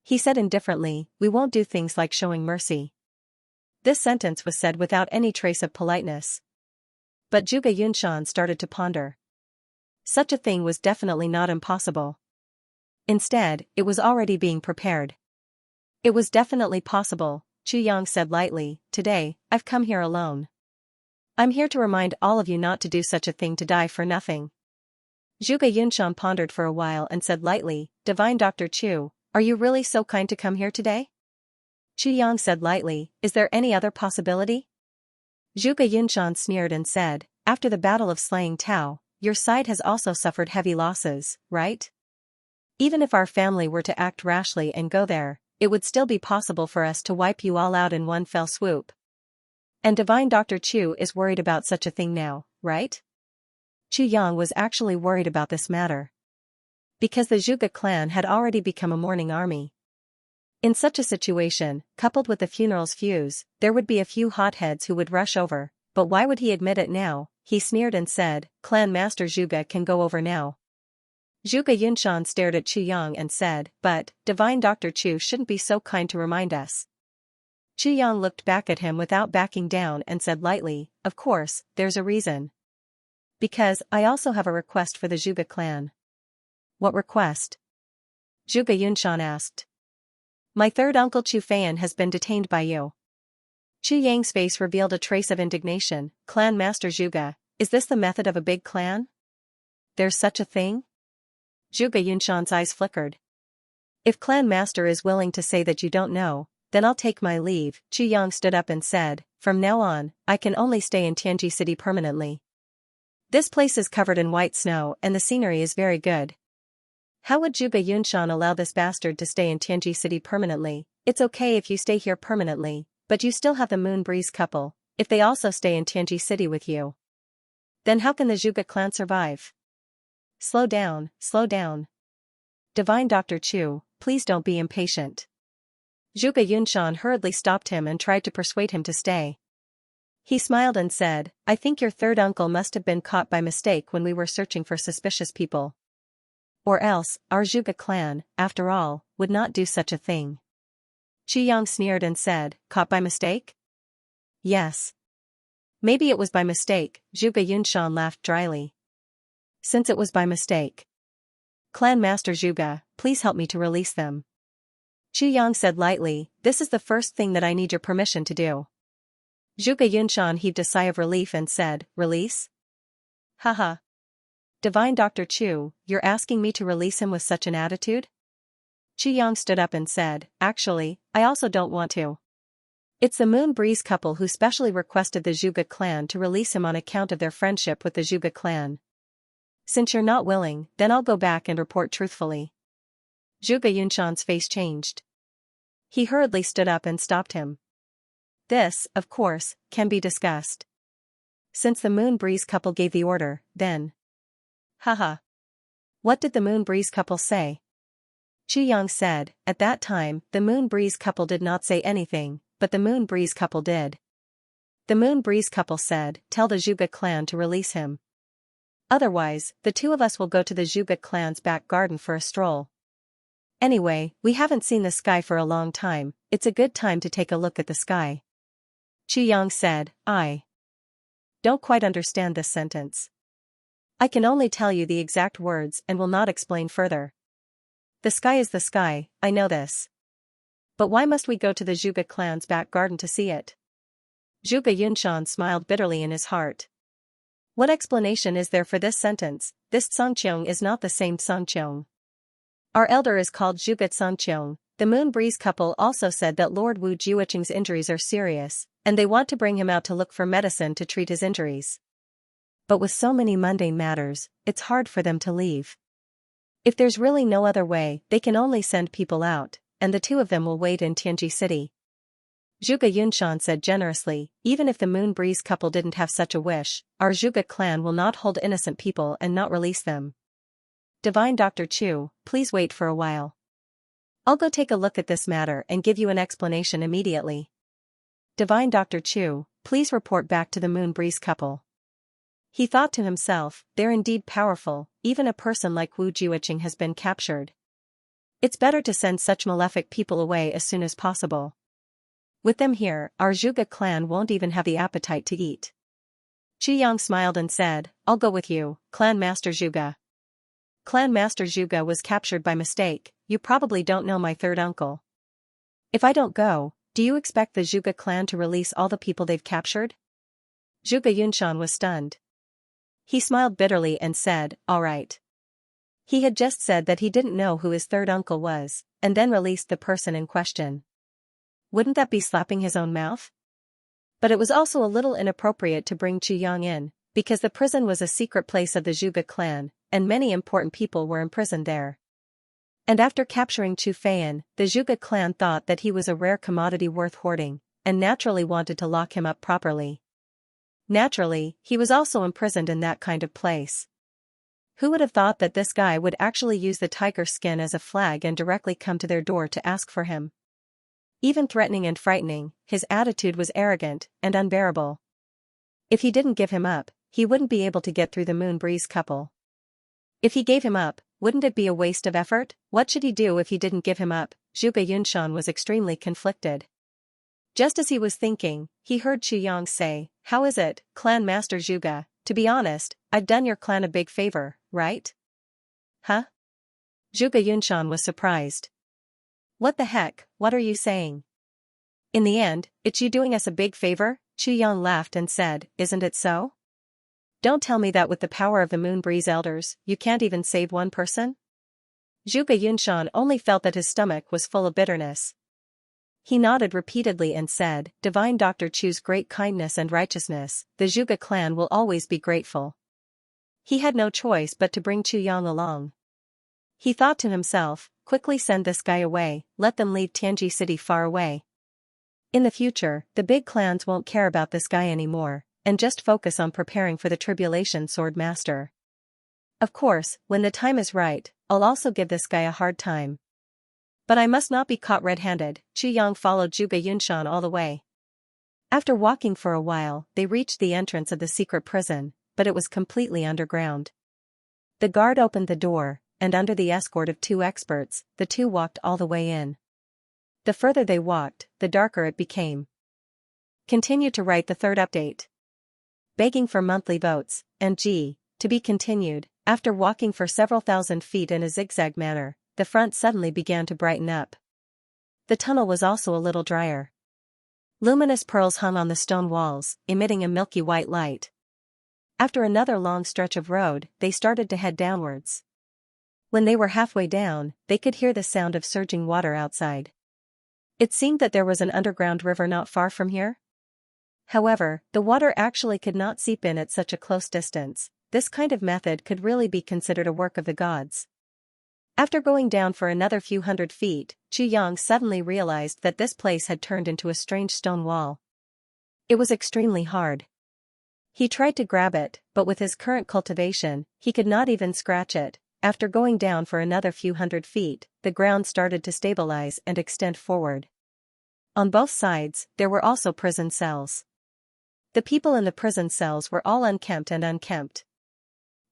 He said indifferently, we won't do things like showing mercy. This sentence was said without any trace of politeness. But Zhuge Yunshan started to ponder. Such a thing was definitely not impossible. Instead, it was already being prepared. It was definitely possible, Chu Yang said lightly. Today, I've come here alone. I'm here to remind all of you not to do such a thing, to die for nothing. Zhuge Yunshan pondered for a while and said lightly, Divine Dr. Chu, are you really so kind to come here today? Chu Yang said lightly, is there any other possibility? Zhuge Yunshan sneered and said, after the battle of slaying Tao, your side has also suffered heavy losses, right? Even if our family were to act rashly and go there, it would still be possible for us to wipe you all out in one fell swoop. And Divine Dr. Chu is worried about such a thing now, right? Chu Yang was actually worried about this matter. Because the Zhuge clan had already become a mourning army. In such a situation, coupled with the funeral's fuse, there would be a few hotheads who would rush over, but why would he admit it now? He sneered and said, Clan Master Zhuge can go over now. Zhuge Yunshan stared at Chu Yang and said, but, Divine Dr. Chu shouldn't be so kind to remind us. Chu Yang looked back at him without backing down and said lightly, of course, there's a reason. Because, I also have a request for the Zhuge clan. What request? Zhuge Yunshan asked. My third uncle Chu Feiyan has been detained by you. Chu Yang's face revealed a trace of indignation. Clan Master Zhuge, is this the method of a big clan? There's such a thing? Zhuge Yunshan's eyes flickered. If Clan Master is willing to say that you don't know, then I'll take my leave. Chu Yang stood up and said, from now on, I can only stay in Tianji City permanently. This place is covered in white snow and the scenery is very good. How would Zhuge Yunshan allow this bastard to stay in Tianji City permanently? It's okay if you stay here permanently, but you still have the Moon Breeze couple, if they also stay in Tianji City with you. Then how can the Zhuge clan survive? Slow down, slow down. Divine Dr. Chu, please don't be impatient. Zhuge Yunshan hurriedly stopped him and tried to persuade him to stay. He smiled and said, I think your third uncle must have been caught by mistake when we were searching for suspicious people. Or else, our Zhuge clan, after all, would not do such a thing. Chu Yang sneered and said, caught by mistake? Yes. Maybe it was by mistake, Zhuge Yunshan laughed dryly. Since it was by mistake. Clan Master Zhuge, please help me to release them. Chu Yang said lightly, this is the first thing that I need your permission to do. Zhuge Yunshan heaved a sigh of relief and said, release? Haha. Divine Dr. Chu, you're asking me to release him with such an attitude? Chu Yang stood up and said, actually, I also don't want to. It's the Moon Breeze couple who specially requested the Zhuge clan to release him on account of their friendship with the Zhuge clan. Since you're not willing, then I'll go back and report truthfully. Zhuge Yunshan's face changed. He hurriedly stood up and stopped him. This, of course, can be discussed. Since the Moon Breeze couple gave the order, then. Haha. What did the Moon Breeze couple say? Chu Yang said, at that time, the Moon Breeze couple did not say anything, but the Moon Breeze couple did. The Moon Breeze couple said, tell the Zhuge clan to release him. Otherwise, the two of us will go to the Zhuge clan's back garden for a stroll. Anyway, we haven't seen the sky for a long time, it's a good time to take a look at the sky. Chu Yang said, I don't quite understand this sentence. I can only tell you the exact words and will not explain further. The sky is the sky, I know this. But why must we go to the Zhuge clan's back garden to see it? Zhuge Yunshan smiled bitterly in his heart. What explanation is there for this sentence? This Tsangqiong is not the same Tsangqiong. Our elder is called Zhuge Tsangqiong. The Moon Breeze couple also said that Lord Wu Jiuqing's injuries are serious, and they want to bring him out to look for medicine to treat his injuries. But with so many mundane matters, it's hard for them to leave. If there's really no other way, they can only send people out, and the two of them will wait in Tianji City. Zhuge Yunshan said generously, even if the Moon Breeze couple didn't have such a wish, our Zhuge clan will not hold innocent people and not release them. Divine Dr. Chu, please wait for a while. I'll go take a look at this matter and give you an explanation immediately. Divine Dr. Chu, please report back to the Moon Breeze couple. He thought to himself, they're indeed powerful, even a person like Wu Jiuqing has been captured. It's better to send such malefic people away as soon as possible. With them here, our Zhuge clan won't even have the appetite to eat. Yang smiled and said, I'll go with you, Clan Master Zhuge. Clan Master Zhuge was captured by mistake, you probably don't know my third uncle. If I don't go, do you expect the Zhuge clan to release all the people they've captured? Zhuge Yunshan was stunned. He smiled bitterly and said, all right. He had just said that he didn't know who his third uncle was, and then released the person in question. Wouldn't that be slapping his own mouth? But it was also a little inappropriate to bring Yang in, because the prison was a secret place of the Zhuge clan, and many important people were imprisoned there. And after capturing Fan, the Zhuge clan thought that he was a rare commodity worth hoarding, and naturally wanted to lock him up properly. Naturally, he was also imprisoned in that kind of place. Who would have thought that this guy would actually use the tiger skin as a flag and directly come to their door to ask for him? Even threatening and frightening, his attitude was arrogant and unbearable. If he didn't give him up, he wouldn't be able to get through the Moon Breeze couple. If he gave him up, wouldn't it be a waste of effort? What should he do if he didn't give him up? Zhuge Yunshan was extremely conflicted. Just as he was thinking, he heard Yang say, how is it, Clan Master Zhuge? To be honest, I've done your clan a big favor, right? Huh? Zhuge Yunshan was surprised. What the heck, what are you saying? In the end, it's you doing us a big favor? Yang laughed and said, isn't it so? Don't tell me that with the power of the Moon Breeze elders, you can't even save one person? Zhuge Yunshan only felt that his stomach was full of bitterness. He nodded repeatedly and said, Divine Dr. Chu's great kindness and righteousness, the Zhuge clan will always be grateful. He had no choice but to bring Yang along. He thought to himself, quickly send this guy away, let them leave Tianji City far away. In the future, the big clans won't care about this guy anymore, and just focus on preparing for the Tribulation Sword Master. Of course, when the time is right, I'll also give this guy a hard time. But I must not be caught red-handed. Yang followed Zhuge Yunshan all the way. After walking for a while, they reached the entrance of the secret prison, but it was completely underground. The guard opened the door, and under the escort of 2 experts, the 2 walked all the way in. The further they walked, the darker it became. Continue to write the 3rd update. Begging for monthly votes, and to be continued. After walking for several thousand feet in a zigzag manner, the front suddenly began to brighten up. The tunnel was also a little drier. Luminous pearls hung on the stone walls, emitting a milky white light. After another long stretch of road, they started to head downwards. When they were halfway down, they could hear the sound of surging water outside. It seemed that there was an underground river not far from here. However, the water actually could not seep in at such a close distance. This kind of method could really be considered a work of the gods. After going down for another few hundred feet, Yang suddenly realized that this place had turned into a strange stone wall. It was extremely hard. He tried to grab it, but with his current cultivation, he could not even scratch it. After going down for another few hundred feet, the ground started to stabilize and extend forward. On both sides, there were also prison cells. The people in the prison cells were all unkempt and unkempt.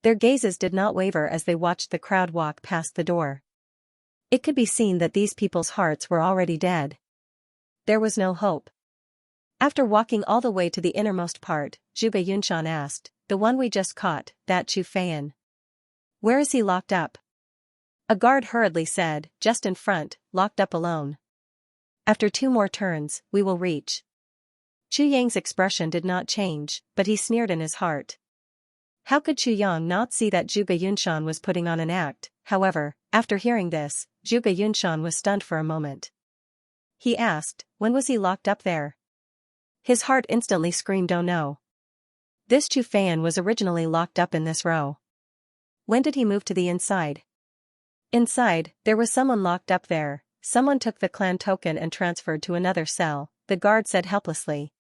Their gazes did not waver as they watched the crowd walk past the door. It could be seen that these people's hearts were already dead. There was no hope. After walking all the way to the innermost part, Zhuge Yunshan asked, the one we just caught, that Fan. Where is he locked up? A guard hurriedly said, just in front, locked up alone. After 2 more turns, we will reach. Yang's expression did not change, but he sneered in his heart. How could Yang not see that Zhuge Yunshan was putting on an act? However, after hearing this, Zhuge Yunshan was stunned for a moment. He asked, when was he locked up there? His heart instantly screamed, oh no. This Fan was originally locked up in this row. When did he move to the inside? Inside, there was someone locked up there. Someone took the clan token and transferred to another cell, the guard said helplessly.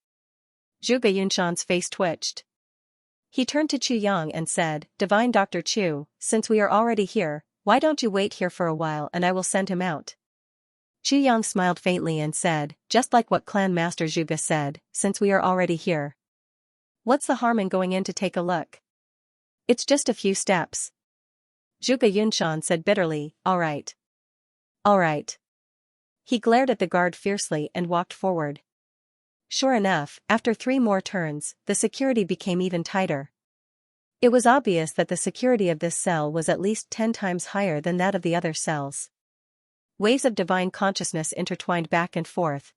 Zhuge Yunshan's face twitched. He turned to Yang and said, Divine Dr. Chu, since we are already here, why don't you wait here for a while and I will send him out? Yang smiled faintly and said, just like what Clan Master Zhuge said, since we are already here. What's the harm in going in to take a look? It's just a few steps. Zhuge Yunshan said bitterly, all right. All right. He glared at the guard fiercely and walked forward. Sure enough, after 3 more turns, the security became even tighter. It was obvious that the security of this cell was at least 10 times higher than that of the other cells. Waves of divine consciousness intertwined back and forth.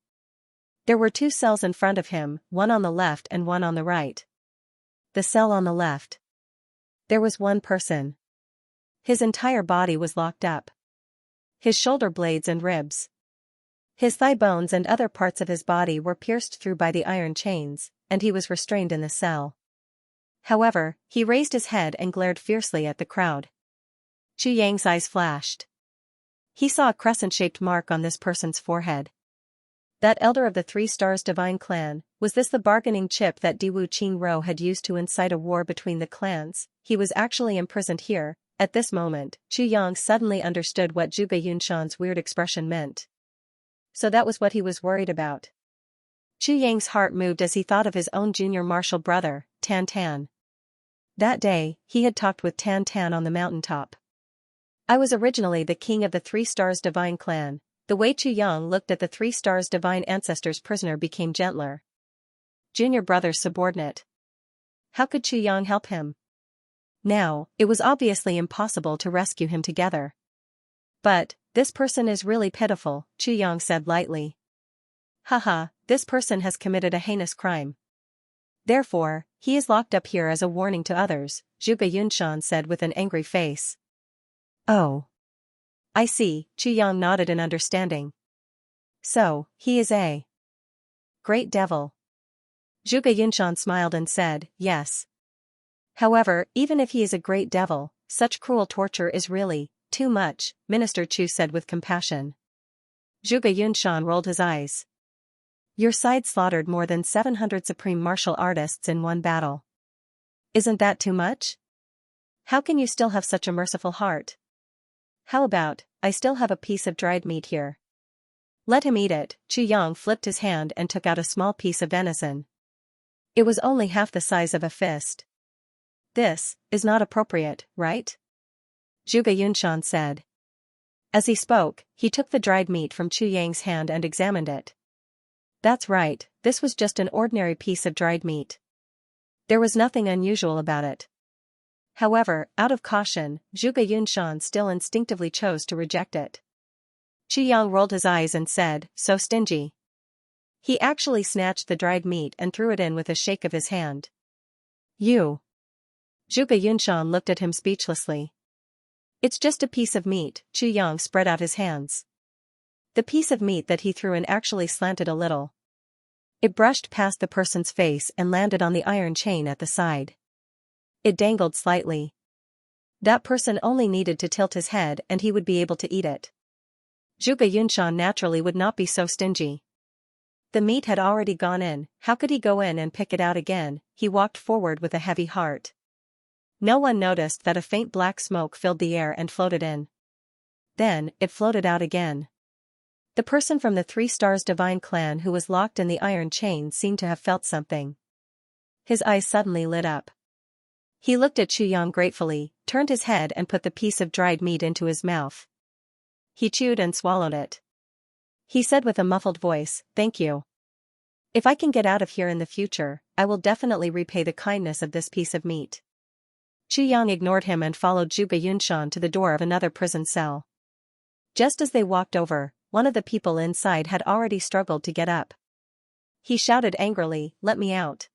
There were 2 cells in front of him, one on the left and one on the right. The cell on the left. There was one person. His entire body was locked up. His shoulder blades and ribs. His thigh bones and other parts of his body were pierced through by the iron chains, and he was restrained in the cell. However, he raised his head and glared fiercely at the crowd. Chu Yang's eyes flashed. He saw a crescent-shaped mark on this person's forehead. That elder of the 3 Stars Divine Clan, was this the bargaining chip that Diwu Qingro had used to incite a war between the clans? He was actually imprisoned here. At this moment, Chu Yang suddenly understood what Zhuge Yunshan's weird expression meant. So that was what he was worried about. Chu Yang's heart moved as he thought of his own junior martial brother, Tan Tan. That day, he had talked with Tan Tan on the mountaintop. I was originally the king of the 3 Stars Divine Clan. The way Chu Yang looked at the 3 Stars Divine Ancestors prisoner became gentler. Junior brother's subordinate. How could Chu Yang help him? Now, it was obviously impossible to rescue him together. But, this person is really pitiful, Chu Yang said lightly. Haha, this person has committed a heinous crime. Therefore, he is locked up here as a warning to others, Zhuge Yunshan said with an angry face. Oh. I see, Chu Yang nodded in understanding. So, he is a great devil. Zhuge Yunshan smiled and said, yes. However, even if he is a great devil, such cruel torture is really too much, Minister Chu said with compassion. Zhuge Yunshan rolled his eyes. Your side slaughtered more than 700 supreme martial artists in one battle. Isn't that too much? How can you still have such a merciful heart? How about, I still have a piece of dried meat here. Let him eat it. Chu Yang flipped his hand and took out a small piece of venison. It was only half the size of a fist. This is not appropriate, right? Zhuge Yunshan said. As he spoke, he took the dried meat from Chu Yang's hand and examined it. That's right, this was just an ordinary piece of dried meat. There was nothing unusual about it. However, out of caution, Zhuge Yunshan still instinctively chose to reject it. Chu Yang rolled his eyes and said, so stingy. He actually snatched the dried meat and threw it in with a shake of his hand. You. Zhuge Yunshan looked at him speechlessly. It's just a piece of meat, Chu Yang spread out his hands. The piece of meat that he threw in actually slanted a little. It brushed past the person's face and landed on the iron chain at the side. It dangled slightly. That person only needed to tilt his head and he would be able to eat it. Zhuge Yunshan naturally would not be so stingy. The meat had already gone in, how could he go in and pick it out again? He walked forward with a heavy heart. No one noticed that a faint black smoke filled the air and floated in. Then, it floated out again. The person from the 3 Stars Divine Clan who was locked in the iron chain seemed to have felt something. His eyes suddenly lit up. He looked at Chu Yang gratefully, turned his head and put the piece of dried meat into his mouth. He chewed and swallowed it. He said with a muffled voice, thank you. If I can get out of here in the future, I will definitely repay the kindness of this piece of meat. Chu Yang ignored him and followed Zhuge Yunshan to the door of another prison cell. Just as they walked over, one of the people inside had already struggled to get up. He shouted angrily, let me out.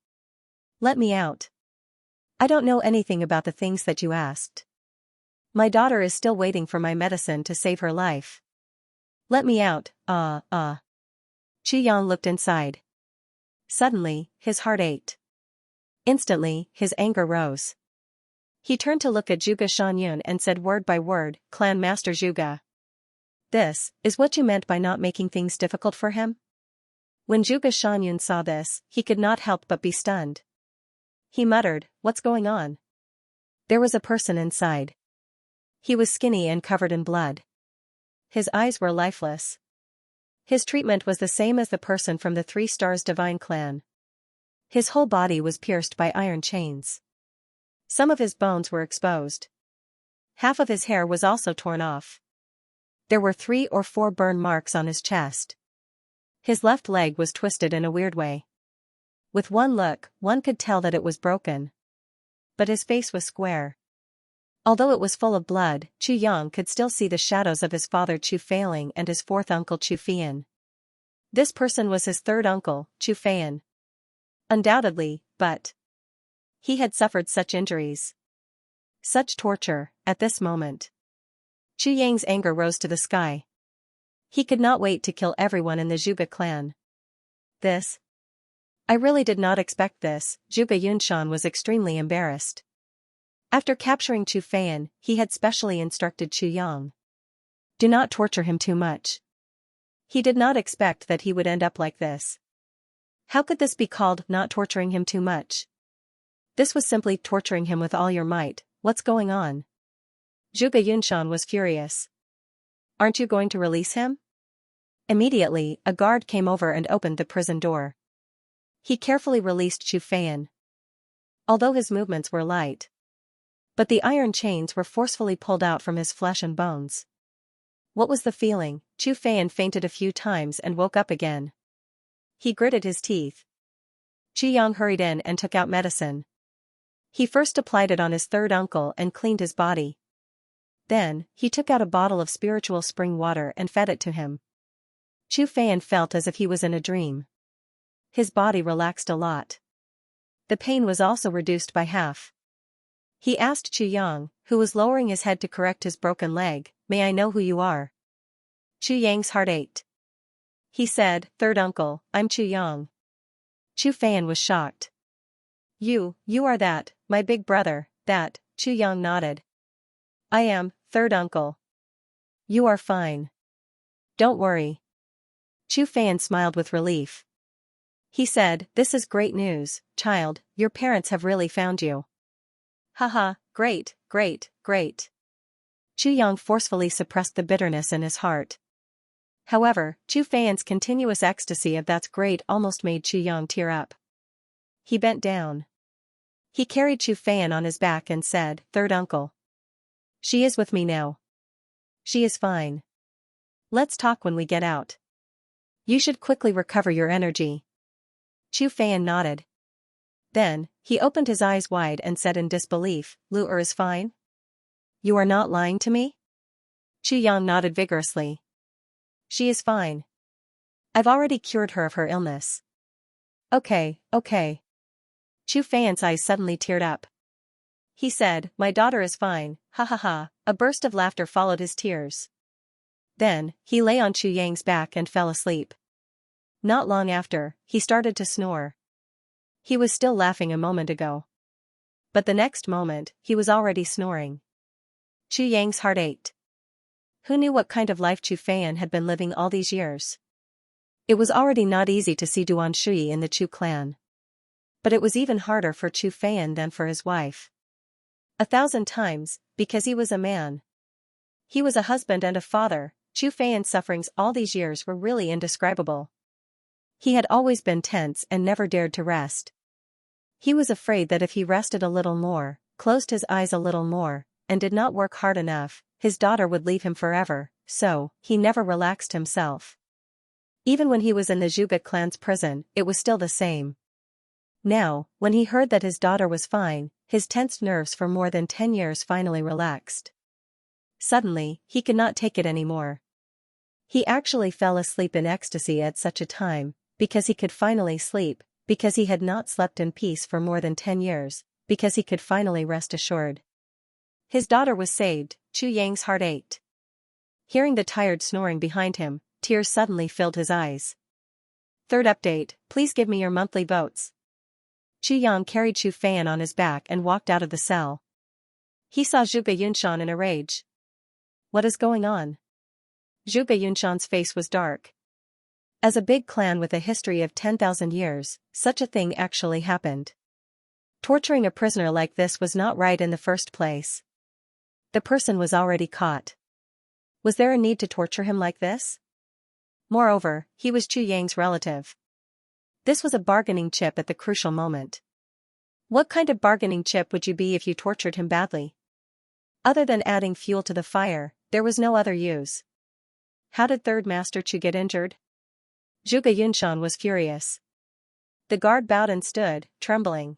Let me out. I don't know anything about the things that you asked. My daughter is still waiting for my medicine to save her life. Let me out, Chu Yang looked inside. Suddenly, his heart ached. Instantly, his anger rose. He turned to look at Zhuge Shanyun and said word by word, Clan Master Zhuge. This is what you meant by not making things difficult for him? When Zhuge Shanyun saw this, he could not help but be stunned. He muttered, what's going on? There was a person inside. He was skinny and covered in blood. His eyes were lifeless. His treatment was the same as the person from the 3 Stars Divine Clan. His whole body was pierced by iron chains. Some of his bones were exposed. Half of his hair was also torn off. There were 3 or 4 burn marks on his chest. His left leg was twisted in a weird way. With one look, one could tell that it was broken. But his face was square. Although it was full of blood, Chu Yang could still see the shadows of his father Chu Feiling and his 4th uncle Chu Feian. This person was his 3rd uncle, Chu Feian. Undoubtedly, but he had suffered such injuries, such torture, at this moment. Chu Yang's anger rose to the sky. He could not wait to kill everyone in the Zhuge clan. I really did not expect this. Zhuge Yunshan was extremely embarrassed. After capturing Chu Feian, he had specially instructed Chu Yang. Do not torture him too much. He did not expect that he would end up like this. How could this be called not torturing him too much? This was simply torturing him with all your might. What's going on? Zhuge Yunshan was furious. Aren't you going to release him? Immediately, a guard came over and opened the prison door. He carefully released Chu Feian. Although his movements were light, but the iron chains were forcefully pulled out from his flesh and bones. What was the feeling? Chu Feian fainted a few times and woke up again. He gritted his teeth. Chu Yang hurried in and took out medicine. He first applied it on his 3rd uncle and cleaned his body. Then, he took out a bottle of spiritual spring water and fed it to him. Chu Feian felt as if he was in a dream. His body relaxed a lot. The pain was also reduced by half. He asked Chu Yang, who was lowering his head to correct his broken leg, "May I know who you are?" Chu Yang's heart ached. He said, "3rd uncle, I'm Chu Yang." Chu Feian was shocked. You are that, my big brother, that." Chu Yang nodded. "I am, 3rd uncle. You are fine. Don't worry." Chu Feian smiled with relief. He said, "This is great news, child, your parents have really found you." Haha, great, great, great. Chu Yang forcefully suppressed the bitterness in his heart. However, Chu Feian's continuous ecstasy of "that's great" almost made Chu Yang tear up. He bent down. He carried Chu Feian on his back and said, "3rd uncle. She is with me now. She is fine. Let's talk when we get out. You should quickly recover your energy." Chu Feian nodded. Then, he opened his eyes wide and said in disbelief, "Lu Er is fine? You are not lying to me?" Chu Yang nodded vigorously. "She is fine. I've already cured her of her illness." Okay. Chu Feian's eyes suddenly teared up. He said, "My daughter is fine, ha ha ha." A burst of laughter followed his tears. Then, he lay on Chu Yang's back and fell asleep. Not long after, he started to snore. He was still laughing a moment ago. But the next moment, he was already snoring. Chu Yang's heart ached. Who knew what kind of life Chu Feian had been living all these years? It was already not easy to see Duan Shui in the Chu clan. But it was even harder for Chu Feian than for his wife. 1,000 times, because he was a man. He was a husband and a father. Chu Feian's sufferings all these years were really indescribable. He had always been tense and never dared to rest. He was afraid that if he rested a little more, closed his eyes a little more, and did not work hard enough, his daughter would leave him forever, so, he never relaxed himself. Even when he was in the Zhuge clan's prison, it was still the same. Now, when he heard that his daughter was fine, his tensed nerves for more than 10 years finally relaxed. Suddenly, he could not take it anymore. He actually fell asleep in ecstasy at such a time, because he could finally sleep, because he had not slept in peace for more than 10 years, because he could finally rest assured. His daughter was saved. Chu Yang's heart ached. Hearing the tired snoring behind him, tears suddenly filled his eyes. Third update, please give me your monthly votes. Chu Yang carried Chu Feian on his back and walked out of the cell. He saw Zhuge Yunshan in a rage. What is going on? Zhuge Yunshan's face was dark. As a big clan with a history of 10,000 years, such a thing actually happened. Torturing a prisoner like this was not right in the first place. The person was already caught. Was there a need to torture him like this? Moreover, he was Chu Yang's relative. This was a bargaining chip at the crucial moment. What kind of bargaining chip would you be if you tortured him badly? Other than adding fuel to the fire, there was no other use. How did Third Master Chu get injured? Zhuge Yunshan was furious. The guard bowed and stood, trembling.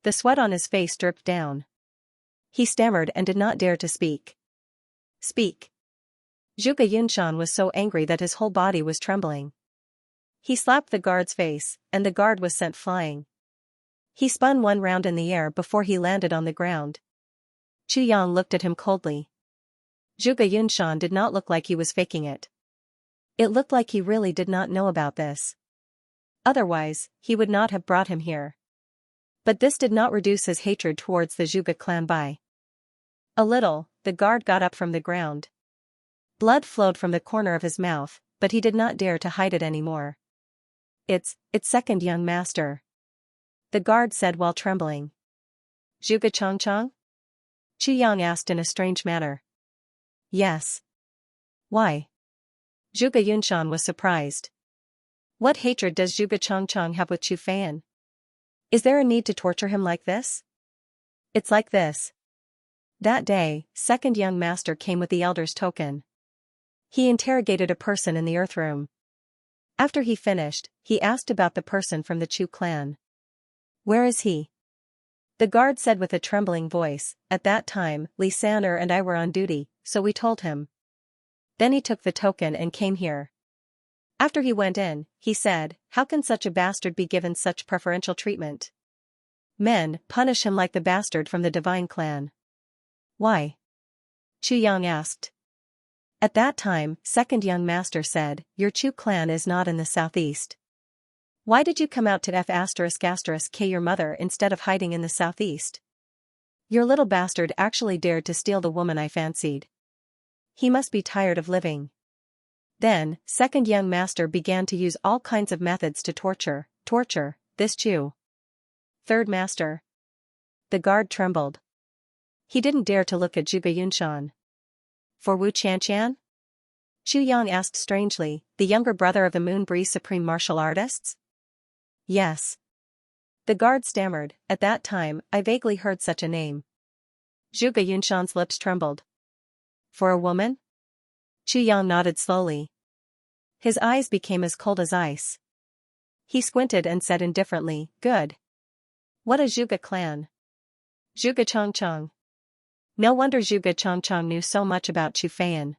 The sweat on his face dripped down. He stammered and did not dare to speak. Speak. Zhuge Yunshan was so angry that his whole body was trembling. He slapped the guard's face, and the guard was sent flying. He spun one round in the air before he landed on the ground. Chu Yang looked at him coldly. Zhuge Yunshan did not look like he was faking it. It looked like he really did not know about this. Otherwise, he would not have brought him here. But this did not reduce his hatred towards the Zhuge clan by a little. The guard got up from the ground. Blood flowed from the corner of his mouth, but he did not dare to hide it anymore. It's second young master. The guard said while trembling. Zhuge Changchang? Chu Yang asked in a strange manner. Yes. Why? Zhuge Yunshan was surprised. What hatred does Zhuge Changchang have with Chu Fan? Is there a need to torture him like this? It's like this. That day, second young master came with the elder's token. He interrogated a person in the earth room. After he finished, he asked about the person from the Chu clan. Where is he? The guard said with a trembling voice, at that time, Li Saner and I were on duty, so we told him. Then he took the token and came here. After he went in, he said, how can such a bastard be given such preferential treatment? Men, punish him like the bastard from the divine clan. Why? Chu Yang asked. At that time, second young master said, your Chu clan is not in the southeast. Why did you come out to F***k your mother instead of hiding in the southeast? Your little bastard actually dared to steal the woman I fancied. He must be tired of living. Then, second young master began to use all kinds of methods to torture this Chu. Third master. The guard trembled. He didn't dare to look at Zhuge Yunshan. For Wu Qianqian? Chu Yang asked strangely, the younger brother of the Moon Breeze Supreme Martial Artists? Yes. The guard stammered, at that time, I vaguely heard such a name. Zhuge Yunshan's lips trembled. For a woman? Chu Yang nodded slowly. His eyes became as cold as ice. He squinted and said indifferently, good. What a Zhuge clan. Zhuge Changchang. No wonder Zhuge Changchang knew so much about Chu Fan.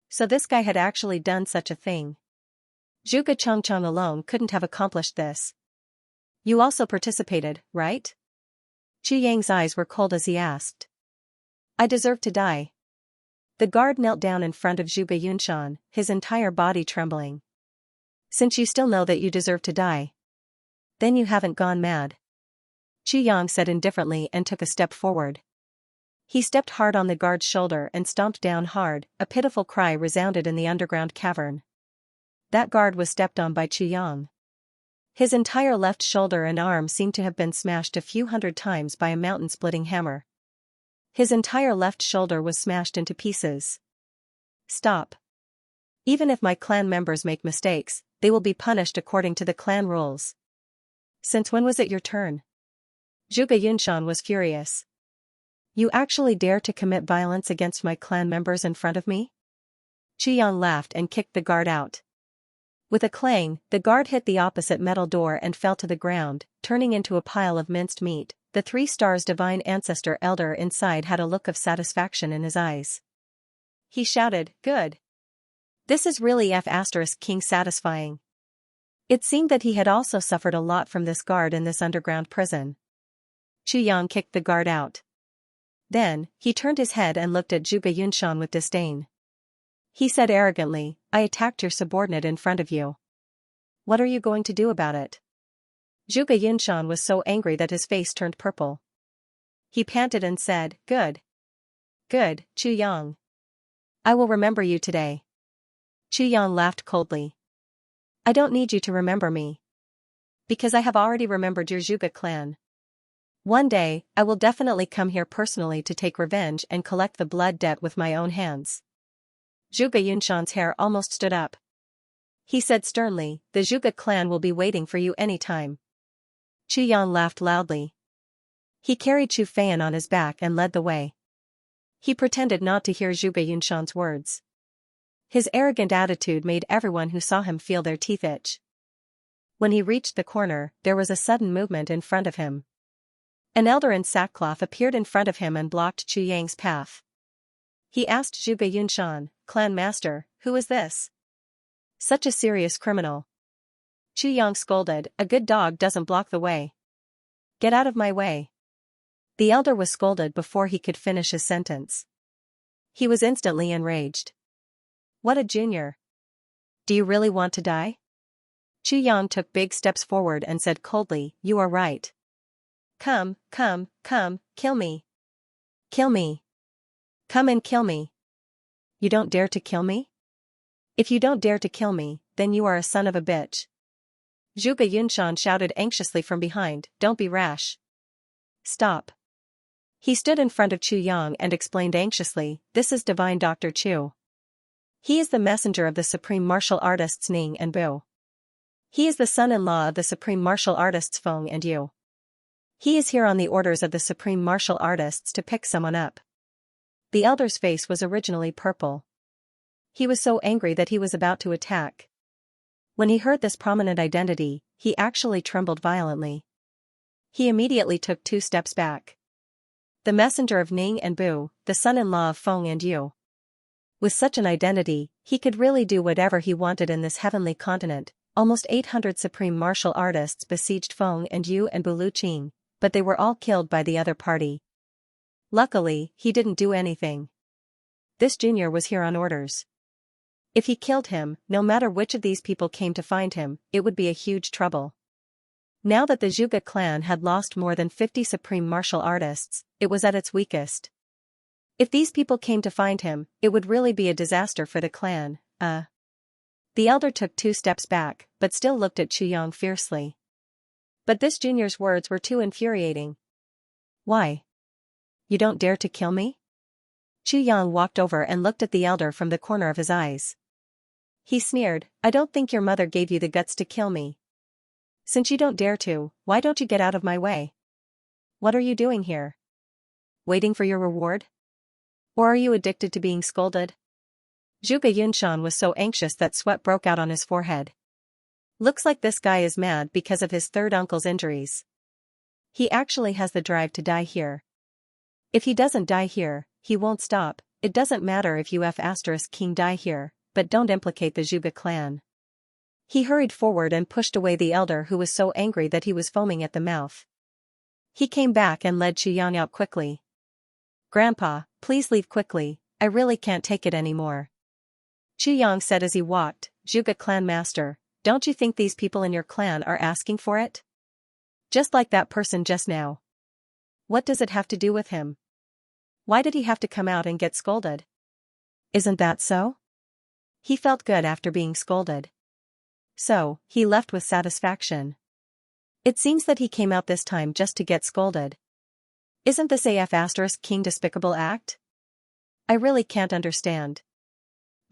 So this guy had actually done such a thing. Zhuge Changchang alone couldn't have accomplished this. You also participated, right? Chu Yang's eyes were cold as he asked. I deserve to die. The guard knelt down in front of Zhuge Yunshan, his entire body trembling. Since you still know that you deserve to die, then you haven't gone mad. Chu Yang said indifferently and took a step forward. He stepped hard on the guard's shoulder and stomped down hard. A pitiful cry resounded in the underground cavern. That guard was stepped on by Chu Yang. His entire left shoulder and arm seemed to have been smashed a few hundred times by a mountain-splitting hammer. His entire left shoulder was smashed into pieces. Stop. Even if my clan members make mistakes, they will be punished according to the clan rules. Since when was it your turn? Zhuge Yunshan was furious. You actually dare to commit violence against my clan members in front of me? Chu Yang laughed and kicked the guard out. With a clang, the guard hit the opposite metal door and fell to the ground, turning into a pile of minced meat. The 3 stars divine ancestor elder inside had a look of satisfaction in his eyes. He shouted, good. This is really F***king satisfying. It seemed that he had also suffered a lot from this guard in this underground prison. Chu Yang kicked the guard out. Then, he turned his head and looked at Zhuge Yunshan with disdain. He said arrogantly, I attacked your subordinate in front of you. What are you going to do about it? Zhuge Yunshan was so angry that his face turned purple. He panted and said, good. Good, Chu Yang. I will remember you today. Chu Yang laughed coldly. I don't need you to remember me. Because I have already remembered your Zhuge clan. One day, I will definitely come here personally to take revenge and collect the blood debt with my own hands. Zhuge Yunshan's hair almost stood up. He said sternly, the Zhuge clan will be waiting for you any time. Chu Yang laughed loudly. He carried Chu Fan on his back and led the way. He pretended not to hear Zhuge Yunshan's words. His arrogant attitude made everyone who saw him feel their teeth itch. When he reached the corner, there was a sudden movement in front of him. An elder in sackcloth appeared in front of him and blocked Chu Yang's path. He asked Zhuge Yunshan, "Clan master, who is this? Such a serious criminal." Chu Yang scolded, "A good dog doesn't block the way. Get out of my way." The elder was scolded before he could finish his sentence. He was instantly enraged. "What a junior! Do you really want to die?" Chu Yang took big steps forward and said coldly, "You are right. Come, kill me. Kill me. Come and kill me. You don't dare to kill me? If you don't dare to kill me, then you are a son of a bitch." Zhuge Yunshan shouted anxiously from behind, "Don't be rash. Stop." He stood in front of Chu Yang and explained anxiously, "This is Divine Dr. Chu. He is the messenger of the supreme martial artists Ning and Bu. He is the son-in-law of the supreme martial artists Feng and Yu. He is here on the orders of the supreme martial artists to pick someone up." The elder's face was originally purple. He was so angry that he was about to attack. When he heard this prominent identity, he actually trembled violently. He immediately took 2 steps back. The messenger of Ning and Bu, the son-in-law of Feng and Yu. With such an identity, he could really do whatever he wanted in this heavenly continent. Almost 800 supreme martial artists besieged Feng and Yu and Bu Luqing, but they were all killed by the other party. Luckily, he didn't do anything. This junior was here on orders. If he killed him, no matter which of these people came to find him, it would be a huge trouble. Now that the Zhuge clan had lost more than 50 supreme martial artists, it was at its weakest. If these people came to find him, it would really be a disaster for the clan. The elder took 2 steps back, but still looked at Chu Yang fiercely. But this junior's words were too infuriating. "Why? You don't dare to kill me?" Chu Yang walked over and looked at the elder from the corner of his eyes. He sneered, "I don't think your mother gave you the guts to kill me. Since you don't dare to, why don't you get out of my way? What are you doing here? Waiting for your reward? Or are you addicted to being scolded?" Zhuge Yunshan was so anxious that sweat broke out on his forehead. Looks like this guy is mad because of his third uncle's injuries. He actually has the drive to die here. If he doesn't die here, he won't stop. It doesn't matter if you King die here, but don't implicate the Zhuge clan. He hurried forward and pushed away the elder who was so angry that he was foaming at the mouth. He came back and led Chu Yang out quickly. "Grandpa, please leave quickly, I really can't take it anymore." Chu Yang said as he walked, "Zhuge clan master, don't you think these people in your clan are asking for it? Just like that person just now. What does it have to do with him? Why did he have to come out and get scolded? Isn't that so?" He felt good after being scolded. So, he left with satisfaction. It seems that he came out this time just to get scolded. Isn't this King despicable act? I really can't understand.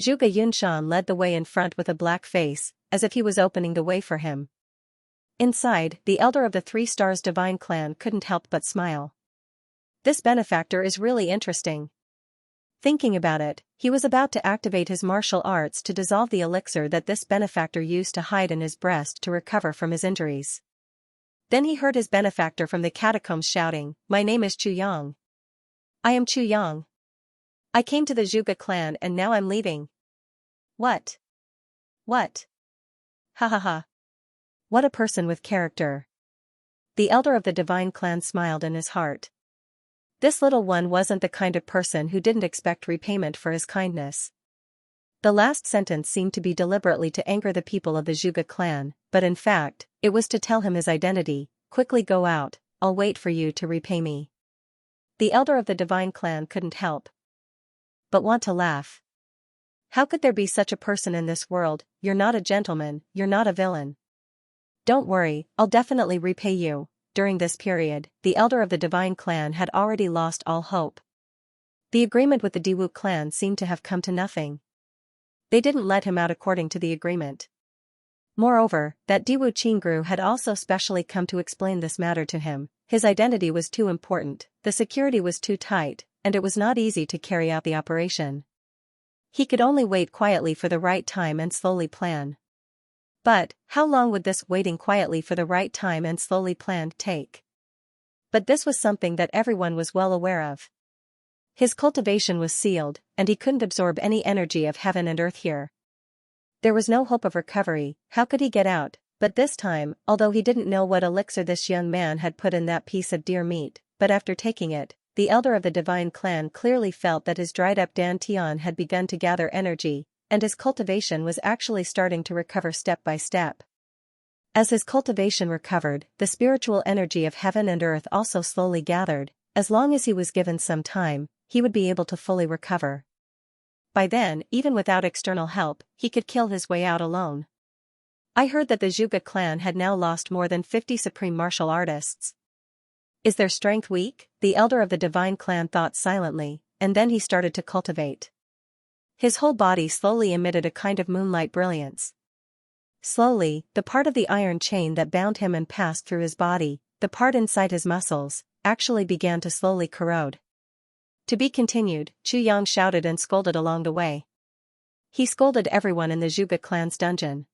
Zhuge Yunshan led the way in front with a black face, as if he was opening the way for him. Inside, the elder of the 3 Stars Divine clan couldn't help but smile. This benefactor is really interesting. Thinking about it, he was about to activate his martial arts to dissolve the elixir that this benefactor used to hide in his breast to recover from his injuries. Then he heard his benefactor from the catacombs shouting, "My name is Chu Yang. I am Chu Yang. I came to the Zhuge clan and now I'm leaving." What? What? Ha ha ha. What a person with character. The elder of the divine clan smiled in his heart. This little one wasn't the kind of person who didn't expect repayment for his kindness. The last sentence seemed to be deliberately to anger the people of the Zhuge clan, but in fact, it was to tell him his identity. "Quickly go out, I'll wait for you to repay me." The elder of the divine clan couldn't help but want to laugh. How could there be such a person in this world? You're not a gentleman, you're not a villain. Don't worry, I'll definitely repay you. During this period, the elder of the divine clan had already lost all hope. The agreement with the Diwu clan seemed to have come to nothing. They didn't let him out according to the agreement. Moreover, that Diwu Qingru had also specially come to explain this matter to him. His identity was too important, the security was too tight, and it was not easy to carry out the operation. He could only wait quietly for the right time and slowly plan. But, how long would this waiting quietly for the right time and slowly planned take? But this was something that everyone was well aware of. His cultivation was sealed, and he couldn't absorb any energy of heaven and earth here. There was no hope of recovery. How could he get out? But this time, although he didn't know what elixir this young man had put in that piece of deer meat, but after taking it, the elder of the divine clan clearly felt that his dried-up dantian had begun to gather energy, and his cultivation was actually starting to recover step by step. As his cultivation recovered, the spiritual energy of heaven and earth also slowly gathered. As long as he was given some time, he would be able to fully recover. By then, even without external help, he could kill his way out alone. I heard that the Zhuge clan had now lost more than 50 supreme martial artists. Is their strength weak? The elder of the divine clan thought silently, and then he started to cultivate. His whole body slowly emitted a kind of moonlight brilliance. Slowly, the part of the iron chain that bound him and passed through his body, the part inside his muscles, actually began to slowly corrode. To be continued, Chu Yang shouted and scolded along the way. He scolded everyone in the Zhuge clan's dungeon.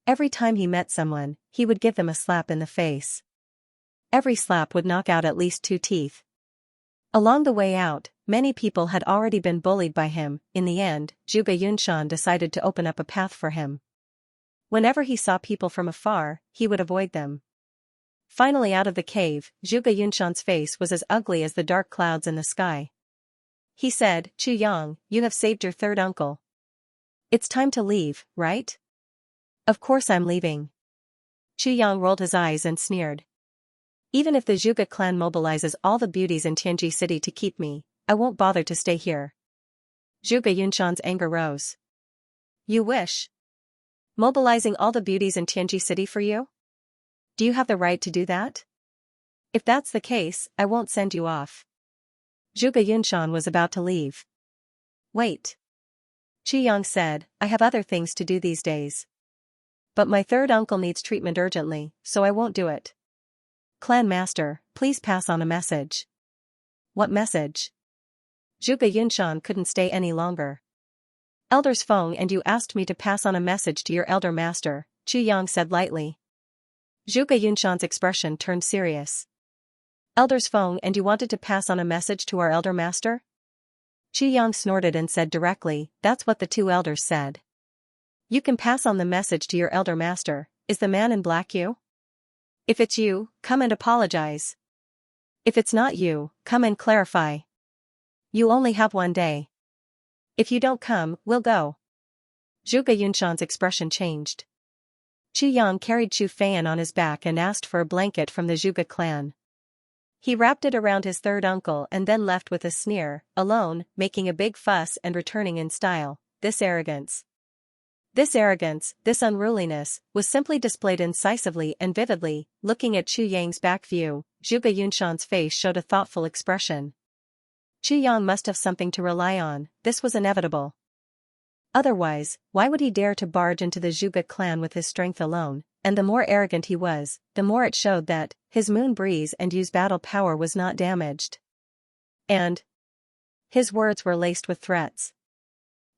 Every time he met someone, he would give them a slap in the face. Every slap would knock out at least 2 teeth. Along the way out, many people had already been bullied by him. In the end, Zhuge Yunshan decided to open up a path for him. Whenever he saw people from afar, he would avoid them. Finally out of the cave, Zhuge Yunshan's face was as ugly as the dark clouds in the sky. He said, "Chu Yang, you have saved your third uncle. It's time to leave, right?" "Of course I'm leaving." Chu Yang rolled his eyes and sneered. "Even if the Zhuge clan mobilizes all the beauties in Tianji City to keep me, I won't bother to stay here." Zhuge Yunshan's anger rose. "You wish mobilizing all the beauties in Tianji City for you? Do you have the right to do that? If that's the case, I won't send you off." Zhuge Yunshan was about to leave. "Wait." Chu Yang said, "I have other things to do these days. But my third uncle needs treatment urgently, so I won't do it. Clan Master, please pass on a message." "What message?" Zhuge Yunshan couldn't stay any longer. "Elders Feng and you asked me to pass on a message to your elder master," Chu Yang said lightly. Zhuge Yunshan's expression turned serious. "Elders Feng and you wanted to pass on a message to our elder master?" Chu Yang snorted and said directly, "That's what the 2 elders said. You can pass on the message to your elder master. Is the man in black you? If it's you, come and apologize. If it's not you, come and clarify. You only have 1 day. If you don't come, we'll go." Zhuge Yunshan's expression changed. Chu Yang carried Chu Fan on his back and asked for a blanket from the Zhuge clan. He wrapped it around his third uncle and then left with a sneer, alone, making a big fuss and returning in style. This arrogance, this unruliness, was simply displayed incisively and vividly. Looking at Chu Yang's back view, Zhuge Yunshan's face showed a thoughtful expression. Chu Yang must have something to rely on. This was inevitable. Otherwise, why would he dare to barge into the Zhuge clan with his strength alone? And the more arrogant he was, the more it showed that his moon breeze and Yu's battle power was not damaged. And his words were laced with threats.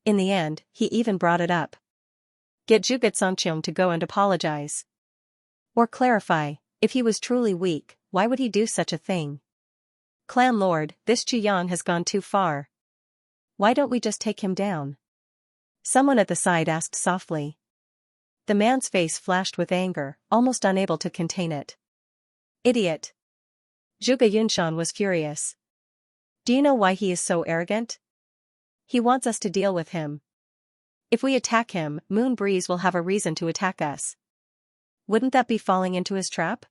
In the end, he even brought it up. Get Zhuge Xianxia to go and apologize. Or clarify, if he was truly weak, why would he do such a thing? Clan Lord, this Chu Yang has gone too far. Why don't we just take him down? Someone at the side asked softly. The man's face flashed with anger, almost unable to contain it. Idiot! Zhuge Yunshan was furious. Do you know why he is so arrogant? He wants us to deal with him. If we attack him, Moon Breeze will have a reason to attack us. Wouldn't that be falling into his trap?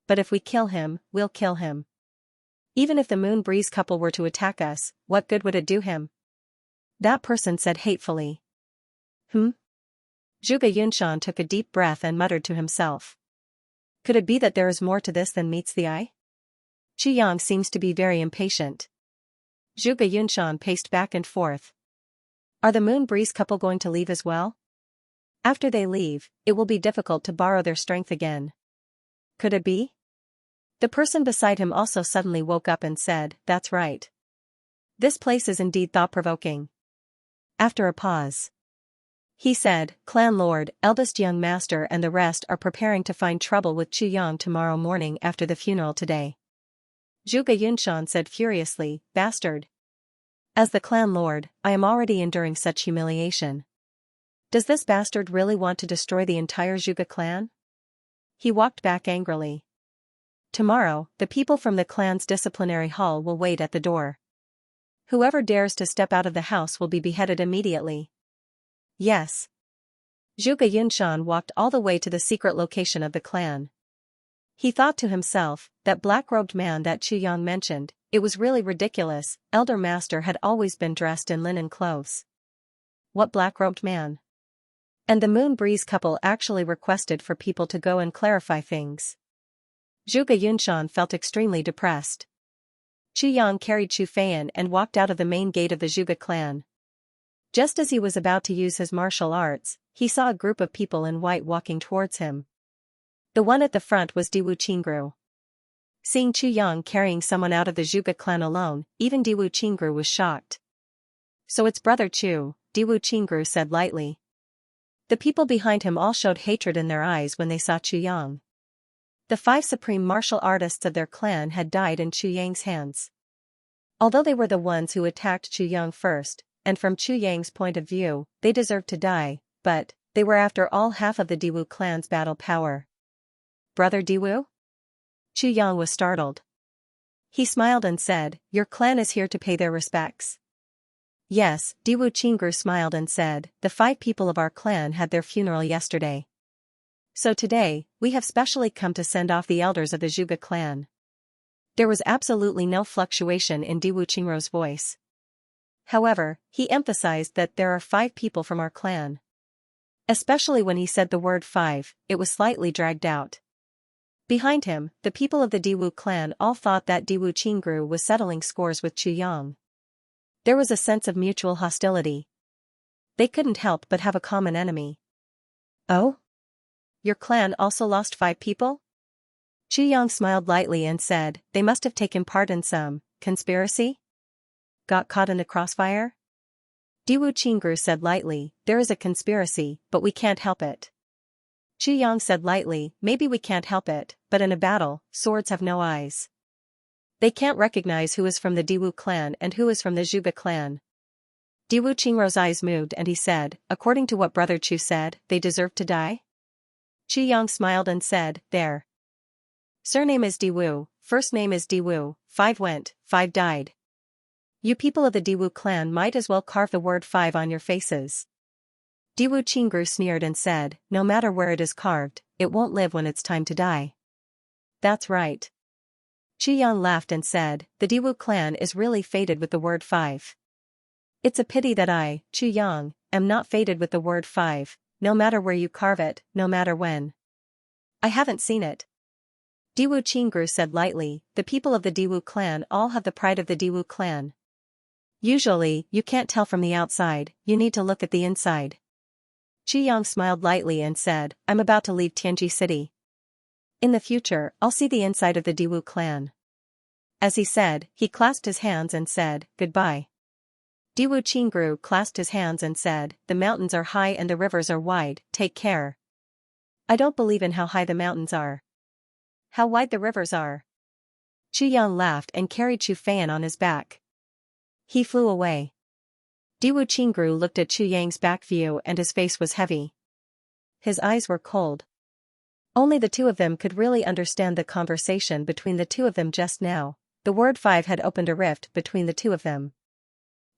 But if we kill him, we'll kill him. Even if the Moon Breeze couple were to attack us, what good would it do him? That person said hatefully. Zhuge Yunshan took a deep breath and muttered to himself. Could it be that there is more to this than meets the eye? Chu Yang seems to be very impatient. Zhuge Yunshan paced back and forth. Are the Moon Breeze couple going to leave as well? After they leave, it will be difficult to borrow their strength again. Could it be? The person beside him also suddenly woke up and said, That's right. This place is indeed thought-provoking. After a pause, he said, Clan Lord, eldest young master and the rest are preparing to find trouble with Chu Yang tomorrow morning after the funeral today. Zhuge Yunshan said furiously, bastard. As the clan lord, I am already enduring such humiliation. Does this bastard really want to destroy the entire Zhuge clan? He walked back angrily. Tomorrow, the people from the clan's disciplinary hall will wait at the door. Whoever dares to step out of the house will be beheaded immediately. Yes. Zhuge Yunshan walked all the way to the secret location of the clan. He thought to himself, that black-robed man that Chu Yang mentioned, it was really ridiculous, elder master had always been dressed in linen clothes. What black-robed man? And the Moon Breeze couple actually requested for people to go and clarify things. Zhuge Yunshan felt extremely depressed. Chu Yang carried Chu Feiyan and walked out of the main gate of the Zhuge clan. Just as he was about to use his martial arts, he saw a group of people in white walking towards him. The one at the front was Diwu Qingru. Seeing Chu Yang carrying someone out of the Zhuge clan alone, even Diwu Qingru was shocked. So it's Brother Chu, Diwu Qingru said lightly. The people behind him all showed hatred in their eyes when they saw Chu Yang. The 5 supreme martial artists of their clan had died in Chu Yang's hands. Although they were the ones who attacked Chu Yang first, and from Chu Yang's point of view, they deserved to die, but they were after all half of the Diwu clan's battle power. Brother Diwu? Chu Yang was startled. He smiled and said, your clan is here to pay their respects. Yes, Diwu Qingru smiled and said, the 5 people of our clan had their funeral yesterday. So today, we have specially come to send off the elders of the Zhuge clan. There was absolutely no fluctuation in Diwu Qingru's voice. However, he emphasized that there are 5 people from our clan. Especially when he said the word 5, it was slightly dragged out. Behind him, the people of the Diwu clan all thought that Diwu Qingru was settling scores with Chu Yang. There was a sense of mutual hostility. They couldn't help but have a common enemy. Oh? Your clan also lost 5 people? Chu Yang smiled lightly and said, they must have taken part in some conspiracy? Got caught in the crossfire? Diwu Qingru said lightly, there is a conspiracy, but we can't help it. Chu Yang said lightly, maybe we can't help it, but in a battle, swords have no eyes. They can't recognize who is from the Diwu clan and who is from the Zhuge clan. Diwu Qingru's eyes moved and he said, according to what Brother Chu said, they deserve to die? Chu Yang smiled and said, their surname is Diwu, first name is Diwu, 5 went, 5 died. You people of the Diwu clan might as well carve the word 5 on your faces. Diwu Qingru sneered and said, no matter where it is carved, it won't live when it's time to die. That's right. Chu Yang laughed and said, the Diwu clan is really fated with the word 5. It's a pity that I, Chu Yang, am not fated with the word 5, no matter where you carve it, no matter when. I haven't seen it. Diwu Qingru said lightly, the people of the Diwu clan all have the pride of the Diwu clan. Usually, you can't tell from the outside, you need to look at the inside. Chu Yang smiled lightly and said, I'm about to leave Tianji City. In the future, I'll see the inside of the Diwu clan. As he said, he clasped his hands and said, goodbye. Diwu Qingru clasped his hands and said, the mountains are high and the rivers are wide, take care. I don't believe in how high the mountains are. How wide the rivers are. Chu Yang laughed and carried Chu Feiyan on his back. He flew away. Diwu Qingru looked at Chu Yang's back view and his face was heavy. His eyes were cold. Only the 2 of them could really understand the conversation between the 2 of them just now. The word 5 had opened a rift between the 2 of them.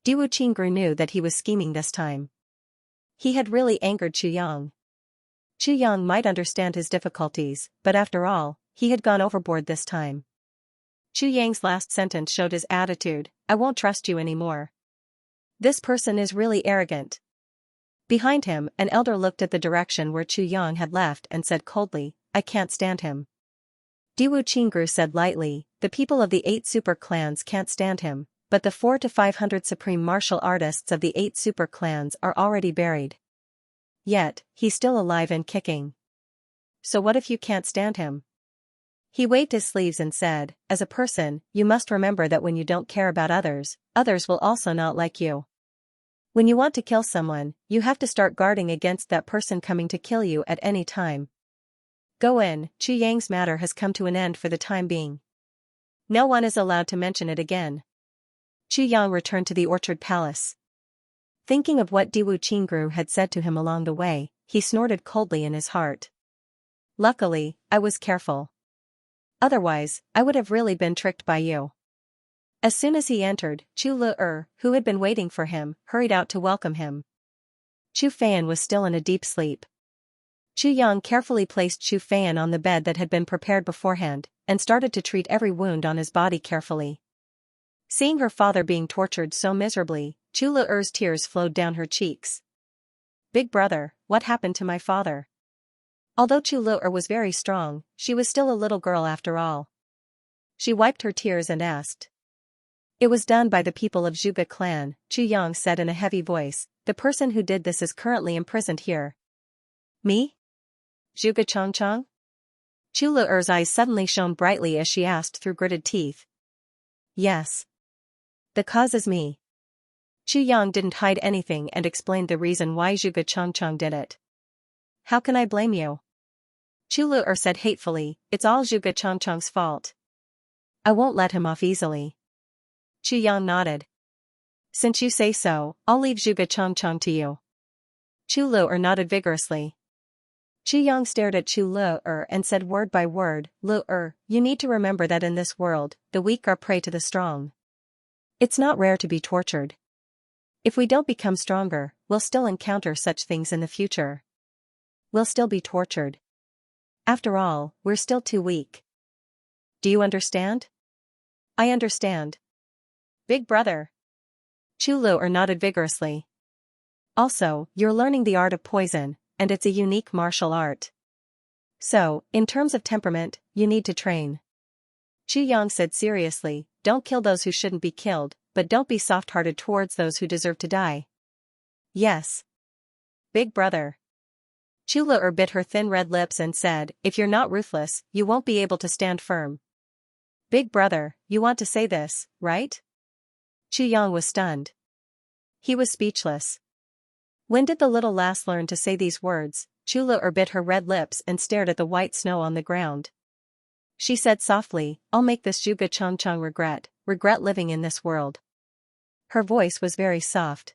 Diwu Qingru knew that he was scheming this time. He had really angered Chu Yang. Chu Yang might understand his difficulties, but after all, he had gone overboard this time. Chu Yang's last sentence showed his attitude, I won't trust you anymore. This person is really arrogant. Behind him, an elder looked at the direction where Chu Yang had left and said coldly, I can't stand him. Diwu Qingru said lightly, the people of the 8 super clans can't stand him, but the 400 to 500 supreme martial artists of the 8 super clans are already buried. Yet, he's still alive and kicking. So what if you can't stand him? He waved his sleeves and said, as a person, you must remember that when you don't care about others, others will also not like you. When you want to kill someone, you have to start guarding against that person coming to kill you at any time. Go in, Chu Yang's matter has come to an end for the time being. No one is allowed to mention it again. Chu Yang returned to the orchard palace. Thinking of what Diwu Qingru had said to him along the way, he snorted coldly in his heart. Luckily, I was careful. Otherwise, I would have really been tricked by you. As soon as he entered, Chu Le, who had been waiting for him, hurried out to welcome him. Chu Fan was still in a deep sleep. Chu Yang carefully placed Chu Fan on the bed that had been prepared beforehand, and started to treat every wound on his body carefully. Seeing her father being tortured so miserably, Chu Le's tears flowed down her cheeks. Big brother, what happened to my father? Although Chu Le was very strong, she was still a little girl after all. She wiped her tears and asked. It was done by the people of Zhuge clan, Chu Yang said in a heavy voice. The person who did this is currently imprisoned here. Me? Zhuge Changchang? Chu Le's eyes suddenly shone brightly as she asked through gritted teeth. Yes. The cause is me. Chu Yang didn't hide anything and explained the reason why Zhuge Changchang did it. How can I blame you? Chu Le said hatefully, it's all Zhuge Changchang's fault. I won't let him off easily. Chu Yang nodded. Since you say so, I'll leave Zhuge Changchang to you. Chu Le nodded vigorously. Chu Yang stared at Chu Le and said word by word, Le, you need to remember that in this world, the weak are prey to the strong. It's not rare to be tortured. If we don't become stronger, we'll still encounter such things in the future. We'll still be tortured. After all, we're still too weak. Do you understand? I understand. Big brother. Chu Le nodded vigorously. Also, you're learning the art of poison, and it's a unique martial art. So, in terms of temperament, you need to train. Chu Yang said seriously, don't kill those who shouldn't be killed, but don't be soft-hearted towards those who deserve to die. Yes. Big brother. Chu Le bit her thin red lips and said, if you're not ruthless, you won't be able to stand firm. Big brother, you want to say this, right? Chu Yang was stunned. He was speechless. When did the little lass learn to say these words? Chu Le bit her red lips and stared at the white snow on the ground. She said softly, I'll make this Zhuge Changchang regret living in this world. Her voice was very soft.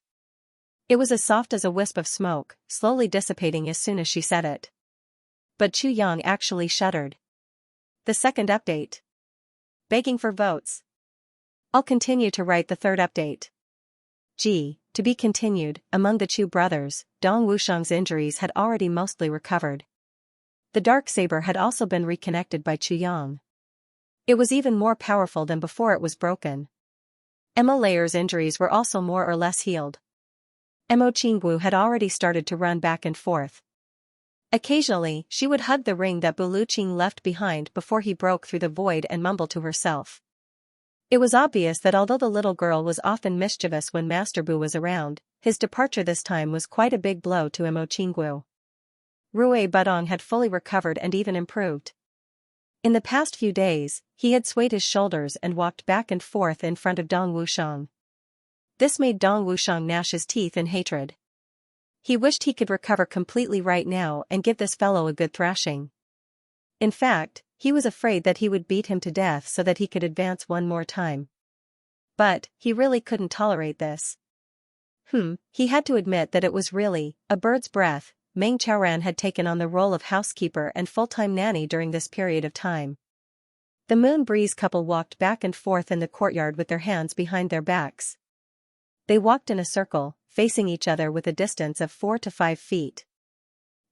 It was as soft as a wisp of smoke, slowly dissipating as soon as she said it. But Chu Yang actually shuddered. The second update. Begging for votes. I'll continue to write the third update. To be continued. Among the Chu brothers, Dong Wushang's injuries had already mostly recovered. The dark saber had also been reconnected by Chu Yang. It was even more powerful than before it was broken. Mo Layer's injuries were also more or less healed. Mo Qinggu had already started to run back and forth. Occasionally, she would hug the ring that Bulu Qing left behind before he broke through the void and mumble to herself. It was obvious that although the little girl was often mischievous when Master Bu was around, his departure this time was quite a big blow to Mo Qinggu. Rui Budong had fully recovered and even improved. In the past few days, he had swayed his shoulders and walked back and forth in front of Dong Wushang. This made Dong Wushang gnash his teeth in hatred. He wished he could recover completely right now and give this fellow a good thrashing. In fact, he was afraid that he would beat him to death so that he could advance one more time. But, he really couldn't tolerate this. He had to admit that it was really a bird's breath. Meng Chaoran had taken on the role of housekeeper and full-time nanny during this period of time. The Moon Breeze couple walked back and forth in the courtyard with their hands behind their backs. They walked in a circle, facing each other with a distance of 4 to 5 feet.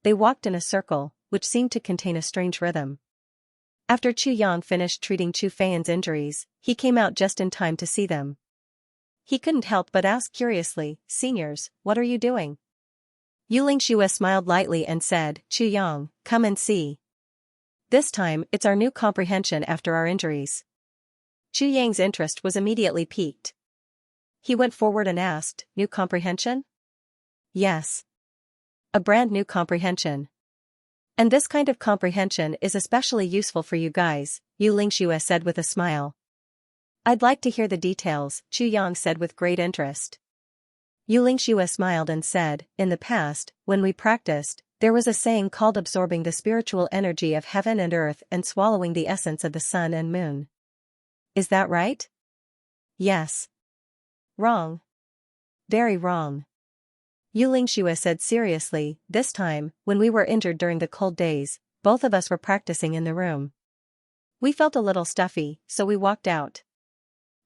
They walked in a circle, which seemed to contain a strange rhythm. After Chu Yang finished treating Chu Fan's injuries, he came out just in time to see them. He couldn't help but ask curiously, "Seniors, what are you doing?" Yuling Xue smiled lightly and said, "Chu Yang, come and see. This time, it's our new comprehension after our injuries." Chu Yang's interest was immediately piqued. He went forward and asked, "New comprehension?" "Yes. A brand new comprehension. And this kind of comprehension is especially useful for you guys," Yuling Xue said with a smile. "I'd like to hear the details," Chu Yang said with great interest. Xianxia smiled and said, in the past, when we practiced, there was a saying called absorbing the spiritual energy of heaven and earth and swallowing the essence of the sun and moon. Is that right? Yes. Wrong. Very wrong. Xianxia said seriously, this time, when we were injured during the cold days, both of us were practicing in the room. We felt a little stuffy, so we walked out.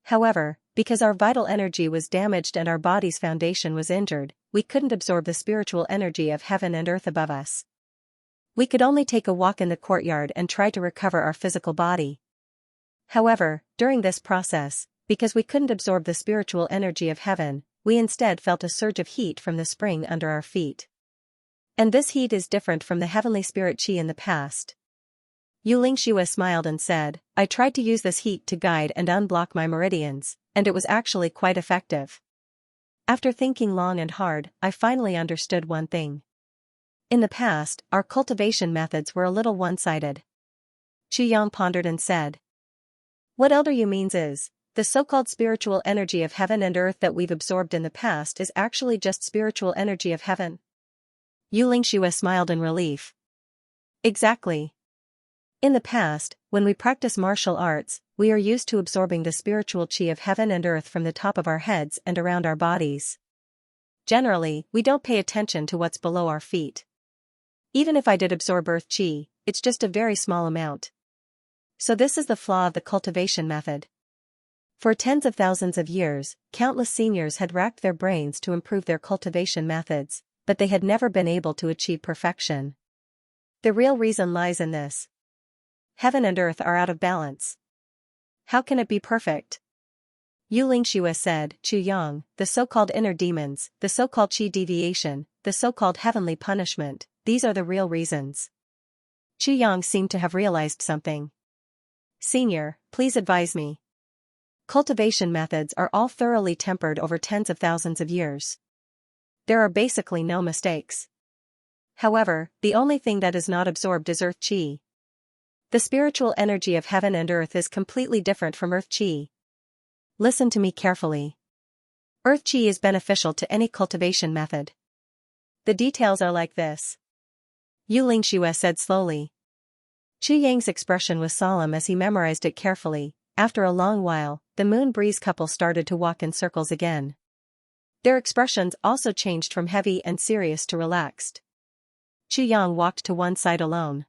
However, because our vital energy was damaged and our body's foundation was injured, we couldn't absorb the spiritual energy of heaven and earth above us. We could only take a walk in the courtyard and try to recover our physical body. However, during this process, because we couldn't absorb the spiritual energy of heaven, we instead felt a surge of heat from the spring under our feet. And this heat is different from the heavenly spirit Qi in the past. Xianxia smiled and said, I tried to use this heat to guide and unblock my meridians, and it was actually quite effective. After thinking long and hard, I finally understood one thing. In the past, our cultivation methods were a little one-sided. Qiang pondered and said, what Elder Yu means is, the so-called spiritual energy of heaven and earth that we've absorbed in the past is actually just spiritual energy of heaven. Xianxia smiled in relief. Exactly. In the past, when we practice martial arts, we are used to absorbing the spiritual qi of heaven and earth from the top of our heads and around our bodies. Generally, we don't pay attention to what's below our feet. Even if I did absorb earth qi, it's just a very small amount. So this is the flaw of the cultivation method. For tens of thousands of years, countless seniors had racked their brains to improve their cultivation methods, but they had never been able to achieve perfection. The real reason lies in this. Heaven and earth are out of balance. How can it be perfect? Xianxia said, Yang, the so-called inner demons, the so-called qi deviation, the so-called heavenly punishment, these are the real reasons. Yang seemed to have realized something. Senior, please advise me. Cultivation methods are all thoroughly tempered over tens of thousands of years. There are basically no mistakes. However, the only thing that is not absorbed is earth qi. The spiritual energy of heaven and earth is completely different from earth qi. Listen to me carefully. Earth qi is beneficial to any cultivation method. The details are like this. Xianxia said slowly. Qi Yang's expression was solemn as he memorized it carefully. After a long while, the Moon Breeze couple started to walk in circles again. Their expressions also changed from heavy and serious to relaxed. Yang walked to one side alone.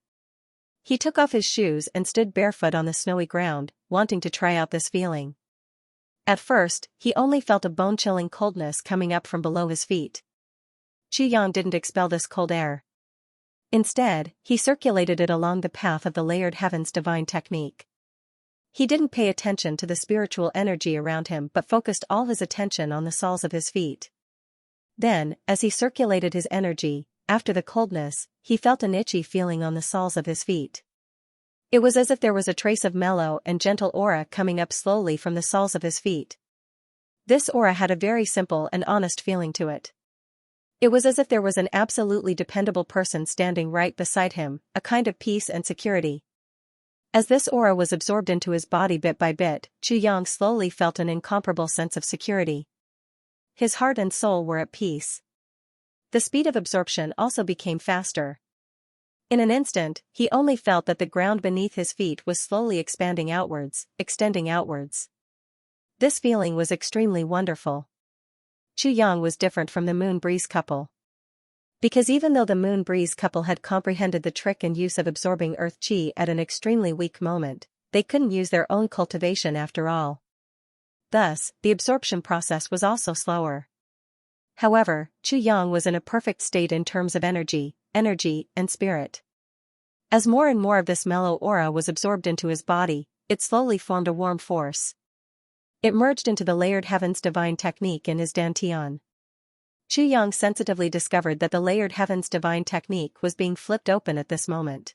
He took off his shoes and stood barefoot on the snowy ground, wanting to try out this feeling. At first, he only felt a bone-chilling coldness coming up from below his feet. Yang didn't expel this cold air. Instead, he circulated it along the path of the layered heavens divine technique. He didn't pay attention to the spiritual energy around him but focused all his attention on the soles of his feet. Then, as he circulated his energy, after the coldness, he felt an itchy feeling on the soles of his feet. It was as if there was a trace of mellow and gentle aura coming up slowly from the soles of his feet. This aura had a very simple and honest feeling to it. It was as if there was an absolutely dependable person standing right beside him, a kind of peace and security. As this aura was absorbed into his body bit by bit, Yang slowly felt an incomparable sense of security. His heart and soul were at peace. The speed of absorption also became faster. In an instant, he only felt that the ground beneath his feet was slowly expanding outwards, extending outwards. This feeling was extremely wonderful. Yang was different from the Moon Breeze couple. Because even though the Moon Breeze couple had comprehended the trick and use of absorbing earth qi at an extremely weak moment, they couldn't use their own cultivation after all. Thus, the absorption process was also slower. However, Yang was in a perfect state in terms of energy, and spirit. As more and more of this mellow aura was absorbed into his body, it slowly formed a warm force. It merged into the layered heavens divine technique in his dantian. Yang sensitively discovered that the layered heavens divine technique was being flipped open at this moment.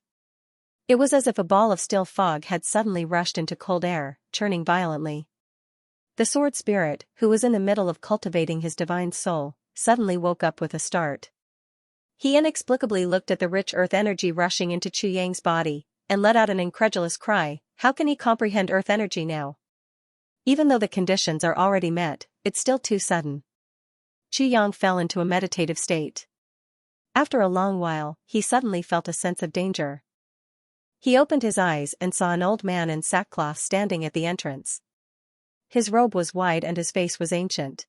It was as if a ball of still fog had suddenly rushed into cold air, churning violently. The sword spirit, who was in the middle of cultivating his divine soul, suddenly woke up with a start. He inexplicably looked at the rich earth energy rushing into Yang's body, and let out an incredulous cry. How can he comprehend earth energy now? Even though the conditions are already met, it's still too sudden. Qu Yang fell into a meditative state. After a long while, he suddenly felt a sense of danger. He opened his eyes and saw an old man in sackcloth standing at the entrance. His robe was wide and his face was ancient.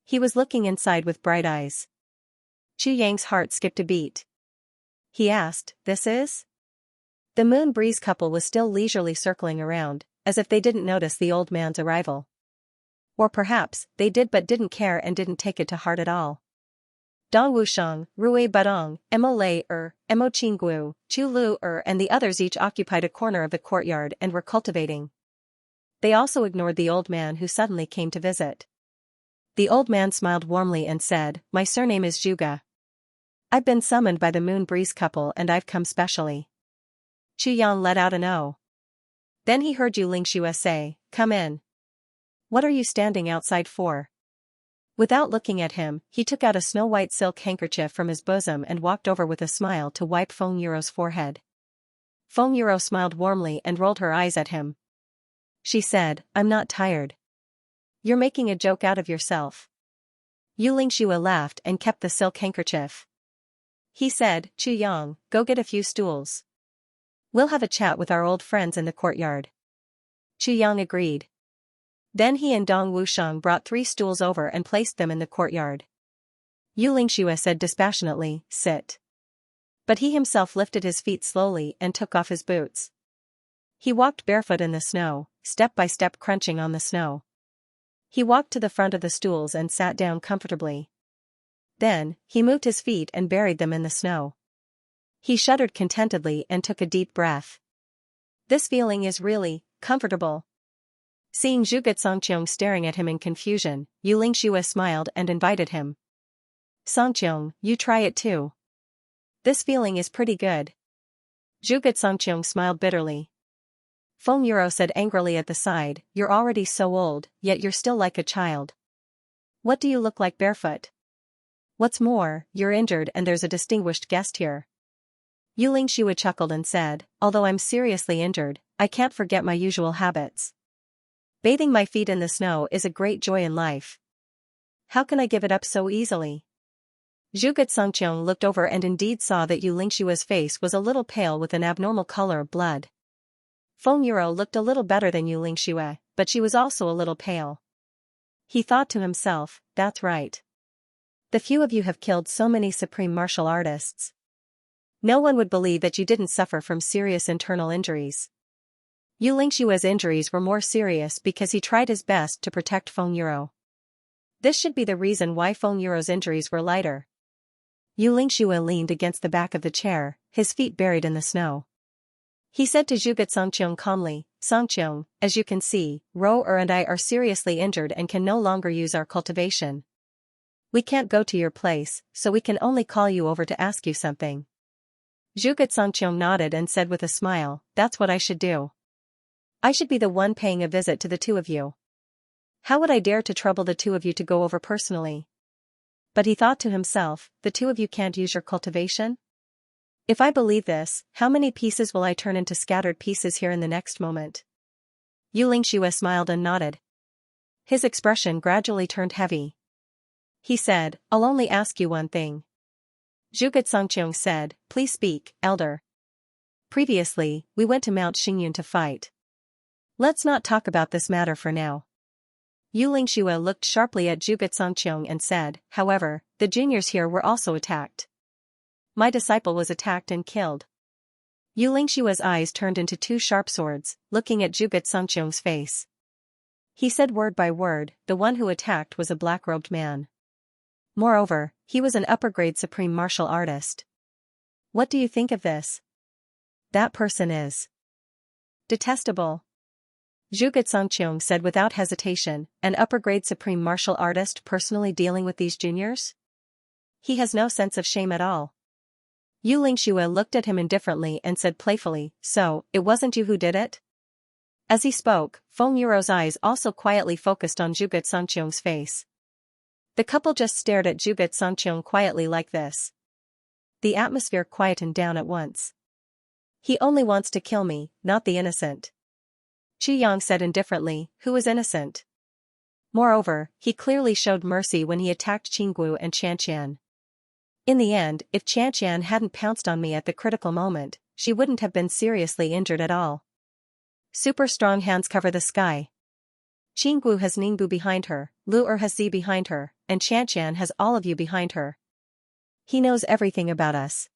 He was looking inside with bright eyes. Qu Yang's heart skipped a beat. He asked, "This is?" The Moon Breeze couple was still leisurely circling around, as if they didn't notice the old man's arrival. Or perhaps, they did but didn't care and didn't take it to heart at all. Dong Wushang, Rui Badong, Mo Lei Mo Qinggu, Chu Lu and the others each occupied a corner of the courtyard and were cultivating. They also ignored the old man who suddenly came to visit. The old man smiled warmly and said, "My surname is Zhuge. I've been summoned by the Moon Breeze couple and I've come specially." Qu Yang let out an "oh." Then he heard Xianxia say, "Come in. What are you standing outside for?" Without looking at him, he took out a snow-white silk handkerchief from his bosom and walked over with a smile to wipe Feng Yuro's forehead. Feng Yuro smiled warmly and rolled her eyes at him. She said, "I'm not tired. You're making a joke out of yourself." Xianxia laughed and kept the silk handkerchief. He said, "Qu Yang, go get a few stools. We'll have a chat with our old friends in the courtyard." Qu Yang agreed. Then he and Dong Wushang brought 3 stools over and placed them in the courtyard. Xianxia said dispassionately, "Sit." But he himself lifted his feet slowly and took off his boots. He walked barefoot in the snow, step by step crunching on the snow. He walked to the front of the stools and sat down comfortably. Then, he moved his feet and buried them in the snow. He shuddered contentedly and took a deep breath. This feeling is really comfortable. Seeing Zhuge Songqiong staring at him in confusion, Xianxia smiled and invited him. "Songqiong, you try it too. This feeling is pretty good." Zhuge Songqiong smiled bitterly. Feng Yuro said angrily at the side, "You're already so old, yet you're still like a child. What do you look like barefoot? What's more, you're injured and there's a distinguished guest here." Xianxia chuckled and said, "Although I'm seriously injured, I can't forget my usual habits. Bathing my feet in the snow is a great joy in life. How can I give it up so easily?" Zhuge Songqiong looked over and indeed saw that Xianxia's face was a little pale with an abnormal color of blood. Feng Yuro looked a little better than Xianxia, but she was also a little pale. He thought to himself, "That's right. The few of you have killed so many supreme martial artists. No one would believe that you didn't suffer from serious internal injuries." Xianxia's injuries were more serious because he tried his best to protect Feng Yuro. This should be the reason why Feng Yuro's injuries were lighter. Xianxia leaned against the back of the chair, his feet buried in the snow. He said to Zhuge Songqiong calmly, "Songqiong, as you can see, Ro and I are seriously injured and can no longer use our cultivation. We can't go to your place, so we can only call you over to ask you something." Zhuge Songqiong nodded and said with a smile, "That's what I should do. I should be the one paying a visit to the two of you. How would I dare to trouble the two of you to go over personally?" But he thought to himself, "The two of you can't use your cultivation? If I believe this, how many pieces will I turn into scattered pieces here in the next moment?" Xianxia smiled and nodded. His expression gradually turned heavy. He said, "I'll only ask you one thing." Zhuge Songqiong said, "Please speak, elder. Previously, we went to Mount Xingyun to fight. Let's not talk about this matter for now." Xianxia looked sharply at Zhuge Songqiong and said, "However, the juniors here were also attacked. My disciple was attacked and killed." Xianxia's eyes turned into 2 sharp swords, looking at Zhuge Songqiong's face. He said word by word, "The one who attacked was a black-robed man. Moreover, he was an upper-grade supreme martial artist. What do you think of this? That person is detestable." Zhuge Songqiong said without hesitation, "An upper-grade supreme martial artist personally dealing with these juniors? He has no sense of shame at all." Xianxia looked at him indifferently and said playfully, "So, it wasn't you who did it?" As he spoke, Feng Yuro's eyes also quietly focused on Zhuge Songqiong's face. The couple just stared at Zhuge Songqiong quietly like this. The atmosphere quietened down at once. "He only wants to kill me, not the innocent." Qu Yang said indifferently, "Who is innocent?" Moreover, he clearly showed mercy when he attacked Qinggu and Xianxia. In the end, if Xianxia hadn't pounced on me at the critical moment, she wouldn't have been seriously injured at all. Super strong hands cover the sky. Qinggu has Ningbu behind her, Lu has Z behind her, and Xianxia has all of you behind her. He knows everything about us.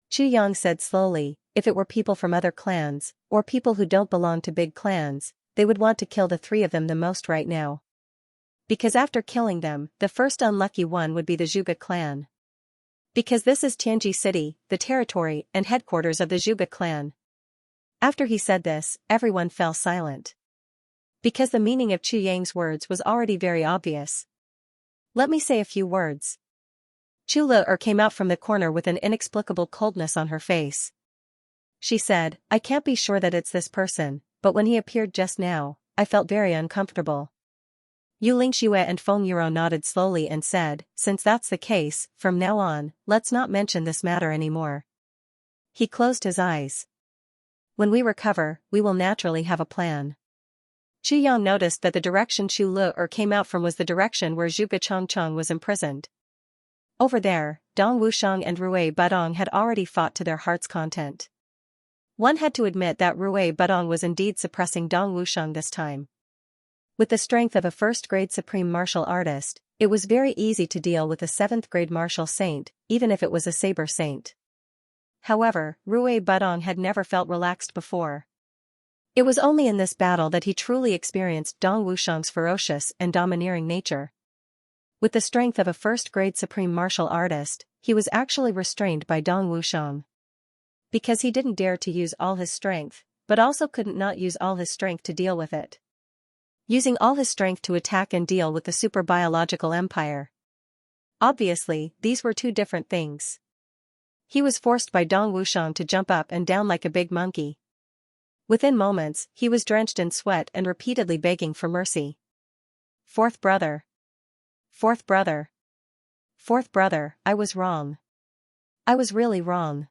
Chu Yang said slowly, if it were people from other clans, or people who don't belong to big clans, they would want to kill the three of them the most right now. Because after killing them, the first unlucky one would be the Zhuge clan. Because this is Tianji City, the territory and headquarters of the Zhuge clan. After he said this, everyone fell silent. Because the meaning of Chu Yang's words was already very obvious. Let me say a few words. Chu Le came out from the corner with an inexplicable coldness on her face. She said, I can't be sure that it's this person, but when he appeared just now, I felt very uncomfortable. Yu Lingxue and Feng Yuro nodded slowly and said, since that's the case, from now on, let's not mention this matter anymore. He closed his eyes. When we recover, we will naturally have a plan. Chu Yang noticed that the direction Chu Le came out from was the direction where Zhuge Changcheng was imprisoned. Over there, Dong Wushang and Rui Budong had already fought to their heart's content. One had to admit that Rui Budong was indeed suppressing Dong Wushang this time. With the strength of a first-grade supreme martial artist, it was very easy to deal with a 7th-grade martial saint, even if it was a saber saint. However, Rui Budong had never felt relaxed before. It was only in this battle that he truly experienced Dong Wushang's ferocious and domineering nature. With the strength of a first-grade supreme martial artist, he was actually restrained by Dong Wushang. Because he didn't dare to use all his strength, but also couldn't not use all his strength to deal with it. Using all his strength to attack and deal with the super biological empire. Obviously, these were two different things. He was forced by Dong Wushang to jump up and down like a big monkey. Within moments, he was drenched in sweat and repeatedly begging for mercy. Fourth brother. Fourth brother. Fourth brother, I was wrong. I was really wrong.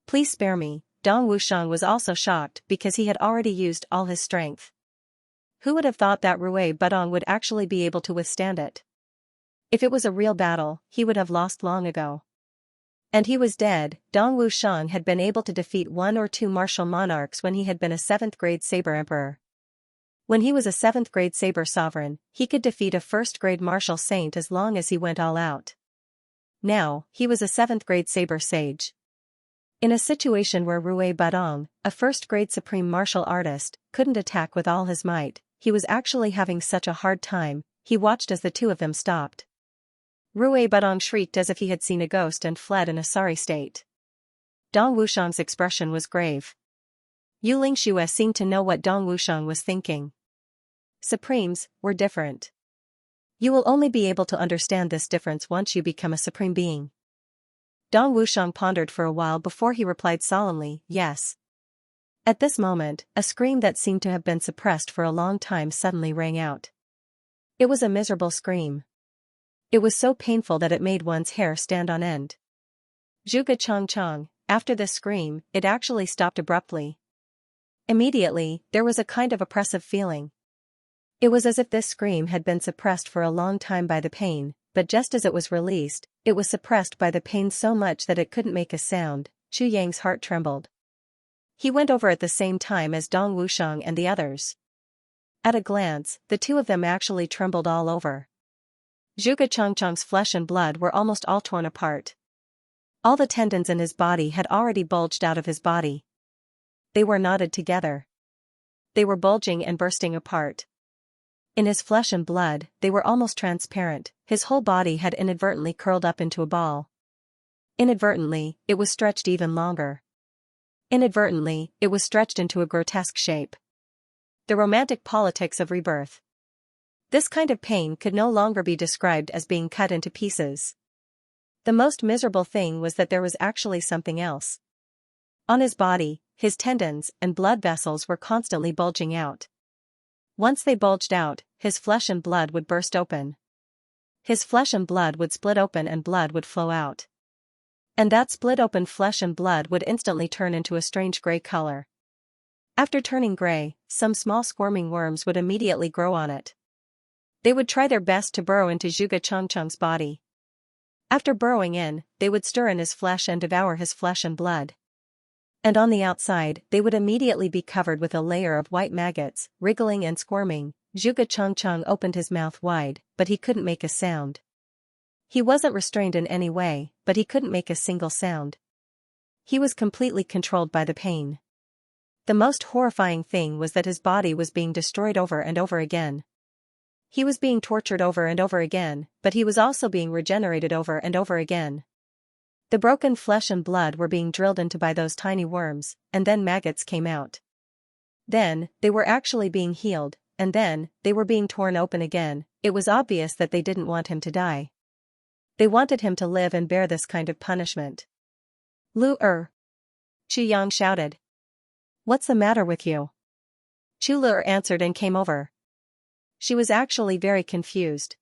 Please spare me. Dong Wushang was also shocked because he had already used all his strength. Who would have thought that Rui Budong would actually be able to withstand it? If it was a real battle, he would have lost long ago. And he was dead. Dong Wushang had been able to defeat 1 or 2 martial monarchs when he had been a 7th-grade saber emperor. When he was a 7th-grade saber sovereign, he could defeat a 1st-grade martial saint as long as he went all out. Now, he was a 7th-grade saber sage. In a situation where Rui Budong, a 1st-grade supreme martial artist, couldn't attack with all his might, he was actually having such a hard time. He watched as the two of them stopped. Rui Budong shrieked as if he had seen a ghost and fled in a sorry state. Dong Wushang's expression was grave. Yu Lingxue seemed to know what Dong Wushang was thinking. Supremes were different. You will only be able to understand this difference once you become a supreme being. Dong Wushang pondered for a while before he replied solemnly, yes. At this moment, a scream that seemed to have been suppressed for a long time suddenly rang out. It was a miserable scream. It was so painful that it made one's hair stand on end. Zhuge Changcheng, after this scream, it actually stopped abruptly. Immediately, there was a kind of oppressive feeling. It was as if this scream had been suppressed for a long time by the pain, but just as it was released, it was suppressed by the pain so much that it couldn't make a sound. Chu Yang's heart trembled. He went over at the same time as Dong Wushang and the others. At a glance, the two of them actually trembled all over. Zhuge Changcheng's flesh and blood were almost all torn apart. All the tendons in his body had already bulged out of his body. They were knotted together. They were bulging and bursting apart. In his flesh and blood, they were almost transparent. His whole body had inadvertently curled up into a ball. Inadvertently, it was stretched even longer. Inadvertently, it was stretched into a grotesque shape. The romantic politics of rebirth. This kind of pain could no longer be described as being cut into pieces. The most miserable thing was that there was actually something else. On his body, his tendons and blood vessels were constantly bulging out. Once they bulged out, his flesh and blood would burst open. His flesh and blood would split open and blood would flow out. And that split open flesh and blood would instantly turn into a strange gray color. After turning gray, some small squirming worms would immediately grow on it. They would try their best to burrow into Zhuge Changcheng's body. After burrowing in, they would stir in his flesh and devour his flesh and blood. And on the outside, they would immediately be covered with a layer of white maggots, wriggling and squirming. Zhuge Changcheng opened his mouth wide, but he couldn't make a sound. He wasn't restrained in any way, but he couldn't make a single sound. He was completely controlled by the pain. The most horrifying thing was that his body was being destroyed over and over again. He was being tortured over and over again, but he was also being regenerated over and over again. The broken flesh and blood were being drilled into by those tiny worms, and then maggots came out. Then, they were actually being healed, and then, they were being torn open again. It was obvious that they didn't want him to die. They wanted him to live and bear this kind of punishment. Lu-er! Chu Yang shouted. What's the matter with you? Chu Lu-er answered and came over. She was actually very confused.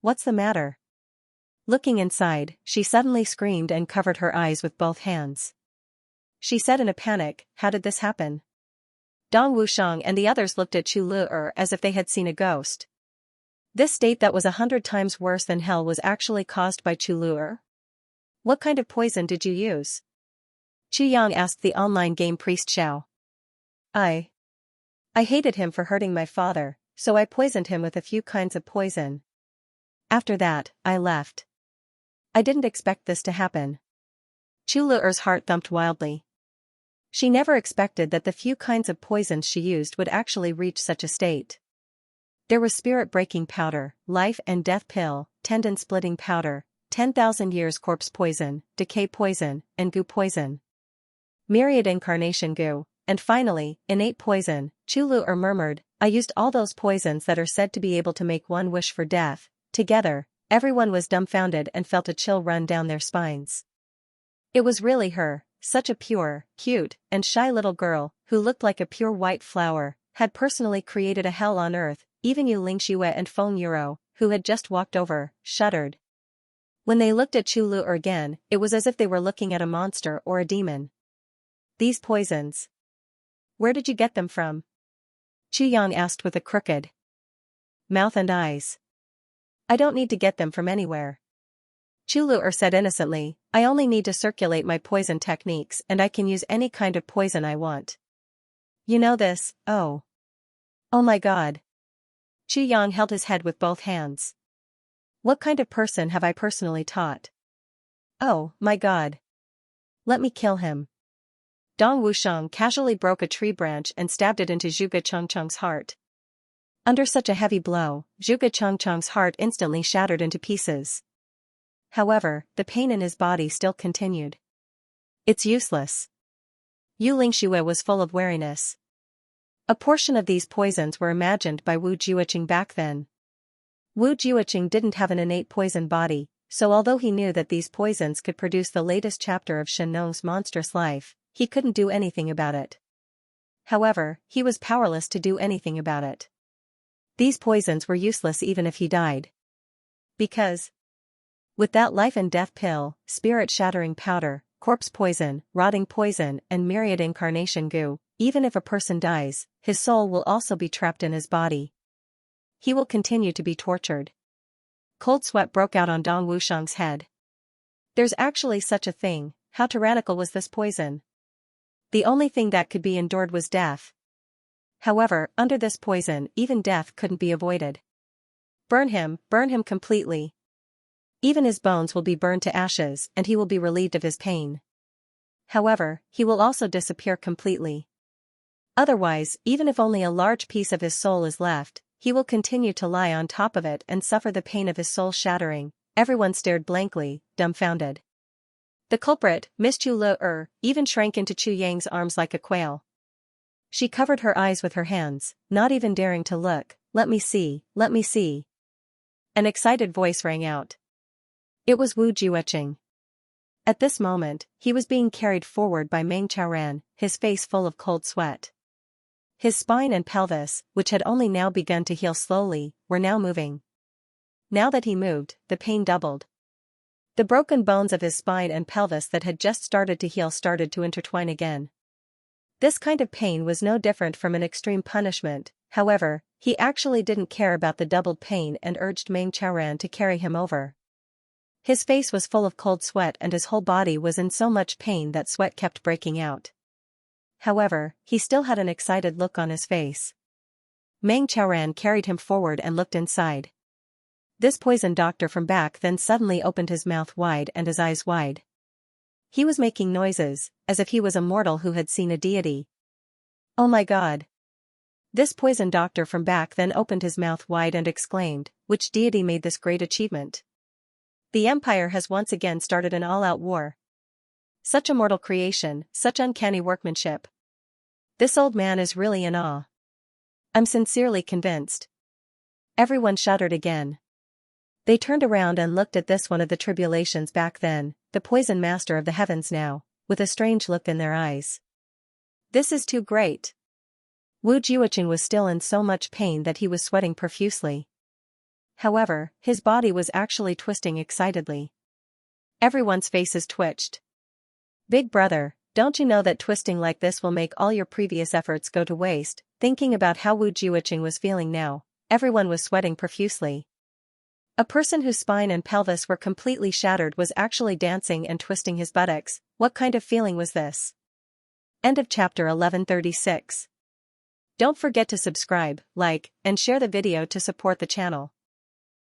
What's the matter? Looking inside, she suddenly screamed and covered her eyes with both hands. She said in a panic, how did this happen? Dong Wushang and the others looked at Chu Lu-er as if they had seen a ghost. This state that was 100 times worse than hell was actually caused by Chu Lu-er. What kind of poison did you use? Chu Yang asked the online game priest Xiao. I hated him for hurting my father, so I poisoned him with a few kinds of poison. After that, I left. I didn't expect this to happen. Chu Lu-er's heart thumped wildly. She never expected that the few kinds of poisons she used would actually reach such a state. There was spirit-breaking powder, life and death pill, tendon-splitting powder, 10,000 years corpse poison, decay poison, and goo poison. Myriad incarnation goo, and finally, innate poison. Chu Lu-er murmured, I used all those poisons that are said to be able to make one wish for death. Together, everyone was dumbfounded and felt a chill run down their spines. It was really her, such a pure, cute, and shy little girl, who looked like a pure white flower, had personally created a hell on earth. Even Yu Lingxue and Feng Yuro, who had just walked over, shuddered. When they looked at Chu Lu-er again, it was as if they were looking at a monster or a demon. These poisons. Where did you get them from? Chu Yang asked with a crooked mouth and eyes. I don't need to get them from anywhere. Chu Lu-er said innocently, I only need to circulate my poison techniques and I can use any kind of poison I want. You know this, oh. Oh my god. Chu Yang held his head with both hands. What kind of person have I personally taught? Oh, my god. Let me kill him. Dong Wushang casually broke a tree branch and stabbed it into Zhuge Changcheng's heart. Under such a heavy blow, Zhuge Changcheng's heart instantly shattered into pieces. However, the pain in his body still continued. It's useless. Yu Lingxue was full of wariness. A portion of these poisons were imagined by Wu Jiuqing back then. Wu Jiuqing didn't have an innate poison body, so although he knew that these poisons could produce the latest chapter of Shen Nong's monstrous life, he couldn't do anything about it. However, he was powerless to do anything about it. These poisons were useless even if he died. Because, with that life and death pill, spirit-shattering powder, corpse poison, rotting poison, and myriad incarnation goo, even if a person dies, his soul will also be trapped in his body. He will continue to be tortured. Cold sweat broke out on Dong Wushang's head. There's actually such a thing. How tyrannical was this poison? The only thing that could be endured was death. However, under this poison, even death couldn't be avoided. Burn him completely. Even his bones will be burned to ashes and he will be relieved of his pain. However, he will also disappear completely. Otherwise, even if only a large piece of his soul is left, he will continue to lie on top of it and suffer the pain of his soul shattering. Everyone stared blankly, dumbfounded. The culprit, Miss Chu Lu-er, even shrank into Chu Yang's arms like a quail. She covered her eyes with her hands, not even daring to look. Let me see, let me see. An excited voice rang out. It was Wu Jiuqing. At this moment, he was being carried forward by Meng Chaoran, his face full of cold sweat. His spine and pelvis, which had only now begun to heal slowly, were now moving. Now that he moved, the pain doubled. The broken bones of his spine and pelvis that had just started to heal started to intertwine again. This kind of pain was no different from an extreme punishment. However, he actually didn't care about the doubled pain and urged Meng Chaoran to carry him over. His face was full of cold sweat and his whole body was in so much pain that sweat kept breaking out. However, he still had an excited look on his face. Meng Chaoran carried him forward and looked inside. This poison doctor from back then suddenly opened his mouth wide and his eyes wide. He was making noises, as if he was a mortal who had seen a deity. Oh my God! This poison doctor from back then opened his mouth wide and exclaimed, which deity made this great achievement? The Empire has once again started an all-out war. Such a mortal creation, such uncanny workmanship. This old man is really in awe. I'm sincerely convinced. Everyone shuddered again. They turned around and looked at this one of the tribulations back then, the poison master of the heavens now, with a strange look in their eyes. This is too great. Wu Jiuqing was still in so much pain that he was sweating profusely. However, his body was actually twisting excitedly. Everyone's faces twitched. Big brother, don't you know that twisting like this will make all your previous efforts go to waste? Thinking about how Wu Jiuqing was feeling now, everyone was sweating profusely. A person whose spine and pelvis were completely shattered was actually dancing and twisting his buttocks. What kind of feeling was this? End of chapter 1136. Don't forget to subscribe, like, and share the video to support the channel.